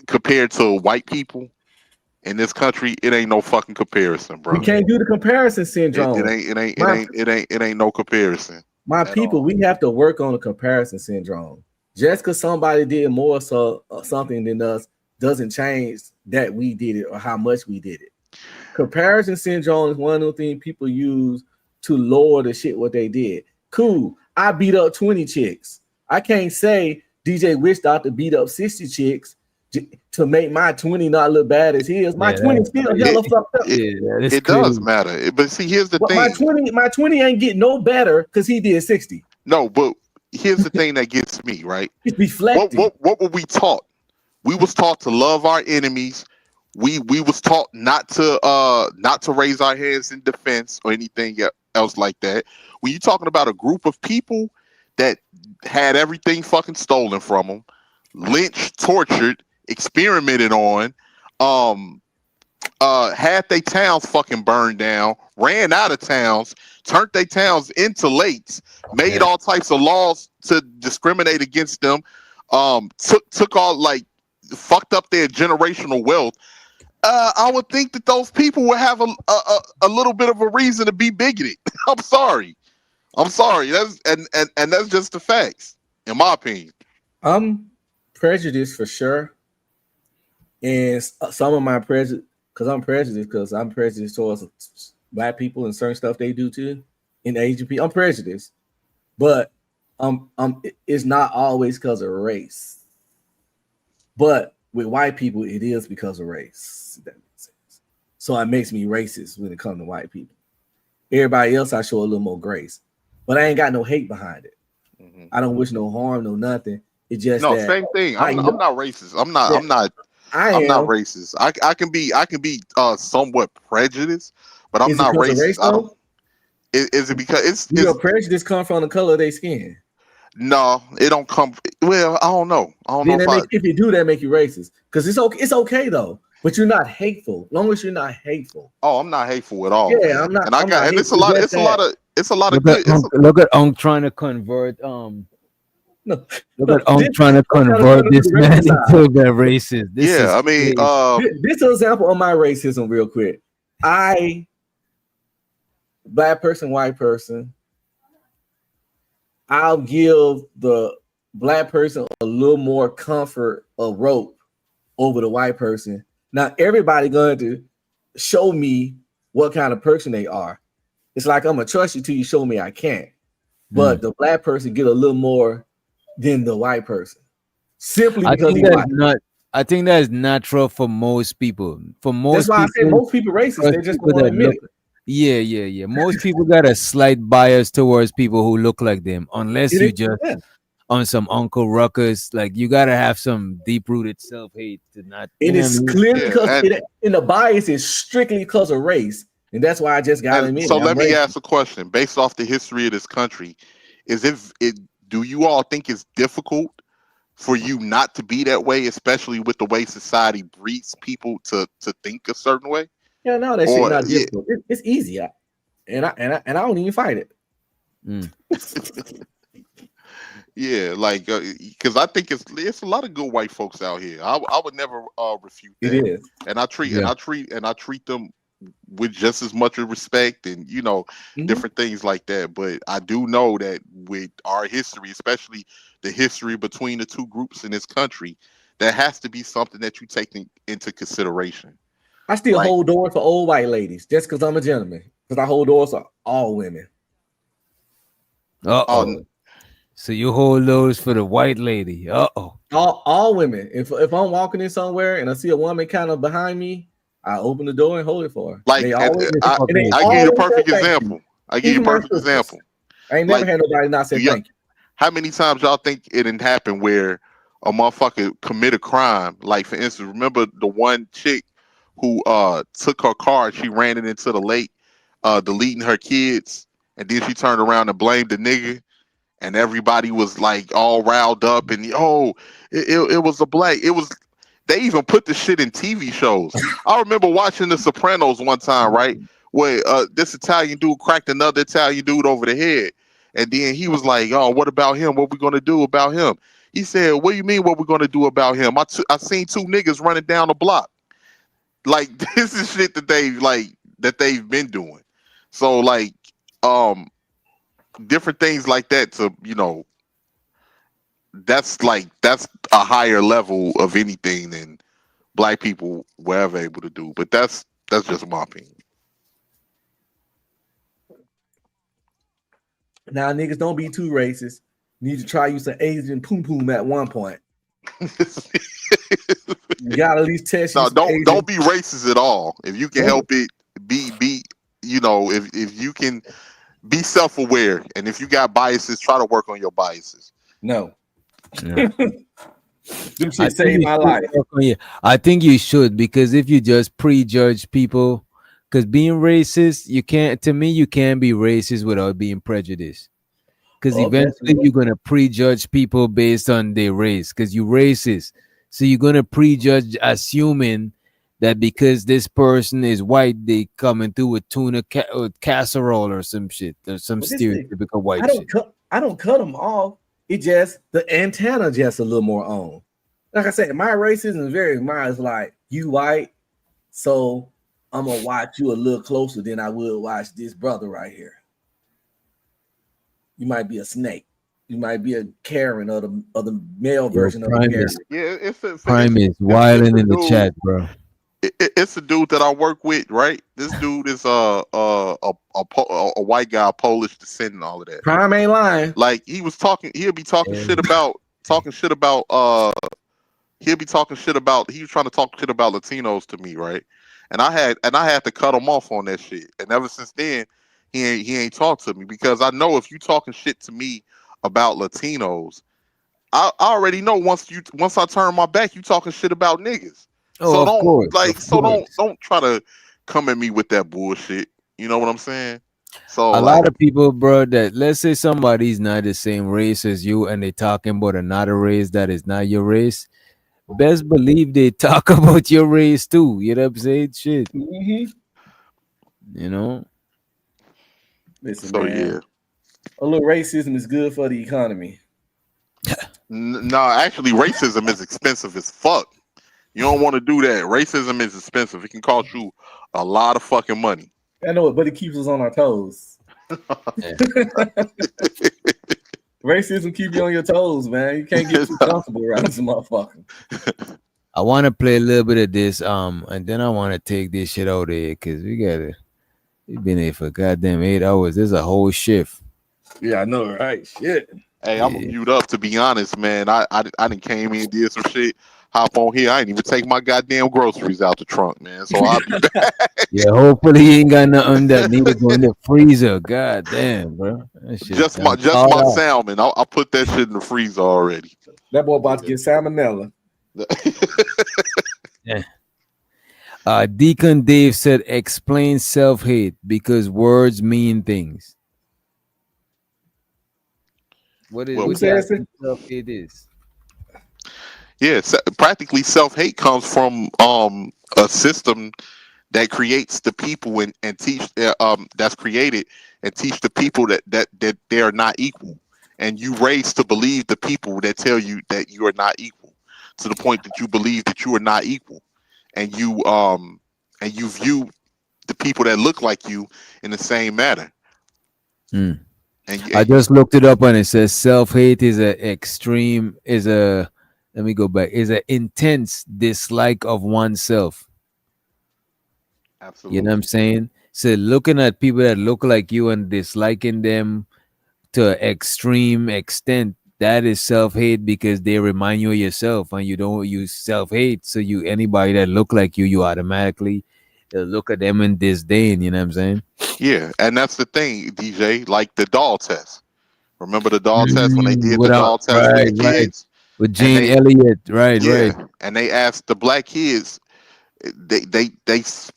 compared to white people in this country, it ain't no fucking comparison, bro. We can't do the comparison syndrome. It ain't no comparison. My people, we have to work on the comparison syndrome. Just because somebody did more something than us doesn't change that we did it or how much we did it. Comparison syndrome is one of the things people use to lower the shit what they did. Cool. I beat up 20 chicks. I can't say DJ Wish Doctor beat up 60 chicks to make my 20 not look bad as his. My 20 still hella fucked up. It does matter. But see, here's the But thing. my 20 ain't getting no better because he did 60. No, but here's the thing that gets me, right? It's deflecting. What were we taught? We was taught to love our enemies. We was taught not to raise our hands in defense or anything else like that. When you're talking about a group of people that had everything fucking stolen from them, lynched, tortured, experimented on, had their towns fucking burned down, ran out of towns, turned their towns into lakes, made all types of laws to discriminate against them, took all like fucked up their generational wealth. I would think that those people would have a little bit of a reason to be bigoted. I'm sorry. That's and that's just the facts, in my opinion. I'm prejudiced for sure, and some of my prejudice, because I'm prejudiced towards black people and certain stuff they do too, and Asian people. I'm prejudiced, but it's not always because of race. But with white people, it is because of race. That makes sense. So it makes me racist when it comes to white people. Everybody else, I show a little more grace, but I ain't got no hate behind it. Mm-hmm. I don't wish no harm, no nothing. It's just same thing. I'm not racist. I'm not racist. I can be somewhat prejudiced, but I'm not racist. I don't. Is it because your prejudice come from the color of their skin? No, it don't come. Well, I don't know. If you do that, make you racist. Because it's okay though. But you're not hateful. As long as you're not hateful. Oh, I'm not hateful at all. Yeah, man. I'm not. And it's a lot. It's a lot of good. Look at Unk trying to convert. Look at Unk trying to I'm convert this the man racist side. into the racist. This is I mean, this is an example of my racism, real quick. Black person, white person. I'll give the black person a little more comfort of rope over the white person. Now, everybody going to show me what kind of person they are. It's like I'm gonna trust you till you show me I can't. But the black person get a little more than the white person, simply because he's white. I think that is natural for most people. For most, that's why people, I say most people racist. They just don't want to admit it. Yeah. Most people got a slight bias towards people who look like them, unless you just on some Uncle Ruckus. Like you gotta have some deep rooted self hate to not. It is clearly because in the bias is strictly because of race, and that's why I just got to admit. So let me ask a question based off the history of this country: do you all think it's difficult for you not to be that way, especially with the way society breeds people to think a certain way? Yeah, no, that shit not difficult. It's easy, and I don't even fight it. Yeah, like because I think it's a lot of good white folks out here. I would never refute that. It is, and I treat them with just as much respect and different things like that. But I do know that with our history, especially the history between the two groups in this country, that has to be something that you take into consideration. I still hold doors for old white ladies just because I'm a gentleman. Because I hold doors for all women. So you hold those for the white lady. All women. If I'm walking in somewhere and I see a woman kind of behind me, I open the door and hold it for her. I give you a perfect example. I ain't never had nobody not say thank you. How many times y'all think it didn't happen where a motherfucker commit a crime? Like for instance, remember the one chick who took her car, she ran it into the lake, deleting her kids, and then she turned around and blamed the nigga. And everybody was like all riled up, and it was a black. They even put the shit in TV shows. I remember watching The Sopranos one time, right, where this Italian dude cracked another Italian dude over the head, and then he was like, "Oh, what about him? What we gonna do about him?" He said, "What do you mean? What we gonna do about him? I seen two niggas running down the block. Like this is shit that they've been doing. So like, different things like that that's a higher level of anything than black people were ever able to do. But that's just my opinion. Now niggas don't be too racist Need to try using Asian poom poom at one point. You gotta at least test. No, don't be racist at all. If you can help it, be you know, if you can be self-aware, and if you got biases, try to work on your biases. No. Yeah. Them shit saved my life. I think you should, because if you just prejudge people, because being racist, you can't. To me, you can't be racist without being prejudiced. Because eventually you're gonna prejudge people based on their race. Because you're racist, so you're gonna prejudge, assuming that because this person is white, they coming through with tuna casserole or some shit, or some stereotypical white shit. I don't cut them off. It just the antenna just a little more on. Like I said, my racism is very mine. It's like you white, so I'm gonna watch you a little closer than I would watch this brother right here. You might be a snake. You might be a Karen of the male version of the Karen. Yeah, Prime is wilding in the chat, bro. It's a dude that I work with, right? This dude is a white guy, Polish descent, and all of that. Prime ain't lying. Like he'll be talking shit about he was trying to talk shit about Latinos to me, right? And I had to cut him off on that shit. And ever since then, he ain't talked to me, because I know if you talking shit to me about Latinos, I already know once I turn my back, you talking shit about niggas. Oh, So don't try to come at me with that bullshit. You know what I'm saying? So a lot of people, bro, that let's say somebody's not the same race as you and they talking about another race that is not your race, best believe they talk about your race too. You know what I'm saying? Shit. Mm-hmm. You know? Listen, so man. yeah. A little racism is good for the economy. No, actually, racism is expensive as fuck. You don't want to do that. Racism is expensive. It can cost you a lot of fucking money. I know it, but it keeps us on our toes. Racism keep you on your toes, man. You can't get too comfortable around this motherfucker. I want to play a little bit of this, and then I want to take this shit out there, because we've been here for goddamn 8 hours. There's a whole shift. Yeah, I know, right? Shit. Hey, I'm gonna mute up, to be honest, man. I done came in, did some shit, hop on here. I ain't even take my goddamn groceries out the trunk, man. So I'll be back. Yeah, hopefully you ain't got nothing that need to go in the freezer. God damn, bro. Just my salmon. I'll put that shit in the freezer already. That boy about to get salmonella. Yeah. Deacon Dave said, explain self-hate because words mean things. What self-hate is? Yeah, practically self-hate comes from a system that creates the people and teach that's created and teach the people that they are not equal, and you raised to believe the people that tell you that you are not equal, to the point that you believe that you are not equal, and you view the people that look like you in the same manner. I just looked it up and it says self-hate is an intense dislike of oneself. Absolutely. You know what I'm saying? So looking at people that look like you and disliking them to an extreme extent, that is self-hate, because they remind you of yourself, and you don't use self-hate. So anybody that look like you automatically look at them in disdain. You know what I'm saying? Yeah, and that's the thing, DJ. Like the doll test. Remember the doll test when they did the doll test with the kids? With Jane Elliott, right. And they asked the black kids, they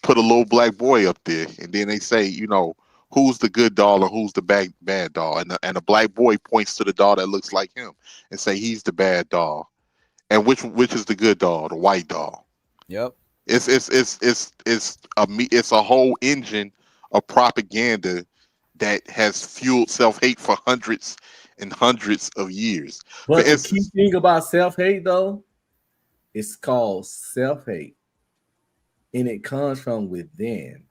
put a little black boy up there, and then they say, you know, who's the good doll or who's the bad doll, and the black boy points to the doll that looks like him and say he's the bad doll, and which is the good doll? The white doll. Yep. It's a whole engine of propaganda that has fueled self-hate for hundreds and hundreds of years. But the key thing about self-hate, though, it's called self-hate, and it comes from within,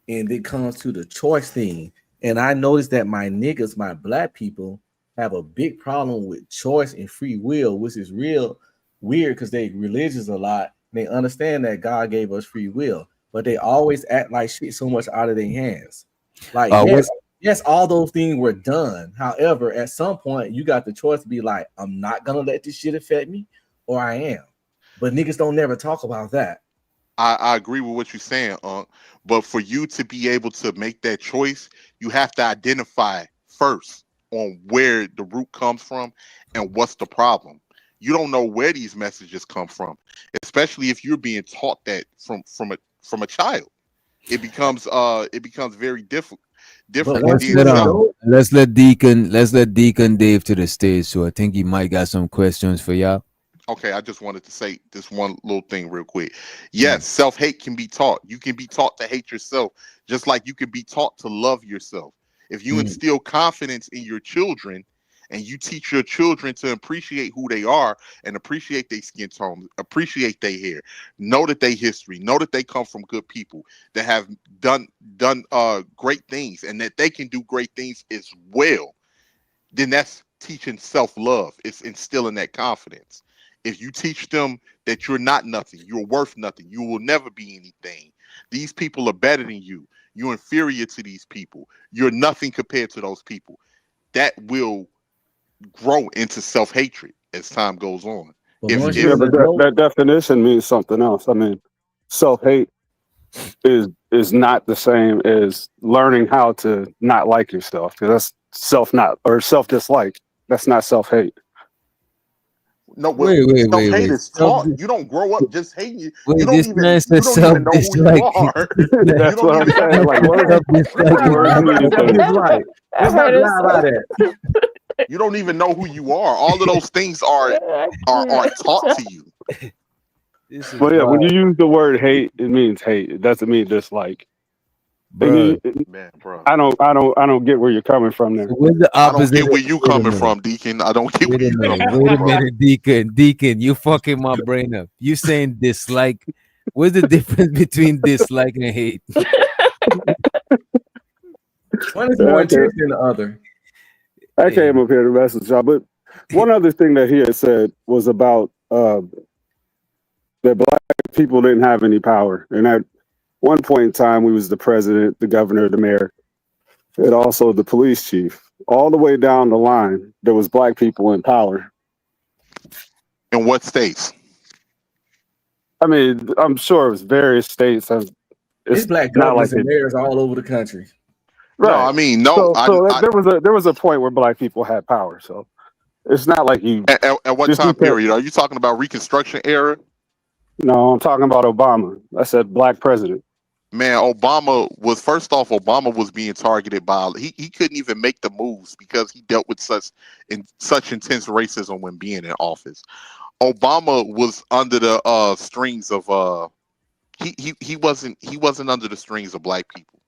and it comes to the choice thing. And I noticed that my niggas, my black people, have a big problem with choice and free will, which is real weird because they religious a lot. They understand that God gave us free will, but they always act like shit so much out of their hands. Like, yes, Yes, all those things were done. However, at some point, you got the choice to be like, I'm not gonna let this shit affect me, or I am. But niggas don't never talk about that. I agree with what you're saying, but for you to be able to make that choice, you have to identify first on where the root comes from and what's the problem. You don't know where these messages come from, especially if you're being taught that from a child. It becomes very different, and then self. Let's let Deacon Dave to the stage. So I think he might got some questions for y'all. Okay, I just wanted to say this one little thing real quick. Yes, self-hate can be taught. You can be taught to hate yourself, just like you can be taught to love yourself. If you instill confidence in your children and you teach your children to appreciate who they are and appreciate their skin tone, appreciate their hair, know that they history, know that they come from good people that have done great things and that they can do great things as well, then that's teaching self-love. It's instilling that confidence. If you teach them that you're not nothing, you're worth nothing, you will never be anything. These people are better than you. You're inferior to these people. You're nothing compared to those people. That will grow into self-hatred as time goes on. But If That definition means something else. I mean, self-hate is not the same as learning how to not like yourself. That's self-dislike. That's not self-hate. no, Wait. self-hate is taught. You don't grow up just hating you. Wait, You don't this even man said know who you are. That's what I'm saying. Like words mean things. Right. Let's not lie about that. You don't even know who you are. All of those things are taught to you. But yeah, when you use the word hate, it means hate. It doesn't mean dislike. Bro. Man, bro. I don't get where you're coming from there. What's the I don't opposite? get where you Wait a coming minute. from, Deacon. I don't get where you coming from. Wait a bro. minute, Deacon, you fucking my brain up. You saying dislike? What's the difference between dislike and hate? One is more intense than the other. I came up here to message y'all, but one other thing that he had said was about that black people didn't have any power, and at one point in time, we was the president, the governor, the mayor, and also the police chief. All the way down the line, there was black people in power. In what states? I mean, I'm sure it was various states. It's black not governors like and mayors all over the country. right. No, I mean, no. There was a point where black people had power, so it's not like you. At what time period? Are you talking about Reconstruction era? No, I'm talking about Obama. I said black president. Man, Obama was being targeted by he couldn't even make the moves because he dealt with such intense racism when being in office. Obama was under the strings of he wasn't under the strings of black people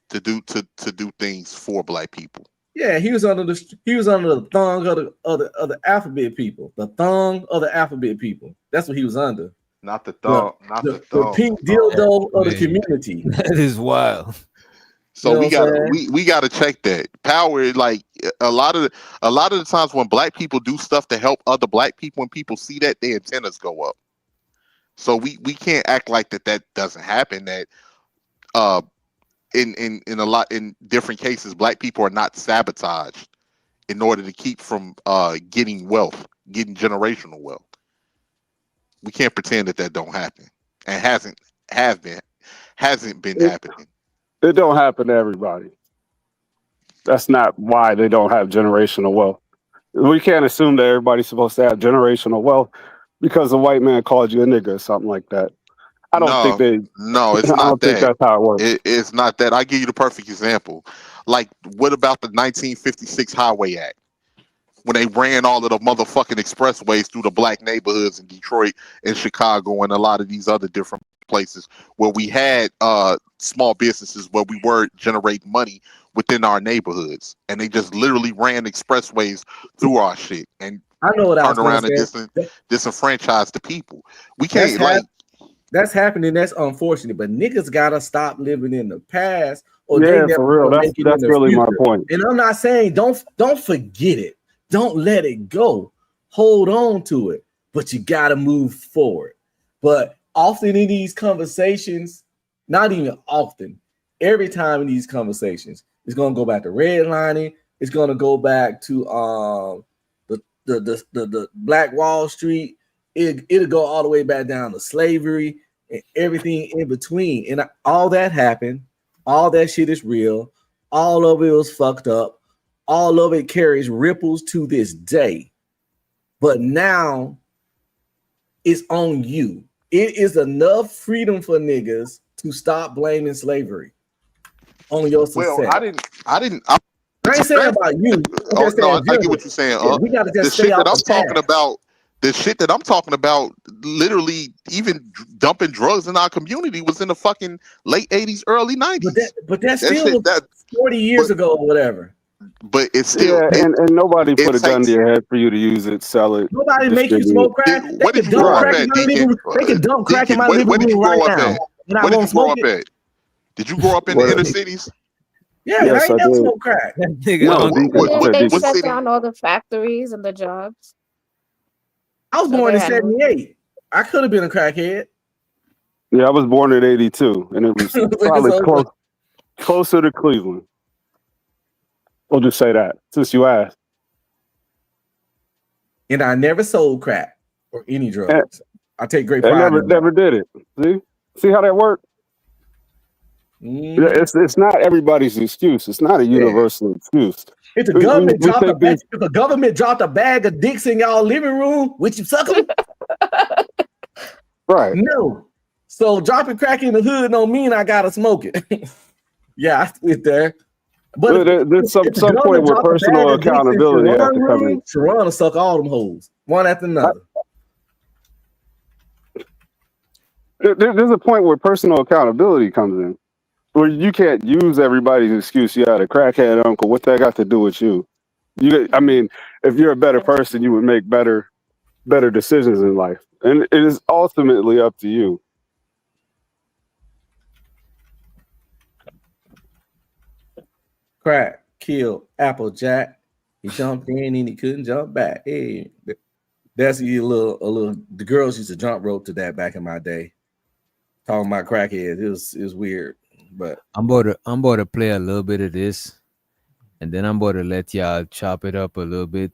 to do things for black people. Yeah, he was under the thong of the alphabet people. The thong of the alphabet people. That's what he was under. Not the thong, the pink dildo of the community. That is wild. So we got to check that power. Like a lot of the times when black people do stuff to help other black people, when people see that, their antennas go up. So we can't act like that doesn't happen. That in different cases, black people are not sabotaged in order to keep from getting generational wealth. We can't pretend that don't happen, and hasn't been happening. It don't happen to everybody. That's not why they don't have generational wealth. We can't assume that everybody's supposed to have generational wealth because a white man called you a nigga or something like that. I don't think they. No, it's I not don't think that. that's how it works. It's not that. I give you the perfect example. Like, what about the 1956 Highway Act? When they ran all of the motherfucking expressways through the black neighborhoods in Detroit and Chicago and a lot of these other different places where we had small businesses where we were generating money within our neighborhoods, and they just literally ran expressways through our shit and I know what I was turned around gonna and say. disenfranchised the people. We can't that's happening. That's unfortunate, but niggas gotta stop living in the past, or Yeah, they never for real. gonna make it That's in the really my future. point. And I'm not saying don't forget it. Don't let it go. Hold on to it, but you gotta move forward. But often in these conversations, not even often, every time in these conversations, It's gonna go back to redlining. It's gonna go back to the Black Wall Street. It'll go all the way back down to slavery and everything in between. And all that happened. All that shit is real. All of it was fucked up. All of it carries ripples to this day. But now it's on you. It is enough freedom for niggas to stop blaming slavery on your success. Well, I ain't saying about you. Oh, no, I get what you're saying. Yeah, we gotta just the stay shit off that I'm the talking path. about, the shit that I'm talking about, literally even dumping drugs in our community was in the fucking late 80s, early 90s. But that still was 40 years ago or whatever. But it's still and nobody put a gun takes- to your head for you to use it, sell it. Nobody make you distribute smoke crack. They Where did can you dump grow up crack in at, my Deacon? living room. They can dump crack in my Deacon, living where did room you grow right up now, at? and I Where did won't you grow smoke up it. at? Did you grow up in the inner cities? Yeah, and I Yes, ain't I never did. smoked crack. No, Didn't they what shut city? down all the factories and the jobs? I was So born they in had no- '78. I could have been a crackhead. Yeah, I was born in '82, and it was probably So- closer to Cleveland. We'll just say that since you asked. And I never sold crack or any drugs. I take great I pride in that. never did it. See how that worked? Yeah, it's not everybody's excuse. It's not a universal excuse. If the We- government we dropped take a bag, these- if the government dropped a bag of dicks in y'all living room, would you suck them? Right. No. So dropping crack in the hood don't mean I gotta smoke it. Yeah, I sit there. But there's some if the point government where dropped a personal bag of dicks in accountability has Sharon's to come in. room, Sharon will suck all them hoes, one after another. There's a point where personal accountability comes in, where you can't use everybody's excuse. You had a crackhead uncle. What that got to do with you? I mean, if you're a better person, you would make better decisions in life, and it is ultimately up to you. Crack, kill, Applejack. He jumped in and he couldn't jump back. Hey, that's a little. The girls used to jump rope to that back in my day. Talking about crackheads, it was weird. But I'm about to play a little bit of this, and then I'm about to let y'all chop it up a little bit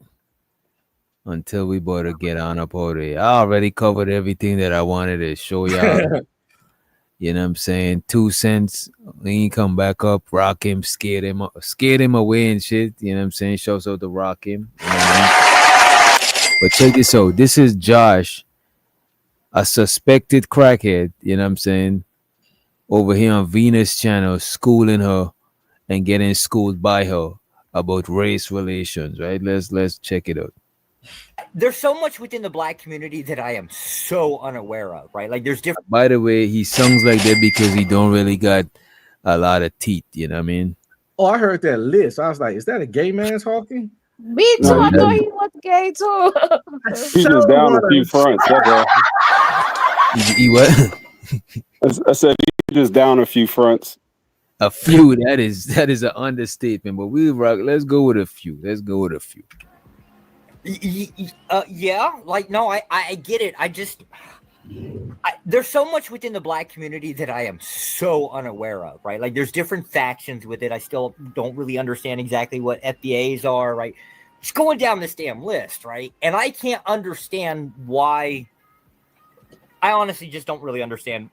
until we about to get on up out of here. I already covered everything that I wanted to show y'all. You know what I'm saying? 2 cents. He come back up, rock him, scared him away and shit. You know what I'm saying? Shows out to rock him. You know what I mean? But check this out. This is Josh, a suspected crackhead, you know what I'm saying? Over here on Venus channel, schooling her and getting schooled by her about race relations, right? Let's check it out. There's so much within the black community that I am so unaware of, right? Like there's different. By the way, he sounds like that because he don't really got a lot of teeth, you know what I mean? oh, I heard that list. I was like, is that a gay man talking? Me too. No, I he thought doesn't. he was gay too. He's just down a few fronts. That's all. He what? I said he just down a few fronts. A few. That is an understatement. But we rock. Let's go with a few. Yeah, like no, I get it. There's so much within the black community that I am so unaware of, right? Like there's different factions with it. I still don't really understand exactly what FBAs are, right? Just going down this damn list, right? And I can't understand why. I honestly just don't really understand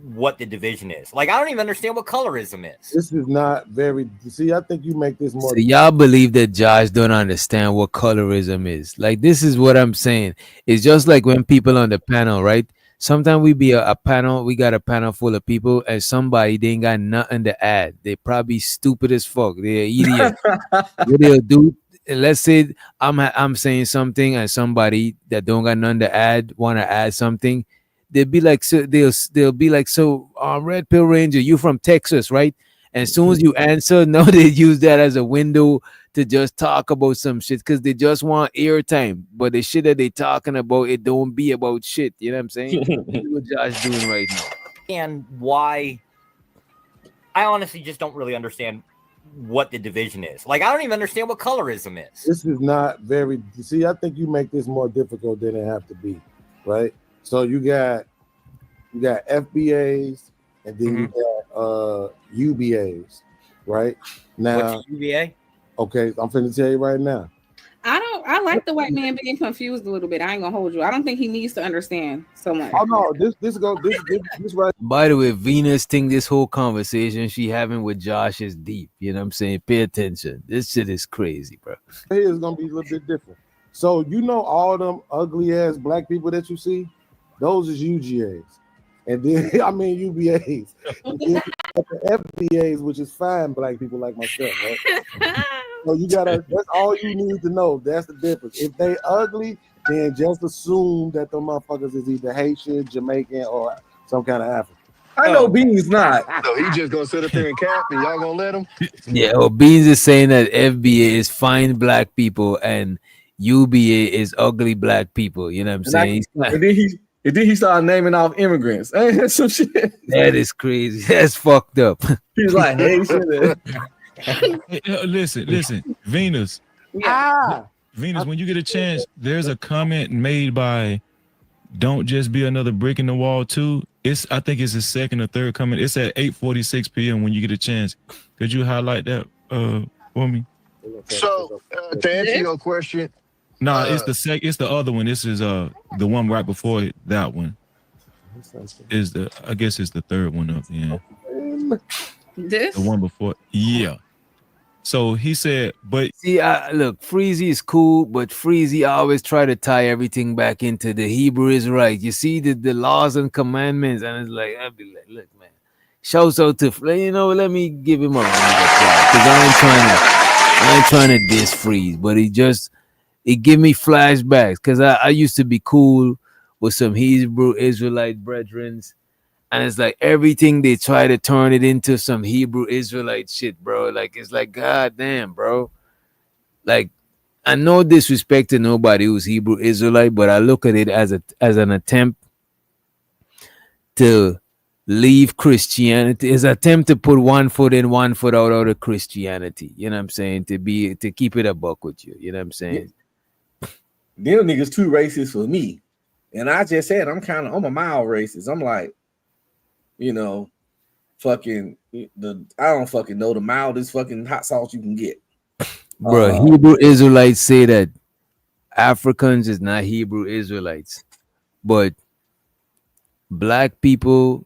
what the division is. Like I don't even understand what colorism is. This is not very. See, I think you make this more. So y'all believe that Josh don't understand what colorism is. Like this is what I'm saying. It's just like when people on the panel, right? Sometimes we be a panel, we got a panel full of people, and somebody they ain't got nothing to add. They probably stupid as fuck. They're idiot. What they'll do? Let's say I'm saying something, and somebody that don't got nothing to add want to add something. They'll be like, so they'll be like, so Red Pill Ranger, you from Texas, right? And as soon as you answer, no, they use that as a window to just talk about some shit because they just want airtime. But the shit that they talking about, it don't be about shit. You know what I'm saying? This is what Josh doing right now. And why? I honestly just don't really understand what the division is. Like I don't even understand what colorism is. This is not very. See, I think you make this more difficult than it have to be, right? So you got FBAs, and then you got UBAs. right? Now, What's UVA? Okay, I'm finna tell you right now. I like the white man being confused a little bit. I ain't gonna hold you. I don't think he needs to understand so much. Oh no, this right. By the way, Venus think this whole conversation she having with Josh is deep. You know what I'm saying? Pay attention. This shit is crazy, bro. Here is gonna be a little bit different. So you know all them ugly ass black people that you see, those is UGAs, and then I mean UBAs, and then the FBAs, which is fine black people like myself, right? So you gotta. That's all you need to know. That's the difference. If they ugly, then just assume that the motherfuckers is either Haitian, Jamaican, or some kind of African. I know Bean's not. So he just gonna sit up there and cap, and y'all gonna let him? Yeah, well, Beans is saying that FBA is fine black people and UBA is ugly black people. You know what I'm saying? And then he started naming off immigrants. Ain't that some shit? That is crazy. That's fucked up. He's like, hey, Listen, Venus. Venus, when you get a chance, there's a comment made by Don't Just Be Another Brick in the Wall too. I think it's the second or third comment. It's at 8:46 p.m. when you get a chance. Could you highlight that for me? So to answer your question, it's the other one. This is the one right before it. That one I guess it's the third one up. Yeah. This the one before. Yeah. So he said, but see, look, Freezy is cool, but Freezy always try to tie everything back into the Hebrew Israelite. You see the laws and commandments, and it's like, I'd be like, look, man, shouts out to, let me give him a round of applause, because I ain't trying to diss Freeze, but it give me flashbacks, because I used to be cool with some Hebrew Israelite brethren. And it's like everything they try to turn it into some Hebrew Israelite shit, bro. Like, it's like, God damn, bro. Like, I no disrespect to nobody who's Hebrew Israelite, but I look at it as an attempt to leave Christianity. It's an attempt to put one foot in, one foot out of Christianity. You know what I'm saying? To keep it a buck with you. You know what I'm saying? Them niggas too racist for me. And I just said I'm a mild racist. I'm like, I don't fucking know, the mildest fucking hot sauce you can get. Bro, Hebrew Israelites say that Africans is not Hebrew Israelites, but black people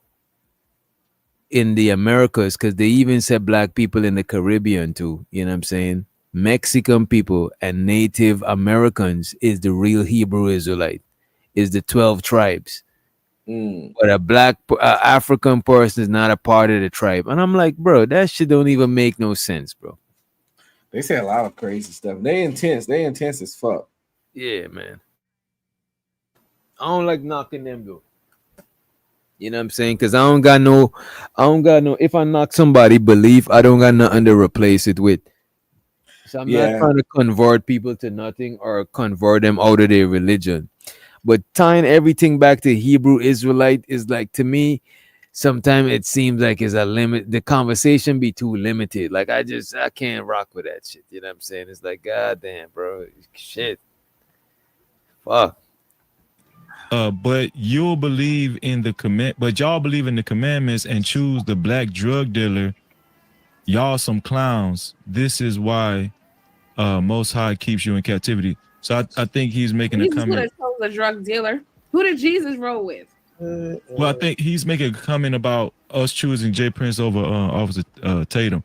in the Americas, because they even said black people in the Caribbean too, you know what I'm saying? Mexican people and Native Americans is the real Hebrew Israelite, is the 12 tribes. But a black African person is not a part of the tribe. And I'm like, bro, that shit don't even make no sense, bro. They say a lot of crazy stuff. They intense as fuck. Yeah, man. I don't like knocking them though. You know what I'm saying? Because I don't got no, if I knock somebody belief, I don't got nothing to replace it with. So I'm not trying to convert people to nothing or convert them out of their religion. But tying everything back to Hebrew Israelite is like, to me, sometimes it seems like it's a limit. The conversation be too limited. Like, I can't rock with that shit. You know what I'm saying? It's like, God damn, bro. Shit. Fuck. But you'll believe in but y'all believe in the commandments and choose the black drug dealer. Y'all some clowns. This is why Most High keeps you in captivity. So I think he's making a comment. The drug dealer. Who did Jesus roll with? Well, I think he's making a comment about us choosing Jay Prince over Officer Tatum.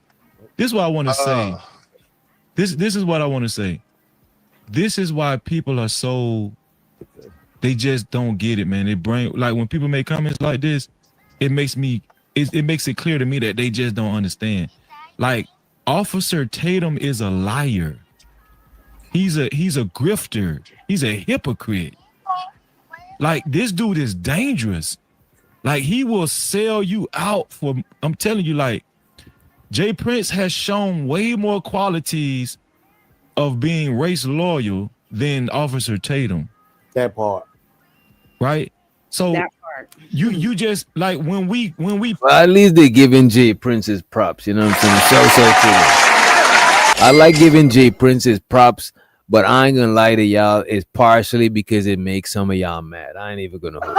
This is what I want to say. This is what I want to say. This is why people are so, they just don't get it, man. They bring, like, when people make comments like this, it makes it clear to me that they just don't understand. Like, Officer Tatum is a liar. He's a grifter. He's a hypocrite. Like, this dude is dangerous. Like, he will sell you out for, I'm telling you, like, Jay Prince has shown way more qualities of being race loyal than Officer Tatum. That part. Right? So that part. You just, like, when we well, at least they giving Jay Prince his props, you know what I'm saying? So I like giving Jay Prince his props. But I ain't gonna lie to y'all, it's partially because it makes some of y'all mad. I ain't even gonna hold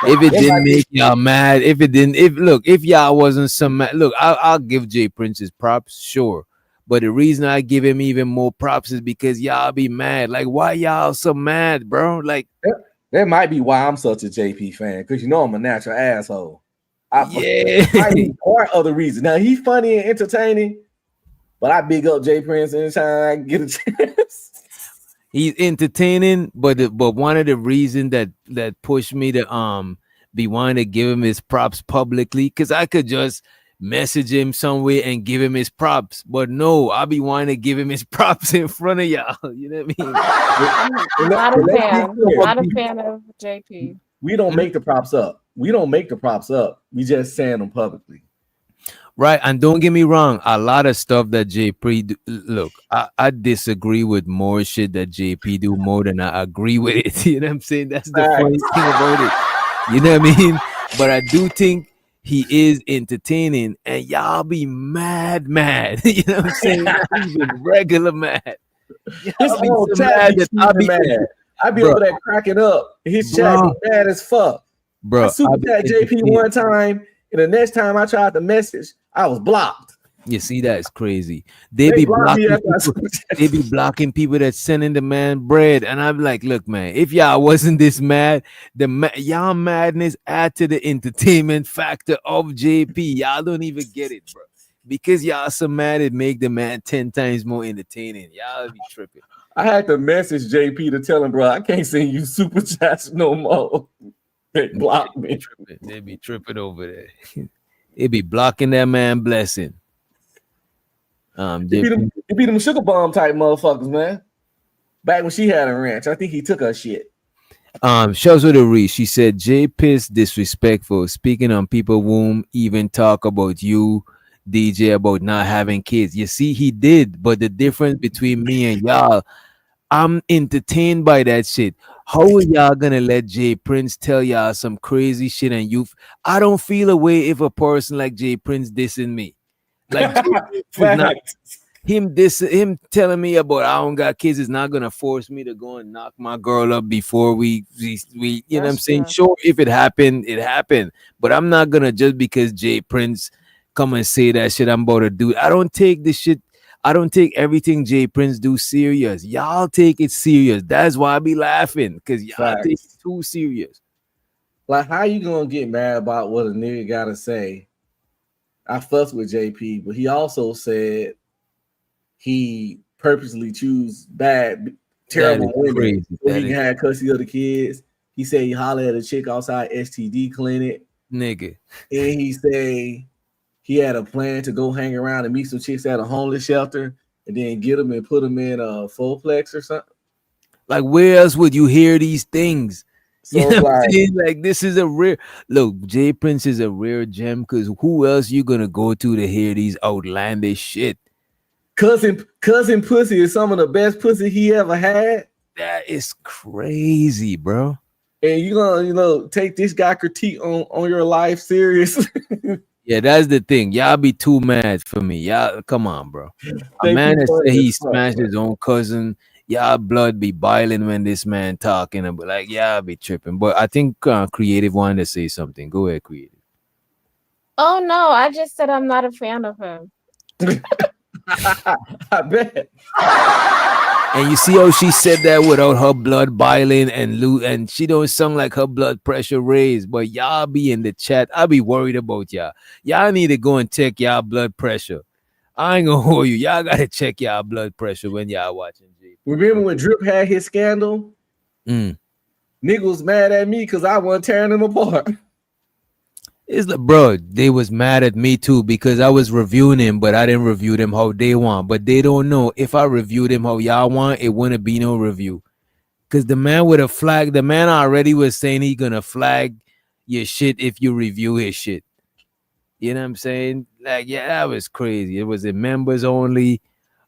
If it didn't make y'all mad, if y'all wasn't some mad, look, I'll give Jay Prince his props, sure. But the reason I give him even more props is because y'all be mad. Like, why y'all so mad, bro? Like, that might be why I'm such a JP fan, because you know I'm a natural asshole. Yeah. Might be part of the reason. Now he's funny and entertaining, but I big up Jay Prince anytime I get a chance. He's entertaining, but one of the reasons that pushed me to be wanting to give him his props publicly, because I could just message him somewhere and give him his props, but no, I'll be wanting to give him his props in front of y'all. You know what I mean? I'm not a fan. Not a fan of JP. We don't make the props up. We don't make the props up. We just saying them publicly. Right, and don't get me wrong, a lot of stuff that JP do, look, I disagree with more shit that JP do more than I agree with it. You know what I'm saying? That's the funny thing about it. You know what I mean? But I do think he is entertaining, and y'all be mad. You know what I'm saying? Not even regular mad. His whole chat be mad. I be over there cracking up. His chat be mad as fuck. Bro, I super chat JP one time, and the next time I tried to message, I was blocked. You see, that is crazy. They be blocking people that sending the man bread, and I'm like, look, man, if y'all wasn't this mad, y'all madness add to the entertainment factor of JP. Y'all don't even get it, bro. Because y'all so mad, it make the man 10 times more entertaining. Y'all be tripping. I had to message JP to tell him, bro, I can't send you super chats no more. They blocked me. They be tripping over there. They be blocking that man blessing. He beat them sugar bomb type motherfuckers, man. Back when she had a ranch, I think he took her shit. Shouts with a reach. She said, Jay Piss disrespectful. Speaking on people womb, even talk about you, DJ, about not having kids. You see, he did, but the difference between me and y'all, I'm entertained by that shit. How are y'all gonna let Jay Prince tell y'all some crazy shit and I don't feel a way if a person like Jay Prince dissing me. Like him telling me about I don't got kids is not gonna force me to go and knock my girl up before we you know what I'm saying? Sure, if it happened, it happened. But I'm not gonna just because Jay Prince come and say that shit I'm about to do. I don't take this shit. I don't take everything Jay Prince do serious. Y'all take it serious. That's why I be laughing, because y'all take it too serious. Like, how you gonna get mad about what a nigga gotta say? I fuss with JP, but he also said he purposely choose terrible women so he can have custody of the kids. He said he hollered at a chick outside STD clinic. Nigga. And he said he had a plan to go hang around and meet some chicks at a homeless shelter and then get them and put them in a full-plex or something. Like, where else would you hear these things? So you know what I'm saying? Like, this is a rare look. Jay Prince is a rare gem, because who else you gonna go to hear these outlandish shit? Cousin Pussy is some of the best pussy he ever had. That is crazy, bro. And you gonna take this guy critique on your life serious? Yeah, that's the thing. Y'all be too mad for me. Y'all, come on, bro. A man that say he smashed his own cousin, y'all blood be boiling when this man talking. But like, y'all be tripping. But I think Creative wanted to say something. Go ahead, Creative. Oh no, I just said I'm not a fan of him. I bet. And you see how she said that without her blood boiling and she don't sound like her blood pressure raised. But y'all be in the chat. I be worried about y'all. Y'all need to go and check y'all blood pressure. I ain't gonna hold you. Y'all gotta check y'all blood pressure when y'all watching G. Remember when Drip had his scandal? Niggas was mad at me because I wasn't tearing him apart. It's like, bro, they was mad at me too because I was reviewing him, but I didn't review them how they want. But they don't know if I reviewed him how y'all want, it wouldn't be no review. Because the man with a flag, the man already was saying he gonna flag your shit if you review his shit. You know what I'm saying? Like, yeah, that was crazy. It was in members only.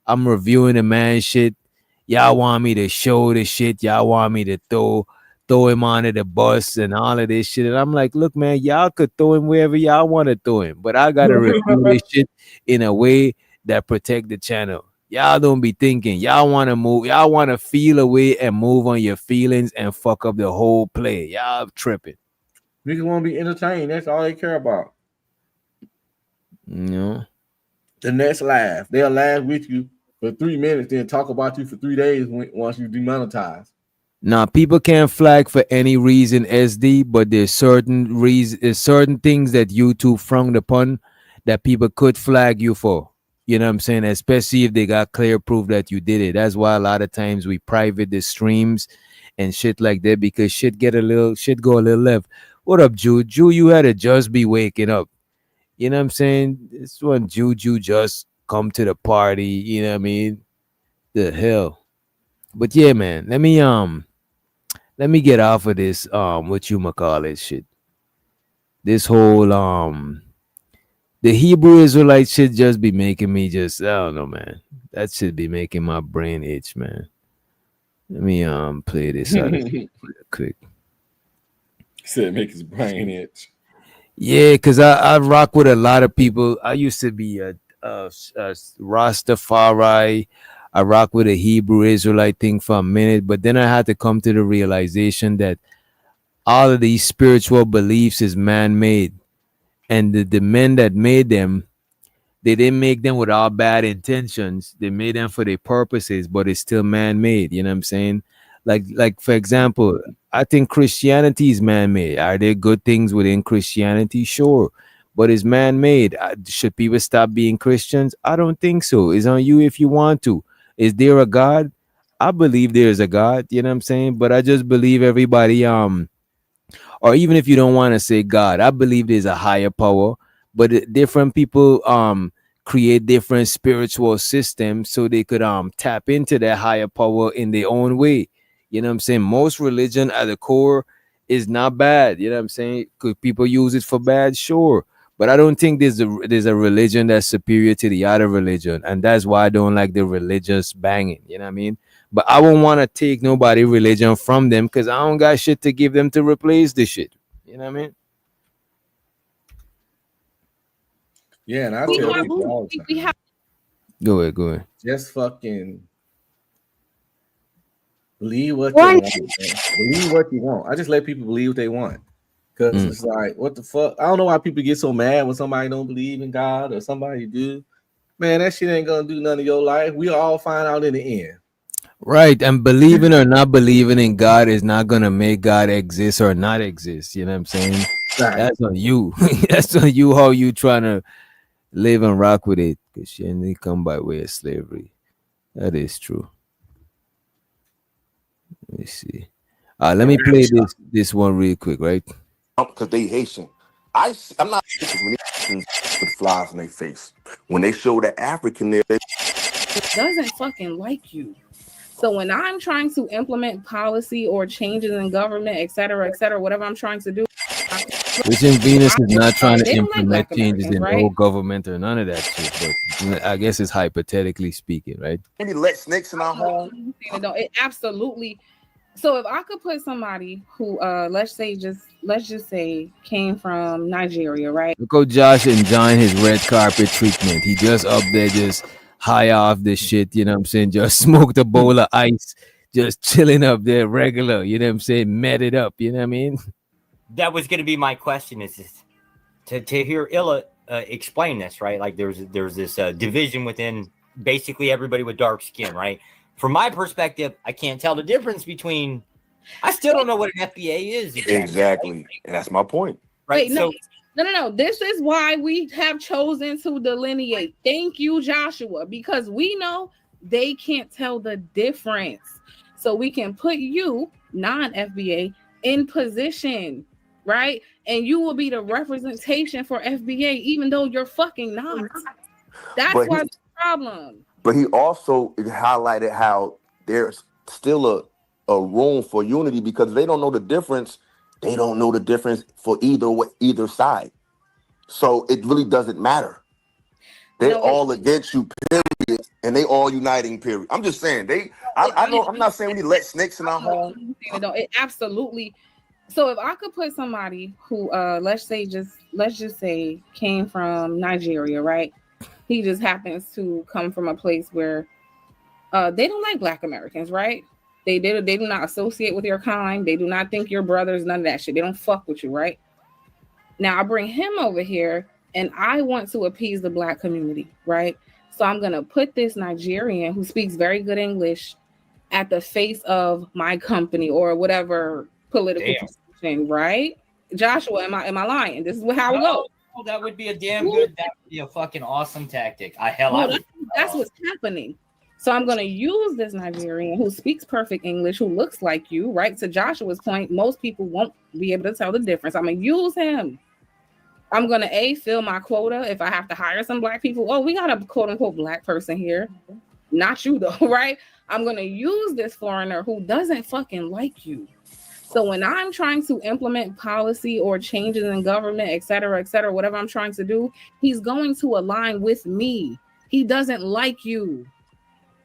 I'm reviewing the man shit. Y'all want me to show the shit. Y'all want me to throw him onto the bus and all of this shit. And I'm like, look, man, y'all could throw him wherever y'all want to throw him. But I got to review this shit in a way that protect the channel. Y'all don't be thinking. Y'all want to move. Y'all want to feel away and move on your feelings and fuck up the whole play. Y'all tripping. Niggas want to be entertained. That's all they care about. No. The next laugh. They'll laugh with you for 3 minutes, then talk about you for 3 days once you demonetize. Now, people can't flag for any reason, SD, but there's certain things that YouTube frowned upon that people could flag you for. You know what I'm saying? Especially if they got clear proof that you did it. That's why a lot of times we private the streams and shit like that, because shit go a little left. What up, Jude? Jude, you had to just be waking up. You know what I'm saying? This one Juju just come to the party, you know what I mean? The hell. But yeah, man, let me get off of this what you call it shit. This whole the Hebrew Israelite shit just be making me just, I don't know, man. That should be making my brain itch, man. Let me play this out real quick. Said make his brain itch. Yeah, because I rock with a lot of people. I used to be a Rastafari. I rock with a Hebrew Israelite thing for a minute, but then I had to come to the realization that all of these spiritual beliefs is man-made. And the men that made them, they didn't make them with all bad intentions. They made them for their purposes, but it's still man-made. You know what I'm saying? Like for example, I think Christianity is man-made. Are there good things within Christianity? Sure. But it's man-made. Should people stop being Christians? I don't think so. It's on you if you want to. Is there a God? I believe there's a God, you know what I'm saying? But I just believe everybody or even if you don't want to say God, I believe there's a higher power, but different people create different spiritual systems so they could tap into that higher power in their own way. You know what I'm saying? Most religion at the core is not bad. You know what I'm saying? Could people use it for bad? Sure. But I don't think there's a religion that's superior to the other religion. And that's why I don't like the religious banging. You know what I mean? But I won't want to take nobody religion from them because I don't got shit to give them to replace the shit. You know what I mean? Yeah, and I tell people all the time. Go ahead. Just fucking believe what you want. Believe what you want. I just let people believe what they want. Because it's like, what the fuck? I don't know why people get so mad when somebody don't believe in God or somebody do. Man, that shit ain't gonna do none of your life. We all find out in the end. Right. And believing or not believing in God is not gonna make God exist or not exist. You know what I'm saying? Right. That's on you. That's on you how you trying to live and rock with it. Because she only come by way of slavery. That is true. Let me see. Let me play this one real quick, right? Because they Haitian. I'm not Haitian when they put flies in their face. When they show the African there, they doesn't fucking like you. So when I'm trying to implement policy or changes in government, et cetera, whatever I'm trying to do, Which in Venus is not trying to implement changes in the whole government or none of that shit. But I guess it's hypothetically speaking, right? maybe let snakes in our home. No, it absolutely. So if I could put somebody who let's just say came from Nigeria, right? Look how Josh enjoying his red carpet treatment. He just up there just high off the shit, you know what I'm saying? Just smoked a bowl of ice, just chilling up there regular, you know what I'm saying? Met it up, you know what I mean? That was going to be my question, is this, to hear Illa explain this, right? Like there's this division within basically everybody with dark skin, right? From my perspective, I can't tell the difference between. I still don't know what an FBA is Exactly. And that's my point. Right. Wait, no. This is why we have chosen to delineate. Thank you, Joshua, because we know they can't tell the difference. So we can put you, non-FBA, in position, right? And you will be the representation for FBA, even though you're fucking not. That's why the problem. But he also highlighted how there's still a room for unity because they don't know the difference. They don't know the difference for either side. So it really doesn't matter. They're all against you, period, and they all uniting, period. I'm just saying I know I'm not saying we need to let snakes in our home. No, it absolutely. So if I could put somebody who let's just say came from Nigeria, right? He just happens to come from a place where they don't like Black Americans, right? They do not associate with your kind. They do not think you're brothers, none of that shit. They don't fuck with you, right? Now I bring him over here and I want to appease the black community, right? So I'm gonna put this Nigerian who speaks very good English at the face of my company or whatever political Damn. position, right? Joshua, am I lying? This is how it goes. No, that would be a damn good. That would be a fucking awesome tactic. I would. That's what's happening. So I'm going to use this Nigerian who speaks perfect English, who looks like you, right? To Joshua's point, most people won't be able to tell the difference. I'm going to use him. I'm going to fill my quota. If I have to hire some black people, oh, we got a quote unquote black person here. Not you though, right? I'm going to use this foreigner who doesn't fucking like you. So when I'm trying to implement policy or changes in government, et cetera, whatever I'm trying to do, he's going to align with me. He doesn't like you.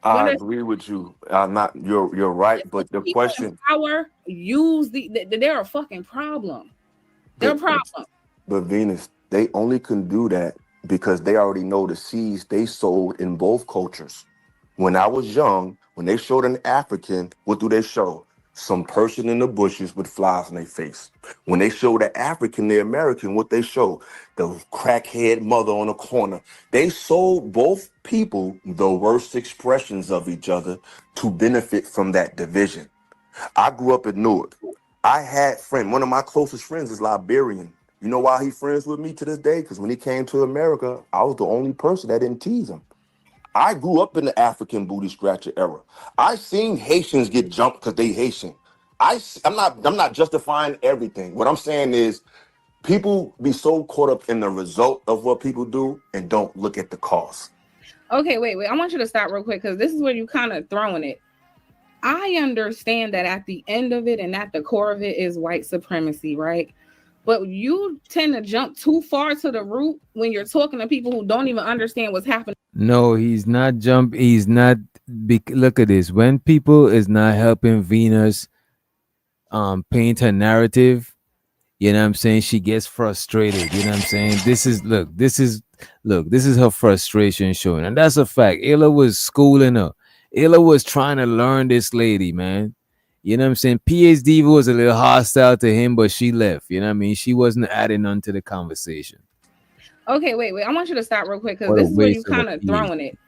I agree with you. You're right, but the question. Power use they're a fucking problem. They're a problem. But Venus, they only can do that because they already know the seeds they sowed in both cultures. When I was young, when they showed an African, what do they show? Some person in the bushes with flies in their face. When they show the African, the American, what they show? The crackhead mother on the corner. They sold both people the worst expressions of each other to benefit from that division. I grew up in Newark. I had one of my closest friends is Liberian. You know why he friends with me to this day? Because when he came to America, I was the only person that didn't tease him. I grew up in the African booty scratcher era. I seen Haitians get jumped because they Haitian. I'm not justifying everything. What I'm saying is people be so caught up in the result of what people do and don't look at the cost. Okay, wait. I want you to stop real quick because this is where you kind of throwing it. I understand that at the end of it and at the core of it is white supremacy, right? But you tend to jump too far to the root when you're talking to people who don't even understand what's happening. No, he's not he's not look at this. When people is not helping Venus paint her narrative, you know what I'm saying, she gets frustrated. You know what I'm saying? This is her frustration showing. And that's a fact. Ayla was schooling her. Ayla was trying to learn this lady, man. You know what I'm saying? PhD was a little hostile to him, but she left. You know what I mean? She wasn't adding on to the conversation. Okay, wait. I want you to stop real quick because this is where you kind of throwing it.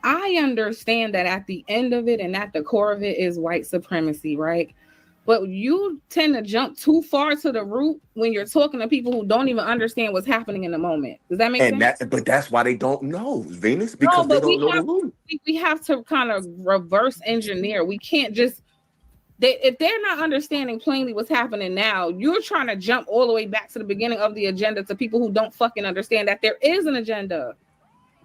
I understand that at the end of it and at the core of it is white supremacy, right? But you tend to jump too far to the root when you're talking to people who don't even understand what's happening in the moment. Does that make sense? But that's why they don't know, Venus, because they don't know the root. We have to kind of reverse engineer. We can't just if they're not understanding plainly what's happening now, you're trying to jump all the way back to the beginning of the agenda to people who don't fucking understand that there is an agenda.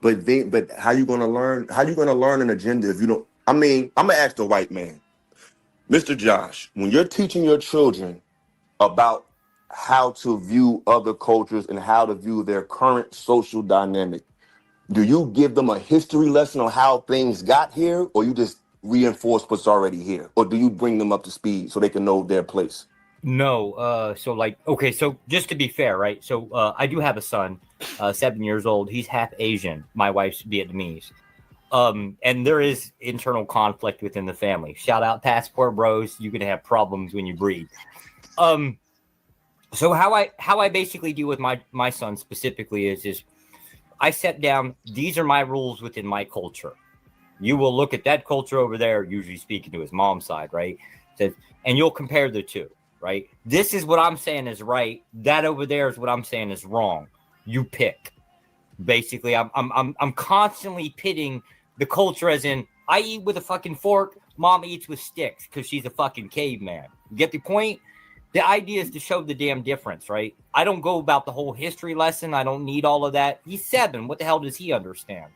But how you gonna learn? How you gonna learn an agenda if you don't? I mean, I'm gonna ask the white man, Mr. Josh, when you're teaching your children about how to view other cultures and how to view their current social dynamic, do you give them a history lesson on how things got here, or you just reinforce what's already here, or do you bring them up to speed so they can know their place? No, so just to be fair, right? So I do have a son, 7 years old. He's half Asian. My wife's Vietnamese. And there is internal conflict within the family. Shout out passport bros. You can have problems when you breed. So how I basically deal with my son specifically is I set down, these are my rules within my culture. You will look at that culture over there, usually speaking to his mom's side, right? And you'll compare the two, right? This is what I'm saying is right. That over there is what I'm saying is wrong. You pick. Basically, I'm constantly pitting the culture, as in I eat with a fucking fork, mom eats with sticks because she's a fucking caveman. You get the point? The idea is to show the damn difference, right? I don't go about the whole history lesson. I don't need all of that. He's 7. What the hell does he understand?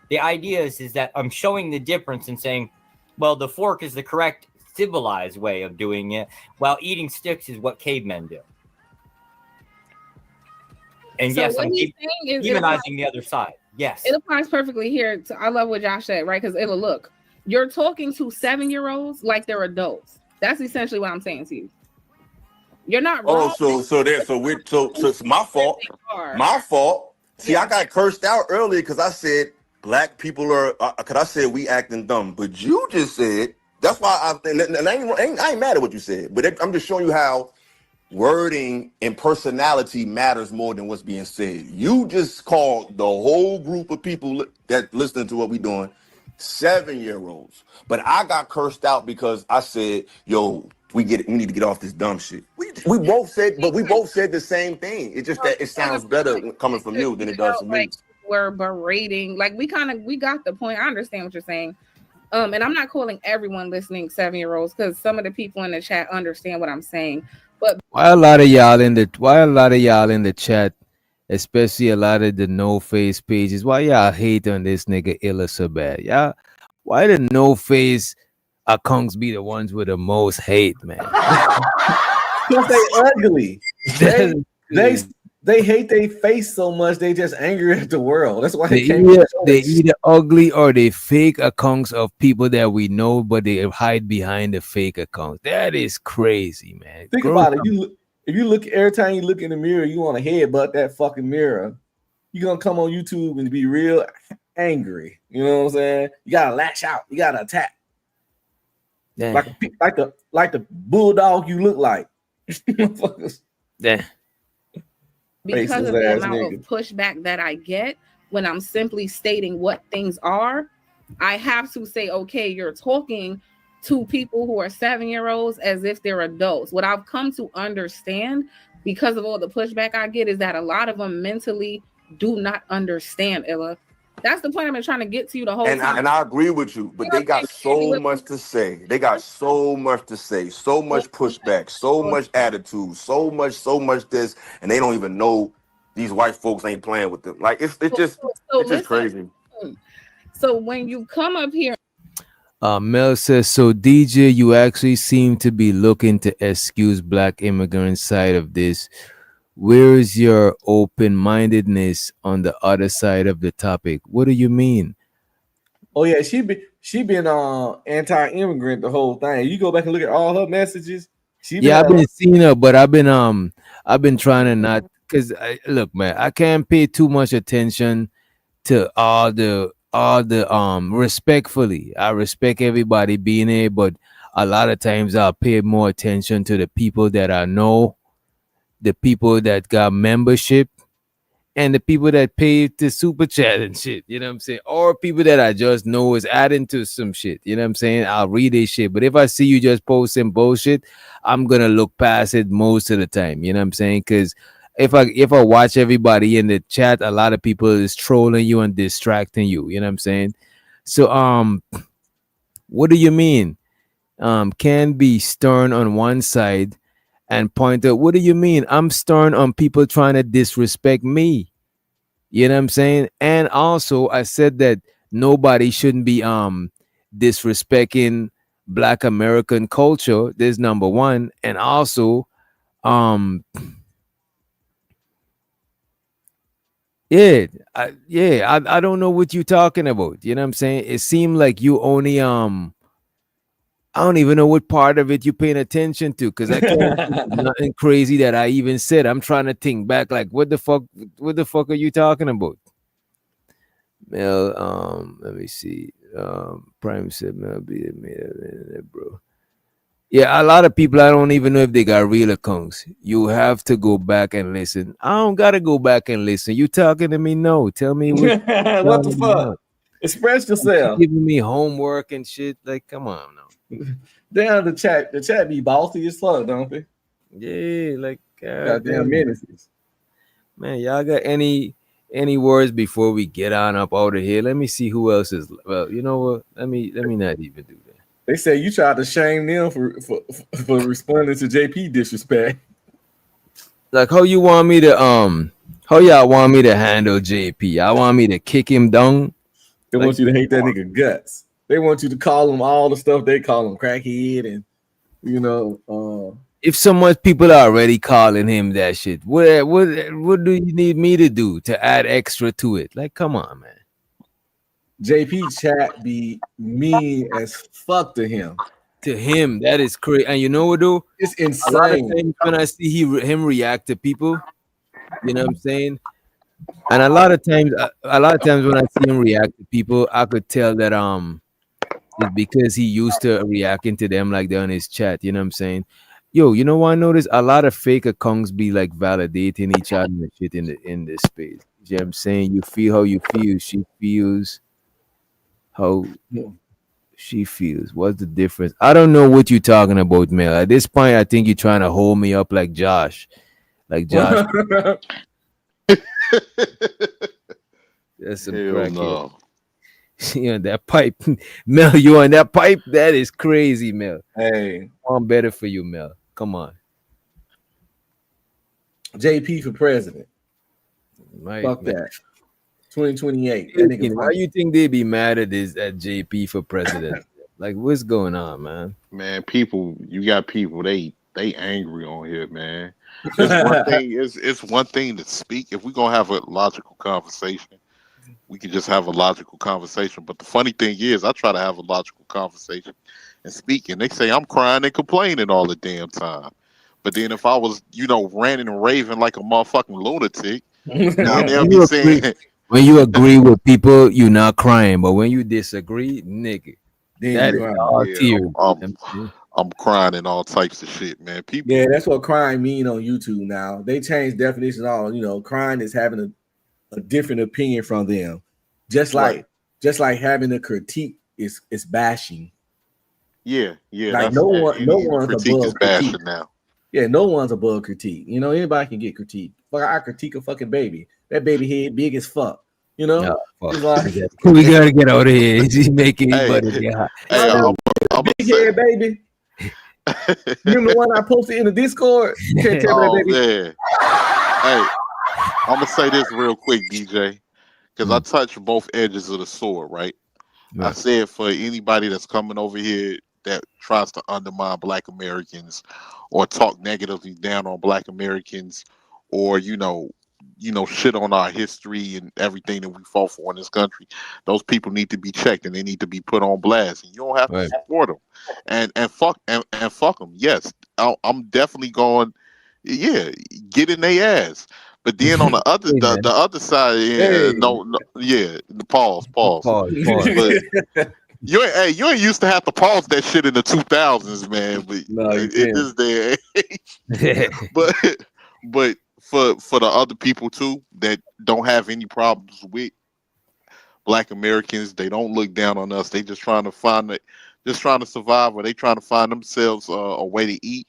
The idea is that I'm showing the difference and saying, well, the fork is the correct civilized way of doing it, while eating sticks is what cavemen do. And so yes, I'm demonizing the other side. Yes. It applies perfectly here. I love what Josh said, right? Because it'll look. You're talking to 7-year-olds like they're adults. That's essentially what I'm saying to you. You're not wrong. So it's my fault. My fault. See, I got cursed out earlier because I said black people are, because I said we acting dumb. But you just said, that's why I ain't mad at what you said. But I'm just showing you how wording and personality matters more than what's being said. You just called the whole group of people that listening to what we doing 7-year-olds, but I got cursed out because I said, "Yo, we need to get off this dumb shit." We both said the same thing. It's just that it sounds better coming from you than it does from me. Like we're berating, like we got the point. I understand what you're saying. And I'm not calling everyone listening 7-year-olds because some of the people in the chat understand what I'm saying. But why a lot of y'all in the chat, especially a lot of the no face pages, why y'all hate on this nigga Illa so bad? Y'all, why the no face accounts be the ones with the most hate, man? Because they ugly. They hate their face so much they just angry at the world. That's why they can't. They either ugly or they fake accounts of people that we know, but they hide behind the fake accounts. That is crazy, man. Think about it. If you look every time you look in the mirror, you want to headbutt that fucking mirror. You're gonna come on YouTube and be real angry. You know what I'm saying? You gotta lash out. You gotta attack. Damn. Like the bulldog you look like. Damn. Because of the amount of pushback that I get when I'm simply stating what things are, I have to say, okay, you're talking to people who are 7-year-olds as if they're adults. What I've come to understand because of all the pushback I get is that a lot of them mentally do not understand, Illa. That's the point I've been trying to get to you the whole time. And I agree with you, but they got so much to say. They got so much to say, so much pushback, so much attitude, so much this, and they don't even know these white folks ain't playing with them. Like it's just crazy. So when you come up here, Mel says, so DJ, you actually seem to be looking to excuse black immigrant side of this. Where is your open-mindedness on the other side of the topic? What do you mean? Oh yeah, she been anti-immigrant the whole thing. You go back and look at all her messages. I've been seeing her, but I've been trying to not, because look, man, I can't pay too much attention to all the respectfully. I respect everybody being here, but a lot of times I'll pay more attention to the people that I know, the people that got membership, and the people that pay the super chat and shit, you know what I'm saying? Or people that I just know is adding to some shit, you know what I'm saying? I'll read this shit. But if I see you just posting bullshit, I'm gonna look past it most of the time, you know what I'm saying? Because if I watch everybody in the chat, a lot of people is trolling you and distracting you, you know what I'm saying? So what do you mean? Can be stern on one side and point out, what do you mean? I'm stern on people trying to disrespect me. You know what I'm saying? And also I said that nobody shouldn't be disrespecting Black American culture. There's number one. And also I don't know what you're talking about. You know what I'm saying? It seemed like you only I don't even know what part of it you're paying attention to, because I can't think of nothing crazy that I even said. I'm trying to think back, like what the fuck are you talking about? Mel, let me see. Prime said Mel be bro. Yeah, a lot of people, I don't even know if they got real accounts. You have to go back and listen. I don't gotta go back and listen. You talking to me? No. Tell me what what the fuck? Express yourself. Giving me homework and shit. Like, come on now. Damn, the chat be bossy as fuck, don't they? Yeah, like goddamn menaces. Man, y'all got any words before we get on up out of here? Let me see who else is. Well, you know what? Let me not even do that. They say you tried to shame them for responding to JP disrespect. Like, how you want me to how y'all want me to handle JP? I want me to kick him down. They want you to hate that nigga guts. They want you to call him all the stuff they call him, crackhead, and if so much people are already calling him that shit, what do you need me to do to add extra to it? Like, come on, man. JP chat be mean as fuck to him. To him, that is crazy. And you know what, though? It's insane. A lot of times when I see him react to people, you know what I'm saying? And a lot of times when I see him react to people, I could tell that it's because he used to reacting to them like they're on his chat, you know what I'm saying? Yo, you know what I noticed? A lot of fake accounts be like validating each other and shit in this space. You know what I'm saying? You feel how you feel. She feels how she feels. What's the difference? I don't know what you're talking about, Mel. At this point, I think you're trying to hold me up like Josh. Like Josh. That's some Hell crack here. no. You on that pipe. Mel, you on that pipe? That is crazy, Mel. Hey, I'm better for you, Mel. Come on. JP for president. Right, Fuck man. that. 2028. That nigga Why you think they be mad at this at JP for president? Like, what's going on, man? Man, people, you got people, they angry on here, man. It's one thing, it's one thing to speak. If we're gonna have a logical conversation, we can just have a logical conversation. But the funny thing is, I try to have a logical conversation and speak, and they say I'm crying and complaining all the damn time. But then if I was, ranting and raving like a motherfucking lunatic, then they'll be saying, When you agree with people, you're not crying. But when you disagree, nigga, Then that you is crying. all yeah, tears. I'm crying and all types of shit, man. People, Yeah, that's what crying mean on YouTube now. They changed definitions all. Crying is having a different opinion from them. Just like having a critique is bashing. yeah, Like that's no one's critique is above critique. bashing now. Yeah, no one's above critique. Anybody can get critique. Fuck, I critique a fucking baby. That baby head big as fuck. Yeah, It's like we gotta get out of here. He's making his Hey, buddy get hot. I'm big head baby. You remember the one I posted in the Discord? You can't tell me that Oh baby. man, hey, I'm gonna say this real quick, DJ, because I touch both edges of the sword, right? I said for anybody that's coming over here that tries to undermine Black Americans or talk negatively down on Black Americans, or shit on our history and everything that we fought for in this country, those people need to be checked and they need to be put on blast. And you don't have to support them, and fuck them. Yes, I'm definitely going. Yeah, get in their ass. But then on the other the other side, the pause. But you ain't used to have to pause that shit in the 2000s, man. But in this day and age, but for the other people too that don't have any problems with Black Americans, they don't look down on us. They just trying to survive, or they trying to find themselves a way to eat.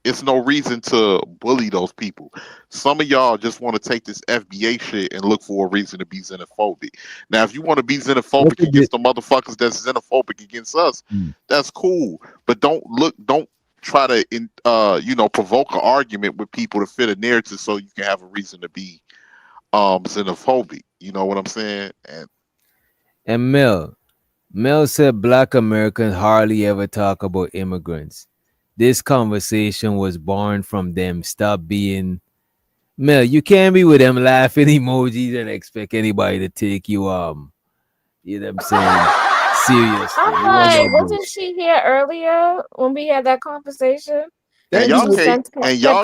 It's no reason to bully those people. Some of y'all just want to take this FBA shit and look for a reason to be xenophobic. Now, if you want to be xenophobic against the motherfuckers that's xenophobic against us, that's cool. But don't try to provoke an argument with people to fit a narrative so you can have a reason to be xenophobic. You know what I'm saying? And Mel said Black Americans hardly ever talk about immigrants. This conversation was born from them. Stop being Mel. You can't be with them laughing emojis and expect anybody to take you you know what I'm saying, seriously. I'm like, wasn't she here earlier when we had that conversation? And y'all can't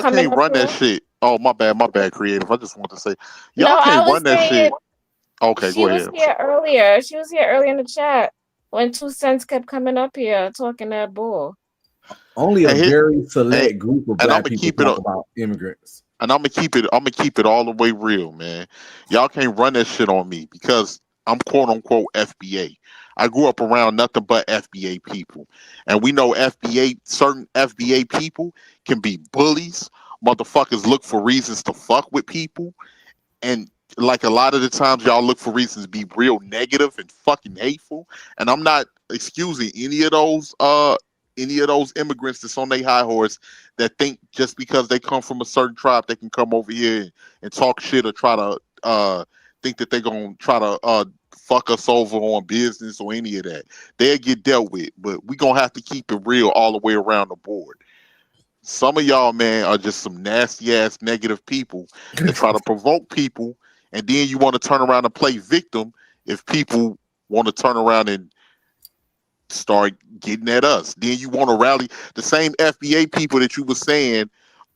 Coming up run that here? shit. Oh, my bad, creative. I just want to say No, y'all I can't was run that saying shit. Okay, she go was ahead. here earlier. She was here earlier in the chat when 2 Cents kept coming up here talking that bull. Only a very select and- group of and Black I'ma people keep it talk up. about immigrants. And I'm gonna keep it all the way real, man. Y'all can't run that shit on me because I'm quote unquote FBA. I grew up around nothing but FBA people, and we know certain FBA people can be bullies. Motherfuckers look for reasons to fuck with people, and like a lot of the times y'all look for reasons to be real negative and fucking hateful. And I'm not excusing any of those immigrants that's on their high horse that think just because they come from a certain tribe they can come over here and talk shit or try to think that they're gonna try to fuck us over on business or any of that. They'll get dealt with, but we gonna have to keep it real all the way around the board. Some of y'all, man, are just some nasty ass negative people that try to provoke people, and then you want to turn around and play victim if people want to turn around and start getting at us. Then you want to rally the same FBA people that you were saying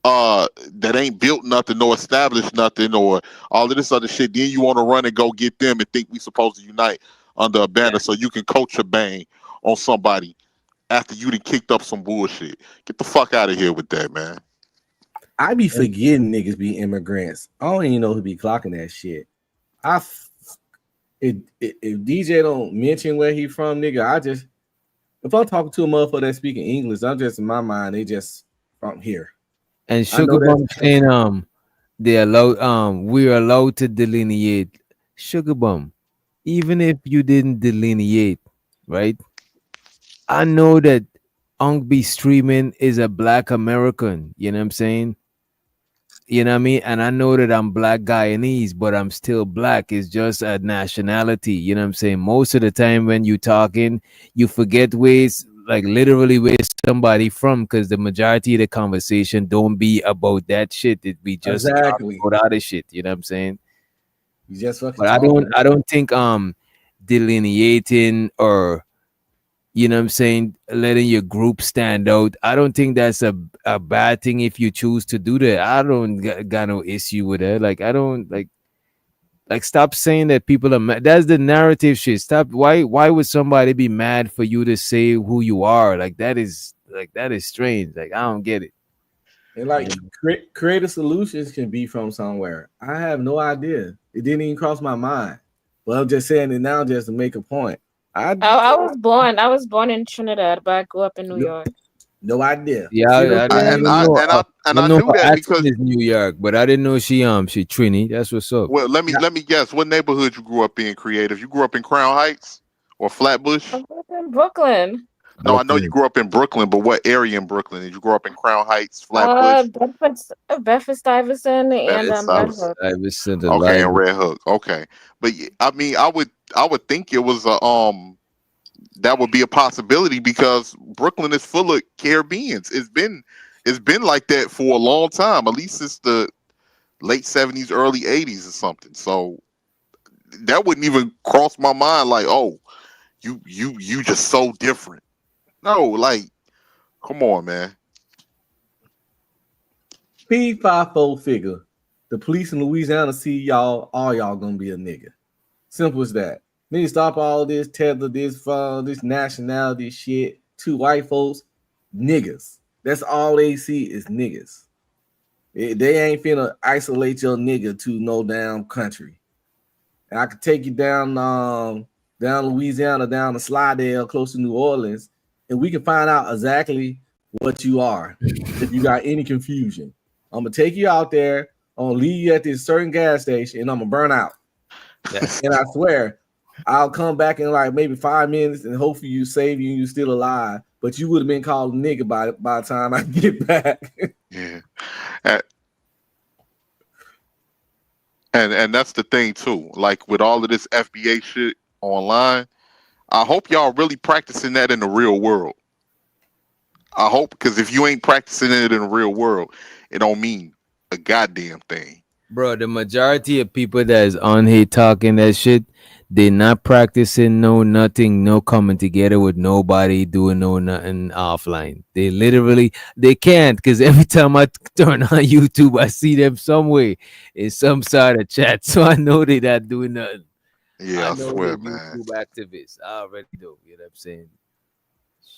that ain't built nothing nor established nothing or all of this other shit. Then you want to run and go get them and think we supposed to unite under a banner so you can coach a bang on somebody after you done kicked up some bullshit. Get the fuck out of here with that, man. I be forgetting niggas be immigrants. I don't even know who be clocking that shit. If DJ don't mention where he from, nigga, if I'm talking to a motherfucker that's speaking English, I'm just in my mind, they just from here. And Sugar Bum saying we're allowed to delineate. Sugar Bum, even if you didn't delineate, right? I know that Unk be streaming is a black American, you know what I'm saying? You know what I mean? And I know that I'm black Guyanese, but I'm still black. It's just a nationality, you know what I'm saying? Most of the time when you talking, you forget ways, like literally where somebody from, because the majority of the conversation don't be about that shit. It be just Exactly. about other shit, you know what I'm saying? You just fucking But I don't think delineating or, you know what I'm saying, letting your group stand out, I don't think that's a bad thing if you choose to do that. I don't got no issue with that. Like, I don't like stop saying that people are mad. That's the narrative shit. Stop. Why would somebody be mad for you to say who you are? That is strange. Like, I don't get it. And like creative solutions can be from somewhere. I have no idea. It didn't even cross my mind. But I'm just saying it now just to make a point. I was born in Trinidad, but I grew up in New York. No idea. Yeah, I knew that her because accent is New York, but I didn't know she Trini. That's what's up. well, let me guess. What neighborhood you grew up in, Creative? You grew up in Crown Heights or Flatbush? I grew up in Brooklyn. No, I know you grew up in Brooklyn, but what area in Brooklyn? Did you grow up in Crown Heights, Flatbush? Bedford-Stuyvesant and Red Hook. Okay, and Red Hook. Okay, but I mean, I would think it was that would be a possibility because Brooklyn is full of Caribbeans. It's been like that for a long time, at least since the late 70s, early 80s or something. So that wouldn't even cross my mind. Like, oh, you just so different. No, like, come on, man. P54 figure. The police in Louisiana see y'all, all y'all gonna be a nigga. Simple as that. Need to stop all this tether, this nationality shit. Two white folks, niggas. That's all they see is niggas. They ain't finna isolate your nigga to no damn country. And I could take you down Louisiana, down to Slidell, close to New Orleans, and we can find out exactly what you are. If you got any confusion, I'm gonna take you out there. I'm gonna leave you at this certain gas station, and I'm gonna burn out. And I swear, I'll come back in like maybe 5 minutes, and hopefully you save you and you still alive. But you would have been called a nigga by the time I get back. Yeah. And that's the thing too. Like with all of this FBA shit online, I hope y'all really practicing that in the real world. I hope, because if you ain't practicing it in the real world, it don't mean a goddamn thing. Bro, the majority of people that is on here talking that shit, they not practicing nothing, no coming together with nobody, doing nothing offline. They can't, because every time I turn on YouTube, I see them somewhere in some side of chat. So I know they not doing nothing. Yeah, I know swear, they're man. YouTube activists. I already know. You know what I'm saying?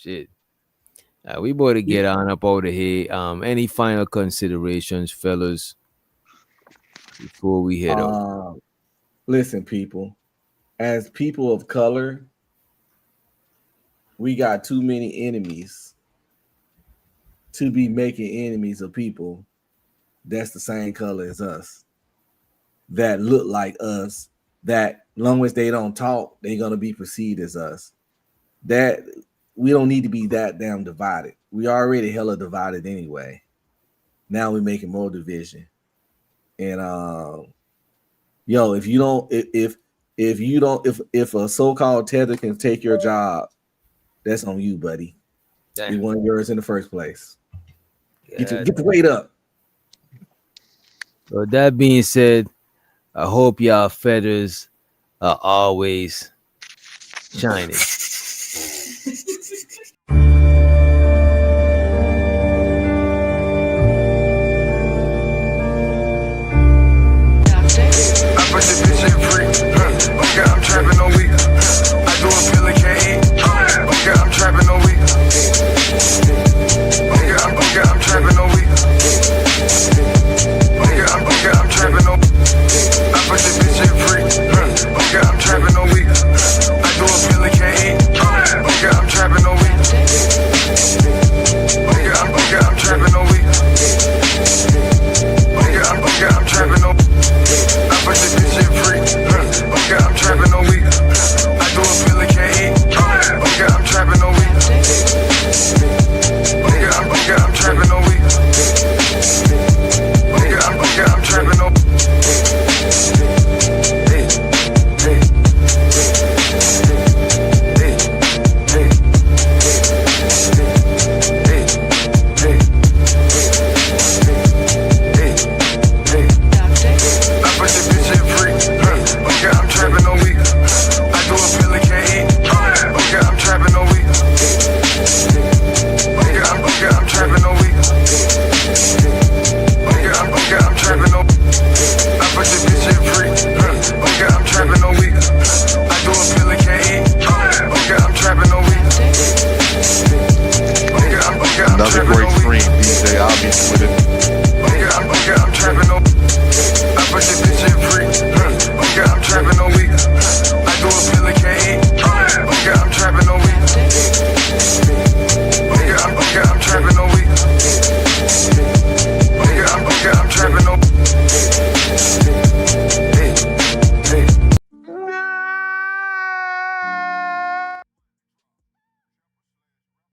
Shit. We better get on up out of here. Any final considerations, fellas, before we head out? Listen, people. As people of color, we got too many enemies to be making enemies of people that's the same color as us, that look like us, that long as they don't talk, they're gonna be perceived as us. That we don't need to be that damn divided. We already hella divided anyway. Now we're making more division. And if you don't, if a so-called tether can take your job, that's on you, buddy. We wanted yours in the first place. Get the weight up. So that being said, I hope y'all feathers are always shining.